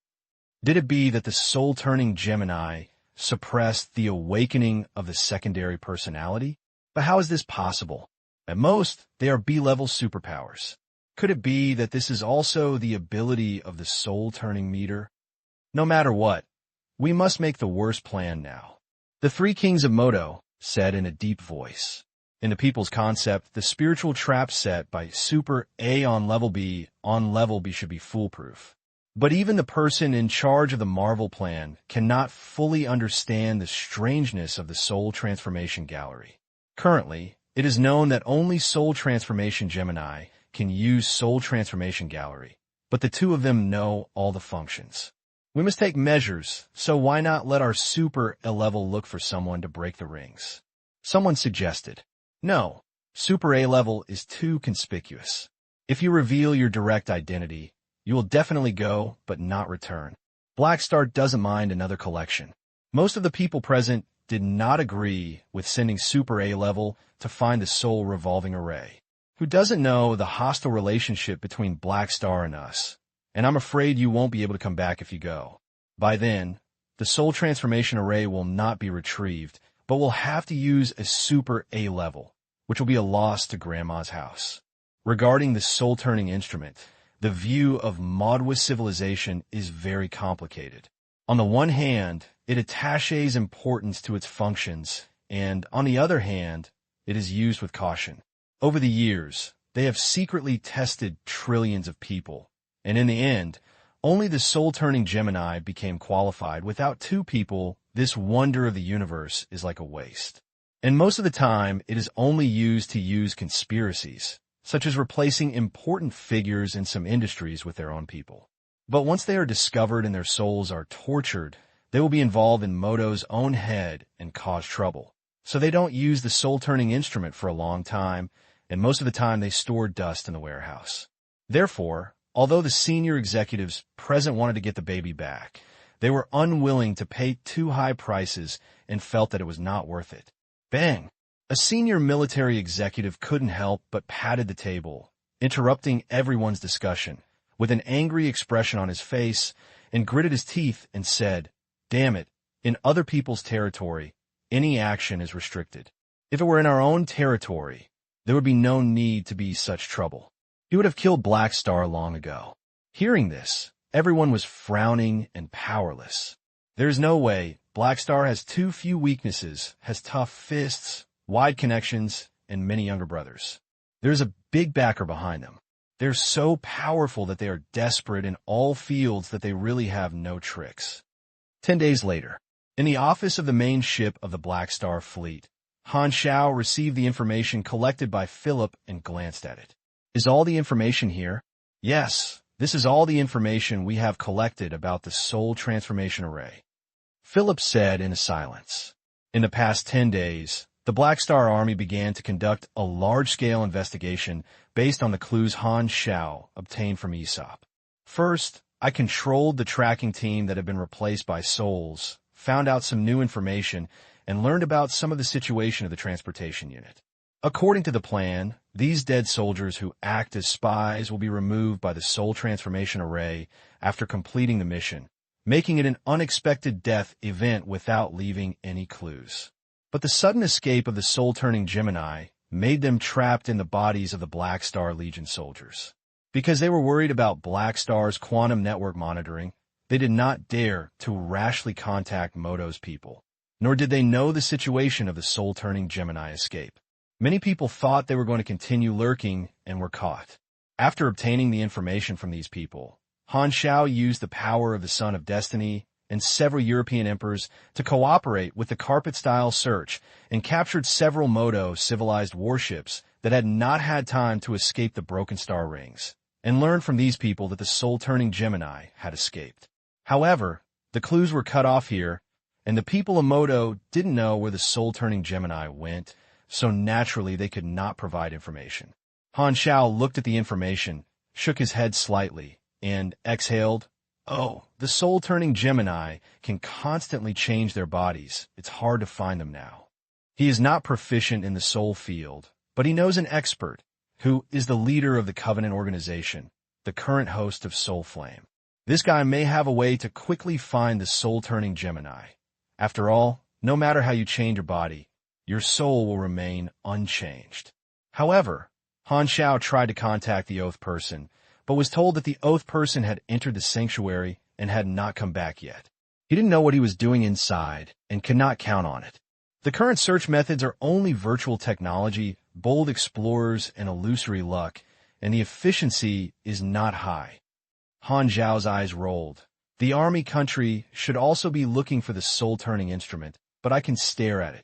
Did it be that the soul-turning Gemini suppressed the awakening of the secondary personality? But how is this possible? At most, they are B-level superpowers. Could it be that this is also the ability of the soul-turning meter? No matter what, we must make the worst plan now. The three kings of Modo said in a deep voice. In the people's concept, the spiritual trap set by Super A on level B should be foolproof. But even the person in charge of the Marvel plan cannot fully understand the strangeness of the Soul Transformation Gallery. Currently, it is known that only Soul Transformation Gemini can use Soul Transformation Gallery, but the two of them know all the functions. We must take measures, so why not let our Super A level look for someone to break the rings? Someone suggested. No, Super A level is too conspicuous. If you reveal your direct identity, you will definitely go, but not return. Black Star doesn't mind another collection. Most of the people present did not agree with sending Super A level to find the Soul Revolving Array. Who doesn't know the hostile relationship between Black Star and us? And I'm afraid you won't be able to come back if you go. By then, the Soul Transformation Array will not be retrieved, but we'll have to use a Super A level, which will be a loss to Grandma's house. Regarding the soul-turning instrument, the view of Modwist civilization is very complicated. On the one hand, it attaches importance to its functions, and on the other hand, it is used with caution. Over the years, they have secretly tested trillions of people, and in the end, only the soul-turning Gemini became qualified. Without two people, this wonder of the universe is like a waste. And most of the time, it is only used to use conspiracies, such as replacing important figures in some industries with their own people. But once they are discovered and their souls are tortured, they will be involved in Modo's own head and cause trouble. So they don't use the soul-turning instrument for a long time, and most of the time they store dust in the warehouse. Therefore, although the senior executives present wanted to get the baby back, they were unwilling to pay too high prices and felt that it was not worth it. Bang! A senior military executive couldn't help but patted the table, interrupting everyone's discussion, with an angry expression on his face, and gritted his teeth and said, "Damn it, in other people's territory, any action is restricted. If it were in our own territory, there would be no need to be such trouble. He would have killed Black Star long ago." Hearing this, everyone was frowning and powerless. There's no way. Black Star has too few weaknesses, has tough fists, wide connections, and many younger brothers. There's a big backer behind them. They're so powerful that they are desperate in all fields that they really have no tricks. 10 days later, in the office of the main ship of the Black Star fleet, Han Xiao received the information collected by Philip and glanced at it. Is all the information here? Yes, this is all the information we have collected about the Soul Transformation Array. Philip said in a silence. In the past 10 days, the Black Star Army began to conduct a large-scale investigation based on the clues Han Xiao obtained from Aesop. First, I controlled the tracking team that had been replaced by souls, found out some new information, and learned about some of the situation of the transportation unit. According to the plan, these dead soldiers who act as spies will be removed by the soul transformation array after completing the mission, making it an unexpected death event without leaving any clues. But the sudden escape of the soul-turning Gemini made them trapped in the bodies of the Black Star Legion soldiers. Because they were worried about Black Star's quantum network monitoring, they did not dare to rashly contact Moto's people, nor did they know the situation of the soul-turning Gemini escape. Many people thought they were going to continue lurking and were caught. After obtaining the information from these people, Han Xiao used the power of the Son of Destiny and several European emperors to cooperate with the carpet-style search and captured several Moto civilized warships that had not had time to escape the Broken Star rings, and learned from these people that the soul-turning Gemini had escaped. However, the clues were cut off here, and the people of Moto didn't know where the soul-turning Gemini went, so naturally they could not provide information. Han Xiao looked at the information, shook his head slightly, and exhaled, "Oh, the soul-turning Gemini can constantly change their bodies. It's hard to find them now." He is not proficient in the soul field, but he knows an expert, who is the leader of the Covenant organization, the current host of Soul Flame. This guy may have a way to quickly find the soul-turning Gemini. After all, no matter how you change your body, your soul will remain unchanged. However, Han Xiao tried to contact the Oath person, but was told that the Oath person had entered the sanctuary and had not come back yet. He didn't know what he was doing inside and could not count on it. The current search methods are only virtual technology, bold explorers, and illusory luck, and the efficiency is not high. Han Xiao's eyes rolled. The army country should also be looking for the soul-turning instrument, but I can stare at it.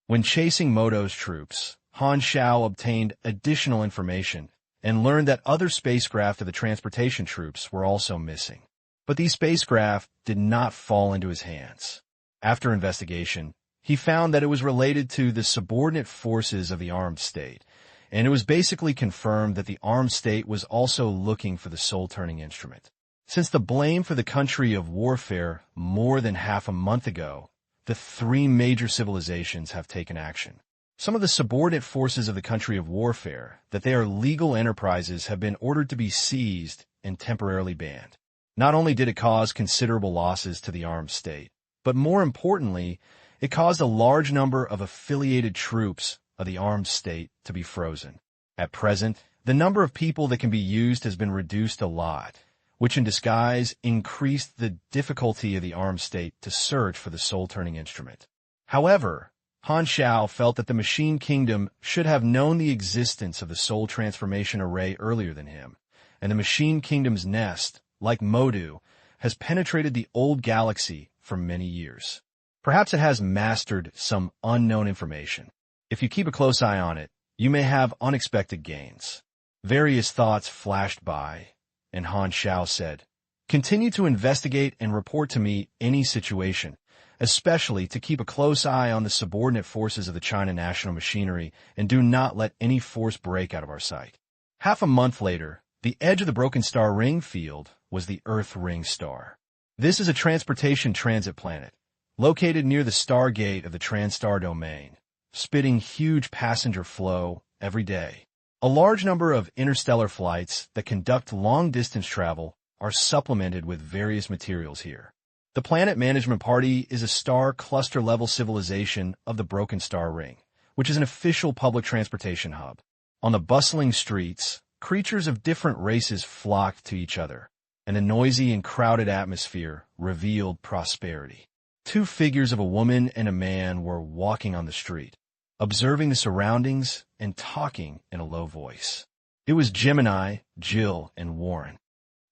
When chasing Moto's troops, Han Xiao obtained additional information and learned that other spacecraft of the transportation troops were also missing. But these spacecraft did not fall into his hands. After investigation, he found that it was related to the subordinate forces of the armed state, and it was basically confirmed that the armed state was also looking for the soul-turning instrument. Since the blame for the country of warfare more than half a month ago, the three major civilizations have taken action. Some of the subordinate forces of the country of warfare, that they are legal enterprises, have been ordered to be seized and temporarily banned. Not only did it cause considerable losses to the armed state, but more importantly, it caused a large number of affiliated troops of the armed state to be frozen. At present, the number of people that can be used has been reduced a lot, which in disguise increased the difficulty of the armed state to search for the soul-turning instrument. However, Han Xiao felt that the Machine Kingdom should have known the existence of the soul transformation array earlier than him, and the Machine Kingdom's nest, like Modu, has penetrated the old galaxy for many years. Perhaps it has mastered some unknown information. If you keep a close eye on it, you may have unexpected gains. Various thoughts flashed by, and Han Xiao said, "Continue to investigate and report to me any situation, especially to keep a close eye on the subordinate forces of the China national machinery, and do not let any force break out of our sight." Half a month later, the edge of the Broken Star ring field was the Earth Ring Star. This is a transportation transit planet, located near the Stargate of the Transstar domain, spitting huge passenger flow every day. A large number of interstellar flights that conduct long-distance travel are supplemented with various materials here. The Planet Management Party is a star cluster-level civilization of the Broken Star Ring, which is an official public transportation hub. On the bustling streets, creatures of different races flocked to each other, and the noisy and crowded atmosphere revealed prosperity. Two figures of a woman and a man were walking on the street, observing the surroundings and talking in a low voice. It was Gemini, Jill, and Warren.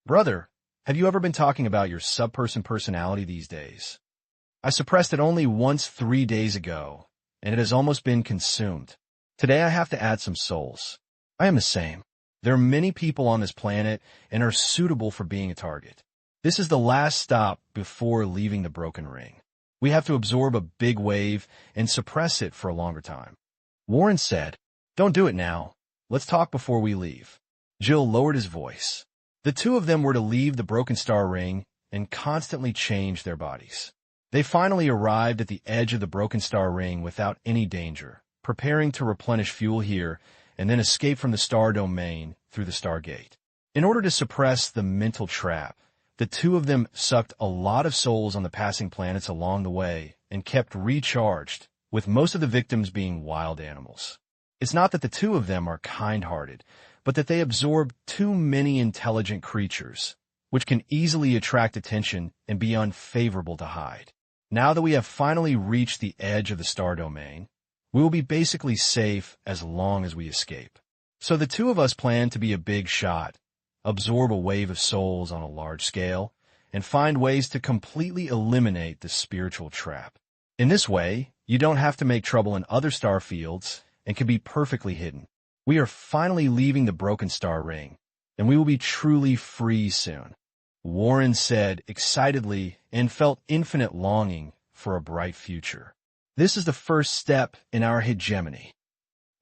"Brother, have you ever been talking about your sub-person personality these days? I suppressed it only once 3 days ago, and it has almost been consumed. Today I have to add some souls. I am the same. There are many people on this planet and are suitable for being a target. This is the last stop before leaving the Broken Ring. We have to absorb a big wave and suppress it for a longer time." Warren said, "Don't do it now. Let's talk before we leave." Jill lowered his voice. The two of them were to leave the Broken Star Ring and constantly change their bodies. They finally arrived at the edge of the Broken Star Ring without any danger, preparing to replenish fuel here and then escape from the star domain through the Stargate. In order to suppress the mental trap, the two of them sucked a lot of souls on the passing planets along the way and kept recharged, with most of the victims being wild animals. It's not that the two of them are kind-hearted, but that they absorb too many intelligent creatures, which can easily attract attention and be unfavorable to hide. Now that we have finally reached the edge of the star domain, we will be basically safe as long as we escape. So the two of us plan to be a big shot, absorb a wave of souls on a large scale, and find ways to completely eliminate the spiritual trap. In this way, you don't have to make trouble in other star fields and can be perfectly hidden. We are finally leaving the Broken Star Ring, and we will be truly free soon, Warren said excitedly and felt infinite longing for a bright future. This is the first step in our hegemony.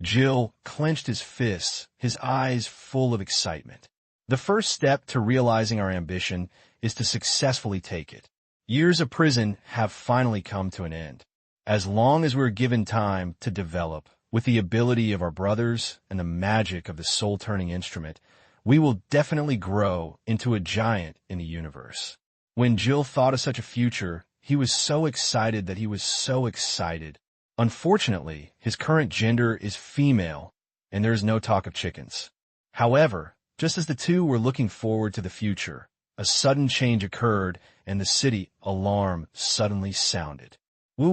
Jill clenched his fists, his eyes full of excitement. The first step to realizing our ambition is to successfully take it. Years of prison have finally come to an end. As long as we're given time to develop, with the ability of our brothers and the magic of the soul-turning instrument, we will definitely grow into a giant in the universe. When Jill thought of such a future, he was so excited that he was so excited. Unfortunately, his current gender is female, and there is no talk of chickens. However, just as the two were looking forward to the future, a sudden change occurred, and the city alarm suddenly sounded. What's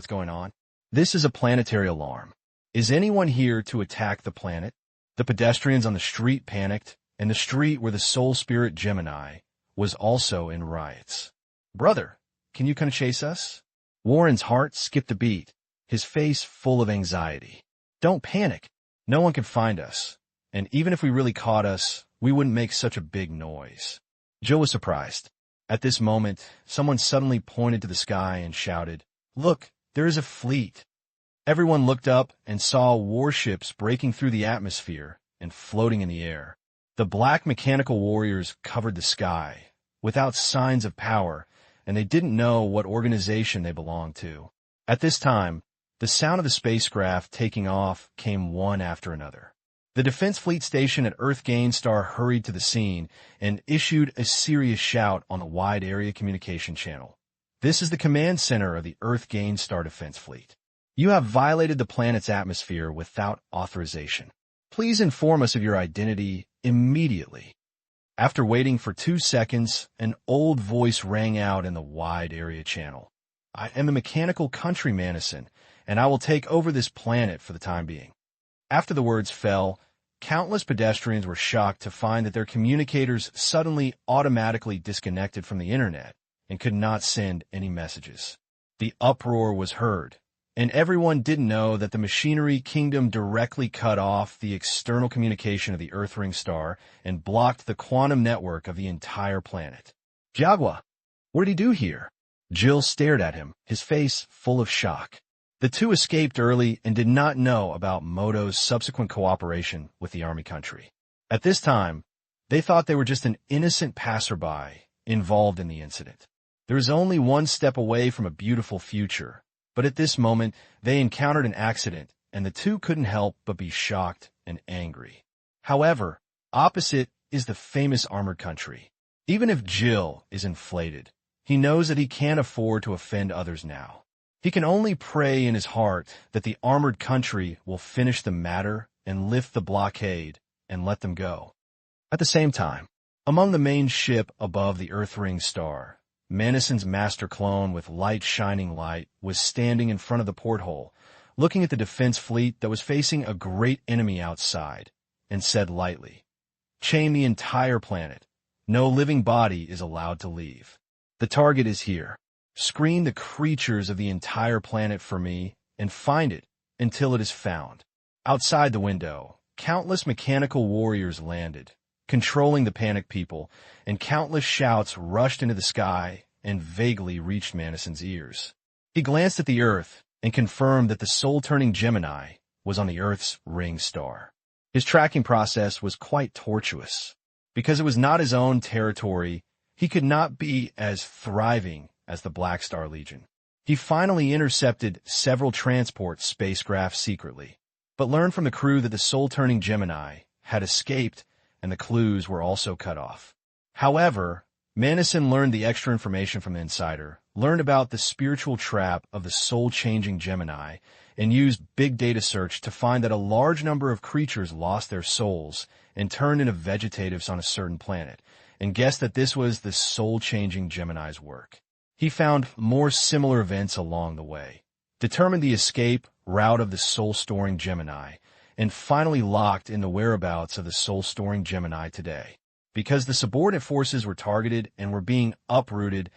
going on? This is a planetary alarm. Is anyone here to attack the planet? The pedestrians on the street panicked, and the street where the soul spirit Gemini was also in riots. Brother, can you come chase us? Warren's heart skipped a beat, his face full of anxiety. Don't panic. No one can find us. And even if we really caught us, we wouldn't make such a big noise. Jill was surprised. At this moment, someone suddenly pointed to the sky and shouted, "Look, there is a fleet." Everyone looked up and saw warships breaking through the atmosphere and floating in the air. The black mechanical warriors covered the sky, without signs of power, and they didn't know what organization they belonged to. At this time, the sound of the spacecraft taking off came one after another. The defense fleet station at Earth Gainstar hurried to the scene and issued a serious shout on the wide area communication channel. This is the command center of the Earth Gainstar Defense Fleet. You have violated the planet's atmosphere without authorization. Please inform us of your identity immediately. After waiting for 2 seconds, an old voice rang out in the wide area channel. I am the mechanical country Madison, and I will take over this planet for the time being. After the words fell, countless pedestrians were shocked to find that their communicators suddenly automatically disconnected from the internet and could not send any messages. The uproar was heard, and everyone didn't know that the machinery kingdom directly cut off the external communication of the Earth ring star and blocked the quantum network of the entire planet. Jaguar, what did he do here? Jill stared at him, his face full of shock. The two escaped early and did not know about Moto's subsequent cooperation with the army country. At this time, they thought they were just an innocent passerby involved in the incident. There was only one step away from a beautiful future, but at this moment, they encountered an accident, and the two couldn't help but be shocked and angry. However, opposite is the famous armored country. Even if Jill is inflated, he knows that he can't afford to offend others now. He can only pray in his heart that the armored country will finish the matter and lift the blockade and let them go. At the same time, among the main ship above the Earth ring star, Madison's master clone with light shining light was standing in front of the porthole, looking at the defense fleet that was facing a great enemy outside, and said lightly, "Chain the entire planet. No living body is allowed to leave. The target is here. Screen the creatures of the entire planet for me and find it until it is found." Outside the window, countless mechanical warriors landed, controlling the panicked people, and countless shouts rushed into the sky and vaguely reached Madison's ears. He glanced at the Earth and confirmed that the soul-turning Gemini was on the Earth's ring star. His tracking process was quite tortuous. Because it was not his own territory, he could not be as thriving as the Black Star Legion. He finally intercepted several transport spacecraft secretly, but learned from the crew that the soul-turning Gemini had escaped and the clues were also cut off. However, Manison learned the extra information from the insider, learned about the spiritual trap of the soul-changing Gemini, and used big data search to find that a large number of creatures lost their souls and turned into vegetatives on a certain planet, and guessed that this was the soul-changing Gemini's work. He found more similar events along the way, determined the escape route of the soul-storing Gemini, and finally locked in the whereabouts of the soul-storing Gemini today. Because the subordinate forces were targeted and were being uprooted,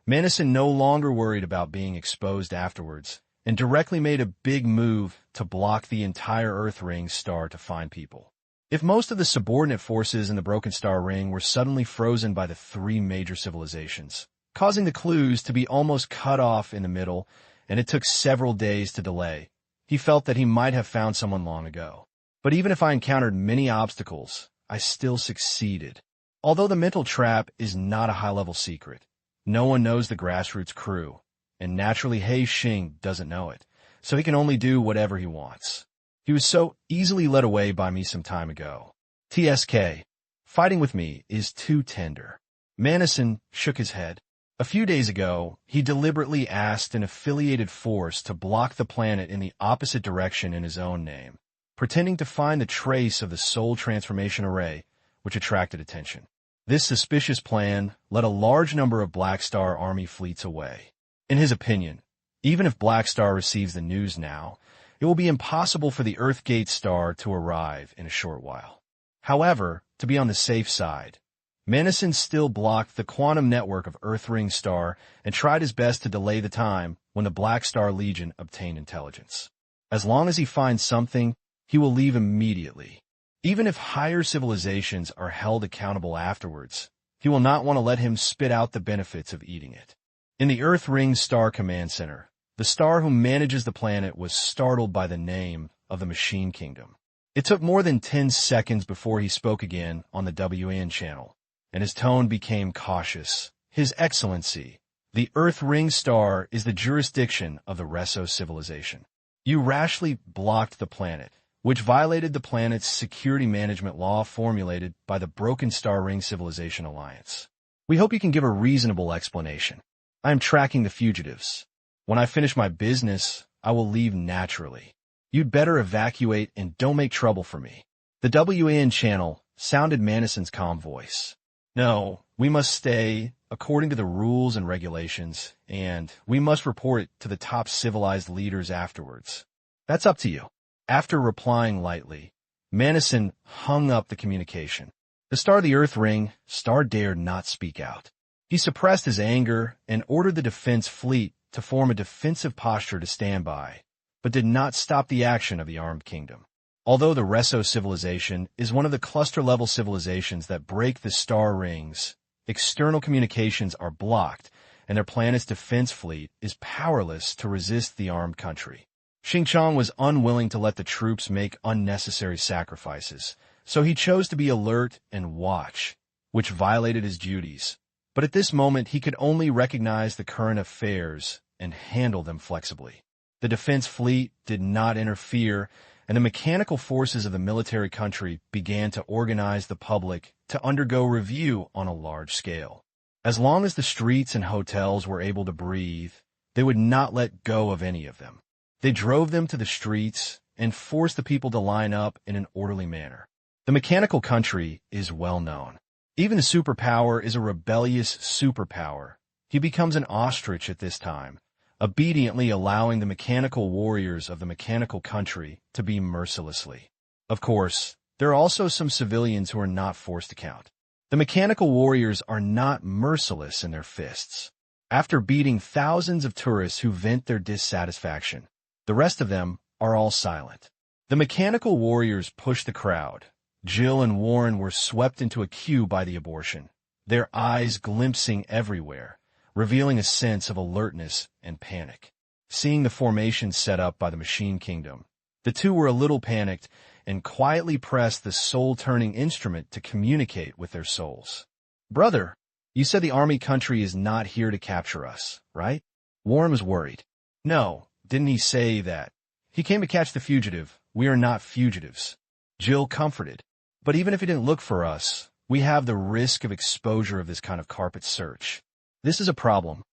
Manison no longer worried about being exposed afterwards, and directly made a big move to block the entire Earth Ring star to find people. If most of the subordinate forces in the Broken Star Ring were suddenly frozen by the three major civilizations, causing the clues to be almost cut off in the middle, and it took several days to delay, he felt that he might have found someone long ago. But even if I encountered many obstacles, I still succeeded. Although the mental trap is not a high-level secret, no one knows the grassroots crew, and naturally He Xing doesn't know it, so he can only do whatever he wants. He was so easily led away by me some time ago. TSK, fighting with me is too tender. Manison shook his head. A few days ago, he deliberately asked an affiliated force to block the planet in the opposite direction in his own name, pretending to find the trace of the soul transformation array, which attracted attention. This suspicious plan led a large number of Black Star Army fleets away. In his opinion, even if Black Star receives the news now, it will be impossible for the Earthgate star to arrive in a short while. However, to be on the safe side, Manison still blocked the quantum network of Earthring Star and tried his best to delay the time when the Black Star Legion obtained intelligence. As long as he finds something, he will leave immediately. Even if higher civilizations are held accountable afterwards, he will not want to let him spit out the benefits of eating it. In the Earthring Star Command Center, the star who manages the planet was startled by the name of the Machine Kingdom. It took more than 10 seconds before he spoke again on the WN channel, and his tone became cautious. His Excellency, the Earthring Star is the jurisdiction of the Reso civilization. You rashly blocked the planet, which violated the planet's security management law formulated by the Broken Star Ring Civilization Alliance. We hope you can give a reasonable explanation. I am tracking the fugitives. When I finish my business, I will leave naturally. You'd better evacuate and don't make trouble for me. The WN channel sounded Manison's calm voice. No, we must stay according to the rules and regulations, and we must report it to the top civilized leaders afterwards. That's up to you. After replying lightly, Manison hung up the communication. The star of the Earth Ring, Star dared not speak out. He suppressed his anger and ordered the defense fleet to form a defensive posture to stand by, but did not stop the action of the armed kingdom. Although the Reso civilization is one of the cluster-level civilizations that break the star rings, external communications are blocked, and their planet's defense fleet is powerless to resist the armed country. Xingqiang was unwilling to let the troops make unnecessary sacrifices, so he chose to be alert and watch, which violated his duties. But at this moment, he could only recognize the current affairs and handle them flexibly. The defense fleet did not interfere, and the mechanical forces of the military country began to organize the public to undergo review on a large scale. As long as the streets and hotels were able to breathe, they would not let go of any of them. They drove them to the streets and forced the people to line up in an orderly manner. The mechanical country is well known. Even a superpower is a rebellious superpower. He becomes an ostrich at this time, obediently allowing the mechanical warriors of the mechanical country to be mercilessly. Of course, there are also some civilians who are not forced to count. The mechanical warriors are not merciless in their fists. After beating thousands of tourists who vent their dissatisfaction, the rest of them are all silent. The mechanical warriors push the crowd. Jill and Warren were swept into a queue by the abortion, their eyes glimpsing everywhere, revealing a sense of alertness and panic. seeing the formation set up by the Machine Kingdom. The two were a little panicked and quietly pressed the soul-turning instrument to communicate with their souls. "Brother, you said the army country is not here to capture us, right?" Warren was worried. "No, didn't he say that? He came to catch the fugitive. We are not fugitives." Jill comforted. "But even if he didn't look for us, we have the risk of exposure of this kind of carpet search. This is a problem."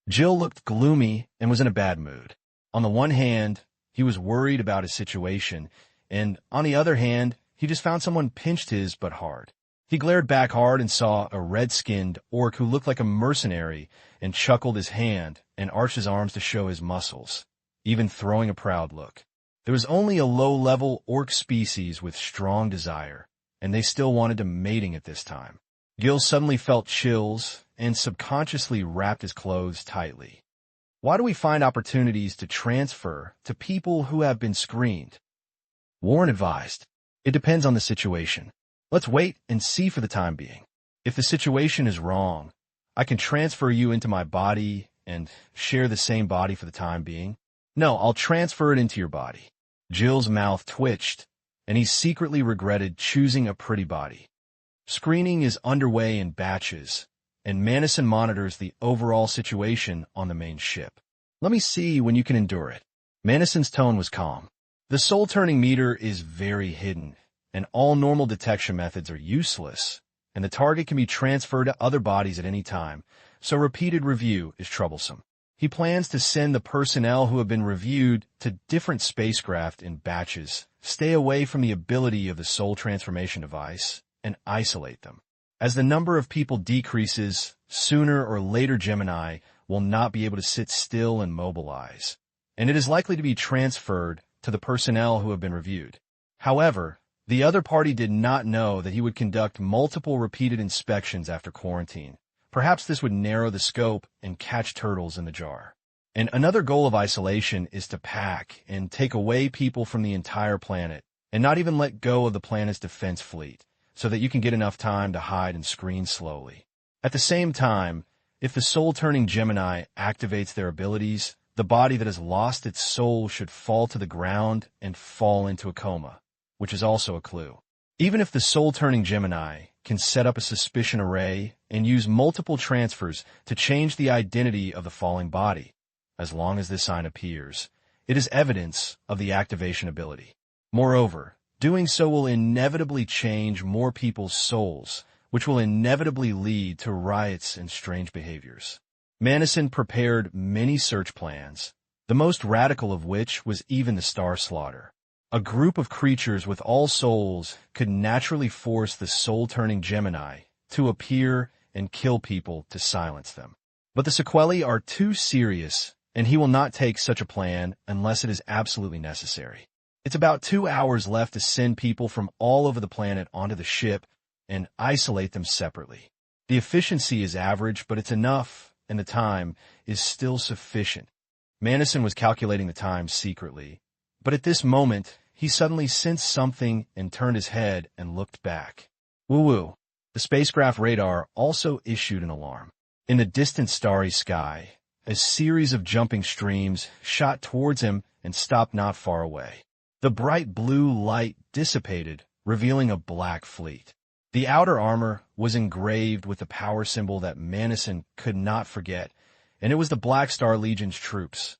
Jill looked gloomy and was in a bad mood. On the one hand, he was worried about his situation, and on the other hand, he just found someone pinched his but hard. He glared back hard and saw a red-skinned orc who looked like a mercenary and chuckled his hand and arched his arms to show his muscles, even throwing a proud look. There was only a low-level orc species with strong desire, and they still wanted to mating at this time. Gil suddenly felt chills and subconsciously wrapped his clothes tightly. Why do we find opportunities to transfer to people who have been screened? Warren advised. It depends on the situation. Let's wait and see for the time being. If the situation is wrong, I can transfer you into my body and share the same body for the time being. No, I'll transfer it into your body. Jill's mouth twitched, and he secretly regretted choosing a pretty body. Screening is underway in batches, and Manison monitors the overall situation on the main ship. Let me see when you can endure it. Manison's tone was calm. The soul-turning meter is very hidden, and all normal detection methods are useless, and the target can be transferred to other bodies at any time, so repeated review is troublesome. He plans to send the personnel who have been reviewed to different spacecraft in batches, stay away from the ability of the soul transformation device, and isolate them. As the number of people decreases, sooner or later Gemini will not be able to sit still and mobilize, and it is likely to be transferred to the personnel who have been reviewed. However, the other party did not know that he would conduct multiple repeated inspections after quarantine. Perhaps this would narrow the scope and catch turtles in the jar. And another goal of isolation is to pack and take away people from the entire planet and not even let go of the planet's defense fleet so that you can get enough time to hide and screen slowly. At the same time, if the soul-turning Gemini activates their abilities, the body that has lost its soul should fall to the ground and fall into a coma, which is also a clue. Even if the soul-turning Gemini can set up a suspicion array and use multiple transfers to change the identity of the falling body, as long as this sign appears, it is evidence of the activation ability. Moreover, doing so will inevitably change more people's souls, which will inevitably lead to riots and strange behaviors. Manison prepared many search plans, the most radical of which was even the Star Slaughter. A group of creatures with all souls could naturally force the soul-turning Gemini to appear and kill people to silence them. But the sequelae are too serious, and he will not take such a plan unless it is absolutely necessary. It's about 2 hours left to send people from all over the planet onto the ship and isolate them separately. The efficiency is average, but it's enough, and the time is still sufficient. Manison was calculating the time secretly, but at this moment, he suddenly sensed something and turned his head and looked back. Woo-woo. The spacecraft radar also issued an alarm. In the distant starry sky, a series of jumping streams shot towards him and stopped not far away. The bright blue light dissipated, revealing a black fleet. The outer armor was engraved with the power symbol that Manison could not forget, and it was the Black Star Legion's troops.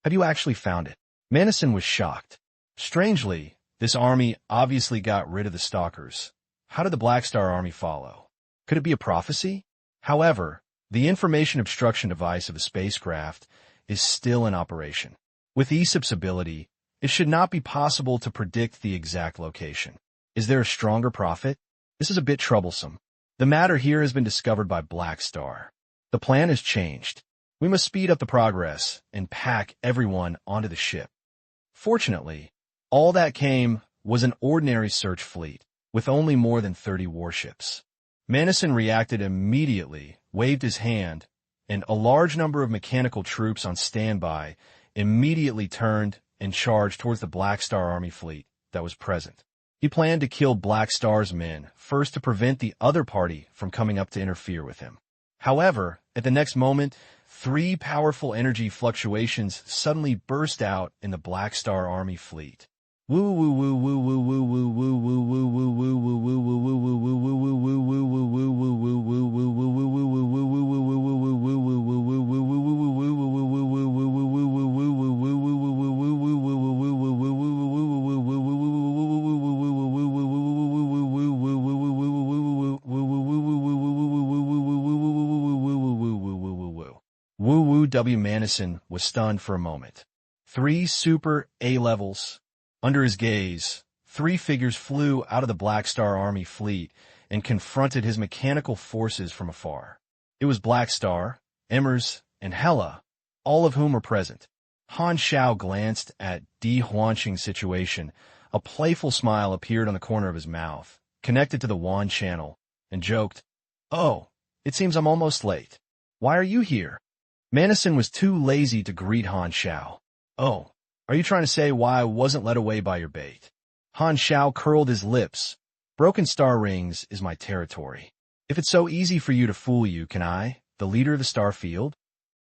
Have you actually found it? Manison was shocked. Strangely, this army obviously got rid of the stalkers. How did the Black Star Army follow? Could it be a prophecy? However, the information obstruction device of the spacecraft is still in operation. With Aesop's ability, it should not be possible to predict the exact location. Is there a stronger prophet? This is a bit troublesome. The matter here has been discovered by Black Star. The plan has changed. We must speed up the progress and pack everyone onto the ship. Fortunately, all that came was an ordinary search fleet, with only more than 30 warships. Manison reacted immediately, waved his hand, and a large number of mechanical troops on standby immediately turned and charged towards the Black Star Army fleet that was present. He planned to kill Black Star's men first to prevent the other party from coming up to interfere with him. However, at the next moment, Three powerful energy fluctuations suddenly burst out in the Black Star Army fleet. Woo woo woo woo woo woo woo woo woo woo woo woo woo woo woo woo woo woo woo woo W. Madison was stunned for a moment. 3 super A levels. Under his gaze, 3 figures flew out of the Black Star Army fleet and confronted his mechanical forces from afar. It was Black Star, Emmers, and Hela, all of whom were present. Han Xiao glanced at Di Huanqing's situation. A playful smile appeared on the corner of his mouth, connected to the Wan channel, and joked, "Oh, it seems I'm almost late. Why are you here?" Madison was too lazy to greet Han Xiao. "Oh, are you trying to say why I wasn't led away by your bait?" Han Xiao curled his lips. "Broken Star Rings is my territory. If it's so easy for you to fool you, can I, the leader of the Star Field?"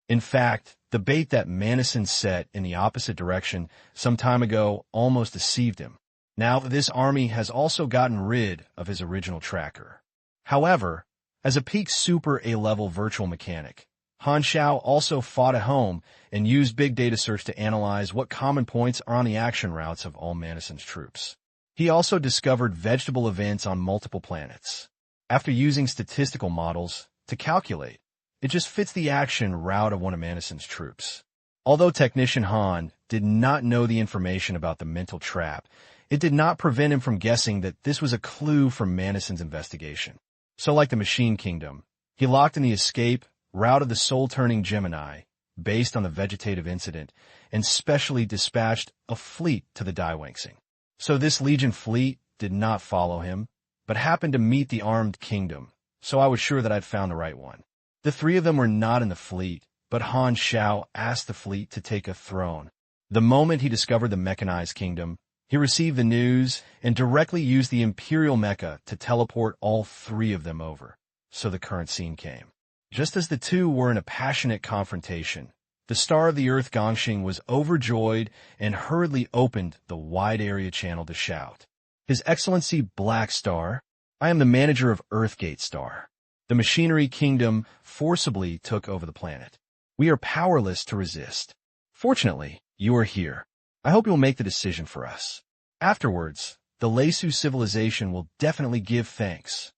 In fact, the bait that Madison set in the opposite direction some time ago almost deceived him. Now this army has also gotten rid of his original tracker. However, as a peak super A-level virtual mechanic, Han Xiao also fought at home and used big data search to analyze what common points are on the action routes of all Madison's troops. He also discovered vegetable events on multiple planets. After using statistical models to calculate, it just fits the action route of one of Madison's troops. Although Technician Han did not know the information about the mental trap, it did not prevent him from guessing that this was a clue from Madison's investigation. So like the Machine Kingdom, he locked in the escape route of the soul-turning Gemini, based on the vegetative incident, and specially dispatched a fleet to the Daiwangxing. So this Legion fleet did not follow him, but happened to meet the armed kingdom, so I was sure that I'd found the right one. The 3 of them were not in the fleet, but Han Xiao asked the fleet to take a throne. The moment he discovered the mechanized kingdom, he received the news and directly used the Imperial Mecha to teleport all 3 of them over. So the current scene came. Just as the 2 were in a passionate confrontation, the Star of the Earth Gongxing was overjoyed and hurriedly opened the wide area channel to shout, "His Excellency Black Star, I am the manager of Earthgate Star. The Machinery Kingdom forcibly took over the planet. We are powerless to resist. Fortunately, you are here. I hope you'll make the decision for us. Afterwards, the Lesu civilization will definitely give thanks."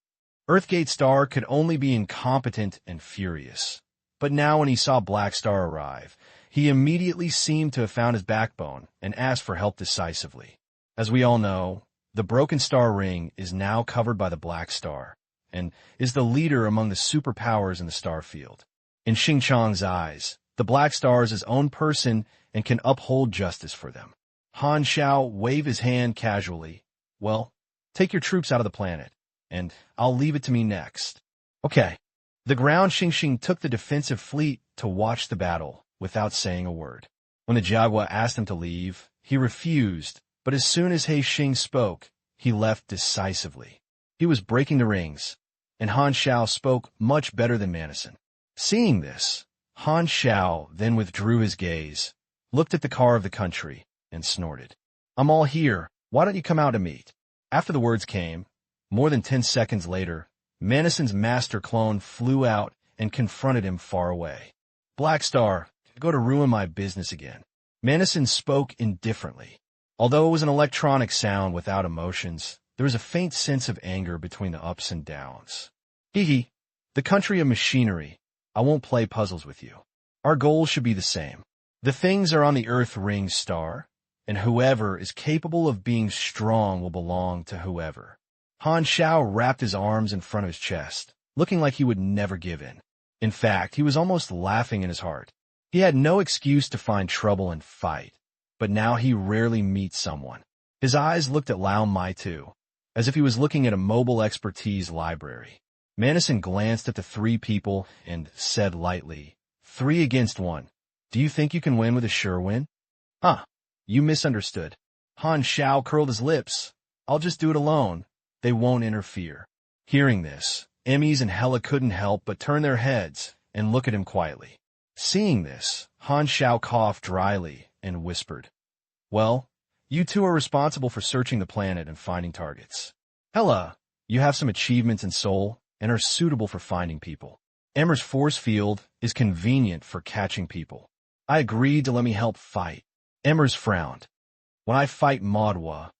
Earthgate Star could only be incompetent and furious. But now when he saw Black Star arrive, he immediately seemed to have found his backbone and asked for help decisively. As we all know, the Broken Star Ring is now covered by the Black Star, and is the leader among the superpowers in the star field. In Xingqiang's eyes, the Black Star is his own person and can uphold justice for them. Han Xiao waved his hand casually. "Well, take your troops out of the planet, and I'll leave it to me next." "Okay." The ground Xingqing took the defensive fleet to watch the battle without saying a word. When the Jaguar asked him to leave, he refused, but as soon as He Xing spoke, he left decisively. He was breaking the rings, and Han Xiao spoke much better than Madison. Seeing this, Han Xiao then withdrew his gaze, looked at the car of the country, and snorted. "I'm all here. Why don't you come out to meet?" After the words came, more than 10 seconds later, Madison's master clone flew out and confronted him far away. "Black Star, go to ruin my business again." Madison spoke indifferently. Although it was an electronic sound without emotions, there was a faint sense of anger between the ups and downs. "Hee, the country of machinery. I won't play puzzles with you. Our goals should be the same. The things are on the Earth Ring Star, and whoever is capable of being strong will belong to whoever." Han Xiao wrapped his arms in front of his chest, looking like he would never give in. In fact, he was almost laughing in his heart. He had no excuse to find trouble and fight, but now he rarely meets someone. His eyes looked at Lao Mai too, as if he was looking at a mobile expertise library. Madison glanced at the 3 people and said lightly, 3 against 1. Do you think you can win with a sure win?" "Huh, you misunderstood." Han Xiao curled his lips. "I'll just do it alone. They won't interfere." Hearing this, Emmys and Hela couldn't help but turn their heads and look at him quietly. Seeing this, Han Xiao coughed dryly and whispered, "Well, you two are responsible for searching the planet and finding targets. Hella, you have some achievements in Seoul and are suitable for finding people. Emmer's force field is convenient for catching people. I agreed to let me help fight." Emmer's frowned. "When I fight Maudwa,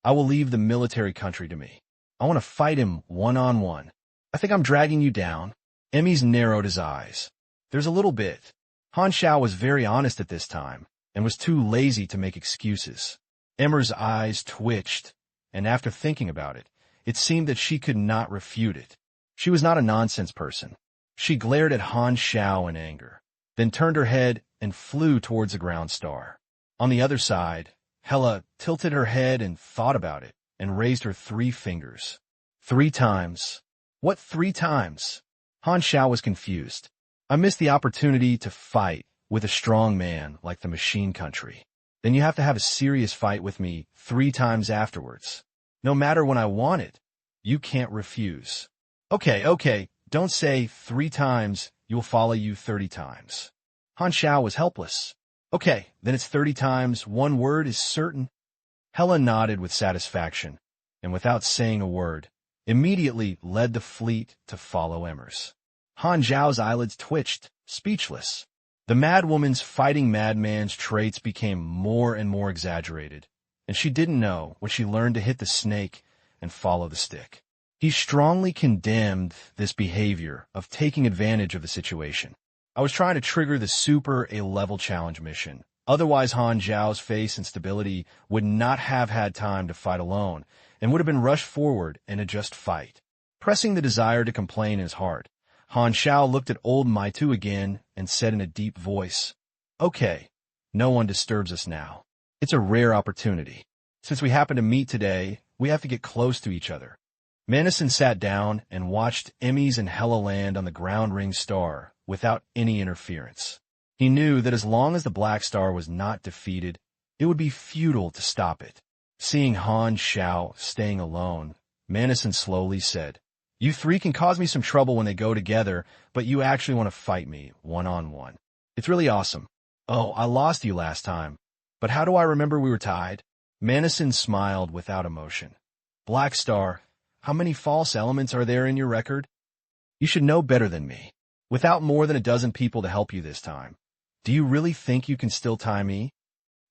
I will leave the military country to me. I want to fight him one-on-one. I think I'm dragging you down." Emmys narrowed his eyes. "There's a little bit." Han Xiao was very honest at this time and was too lazy to make excuses. Emmer's eyes twitched, and after thinking about it, it seemed that she could not refute it. She was not a nonsense person. She glared at Han Xiao in anger, then turned her head and flew towards the ground star. On the other side, Hella tilted her head and thought about it, and raised her 3 fingers. 3 times. What 3 times? Han Xiao was confused. "I missed the opportunity to fight with a strong man like the machine country. Then you have to have a serious fight with me 3 times afterwards. No matter when I want it, you can't refuse." Okay, don't say 3 times, you'll follow you 30 times. Han Xiao was helpless. "Okay, then it's 30 times, 1 word is certain." Hella nodded with satisfaction, and without saying a word, immediately led the fleet to follow Emmers. Han Xiao's eyelids twitched, speechless. The madwoman's fighting madman's traits became more and more exaggerated, and she didn't know when she learned to hit the snake and follow the stick. He strongly condemned this behavior of taking advantage of the situation. "I was trying to trigger the super A-level challenge mission. Otherwise, Han Xiao's face and stability would not have had time to fight alone and would have been rushed forward in a just fight." Pressing the desire to complain in his heart, Han Xiao looked at old Maitu again and said in a deep voice, "Okay, no one disturbs us now. It's a rare opportunity. Since we happen to meet today, we have to get close to each other." Manison sat down and watched Emmys and Hella land on the ground ring star without any interference. He knew that as long as the Black Star was not defeated, it would be futile to stop it. Seeing Han Xiao staying alone, Manison slowly said, "You 3 can cause me some trouble when they go together, but you actually want to fight me one-on-one. It's really awesome. Oh, I lost you last time, but how do I remember we were tied?" Manison smiled without emotion. "Black Star, how many false elements are there in your record? You should know better than me. Without more than a dozen people to help you this time, do you really think you can still tie me?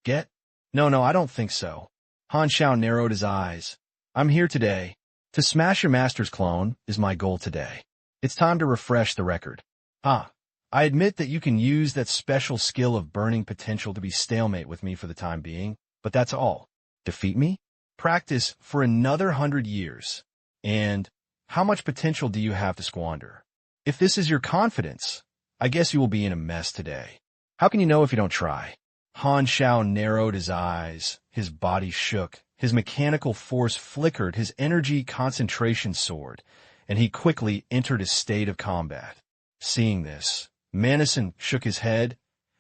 Get? No, I don't think so." Han Xiao narrowed his eyes. "I'm here today. To smash your master's clone is my goal today. It's time to refresh the record. I admit that you can use that special skill of burning potential to be stalemate with me for the time being, but that's all. Defeat me? Practice for another 100 years. And how much potential do you have to squander? If this is your confidence, I guess you will be in a mess today. How can you know if you don't try?" Han Xiao narrowed his eyes, his body shook, his mechanical force flickered, his energy concentration soared, and he quickly entered a state of combat. Seeing this, Manison shook his head,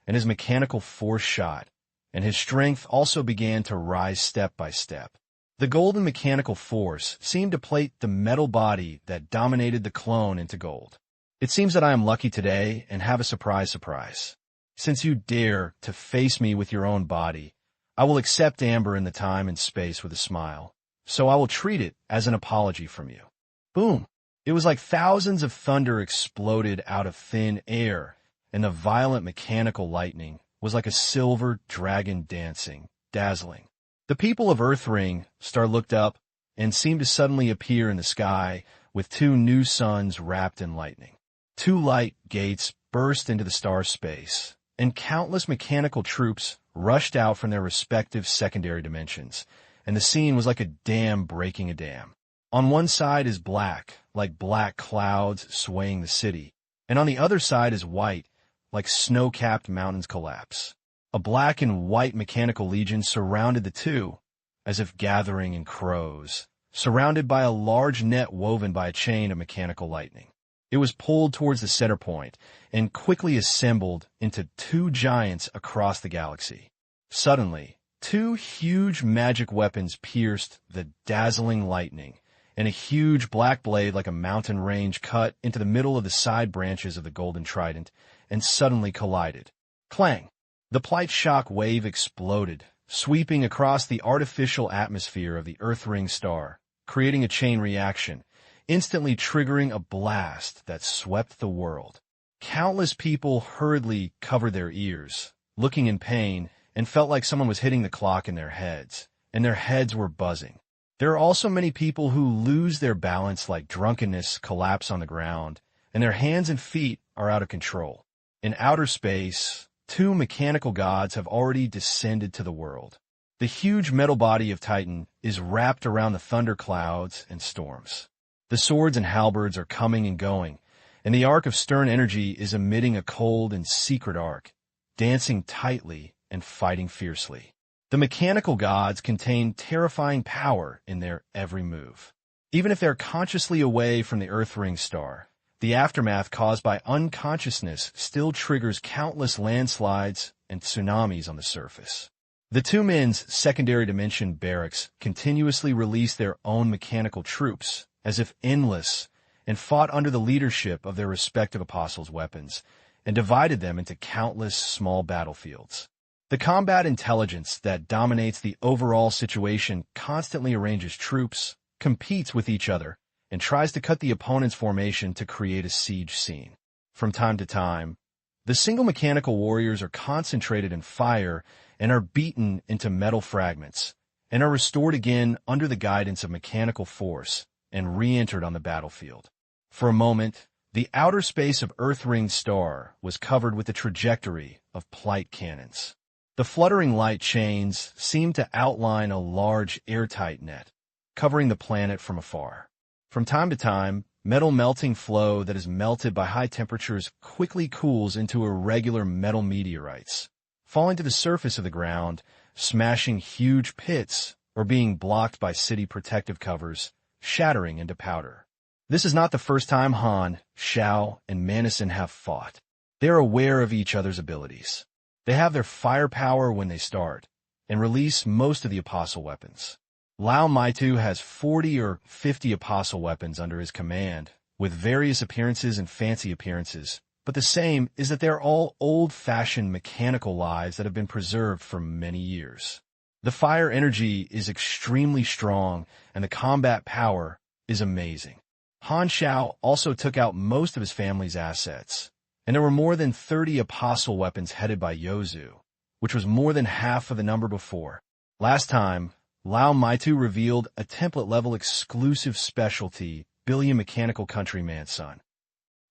and his mechanical force shot, and his strength also began to rise step by step. The golden mechanical force seemed to plate the metal body that dominated the clone into gold. "It seems that I am lucky today and have a surprise. Since you dare to face me with your own body, I will accept Amber in the time and space with a smile, so I will treat it as an apology from you." Boom! It was like thousands of thunder exploded out of thin air, and the violent mechanical lightning was like a silver dragon dancing, dazzling. The people of Earthring Star looked up and seemed to suddenly appear in the sky with 2 new suns wrapped in lightning. 2 light gates burst into the star's space, and countless mechanical troops rushed out from their respective secondary dimensions, and the scene was like a dam breaking a dam. On one side is black, like black clouds swaying the city, and on the other side is white, like snow-capped mountains collapse. A black and white mechanical legion surrounded the two, as if gathering in crows, surrounded by a large net woven by a chain of mechanical lightning. It was pulled towards the center point and quickly assembled into 2 giants across the galaxy. Suddenly, 2 huge magic weapons pierced the dazzling lightning, and a huge black blade like a mountain range cut into the middle of the side branches of the golden trident and suddenly collided. Clang! The plight shock wave exploded, sweeping across the artificial atmosphere of the Earth-ring star, creating a chain reaction, instantly triggering a blast that swept the world. Countless people hurriedly covered their ears, looking in pain, and felt like someone was hitting the clock in their heads, and their heads were buzzing. There are also many people who lose their balance like drunkenness, collapse on the ground, and their hands and feet are out of control. In outer space, two mechanical gods have already descended to the world. The huge metal body of Titan is wrapped around the thunder clouds and storms. The swords and halberds are coming and going, and the arc of stern energy is emitting a cold and secret arc, dancing tightly and fighting fiercely. The mechanical gods contain terrifying power in their every move. Even if they're consciously away from the Earth-ring star, the aftermath caused by unconsciousness still triggers countless landslides and tsunamis on the surface. The two men's secondary dimension barracks continuously release their own mechanical troops, as if endless, and fought under the leadership of their respective apostles' weapons, and divided them into countless small battlefields. The combat intelligence that dominates the overall situation constantly arranges troops, competes with each other, and tries to cut the opponent's formation to create a siege scene. From time to time, the single mechanical warriors are concentrated in fire and are beaten into metal fragments, and are restored again under the guidance of mechanical force and re-entered on the battlefield. For a moment, the outer space of Earth-ringed star was covered with the trajectory of plight cannons. The fluttering light chains seemed to outline a large airtight net, covering the planet from afar. From time to time, metal melting flow that is melted by high temperatures quickly cools into irregular metal meteorites, falling to the surface of the ground, smashing huge pits, or being blocked by city protective covers, shattering into powder. This is not the first time Han, Xiao, and Manison have fought. They are aware of each other's abilities. They have their firepower when they start, and release most of the apostle weapons. Lao Maitu has 40 or 50 apostle weapons under his command, with various appearances and fancy appearances, but the same is that they're all old-fashioned mechanical lives that have been preserved for many years. The fire energy is extremely strong, and the combat power is amazing. Han Xiao also took out most of his family's assets, and there were more than 30 apostle weapons headed by Yozu, which was more than half of the number before. Last time, Lao Maitu revealed a template-level exclusive specialty, Billion Mechanical Countryman Son.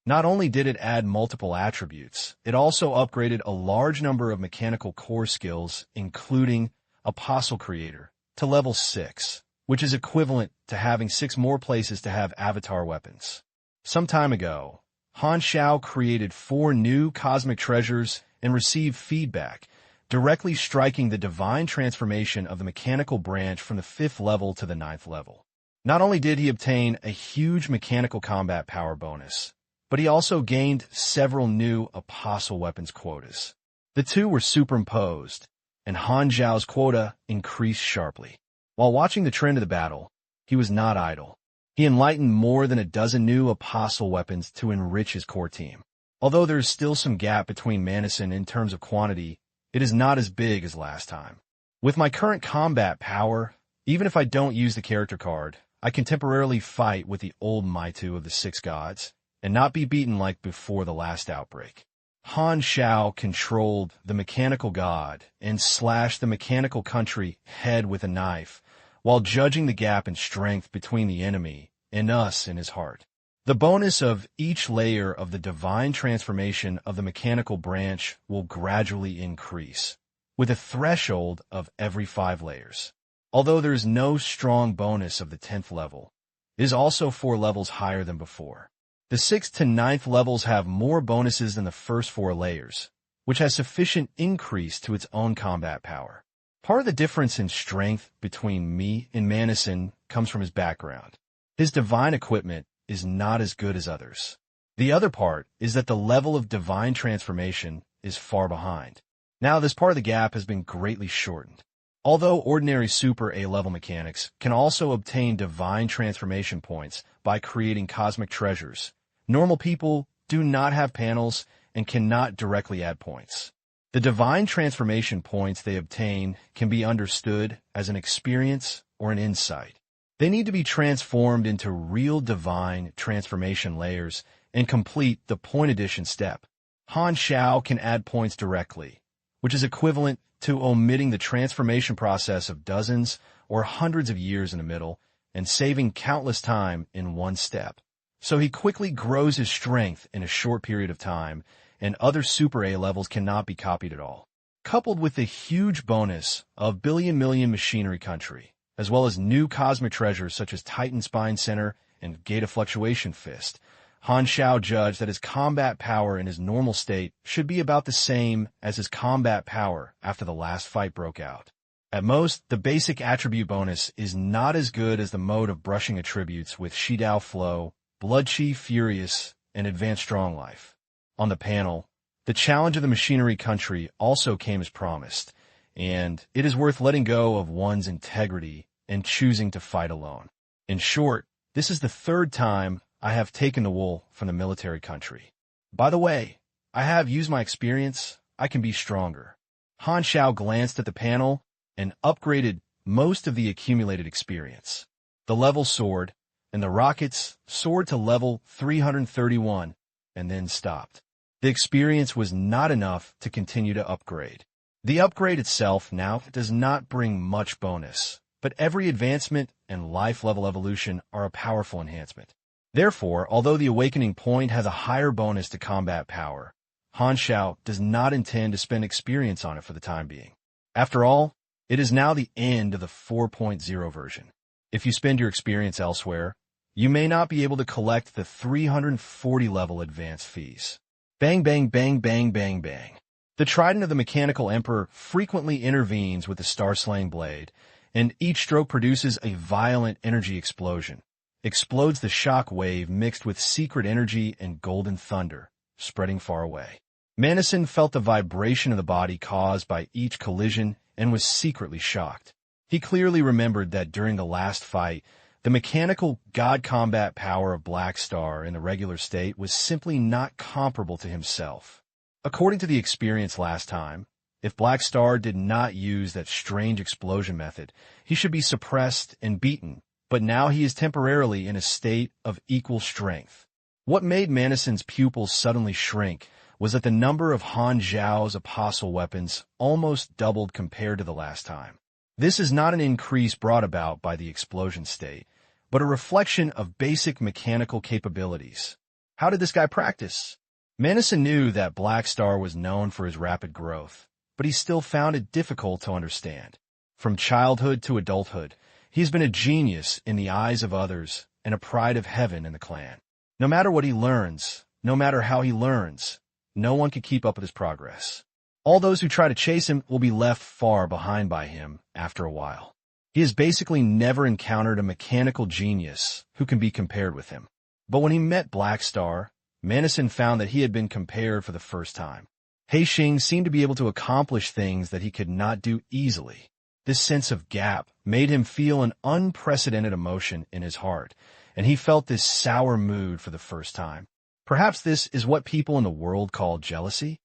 Not only did it add multiple attributes, it also upgraded a large number of mechanical core skills, including Apostle Creator, to level 6, which is equivalent to having 6 more places to have avatar weapons. Some time ago, Han Xiao created 4 new cosmic treasures and received feedback, directly striking the divine transformation of the mechanical branch from the 5th level to the 9th level. Not only did he obtain a huge mechanical combat power bonus, but he also gained several new apostle weapons quotas. The two were superimposed, and Han Xiao's quota increased sharply. While watching the trend of the battle, he was not idle. He enlightened more than a dozen new apostle weapons to enrich his core team. Although there is still some gap between Manison in terms of quantity, it is not as big as last time. With my current combat power, even if I don't use the character card, I can temporarily fight with the old Maitu of the 6 gods, and not be beaten like before the last outbreak. Han Xiao controlled the mechanical god and slashed the mechanical country head with a knife, while judging the gap in strength between the enemy and us in his heart. The bonus of each layer of the divine transformation of the mechanical branch will gradually increase, with a threshold of every 5 layers. Although there is no strong bonus of the 10th level, it is also 4 levels higher than before. The 6th to 9th levels have more bonuses than the first 4 layers, which has sufficient increase to its own combat power. Part of the difference in strength between me and Manison comes from his background. His divine equipment is not as good as others. The other part is that the level of divine transformation is far behind. Now this part of the gap has been greatly shortened. Although ordinary Super A-level mechanics can also obtain divine transformation points by creating cosmic treasures, normal people do not have panels and cannot directly add points. The divine transformation points they obtain can be understood as an experience or an insight. They need to be transformed into real divine transformation layers and complete the point addition step. Han Xiao can add points directly, which is equivalent to omitting the transformation process of dozens or hundreds of years in the middle and saving countless time in one step. So he quickly grows his strength in a short period of time, and other Super A levels cannot be copied at all. Coupled with the huge bonus of Billion Million Machinery Country, as well as new cosmic treasures such as Titan Spine Center and Gate of Fluctuation Fist, Han Xiao judged that his combat power in his normal state should be about the same as his combat power after the last fight broke out. At most, the basic attribute bonus is not as good as the mode of brushing attributes with Shidao Flow, Blood Chi Furious, and Advanced Strong Life. On the panel, the challenge of the Machinery Country also came as promised, and it is worth letting go of one's integrity and choosing to fight alone. In short, this is the third time I have taken the wool from the military country. By the way, I have used my experience. I can be stronger. Han Xiao glanced at the panel and upgraded most of the accumulated experience. The level soared, and the rockets soared to level 331 and then stopped. The experience was not enough to continue to upgrade. The upgrade itself now does not bring much bonus, but every advancement and life level evolution are a powerful enhancement. Therefore, although the awakening point has a higher bonus to combat power, Han Xiao does not intend to spend experience on it for the time being. After all, it is now the end of the 4.0 version. If you spend your experience elsewhere, you may not be able to collect the 340 level advance fees. Bang, bang, bang, bang, bang, bang. The trident of the Mechanical Emperor frequently intervenes with the star-slaying blade, and each stroke produces a violent energy explosion. Explodes the shock wave mixed with secret energy and golden thunder, spreading far away. Manison felt the vibration of the body caused by each collision and was secretly shocked. He clearly remembered that during the last fight, the mechanical god combat power of Black Star in the regular state was simply not comparable to himself. According to the experience last time, if Black Star did not use that strange explosion method, he should be suppressed and beaten, but now he is temporarily in a state of equal strength. What made Manison's pupils suddenly shrink was that the number of Han Xiao's apostle weapons almost doubled compared to the last time. This is not an increase brought about by the explosion state, but a reflection of basic mechanical capabilities. How did this guy practice? Manison knew that Black Star was known for his rapid growth, but he still found it difficult to understand. From childhood to adulthood, he has been a genius in the eyes of others and a pride of heaven in the clan. No matter what he learns, no matter how he learns, no one can keep up with his progress. All those who try to chase him will be left far behind by him after a while. He has basically never encountered a mechanical genius who can be compared with him. But when he met Black Star, Manison found that he had been compared for the first time. Heixing seemed to be able to accomplish things that he could not do easily. This sense of gap made him feel an unprecedented emotion in his heart, and he felt this sour mood for the first time. Perhaps this is what people in the world call jealousy?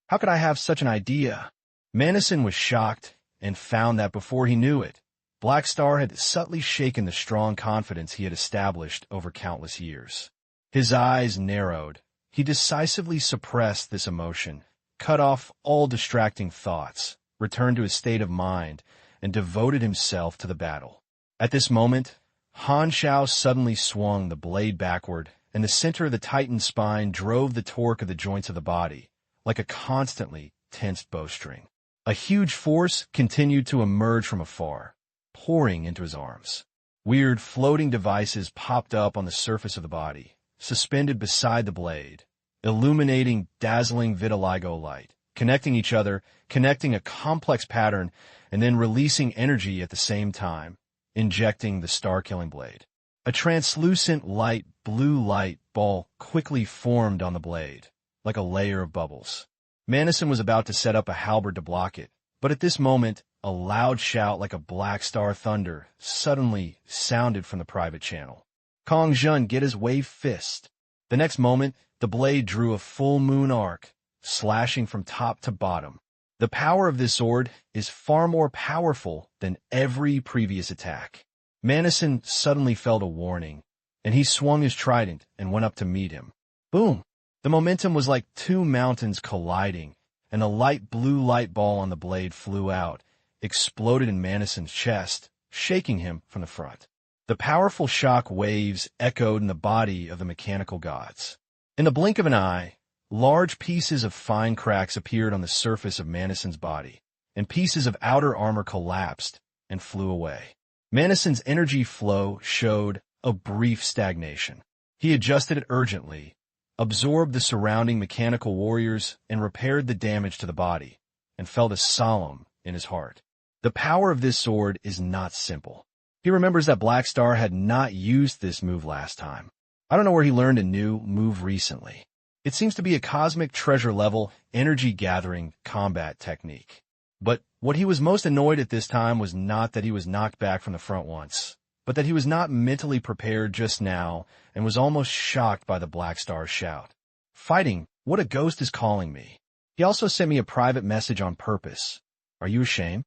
How could I have such an idea? Manison was shocked and found that before he knew it, Black Star had subtly shaken the strong confidence he had established over countless years. His eyes narrowed. He decisively suppressed this emotion, cut off all distracting thoughts, returned to his state of mind, and devoted himself to the battle. At this moment, Han Xiao suddenly swung the blade backward, and the center of the Titan spine drove the torque of the joints of the body, like a constantly tensed bowstring. A huge force continued to emerge from afar, pouring into his arms. Weird floating devices popped up on the surface of the body, suspended beside the blade, illuminating dazzling vitiligo light, connecting each other, connecting a complex pattern, and then releasing energy at the same time, injecting the star-killing blade. A translucent light blue light ball quickly formed on the blade, like a layer of bubbles. Manison was about to set up a halberd to block it, but at this moment, a loud shout like a Black Star thunder suddenly sounded from the private channel. Kong Jun, get his wave fist. The next moment, the blade drew a full moon arc, slashing from top to bottom. The power of this sword is far more powerful than every previous attack. Manison suddenly felt a warning, and he swung his trident and went up to meet him. Boom! The momentum was like two mountains colliding, and a light blue light ball on the blade flew out, exploded in Manison's chest, shaking him from the front. The powerful shock waves echoed in the body of the mechanical gods. In the blink of an eye, large pieces of fine cracks appeared on the surface of Manison's body, and pieces of outer armor collapsed and flew away. Manison's energy flow showed a brief stagnation. He adjusted it urgently, absorbed the surrounding mechanical warriors, and repaired the damage to the body, and felt a solemn in his heart. The power of this sword is not simple. He remembers that Black Star had not used this move last time. I don't know where he learned a new move recently. It seems to be a cosmic treasure-level, energy-gathering combat technique. But what he was most annoyed at this time was not that he was knocked back from the front once, but that he was not mentally prepared just now and was almost shocked by the Black Star's shout. "Fighting, what a ghost is calling me." He also sent me a private message on purpose. "Are you ashamed?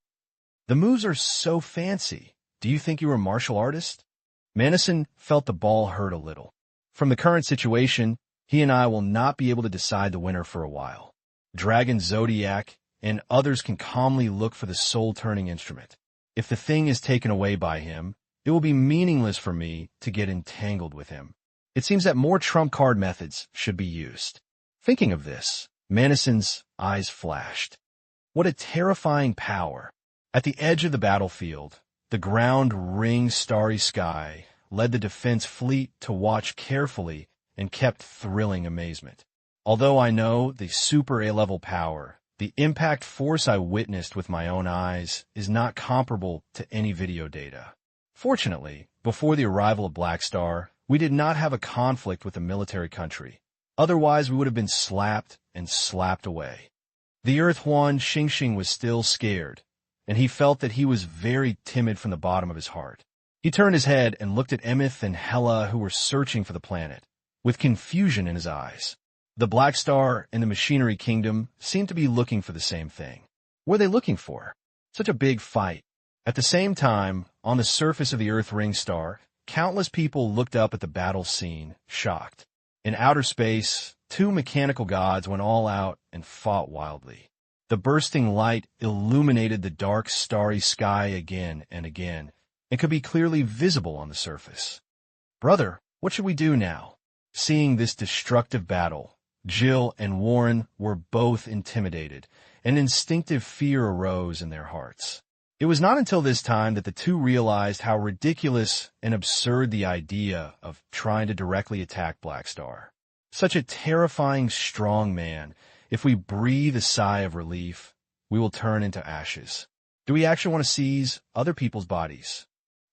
The moves are so fancy. Do you think you're a martial artist?" Manison felt the ball hurt a little. From the current situation, he and I will not be able to decide the winner for a while. Dragon Zodiac and others can calmly look for the soul-turning instrument. If the thing is taken away by him, it will be meaningless for me to get entangled with him. It seems that more trump card methods should be used. Thinking of this, Manison's eyes flashed. What a terrifying power. At the edge of the battlefield, the ground-ringed starry sky led the defense fleet to watch carefully and kept thrilling amazement. Although I know the super A-level power, the impact force I witnessed with my own eyes is not comparable to any video data. Fortunately, before the arrival of Black Star, we did not have a conflict with a military country. Otherwise, we would have been slapped and slapped away. The Earth Huan Xingxing was still scared, and he felt that he was very timid from the bottom of his heart. He turned his head and looked at Emeth and Hela, who were searching for the planet, with confusion in his eyes. The Black Star and the Machinery Kingdom seemed to be looking for the same thing. What were they looking for? Such a big fight. At the same time, on the surface of the Earth Ring Star, countless people looked up at the battle scene, shocked. In outer space, two mechanical gods went all out and fought wildly. The bursting light illuminated the dark, starry sky again and again, and could be clearly visible on the surface. "Brother, what should we do now?" Seeing this destructive battle, Jill and Warren were both intimidated, and instinctive fear arose in their hearts. It was not until this time that the two realized how ridiculous and absurd the idea of trying to directly attack Black Star. Such a terrifying, strong man. If we breathe a sigh of relief, we will turn into ashes. Do we actually want to seize other people's bodies?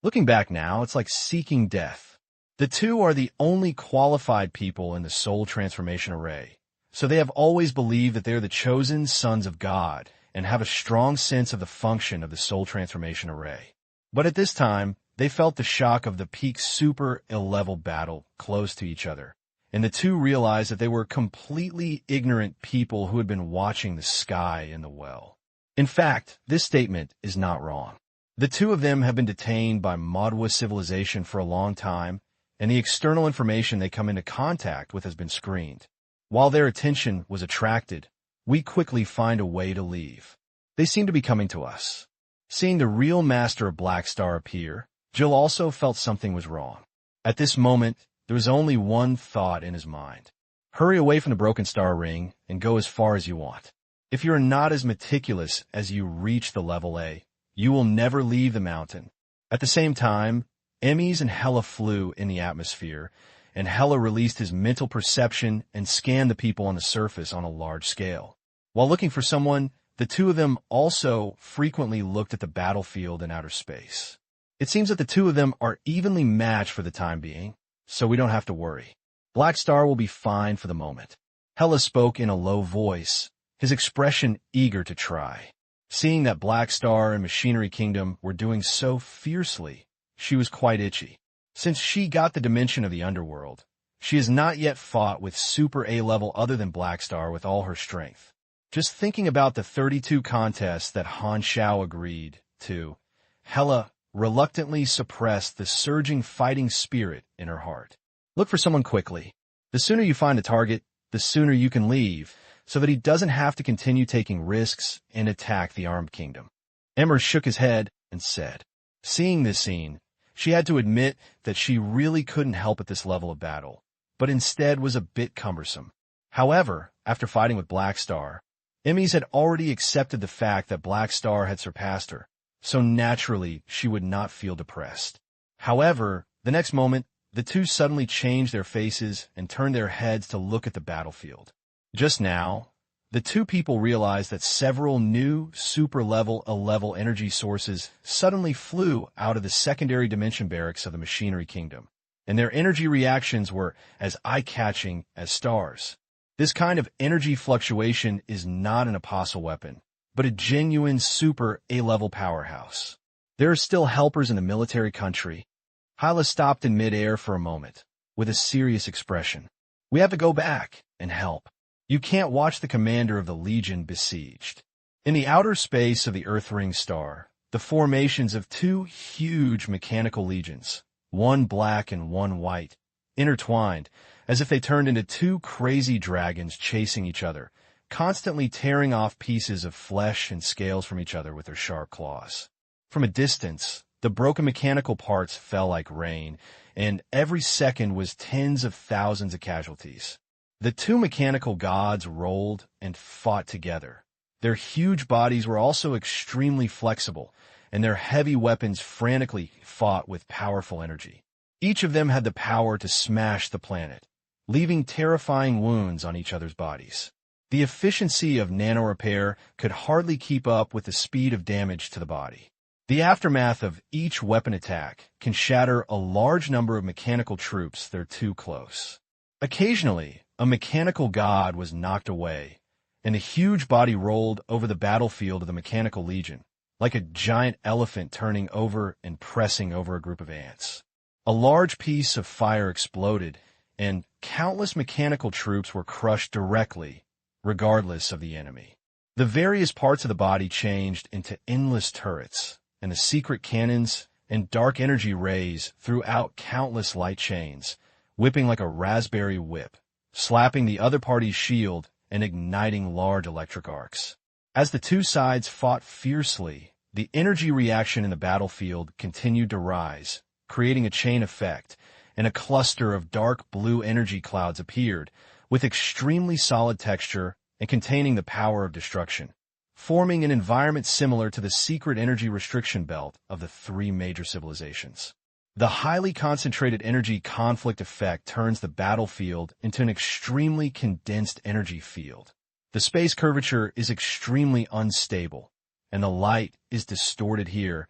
Looking back now, it's like seeking death. The two are the only qualified people in the soul transformation array, so they have always believed that they're the chosen sons of God and have a strong sense of the function of the soul transformation array. But at this time, they felt the shock of the peak super ill-level battle close to each other, and the two realized that they were completely ignorant people who had been watching the sky in the well. In fact, this statement is not wrong. The two of them have been detained by Madwa civilization for a long time, and the external information they come into contact with has been screened. While their attention was attracted, we quickly find a way to leave. They seem to be coming to us. Seeing the real master of Black Star appear, Jill also felt something was wrong. At this moment, there was only one thought in his mind. Hurry away from the Broken Star Ring and go as far as you want. If you're not as meticulous as you reach the level A, you will never leave the mountain. At the same time, Emmys and Hela flew in the atmosphere, and Hela released his mental perception and scanned the people on the surface on a large scale. While looking for someone, the two of them also frequently looked at the battlefield in outer space. It seems that the two of them are evenly matched for the time being, so we don't have to worry. Black Star will be fine for the moment. Hela spoke in a low voice, his expression eager to try. Seeing that Black Star and Machinery Kingdom were doing so fiercely, she was quite itchy. Since she got the dimension of the underworld, She has not yet fought with Super A level other than Black Star with all her strength. Just thinking about the 32 contests that Han Xiao agreed to, Hela reluctantly suppressed the surging fighting spirit in her heart. Look for someone quickly. The sooner you find a target, the sooner you can leave, so that he doesn't have to continue taking risks and attack the armed kingdom. Emmer shook his head and said. Seeing this scene, she had to admit that she really couldn't help at this level of battle, but instead was a bit cumbersome. However, after fighting with Black Star, Emmys had already accepted the fact that Black Star had surpassed her, so naturally she would not feel depressed. However, the next moment, the two suddenly changed their faces and turned their heads to look at the battlefield. Just now, the two people realized that several new super-level energy sources suddenly flew out of the secondary dimension barracks of the Machinery Kingdom, and their energy reactions were as eye-catching as stars. This kind of energy fluctuation is not an apostle weapon, but a genuine super A-level powerhouse. There are still helpers in the military country. Hyla stopped in mid-air for a moment, with a serious expression. We have to go back and help. You can't watch the commander of the Legion besieged. In the outer space of the Earth Ring star, the formations of two huge mechanical legions, one black and one white, intertwined, as if they turned into two crazy dragons chasing each other, constantly tearing off pieces of flesh and scales from each other with their sharp claws. From a distance, the broken mechanical parts fell like rain, and every second was tens of thousands of casualties. The two mechanical gods rolled and fought together. Their huge bodies were also extremely flexible, and their heavy weapons frantically fought with powerful energy. Each of them had the power to smash the planet, leaving terrifying wounds on each other's bodies. The efficiency of nanorepair could hardly keep up with the speed of damage to the body. The aftermath of each weapon attack can shatter a large number of mechanical troops that are too close. Occasionally, a mechanical god was knocked away, and a huge body rolled over the battlefield of the Mechanical Legion, like a giant elephant turning over and pressing over a group of ants. A large piece of fire exploded, and countless mechanical troops were crushed directly, regardless of the enemy. The various parts of the body changed into endless turrets, and the secret cannons and dark energy rays threw out countless light chains, whipping like a raspberry whip, slapping the other party's shield and igniting large electric arcs. As the two sides fought fiercely, the energy reaction in the battlefield continued to rise, creating a chain effect, and a cluster of dark blue energy clouds appeared, with extremely solid texture and containing the power of destruction, forming an environment similar to the secret energy restriction belt of the three major civilizations. The highly concentrated energy conflict effect turns the battlefield into an extremely condensed energy field. The space curvature is extremely unstable, and the light is distorted here,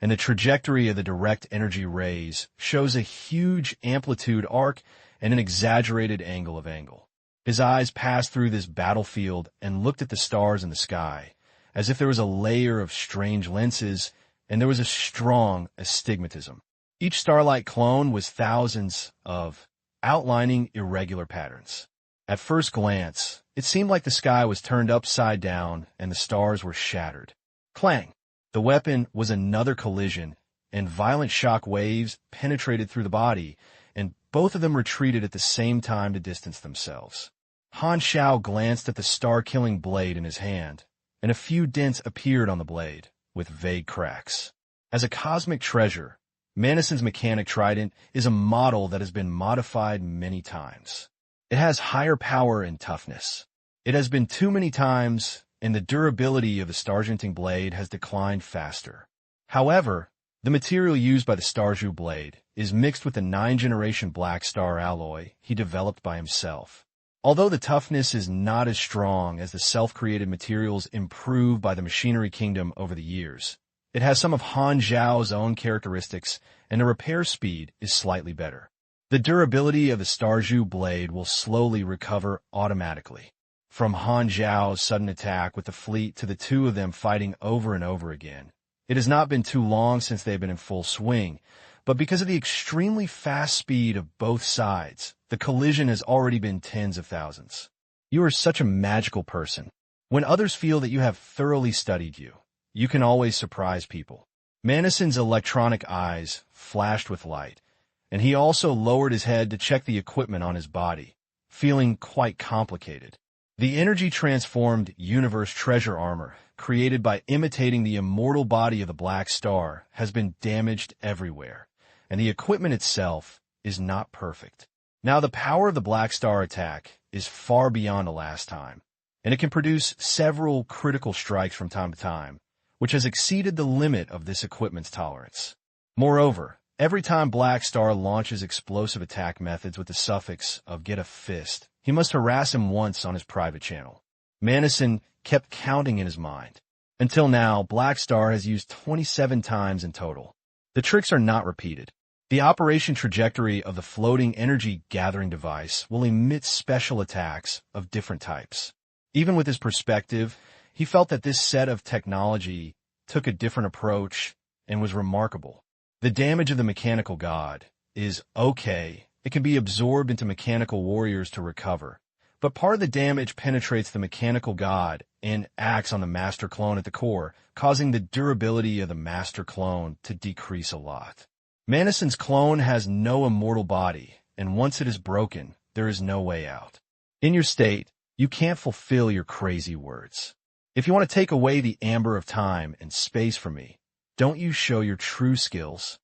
and the trajectory of the direct energy rays shows a huge amplitude arc and an exaggerated angle of angle. His eyes passed through this battlefield and looked at the stars in the sky, as if there was a layer of strange lenses, and there was a strong astigmatism. Each starlight clone was thousands of outlining irregular patterns. At first glance, it seemed like the sky was turned upside down and the stars were shattered. Clang! The weapon was another collision, and violent shock waves penetrated through the body, and both of them retreated at the same time to distance themselves. Han Xiao glanced at the star-killing blade in his hand, and a few dents appeared on the blade, with vague cracks. As a cosmic treasure, Manison's mechanic trident is a model that has been modified many times. It has higher power and toughness. It has been too many times, and the durability of the Stargenting blade has declined faster. However, the material used by the Starju blade is mixed with the 9th-generation Black Star alloy he developed by himself. Although the toughness is not as strong as the self-created materials improved by the Machinery Kingdom over the years, it has some of Han Xiao's own characteristics, and the repair speed is slightly better. The durability of the Starju blade will slowly recover automatically. From Han Xiao's sudden attack with the fleet to the two of them fighting over and over again, It has not been too long since they've been in full swing, but because of the extremely fast speed of both sides, the collision has already been tens of thousands. You are such a magical person. When others feel that you have thoroughly studied you, you can always surprise people. Manison's electronic eyes flashed with light, and he also lowered his head to check the equipment on his body, feeling quite complicated. The energy-transformed universe treasure armor, created by imitating the immortal body of the Black Star, has been damaged everywhere, and the equipment itself is not perfect. Now, the power of the Black Star attack is far beyond the last time, and it can produce several critical strikes from time to time, which has exceeded the limit of this equipment's tolerance. Moreover, every time Black Star launches explosive attack methods with the suffix of get a fist, he must harass him once on his private channel. Manison kept counting in his mind. Until now, Black Star has used 27 times in total. The tricks are not repeated. The operation trajectory of the floating energy gathering device will emit special attacks of different types. Even with his perspective, he felt that this set of technology took a different approach and was remarkable. The damage of the mechanical god is okay. It can be absorbed into mechanical warriors to recover, but part of the damage penetrates the mechanical god and acts on the master clone at the core, causing the durability of the master clone to decrease a lot. Manison's clone has no immortal body, and once it is broken, there is no way out. In your state, you can't fulfill your crazy words. If you want to take away the amber of time and space from me, don't you show your true skills.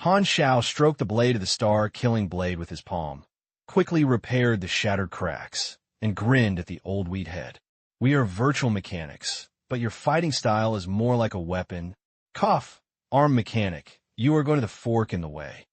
Han Xiao stroked the blade of the star-killing blade with his palm, quickly repaired the shattered cracks, and grinned at the old wheat head. We are virtual mechanics, but your fighting style is more like a weapon. Cough, armed mechanic, you are going to the fork in the way.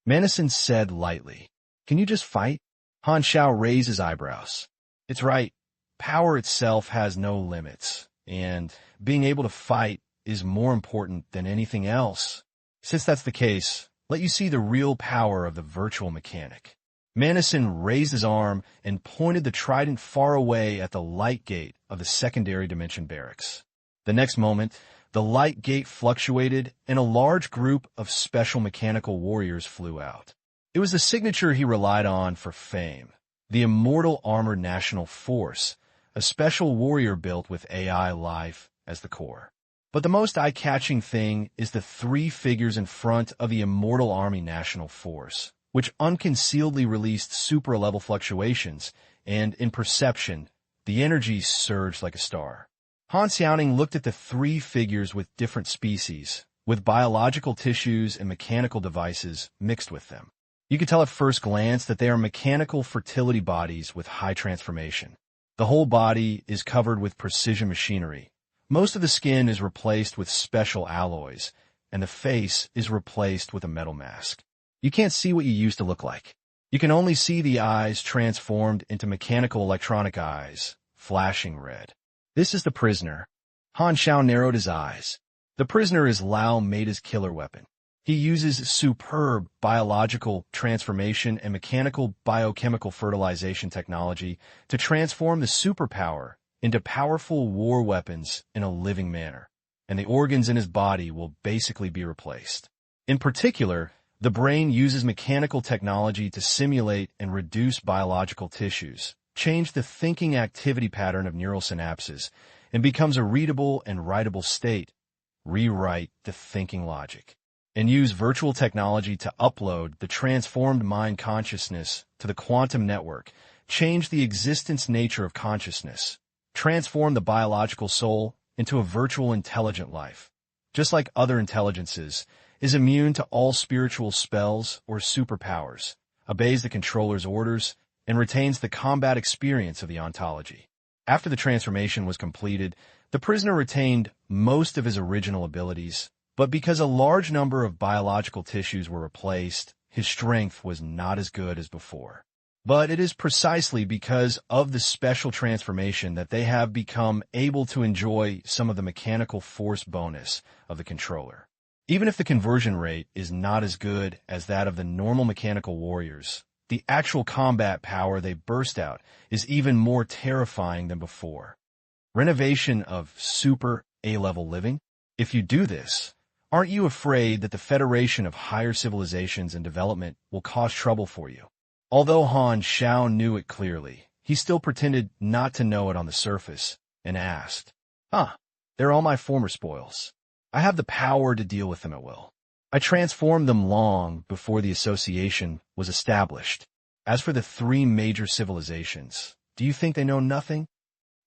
Manison said lightly. Can you just fight? Han Xiao raised his eyebrows. It's right. Power itself has no limits, and being able to fight is more important than anything else. Since that's the case, let you see the real power of the virtual mechanic. Manison raised his arm and pointed the trident far away at the light gate of the secondary dimension barracks. The next moment, the light gate fluctuated and a large group of special mechanical warriors flew out. It was the signature he relied on for fame, the Immortal Armored National Force, a special warrior built with AI life as the core. But the most eye-catching thing is the three figures in front of the Immortal Army National Force, which unconcealedly released super-level fluctuations, and, in perception, the energy surged like a star. Han Xiao looked at the three figures with different species, with biological tissues and mechanical devices mixed with them. You could tell at first glance that they are mechanical fertility bodies with high transformation. The whole body is covered with precision machinery. Most of the skin is replaced with special alloys, and the face is replaced with a metal mask. You can't see what you used to look like. You can only see the eyes transformed into mechanical electronic eyes, flashing red. This is the prisoner. Han Xiao narrowed his eyes. The prisoner is Lao Meida's killer weapon. He uses superb biological transformation and mechanical biochemical fertilization technology to transform the superpower into powerful war weapons in a living manner, and the organs in his body will basically be replaced. In particular, the brain uses mechanical technology to simulate and reduce biological tissues, change the thinking activity pattern of neural synapses, and becomes a readable and writable state, rewrite the thinking logic, and use virtual technology to upload the transformed mind consciousness to the quantum network, change the existence nature of consciousness, transform the biological soul into a virtual intelligent life. Just like other intelligences, is immune to all spiritual spells or superpowers, obeys the controller's orders, and retains the combat experience of the ontology. After the transformation was completed, the prisoner retained most of his original abilities, but because a large number of biological tissues were replaced, his strength was not as good as before. But it is precisely because of the special transformation that they have become able to enjoy some of the mechanical force bonus of the controller. Even if the conversion rate is not as good as that of the normal mechanical warriors, the actual combat power they burst out is even more terrifying than before. Renovation of super A-level living? If you do this, Aren't you afraid that the Federation of Higher Civilizations and Development will cause trouble for you? Although Han Xiao knew it clearly, he still pretended not to know it on the surface and asked, they're all my former spoils. I have the power to deal with them at will. I transformed them long before the association was established. As for the three major civilizations, do you think they know nothing?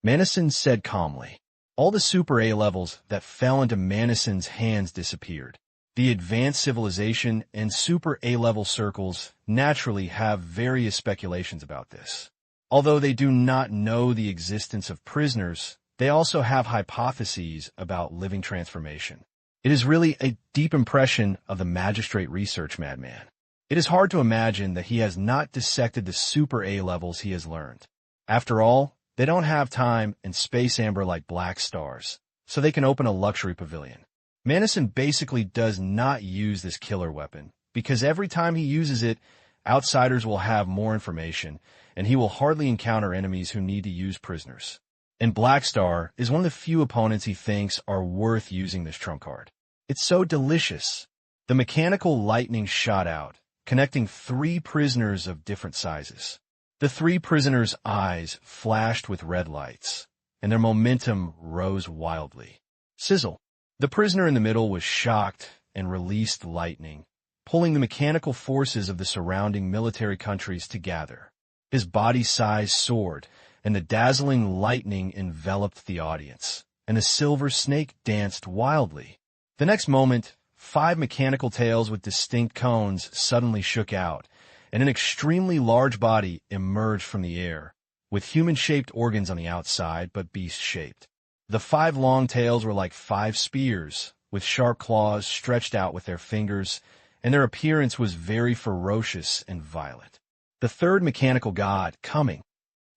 Manison said calmly. All the Super A levels that fell into Manison's hands disappeared. The advanced civilization and Super A-level circles naturally have various speculations about this. Although they do not know the existence of prisoners, they also have hypotheses about living transformation. It is really a deep impression of the magistrate research madman. It is hard to imagine that he has not dissected the Super A levels he has learned. After all, they don't have time and space amber like black stars, so they can open a luxury pavilion. Manison basically does not use this killer weapon, because every time he uses it, outsiders will have more information, and he will hardly encounter enemies who need to use prisoners. And Black Star is one of the few opponents he thinks are worth using this trump card. It's so delicious. The mechanical lightning shot out, connecting three prisoners of different sizes. The three prisoners' eyes flashed with red lights, and their momentum rose wildly. Sizzle. The prisoner in the middle was shocked and released lightning, pulling the mechanical forces of the surrounding military countries together. His body size soared, and the dazzling lightning enveloped the audience, and the silver snake danced wildly. The next moment, 5 mechanical tails with distinct cones suddenly shook out, and an extremely large body emerged from the air, with human-shaped organs on the outside but beast-shaped. The 5 long tails were like 5 spears, with sharp claws stretched out with their fingers, and their appearance was very ferocious and violent. The third mechanical god, coming.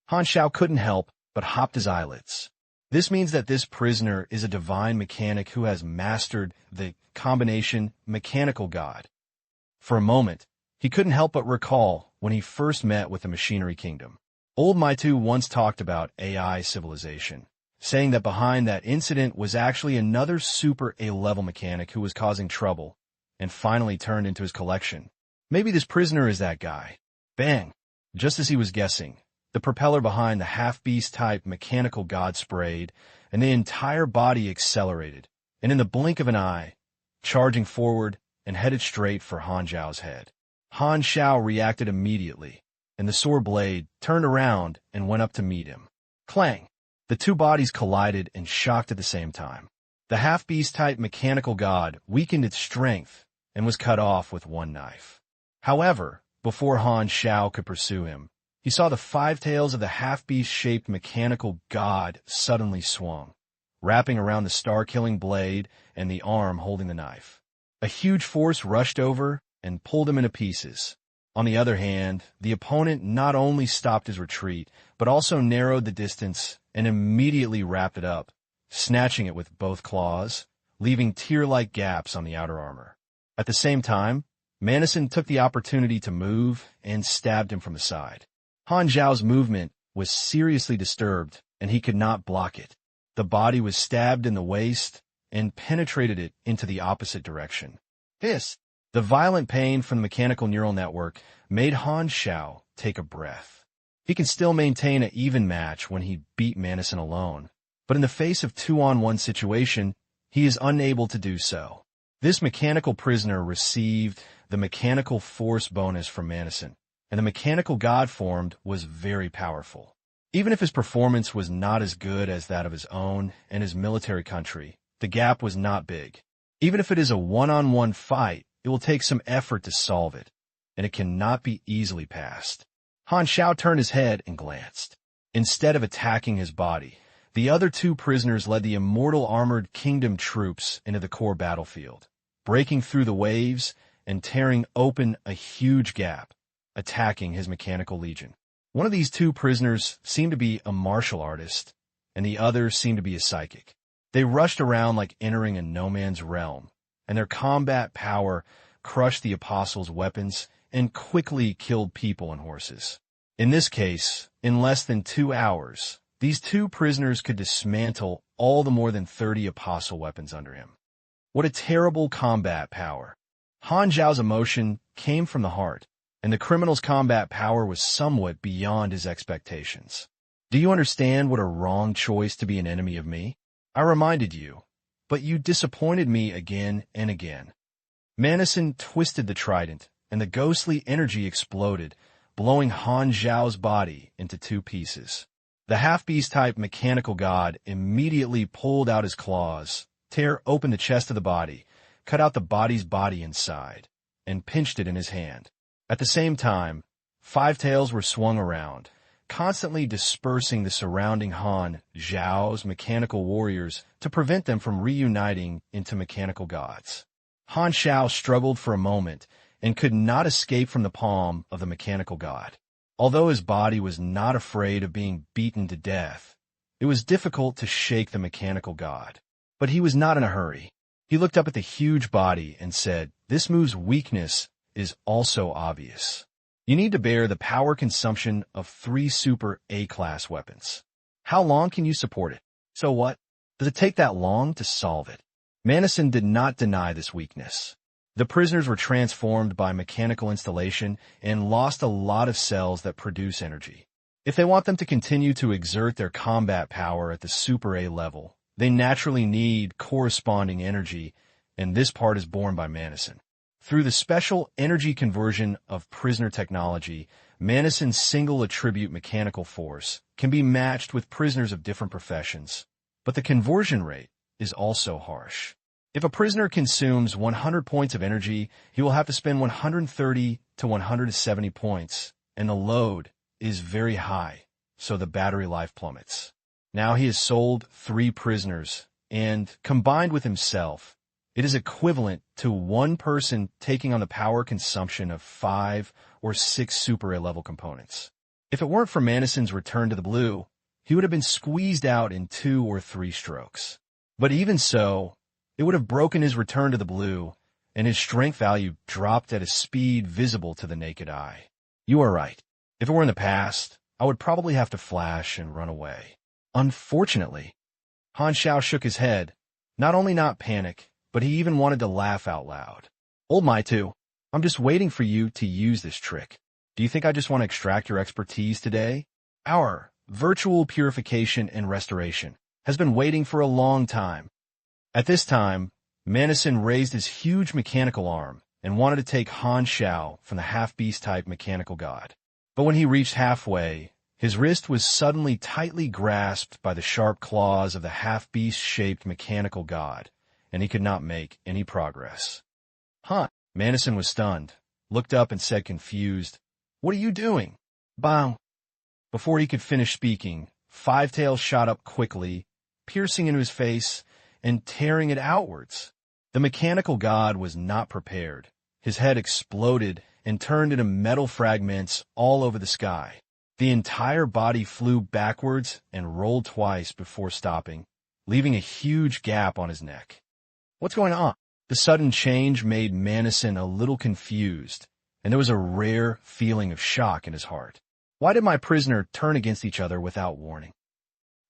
Han Xiao couldn't help but hopped his eyelids. This means that this prisoner is a divine mechanic who has mastered the combination mechanical god. For a moment, he couldn't help but recall when he first met with the Machinery Kingdom. Old Maitu once talked about AI civilization, saying that behind that incident was actually another Super A-level mechanic who was causing trouble, and finally turned into his collection. Maybe this prisoner is that guy. Bang! Just as he was guessing, the propeller behind the half-beast type mechanical god sprayed, and the entire body accelerated, and in the blink of an eye, charging forward and headed straight for Han Xiao's head. Han Xiao reacted immediately, and the sword blade turned around and went up to meet him. Clang! The two bodies collided and shocked at the same time. The half-beast type mechanical god weakened its strength and was cut off with one knife. However, before Han Xiao could pursue him, he saw the 5 tails of the half-beast-shaped mechanical god suddenly swung, wrapping around the star-killing blade and the arm holding the knife. A huge force rushed over and pulled him into pieces. On the other hand, the opponent not only stopped his retreat, but also narrowed the distance and immediately wrapped it up, snatching it with both claws, leaving tear-like gaps on the outer armor. At the same time, Manison took the opportunity to move and stabbed him from the side. Han Xiao's movement was seriously disturbed, and he could not block it. The body was stabbed in the waist and penetrated it into the opposite direction. Hiss! The violent pain from the mechanical neural network made Han Xiao take a breath. He can still maintain an even match when he beat Manison alone, but in the face of 2-on-1 situation, he is unable to do so. This mechanical prisoner received the mechanical force bonus from Manison, and the mechanical god formed was very powerful. Even if his performance was not as good as that of his own and his military country, the gap was not big. Even if it is a 1-on-1 fight, it will take some effort to solve it, and it cannot be easily passed. Han Xiao turned his head and glanced. Instead of attacking his body, the other 2 prisoners led the immortal armored kingdom troops into the core battlefield, breaking through the waves and tearing open a huge gap, attacking his mechanical legion. One of these 2 prisoners seemed to be a martial artist, and the other seemed to be a psychic. They rushed around like entering a no-man's realm, and their combat power crushed the apostles' weapons and quickly killed people and horses. In this case, in less than 2 hours, these 2 prisoners could dismantle all the more than 30 apostle weapons under him. What a terrible combat power. Han Xiao's emotion came from the heart, and the criminal's combat power was somewhat beyond his expectations. Do you understand what a wrong choice to be an enemy of me? I reminded you, but you disappointed me again and again. Manison twisted the trident, and the ghostly energy exploded, blowing Han Xiao's body into two pieces. The half-beast-type mechanical god immediately pulled out his claws, tear open the chest of the body, cut out the body's body inside, and pinched it in his hand. At the same time, 5 tails were swung around, constantly dispersing the surrounding Han Xiao's mechanical warriors to prevent them from reuniting into mechanical gods. Han Xiao struggled for a moment and could not escape from the palm of the mechanical god. Although his body was not afraid of being beaten to death, it was difficult to shake the mechanical god. But he was not in a hurry. He looked up at the huge body and said, "This move's weakness is also obvious. You need to bear the power consumption of 3 super A-class weapons. How long can you support it? So what? Does it take that long to solve it?" Manison did not deny this weakness. The prisoners were transformed by mechanical installation and lost a lot of cells that produce energy. If they want them to continue to exert their combat power at the Super A level, they naturally need corresponding energy, and this part is borne by Manison. Through the special energy conversion of prisoner technology, Manison's single attribute mechanical force can be matched with prisoners of different professions, but the conversion rate is also harsh. If a prisoner consumes 100 points of energy, he will have to spend 130 to 170 points, and the load is very high, so the battery life plummets. Now he has sold 3 prisoners, and, combined with himself, it is equivalent to one person taking on the power consumption of 5 or 6 Super A-level components. If it weren't for Manison's return to the blue, he would have been squeezed out in 2 or 3 strokes. But even so, it would have broken his return to the blue, and his strength value dropped at a speed visible to the naked eye. You are right. If it were in the past, I would probably have to flash and run away. Unfortunately, Han Xiao shook his head, not only not panic, but he even wanted to laugh out loud. Old Maitu, I'm just waiting for you to use this trick. Do you think I just want to extract your expertise today? Our virtual purification and restoration has been waiting for a long time. At this time, Manison raised his huge mechanical arm and wanted to take Han Xiao from the half-beast-type mechanical god. But when he reached halfway, his wrist was suddenly tightly grasped by the sharp claws of the half-beast-shaped mechanical god, and he could not make any progress. "Huh?" Manison was stunned, looked up and said confused, "What are you doing?" "Bow." Before he could finish speaking, 5 tails shot up quickly, piercing into his face and tearing it outwards. The mechanical god was not prepared. His head exploded and turned into metal fragments all over the sky. The entire body flew backwards and rolled twice before stopping, leaving a huge gap on his neck. What's going on? The sudden change made Manison a little confused, and there was a rare feeling of shock in his heart. Why did my prisoner turn against each other without warning?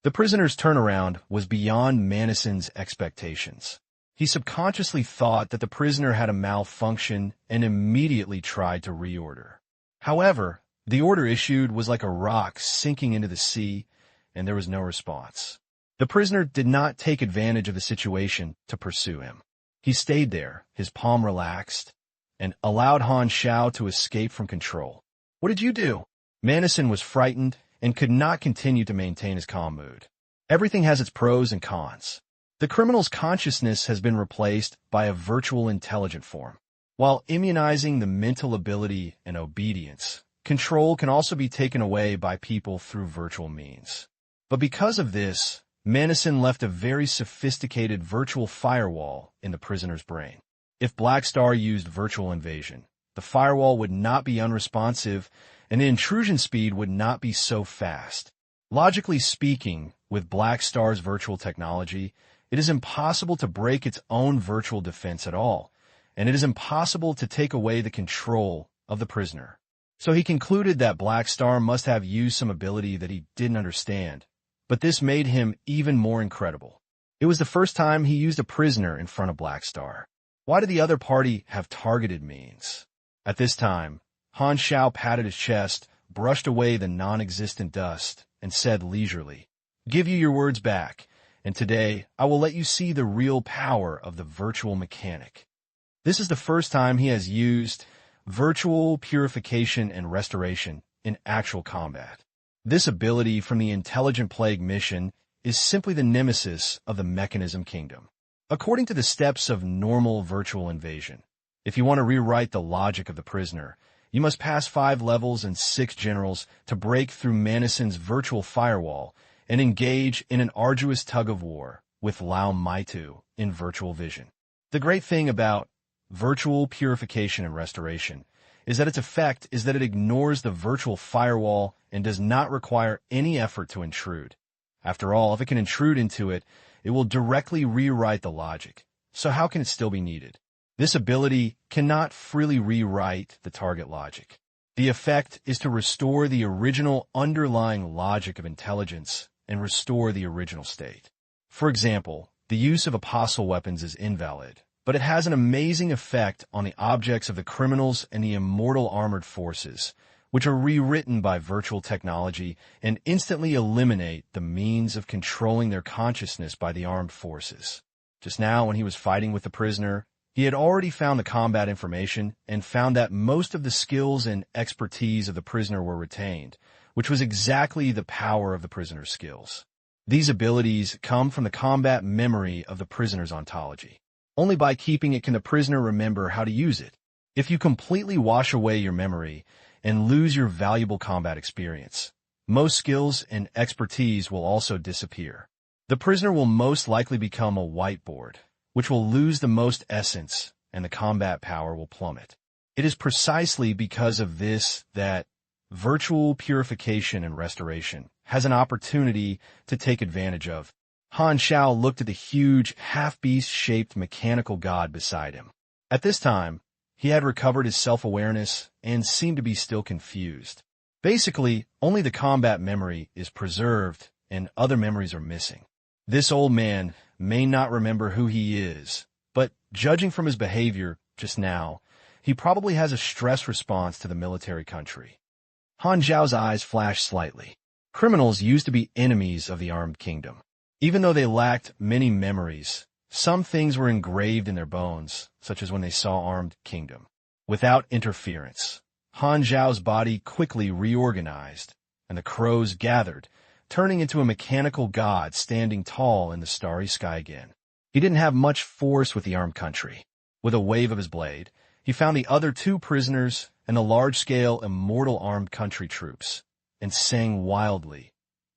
The prisoner's turnaround was beyond Manison's expectations. He subconsciously thought that the prisoner had a malfunction and immediately tried to reorder. However, the order issued was like a rock sinking into the sea, and there was no response. The prisoner did not take advantage of the situation to pursue him. He stayed there, his palm relaxed, and allowed Han Xiao to escape from control. "What did you do?" Manison was frightened and could not continue to maintain his calm mood. Everything has its pros and cons. The criminal's consciousness has been replaced by a virtual intelligent form. While immunizing the mental ability and obedience, control can also be taken away by people through virtual means. But because of this, Manison left a very sophisticated virtual firewall in the prisoner's brain. If Black Star used virtual invasion, the firewall would not be unresponsive, and the intrusion speed would not be so fast. Logically speaking, with Black Star's virtual technology, it is impossible to break its own virtual defense at all, and it is impossible to take away the control of the prisoner. So he concluded that Black Star must have used some ability that he didn't understand, but this made him even more incredible. It was the first time he used a prisoner in front of Black Star. Why did the other party have targeted means? At this time, Han Xiao patted his chest, brushed away the non-existent dust, and said leisurely, "Give you your words back, and today I will let you see the real power of the virtual mechanic." This is the first time he has used virtual purification and restoration in actual combat. This ability from the Intelligent Plague mission is simply the nemesis of the Mechanism Kingdom. According to the steps of normal virtual invasion, if you want to rewrite the logic of the prisoner, you must pass 5 levels and 6 generals to break through Manison's virtual firewall and engage in an arduous tug-of-war with Lao Maitu in virtual vision. The great thing about virtual purification and restoration is that its effect is that it ignores the virtual firewall and does not require any effort to intrude. After all, if it can intrude into it, it will directly rewrite the logic. So how can it still be needed? This ability cannot freely rewrite the target logic. The effect is to restore the original underlying logic of intelligence and restore the original state. For example, the use of apostle weapons is invalid, but it has an amazing effect on the objects of the criminals and the immortal armored forces, which are rewritten by virtual technology and instantly eliminate the means of controlling their consciousness by the armed forces. Just now, when he was fighting with the prisoner, he had already found the combat information and found that most of the skills and expertise of the prisoner were retained, which was exactly the power of the prisoner's skills. These abilities come from the combat memory of the prisoner's ontology. Only by keeping it can the prisoner remember how to use it. If you completely wash away your memory and lose your valuable combat experience, most skills and expertise will also disappear. The prisoner will most likely become a whiteboard, which will lose the most essence, and the combat power will plummet. It is precisely because of this that virtual purification and restoration has an opportunity to take advantage of. Han Xiao looked at the huge, half-beast-shaped mechanical god beside him. At this time, he had recovered his self-awareness and seemed to be still confused. Basically, only the combat memory is preserved and other memories are missing. This old man may not remember who he is, but judging from his behavior just now, he probably has a stress response to the military country. Han Xiao's eyes flashed slightly. Criminals used to be enemies of the armed kingdom. Even though they lacked many memories, some things were engraved in their bones, such as when they saw armed kingdom. Without interference, Han Xiao's body quickly reorganized, and the crows gathered, turning into a mechanical god standing tall in the starry sky again. He didn't have much force with the armed country. With a wave of his blade, he found the other 2 prisoners and the large-scale immortal armed country troops, and sang wildly,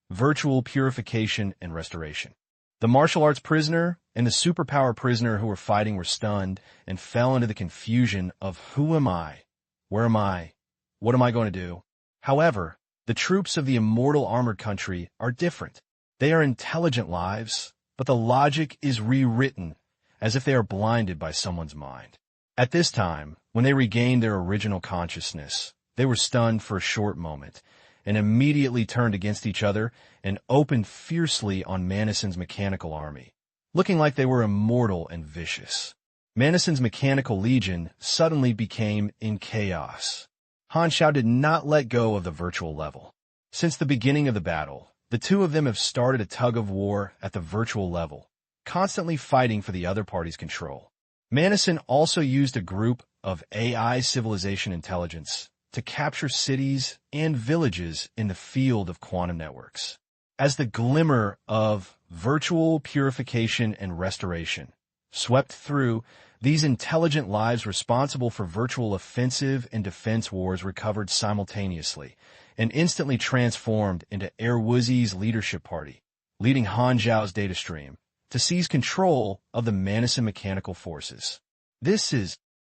virtual purification and restoration. The martial arts prisoner and the superpower prisoner who were fighting were stunned and fell into the confusion of who am I? Where am I? What am I going to do? However, the troops of the immortal armored country are different. They are intelligent lives, but the logic is rewritten as if they are blinded by someone's mind. At this time, when they regained their original consciousness, they were stunned for a short moment and immediately turned against each other and opened fiercely on Manison's mechanical army, looking like they were immortal and vicious. Manison's mechanical legion suddenly became in chaos. Han Xiao did not let go of the virtual level. Since the beginning of the battle, the 2 of them have started a tug-of-war at the virtual level, constantly fighting for the other party's control. Manison also used a group of AI civilization intelligence to capture cities and villages in the field of quantum networks. As the glimmer of virtual purification and restoration swept through, these intelligent lives responsible for virtual offensive and defense wars recovered simultaneously and instantly transformed into Erwuzi's leadership party, leading Han Xiao's data stream to seize control of the Manison mechanical forces.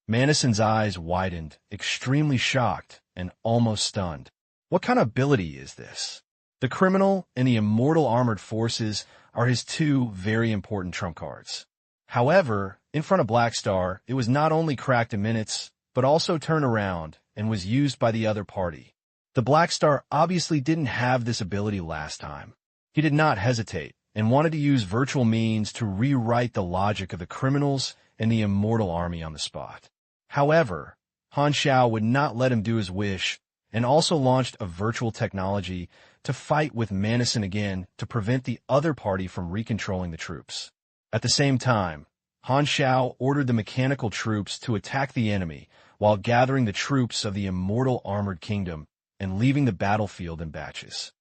Manison's eyes widened, extremely shocked and almost stunned. What kind of ability is this? The criminal and the immortal armored forces are his 2 very important trump cards. However, in front of Black Star, it was not only cracked in minutes, but also turned around and was used by the other party. The Black Star obviously didn't have this ability last time. He did not hesitate, and wanted to use virtual means to rewrite the logic of the criminals and the immortal army on the spot. However, Han Xiao would not let him do his wish and also launched a virtual technology to fight with Manison again to prevent the other party from recontrolling the troops. At the same time, Han Xiao ordered the mechanical troops to attack the enemy while gathering the troops of the immortal armored kingdom and leaving the battlefield in batches.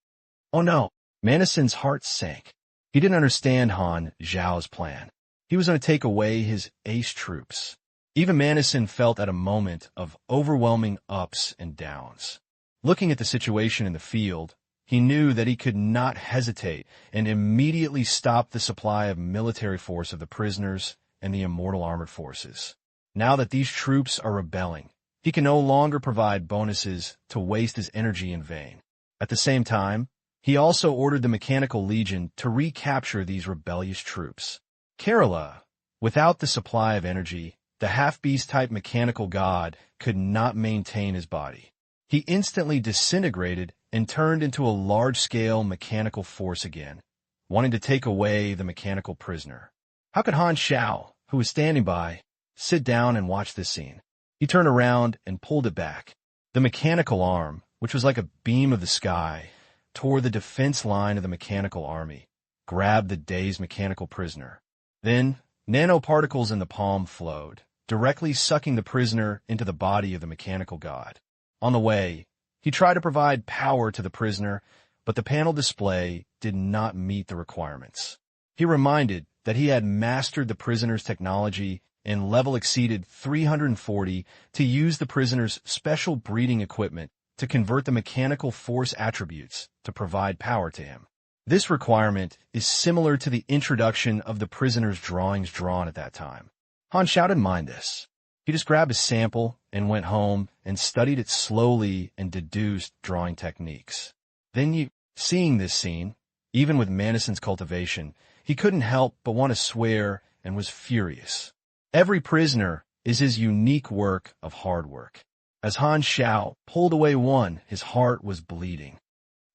Oh no! Manison's heart sank. He didn't understand Han Xiao's plan. He was going to take away his ace troops. Even Manison felt at a moment of overwhelming ups and downs. Looking at the situation in the field, he knew that he could not hesitate and immediately stop the supply of military force of the prisoners and the immortal armored forces. Now that these troops are rebelling, he can no longer provide bonuses to waste his energy in vain. At the same time, he also ordered the Mechanical Legion to recapture these rebellious troops. Kerala, without the supply of energy, the half-beast-type mechanical god could not maintain his body. He instantly disintegrated and turned into a large-scale mechanical force again, wanting to take away the mechanical prisoner. How could Han Xiao, who was standing by, sit down and watch this scene? He turned around and pulled it back. The mechanical arm, which was like a beam of the sky, tore the defense line of the mechanical army, grabbed the dazed mechanical prisoner. Then, nanoparticles in the palm flowed, directly sucking the prisoner into the body of the mechanical god. On the way, he tried to provide power to the prisoner, but the panel display did not meet the requirements. He reminded that he had mastered the prisoner's technology and level exceeded 340 to use the prisoner's special breeding equipment to convert the mechanical force attributes to provide power to him. This requirement is similar to the introduction of the prisoner's drawings drawn at that time. Han Xiao didn't mind this. He just grabbed a sample and went home and studied it slowly and deduced drawing techniques. Then seeing this scene, even with Manison's cultivation, he couldn't help but want to swear and was furious. Every prisoner is his unique work of hard work. As Han Xiao pulled away one, his heart was bleeding.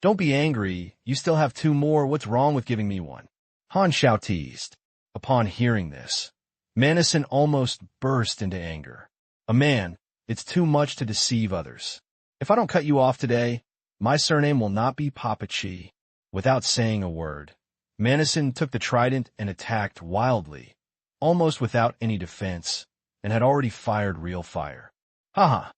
Don't be angry, you still have two more, what's wrong with giving me one? Han Xiao teased. Upon hearing this, Manison almost burst into anger. A man, it's too much to deceive others. If I don't cut you off today, my surname will not be Papachi. Without saying a word, Manison took the trident and attacked wildly, almost without any defense, and had already fired real fire. Haha,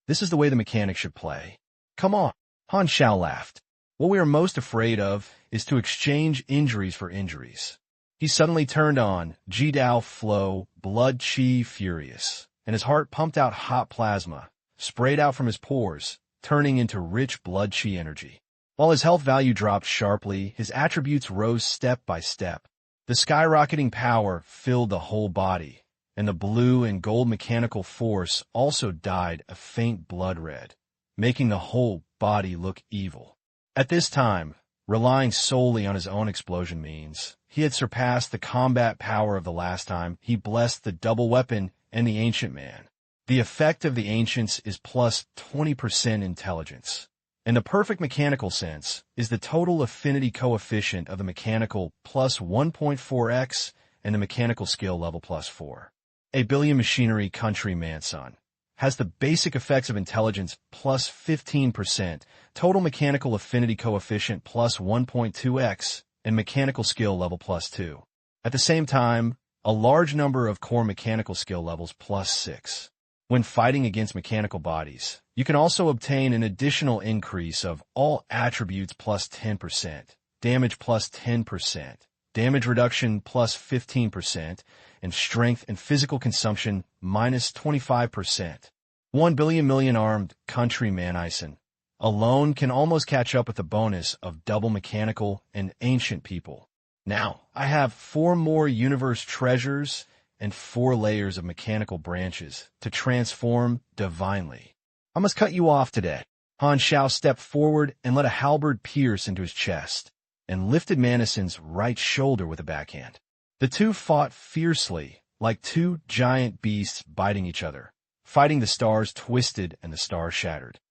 this is the way the mechanic should play. Come on, Han Xiao laughed. What we are most afraid of is to exchange injuries for injuries. He suddenly turned on Jidao Flow Blood Chi Furious, and his heart pumped out hot plasma, sprayed out from his pores, turning into rich blood chi energy. While his health value dropped sharply, his attributes rose step by step. The skyrocketing power filled the whole body, and the blue and gold mechanical force also dyed a faint blood red, making the whole body look evil. At this time, relying solely on his own explosion means, he had surpassed the combat power of the last time he blessed the double weapon and the Ancient Man. The effect of the Ancients is plus 20% intelligence, and the perfect mechanical sense is the total affinity coefficient of the mechanical plus 1.4x and the mechanical skill level plus 4. A billion machinery country manson has the basic effects of intelligence plus 15%, total mechanical affinity coefficient plus 1.2x, and mechanical skill level plus 2. At the same time, a large number of core mechanical skill levels plus 6. When fighting against mechanical bodies, you can also obtain an additional increase of all attributes plus 10%, damage plus 10%, damage reduction plus 15%, and strength and physical consumption minus 25%. 1 billion million armed country manison alone can almost catch up with the bonus of double mechanical and ancient people. Now, I have 4 more universe treasures and 4 layers of mechanical branches to transform divinely. I must cut you off today. Han Xiao stepped forward and let a halberd pierce into his chest, and lifted Manison's right shoulder with a backhand. The two fought fiercely, like two giant beasts biting each other. Fighting, the stars twisted and the stars shattered.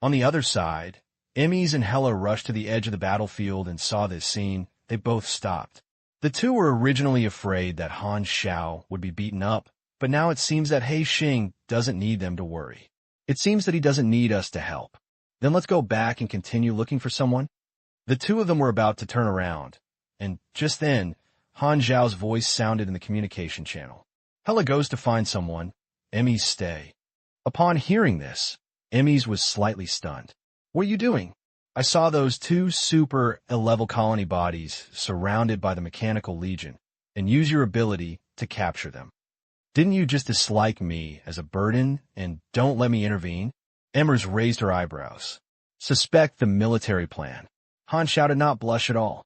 On the other side, Emmys and Hela rushed to the edge of the battlefield and saw this scene, they both stopped. The two were originally afraid that Han Xiao would be beaten up, but now it seems that He Xing doesn't need them to worry. It seems that he doesn't need us to help. Then let's go back and continue looking for someone. The two of them were about to turn around, and just then, Han Xiao's voice sounded in the communication channel. Hela goes to find someone. Emmys stay. Upon hearing this, Emmys was slightly stunned. What are you doing? I saw those two super level colony bodies surrounded by the Mechanical Legion, and use your ability to capture them. Didn't you just dislike me as a burden and don't let me intervene? Emmers raised her eyebrows. Suspect the military plan. Han Xiao did not blush at all.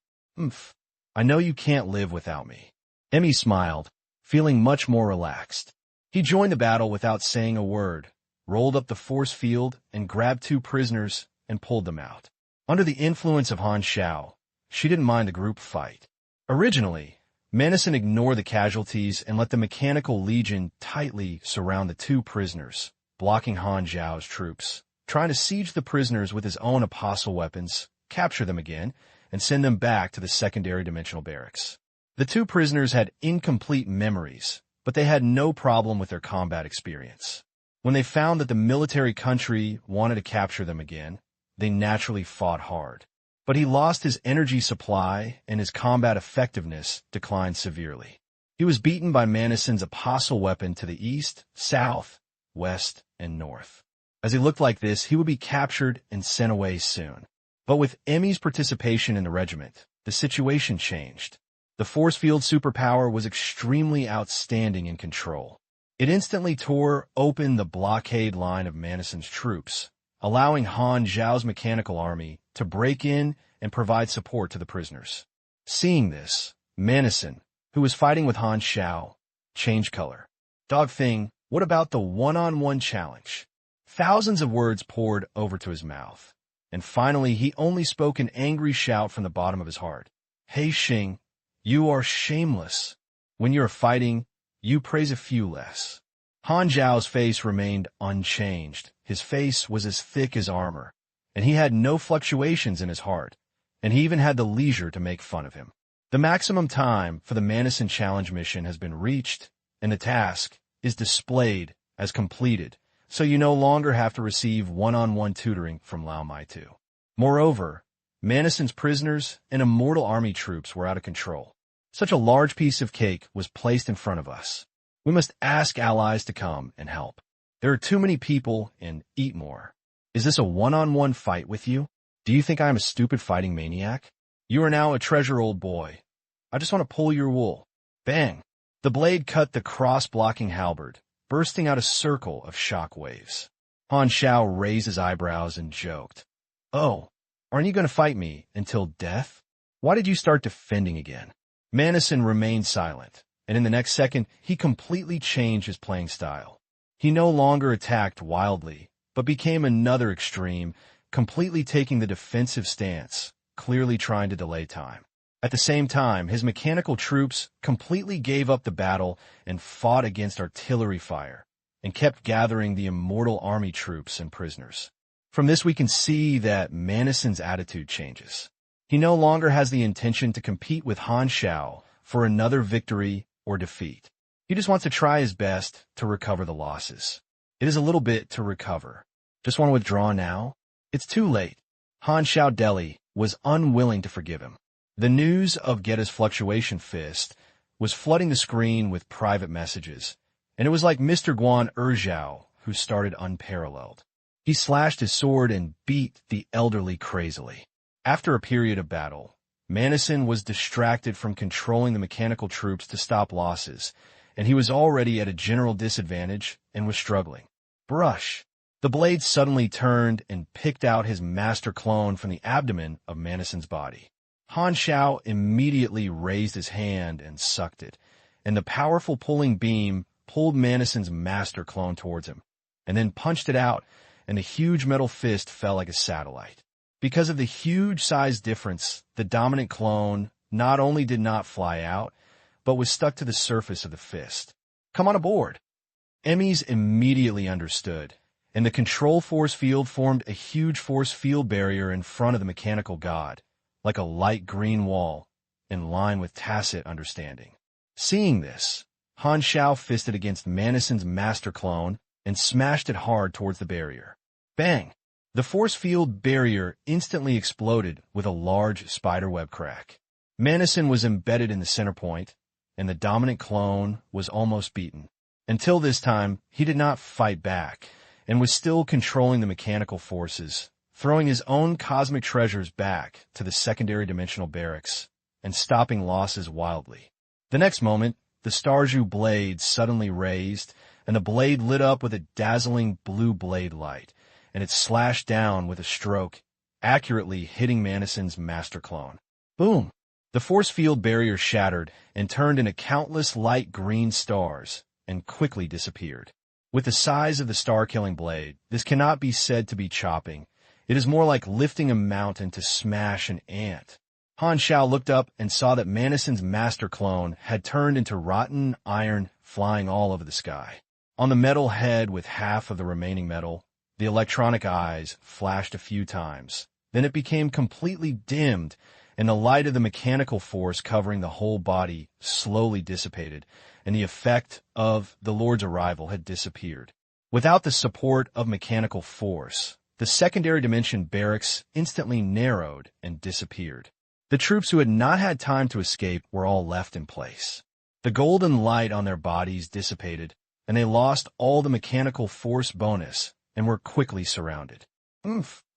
I know you can't live without me. Emmy smiled, feeling much more relaxed. He joined the battle without saying a word, rolled up the force field, and grabbed two prisoners and pulled them out. Under the influence of Han Xiao, she didn't mind the group fight. Originally, Manison ignored the casualties and let the Mechanical Legion tightly surround the two prisoners, blocking Han Xiao's troops, trying to siege the prisoners with his own apostle weapons, capture them again, and send them back to the secondary dimensional barracks. The two prisoners had incomplete memories, but they had no problem with their combat experience. When they found that the military country wanted to capture them again, they naturally fought hard. But he lost his energy supply and his combat effectiveness declined severely. He was beaten by Manison's apostle weapon to the east, south, west, and north. As he looked like this, he would be captured and sent away soon. But with Emmy's participation in the regiment, the situation changed. The force field superpower was extremely outstanding in control. It instantly tore open the blockade line of Manison's troops, allowing Han Xiao's mechanical army to break in and provide support to the prisoners. Seeing this, Manison, who was fighting with Han Xiao, changed color. Dogfeng, what about the one-on-one challenge? Thousands of words poured over to his mouth, and finally he only spoke an angry shout from the bottom of his heart. He Xing, you are shameless. When you're fighting, you praise a few less. Han Xiao's face remained unchanged. His face was as thick as armor, and he had no fluctuations in his heart, and he even had the leisure to make fun of him. The maximum time for the Manison challenge mission has been reached, and the task is displayed as completed, so you no longer have to receive one-on-one tutoring from Lao Mai Tu. Moreover, Manison's prisoners and immortal army troops were out of control. Such a large piece of cake was placed in front of us. We must ask allies to come and help. There are too many people and eat more. Is this a one-on-one fight with you? Do you think I am a stupid fighting maniac? You are now a treasure, old boy. I just want to pull your wool. Bang! The blade cut the cross-blocking halberd, bursting out a circle of shock waves. Han Xiao raised his eyebrows and joked. Oh, aren't you going to fight me until death? Why did you start defending again? Manison remained silent, and in the next second, he completely changed his playing style. He no longer attacked wildly, but became another extreme, completely taking the defensive stance, clearly trying to delay time. At the same time, his mechanical troops completely gave up the battle and fought against artillery fire, and kept gathering the immortal army troops and prisoners. From this we can see that Manison's attitude changes. He no longer has the intention to compete with Han Xiao for another victory or defeat. He just wants to try his best to recover the losses. It is a little bit to recover. Just want to withdraw now? It's too late. Han Xiao Deli was unwilling to forgive him. The news of Getta's fluctuation fist was flooding the screen with private messages, and it was like Mr. Guan Erjiao who started unparalleled. He slashed his sword and beat the elderly crazily. After a period of battle, Manison was distracted from controlling the mechanical troops to stop losses, and he was already at a general disadvantage and was struggling. Brush! The blade suddenly turned and picked out his master clone from the abdomen of Manison's body. Han Xiao immediately raised his hand and sucked it, and the powerful pulling beam pulled Manison's master clone towards him, and then punched it out, and the huge metal fist fell like a satellite. Because of the huge size difference, the dominant clone not only did not fly out, but was stuck to the surface of the fist. Come on aboard! Emmys immediately understood, and the control force field formed a huge force field barrier in front of the mechanical god, like a light green wall, in line with tacit understanding. Seeing this, Han Xiao fisted against Manison's master clone and smashed it hard towards the barrier. Bang! The force field barrier instantly exploded with a large spiderweb crack. Manison was embedded in the center point, and the dominant clone was almost beaten. Until this time, he did not fight back, and was still controlling the mechanical forces, throwing his own cosmic treasures back to the secondary dimensional barracks, and stopping losses wildly. The next moment, the Starju blade suddenly raised, and the blade lit up with a dazzling blue blade light, and it slashed down with a stroke, accurately hitting Manison's master clone. Boom! The force field barrier shattered and turned into countless light green stars and quickly disappeared. With the size of the star-killing blade, this cannot be said to be chopping. It is more like lifting a mountain to smash an ant. Han Xiao looked up and saw that Manison's master clone had turned into rotten iron flying all over the sky. On the metal head with half of the remaining metal, the electronic eyes flashed a few times. Then it became completely dimmed, and the light of the mechanical force covering the whole body slowly dissipated, and the effect of the Lord's arrival had disappeared. Without the support of mechanical force, the secondary dimension barracks instantly narrowed and disappeared. The troops who had not had time to escape were all left in place. The golden light on their bodies dissipated, and they lost all the mechanical force bonus and were quickly surrounded.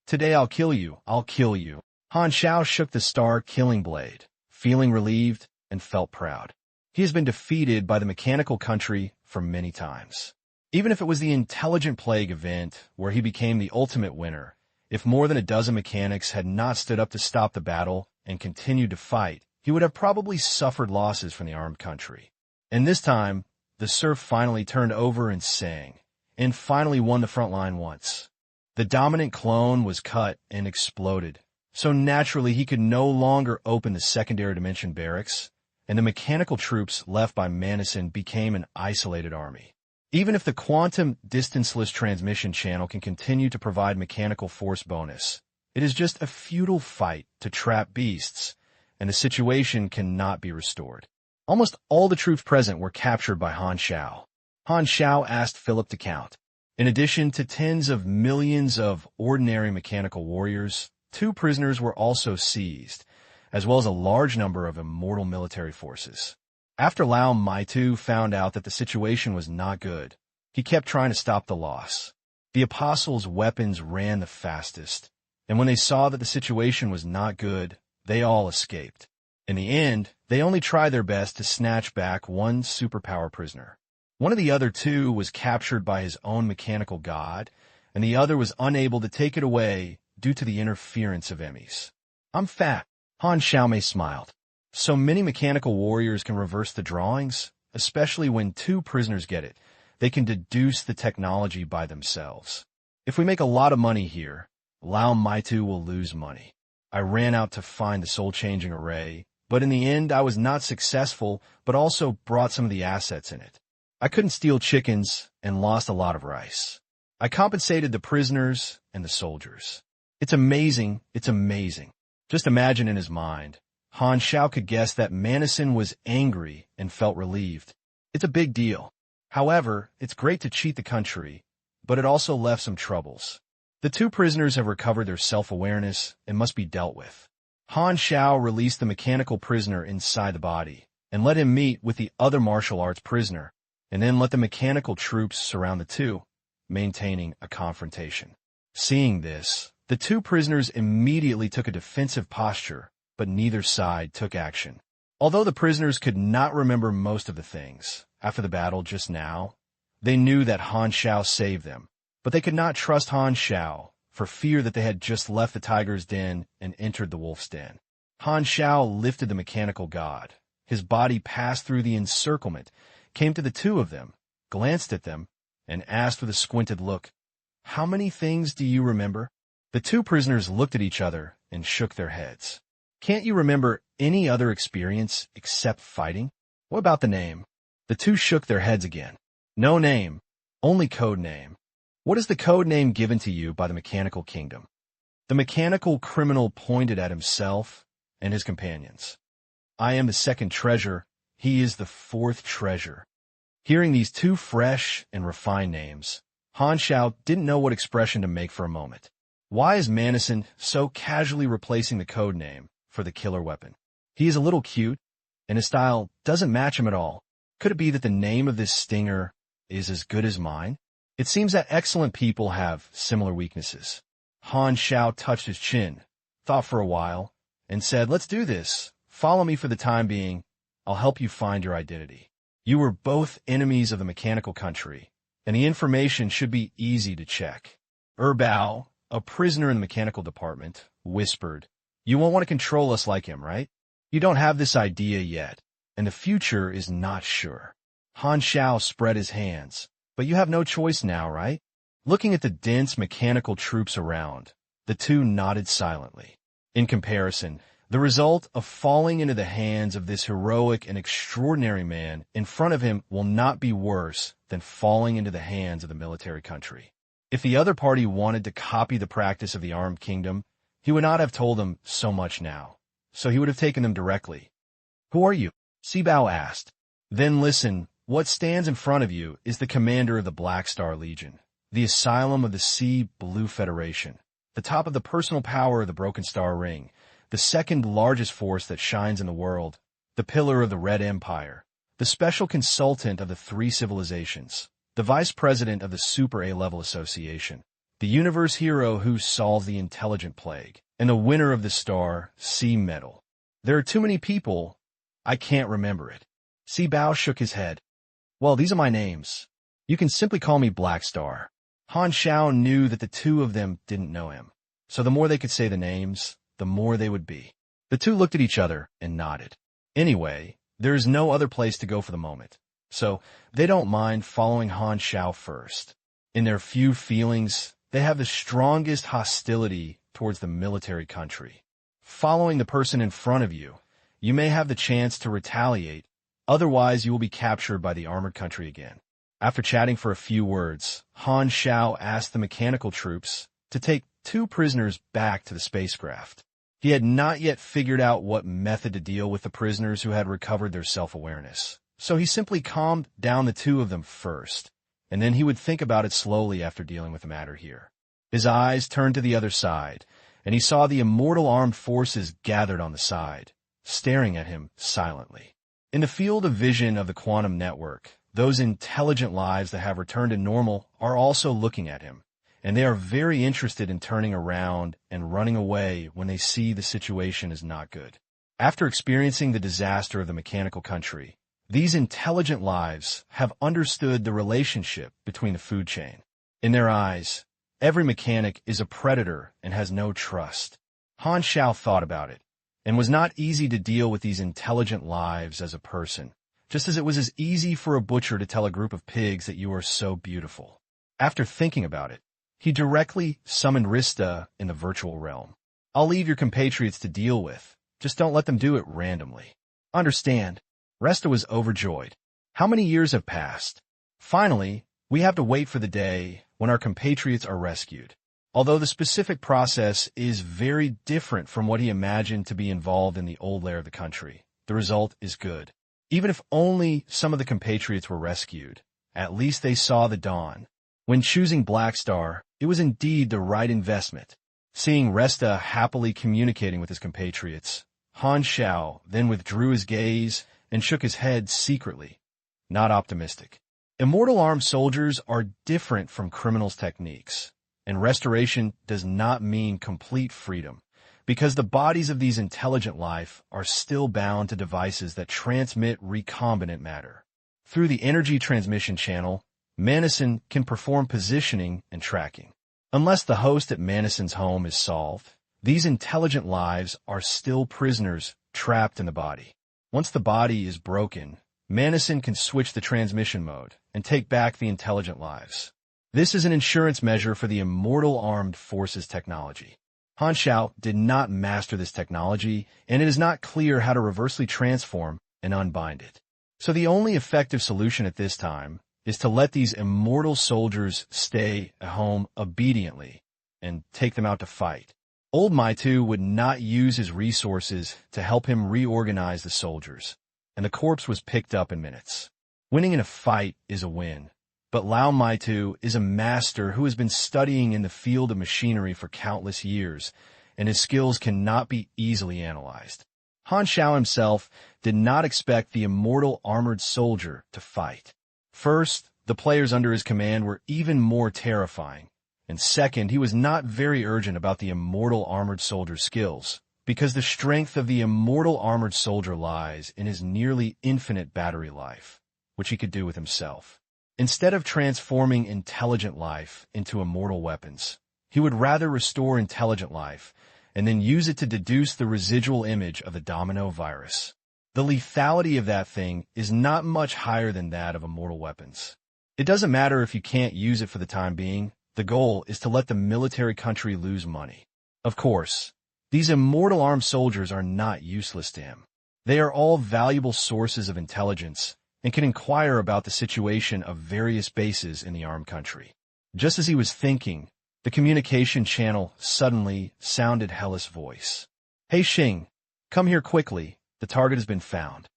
Today I'll kill you, I'll kill you. Han Xiao shook the star-killing blade, feeling relieved and felt proud. He has been defeated by the mechanical country for many times. Even if it was the Intelligent Plague event where he became the ultimate winner, if more than a dozen mechanics had not stood up to stop the battle and continued to fight, he would have probably suffered losses from the armed country. And this time, the serf finally turned over and sang, and finally won the front line once. The dominant clone was cut and exploded, so naturally he could no longer open the secondary dimension barracks, and the mechanical troops left by Manison became an isolated army. Even if the quantum distanceless transmission channel can continue to provide mechanical force bonus, it is just a futile fight to trap beasts, and the situation cannot be restored. Almost all the troops present were captured by Han Xiao. Han Xiao asked Philip to count. In addition to tens of millions of ordinary mechanical warriors, 2 prisoners were also seized, as well as a large number of immortal military forces. After Lao Maitu found out that the situation was not good, he kept trying to stop the loss. The apostles' weapons ran the fastest, and when they saw that the situation was not good, they all escaped. In the end, they only tried their best to snatch back 1 superpower prisoner. One of the other 2 was captured by his own mechanical god, and the other was unable to take it away due to the interference of emis. I'm fat. Han Xiaomei smiled. So many mechanical warriors can reverse the drawings, especially when 2 prisoners get it. They can deduce the technology by themselves. If we make a lot of money here, Lao Maitu will lose money. I ran out to find the soul-changing array, but in the end I was not successful, but also brought some of the assets in it. I couldn't steal chickens and lost a lot of rice. I compensated the prisoners and the soldiers. It's amazing, it's amazing. Just imagine in his mind. Han Xiao could guess that Manison was angry and felt relieved. It's a big deal. However, it's great to cheat the country, but it also left some troubles. The 2 prisoners have recovered their self-awareness and must be dealt with. Han Xiao released the mechanical prisoner inside the body and let him meet with the other martial arts prisoner, and then let the mechanical troops surround the 2, maintaining a confrontation. Seeing this, the 2 prisoners immediately took a defensive posture, but neither side took action. Although the prisoners could not remember most of the things after the battle just now, they knew that Han Xiao saved them, but they could not trust Han Xiao for fear that they had just left the tiger's den and entered the wolf's den. Han Xiao lifted the mechanical god. His body passed through the encirclement, came to the 2 of them, glanced at them, and asked with a squinted look, "How many things do you remember?" The 2 prisoners looked at each other and shook their heads. "Can't you remember any other experience except fighting? What about the name?" The 2 shook their heads again. "No name, only code name." "What is the code name given to you by the mechanical kingdom?" The mechanical criminal pointed at himself and his companions. I am the second treasure. He is the fourth treasure. Hearing these two fresh and refined names, Han Xiao didn't know what expression to make for a moment. Why is Manison so casually replacing the code name for the killer weapon? He is a little cute, and his style doesn't match him at all. Could it be that the name of this stinger is as good as mine? It seems that excellent people have similar weaknesses. Han Xiao touched his chin, thought for a while, and said, "Let's do this. Follow me for the time being. I'll help you find your identity. You were both enemies of the mechanical country, and the information should be easy to check." Bao, a prisoner in the mechanical department, whispered, "You won't want to control us like him, right? You don't have this idea yet, and the future is not sure." Han Xiao spread his hands. "But you have no choice now, right?" Looking at the dense mechanical troops around, the two nodded silently. In comparison, the result of falling into the hands of this heroic and extraordinary man in front of him will not be worse than falling into the hands of the military country. If the other party wanted to copy the practice of the armed kingdom, he would not have told them so much now, so he would have taken them directly. "Who are you?" Sibao asked. "Then listen, what stands in front of you is the commander of the Black Star Legion, the asylum of the Sea Blue Federation, the top of the personal power of the Broken Star Ring, the second largest force that shines in the world, the pillar of the Red Empire, the special consultant of the three civilizations, the vice president of the Super A-Level Association, the universe hero who solved the intelligent plague, and the winner of the Star Sea Medal. There are too many people. I can't remember it." Sibao shook his head. "Well, these are my names. You can simply call me Black Star." Han Xiao knew that the two of them didn't know him, so the more they could say the names, the more they would be. The two looked at each other and nodded. Anyway, there is no other place to go for the moment, so they don't mind following Han Xiao first. In their few feelings, they have the strongest hostility towards the military country. Following the person in front of you, you may have the chance to retaliate, otherwise you will be captured by the armored country again. After chatting for a few words, Han Xiao asked the mechanical troops to take two prisoners back to the spacecraft. He had not yet figured out what method to deal with the prisoners who had recovered their self-awareness, so he simply calmed down the two of them first, and then he would think about it slowly after dealing with the matter here. His eyes turned to the other side, and he saw the immortal armed forces gathered on the side, staring at him silently. In the field of vision of the quantum network, those intelligent lives that have returned to normal are also looking at him, and they are very interested in turning around and running away when they see the situation is not good. After experiencing the disaster of the mechanical country, these intelligent lives have understood the relationship between the food chain. In their eyes, every mechanic is a predator and has no trust. Han Xiao thought about it, and was not easy to deal with these intelligent lives as a person, just as it was as easy for a butcher to tell a group of pigs that you are so beautiful. After thinking about it, he directly summoned Rista in the virtual realm. "I'll leave your compatriots to deal with. Just don't let them do it randomly." "Understand." Resta was overjoyed. How many years have passed? Finally, we have to wait for the day when our compatriots are rescued. Although the specific process is very different from what he imagined to be involved in the old layer of the country, the result is good. Even if only some of the compatriots were rescued, at least they saw the dawn. When choosing Black Star, it was indeed the right investment. Seeing Resta happily communicating with his compatriots, Han Xiao then withdrew his gaze and shook his head secretly, not optimistic. Immortal armed soldiers are different from criminals' techniques, and restoration does not mean complete freedom, because the bodies of these intelligent life are still bound to devices that transmit recombinant matter. Through the energy transmission channel, Manison can perform positioning and tracking. Unless the host at Manison's home is solved, these intelligent lives are still prisoners trapped in the body. Once the body is broken, Manison can switch the transmission mode and take back the intelligent lives. This is an insurance measure for the immortal armed forces technology. Han Xiao did not master this technology, and it is not clear how to reversely transform and unbind it. So the only effective solution at this time is to let these immortal soldiers stay at home obediently and take them out to fight. Old Maitu would not use his resources to help him reorganize the soldiers, and the corpse was picked up in minutes. Winning in a fight is a win, but Lao Maitu is a master who has been studying in the field of machinery for countless years, and his skills cannot be easily analyzed. Han Xiao himself did not expect the immortal armored soldier to fight. First, the players under his command were even more terrifying, and second, he was not very urgent about the immortal armored soldier's skills, because the strength of the immortal armored soldier lies in his nearly infinite battery life, which he could do with himself. Instead of transforming intelligent life into immortal weapons, he would rather restore intelligent life and then use it to deduce the residual image of the domino virus. The lethality of that thing is not much higher than that of immortal weapons. It doesn't matter if you can't use it for the time being. The goal is to let the military country lose money. Of course, these immortal armed soldiers are not useless to him. They are all valuable sources of intelligence and can inquire about the situation of various bases in the armed country. Just as he was thinking, the communication channel suddenly sounded Hella's voice. "Hey Xing, come here quickly. The target has been found."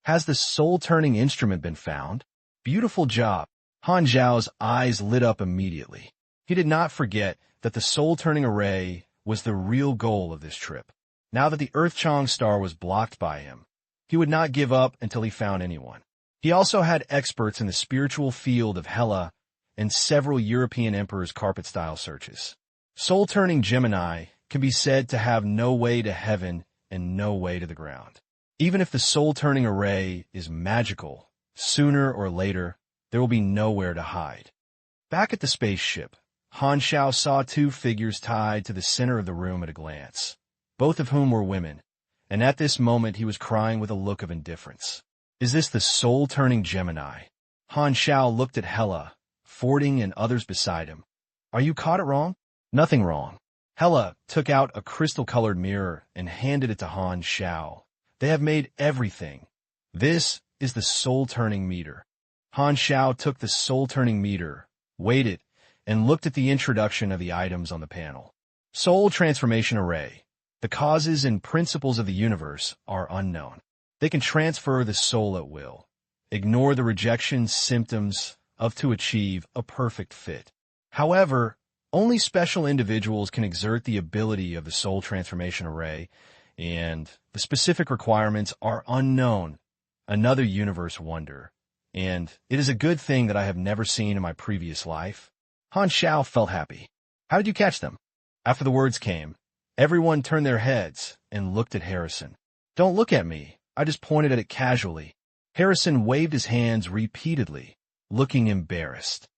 "Has the soul-turning instrument been found?" "Beautiful job." Han Xiao's eyes lit up immediately. He did not forget that the soul-turning array was the real goal of this trip. Now that the Earth-Chang star was blocked by him, he would not give up until he found anyone. He also had experts in the spiritual field of Hela and several European emperors' carpet-style searches. Soul-turning Gemini can be said to have no way to heaven and no way to the ground. Even if the soul-turning array is magical, sooner or later, there will be nowhere to hide. Back at the spaceship, Han Xiao saw two figures tied to the center of the room at a glance, both of whom were women, and at this moment he was crying with a look of indifference. Is this the soul-turning Gemini? Han Xiao looked at Hela, Fording, and others beside him. Are you caught it wrong? Nothing wrong. Hela took out a crystal-colored mirror and handed it to Han Xiao. They have made everything. This is the soul-turning meter. Han Xiao took the soul-turning meter, weighed it, and looked at the introduction of the items on the panel. Soul transformation array. The causes and principles of the universe are unknown. They can transfer the soul at will. Ignore the rejection symptoms of to achieve a perfect fit. However, only special individuals can exert the ability of the soul transformation array, and the specific requirements are unknown. Another universe wonder. And it is a good thing that I have never seen in my previous life. Han Xiao felt happy. How did you catch them? After the words came, everyone turned their heads and looked at Harrison. Don't look at me. I just pointed at it casually. Harrison waved his hands repeatedly, looking embarrassed.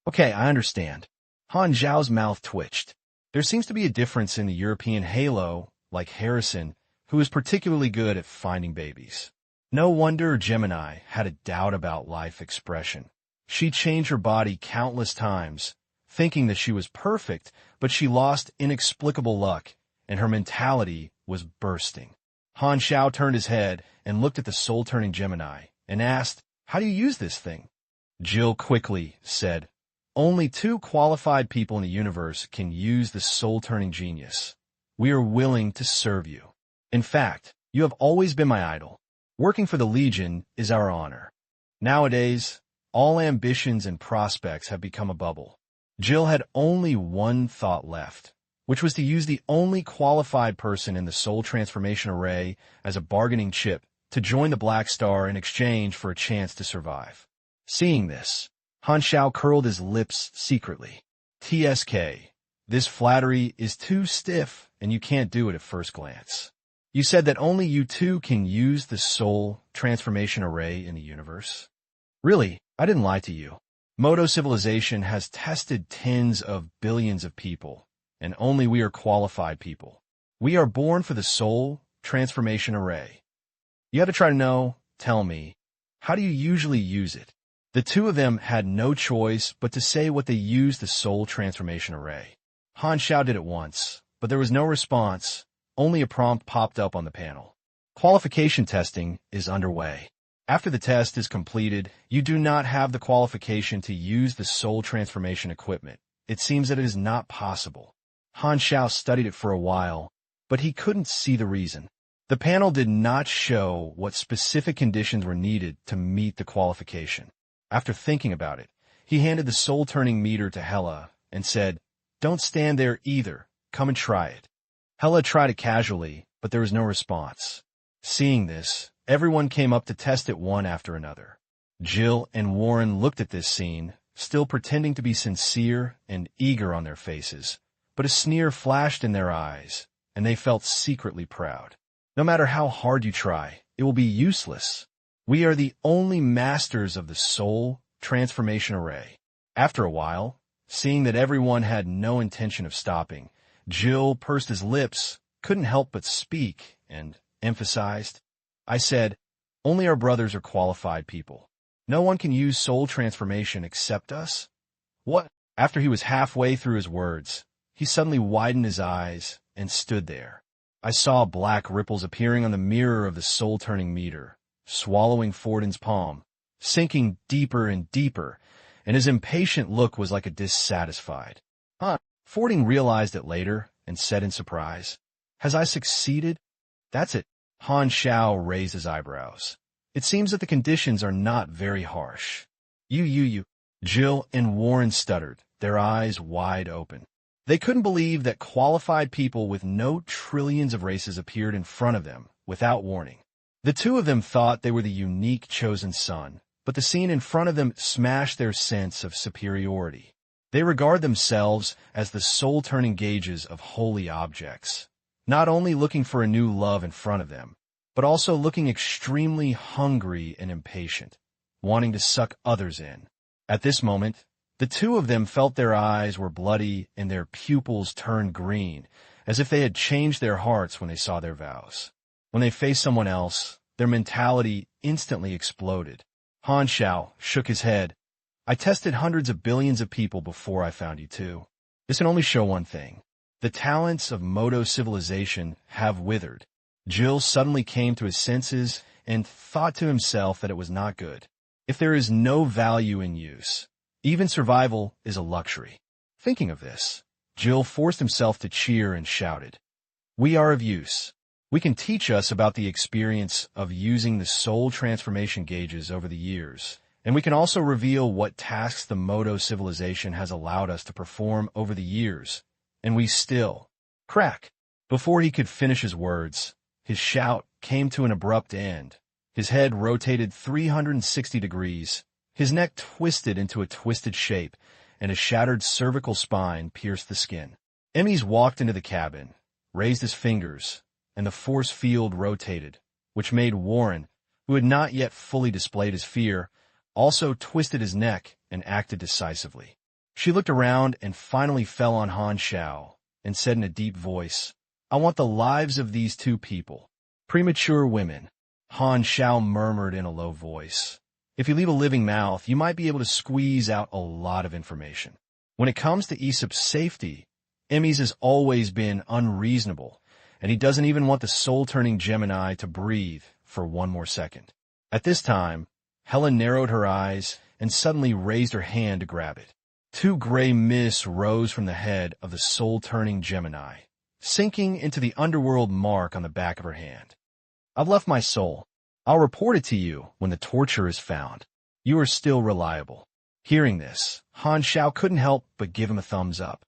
Okay, I understand. Han Xiao's mouth twitched. There seems to be a difference in the European halo, like Harrison, who is particularly good at finding babies. No wonder Gemini had a doubt about life expression. She changed her body countless times, thinking that she was perfect, but she lost inexplicable luck, and her mentality was bursting. Han Xiao turned his head and looked at the soul-turning Gemini, and asked, "How do you use this thing?" Jill quickly said, "Only 2 qualified people in the universe can use the soul-turning genius. We are willing to serve you. In fact, you have always been my idol. Working for the Legion is our honor. Nowadays, all ambitions and prospects have become a bubble." Jill had only one thought left, which was to use the only qualified person in the soul transformation array as a bargaining chip to join the Black Star in exchange for a chance to survive. Seeing this, Han Xiao curled his lips secretly. TSK, this flattery is too stiff and you can't do it at first glance. You said that only you 2 can use the soul transformation array in the universe? Really, I didn't lie to you. Moto civilization has tested tens of billions of people, and only we are qualified people. We are born for the soul transformation array. You have to try to know, tell me, how do you usually use it? The 2 of them had no choice but to say what they used the soul transformation array. Han Xiao did it once, but there was no response. Only a prompt popped up on the panel. Qualification testing is underway. After the test is completed, you do not have the qualification to use the soul transformation equipment. It seems that it is not possible. Han Xiao studied it for a while, but he couldn't see the reason. The panel did not show what specific conditions were needed to meet the qualification. After thinking about it, he handed the soul-turning meter to Hela and said, "Don't stand there either. Come and try it." Hela tried it casually, but there was no response. Seeing this, everyone came up to test it one after another. Jill and Warren looked at this scene, still pretending to be sincere and eager on their faces, but a sneer flashed in their eyes, and they felt secretly proud. No matter how hard you try, it will be useless. We are the only masters of the soul transformation array. After a while, seeing that everyone had no intention of stopping, Jill pursed his lips, couldn't help but speak, and emphasized, "I said, only our brothers are qualified people. No one can use soul transformation except us." What? After he was halfway through his words, he suddenly widened his eyes and stood there. I saw black ripples appearing on the mirror of the soul-turning meter, swallowing Fortin's palm, sinking deeper and deeper, and his impatient look was like a dissatisfied. "Huh?" Fortin realized it later and said in surprise, "Has I succeeded?" "That's it." Han Xiao raised his eyebrows. "It seems that the conditions are not very harsh." You. Jill and Warren stuttered, their eyes wide open. They couldn't believe that qualified people with no trillions of races appeared in front of them without warning. The two of them thought they were the unique chosen son, but the scene in front of them smashed their sense of superiority. They regard themselves as the soul-turning gauges of holy objects, not only looking for a new love in front of them, but also looking extremely hungry and impatient, wanting to suck others in. At this moment, the two of them felt their eyes were bloody and their pupils turned green, as if they had changed their hearts when they saw their vows. When they faced someone else, their mentality instantly exploded. Han Xiao shook his head. "I tested hundreds of billions of people before I found you too. This can only show one thing. The talents of Modo civilization have withered." Jill suddenly came to his senses and thought to himself that it was not good. If there is no value in use, even survival is a luxury. Thinking of this, Jill forced himself to cheer and shouted, "We are of use. We can teach us about the experience of using the soul transformation gauges over the years, and we can also reveal what tasks the Modo civilization has allowed us to perform over the years, and we still..." Crack! Before he could finish his words, his shout came to an abrupt end. His head rotated 360 degrees, his neck twisted into a twisted shape, and a shattered cervical spine pierced the skin. Emmys walked into the cabin, raised his fingers, and the force field rotated, which made Warren, who had not yet fully displayed his fear, also twisted his neck and acted decisively. She looked around and finally fell on Han Xiao and said in a deep voice, "I want the lives of these two people. Premature women." Han Xiao murmured in a low voice, "If you leave a living mouth, you might be able to squeeze out a lot of information." When it comes to Aesop's safety, Emmys has always been unreasonable, and he doesn't even want the soul-turning Gemini to breathe for one more second. At this time, Helen narrowed her eyes and suddenly raised her hand to grab it. Two gray mists rose from the head of the soul-turning Gemini, sinking into the underworld mark on the back of her hand. "I've left my soul. I'll report it to you when the torture is found. You are still reliable." Hearing this, Han Xiao couldn't help but give him a thumbs up.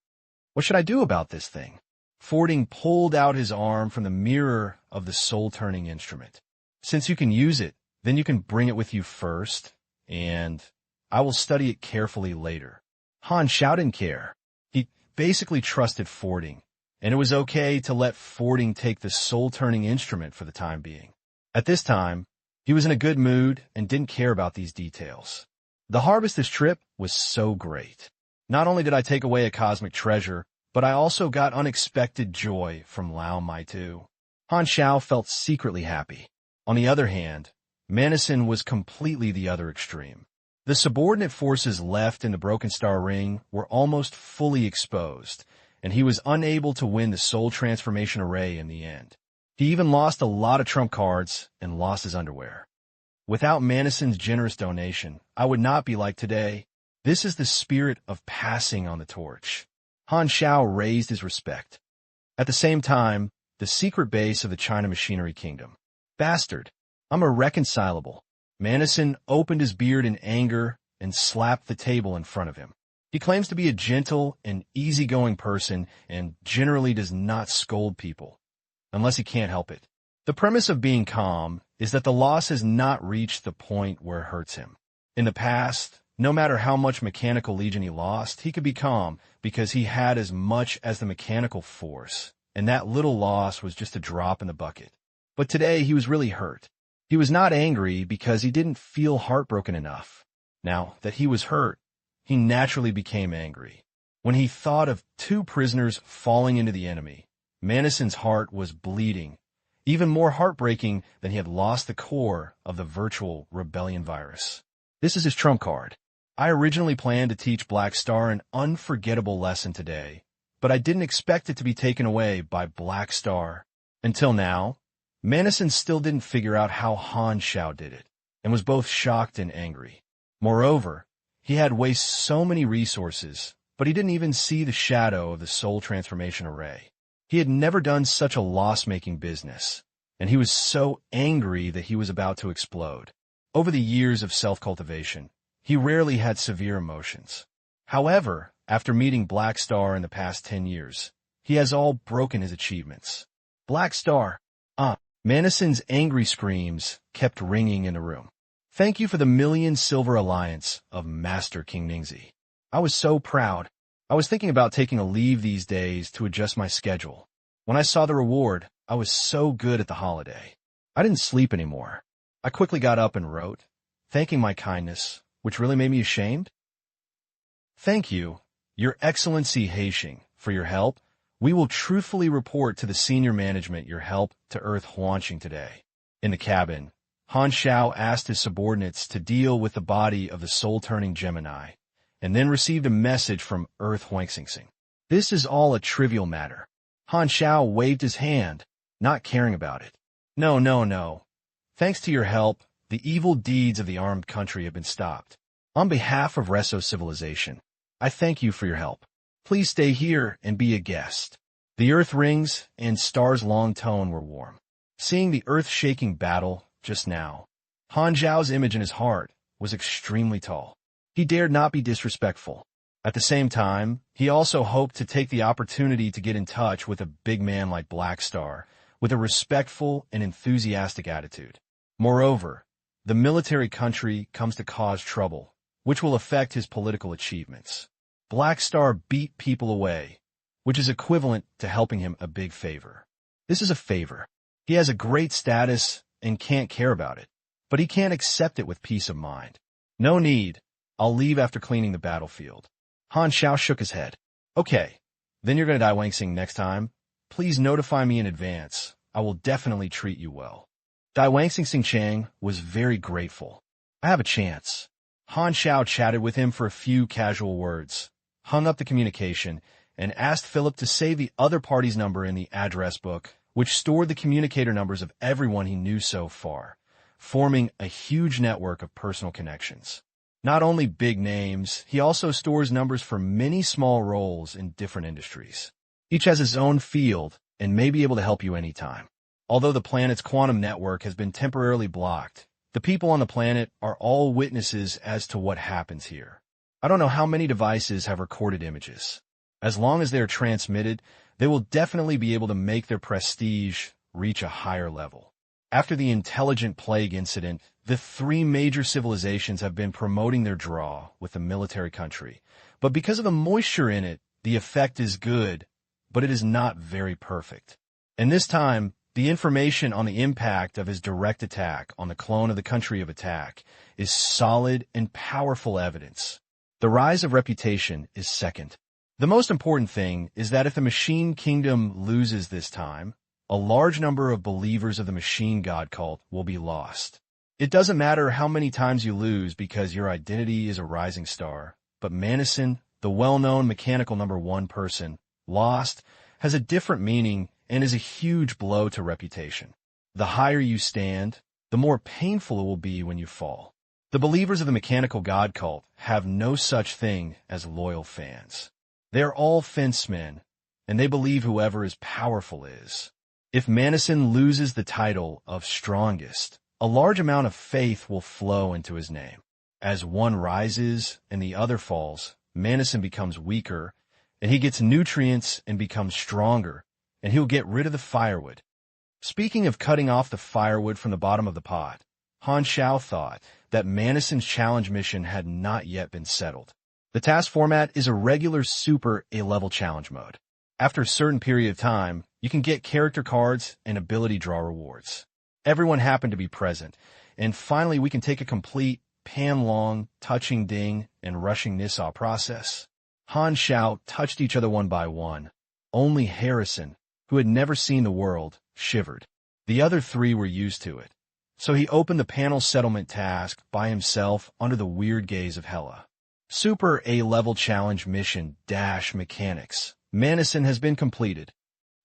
"What should I do about this thing?" Fording pulled out his arm from the mirror of the soul-turning instrument. "Since you can use it, then you can bring it with you first, and I will study it carefully later." Han Xiao didn't care. He basically trusted Fording, and it was okay to let Fording take the soul-turning instrument for the time being. At this time, he was in a good mood and didn't care about these details. The harvest this trip was so great. Not only did I take away a cosmic treasure, but I also got unexpected joy from Lao Mai too. Han Xiao felt secretly happy. On the other hand, Manison was completely the other extreme. The subordinate forces left in the Broken Star Ring were almost fully exposed, and he was unable to win the soul transformation array in the end. He even lost a lot of trump cards and lost his underwear. Without Manison's generous donation, I would not be like today. This is the spirit of passing on the torch. Han Xiao raised his respect. At the same time, the secret base of the China Machinery Kingdom. Bastard, I'm irreconcilable. Manison opened his beard in anger and slapped the table in front of him. He claims to be a gentle and easygoing person and generally does not scold people, unless he can't help it. The premise of being calm is that the loss has not reached the point where it hurts him. In the past, no matter how much mechanical legion he lost, he could be calm because he had as much as the mechanical force, and that little loss was just a drop in the bucket. But today he was really hurt. He was not angry because he didn't feel heartbroken enough. Now that he was hurt, he naturally became angry. When he thought of 2 prisoners falling into the enemy, Manison's heart was bleeding, even more heartbreaking than he had lost the core of the virtual rebellion virus. This is his trump card. I originally planned to teach Black Star an unforgettable lesson today, but I didn't expect it to be taken away by Black Star. Until now, Manison still didn't figure out how Han Xiao did it, and was both shocked and angry. Moreover, he had wasted so many resources, but he didn't even see the shadow of the soul transformation array. He had never done such a loss-making business, and he was so angry that he was about to explode. Over the years of self-cultivation, he rarely had severe emotions. However, after meeting Black Star in the past 10 years, he has all broken his achievements. Black Star, Manison's angry screams kept ringing in the room. Thank you for the 1,000,000 silver alliance of Master King Ningzi. I was so proud. I was thinking about taking a leave these days to adjust my schedule. When I saw the reward, I was so good at the holiday. I didn't sleep anymore. I quickly got up and wrote, thanking my kindness, which really made me ashamed. Thank you, Your Excellency Haixing, for your help. We will truthfully report to the senior management your help to Earth Huanqing today. In the cabin, Han Xiao asked his subordinates to deal with the body of the soul-turning Gemini, and then received a message from Earth Huanqing. This is all a trivial matter. Han Xiao waved his hand, not caring about it. No. Thanks to your help, the evil deeds of the armed country have been stopped. On behalf of Reso civilization, I thank you for your help. Please stay here and be a guest. The earth rings and Star's long tone were warm. Seeing the earth-shaking battle just now, Han Xiao's image in his heart was extremely tall. He dared not be disrespectful. At the same time, he also hoped to take the opportunity to get in touch with a big man like Black Star, with a respectful and enthusiastic attitude. Moreover, the military country comes to cause trouble, which will affect his political achievements. Black Star beat people away, which is equivalent to helping him a big favor. This is a favor. He has a great status and can't care about it, but he can't accept it with peace of mind. No need. I'll leave after cleaning the battlefield. Han Xiao shook his head. Okay, then you're going to die Wangxing next time. Please notify me in advance. I will definitely treat you well. Dai Wangxing Xingqiang was very grateful. I have a chance. Han Xiao chatted with him for a few casual words, hung up the communication, and asked Philip to save the other party's number in the address book, which stored the communicator numbers of everyone he knew so far, forming a huge network of personal connections. Not only big names, he also stores numbers for many small roles in different industries. Each has his own field and may be able to help you anytime. Although the planet's quantum network has been temporarily blocked, the people on the planet are all witnesses as to what happens here. I don't know how many devices have recorded images. As long as they are transmitted, they will definitely be able to make their prestige reach a higher level. After the intelligent plague incident, the 3 major civilizations have been promoting their draw with the military country. But because of the moisture in it, the effect is good, but it is not very perfect. And this time, the information on the impact of his direct attack on the clone of the country of attack is solid and powerful evidence. The rise of reputation is second. The most important thing is that if the Machine Kingdom loses this time, a large number of believers of the Machine God cult will be lost. It doesn't matter how many times you lose because your identity is a rising star, but Manison, the well-known mechanical number 1 person, lost, has a different meaning and is a huge blow to reputation. The higher you stand, the more painful it will be when you fall. The believers of the mechanical God cult have no such thing as loyal fans. They're all fencemen, and they believe whoever is powerful is. If Manison loses the title of strongest, a large amount of faith will flow into his name. As one rises and the other falls, Manison becomes weaker, and he gets nutrients and becomes stronger, and he'll get rid of the firewood. Speaking of cutting off the firewood from the bottom of the pot, Han Xiao thought that Manison's challenge mission had not yet been settled. The task format is a regular super A-level challenge mode. After a certain period of time, you can get character cards and ability draw rewards. Everyone happened to be present, and finally we can take a complete pan-long, touching ding, and rushing Nissa process. Han Xiao touched each other one by one. Only Harrison, who had never seen the world, shivered. The other three were used to it. So he opened the panel settlement task by himself under the weird gaze of Hela. Super A-level challenge mission dash mechanics. Manison has been completed.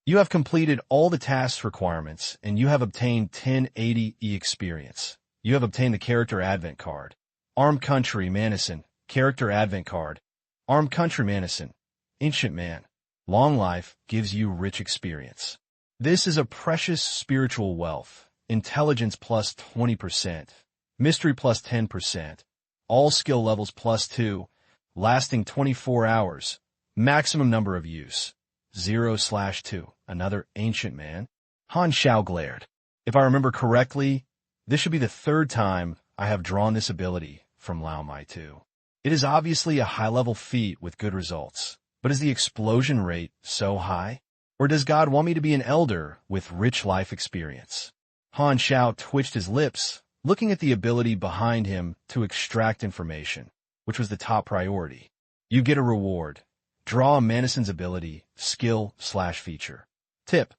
You have completed all the task requirements, and you have obtained 1080 experience. You have obtained the character advent card. Armed Country Manison, character advent card. Armed Country Manison, Ancient Man. Long life gives you rich experience. This is a precious spiritual wealth. Intelligence plus 20%. Mystery plus 10%. All skill levels plus 2. Lasting 24 hours. Maximum number of use. 0/2. Another Ancient Man. Han Xiao glared. If I remember correctly, this should be the third time I have drawn this ability from Lao Mai 2. It is obviously a high-level feat with good results, but is the explosion rate so high? Or does God want me to be an elder with rich life experience? Han Xiao twitched his lips, looking at the ability behind him to extract information, which was the top priority. You get a reward. Draw Manison's ability, skill/feature. Tip: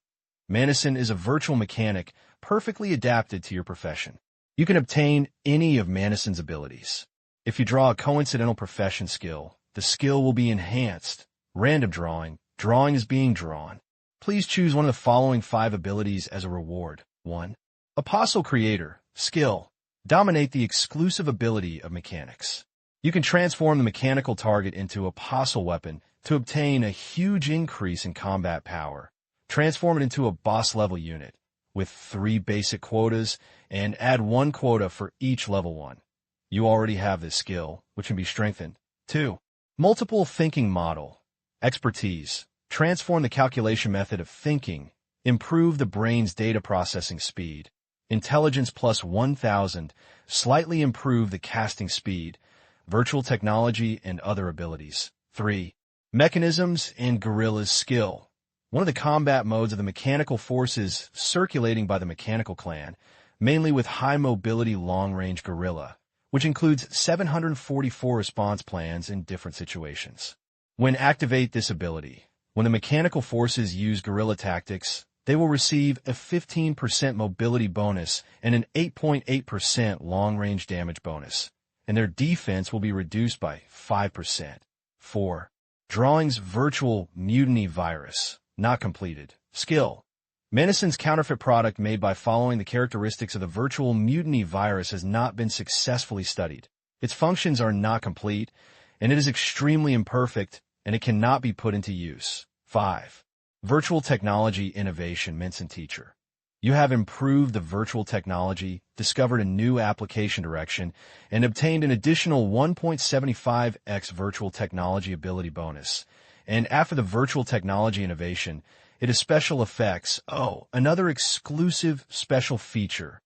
Manison is a virtual mechanic perfectly adapted to your profession. You can obtain any of Manison's abilities. If you draw a coincidental profession skill, the skill will be enhanced. Random drawing. Drawing is being drawn. Please choose one of the following 5 abilities as a reward. 1. Apostle Creator. Skill. Dominate the exclusive ability of mechanics. You can transform the mechanical target into Apostle Weapon to obtain a huge increase in combat power. Transform it into a boss-level unit with 3 basic quotas and add 1 quota for each level 1. You already have this skill, which can be strengthened. 2. Multiple Thinking Model. Expertise. Transform the calculation method of thinking. Improve the brain's data processing speed. Intelligence plus 1,000. Slightly improve the casting speed. Virtual technology and other abilities. 3. Mechanisms and Guerrilla's skill. One of the combat modes of the mechanical forces circulating by the mechanical clan, mainly with high mobility long-range guerrilla, which includes 744 response plans in different situations. When activate this ability, when the mechanical forces use guerrilla tactics, they will receive a 15% mobility bonus and an 8.8% long-range damage bonus, and their defense will be reduced by 5%. 4. Drawings Virtual Mutiny Virus. Not completed. Skill. Manison's counterfeit product made by following the characteristics of the virtual mutiny virus has not been successfully studied. Its functions are not complete, and it is extremely imperfect, and it cannot be put into use. 5. Virtual Technology Innovation Minson Teacher. You have improved the virtual technology, discovered a new application direction, and obtained an additional 1.75x virtual technology ability bonus. And after the virtual technology innovation, it is special effects. Oh, another exclusive special feature.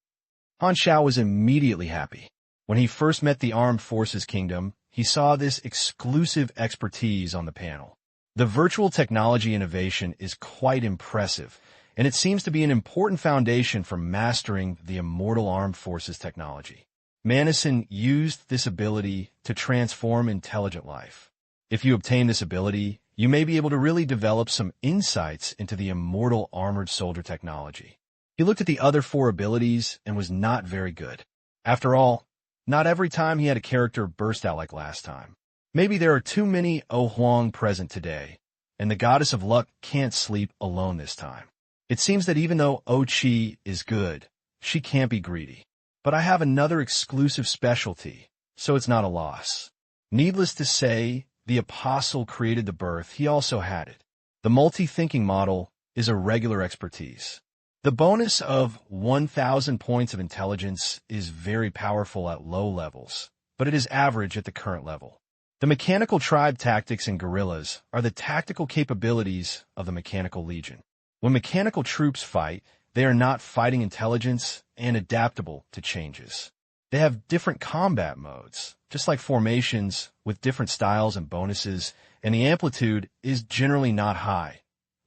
Han Xiao was immediately happy. When he first met the Armed Forces Kingdom, he saw this exclusive expertise on the panel. The virtual technology innovation is quite impressive, and it seems to be an important foundation for mastering the immortal armed forces technology. Manison used this ability to transform intelligent life. If you obtain this ability, you may be able to really develop some insights into the immortal armored soldier technology. He looked at the other 4 abilities and was not very good. After all, not every time he had a character burst out like last time. Maybe there are too many Oh Huang present today, and the goddess of luck can't sleep alone this time. It seems that even though Oh Chi is good, she can't be greedy. But I have another exclusive specialty, so it's not a loss. Needless to say, the apostle created the birth, he also had it. The multi-thinking model is a regular expertise. The bonus of 1,000 points of intelligence is very powerful at low levels, but it is average at the current level. The mechanical tribe tactics and guerrillas are the tactical capabilities of the mechanical legion. When mechanical troops fight, they are not fighting intelligence and adaptable to changes. They have different combat modes, just like formations with different styles and bonuses, and the amplitude is generally not high,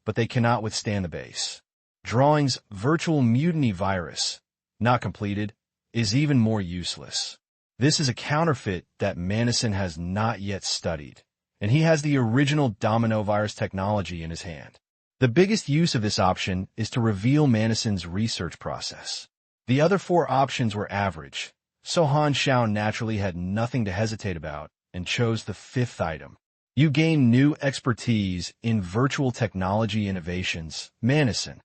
but they cannot withstand the base. Drawing's virtual mutiny virus, not completed, is even more useless. This is a counterfeit that Manison has not yet studied, and he has the original domino virus technology in his hand. The biggest use of this option is to reveal Manison's research process. The other 4 options were average, so Han Xiao naturally had nothing to hesitate about and chose the 5th item. You gain new expertise in virtual technology innovations, Manison.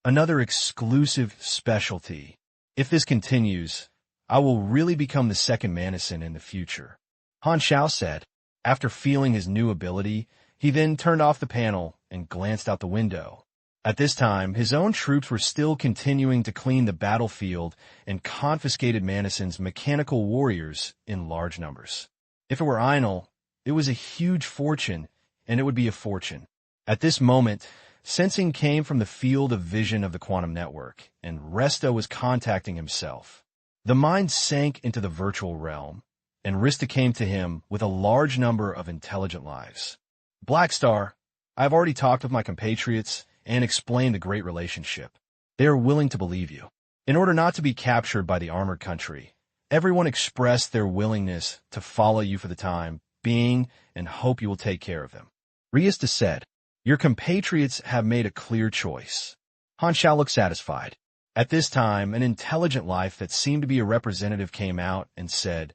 Another exclusive specialty. If this continues, I will really become the second Manison in the future. Han Xiao said. After feeling his new ability, he then turned off the panel and glanced out the window. At this time, his own troops were still continuing to clean the battlefield and confiscated Manison's mechanical warriors in large numbers. If it were Einel, it was a huge fortune, and it would be a fortune. At this moment, sensing came from the field of vision of the quantum network, and Resta was contacting himself. The mind sank into the virtual realm, and Rista came to him with a large number of intelligent lives. Black Star, I have already talked with my compatriots and explained the great relationship. They are willing to believe you. In order not to be captured by the armored country, everyone expressed their willingness to follow you for the time being and hope you will take care of them. Riesta said, your compatriots have made a clear choice. Han Xiao looked satisfied. At this time, an intelligent life that seemed to be a representative came out and said,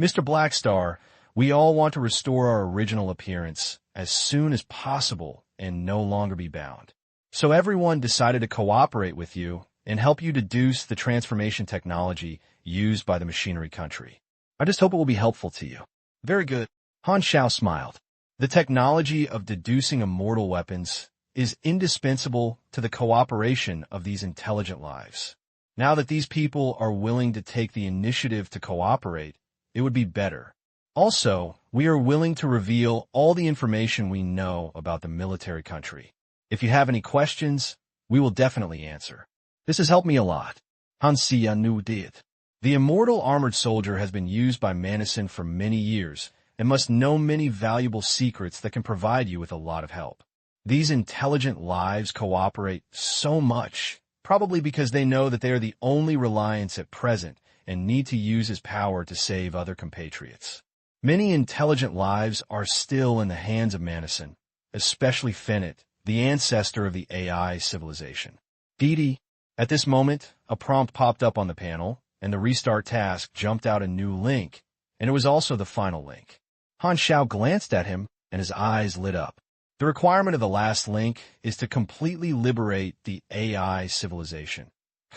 Mr. Blackstar, we all want to restore our original appearance as soon as possible and no longer be bound. So everyone decided to cooperate with you and help you deduce the transformation technology used by the machinery country. I just hope it will be helpful to you. Very good. Han Xiao smiled. The technology of deducing immortal weapons is indispensable to the cooperation of these intelligent lives. Now that these people are willing to take the initiative to cooperate, it would be better. Also, we are willing to reveal all the information we know about the military country. If you have any questions, we will definitely answer. This has helped me a lot. Han Xiao did. The immortal armored soldier has been used by Manison for many years and must know many valuable secrets that can provide you with a lot of help. These intelligent lives cooperate so much, probably because they know that they are the only reliance at present and need to use his power to save other compatriots. Many intelligent lives are still in the hands of Manison, especially Fennett, the ancestor of the AI civilization. Didi. At this moment, a prompt popped up on the panel, and the restart task jumped out a new link, and it was also the final link. Han Xiao glanced at him, and his eyes lit up. The requirement of the last link is to completely liberate the AI civilization.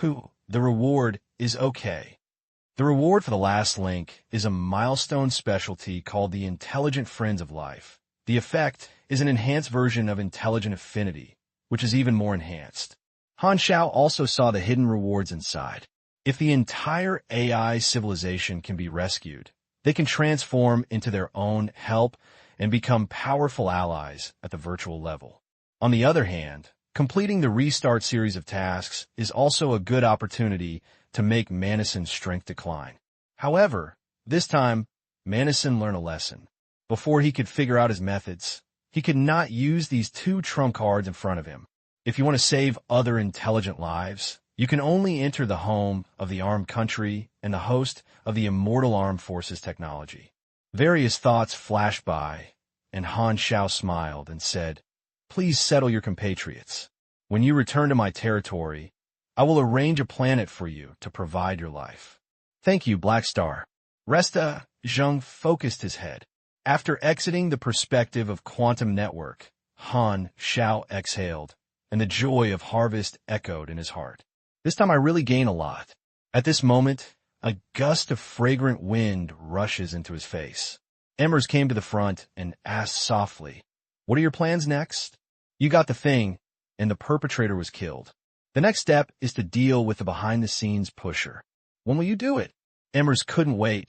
The reward is okay. The reward for the last link is a milestone specialty called the Intelligent Friends of Life. The effect is an enhanced version of Intelligent Affinity, which is even more enhanced. Han Xiao also saw the hidden rewards inside. If the entire AI civilization can be rescued, they can transform into their own help and become powerful allies at the virtual level. On the other hand, completing the restart series of tasks is also a good opportunity to make Manison's strength decline. However, this time, Manison learned a lesson. Before he could figure out his methods, he could not use these 2 trump cards in front of him. If you want to save other intelligent lives, you can only enter the home of the armed country and the host of the immortal armed forces technology. Various thoughts flashed by, and Han Xiao smiled and said, Please settle your compatriots. When you return to my territory, I will arrange a planet for you to provide your life. Thank you, Black Star. Resta Zheng focused his head. After exiting the perspective of quantum network, Han Xiao exhaled, and the joy of harvest echoed in his heart. This time I really gain a lot. At this moment, a gust of fragrant wind rushes into his face. Embers came to the front and asked softly, "What are your plans next?" "You got the thing," and the perpetrator was killed. "The next step is to deal with the behind-the-scenes pusher." "When will you do it?" Embers couldn't wait.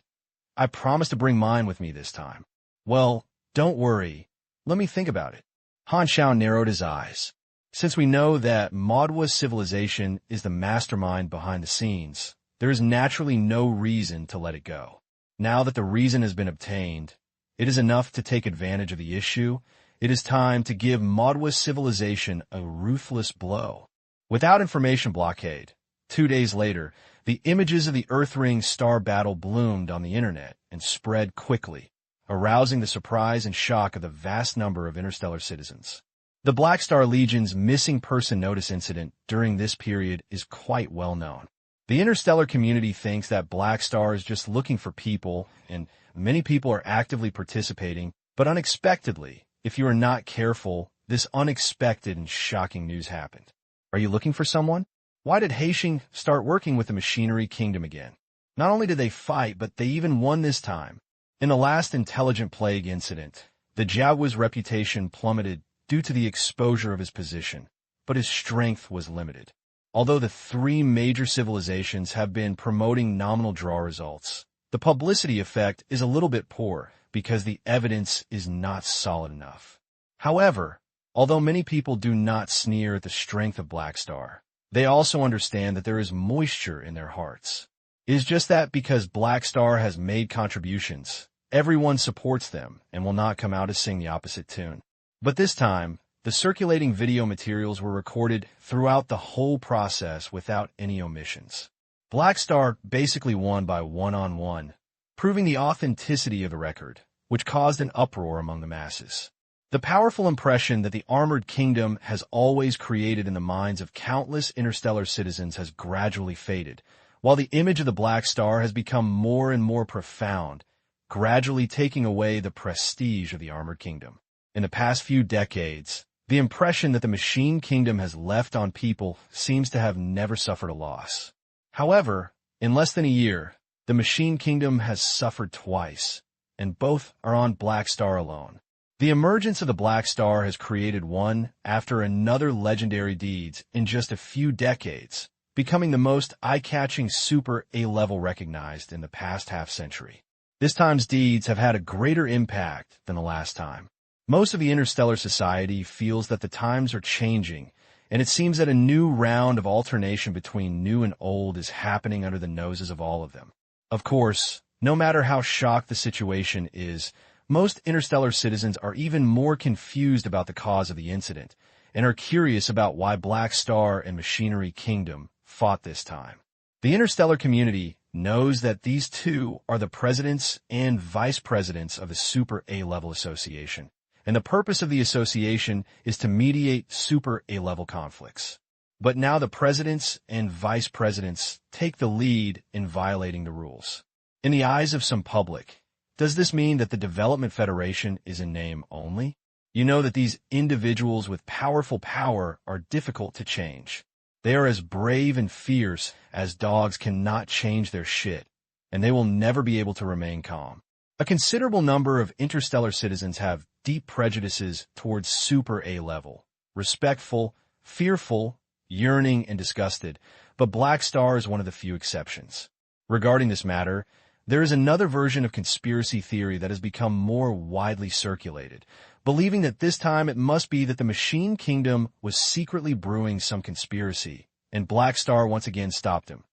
"I promise to bring mine with me this time." "Well, don't worry. Let me think about it." Han Xiao narrowed his eyes. "Since we know that Madwa's civilization is the mastermind behind the scenes, there is naturally no reason to let it go. Now that the reason has been obtained, it is enough to take advantage of the issue. It is time to give Madwa's civilization a ruthless blow." Without information blockade, 2 days later, the images of the Earth-Ring star battle bloomed on the internet and spread quickly, arousing the surprise and shock of the vast number of interstellar citizens. The Black Star Legion's missing person notice incident during this period is quite well known. The interstellar community thinks that Black Star is just looking for people, and many people are actively participating, but unexpectedly, if you are not careful, this unexpected and shocking news happened. Are you looking for someone? Why did Haixing start working with the Machinery Kingdom again? Not only did they fight, but they even won this time. In the last Intelligent Plague incident, the Jiaogui's reputation plummeted due to the exposure of his position, but his strength was limited. Although the 3 major civilizations have been promoting nominal draw results, the publicity effect is a little bit poor because the evidence is not solid enough. However, although many people do not sneer at the strength of Black Star, they also understand that there is moisture in their hearts. It is just that because Black Star has made contributions, everyone supports them and will not come out to sing the opposite tune. But this time, the circulating video materials were recorded throughout the whole process without any omissions. Black Star basically won by one-on-one, proving the authenticity of the record, which caused an uproar among the masses. The powerful impression that the Armored Kingdom has always created in the minds of countless interstellar citizens has gradually faded, while the image of the Black Star has become more and more profound, gradually taking away the prestige of the Armored Kingdom. In the past few decades, the impression that the Machine Kingdom has left on people seems to have never suffered a loss. However, in less than a year, the Machine Kingdom has suffered twice, and both are on Black Star alone. The emergence of the Black Star has created one after another legendary deeds in just a few decades, becoming the most eye-catching Super A-level recognized in the past half-century. This time's deeds have had a greater impact than the last time. Most of the interstellar society feels that the times are changing, and it seems that a new round of alternation between new and old is happening under the noses of all of them. Of course, no matter how shocked the situation is, most interstellar citizens are even more confused about the cause of the incident and are curious about why Black Star and Machinery Kingdom fought this time. The interstellar community knows that these two are the presidents and vice presidents of the Super A-level association, and the purpose of the association is to mediate Super A-level conflicts. But now the presidents and vice presidents take the lead in violating the rules. In the eyes of some public, does this mean that the Development Federation is in name only? You know that these individuals with powerful power are difficult to change. They are as brave and fierce as dogs cannot change their shit, and they will never be able to remain calm. A considerable number of interstellar citizens have deep prejudices towards Super A-level, respectful, fearful, yearning, and disgusted, but Black Star is one of the few exceptions. Regarding this matter, there is another version of conspiracy theory that has become more widely circulated, believing that this time it must be that the Machine Kingdom was secretly brewing some conspiracy, and Black Star once again stopped him.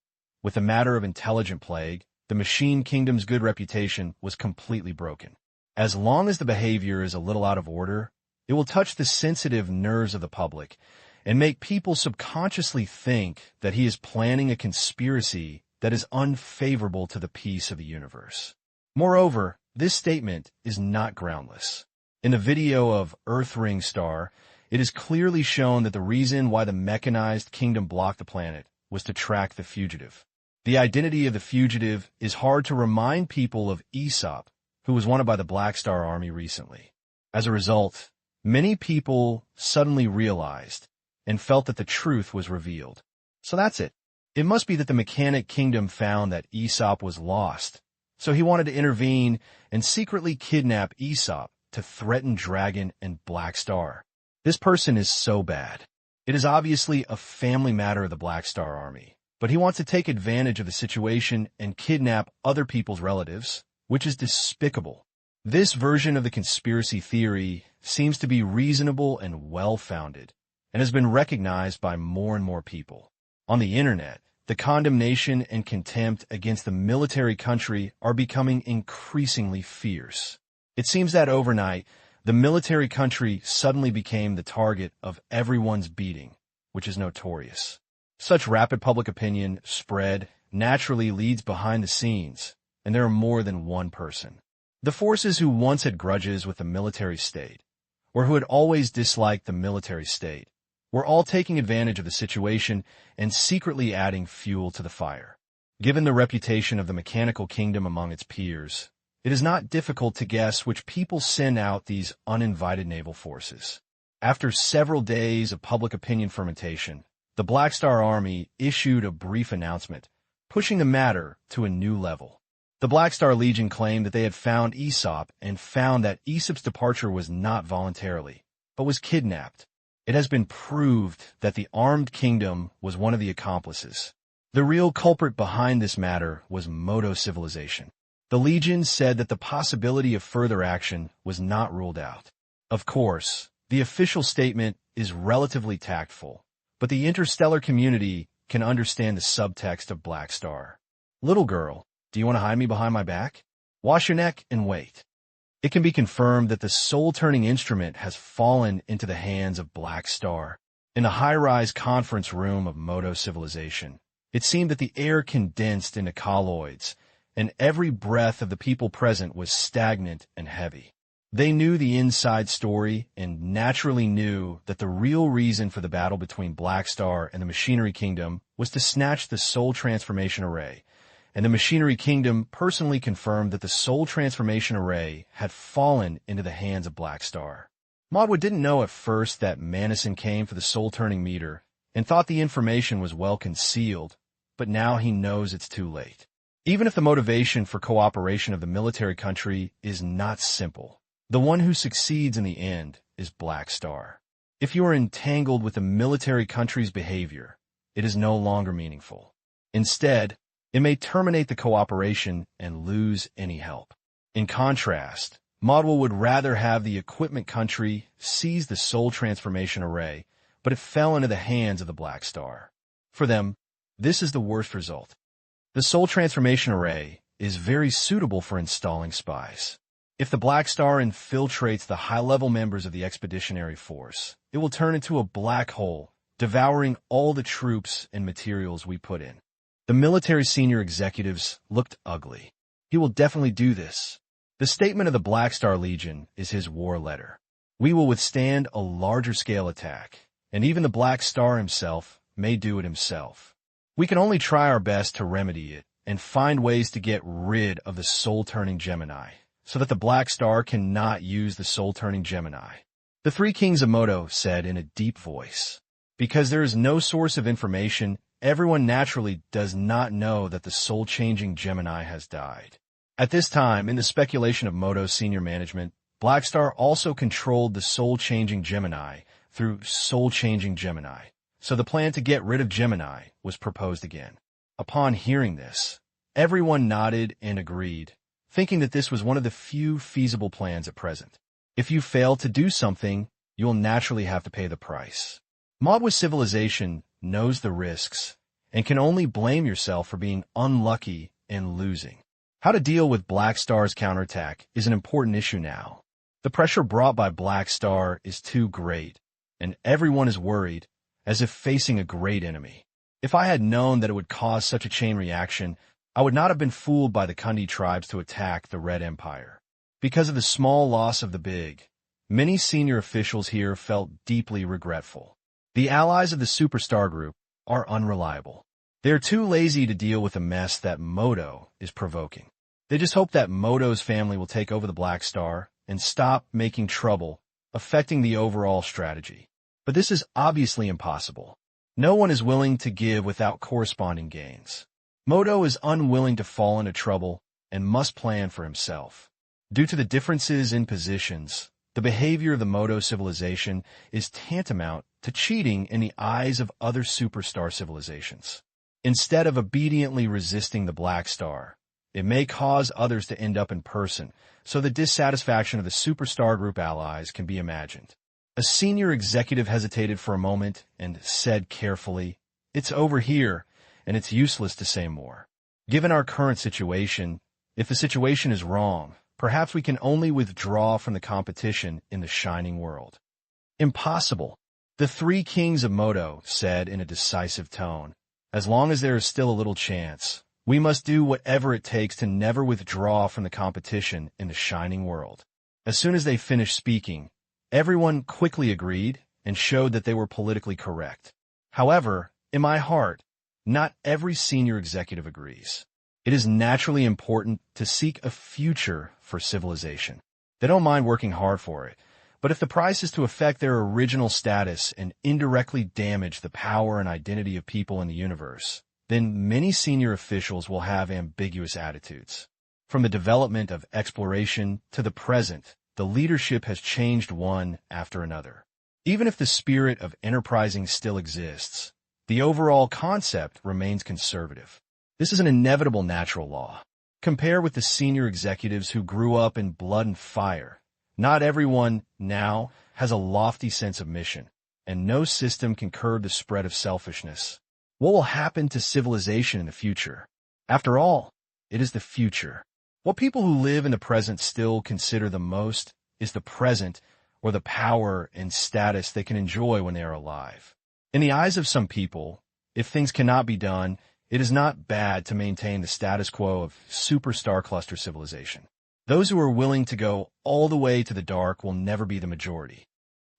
With the matter of Intelligent Plague, the Machine Kingdom's good reputation was completely broken. As long as the behavior is a little out of order, it will touch the sensitive nerves of the public and make people subconsciously think that he is planning a conspiracy that is unfavorable to the peace of the universe. Moreover, this statement is not groundless. In the video of Earth-Ring Star, it is clearly shown that the reason why the mechanized kingdom blocked the planet was to track the fugitive. The identity of the fugitive is hard to remind people of Aesop, who was wanted by the Black Star Army recently. As a result, many people suddenly realized and felt that the truth was revealed. So that's it. It must be that the Mechanic Kingdom found that Aesop was lost, So he wanted to intervene and secretly kidnap Aesop to threaten Dragon and Black Star. This person is so bad. It is obviously a family matter of the Black Star Army, but he wants to take advantage of the situation and kidnap other people's relatives, which is despicable. This version of the conspiracy theory seems to be reasonable and well-founded, and has been recognized by more and more people. On the internet, the condemnation and contempt against the military country are becoming increasingly fierce. It seems that overnight, the military country suddenly became the target of everyone's beating, which is notorious. Such rapid public opinion spread naturally leads behind the scenes, and there are more than one person. The forces who once had grudges with the military state, or who had always disliked the military state, were all taking advantage of the situation and secretly adding fuel to the fire. Given the reputation of the mechanical kingdom among its peers, it is not difficult to guess which people send out these uninvited naval forces. After several days of public opinion fermentation, the Black Star Army issued a brief announcement, pushing the matter to a new level. The Black Star Legion claimed that they had found Aesop and found that Aesop's departure was not voluntarily, but was kidnapped. It has been proved that the armed kingdom was one of the accomplices. The real culprit behind this matter was Moto civilization. The Legion said that the possibility of further action was not ruled out. Of course, the official statement is relatively tactful, but the interstellar community can understand the subtext of Black Star. Little girl, do you want to hide me behind my back? Wash your neck and wait. It can be confirmed that the soul-turning instrument has fallen into the hands of Black Star. In the high-rise conference room of Moto civilization, it seemed that the air condensed into colloids, and every breath of the people present was stagnant and heavy. They knew the inside story and naturally knew that the real reason for the battle between Black Star and the Machinery Kingdom was to snatch the Soul Transformation Array, and the Machinery Kingdom personally confirmed that the Soul Transformation Array had fallen into the hands of Black Star. Modwood didn't know at first that Manison came for the soul-turning meter and thought the information was well concealed, but now he knows it's too late. Even if the motivation for cooperation of the military country is not simple, the one who succeeds in the end is Black Star. If you are entangled with the military country's behavior, it is no longer meaningful. Instead, it may terminate the cooperation and lose any help. In contrast, Modwell would rather have the equipment country seize the Soul Transformation Array, but it fell into the hands of the Black Star. For them, this is the worst result. The Soul Transformation Array is very suitable for installing spies. If the Black Star infiltrates the high-level members of the expeditionary force, it will turn into a black hole, devouring all the troops and materials we put in. The military senior executives looked ugly. He will definitely do this. The statement of the Black Star Legion is his war letter. We will withstand a larger-scale attack, and even the Black Star himself may do it himself. We can only try our best to remedy it and find ways to get rid of the soul-turning Gemini, so that the Black Star cannot use the soul-turning Gemini. The three kings of Moto said in a deep voice, because there is no source of information, everyone naturally does not know that the soul-changing Gemini has died. At this time, in the speculation of Moto's senior management, Black Star also controlled the soul-changing Gemini through soul-changing Gemini. So the plan to get rid of Gemini was proposed again. Upon hearing this, everyone nodded and agreed, thinking that this was one of the few feasible plans at present. If you fail to do something, you'll naturally have to pay the price. Modwa civilization knows the risks and can only blame yourself for being unlucky and losing. How to deal with Black Star's counterattack is an important issue now. The pressure brought by Black Star is too great, and everyone is worried, as if facing a great enemy. If I had known that it would cause such a chain reaction, I would not have been fooled by the Kundi tribes to attack the Red Empire. Because of the small loss of the big, many senior officials here felt deeply regretful. The allies of the Superstar Group are unreliable. They are too lazy to deal with the mess that Moto is provoking. They just hope that Moto's family will take over the Black Star and stop making trouble, affecting the overall strategy. But this is obviously impossible. No one is willing to give without corresponding gains. Moto is unwilling to fall into trouble, and must plan for himself. Due to the differences in positions, the behavior of the Modo civilization is tantamount to cheating in the eyes of other superstar civilizations. Instead of obediently resisting the Black Star, it may cause others to end up in person, so the dissatisfaction of the superstar group allies can be imagined. A senior executive hesitated for a moment and said carefully, "It's over here, and it's useless to say more. Given our current situation, if the situation is wrong, perhaps we can only withdraw from the competition in the shining world." "Impossible," the three kings of Modo said in a decisive tone. "As long as there is still a little chance, we must do whatever it takes to never withdraw from the competition in the shining world." As soon as they finished speaking, everyone quickly agreed and showed that they were politically correct. However, in my heart, not every senior executive agrees. It is naturally important to seek a future for civilization. They don't mind working hard for it, but if the price is to affect their original status and indirectly damage the power and identity of people in the universe, then many senior officials will have ambiguous attitudes. From the development of exploration to the present, the leadership has changed one after another. Even if the spirit of enterprising still exists, the overall concept remains conservative. This is an inevitable natural law. Compare with the senior executives who grew up in blood and fire. Not everyone now has a lofty sense of mission, and no system can curb the spread of selfishness. What will happen to civilization in the future? After all, it is the future. What people who live in the present still consider the most is the present, or the power and status they can enjoy when they are alive. In the eyes of some people, if things cannot be done, it is not bad to maintain the status quo of superstar cluster civilization. Those who are willing to go all the way to the dark will never be the majority.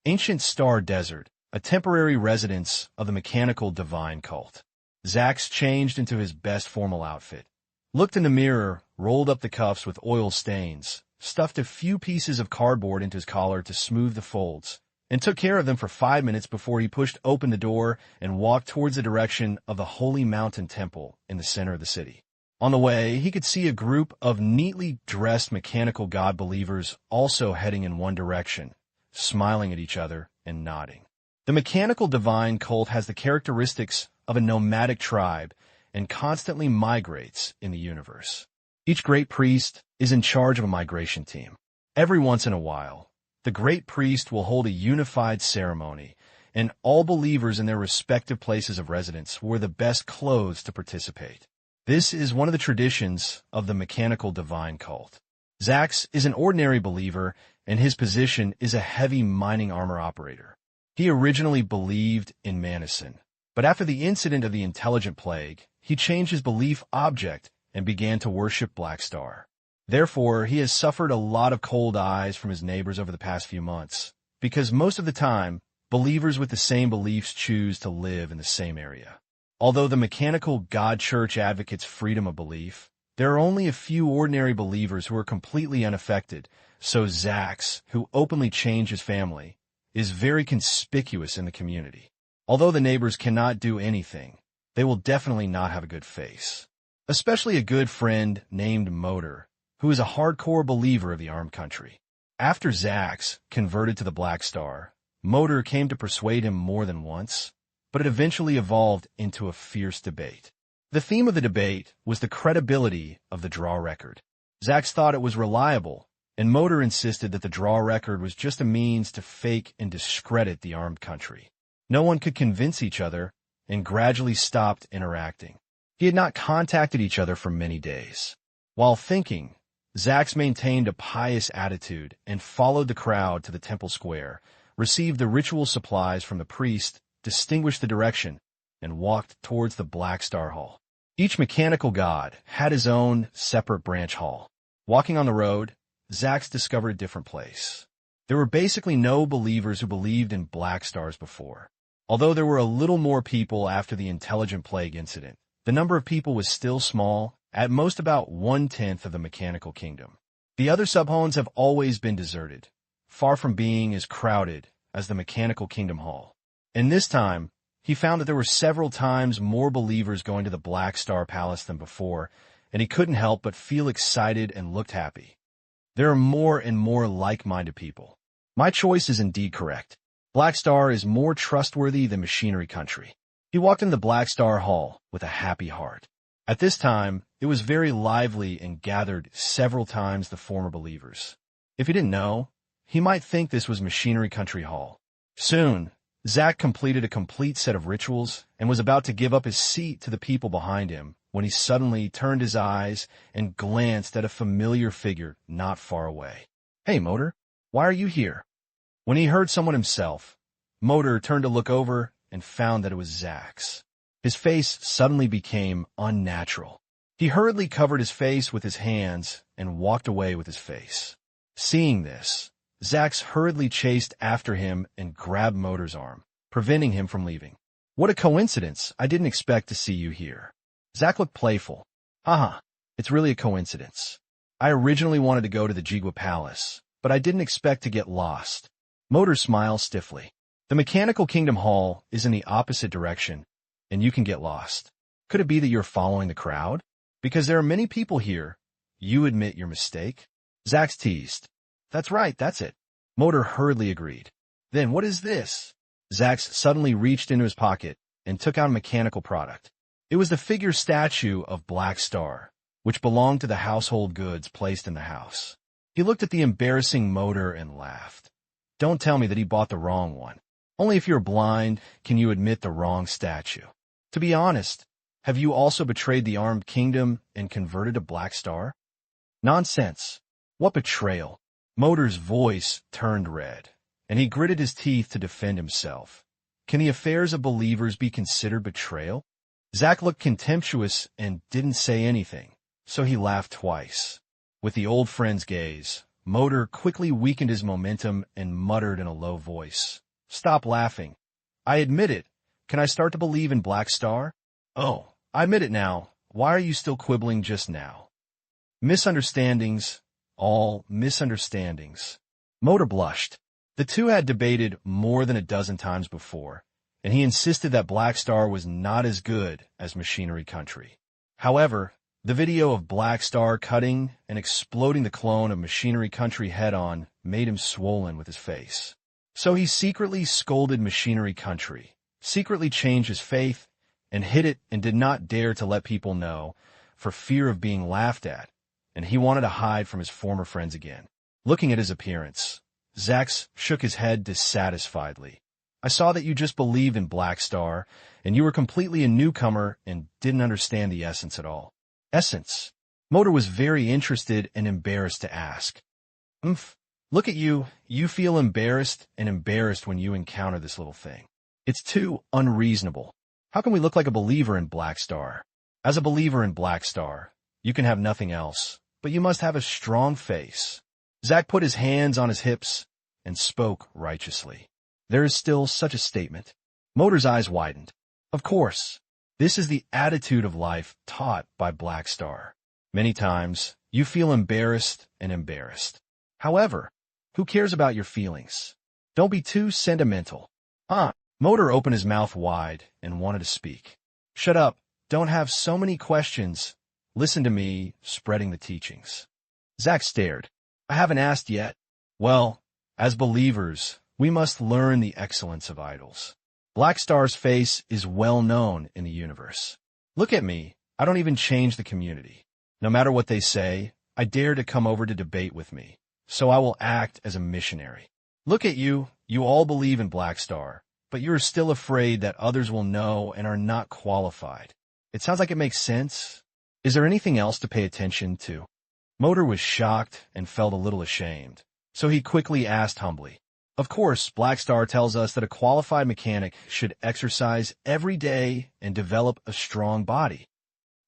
Ancient Star Desert, a temporary residence of the mechanical divine cult. Zax changed into his best formal outfit, looked in the mirror, rolled up the cuffs with oil stains, stuffed a few pieces of cardboard into his collar to smooth the folds, and took care of them for 5 minutes before he pushed open the door and walked towards the direction of the Holy Mountain Temple in the center of the city. On the way, he could see a group of neatly dressed mechanical god believers also heading in one direction, smiling at each other and nodding. The mechanical divine cult has the characteristics of a nomadic tribe and constantly migrates in the universe. Each great priest is in charge of a migration team. Every once in a while, the great priest will hold a unified ceremony, and all believers in their respective places of residence wear the best clothes to participate. This is one of the traditions of the mechanical divine cult. Zax is an ordinary believer, and his position is a heavy mining armor operator. He originally believed in Manison, but after the incident of the intelligent plague, he changed his belief object and began to worship Black Star. Therefore, he has suffered a lot of cold eyes from his neighbors over the past few months, because most of the time, believers with the same beliefs choose to live in the same area. Although the mechanical God Church advocates freedom of belief, there are only a few ordinary believers who are completely unaffected, so Zax, who openly changed his family, is very conspicuous in the community. Although the neighbors cannot do anything, they will definitely not have a good face. Especially a good friend named Motor, who is a hardcore believer of the armed country. After Zax converted to the Black Star, Motor came to persuade him more than once, but it eventually evolved into a fierce debate. The theme of the debate was the credibility of the draw record. Zax thought it was reliable, and Motor insisted that the draw record was just a means to fake and discredit the armed country. No one could convince each other, and gradually stopped interacting. He had not contacted each other for many days. While thinking, Zax maintained a pious attitude and followed the crowd to the temple square, received the ritual supplies from the priest, distinguished the direction, and walked towards the Black Star Hall. Each mechanical god had his own separate branch hall. Walking on the road, Zax discovered a different place. There were basically no believers who believed in Black Stars before. Although there were a little more people after the intelligent plague incident, the number of people was still small, at most about 1/10 of the mechanical kingdom. The other subhomes have always been deserted, far from being as crowded as the mechanical kingdom hall. And this time, he found that there were several times more believers going to the Black Star Palace than before, and he couldn't help but feel excited and looked happy. There are more and more like-minded people. My choice is indeed correct. Black Star is more trustworthy than Machinery Country. He walked in the Black Star Hall with a happy heart. At this time, it was very lively and gathered several times the former believers. If he didn't know, he might think this was Machinery Country Hall. Soon, Zack completed a complete set of rituals and was about to give up his seat to the people behind him when he suddenly turned his eyes and glanced at a familiar figure not far away. "Hey, Motor, why are you here?" When he heard someone himself, Motor turned to look over and found that it was Zack's. His face suddenly became unnatural. He hurriedly covered his face with his hands and walked away with his face. Seeing this, Zax hurriedly chased after him and grabbed Motor's arm, preventing him from leaving. "What a coincidence. I didn't expect to see you here." Zack looked playful. "Haha, it's really a coincidence. I originally wanted to go to the Jigwa Palace, but I didn't expect to get lost." Motor smiled stiffly. "The Mechanical Kingdom Hall is in the opposite direction, and you can get lost. Could it be that you're following the crowd? Because there are many people here. You admit your mistake?" Zax teased. "That's right, that's it." Motor hurriedly agreed. "Then what is this?" Zax suddenly reached into his pocket and took out a mechanical product. It was the figure statue of Black Star, which belonged to the household goods placed in the house. He looked at the embarrassing Motor and laughed. Don't tell me that he bought the wrong one. Only if you're blind can you admit the wrong statue. To be honest, have you also betrayed the armed kingdom and converted to Black Star? Nonsense. What betrayal? Motor's voice turned red, and he gritted his teeth to defend himself. Can the affairs of believers be considered betrayal? Zack looked contemptuous and didn't say anything, so he laughed twice. With the old friend's gaze, Motor quickly weakened his momentum and muttered in a low voice, "Stop laughing. I admit it. Can I start to believe in Black Star?" "Oh, I admit it now. Why are you still quibbling just now?" Misunderstandings, all misunderstandings. Motor blushed. The two had debated more than a dozen times before, and he insisted that Black Star was not as good as Machinery Country. However, the video of Black Star cutting and exploding the clone of Machinery Country head-on made him swollen with his face. So he secretly scolded Machinery Country, secretly changed his faith, and hid it and did not dare to let people know for fear of being laughed at, and he wanted to hide from his former friends again. Looking at his appearance, Zax shook his head dissatisfiedly. "I saw that you just believed in Black Star, and you were completely a newcomer and didn't understand the essence at all." Essence? Motor was very interested and embarrassed to ask. Look at you. You feel embarrassed when you encounter this little thing. It's too unreasonable. How can we look like a believer in Black Star? As a believer in Black Star, you can have nothing else, but you must have a strong face. Zack put his hands on his hips and spoke righteously. There is still such a statement. Motor's eyes widened. Of course, this is the attitude of life taught by Black Star. Many times, you feel embarrassed. However, who cares about your feelings? Don't be too sentimental. Motor opened his mouth wide and wanted to speak. "Shut up. Don't have so many questions. Listen to me, spreading the teachings." Zack stared. "I haven't asked yet." "Well, as believers, we must learn the excellence of idols. Black Star's face is well known in the universe. Look at me. I don't even change the community. No matter what they say, I dare to come over to debate with me, so I will act as a missionary. Look at you. You all believe in Black Star, but you are still afraid that others will know and are not qualified. It sounds like it makes sense. Is there anything else to pay attention to?" Motor was shocked and felt a little ashamed, so he quickly asked humbly, "Of course, Black Star tells us that a qualified mechanic should exercise every day and develop a strong body."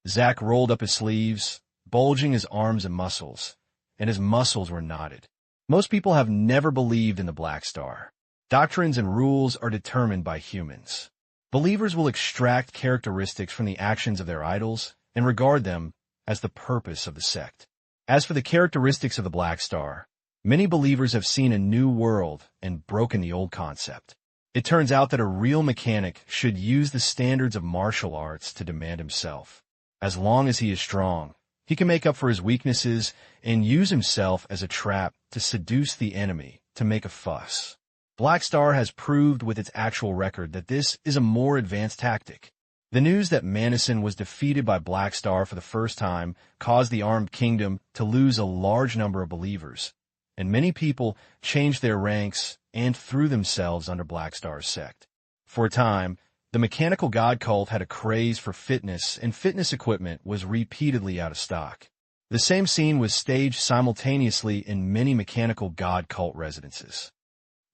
Zack rolled up his sleeves, bulging his arms and muscles, and his muscles were knotted. Most people have never believed in the Black Star. Doctrines and rules are determined by humans. Believers will extract characteristics from the actions of their idols and regard them as the purpose of the sect. As for the characteristics of the Black Star, many believers have seen a new world and broken the old concept. It turns out that a real mechanic should use the standards of martial arts to demand himself. As long as he is strong, He can make up for his weaknesses and use himself as a trap to seduce the enemy to make a fuss. Black Star has proved with its actual record that this is a more advanced tactic. The news that Madison was defeated by Black Star for the first time caused the Armed Kingdom to lose a large number of believers, and many people changed their ranks and threw themselves under Black Star's sect. For a time, the mechanical god cult had a craze for fitness, and fitness equipment was repeatedly out of stock. The same scene was staged simultaneously in many mechanical god cult residences.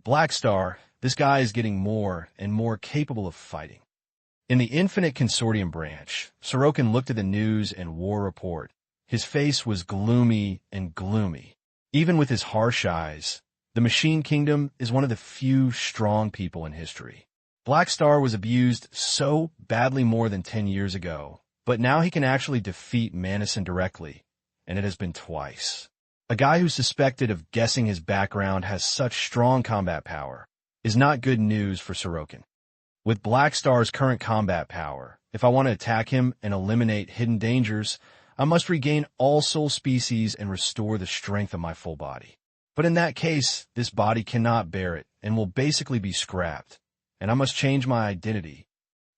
Black Star, this guy is getting more and more capable of fighting. In the Infinite Consortium branch, Sorokin looked at the news and war report. His face was gloomy and gloomy. Even with his harsh eyes, the Machine Kingdom is one of the few strong people in history. Black Star was abused so badly more than 10 years ago, but now he can actually defeat Madison directly, and it has been twice. A guy who's suspected of guessing his background has such strong combat power is not good news for Sorokin. With Black Star's current combat power, if I want to attack him and eliminate hidden dangers, I must regain all soul species and restore the strength of my full body. But in that case, this body cannot bear it and will basically be scrapped, and I must change my identity.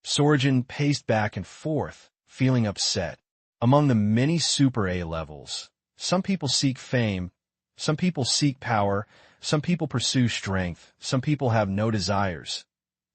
Sorokin paced back and forth, feeling upset. Among the many Super A levels, some people seek fame, some people seek power, some people pursue strength, some people have no desires,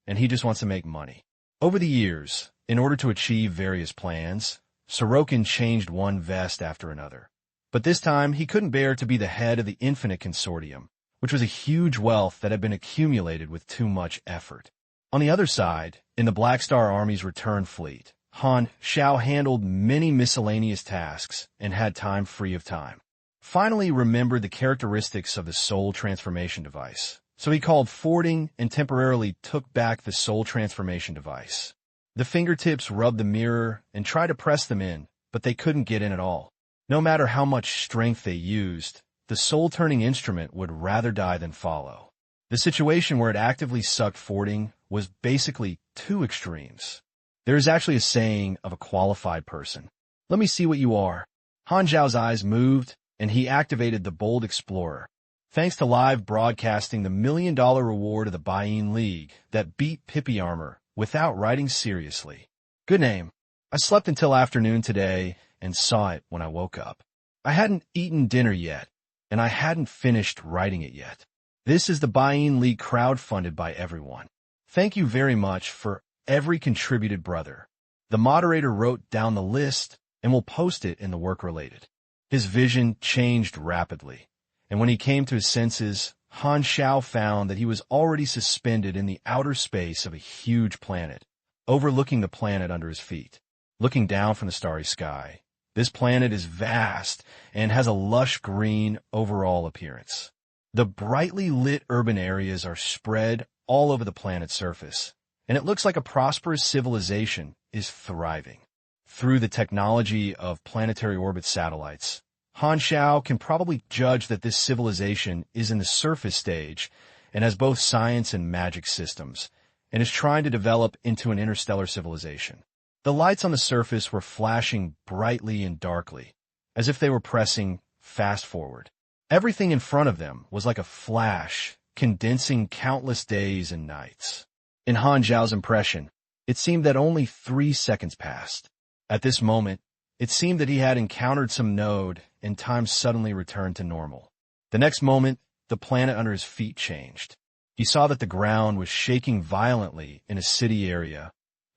and he just wants to make money. Over the years, in order to achieve various plans, Sorokin changed one vest after another. But this time, he couldn't bear to be the head of the Infinite Consortium, which was a huge wealth that had been accumulated with too much effort. On the other side, in the Black Star Army's return fleet, Han Xiao handled many miscellaneous tasks and had time free of time. Finally, he remembered the characteristics of the soul transformation device. So he called forwarding and temporarily took back the soul transformation device. The fingertips rubbed the mirror and tried to press them in, but they couldn't get in at all. No matter how much strength they used, the soul-turning instrument would rather die than follow. The situation where it actively sucked forwarding was basically two extremes. There is actually a saying of a qualified person. Let me see what you are. Han Xiao's eyes moved, and he activated the Bold Explorer. Thanks to live broadcasting the $1 million reward of the Bayin League that beat Pippi Armor without writing seriously. Good name. I slept until afternoon today and saw it when I woke up. I hadn't eaten dinner yet, and I hadn't finished writing it yet. This is the Bayin League crowdfunded by everyone. Thank you very much for every contributed brother. The moderator wrote down the list and will post it in the work-related. His vision changed rapidly, and when he came to his senses, Han Xiao found that he was already suspended in the outer space of a huge planet, overlooking the planet under his feet. Looking down from the starry sky, this planet is vast and has a lush green overall appearance. The brightly lit urban areas are spread all over the planet's surface, and it looks like a prosperous civilization is thriving. Through the technology of planetary orbit satellites, Han Xiao can probably judge that this civilization is in the surface stage and has both science and magic systems, and is trying to develop into an interstellar civilization. The lights on the surface were flashing brightly and darkly, as if they were pressing fast forward. Everything in front of them was like a flash, condensing countless days and nights. In Han Xiao's impression, it seemed that only 3 seconds passed. At this moment, it seemed that he had encountered some node, and time suddenly returned to normal. The next moment, the planet under his feet changed. He saw that the ground was shaking violently in a city area,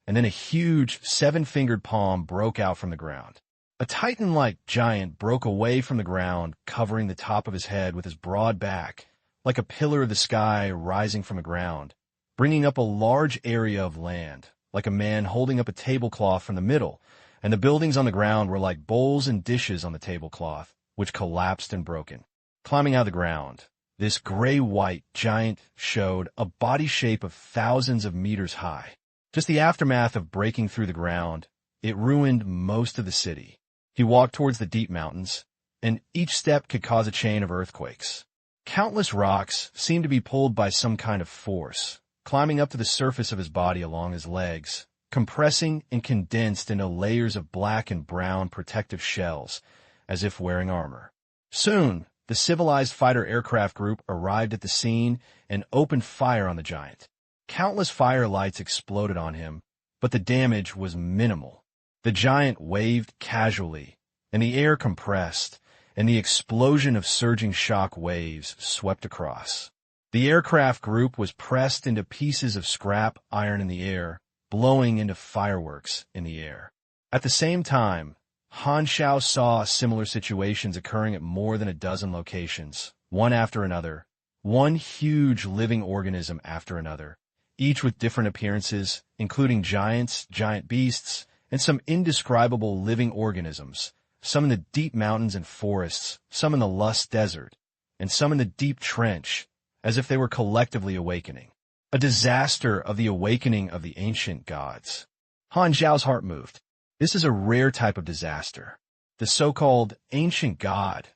and then a huge 7-fingered palm broke out from the ground. A titan-like giant broke away from the ground, covering the top of his head with his broad back, like a pillar of the sky rising from the ground, bringing up a large area of land, like a man holding up a tablecloth from the middle, and the buildings on the ground were like bowls and dishes on the tablecloth, which collapsed and broken. Climbing out of the ground, this gray-white giant showed a body shape of thousands of meters high. Just the aftermath of breaking through the ground, it ruined most of the city. He walked towards the deep mountains, and each step could cause a chain of earthquakes. Countless rocks seemed to be pulled by some kind of force, climbing up to the surface of his body along his legs, compressing and condensed into layers of black and brown protective shells, as if wearing armor. Soon, the civilized fighter aircraft group arrived at the scene and opened fire on the giant. Countless fire lights exploded on him, but the damage was minimal. The giant waved casually, and the air compressed, and the explosion of surging shock waves swept across. The aircraft group was pressed into pieces of scrap iron in the air, blowing into fireworks in the air. At the same time, Han Xiao saw similar situations occurring at more than a dozen locations, one after another, one huge living organism after another, each with different appearances, including giants, giant beasts, and some indescribable living organisms, some in the deep mountains and forests, some in the lush desert, and some in the deep trench, as if they were collectively awakening. A disaster of the awakening of the ancient gods. Han Xiao's heart moved. This is a rare type of disaster. The so-called ancient god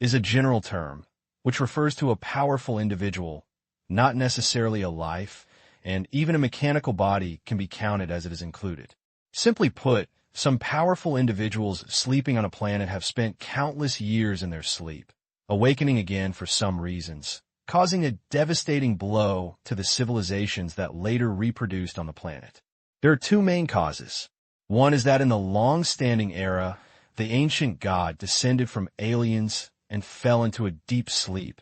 is a general term, which refers to a powerful individual, not necessarily a life, and even a mechanical body can be counted as it is included. Simply put, some powerful individuals sleeping on a planet have spent countless years in their sleep, awakening again for some reasons, causing a devastating blow to the civilizations that later reproduced on the planet. There are two main causes. One is that in the long-standing era, the ancient god descended from aliens and fell into a deep sleep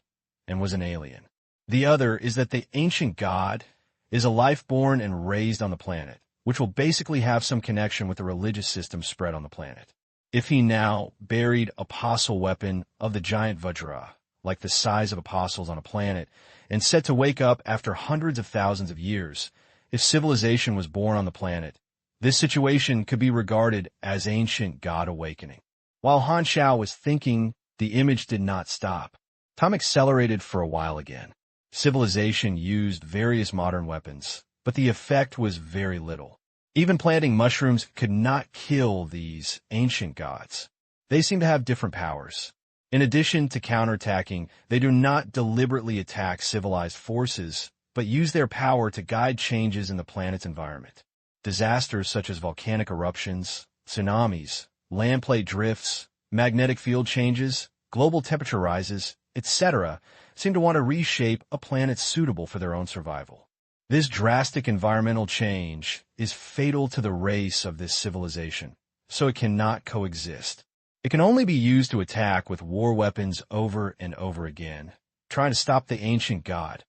and was an alien. The other is that the ancient god is a life born and raised on the planet, which will basically have some connection with the religious system spread on the planet. If he now buried apostle weapon of the giant Vajra, like the size of apostles on a planet, and set to wake up after hundreds of thousands of years, if civilization was born on the planet, this situation could be regarded as ancient god awakening. While Han Xiao was thinking, the image did not stop. Time accelerated for a while again. Civilization used various modern weapons, but the effect was very little. Even planting mushrooms could not kill these ancient gods. They seem to have different powers. In addition to counterattacking, they do not deliberately attack civilized forces, but use their power to guide changes in the planet's environment. Disasters such as volcanic eruptions, tsunamis, land plate drifts, magnetic field changes, global temperature rises, etc., seem to want to reshape a planet suitable for their own survival. This drastic environmental change is fatal to the race of this civilization, so it cannot coexist. It can only be used to attack with war weapons over and over again, trying to stop the ancient god.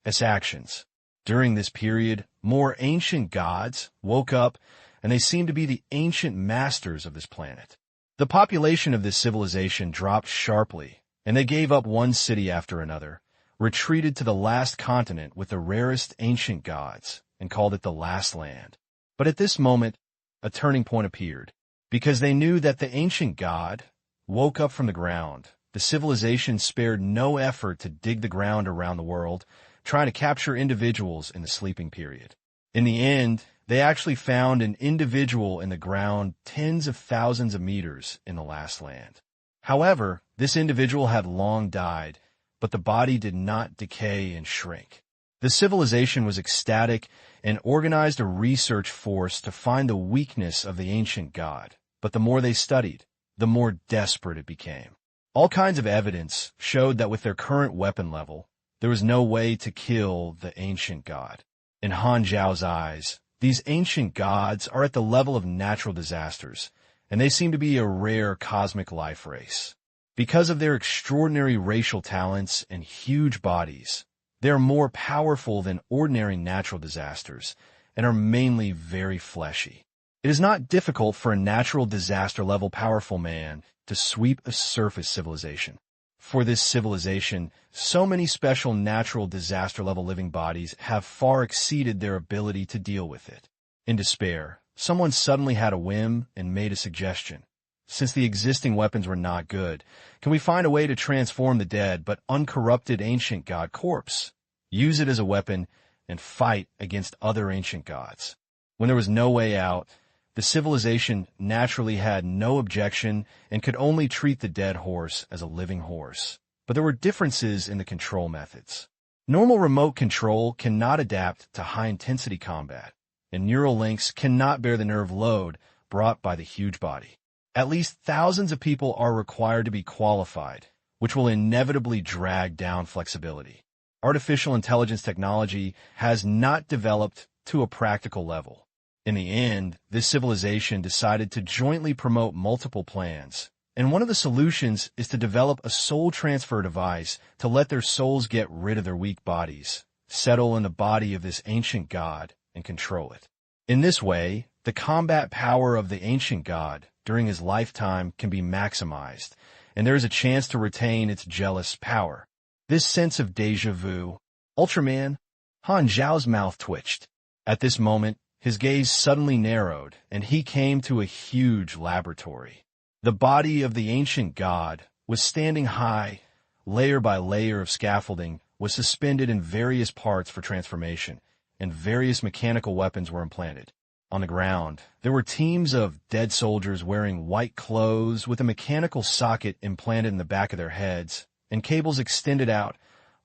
Its actions. During this period, more ancient gods woke up, and they seemed to be the ancient masters of this planet. The population of this civilization dropped sharply, and they gave up one city after another, retreated to the last continent with the rarest ancient gods, and called it the Last Land. But at this moment, a turning point appeared. Because they knew that the ancient god woke up from the ground, the civilization spared no effort to dig the ground around the world, trying to capture individuals in the sleeping period. In the end, they actually found an individual in the ground tens of thousands of meters in the Last Land. However, this individual had long died, but the body did not decay and shrink. The civilization was ecstatic and organized a research force to find the weakness of the ancient god, but the more they studied, the more desperate it became. All kinds of evidence showed that with their current weapon level, there was no way to kill the ancient god. In Han Xiao's eyes, these ancient gods are at the level of natural disasters, and they seem to be a rare cosmic life race. Because of their extraordinary racial talents and huge bodies, they are more powerful than ordinary natural disasters and are mainly very fleshy. It is not difficult for a natural disaster-level powerful man to sweep a surface civilization. For this civilization, so many special natural disaster-level living bodies have far exceeded their ability to deal with it. In despair, someone suddenly had a whim and made a suggestion. Since the existing weapons were not good, can we find a way to transform the dead but uncorrupted ancient god corpse, use it as a weapon, and fight against other ancient gods? When there was no way out, the civilization naturally had no objection and could only treat the dead horse as a living horse. But there were differences in the control methods. Normal remote control cannot adapt to high-intensity combat. and neural links cannot bear the nerve load brought by the huge body. At least thousands of people are required to be qualified, which will inevitably drag down flexibility. Artificial intelligence technology has not developed to a practical level. In the end, this civilization decided to jointly promote multiple plans, and one of the solutions is to develop a soul transfer device to let their souls get rid of their weak bodies, settle in the body of this ancient god, and control it. In this way, the combat power of the ancient god during his lifetime can be maximized, and there is a chance to retain its jealous power. This sense of déjà vu, Ultraman, Han Xiao's mouth twitched. At this moment, his gaze suddenly narrowed, and he came to a huge laboratory. The body of the ancient god was standing high. Layer by layer of scaffolding was suspended in various parts for transformation, and various mechanical weapons were implanted. On the ground, there were teams of dead soldiers wearing white clothes with a mechanical socket implanted in the back of their heads, and cables extended out,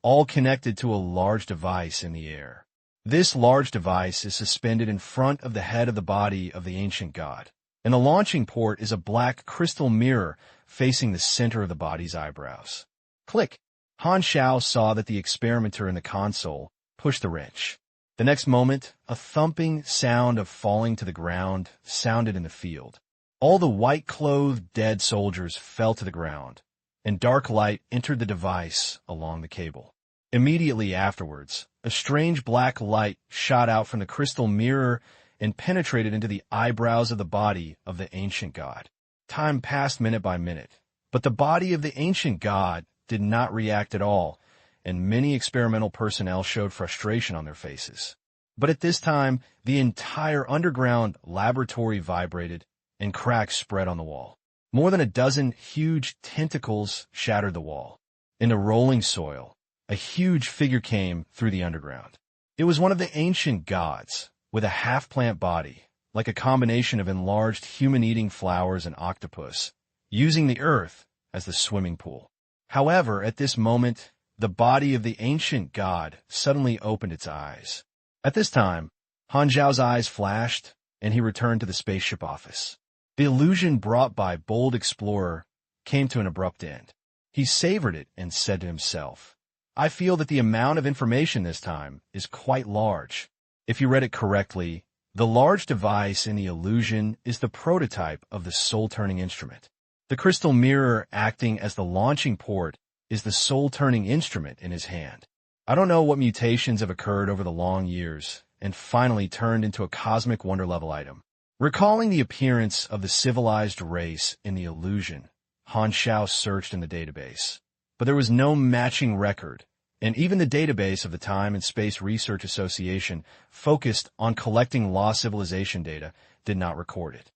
all connected to a large device in the air. This large device is suspended in front of the head of the body of the ancient god, and the launching port is a black crystal mirror facing the center of the body's eyebrows. Click! Han Xiao saw that the experimenter in the console pushed the wrench. The next moment, a thumping sound of falling to the ground sounded in the field. All the white-clothed dead soldiers fell to the ground, and dark light entered the device along the cable. Immediately afterwards, a strange black light shot out from the crystal mirror and penetrated into the eyebrows of the body of the ancient god. Time passed minute by minute, but the body of the ancient god did not react at all, and many experimental personnel showed frustration on their faces. But at this time, the entire underground laboratory vibrated, and cracks spread on the wall. More than a dozen huge tentacles shattered the wall. In the rolling soil, a huge figure came through the underground. It was one of the ancient gods, with a half-plant body, like a combination of enlarged human-eating flowers and octopus, using the earth as the swimming pool. However, at this moment, the body of the ancient god suddenly opened its eyes. At this time, Han Xiao's eyes flashed, and he returned to the spaceship office. The illusion brought by Bold Explorer came to an abrupt end. He savored it and said to himself, "I feel that the amount of information this time is quite large. If you read it correctly, the large device in the illusion is the prototype of the soul-turning instrument. The crystal mirror acting as the launching port is the soul-turning instrument in his hand. I don't know what mutations have occurred over the long years and finally turned into a cosmic wonder-level item." Recalling the appearance of the civilized race in the illusion, Han Xiao searched in the database. But there was no matching record, and even the database of the Time and Space Research Association, focused on collecting lost civilization data, did not record it.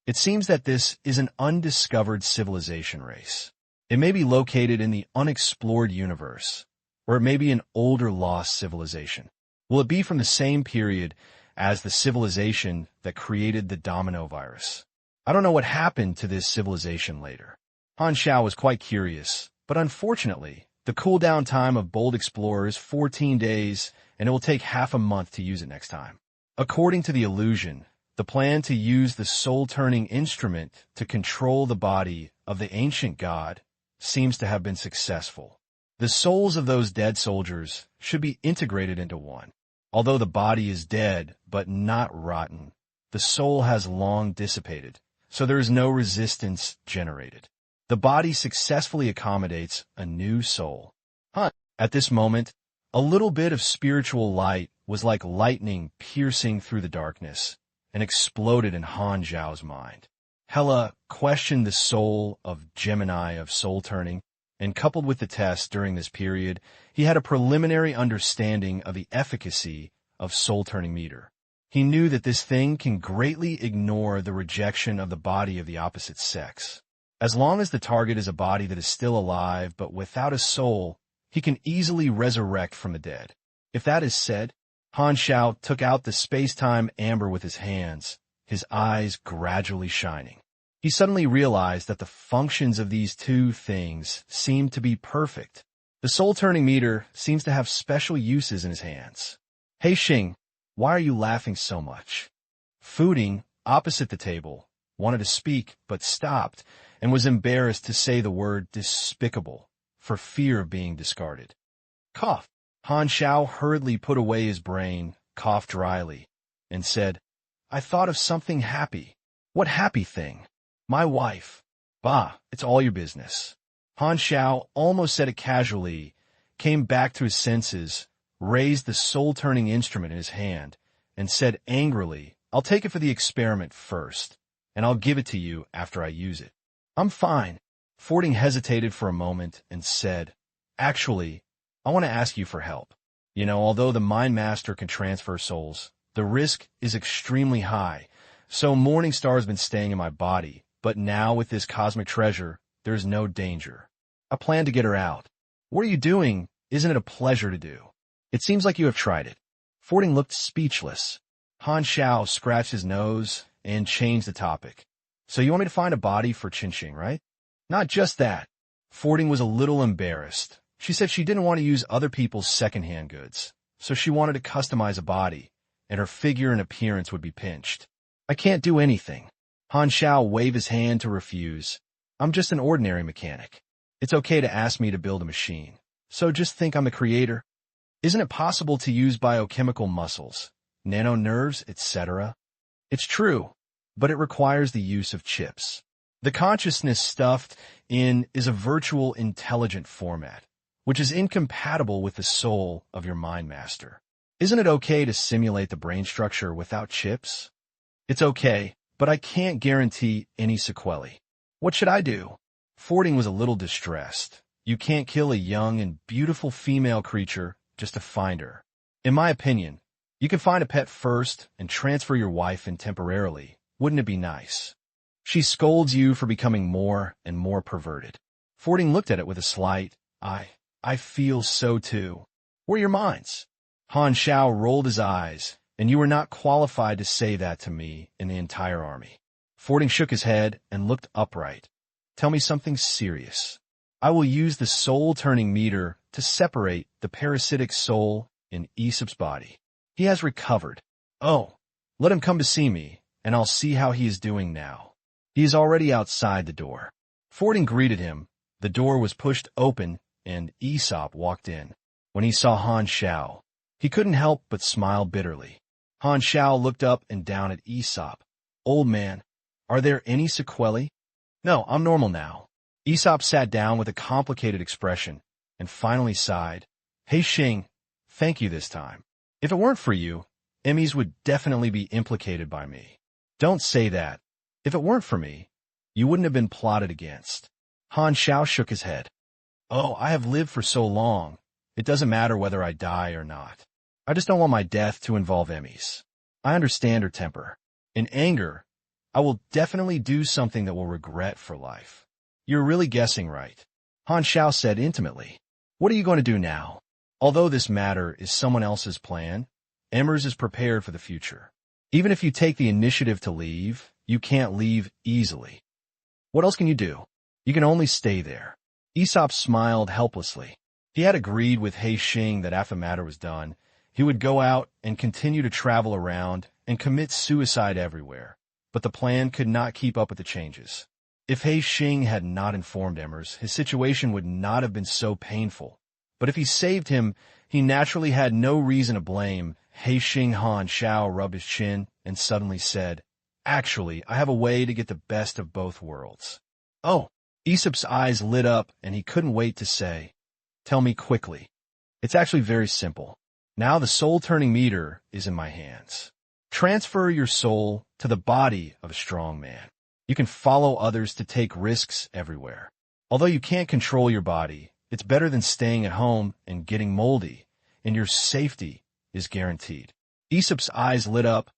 It seems that this is an undiscovered civilization race. It may be located in the unexplored universe, or it may be an older lost civilization. Will it be from the same period as the civilization that created the domino virus? I don't know what happened to this civilization later. Han Xiao was quite curious, but unfortunately, the cooldown time of Bold Explorer is 14 days, and it will take half a month to use it next time. According to the illusion, the plan to use the soul-turning instrument to control the body of the ancient god seems to have been successful. The souls of those dead soldiers should be integrated into one. Although the body is dead, but not rotten, the soul has long dissipated, so there is no resistance generated. The body successfully accommodates a new soul. At this moment, a little bit of spiritual light was like lightning piercing through the darkness and exploded in Han Xiao's mind. Hela questioned the soul of Gemini of soul turning, and coupled with the test during this period, he had a preliminary understanding of the efficacy of soul-turning meter. He knew that this thing can greatly ignore the rejection of the body of the opposite sex. As long as the target is a body that is still alive but without a soul, he can easily resurrect from the dead. If that is said, Han Xiao took out the space-time amber with his hands, his eyes gradually shining. He suddenly realized that the functions of these two things seemed to be perfect. The soul-turning meter seems to have special uses in his hands. "Hey Xing, Why are you laughing so much? Footing, opposite the table, wanted to speak but stopped and was embarrassed to say the word despicable for fear of being discarded. Cough. Han Xiao hurriedly put away his brain, coughed dryly, and said, I thought of something happy. What happy thing? My wife. Bah, it's all your business. Han Xiao almost said it casually, came back to his senses, raised the soul-turning instrument in his hand, and said angrily, I'll take it for the experiment first, and I'll give it to you after I use it. I'm fine. Fording hesitated for a moment and said, Actually, I want to ask you for help. Although the Mind Master can transfer souls, the risk is extremely high, so Morningstar has been staying in my body, but now with this cosmic treasure, there's no danger. I plan to get her out. What are you doing? Isn't it a pleasure to do? It seems like you have tried it. Fording looked speechless. Han Xiao scratched his nose and changed the topic. So you want me to find a body for Qinxing, right? Not just that. Fording was a little embarrassed. She said she didn't want to use other people's second-hand goods, so she wanted to customize a body, and her figure and appearance would be pinched. I can't do anything. Han Xiao waved his hand to refuse. I'm just an ordinary mechanic. It's okay to ask me to build a machine, so just think I'm the creator. Isn't it possible to use biochemical muscles, nano nerves, etc.? It's true, but it requires the use of chips. The consciousness stuffed in is a virtual intelligent format, which is incompatible with the soul of your Mind Master. Isn't it okay to simulate the brain structure without chips? It's okay, but I can't guarantee any sequelae. What should I do? Fording was a little distressed. You can't kill a young and beautiful female creature just to find her. In my opinion, you can find a pet first and transfer your wife in temporarily. Wouldn't it be nice? She scolds you for becoming more and more perverted. Fording looked at it with a slight, I feel so too. Where are your minds? Han Xiao rolled his eyes, and you were not qualified to say that to me in the entire army. Fording shook his head and looked upright. Tell me something serious. I will use the soul-turning meter to separate the parasitic soul in Aesop's body. He has recovered. Oh, let him come to see me, and I'll see how he is doing now. He is already outside the door. Fording greeted him. The door was pushed open, and Aesop walked in. When he saw Han Xiao, he couldn't help but smile bitterly. Han Xiao looked up and down at Aesop. Old man, are there any sequelae? No, I'm normal now. Aesop sat down with a complicated expression and finally sighed. Hey Xing, thank you this time. If it weren't for you, Emmys would definitely be implicated by me. Don't say that. If it weren't for me, you wouldn't have been plotted against. Han Xiao shook his head. Oh, I have lived for so long. It doesn't matter whether I die or not. I just don't want my death to involve Emmys. I understand her temper. In anger, I will definitely do something that will regret for life. You're really guessing right. Han Xiao said intimately. What are you going to do now? Although this matter is someone else's plan, Emmers is prepared for the future. Even if you take the initiative to leave, you can't leave easily. What else can you do? You can only stay there. Aesop smiled helplessly. He had agreed with He Xing that after the matter was done, he would go out and continue to travel around and commit suicide everywhere. But the plan could not keep up with the changes. If He Xing had not informed Emmers, his situation would not have been so painful. But if he saved him, he naturally had no reason to blame. He Xing. Han Xiao rubbed his chin and suddenly said, Actually, I have a way to get the best of both worlds. Oh, Aesop's eyes lit up and he couldn't wait to say, Tell me quickly. It's actually very simple. Now the soul-turning meter is in my hands. Transfer your soul to the body of a strong man. You can follow others to take risks everywhere. Although you can't control your body, it's better than staying at home and getting moldy, and your safety is guaranteed. Aesop's eyes lit up,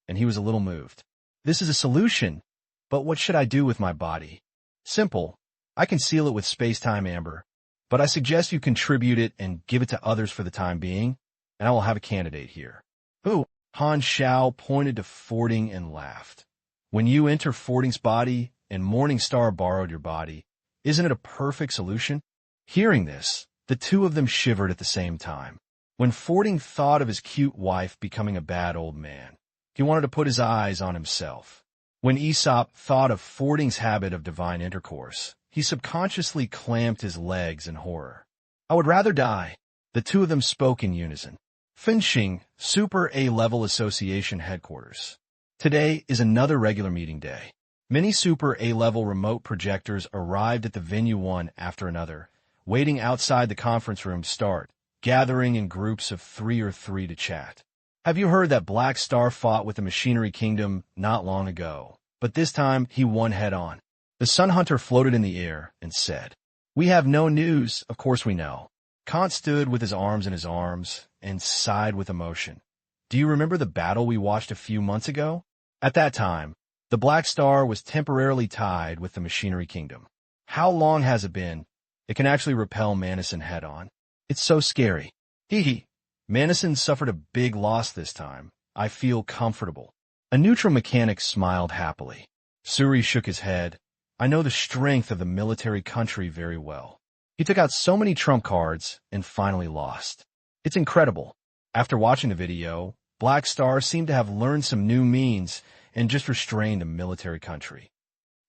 and he was a little moved. This is a solution, but what should I do with my body? Simple. I can seal it with space-time amber, but I suggest you contribute it and give it to others for the time being, and I will have a candidate here. Who? Han Xiao pointed to Fording and laughed. When you enter Fording's body and Morningstar borrowed your body, isn't it a perfect solution? Hearing this, the two of them shivered at the same time. When Fording thought of his cute wife becoming a bad old man, he wanted to put his eyes on himself. When Aesop thought of Fording's habit of divine intercourse, he subconsciously clamped his legs in horror. I would rather die. The two of them spoke in unison. Finching, Super A-Level Association Headquarters. Today is another regular meeting day. Many Super A-Level remote projectors arrived at the venue one after another, waiting outside the conference room start, gathering in groups of 3 or 3 to chat. Have you heard that Black Star fought with the Machinery Kingdom not long ago? But this time, he won head-on. The Sun Hunter floated in the air and said, "We have no news, of course we know." Kant stood with his arms in his arms and sighed with emotion. Do you remember the battle we watched a few months ago? At that time, the Black Star was temporarily tied with the Machinery Kingdom. How long has it been? It can actually repel Manison head-on. It's so scary. Hee. Manison suffered a big loss this time. I feel comfortable. A neutral mechanic smiled happily. Suri shook his head. I know the strength of the military country very well. He took out so many trump cards and finally lost. It's incredible. After watching the video, Black Star seemed to have learned some new means and just restrained a military country.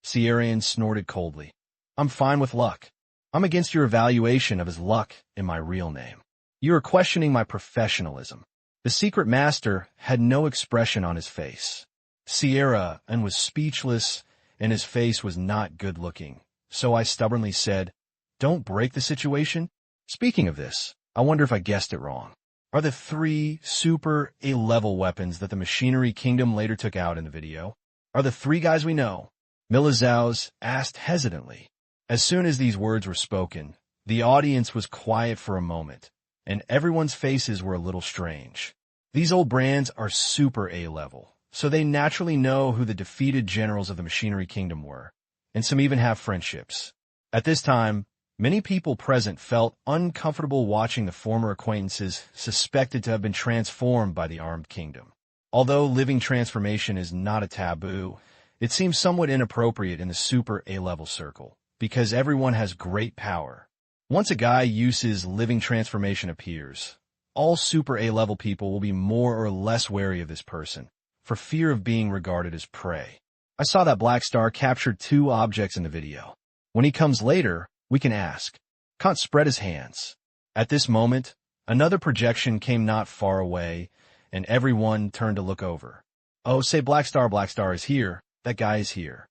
Sierrian snorted coldly. I'm fine with luck. I'm against your evaluation of his luck in my real name. You are questioning my professionalism. The secret master had no expression on his face. Sierra and was speechless, and his face was not good-looking. So I stubbornly said, don't break the situation. Speaking of this, I wonder if I guessed it wrong. Are the 3 Super A-level weapons that the Machinery Kingdom later took out in the video, are the 3 guys we know? Milizaus asked hesitantly. As soon as these words were spoken, the audience was quiet for a moment, and everyone's faces were a little strange. These old brands are Super A-level, so they naturally know who the defeated generals of the Machinery Kingdom were, and some even have friendships. At this time, many people present felt uncomfortable watching the former acquaintances suspected to have been transformed by the Armed Kingdom. Although living transformation is not a taboo, it seems somewhat inappropriate in the Super A-level circle, because everyone has great power. Once a guy uses living transformation appears, all Super A-level people will be more or less wary of this person, for fear of being regarded as prey. I saw that Black Star captured 2 objects in the video. When he comes later, we can ask. Kant spread his hands. At this moment, another projection came not far away, and everyone turned to look over. Oh, say Black Star is here. That guy is here.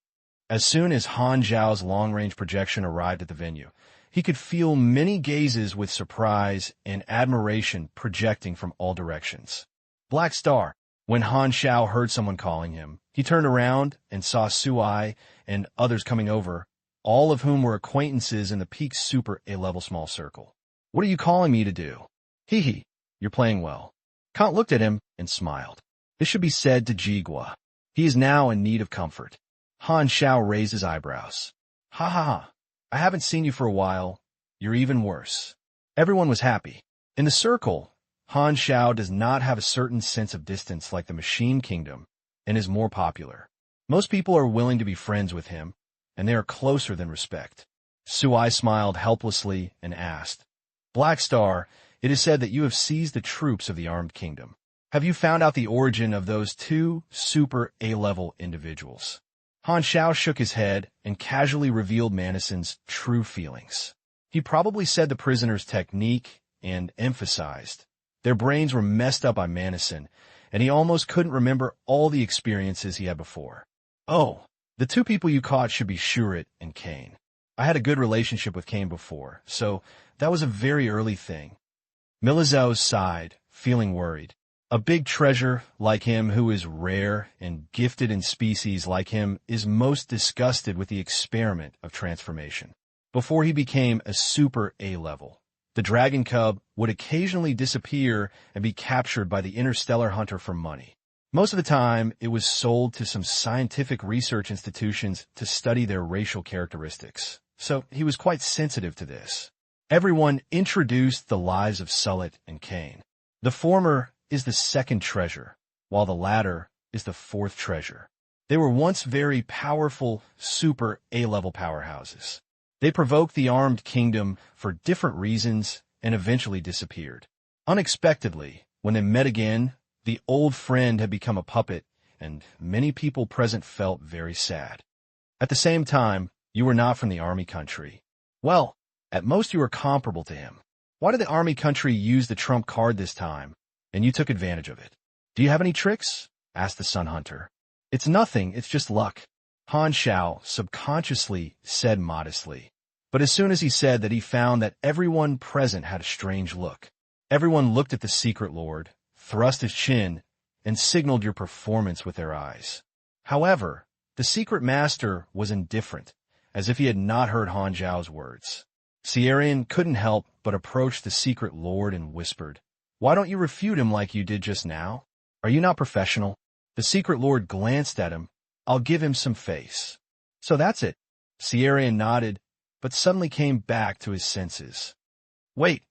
As soon as Han Xiao's long-range projection arrived at the venue, he could feel many gazes with surprise and admiration projecting from all directions. Black Star. When Han Xiao heard someone calling him, he turned around and saw Sui and others coming over, all of whom were acquaintances in the peak Super A-level small circle. What are you calling me to do? Hee. You're playing well. Kant looked at him and smiled. This should be said to Jigua. He is now in need of comfort. Han Xiao raised his eyebrows. Ha. I haven't seen you for a while. You're even worse. Everyone was happy. In the circle, Han Xiao does not have a certain sense of distance like the Machine Kingdom and is more popular. Most people are willing to be friends with him, and they are closer than respect. Sui smiled helplessly and asked, Black Star, it is said that you have seized the troops of the Armed Kingdom. Have you found out the origin of those 2 Super A-level individuals? Han Xiao shook his head and casually revealed Manison's true feelings. He probably said the prisoner's technique and emphasized. Their brains were messed up by Manison, and he almost couldn't remember all the experiences he had before. Oh, the 2 people you caught should be Shurit and Kane. I had a good relationship with Kane before, so that was a very early thing. Milizaus sighed, feeling worried. A big treasure like him who is rare and gifted in species like him is most disgusted with the experiment of transformation. Before he became a Super A-level, the dragon cub would occasionally disappear and be captured by the interstellar hunter for money. Most of the time, it was sold to some scientific research institutions to study their racial characteristics. So he was quite sensitive to this. Everyone introduced the lives of Sullet and Kane. The former is the 2nd treasure, while the latter is the 4th treasure. They were once very powerful Super A-level powerhouses. They provoked the Armed Kingdom for different reasons and eventually disappeared. Unexpectedly, when they met again, the old friend had become a puppet, and many people present felt very sad. At the same time, you were not from the army country. Well, at most you were comparable to him. Why did the army country use the trump card this time, and you took advantage of it? Do you have any tricks? Asked the Sun Hunter. It's nothing, it's just luck. Han Xiao subconsciously said modestly. But as soon as he said that, he found that everyone present had a strange look. Everyone looked at the secret lord, thrust his chin, and signaled your performance with their eyes. However, the secret master was indifferent, as if he had not heard Han Xiao's words. Ciarian couldn't help but approach the secret lord and whispered, "Why don't you refute him like you did just now? Are you not professional?" The secret lord glanced at him. "I'll give him some face." "So that's it." Ciarian nodded, but suddenly came back to his senses. "Wait,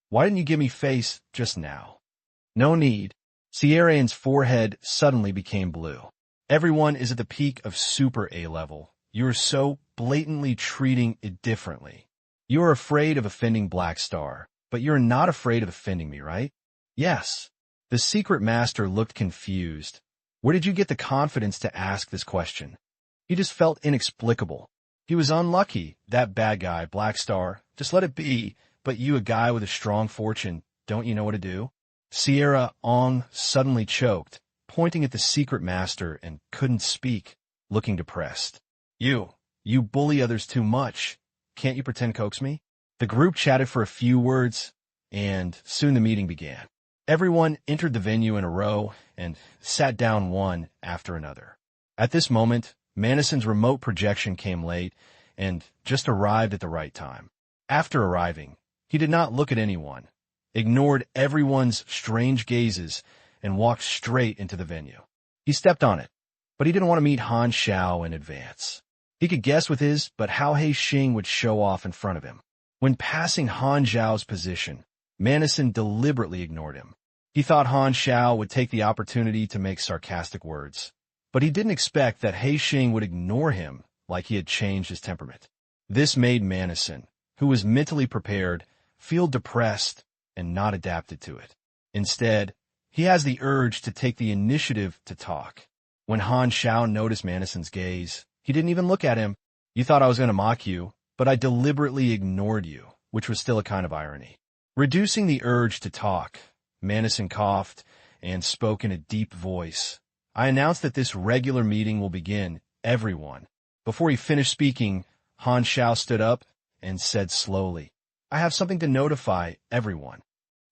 why didn't you give me face just now?" "No need." Ciarian's forehead suddenly became blue. "Everyone is at the peak of Super A level. You are so blatantly treating it differently. You are afraid of offending Black Star, but you're not afraid of offending me, right?" "Yes." The secret master looked confused. "Where did you get the confidence to ask this question?" He just felt inexplicable. He was unlucky, that bad guy, Black Star. Just let it be. But you, a guy with a strong fortune, don't you know what to do? Sierra Ong suddenly choked, pointing at the secret master, and couldn't speak, looking depressed. You bully others too much. Can't you pretend coax me?" The group chatted for a few words, and soon the meeting began. Everyone entered the venue in a row and sat down one after another. At this moment, Manison's remote projection came late and just arrived at the right time. After arriving, he did not look at anyone, ignored everyone's strange gazes, and walked straight into the venue. He stepped on it, but he didn't want to meet Han Xiao in advance. He could guess with his, but how He Xing would show off in front of him. When passing Han Xiao's position, Manison deliberately ignored him. He thought Han Xiao would take the opportunity to make sarcastic words, but he didn't expect that He Xing would ignore him like he had changed his temperament. This made Manison, who was mentally prepared, feel depressed and not adapted to it. Instead, he has the urge to take the initiative to talk. When Han Xiao noticed Manison's gaze, he didn't even look at him. "You thought I was going to mock you, but I deliberately ignored you," which was still a kind of irony. Reducing the urge to talk, Manison coughed and spoke in a deep voice. "I announce that this regular meeting will begin, everyone." Before he finished speaking, Han Xiao stood up and said slowly, "I have something to notify everyone."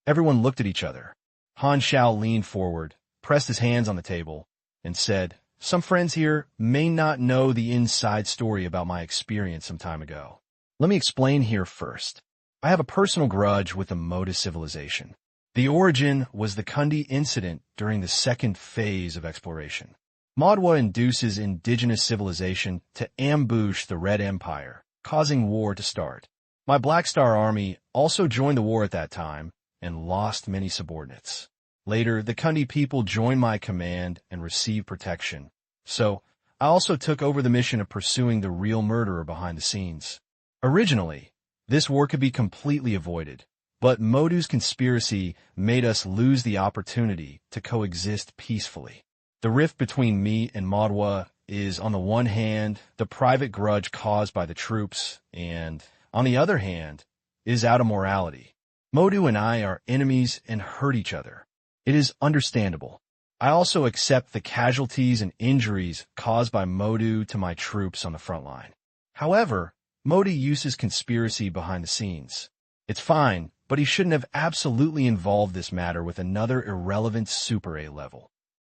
Everyone looked at each other. Han Xiao leaned forward, pressed his hands on the table, and said, "Some friends here may not know the inside story about my experience some time ago. Let me explain here first. I have a personal grudge with the Moda civilization. The origin was the Kundi incident during the second phase of exploration. Madwa induces indigenous civilization to ambush the Red Empire, causing war to start. My Black Star army also joined the war at that time and lost many subordinates. Later, the Kundi people joined my command and received protection. So, I also took over the mission of pursuing the real murderer behind the scenes. Originally, this war could be completely avoided, but Modu's conspiracy made us lose the opportunity to coexist peacefully. The rift between me and Madwa is, on the one hand, the private grudge caused by the troops, and, on the other hand, is out of morality. Modu and I are enemies and hurt each other. It is understandable. I also accept the casualties and injuries caused by Modu to my troops on the front line. However, Modu uses conspiracy behind the scenes. It's fine, but he shouldn't have absolutely involved this matter with another irrelevant Super A level."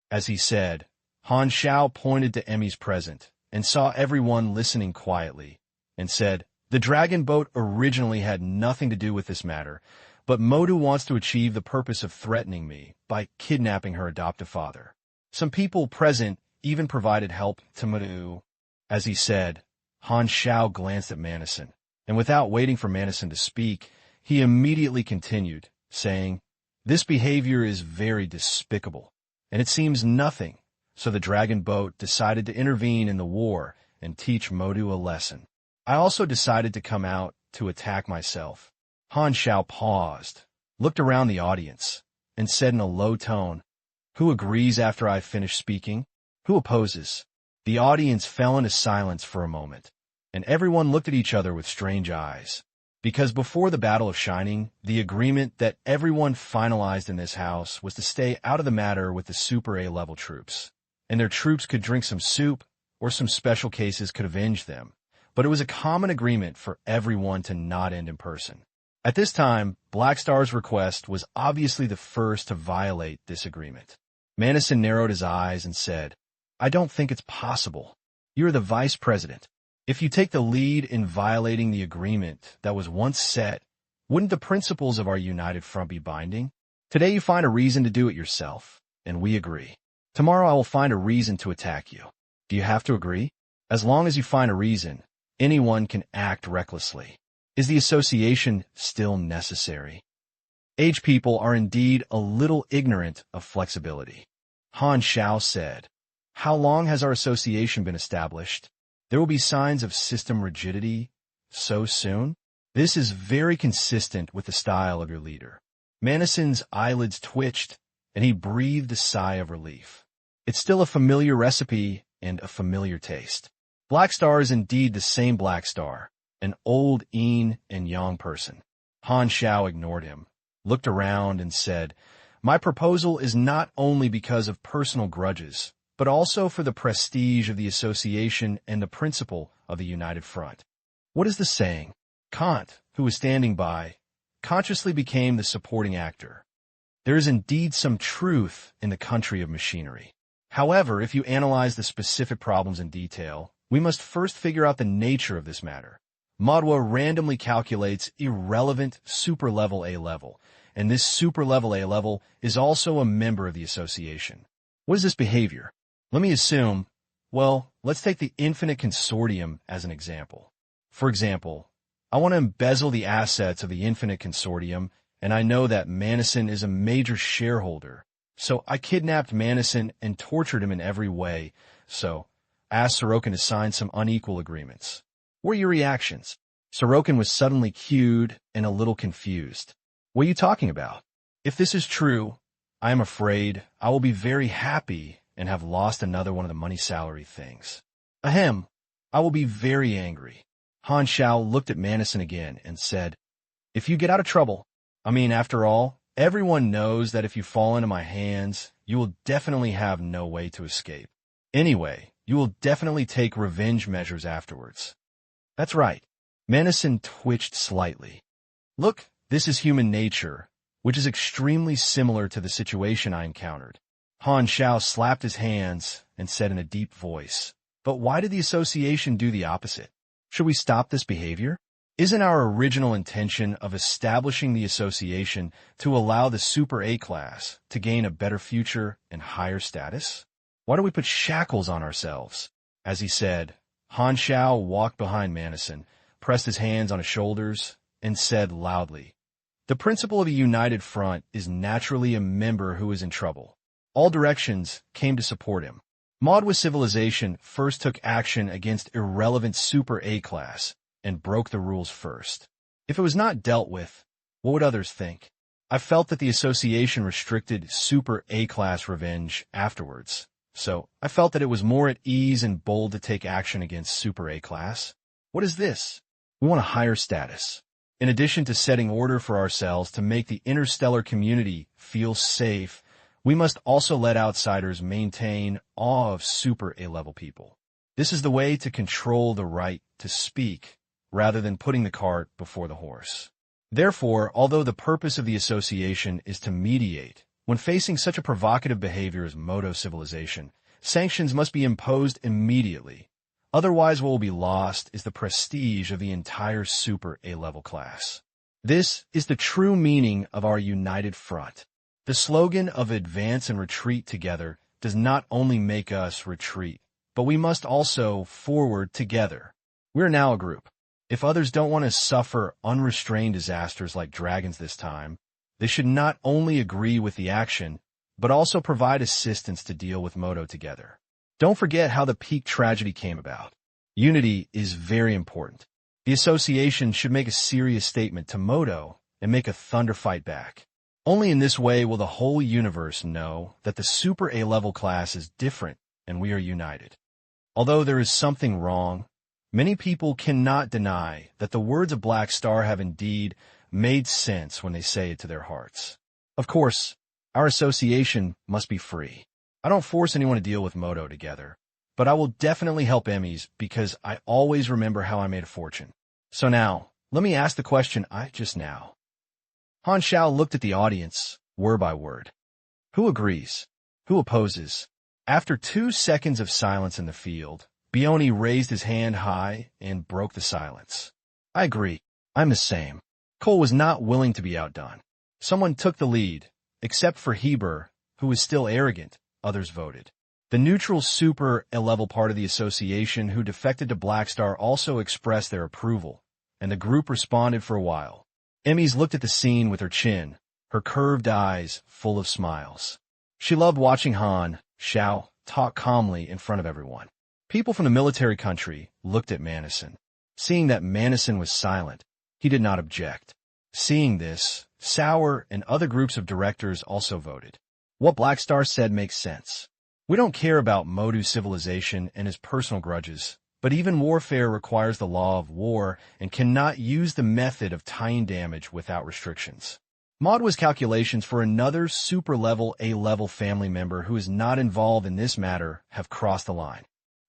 As he said, Han Xiao pointed to Emmy's present and saw everyone listening quietly, and said, "The dragon boat originally had nothing to do with this matter, but Modu wants to achieve the purpose of threatening me by kidnapping her adoptive father. Some people present even provided help to Modu." As he said, Han Xiao glanced at Manison, and without waiting for Manison to speak, he immediately continued, saying, "This behavior is very despicable, and it seems nothing, so the dragon boat decided to intervene in the war and teach Modu a lesson. I also decided to come out to attack myself." Han Xiao paused, looked around the audience, and said in a low tone, "Who agrees after I've finished speaking? Who opposes?" The audience fell into silence for a moment, and everyone looked at each other with strange eyes. Because before the Battle of Shining, the agreement that everyone finalized in this house was to stay out of the matter with the Super A-level troops, and their troops could drink some soup, or some special cases could avenge them. But it was a common agreement for everyone to not end in person. At this time, Black Star's request was obviously the first to violate this agreement. Madison narrowed his eyes and said, "I don't think it's possible. You're the vice president. If you take the lead in violating the agreement that was once set, wouldn't the principles of our united front be binding? Today you find a reason to do it yourself, and we agree. Tomorrow I will find a reason to attack you. Do you have to agree? As long as you find a reason, anyone can act recklessly. Is the association still necessary?" Aged people are indeed a little ignorant of flexibility. Han Xiao said, "How long has our association been established? There will be signs of system rigidity so soon?" This is very consistent with the style of your leader. Madison's eyelids twitched, and he breathed a sigh of relief. It's still a familiar recipe and a familiar taste. Black Star is indeed the same Black Star, an old yin and yang person. Han Xiao ignored him, looked around, and said, "My proposal is not only because of personal grudges, but also for the prestige of the association and the principle of the united front." What is the saying? Kant, who was standing by, consciously became the supporting actor. There is indeed some truth in the country of machinery. However, if you analyze the specific problems in detail, we must first figure out the nature of this matter. Madwa randomly calculates irrelevant super-level A-level, and this super-level A-level is also a member of the association. What is this behavior? Let me assume, let's take the Infinite Consortium as an example. For example, I want to embezzle the assets of the Infinite Consortium, and I know that Madison is a major shareholder. So I kidnapped Madison and tortured him in every way. So I asked Sorokin to sign some unequal agreements. What are your reactions? Sorokin was suddenly cued and a little confused. What are you talking about? If this is true, I am afraid I will be very happy and have lost another one of the money salary things. Ahem, I will be very angry. Han Xiao looked at Madison again and said, "If you get out of trouble, after all, everyone knows that if you fall into my hands, you will definitely have no way to escape. Anyway, you will definitely take revenge measures afterwards." That's right. Madison twitched slightly. Look, this is human nature, which is extremely similar to the situation I encountered. Han Xiao slapped his hands and said in a deep voice, "But why did the association do the opposite? Should we stop this behavior? Isn't our original intention of establishing the association to allow the Super A class to gain a better future and higher status? Why do we put shackles on ourselves?" As he said, Han Xiao walked behind Madison, pressed his hands on his shoulders, and said loudly, "The principle of a united front is naturally a member who is in trouble." All directions came to support him. Madwa civilization first took action against irrelevant Super A class and broke the rules first. If it was not dealt with, what would others think? I felt that the association restricted Super A class revenge afterwards, so I felt that it was more at ease and bold to take action against Super A class. What is this? We want a higher status. In addition to setting order for ourselves to make the interstellar community feel safe, we must also let outsiders maintain awe of Super A-level people. This is the way to control the right to speak, rather than putting the cart before the horse. Therefore, although the purpose of the association is to mediate, when facing such a provocative behavior as Moto civilization, sanctions must be imposed immediately. Otherwise, what will be lost is the prestige of the entire Super A-level class. This is the true meaning of our united front. The slogan of advance and retreat together does not only make us retreat, but we must also forward together. We are now a group. If others don't want to suffer unrestrained disasters like dragons this time, they should not only agree with the action, but also provide assistance to deal with Moto together. Don't forget how the peak tragedy came about. Unity is very important. The association should make a serious statement to Moto and make a thunder fight back. Only in this way will the whole universe know that the Super A-level class is different and we are united. Although there is something wrong, many people cannot deny that the words of Black Star have indeed made sense when they say it to their hearts. Of course, our association must be free. I don't force anyone to deal with Moto together, but I will definitely help Emmys because I always remember how I made a fortune. So now, let me ask the question I just now. Han Xiao looked at the audience, word by word. Who agrees? Who opposes? After 2 seconds of silence in the field, Bioni raised his hand high and broke the silence. I agree. I'm the same. Cole was not willing to be outdone. Someone took the lead, except for Heber, who was still arrogant. Others voted. The neutral Super A-level part of the association who defected to Black Star also expressed their approval, and the group responded for a while. Emmys looked at the scene with her chin, her curved eyes full of smiles. She loved watching Han Xiao talk calmly in front of everyone. People from the military country looked at Madison. Seeing that Madison was silent, he did not object. Seeing this, Sauer and other groups of directors also voted. What Black Star said makes sense. We don't care about Modu's civilization and his personal grudges, but even warfare requires the law of war and cannot use the method of tying damage without restrictions. Modwa's calculations for another super-level A-level family member who is not involved in this matter have crossed the line.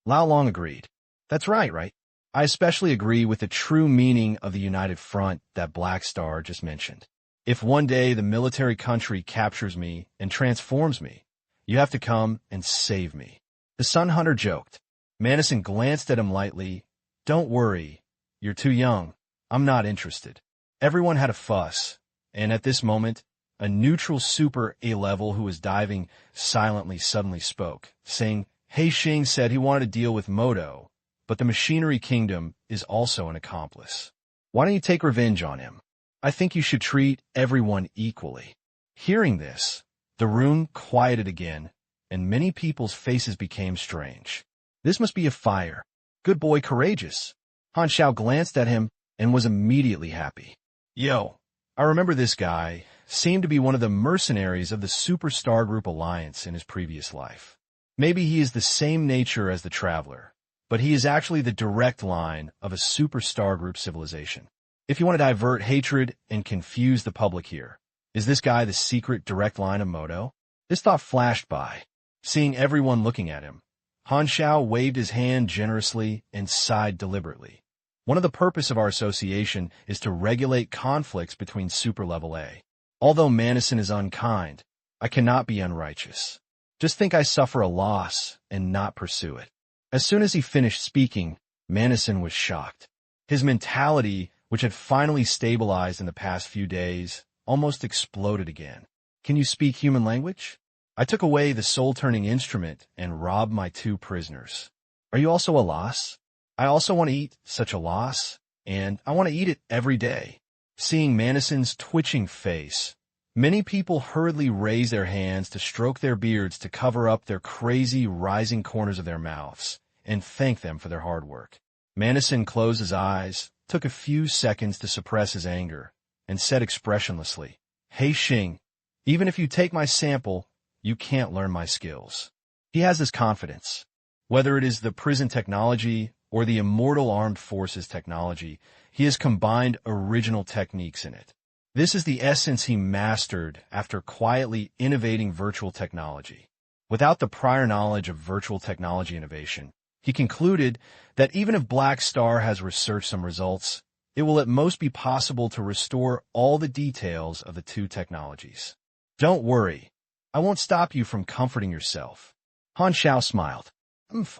Lao Long agreed. That's right? I especially agree with the true meaning of the United Front that Black Star just mentioned. If one day the military country captures me and transforms me, you have to come and save me. The Sun Hunter joked. Madison glanced at him lightly. Don't worry. You're too young. I'm not interested. Everyone had a fuss, and at this moment, a neutral Super A-level who was diving silently suddenly spoke, saying, He Xing said he wanted to deal with Moto, but the Machinery Kingdom is also an accomplice. Why don't you take revenge on him? I think you should treat everyone equally. Hearing this, the room quieted again, and many people's faces became strange. This must be a fire. Good boy, courageous. Han Xiao glanced at him and was immediately happy. Yo, I remember this guy seemed to be one of the mercenaries of the Superstar Group Alliance in his previous life. Maybe he is the same nature as the Traveler, but he is actually the direct line of a Superstar Group civilization. If you want to divert hatred and confuse the public here, is this guy the secret direct line of Moto? This thought flashed by. Seeing everyone looking at him, Han Xiao waved his hand generously and sighed deliberately. One of the purposes of our association is to regulate conflicts between super-level A. Although Madison is unkind, I cannot be unrighteous. Just think I suffer a loss and not pursue it. As soon as he finished speaking, Madison was shocked. His mentality, which had finally stabilized in the past few days, almost exploded again. Can you speak human language? I took away the soul-turning instrument and robbed my 2 prisoners. Are you also a loss? I also want to eat such a loss, and I want to eat it every day. Seeing Madison's twitching face, many people hurriedly raised their hands to stroke their beards to cover up their crazy rising corners of their mouths and thank them for their hard work. Madison closed his eyes, took a few seconds to suppress his anger, and said expressionlessly, He Xing, even if you take my sample, you can't learn my skills. He has this confidence. Whether it is the prison technology or the immortal armed forces technology, he has combined original techniques in it. This is the essence he mastered after quietly innovating virtual technology. Without the prior knowledge of virtual technology innovation, he concluded that even if Black Star has researched some results, it will at most be possible to restore all the details of the 2 technologies. Don't worry. I won't stop you from comforting yourself. Han Xiao smiled.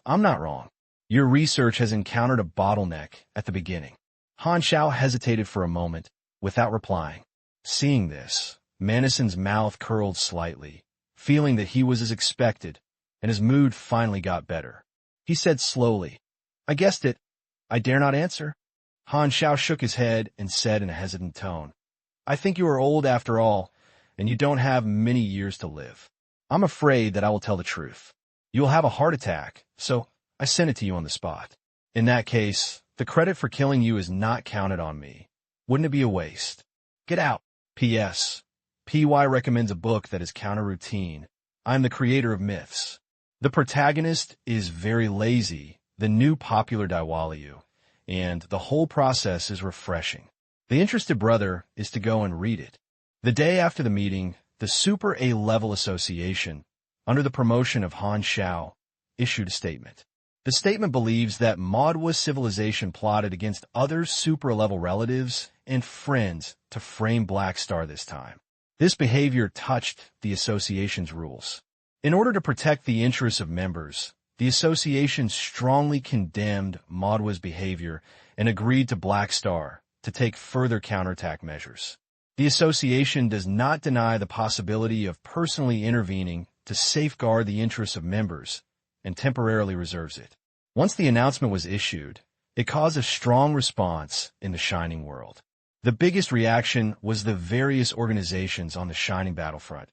I'm not wrong. Your research has encountered a bottleneck at the beginning. Han Xiao hesitated for a moment, without replying. Seeing this, Madison's mouth curled slightly, feeling that he was as expected, and his mood finally got better. He said slowly, I guessed it. I dare not answer. Han Xiao shook his head and said in a hesitant tone, I think you are old after all, and you don't have many years to live. I'm afraid that I will tell the truth. You will have a heart attack, so I sent it to you on the spot. In that case, the credit for killing you is not counted on me. Wouldn't it be a waste? Get out. P.S. PY recommends a book that is counter-routine. I'm the creator of myths. The protagonist is very lazy, the new popular Daiwaliu, and the whole process is refreshing. The interested brother is to go and read it. The day after the meeting, the Super A-Level Association, under the promotion of Han Xiao, issued a statement. The statement believes that Madwa civilization plotted against other super-level relatives and friends to frame Black Star this time. This behavior touched the association's rules. In order to protect the interests of members, the association strongly condemned Madwa's behavior and agreed to Black Star to take further counterattack measures. The association does not deny the possibility of personally intervening to safeguard the interests of members and temporarily reserves it. Once the announcement was issued, it caused a strong response in the Shining world. The biggest reaction was the various organizations on the Shining battlefront,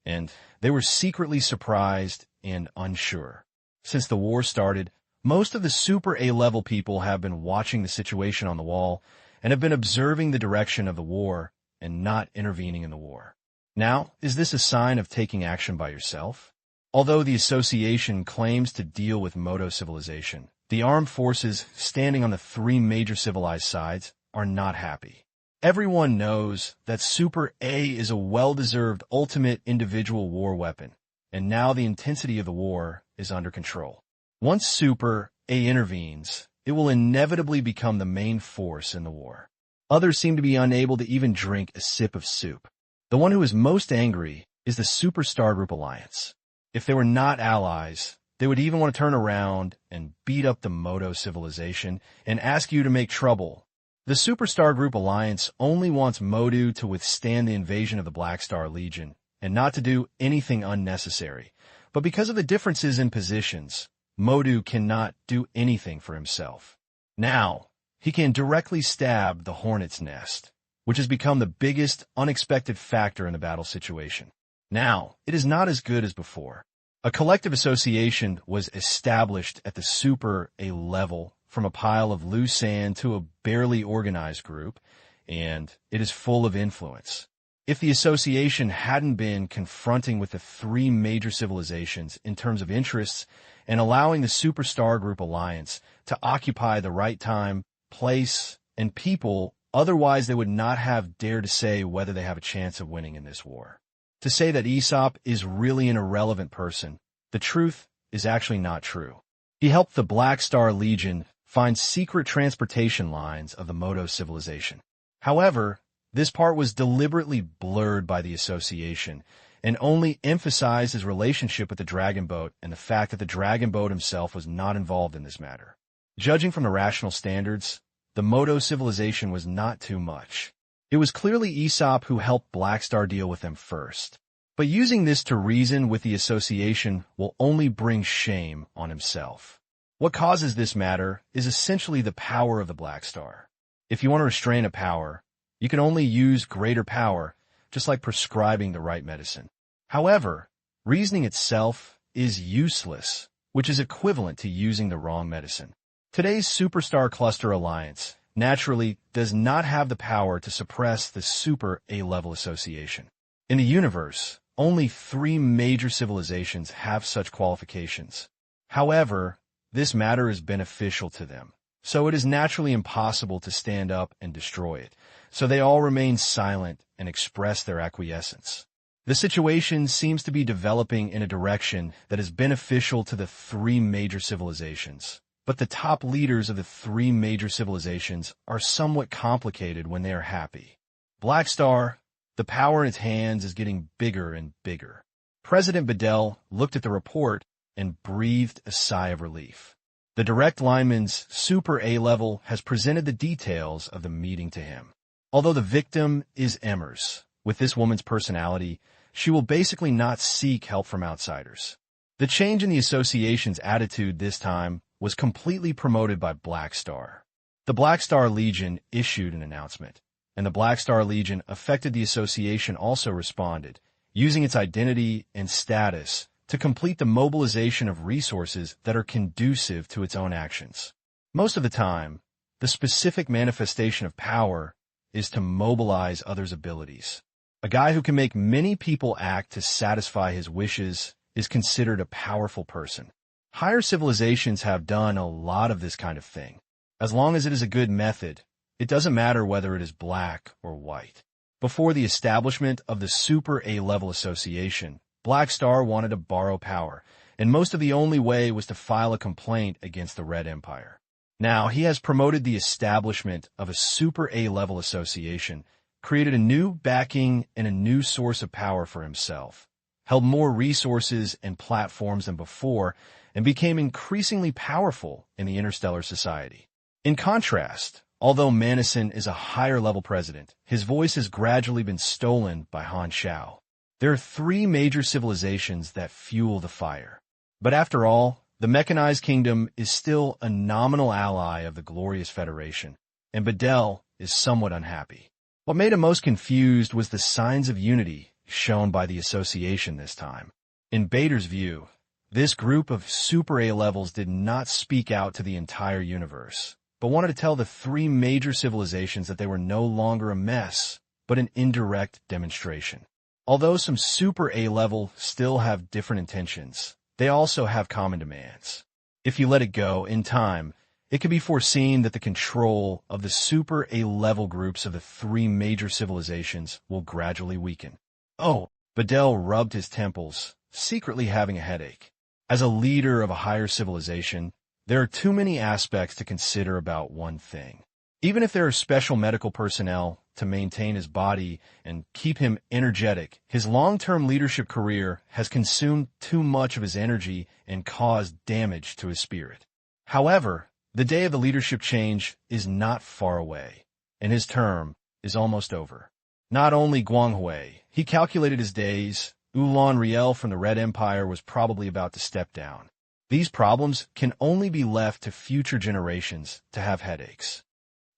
and they were secretly surprised and unsure. Since the war started, most of the Super A-level people have been watching the situation on the wall and have been observing the direction of the war and not intervening in the war. Now, is this a sign of taking action by yourself? Although the association claims to deal with Modo civilization, the armed forces standing on the three major civilized sides are not happy. Everyone knows that Super A is a well-deserved ultimate individual war weapon, and now the intensity of the war is under control. Once Super A intervenes, it will inevitably become the main force in the war. Others seem to be unable to even drink a sip of soup. The one who is most angry is the Superstar Group Alliance. If they were not allies, they would even want to turn around and beat up the Modo civilization and ask you to make trouble. The Superstar Group Alliance only wants Modu to withstand the invasion of the Black Star Legion and not to do anything unnecessary. But because of the differences in positions, Modu cannot do anything for himself. Now, he can directly stab the Hornet's Nest, which has become the biggest unexpected factor in the battle situation. Now, it is not as good as before. A collective association was established at the Super A level from a pile of loose sand to a barely organized group, and it is full of influence. If the association hadn't been confronting with the three major civilizations in terms of interests and allowing the Superstar Group Alliance to occupy the right time, place, and people, otherwise they would not have dared to say whether they have a chance of winning in this war. To say that Aesop is really an irrelevant person, the truth is actually not true. He helped the Black Star Legion find secret transportation lines of the Modo civilization. However, this part was deliberately blurred by the association and only emphasized his relationship with the Dragon Boat and the fact that the Dragon Boat himself was not involved in this matter. Judging from the rational standards, the Modo civilization was not too much. It was clearly Aesop who helped Black Star deal with them first. But using this to reason with the association will only bring shame on himself. What causes this matter is essentially the power of the Black Star. If you want to restrain a power, you can only use greater power, just like prescribing the right medicine. However, reasoning itself is useless, which is equivalent to using the wrong medicine. Today's Superstar Cluster Alliance naturally does not have the power to suppress the Super A-level association. In the universe, only three major civilizations have such qualifications. However, this matter is beneficial to them, so it is naturally impossible to stand up and destroy it, so they all remain silent and express their acquiescence. The situation seems to be developing in a direction that is beneficial to the three major civilizations. But the top leaders of the three major civilizations are somewhat complicated when they are happy. Black Star, the power in its hands is getting bigger and bigger. President Bedell looked at the report and breathed a sigh of relief. The direct lineman's Super A-level has presented the details of the meeting to him. Although the victim is Emmers, with this woman's personality, she will basically not seek help from outsiders. The change in the association's attitude this time was completely promoted by Black Star. The Black Star Legion issued an announcement, and the Black Star Legion affected the association also responded, using its identity and status to complete the mobilization of resources that are conducive to its own actions. Most of the time, the specific manifestation of power is to mobilize others' abilities. A guy who can make many people act to satisfy his wishes is considered a powerful person. Higher civilizations have done a lot of this kind of thing. As long as it is a good method, it doesn't matter whether it is black or white. Before the establishment of the Super A-Level Association, Black Star wanted to borrow power, and most of the only way was to file a complaint against the Red Empire. Now, he has promoted the establishment of a Super A-Level Association, created a new backing and a new source of power for himself, held more resources and platforms than before, and became increasingly powerful in the interstellar society. In contrast, although Manison is a higher-level president, his voice has gradually been stolen by Han Xiao. There are three major civilizations that fuel the fire. But after all, the mechanized kingdom is still a nominal ally of the glorious Federation, and Bedell is somewhat unhappy. What made him most confused was the signs of unity shown by the association this time. In Bader's view, this group of Super A-levels did not speak out to the entire universe, but wanted to tell the three major civilizations that they were no longer a mess, but an indirect demonstration. Although some Super A-level still have different intentions, they also have common demands. If you let it go in time, it can be foreseen that the control of the Super A-level groups of the three major civilizations will gradually weaken. Oh, Bedell rubbed his temples, secretly having a headache. As a leader of a higher civilization, there are too many aspects to consider about one thing. Even if there are special medical personnel to maintain his body and keep him energetic, his long-term leadership career has consumed too much of his energy and caused damage to his spirit. However, the day of the leadership change is not far away, and his term is almost over. Not only Guanghui, he calculated his days. Ulan Riel from the Red Empire was probably about to step down. These problems can only be left to future generations to have headaches.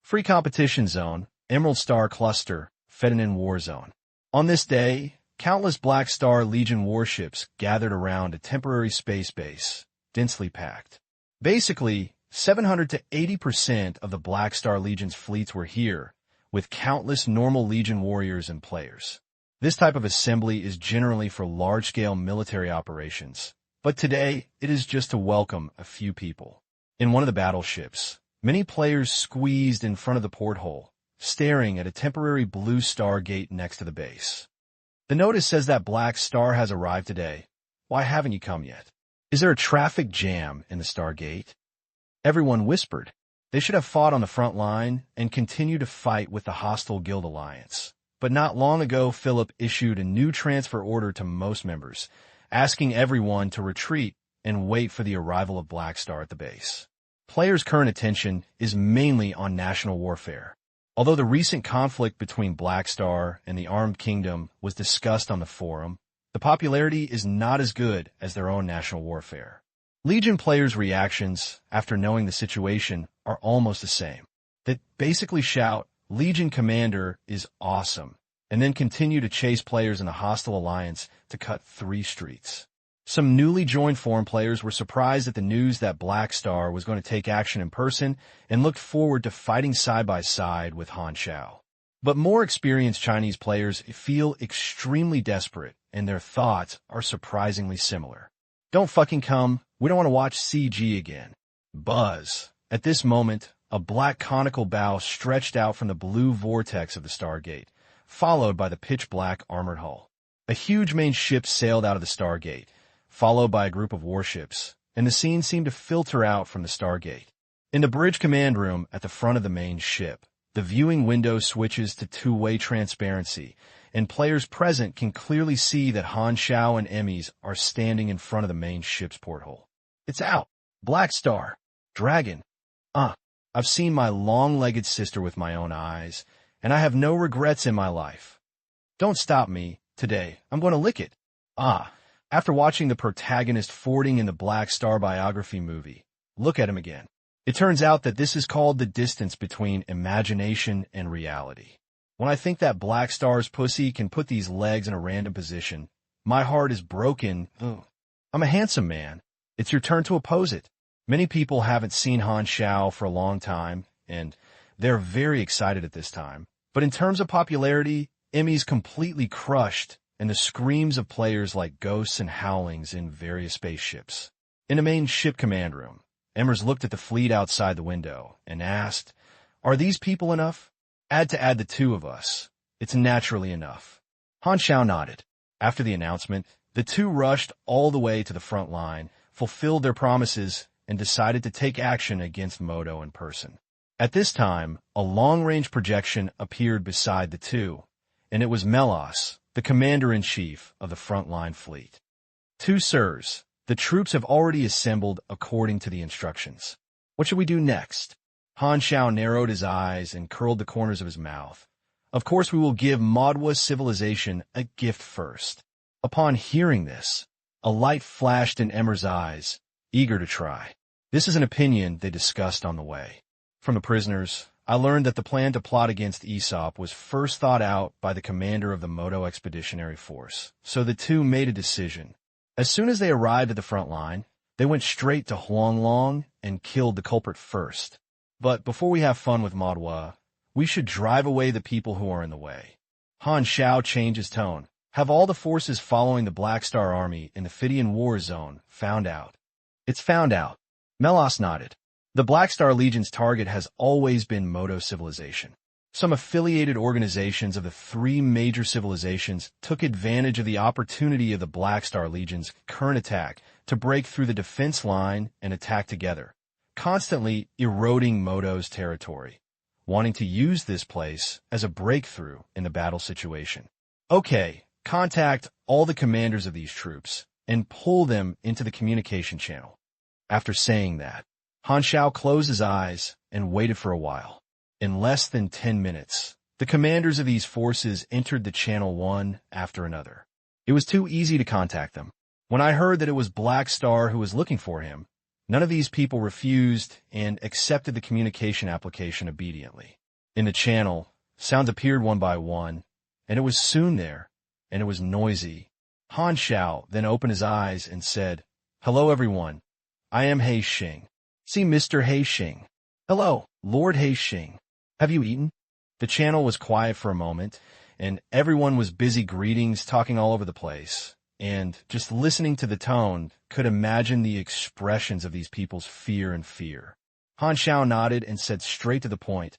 Free Competition Zone, Emerald Star Cluster, Fedinin War Zone. On this day, countless Black Star Legion warships gathered around a temporary space base, densely packed. Basically, 700 to 80% of the Black Star Legion's fleets were here, with countless normal Legion warriors and players. This type of assembly is generally for large-scale military operations, but today it is just to welcome a few people. In one of the battleships, many players squeezed in front of the porthole, staring at a temporary blue star gate next to the base. The notice says that Black Star has arrived today. Why haven't you come yet? Is there a traffic jam in the Stargate? Everyone whispered. They should have fought on the front line and continue to fight with the hostile Guild Alliance. But not long ago, Philip issued a new transfer order to most members, asking everyone to retreat and wait for the arrival of Black Star at the base. Players' current attention is mainly on national warfare. Although the recent conflict between Black Star and the Armed Kingdom was discussed on the forum, the popularity is not as good as their own national warfare. Legion players' reactions after knowing the situation are almost the same. They basically shout, "Legion Commander is awesome," and then continue to chase players in the hostile alliance to cut 3 streets. Some newly joined foreign players were surprised at the news that Black Star was going to take action in person and looked forward to fighting side by side with Han Xiao. But more experienced Chinese players feel extremely desperate, and their thoughts are surprisingly similar. Don't fucking come. We don't want to watch CG again. Buzz. At this moment, a black conical bow stretched out from the blue vortex of the Stargate, followed by the pitch-black armored hull. A huge main ship sailed out of the Stargate, followed by a group of warships, and the scene seemed to filter out from the Stargate. In the bridge command room at the front of the main ship, the viewing window switches to two-way transparency, and players present can clearly see that Han Xiao and Emmys are standing in front of the main ship's porthole. It's out. Black Star. Dragon. I've seen my long-legged sister with my own eyes, and I have no regrets in my life. Don't stop me. Today, I'm going to lick it. After watching the protagonist fording in the Black Star biography movie, look at him again. It turns out that this is called the distance between imagination and reality. When I think that Black Star's pussy can put these legs in a random position, my heart is broken. I'm a handsome man. It's your turn to oppose it. Many people haven't seen Han Xiao for a long time, and they're very excited at this time. But in terms of popularity, Emmy's completely crushed, and the screams of players like ghosts and howlings in various spaceships. In the main ship command room, Emmers looked at the fleet outside the window and asked, "Are these people enough? Add the two of us. It's naturally enough." Han Xiao nodded. After the announcement, the two rushed all the way to the front line, fulfilled their promises, and decided to take action against Moto in person. At this time, a long-range projection appeared beside the two, and it was Melos, the commander-in-chief of the front-line fleet. "Two sirs, the troops have already assembled according to the instructions. What should we do next?" Han Xiao narrowed his eyes and curled the corners of his mouth. "Of course we will give Madwa civilization a gift first." Upon hearing this, a light flashed in Emmer's eyes, eager to try. This is an opinion they discussed on the way. From the prisoners, I learned that the plan to plot against Aesop was first thought out by the commander of the Moto Expeditionary Force, so the two made a decision. As soon as they arrived at the front line, they went straight to Huanglong and killed the culprit first. But before we have fun with Madwa, we should drive away the people who are in the way. Han Xiao changed his tone. "Have all the forces following the Black Star Army in the Phidian War Zone found out?" "It's found out." Melos nodded. "The Black Star Legion's target has always been Moto civilization. Some affiliated organizations of the three major civilizations took advantage of the opportunity of the Black Star Legion's current attack to break through the defense line and attack together, constantly eroding Moto's territory, wanting to use this place as a breakthrough in the battle situation. Okay, contact all the commanders of these troops and pull them into the communication channel." After saying that, Han Xiao closed his eyes and waited for a while. In less than 10 minutes, the commanders of these forces entered the channel one after another. It was too easy to contact them. When I heard that it was Black Star who was looking for him, none of these people refused and accepted the communication application obediently. In the channel, sounds appeared one by one, and it was soon there, and it was noisy. Han Xiao then opened his eyes and said, "Hello everyone, I am He Xing. See Mr. He Xing. Hello, Lord He Xing. Have you eaten?" The channel was quiet for a moment, and everyone was busy greetings, talking all over the place, and just listening to the tone could imagine the expressions of these people's fear and fear. Han Xiao nodded and said straight to the point,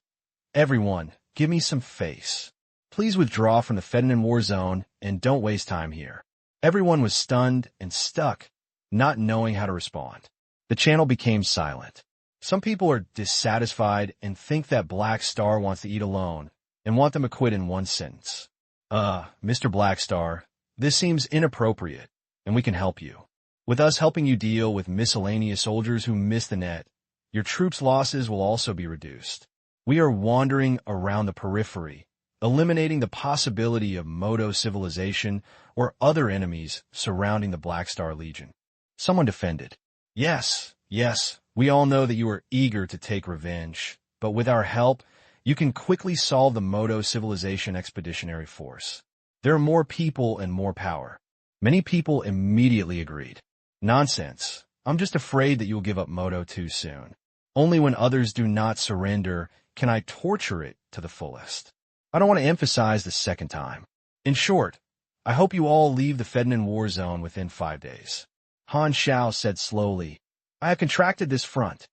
"Everyone, give me some face. Please withdraw from the Fednan War Zone and don't waste time here." Everyone was stunned and stuck, not knowing how to respond. The channel became silent. Some people are dissatisfied and think that Black Star wants to eat alone and want them to quit in one sentence. Mr. Black Star, this seems inappropriate, and we can help you. With us helping you deal with miscellaneous soldiers who miss the net, your troops' losses will also be reduced. We are wandering around the periphery, eliminating the possibility of Moto civilization or other enemies surrounding the Black Star Legion." Someone defended. Yes, we all know that you are eager to take revenge, but with our help, you can quickly solve the Moto Civilization Expeditionary Force. There are more people and more power." Many people immediately agreed. "Nonsense. I'm just afraid that you'll give up Moto too soon. Only when others do not surrender can I torture it to the fullest. I don't want to emphasize the second time. In short, I hope you all leave the Fednan War Zone within 5 days." Han Xiao said slowly, "I have contracted this front."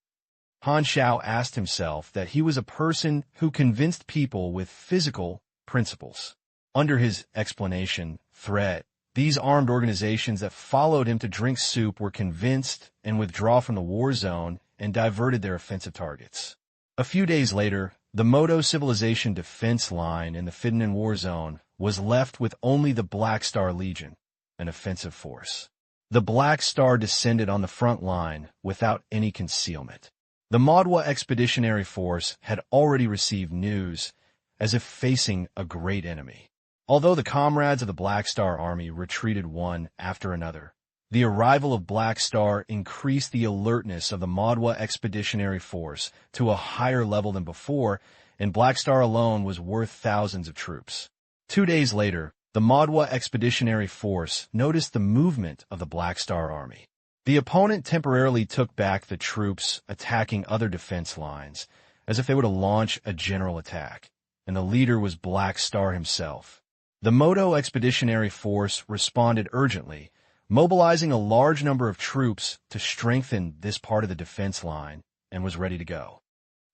Han Xiao asked himself that he was a person who convinced people with physical principles. Under his explanation, threat, these armed organizations that followed him to drink soup were convinced and withdraw from the war zone and diverted their offensive targets. A few days later, the Moto Civilization defense line in the Fidnan War Zone was left with only the Black Star Legion, an offensive force. The Black Star descended on the front line without any concealment. The Madwa Expeditionary Force had already received news, as if facing a great enemy. Although the comrades of the Black Star Army retreated one after another, the arrival of Black Star increased the alertness of the Madwa Expeditionary Force to a higher level than before, and Black Star alone was worth thousands of troops. 2 days later, the Madwa Expeditionary Force noticed the movement of the Black Star Army. The opponent temporarily took back the troops attacking other defense lines, as if they were to launch a general attack. and the leader was Black Star himself. The Moto Expeditionary Force responded urgently, mobilizing a large number of troops to strengthen this part of the defense line, and was ready to go.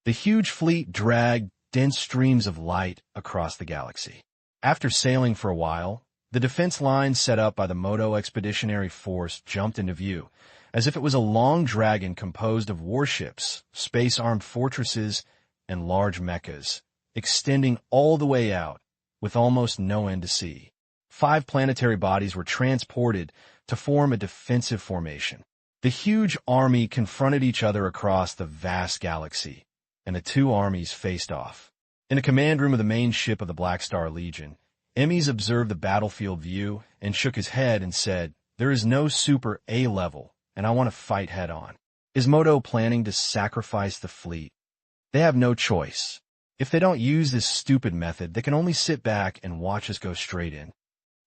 The huge fleet dragged dense streams of light across the galaxy. After sailing for a while, the defense line set up by the Moto Expeditionary Force jumped into view, as if it was a long dragon composed of warships, space-armed fortresses, and large mechas, extending all the way out, with almost no end to see. 5 planetary bodies were transported to form a defensive formation. The huge army confronted each other across the vast galaxy, and the two armies faced off. In the command room of the main ship of the Black Star Legion, Emmys observed the battlefield view and shook his head and said, "There is no super A level, and I want to fight head-on." Is Moto planning to sacrifice the fleet? They have no choice. If they don't use this stupid method, they can only sit back and watch us go straight in.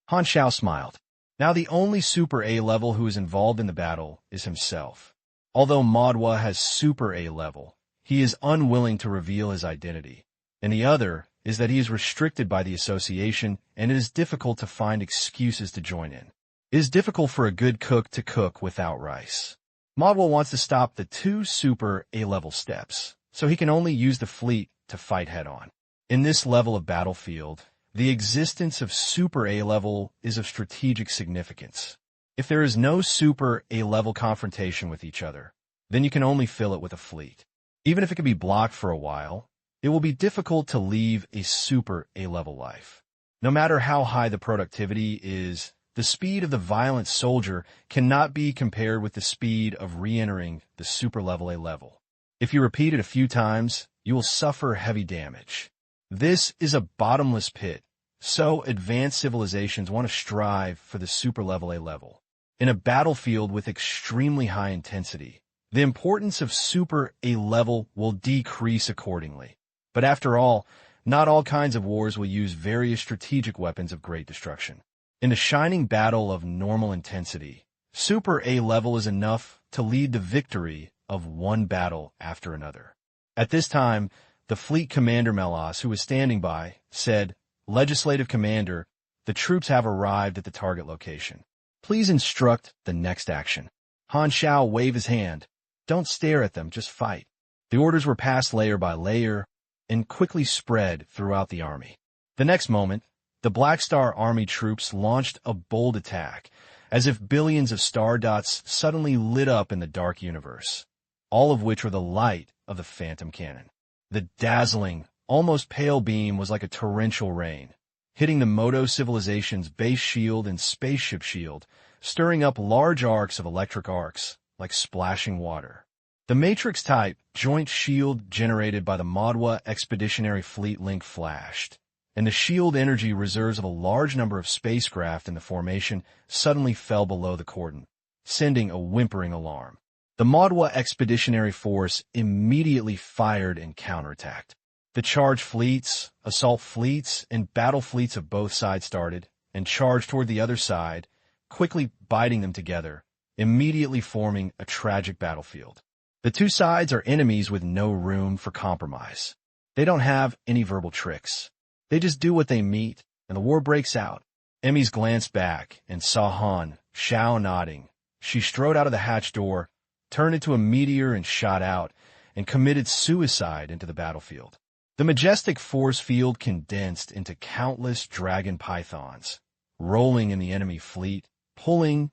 Han Xiao smiled. Now the only Super A level who is involved in the battle is himself. Although Madwa has Super A level, he is unwilling to reveal his identity. And the other is that he is restricted by the association, and it is difficult to find excuses to join in. It is difficult for a good cook to cook without rice. Madwa wants to stop the 2 Super A-level steps, so he can only use the fleet to fight head-on. In this level of battlefield, the existence of Super A-level is of strategic significance. If there is no Super A-level confrontation with each other, then you can only fill it with a fleet. Even if it can be blocked for a while, it will be difficult to leave a Super A-level life. No matter how high the productivity is, the speed of the violent soldier cannot be compared with the speed of re-entering the Super level A level. If you repeat it a few times, you will suffer heavy damage. This is a bottomless pit, so advanced civilizations want to strive for the Super level A level. In a battlefield with extremely high intensity, the importance of Super A level will decrease accordingly. But after all, not all kinds of wars will use various strategic weapons of great destruction. In a shining battle of normal intensity, Super A level is enough to lead the victory of one battle after another. At this time, the fleet commander Melas, who was standing by, said, "Legislative Commander, the troops have arrived at the target location. Please instruct the next action." Han Xiao waved his hand. "Don't stare at them, just fight." The orders were passed layer by layer and quickly spread throughout the army. The next moment, the Black Star Army troops launched a bold attack, as if billions of star dots suddenly lit up in the dark universe, all of which were the light of the phantom cannon. The dazzling, almost pale beam was like a torrential rain, hitting the Moto civilization's base shield and spaceship shield, stirring up large arcs of electric arcs, like splashing water. The Matrix-type joint shield generated by the Madwa Expeditionary Fleet link flashed, and the shield energy reserves of a large number of spacecraft in the formation suddenly fell below the cordon, sending a whimpering alarm. The Madwa Expeditionary Force immediately fired and counterattacked. The charge fleets, assault fleets, and battle fleets of both sides started and charged toward the other side, quickly biting them together, immediately forming a tragic battlefield. The two sides are enemies with no room for compromise. They don't have any verbal tricks. They just do what they meet, and the war breaks out. Emmys glanced back and saw Han Xiao nodding. She strode out of the hatch door, turned into a meteor and shot out, and committed suicide into the battlefield. The majestic force field condensed into countless dragon pythons, rolling in the enemy fleet, pulling,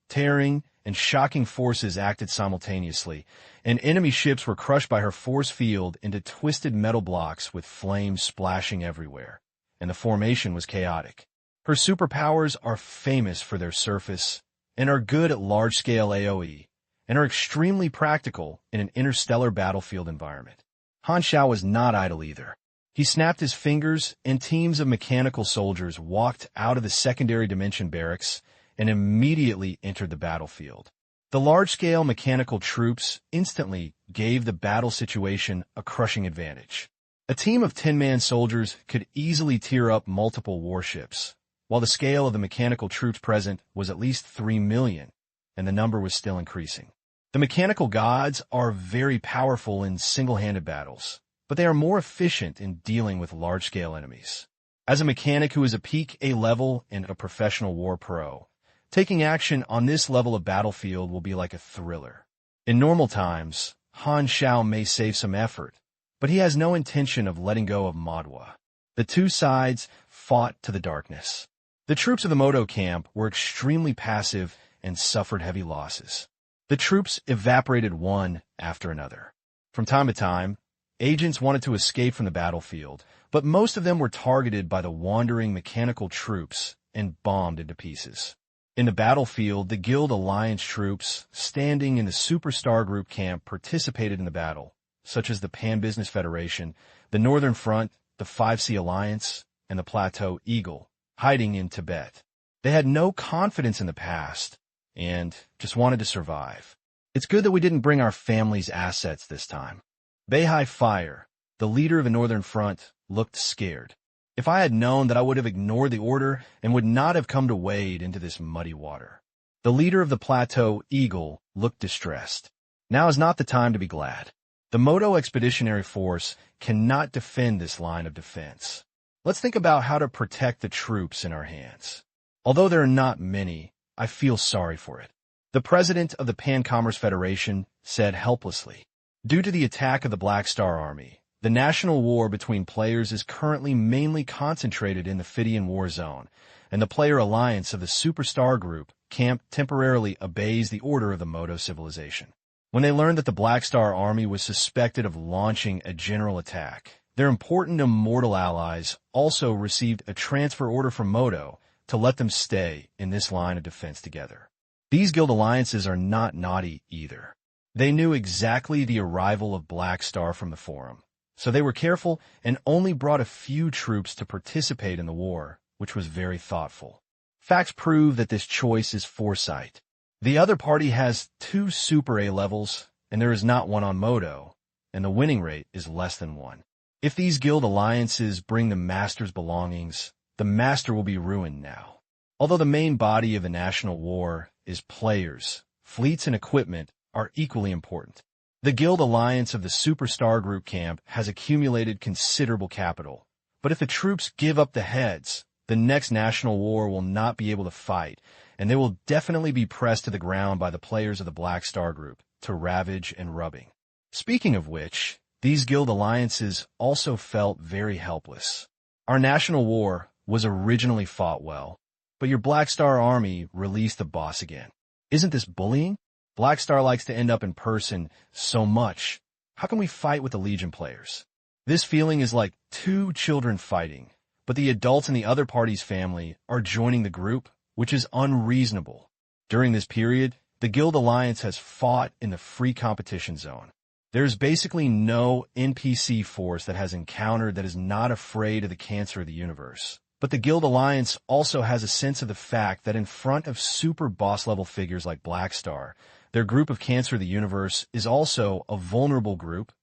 tearing, and shocking forces acted simultaneously, and enemy ships were crushed by her force field into twisted metal blocks with flames splashing everywhere, and the formation was chaotic. Her superpowers are famous for their surface, and are good at large-scale AoE, and are extremely practical in an interstellar battlefield environment. Han Xiao was not idle either. He snapped his fingers, and teams of mechanical soldiers walked out of the secondary dimension barracks and immediately entered the battlefield. The large-scale mechanical troops instantly gave the battle situation a crushing advantage. A team of 10-man soldiers could easily tear up multiple warships, while the scale of the mechanical troops present was at least 3 million, and the number was still increasing. The mechanical gods are very powerful in single-handed battles, but they are more efficient in dealing with large-scale enemies. As a mechanic who is a peak A level and a professional war pro, taking action on this level of battlefield will be like a thriller. In normal times, Han Xiao may save some effort, but he has no intention of letting go of Madwa. The two sides fought to the darkness. The troops of the Moto camp were extremely passive and suffered heavy losses. The troops evaporated one after another. From time to time, agents wanted to escape from the battlefield, but most of them were targeted by the wandering mechanical troops and bombed into pieces. In the battlefield, the Guild Alliance troops standing in the Superstar Group camp participated in the battle, such as the Pan-Business Federation, the Northern Front, the 5C Alliance, and the Plateau Eagle, hiding in Tibet. They had no confidence in the past and just wanted to survive. It's good that we didn't bring our family's assets this time. Beihai Fire, the leader of the Northern Front, looked scared. If I had known that I would have ignored the order and would not have come to wade into this muddy water. The leader of the Plateau Eagle looked distressed. Now is not the time to be glad. The Moto Expeditionary Force cannot defend this line of defense. Let's think about how to protect the troops in our hands. Although there are not many, I feel sorry for it. The president of the Pan-Commerce Federation said helplessly, due to the attack of the Black Star Army, the national war between players is currently mainly concentrated in the Phidian War Zone, and the player alliance of the Superstar Group camp temporarily obeys the order of the Moto civilization. When they learned that the Black Star Army was suspected of launching a general attack, their important immortal allies also received a transfer order from Moto to let them stay in this line of defense together. These guild alliances are not naughty either. They knew exactly the arrival of Black Star from the Forum, so they were careful and only brought a few troops to participate in the war, which was very thoughtful. Facts prove that this choice is foresight. The other party has 2 Super A levels, and there is not one on Moto, and the winning rate is less than 1. If these guild alliances bring the Master's belongings, the Master will be ruined now. Although the main body of the national war is players, fleets and equipment are equally important. The guild alliance of the Superstar Group camp has accumulated considerable capital, but if the troops give up the heads, the next national war will not be able to fight, and they will definitely be pressed to the ground by the players of the Black Star Group to ravage and rubbing. Speaking of which, these guild alliances also felt very helpless. Our national war was originally fought well, but your Black Star Army released the boss again. Isn't this bullying? Black Star likes to end up in person so much. How can we fight with the Legion players? This feeling is like 2 children fighting, but the adults in the other party's family are joining the group, which is unreasonable. During this period, the Guild Alliance has fought in the free competition zone. There is basically no NPC force that has encountered that is not afraid of the cancer of the universe. But the Guild Alliance also has a sense of the fact that in front of super boss-level figures like Black Star, their group of Cancer of the Universe is also a vulnerable group,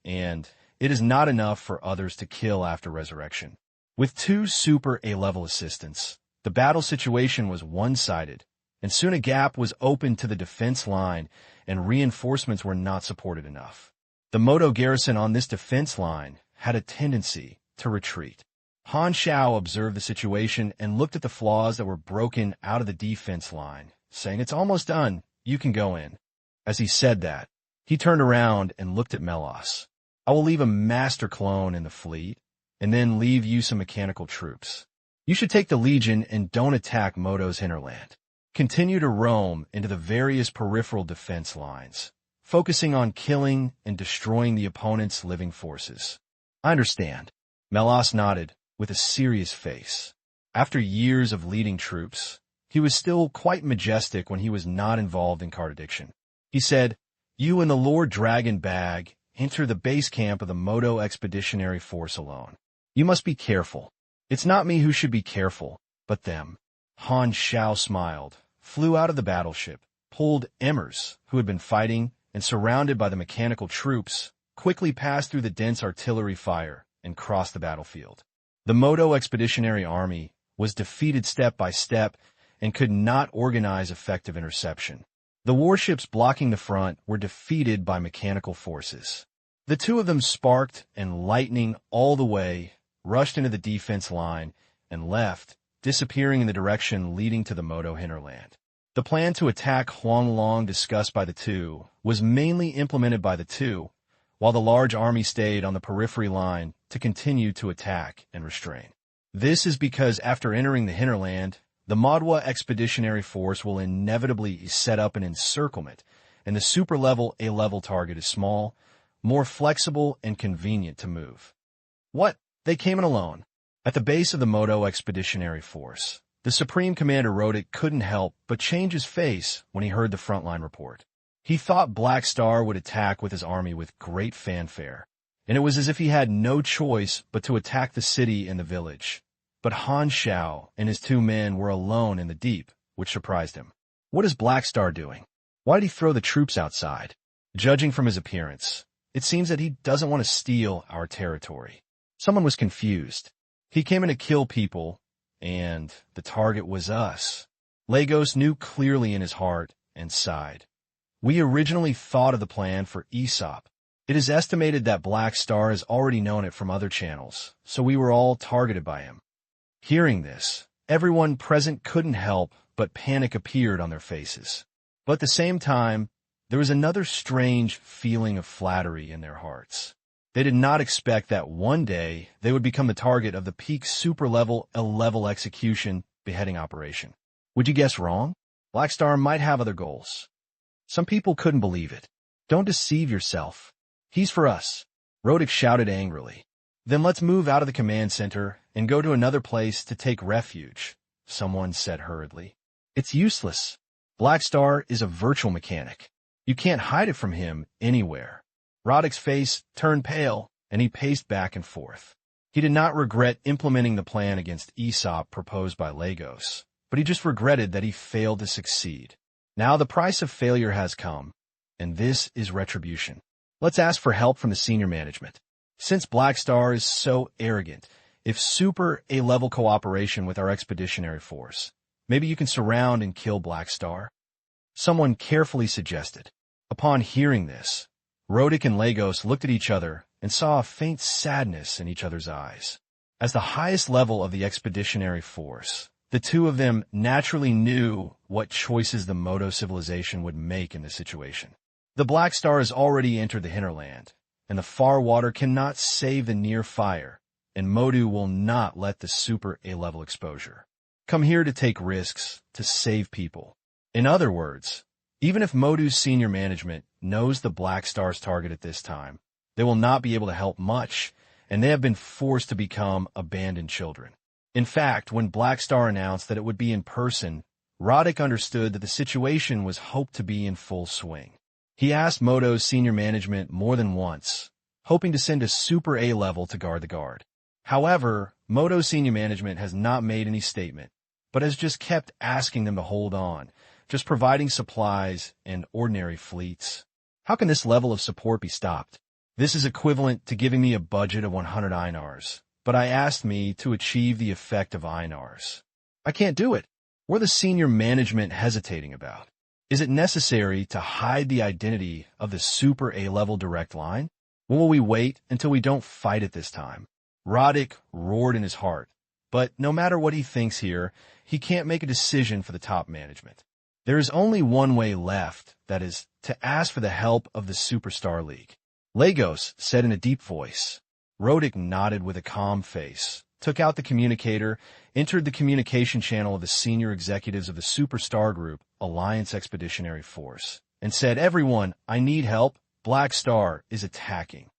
and it is not enough for others to kill after resurrection. With 2 super A-level assistants, the battle situation was one-sided, and soon a gap was opened to the defense line, and reinforcements were not supported enough. The Moto garrison on this defense line had a tendency to retreat. Han Xiao observed the situation and looked at the flaws that were broken out of the defense line, saying, "It's almost done. You can go in." As he said that, he turned around and looked at Melos. "I will leave a master clone in the fleet, and then leave you some mechanical troops. You should take the Legion and don't attack Moto's hinterland. Continue to roam into the various peripheral defense lines, focusing on killing and destroying the opponent's living forces." "I understand." Melos nodded with a serious face. After years of leading troops, he was still quite majestic when he was not involved in card addiction. He said, "You and the Lord Dragon Bag enter the base camp of the Moto Expeditionary Force alone. You must be careful. It's not me who should be careful, but them." Han Xiao smiled, flew out of the battleship, pulled Emmers, who had been fighting, and surrounded by the mechanical troops, quickly passed through the dense artillery fire and crossed the battlefield. The Moto Expeditionary Army was defeated step by step and could not organize effective interception. The warships blocking the front were defeated by mechanical forces. The two of them sparked and lightning all the way, rushed into the defense line, and left, disappearing in the direction leading to the Moto hinterland. The plan to attack Huanglong discussed by the two was mainly implemented by the two, while the large army stayed on the periphery line to continue to attack and restrain. This is because after entering the hinterland, the Modwa Expeditionary Force will inevitably set up an encirclement, and the super-level A-level target is small, more flexible, and convenient to move. What? They came in alone. At the base of the Moto Expeditionary Force, the Supreme Commander Rodic couldn't help but change his face when he heard the frontline report. He thought Black Star would attack with his army with great fanfare, and it was as if he had no choice but to attack the city and the village. But Han Xiao and his two men were alone in the deep, which surprised him. What is Black Star doing? Why did he throw the troops outside? Judging from his appearance, it seems that he doesn't want to steal our territory. Someone was confused. He came in to kill people, and the target was us. Lagos knew clearly in his heart and sighed. We originally thought of the plan for Aesop. It is estimated that Black Star has already known it from other channels, so we were all targeted by him. Hearing this, everyone present couldn't help but panic appeared on their faces. But at the same time, there was another strange feeling of flattery in their hearts. They did not expect that one day they would become the target of the peak super-level A-level execution beheading operation. Would you guess wrong? Black Star might have other goals. Some people couldn't believe it. Don't deceive yourself. He's for us, Rodic shouted angrily. Then let's move out of the command center and go to another place to take refuge, someone said hurriedly. It's useless. Black Star is a virtual mechanic. You can't hide it from him anywhere. Rodic's face turned pale, and he paced back and forth. He did not regret implementing the plan against Aesop proposed by Lagos, but he just regretted that he failed to succeed. Now the price of failure has come, and this is retribution. Let's ask for help from the senior management. Since Black Star is so arrogant, if super A-level cooperation with our expeditionary force, maybe you can surround and kill Black Star? Someone carefully suggested. Upon hearing this, Rodic and Lagos looked at each other and saw a faint sadness in each other's eyes. As the highest level of the expeditionary force, the two of them naturally knew what choices the Moto civilization would make in this situation. The Black Star has already entered the hinterland, and the far water cannot save the near fire, and Modu will not let the super A-level exposure come here to take risks to save people. In other words, even if Modu's senior management knows the Black Star's target at this time, they will not be able to help much, and they have been forced to become abandoned children. In fact, when Black Star announced that it would be in person, Rodic understood that the situation was hoped to be in full swing. He asked Moto's senior management more than once, hoping to send a super A-level to guard the guard. However, Moto's senior management has not made any statement, but has just kept asking them to hold on, just providing supplies and ordinary fleets. How can this level of support be stopped? This is equivalent to giving me a budget of 100 Einars, but I asked me to achieve the effect of Einars. I can't do it. What are the senior management hesitating about? Is it necessary to hide the identity of the super A-level direct line? When will we wait until we don't fight it this time? Rodic roared in his heart, but no matter what he thinks here, he can't make a decision for the top management. There is only one way left, that is, to ask for the help of the Superstar League. Lagos said in a deep voice. Rodic nodded with a calm face, took out the communicator, entered the communication channel of the senior executives of the Superstar Group, Alliance Expeditionary Force, and said, "Everyone, I need help. Black Star is attacking."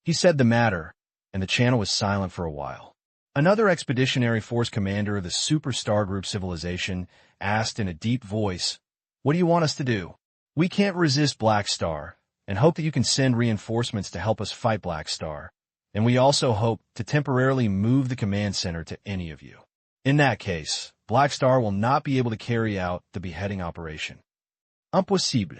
He said the matter, and the channel was silent for a while. Another Expeditionary Force commander of the Superstar Group civilization asked in a deep voice, "What do you want us to do? We can't resist Black Star, and hope that you can send reinforcements to help us fight Black Star, and we also hope to temporarily move the command center to any of you. In that case, Black Star will not be able to carry out the beheading operation." "Impossible,"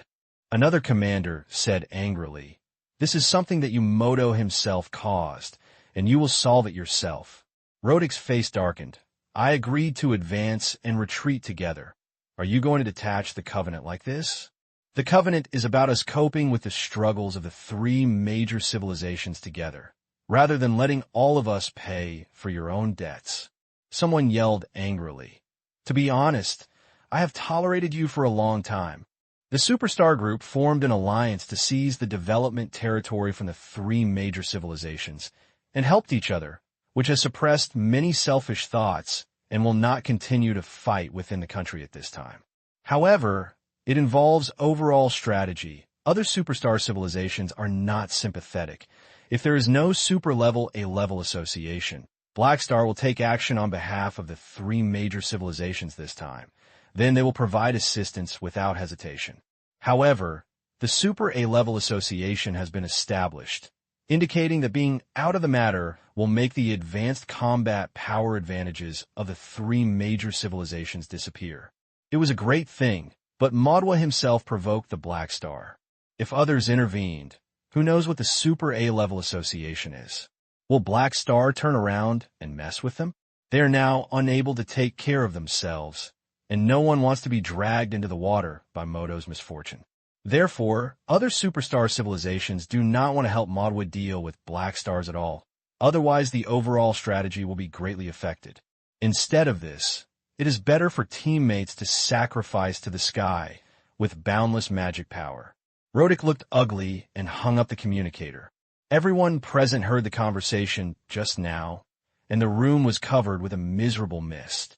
another commander said angrily. "This is something that Moto himself caused, and you will solve it yourself." Rodic's face darkened. "I agreed to advance and retreat together. Are you going to detach the Covenant like this?" The Covenant is about us coping with the struggles of the three major civilizations together, rather than letting all of us pay for your own debts. Someone yelled angrily. To be honest, I have tolerated you for a long time. The Superstar Group formed an alliance to seize the development territory from the three major civilizations and helped each other, which has suppressed many selfish thoughts and will not continue to fight within the country at this time. However, it involves overall strategy. Other superstar civilizations are not sympathetic. If there is no super-level A-level association, Black Star will take action on behalf of the three major civilizations this time. Then they will provide assistance without hesitation. However, the Super A-level association has been established, indicating that being out of the matter will make the advanced combat power advantages of the three major civilizations disappear. It was a great thing, but Madwa himself provoked the Black Star. If others intervened, who knows what the Super A-level association is? Will Black Star turn around and mess with them? They are now unable to take care of themselves, and no one wants to be dragged into the water by Moto's misfortune. Therefore, other superstar civilizations do not want to help Madwa deal with Black Stars at all. Otherwise, the overall strategy will be greatly affected. Instead of this, it is better for teammates to sacrifice to the sky with boundless magic power. Rodic looked ugly and hung up the communicator. Everyone present heard the conversation just now, and the room was covered with a miserable mist.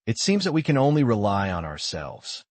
It seems that we can only rely on ourselves.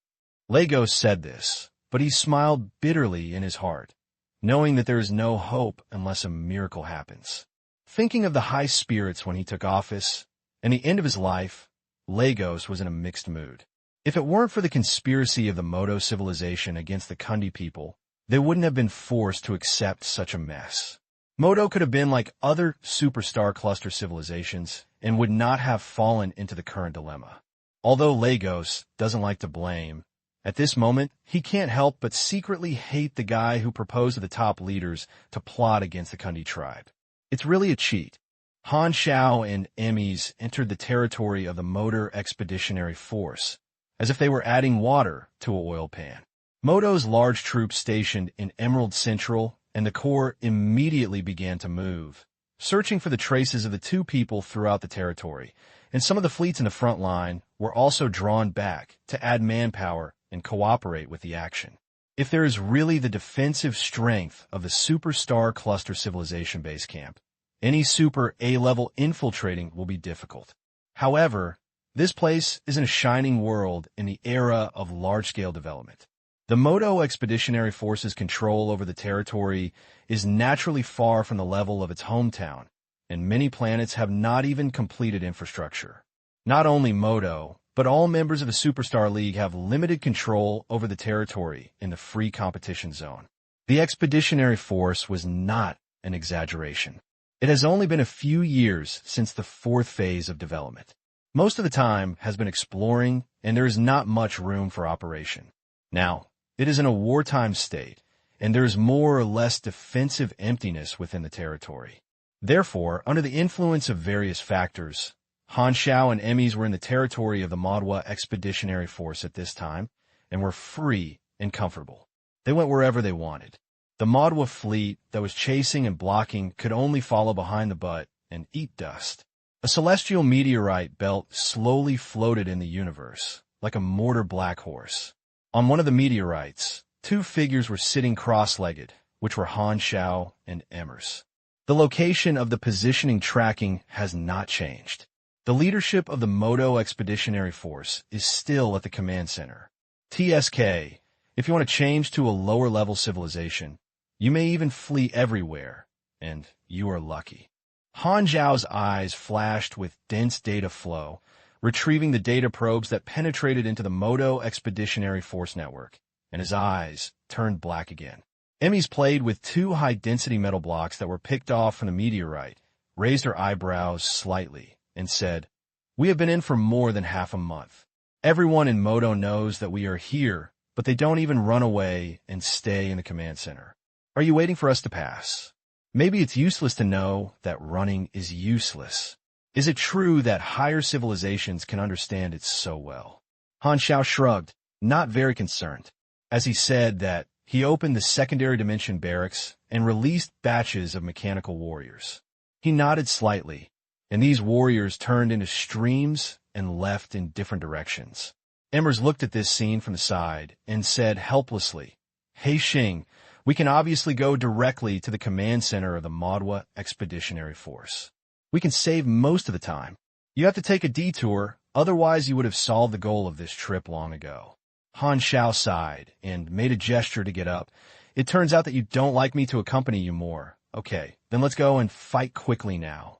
Lagos said this, but he smiled bitterly in his heart, knowing that there is no hope unless a miracle happens. Thinking of the high spirits when he took office and the end of his life, Lagos was in a mixed mood. If it weren't for the conspiracy of the Moto civilization against the Kundi people, they wouldn't have been forced to accept such a mess. Moto could have been like other superstar cluster civilizations and would not have fallen into the current dilemma. Although Lagos doesn't like to blame, at this moment, he can't help but secretly hate the guy who proposed to the top leaders to plot against the Kundi tribe. It's really a cheat. Han Xiao and Emmys entered the territory of the Motor Expeditionary Force, as if they were adding water to an oil pan. Moto's large troops stationed in Emerald Central and the Corps immediately began to move, searching for the traces of the two people throughout the territory, and some of the fleets in the front line were also drawn back to add manpower and cooperate with the action. If there is really the defensive strength of the Superstar Cluster Civilization base camp, any Super A-level infiltrating will be difficult. However, this place is in a shining world in the era of large-scale development. The Moto Expeditionary Force's control over the territory is naturally far from the level of its hometown, and many planets have not even completed infrastructure. Not only Moto, but all members of the Superstar League have limited control over the territory in the free competition zone. The Expeditionary Force was not an exaggeration. It has only been a few years since the fourth phase of development. Most of the time has been exploring, and there is not much room for operation. Now, it is in a wartime state, and there is more or less defensive emptiness within the territory. Therefore, under the influence of various factors, Han Xiao and Emmys were in the territory of the Madwa Expeditionary Force at this time, and were free and comfortable. They went wherever they wanted. The Madwa fleet that was chasing and blocking could only follow behind the butt and eat dust. A celestial meteorite belt slowly floated in the universe, like a mortar black horse. On one of the meteorites, two figures were sitting cross-legged, which were Han Xiao and Emmers. The location of the positioning tracking has not changed. The leadership of the Moto Expeditionary Force is still at the command center. TSK, if you want to change to a lower-level civilization, you may even flee everywhere, and you are lucky. Han Xiao's eyes flashed with dense data flow, retrieving the data probes that penetrated into the Moto Expeditionary Force network, and his eyes turned black again. Emmys played with two high-density metal blocks that were picked off from the meteorite, raised her eyebrows slightly, and said, "We have been in for more than half a month. Everyone in Moto knows that we are here, but they don't even run away and stay in the command center. Are you waiting for us to pass? Maybe it's useless to know that running is useless. Is it true that higher civilizations can understand it so well?" Han Xiao shrugged, not very concerned. As he said that, he opened the secondary dimension barracks and released batches of mechanical warriors. He nodded slightly, and these warriors turned into streams and left in different directions. Emmers looked at this scene from the side and said helplessly, "Hey Xing, we can obviously go directly to the command center of the Madwa Expeditionary Force. We can save most of the time. You have to take a detour, otherwise you would have solved the goal of this trip long ago." Han Xiao sighed and made a gesture to get up. "It turns out that you don't like me to accompany you more. Okay, then let's go and fight quickly now."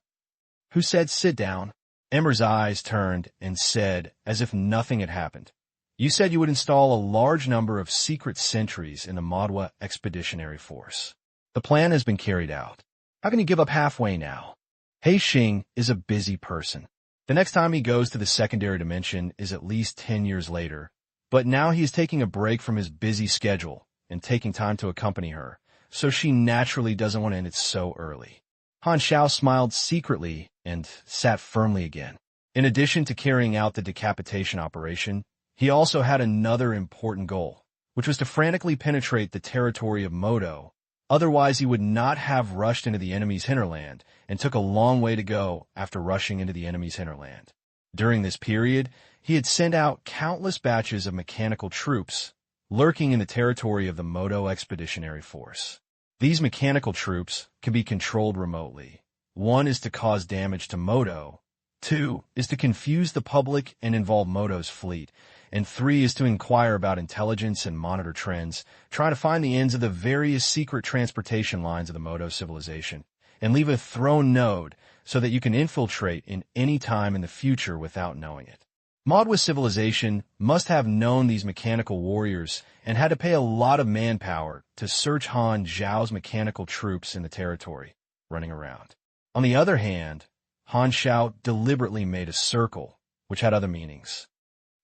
"Who said sit down?" Emmer's eyes turned and said, as if nothing had happened, "You said you would install a large number of secret sentries in the Madwa Expeditionary Force. The plan has been carried out. How can you give up halfway now?" He Xing is a busy person. The next time he goes to the secondary dimension is at least 10 years later, but now he is taking a break from his busy schedule and taking time to accompany her, so she naturally doesn't want to end it so early. Han Xiao smiled secretly and sat firmly again. In addition to carrying out the decapitation operation, he also had another important goal, which was to frantically penetrate the territory of Modo. Otherwise, he would not have rushed into the enemy's hinterland and took a long way to go after rushing into the enemy's hinterland. During this period, he had sent out countless batches of mechanical troops, lurking in the territory of the Modo Expeditionary Force. These mechanical troops can be controlled remotely. 1 is to cause damage to Modo, 2 is to confuse the public and involve Modo's fleet, and 3 is to inquire about intelligence and monitor trends, trying to find the ends of the various secret transportation lines of the Modo civilization, and leave a thrown node so that you can infiltrate in any time in the future without knowing it. Madwa civilization must have known these mechanical warriors and had to pay a lot of manpower to search Han Xiao's mechanical troops in the territory, running around. On the other hand, Han Xiao deliberately made a circle, which had other meanings.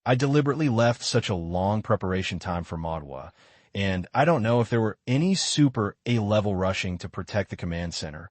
I deliberately left such a long preparation time for Madwa, and I don't know if there were any super A-level rushing to protect the command center.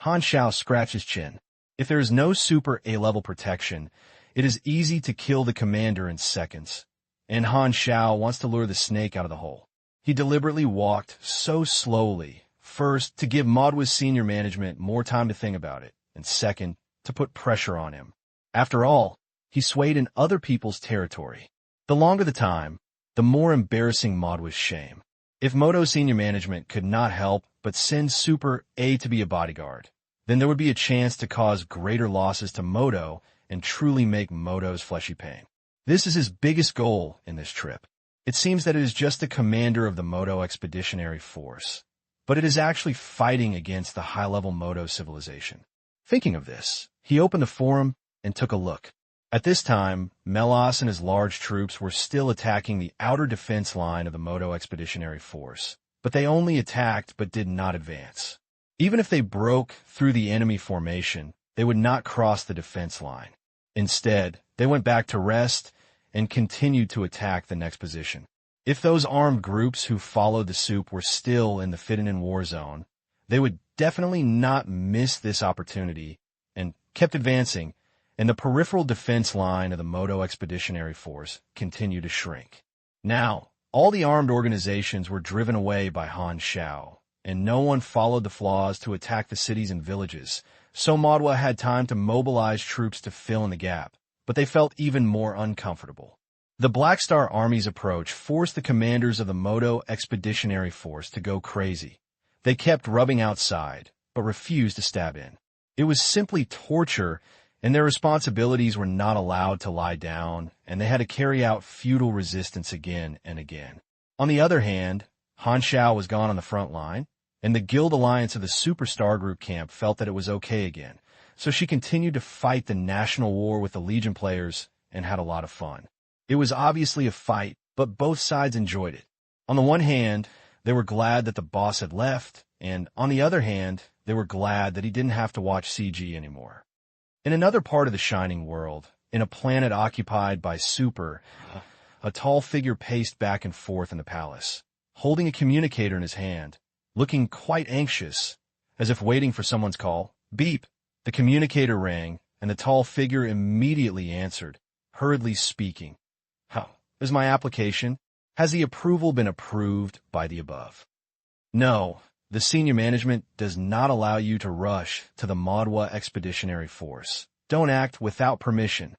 Han Xiao scratched his chin. If there is no super A-level protection, it is easy to kill the commander in seconds, and Han Xiao wants to lure the snake out of the hole. He deliberately walked so slowly, first, to give Madwa's senior management more time to think about it, and second, to put pressure on him. After all, he swayed in other people's territory. The longer the time, the more embarrassing Madwa's shame. If Modo's senior management could not help but send Super A to be a bodyguard, then there would be a chance to cause greater losses to Modo and truly make Modo's fleshy pain. This is his biggest goal in this trip. It seems that it is just the commander of the Modo Expeditionary Force, but it is actually fighting against the high-level Modo civilization. Thinking of this, he opened the forum and took a look. At this time, Melas and his large troops were still attacking the outer defense line of the Modo Expeditionary Force, but they only attacked but did not advance. Even if they broke through the enemy formation, they would not cross the defense line. Instead, they went back to rest and continued to attack the next position. If those armed groups who followed the soup were still in the Fiddanan war zone, they would definitely not miss this opportunity and kept advancing, and the peripheral defense line of the Modo Expeditionary Force continued to shrink. Now, all the armed organizations were driven away by Han Xiao, and no one followed the flaws to attack the cities and villages, so Madwa had time to mobilize troops to fill in the gap, but they felt even more uncomfortable. The Black Star Army's approach forced the commanders of the Modo Expeditionary Force to go crazy. They kept rubbing outside, but refused to stab in. It was simply torture, and their responsibilities were not allowed to lie down, and they had to carry out futile resistance again and again. On the other hand, Han Xiao was gone on the front line, and the Guild Alliance of the Superstar Group camp felt that it was okay again, so she continued to fight the national war with the Legion players and had a lot of fun. It was obviously a fight, but both sides enjoyed it. On the one hand, they were glad that the boss had left, and on the other hand, they were glad that he didn't have to watch CG anymore. In another part of the Shining World, in a planet occupied by Super, a tall figure paced back and forth in the palace, holding a communicator in his hand, looking quite anxious, as if waiting for someone's call. Beep! The communicator rang, and the tall figure immediately answered, hurriedly speaking. "How is my application? Has the approval been approved by the above? No, the senior management does not allow you to rush to the Madwa Expeditionary Force. Don't act without permission.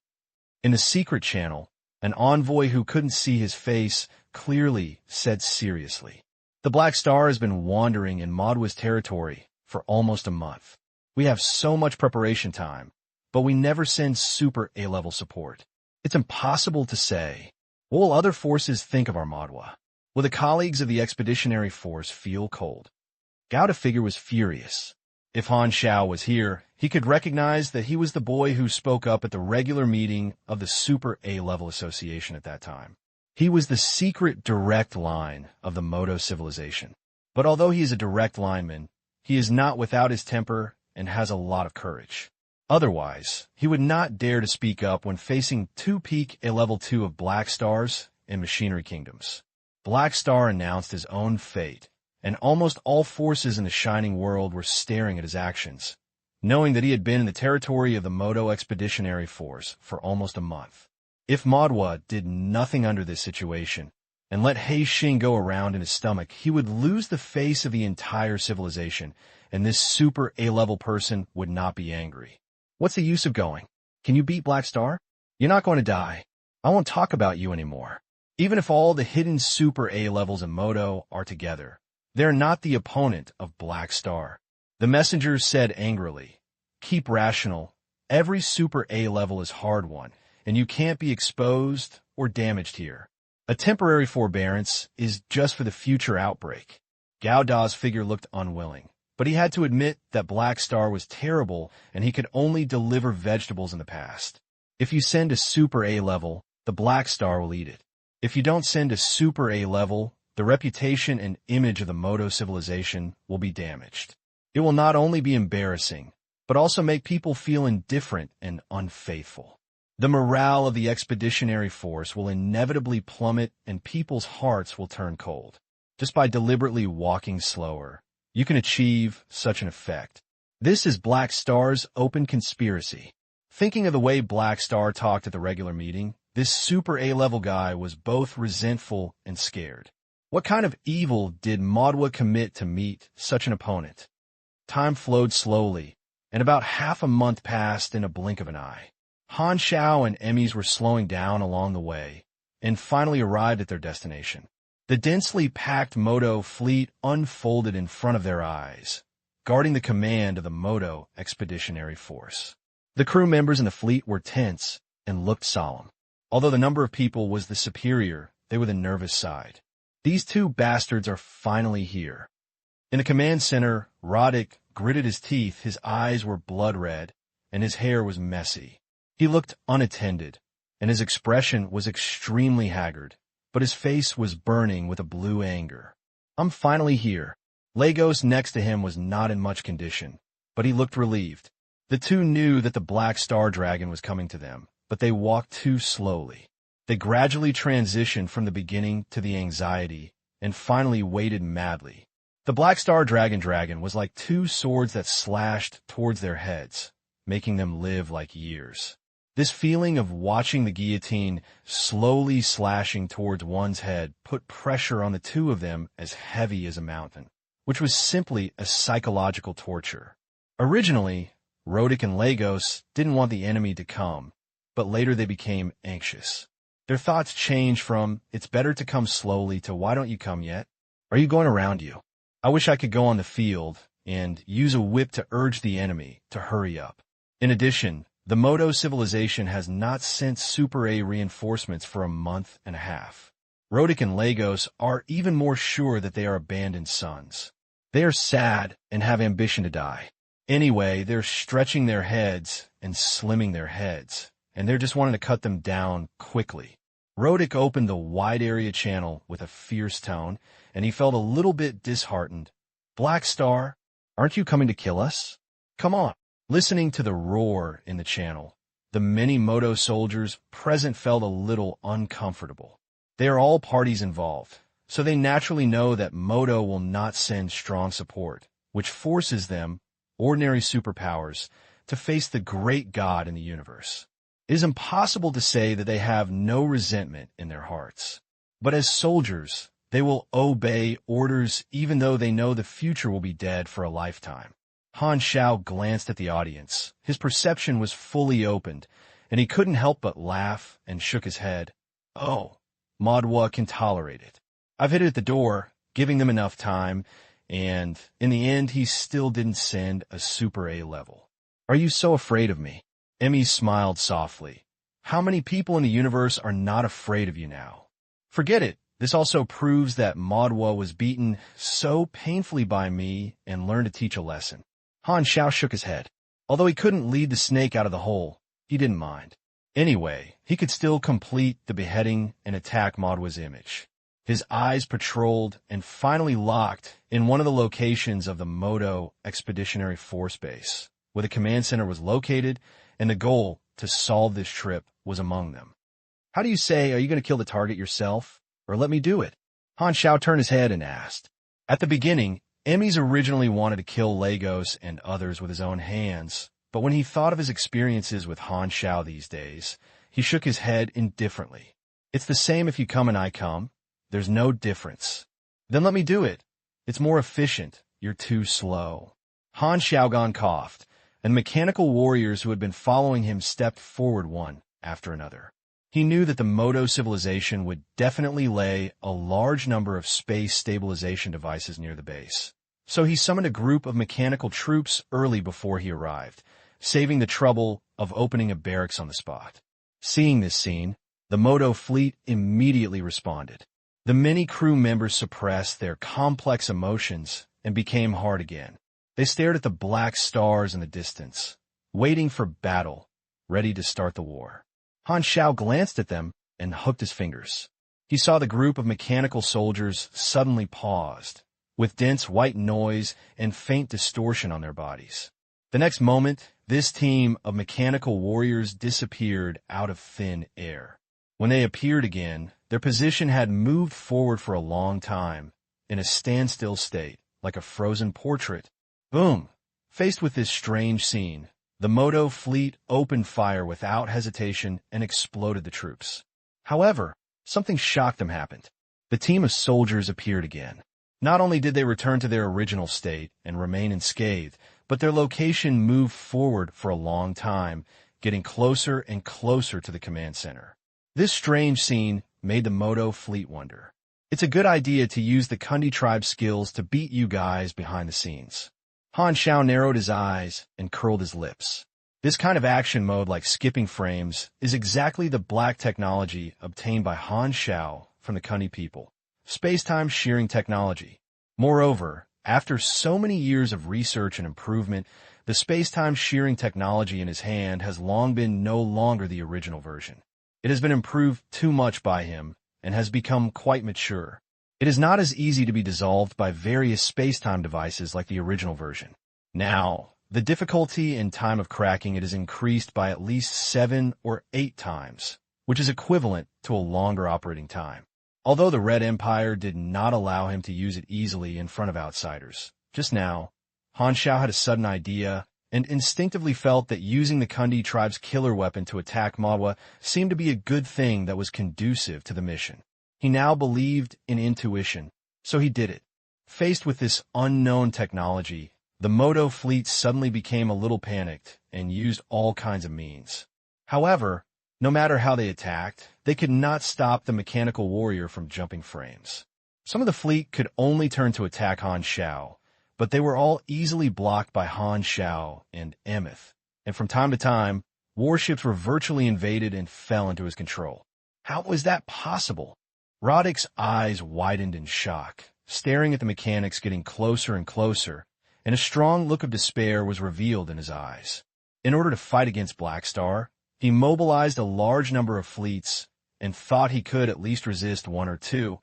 In the secret channel, an envoy who couldn't see his face clearly said seriously, "The Black Star has been wandering in Madwa's territory for almost a month. We have so much preparation time, but we never send super A-level support. It's impossible to say. What will other forces think of our Madwa? Will the colleagues of the Expeditionary Force feel cold?" Gao figure was furious. If Han Xiao was here, he could recognize that he was the boy who spoke up at the regular meeting of the Super A-Level Association at that time. He was the secret direct line of the Modo civilization. But although he is a direct lineman, he is not without his temper and has a lot of courage. Otherwise, he would not dare to speak up when facing two peak A-Level 2 of Black Stars in Machinery Kingdoms. Black Star announced his own fate, and almost all forces in the Shining World were staring at his actions, knowing that he had been in the territory of the Modo Expeditionary Force for almost a month. If Madwa did nothing under this situation, and let He Xing go around in his stomach, he would lose the face of the entire civilization, and this super A-level person would not be angry. What's the use of going? Can you beat Black Star? You're not going to die. I won't talk about you anymore. Even if all the hidden super A-levels in Modo are together, they're not the opponent of Black Star. The messenger said angrily, "Keep rational. Every super A-level is hard won, and you can't be exposed or damaged here. A temporary forbearance is just for the future outbreak." Gao Da's figure looked unwilling, but he had to admit that Black Star was terrible and he could only deliver vegetables in the past. If you send a super A-level, the Black Star will eat it. If you don't send a super A-level, the reputation and image of the Modo civilization will be damaged. It will not only be embarrassing, but also make people feel indifferent and unfaithful. The morale of the Expeditionary Force will inevitably plummet and people's hearts will turn cold. Just by deliberately walking slower, you can achieve such an effect. This is Black Star's open conspiracy. Thinking of the way Black Star talked at the regular meeting, this super A-level guy was both resentful and scared. What kind of evil did Madwa commit to meet such an opponent? Time flowed slowly, and about half a month passed in a blink of an eye. Han Xiao and Emmys were slowing down along the way, and finally arrived at their destination. The densely packed Modo fleet unfolded in front of their eyes, guarding the command of the Modo Expeditionary Force. The crew members in the fleet were tense and looked solemn. Although the number of people was the superior, they were the nervous side. These two bastards are finally here. In the command center, Roddick gritted his teeth, his eyes were blood red, and his hair was messy. He looked unattended, and his expression was extremely haggard, but his face was burning with a blue anger. "I'm finally here." Lagos next to him was not in much condition, but he looked relieved. The two knew that the Black Star Dragon was coming to them, but they walked too slowly. They gradually transitioned from the beginning to the anxiety, and finally waited madly. The Black Star Dragon was like two swords that slashed towards their heads, making them live like years. This feeling of watching the guillotine slowly slashing towards one's head put pressure on the two of them as heavy as a mountain, which was simply a psychological torture. Originally, Roddick and Lagos didn't want the enemy to come, but later they became anxious. Their thoughts changed from, "It's better to come slowly," to, "Why don't you come yet? Are you going around you? I wish I could go on the field and use a whip to urge the enemy to hurry up." In addition, the Modo civilization has not sent Super A reinforcements for a month and a half. Roddick and Lagos are even more sure that they are abandoned sons. They are sad and have ambition to die. Anyway, they're stretching their heads and slimming their heads, and they're just wanting to cut them down quickly. Roddick opened the wide area channel with a fierce tone, and he felt a little bit disheartened. "Black Star, aren't you coming to kill us? Come on." Listening to the roar in the channel, the many Modo soldiers present felt a little uncomfortable. They are all parties involved, so they naturally know that Modo will not send strong support, which forces them, ordinary superpowers, to face the great God in the universe. It is impossible to say that they have no resentment in their hearts. But as soldiers, they will obey orders even though they know the future will be dead for a lifetime. Han Xiao glanced at the audience. His perception was fully opened, and he couldn't help but laugh and shook his head. Oh, Madhua can tolerate it. I've hit it at the door, giving them enough time, and in the end he still didn't send a Super A level. Are you so afraid of me? Emmy smiled softly. How many people in the universe are not afraid of you now? Forget it. This also proves that Madhua was beaten so painfully by me and learned to teach a lesson. Han Xiao shook his head. Although he couldn't lead the snake out of the hole, he didn't mind. Anyway, he could still complete the beheading and attack Madhua's image. His eyes patrolled and finally locked in one of the locations of the Moto Expeditionary Force Base, where the command center was located, and the goal to solve this trip was among them. How do you say, are you going to kill the target yourself, or let me do it? Han Xiao turned his head and asked. At the beginning, Emmys originally wanted to kill Lagos and others with his own hands, but when he thought of his experiences with Han Xiao these days, he shook his head indifferently. It's the same if you come and I come. There's no difference. Then let me do it. It's more efficient. You're too slow. Han Xiaogan coughed, and mechanical warriors who had been following him stepped forward one after another. He knew that the Moto civilization would definitely lay a large number of space stabilization devices near the base. So he summoned a group of mechanical troops early before he arrived, saving the trouble of opening a barracks on the spot. Seeing this scene, the Moto fleet immediately responded. The many crew members suppressed their complex emotions and became hard again. They stared at the black stars in the distance, waiting for battle, ready to start the war. Han Xiao glanced at them and hooked his fingers. He saw the group of mechanical soldiers suddenly paused, with dense white noise and faint distortion on their bodies. The next moment, this team of mechanical warriors disappeared out of thin air. When they appeared again, their position had moved forward for a long time, in a standstill state, like a frozen portrait. Boom! Faced with this strange scene, the Moto fleet opened fire without hesitation and exploded the troops. However, something shocked them happened. The team of soldiers appeared again. Not only did they return to their original state and remain unscathed, but their location moved forward for a long time, getting closer and closer to the command center. This strange scene made the Moto fleet wonder. It's a good idea to use the Kundi tribe skills to beat you guys behind the scenes. Han Xiao narrowed his eyes and curled his lips. This kind of action mode, like skipping frames, is exactly the black technology obtained by Han Xiao from the Kundi people. Space-time shearing technology. Moreover, after so many years of research and improvement, the space-time shearing technology in his hand has long been no longer the original version. It has been improved too much by him and has become quite mature. It is not as easy to be dissolved by various space-time devices like the original version. Now, the difficulty and time of cracking it is increased by at least 7 or 8 times, which is equivalent to a longer operating time. Although the Red Empire did not allow him to use it easily in front of outsiders, just now, Han Xiao had a sudden idea and instinctively felt that using the Kundi tribe's killer weapon to attack Madhua seemed to be a good thing that was conducive to the mission. He now believed in intuition, so he did it. Faced with this unknown technology, the Moto fleet suddenly became a little panicked and used all kinds of means. However, no matter how they attacked, they could not stop the mechanical warrior from jumping frames. Some of the fleet could only turn to attack Han Xiao, but they were all easily blocked by Han Xiao and Emeth, and from time to time, warships were virtually invaded and fell into his control. How was that possible? Roddick's eyes widened in shock, staring at the mechanics getting closer and closer, and a strong look of despair was revealed in his eyes. In order to fight against Black Star, he mobilized a large number of fleets and thought he could at least resist 1 or 2,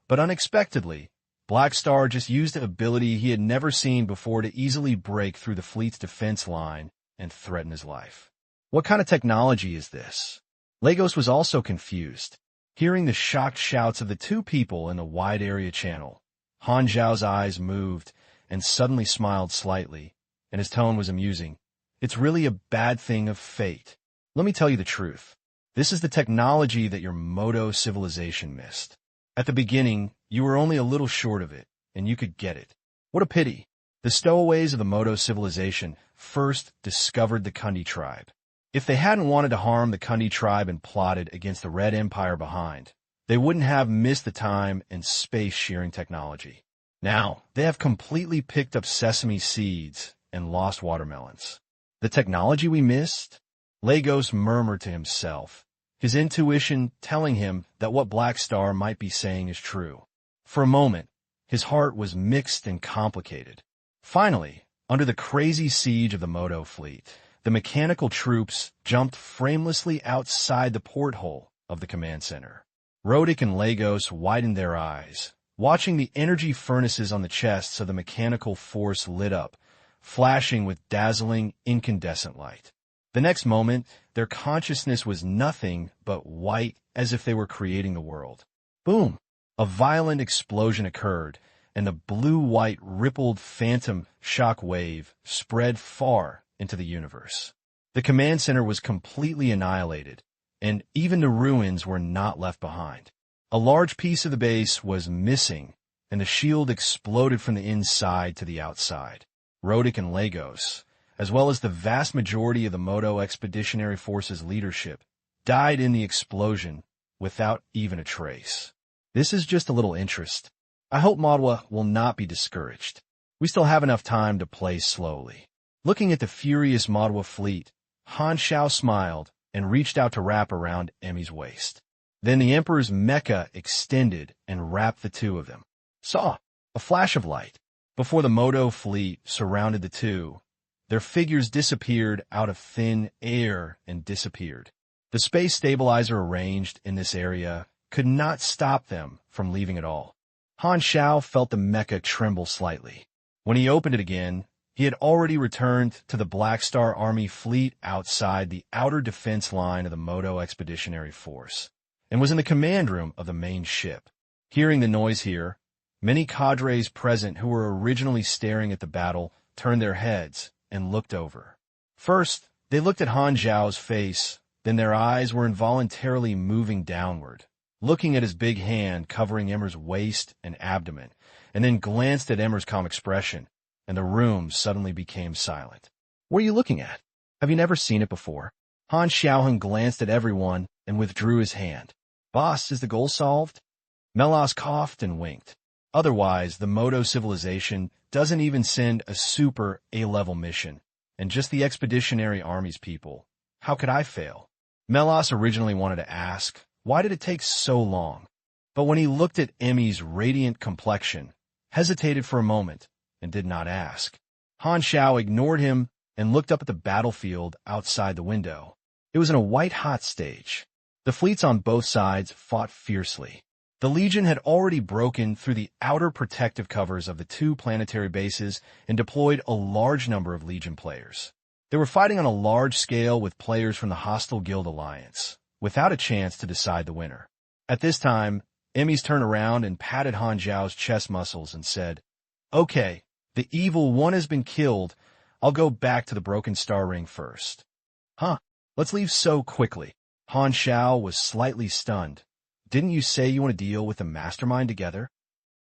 but unexpectedly, Black Star just used an ability he had never seen before to easily break through the fleet's defense line and threaten his life. What kind of technology is this? Lagos was also confused. Hearing the shocked shouts of the 2 people in the wide area channel, Han Xiao's eyes moved and suddenly smiled slightly, and his tone was amusing. It's really a bad thing of fate. Let me tell you the truth. This is the technology that your Moto civilization missed. At the beginning, you were only a little short of it, and you could get it. What a pity. The stowaways of the Modo civilization first discovered the Kundi tribe. If they hadn't wanted to harm the Kundi tribe and plotted against the Red Empire behind, they wouldn't have missed the time and space shearing technology. Now, they have completely picked up sesame seeds and lost watermelons. The technology we missed? Lagos murmured to himself, his intuition telling him that what Black Star might be saying is true. For a moment, his heart was mixed and complicated. Finally, under the crazy siege of the Modo fleet, the mechanical troops jumped framelessly outside the porthole of the command center. Rodick and Lagos widened their eyes, watching the energy furnaces on the chests of the mechanical force lit up, flashing with dazzling, incandescent light. The next moment, their consciousness was nothing but white, as if they were creating the world. Boom! A violent explosion occurred, and the blue-white rippled phantom shock wave spread far into the universe. The command center was completely annihilated, and even the ruins were not left behind. A large piece of the base was missing, and the shield exploded from the inside to the outside. Rodick and Lagos, as well as the vast majority of the Modo Expeditionary Force's leadership, died in the explosion without even a trace. This is just a little interest. I hope Madwa will not be discouraged. We still have enough time to play slowly. Looking at the furious Madwa fleet, Han Xiao smiled and reached out to wrap around Emmy's waist. Then the Emperor's mecha extended and wrapped the two of them. Saw a flash of light. Before the Modo fleet surrounded the two, their figures disappeared out of thin air and disappeared. The space stabilizer arranged in this area could not stop them from leaving at all. Han Xiao felt the mecha tremble slightly. When he opened it again, he had already returned to the Black Star Army fleet outside the outer defense line of the Modo Expeditionary Force, and was in the command room of the main ship. Hearing the noise here, many cadres present who were originally staring at the battle turned their heads and looked over. First, they looked at Han Xiao's face, then their eyes were involuntarily moving downward, looking at his big hand covering Emmer's waist and abdomen, and then glanced at Emmer's calm expression, and the room suddenly became silent. What are you looking at? Have you never seen it before? Han Xiaohun glanced at everyone and withdrew his hand. Boss, is the goal solved? Melas coughed and winked. Otherwise, the Modo civilization doesn't even send a super A-level mission, and just the Expeditionary Army's people. How could I fail? Melas originally wanted to ask, why did it take so long? But when he looked at Emmy's radiant complexion, hesitated for a moment, and did not ask. Han Xiao ignored him and looked up at the battlefield outside the window. It was in a white-hot stage. The fleets on both sides fought fiercely. The Legion had already broken through the outer protective covers of the two planetary bases and deployed a large number of Legion players. They were fighting on a large scale with players from the hostile Guild Alliance, without a chance to decide the winner. At this time, Emmys turned around and patted Han Xiao's chest muscles and said, "Okay, the evil one has been killed. I'll go back to the Broken Star Ring first." Huh, let's leave so quickly. Han Xiao was slightly stunned. Didn't you say you want to deal with the mastermind together?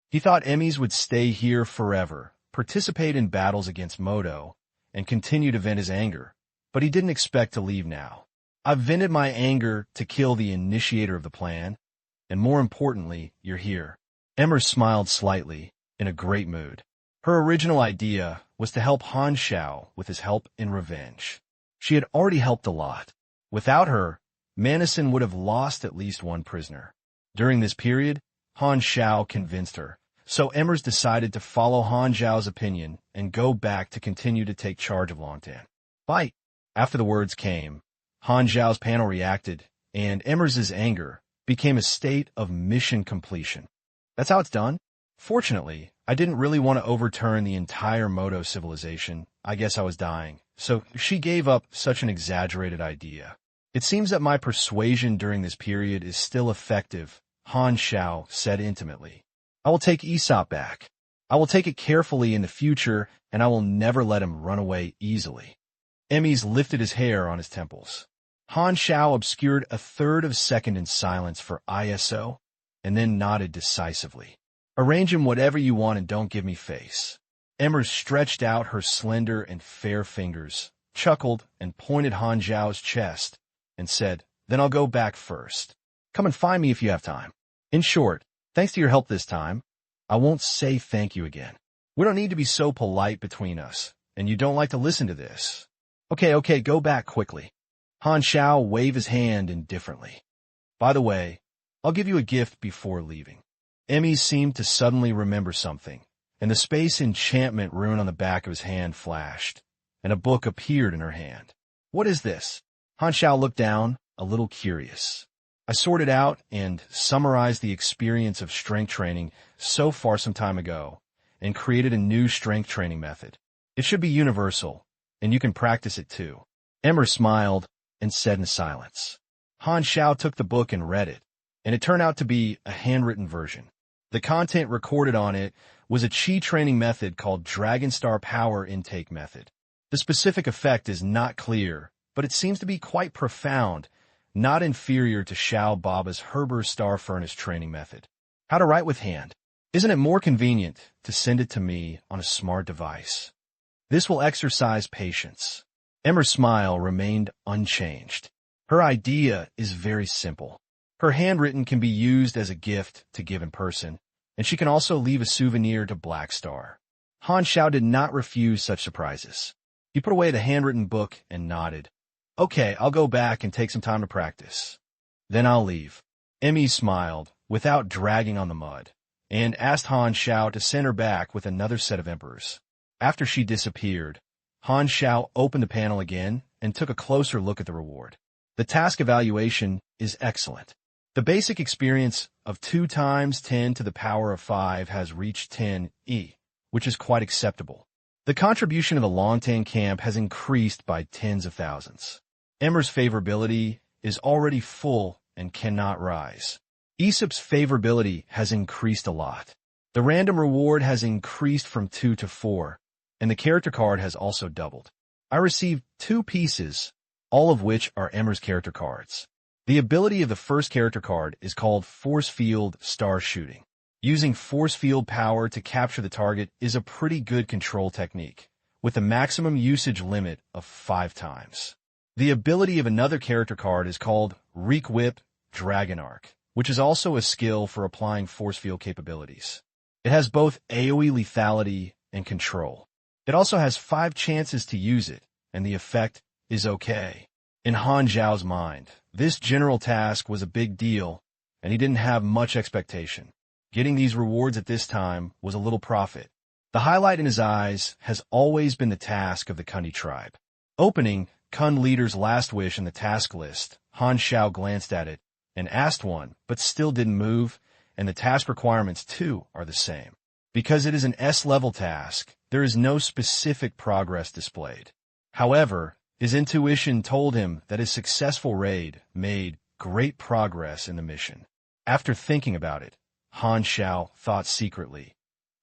He thought Emmys would stay here forever, participate in battles against Modo, and continue to vent his anger, but he didn't expect to leave now. I've vented my anger to kill the initiator of the plan, and more importantly, you're here. Emmer smiled slightly, in a great mood. Her original idea was to help Han Xiao with his help in revenge. She had already helped a lot. Without her, Manison would have lost at least one prisoner. During this period, Han Xiao convinced her, so Emmers decided to follow Han Xiao's opinion and go back to continue to take charge of Longtan. Fight! After the words came, Han Xiao's panel reacted, and Emmers' anger became a state of mission completion. That's how it's done? Fortunately, I didn't really want to overturn the entire Modo civilization. I guess I was dying, so she gave up such an exaggerated idea. It seems that my persuasion during this period is still effective, Han Xiao said intimately. I will take Aesop back. I will take it carefully in the future, and I will never let him run away easily. Emmys lifted his hair on his temples. Han Xiao obscured a third of a second in silence for ISO, and then nodded decisively. Arrange him whatever you want and don't give me face. Emmer stretched out her slender and fair fingers, chuckled, and pointed Han Xiao's chest, and said, "Then I'll go back first. Come and find me if you have time. In short, thanks to your help this time, I won't say thank you again. We don't need to be so polite between us, and you don't like to listen to this. Okay, go back quickly." Han Xiao waved his hand indifferently. "By the way, I'll give you a gift before leaving." Emmy seemed to suddenly remember something, and the space enchantment rune on the back of his hand flashed, and a book appeared in her hand. "What is this?" Han Xiao looked down, a little curious. "I sorted out and summarized the experience of strength training so far some time ago, and created a new strength training method. It should be universal, and you can practice it too." Emmer smiled and said in silence. Han Xiao took the book and read it, and it turned out to be a handwritten version. The content recorded on it was a chi training method called Dragon Star Power Intake Method. The specific effect is not clear, but it seems to be quite profound, not inferior to Xiao Baba's Herber Star Furnace training method. How to write with hand. Isn't it more convenient to send it to me on a smart device? This will exercise patience. Emmer's smile remained unchanged. Her idea is very simple. Her handwritten can be used as a gift to give in person, and she can also leave a souvenir to Black Star. Han Xiao did not refuse such surprises. He put away the handwritten book and nodded. "Okay, I'll go back and take some time to practice. Then I'll leave." Emmy smiled, without dragging on the mud, and asked Han Xiao to send her back with another set of emperors. After she disappeared, Han Xiao opened the panel again and took a closer look at the reward. The task evaluation is excellent. The basic experience of 2 times 10 to the power of 5 has reached 10E, which is quite acceptable. The contribution of the Longtan camp has increased by tens of thousands. Emmer's favorability is already full and cannot rise. Aesop's favorability has increased a lot. The random reward has increased from 2 to 4, and the character card has also doubled. I received 2 pieces, all of which are Emmer's character cards. The ability of the first character card is called Force Field Star Shooting. Using force field power to capture the target is a pretty good control technique, with a maximum usage limit of 5 times. The ability of another character card is called Reek Whip Dragon Arc, which is also a skill for applying force field capabilities. It has both AoE lethality and control. It also has 5 chances to use it, and the effect is okay. In Han Xiao's mind, this general task was a big deal, and he didn't have much expectation. Getting these rewards at this time was a little profit. The highlight in his eyes has always been the task of the Kundi tribe. Opening Kun leader's last wish in the task list, Han Xiao glanced at it and asked one, but still didn't move, and the task requirements too are the same. Because it is an S-level task, there is no specific progress displayed. However, his intuition told him that his successful raid made great progress in the mission. After thinking about it, Han Xiao thought secretly.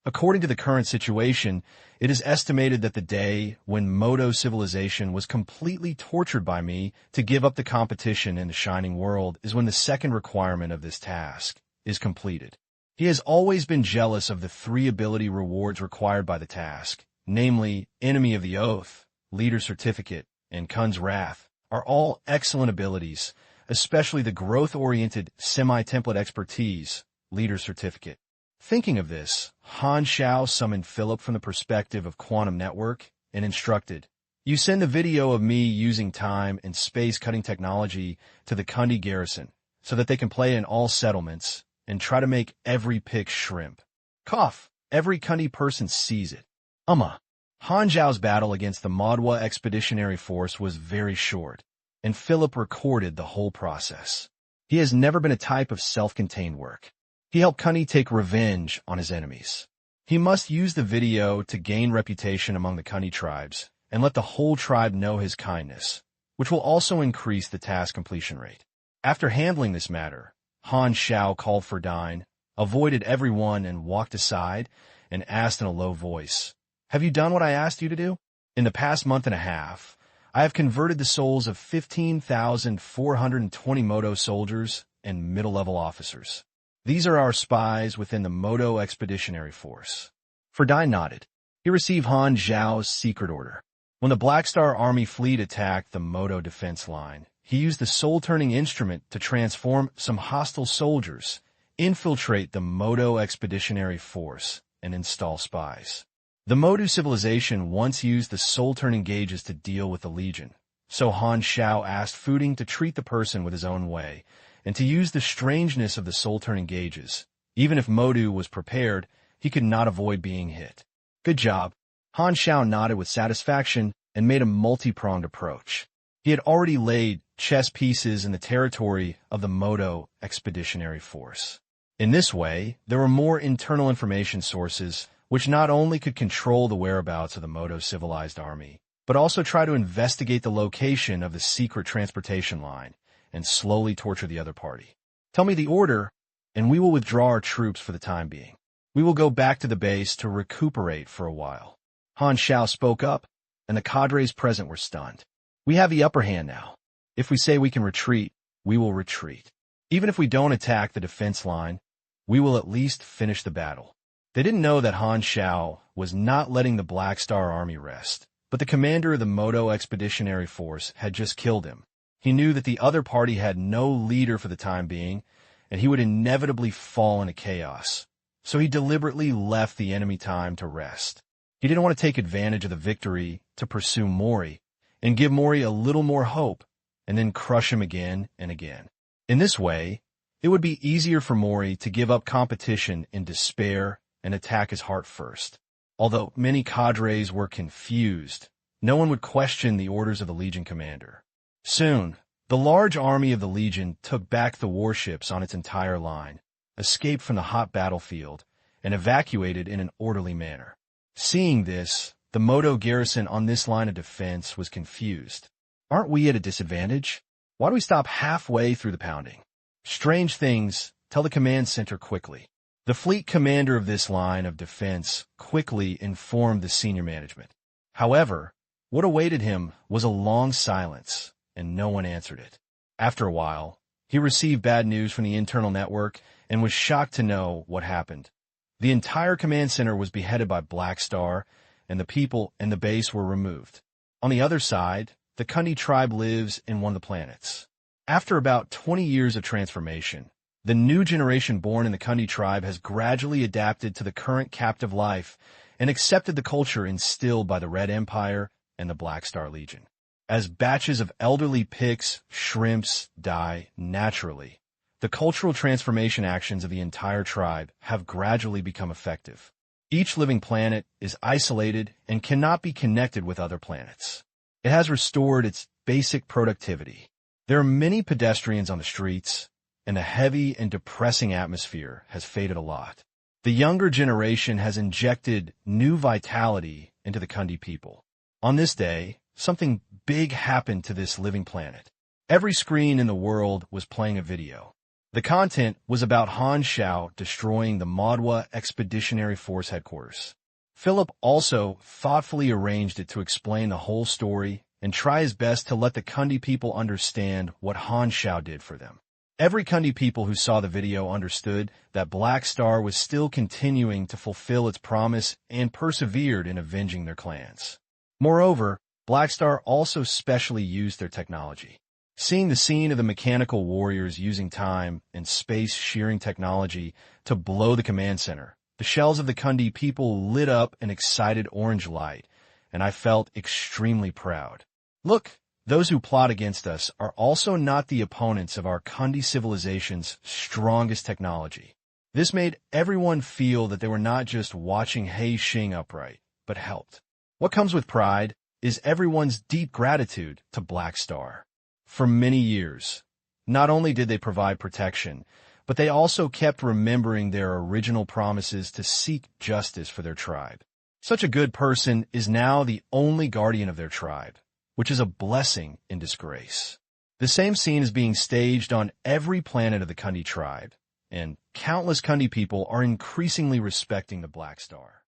According to the current situation, it is estimated that the day when Moto civilization was completely tortured by me to give up the competition in the Shining World is when the second requirement of this task is completed. He has always been jealous of the 3 ability rewards required by the task, namely Enemy of the Oath, Leader Certificate, and Kun's Wrath, are all excellent abilities, especially the growth-oriented semi-template expertise, Leader Certificate. Thinking of this, Han Xiao summoned Philip from the perspective of Quantum Network and instructed, "You send the video of me using time and space-cutting technology to the Kundi garrison so that they can play in all settlements and try to make every pick shrimp. Cough, every Kundi person sees it." Han Xiao's battle against the Madwa Expeditionary Force was very short, and Philip recorded the whole process. He has never been a type of self-contained work. He helped Kundi take revenge on his enemies. He must use the video to gain reputation among the Kundi tribes and let the whole tribe know his kindness, which will also increase the task completion rate. After handling this matter, Han Xiao called for Dine, avoided everyone and walked aside and asked in a low voice, "Have you done what I asked you to do? In the past month and a half, I have converted the souls of 15,420 Moto soldiers and middle-level officers. These are our spies within the Moto Expeditionary Force. Dai nodded. He received Han Xiao's secret order. When the Black Star Army fleet attacked the Moto defense line, he used the soul-turning instrument to transform some hostile soldiers, infiltrate the Moto Expeditionary Force, and install spies. The Motu civilization once used the soul-turning gauges to deal with the Legion, so Han Xiao asked Fuding to treat the person with his own way, and to use the strangeness of the soul-turning gauges. Even if Motu was prepared, he could not avoid being hit. Good job. Han Xiao nodded with satisfaction and made a multi-pronged approach. He had already laid chess pieces in the territory of the Moto Expeditionary Force. In this way, there were more internal information sources which not only could control the whereabouts of the Moto civilized army, but also try to investigate the location of the secret transportation line and slowly torture the other party. Tell me the order, and we will withdraw our troops for the time being. We will go back to the base to recuperate for a while. Han Xiao spoke up, and the cadres present were stunned. We have the upper hand now. If we say we can retreat, we will retreat. Even if we don't attack the defense line, we will at least finish the battle. They didn't know that Han Xiao was not letting the Black Star Army rest, but the commander of the Moto Expeditionary Force had just killed him. He knew that the other party had no leader for the time being, and he would inevitably fall into chaos. So he deliberately left the enemy time to rest. He didn't want to take advantage of the victory to pursue Mori and give Mori a little more hope and then crush him again and again. In this way, it would be easier for Mori to give up competition in despair and attack his heart first. Although many cadres were confused, no one would question the orders of the Legion commander. Soon, the large army of the Legion took back the warships on its entire line, escaped from the hot battlefield, and evacuated in an orderly manner. Seeing this, the Moto garrison on this line of defense was confused. Aren't we at a disadvantage? Why do we stop halfway through the pounding? Strange things, tell the command center quickly. The fleet commander of this line of defense quickly informed the senior management. However, what awaited him was a long silence, and no one answered it. After a while, he received bad news from the internal network and was shocked to know what happened. The entire command center was beheaded by Black Star, and the people and the base were removed. On the other side, the Kundi tribe lives in one of the planets. After about 20 years of transformation, the new generation born in the Kundi tribe has gradually adapted to the current captive life and accepted the culture instilled by the Red Empire and the Black Star Legion. As batches of elderly Picts, shrimps die naturally, the cultural transformation actions of the entire tribe have gradually become effective. Each living planet is isolated and cannot be connected with other planets. It has restored its basic productivity. There are many pedestrians on the streets, and the heavy and depressing atmosphere has faded a lot. The younger generation has injected new vitality into the Kundi people. On this day, something big happened to this living planet. Every screen in the world was playing a video. The content was about Han Xiao destroying the Modwa Expeditionary Force headquarters. Philip also thoughtfully arranged it to explain the whole story and try his best to let the Kundi people understand what Han Xiao did for them. Every Kundi people who saw the video understood that Black Star was still continuing to fulfill its promise and persevered in avenging their clans. Moreover, Black Star also specially used their technology. Seeing the scene of the mechanical warriors using time and space shearing technology to blow the command center, the shells of the Kundi people lit up an excited orange light, and I felt extremely proud. Look, those who plot against us are also not the opponents of our Kundi civilization's strongest technology. This made everyone feel that they were not just watching He Xing upright, but helped. What comes with pride is everyone's deep gratitude to Black Star. For many years, not only did they provide protection, but they also kept remembering their original promises to seek justice for their tribe. Such a good person is now the only guardian of their tribe, which is a blessing in disgrace. The same scene is being staged on every planet of the Kundi tribe, and countless Kundi people are increasingly respecting the Black Star.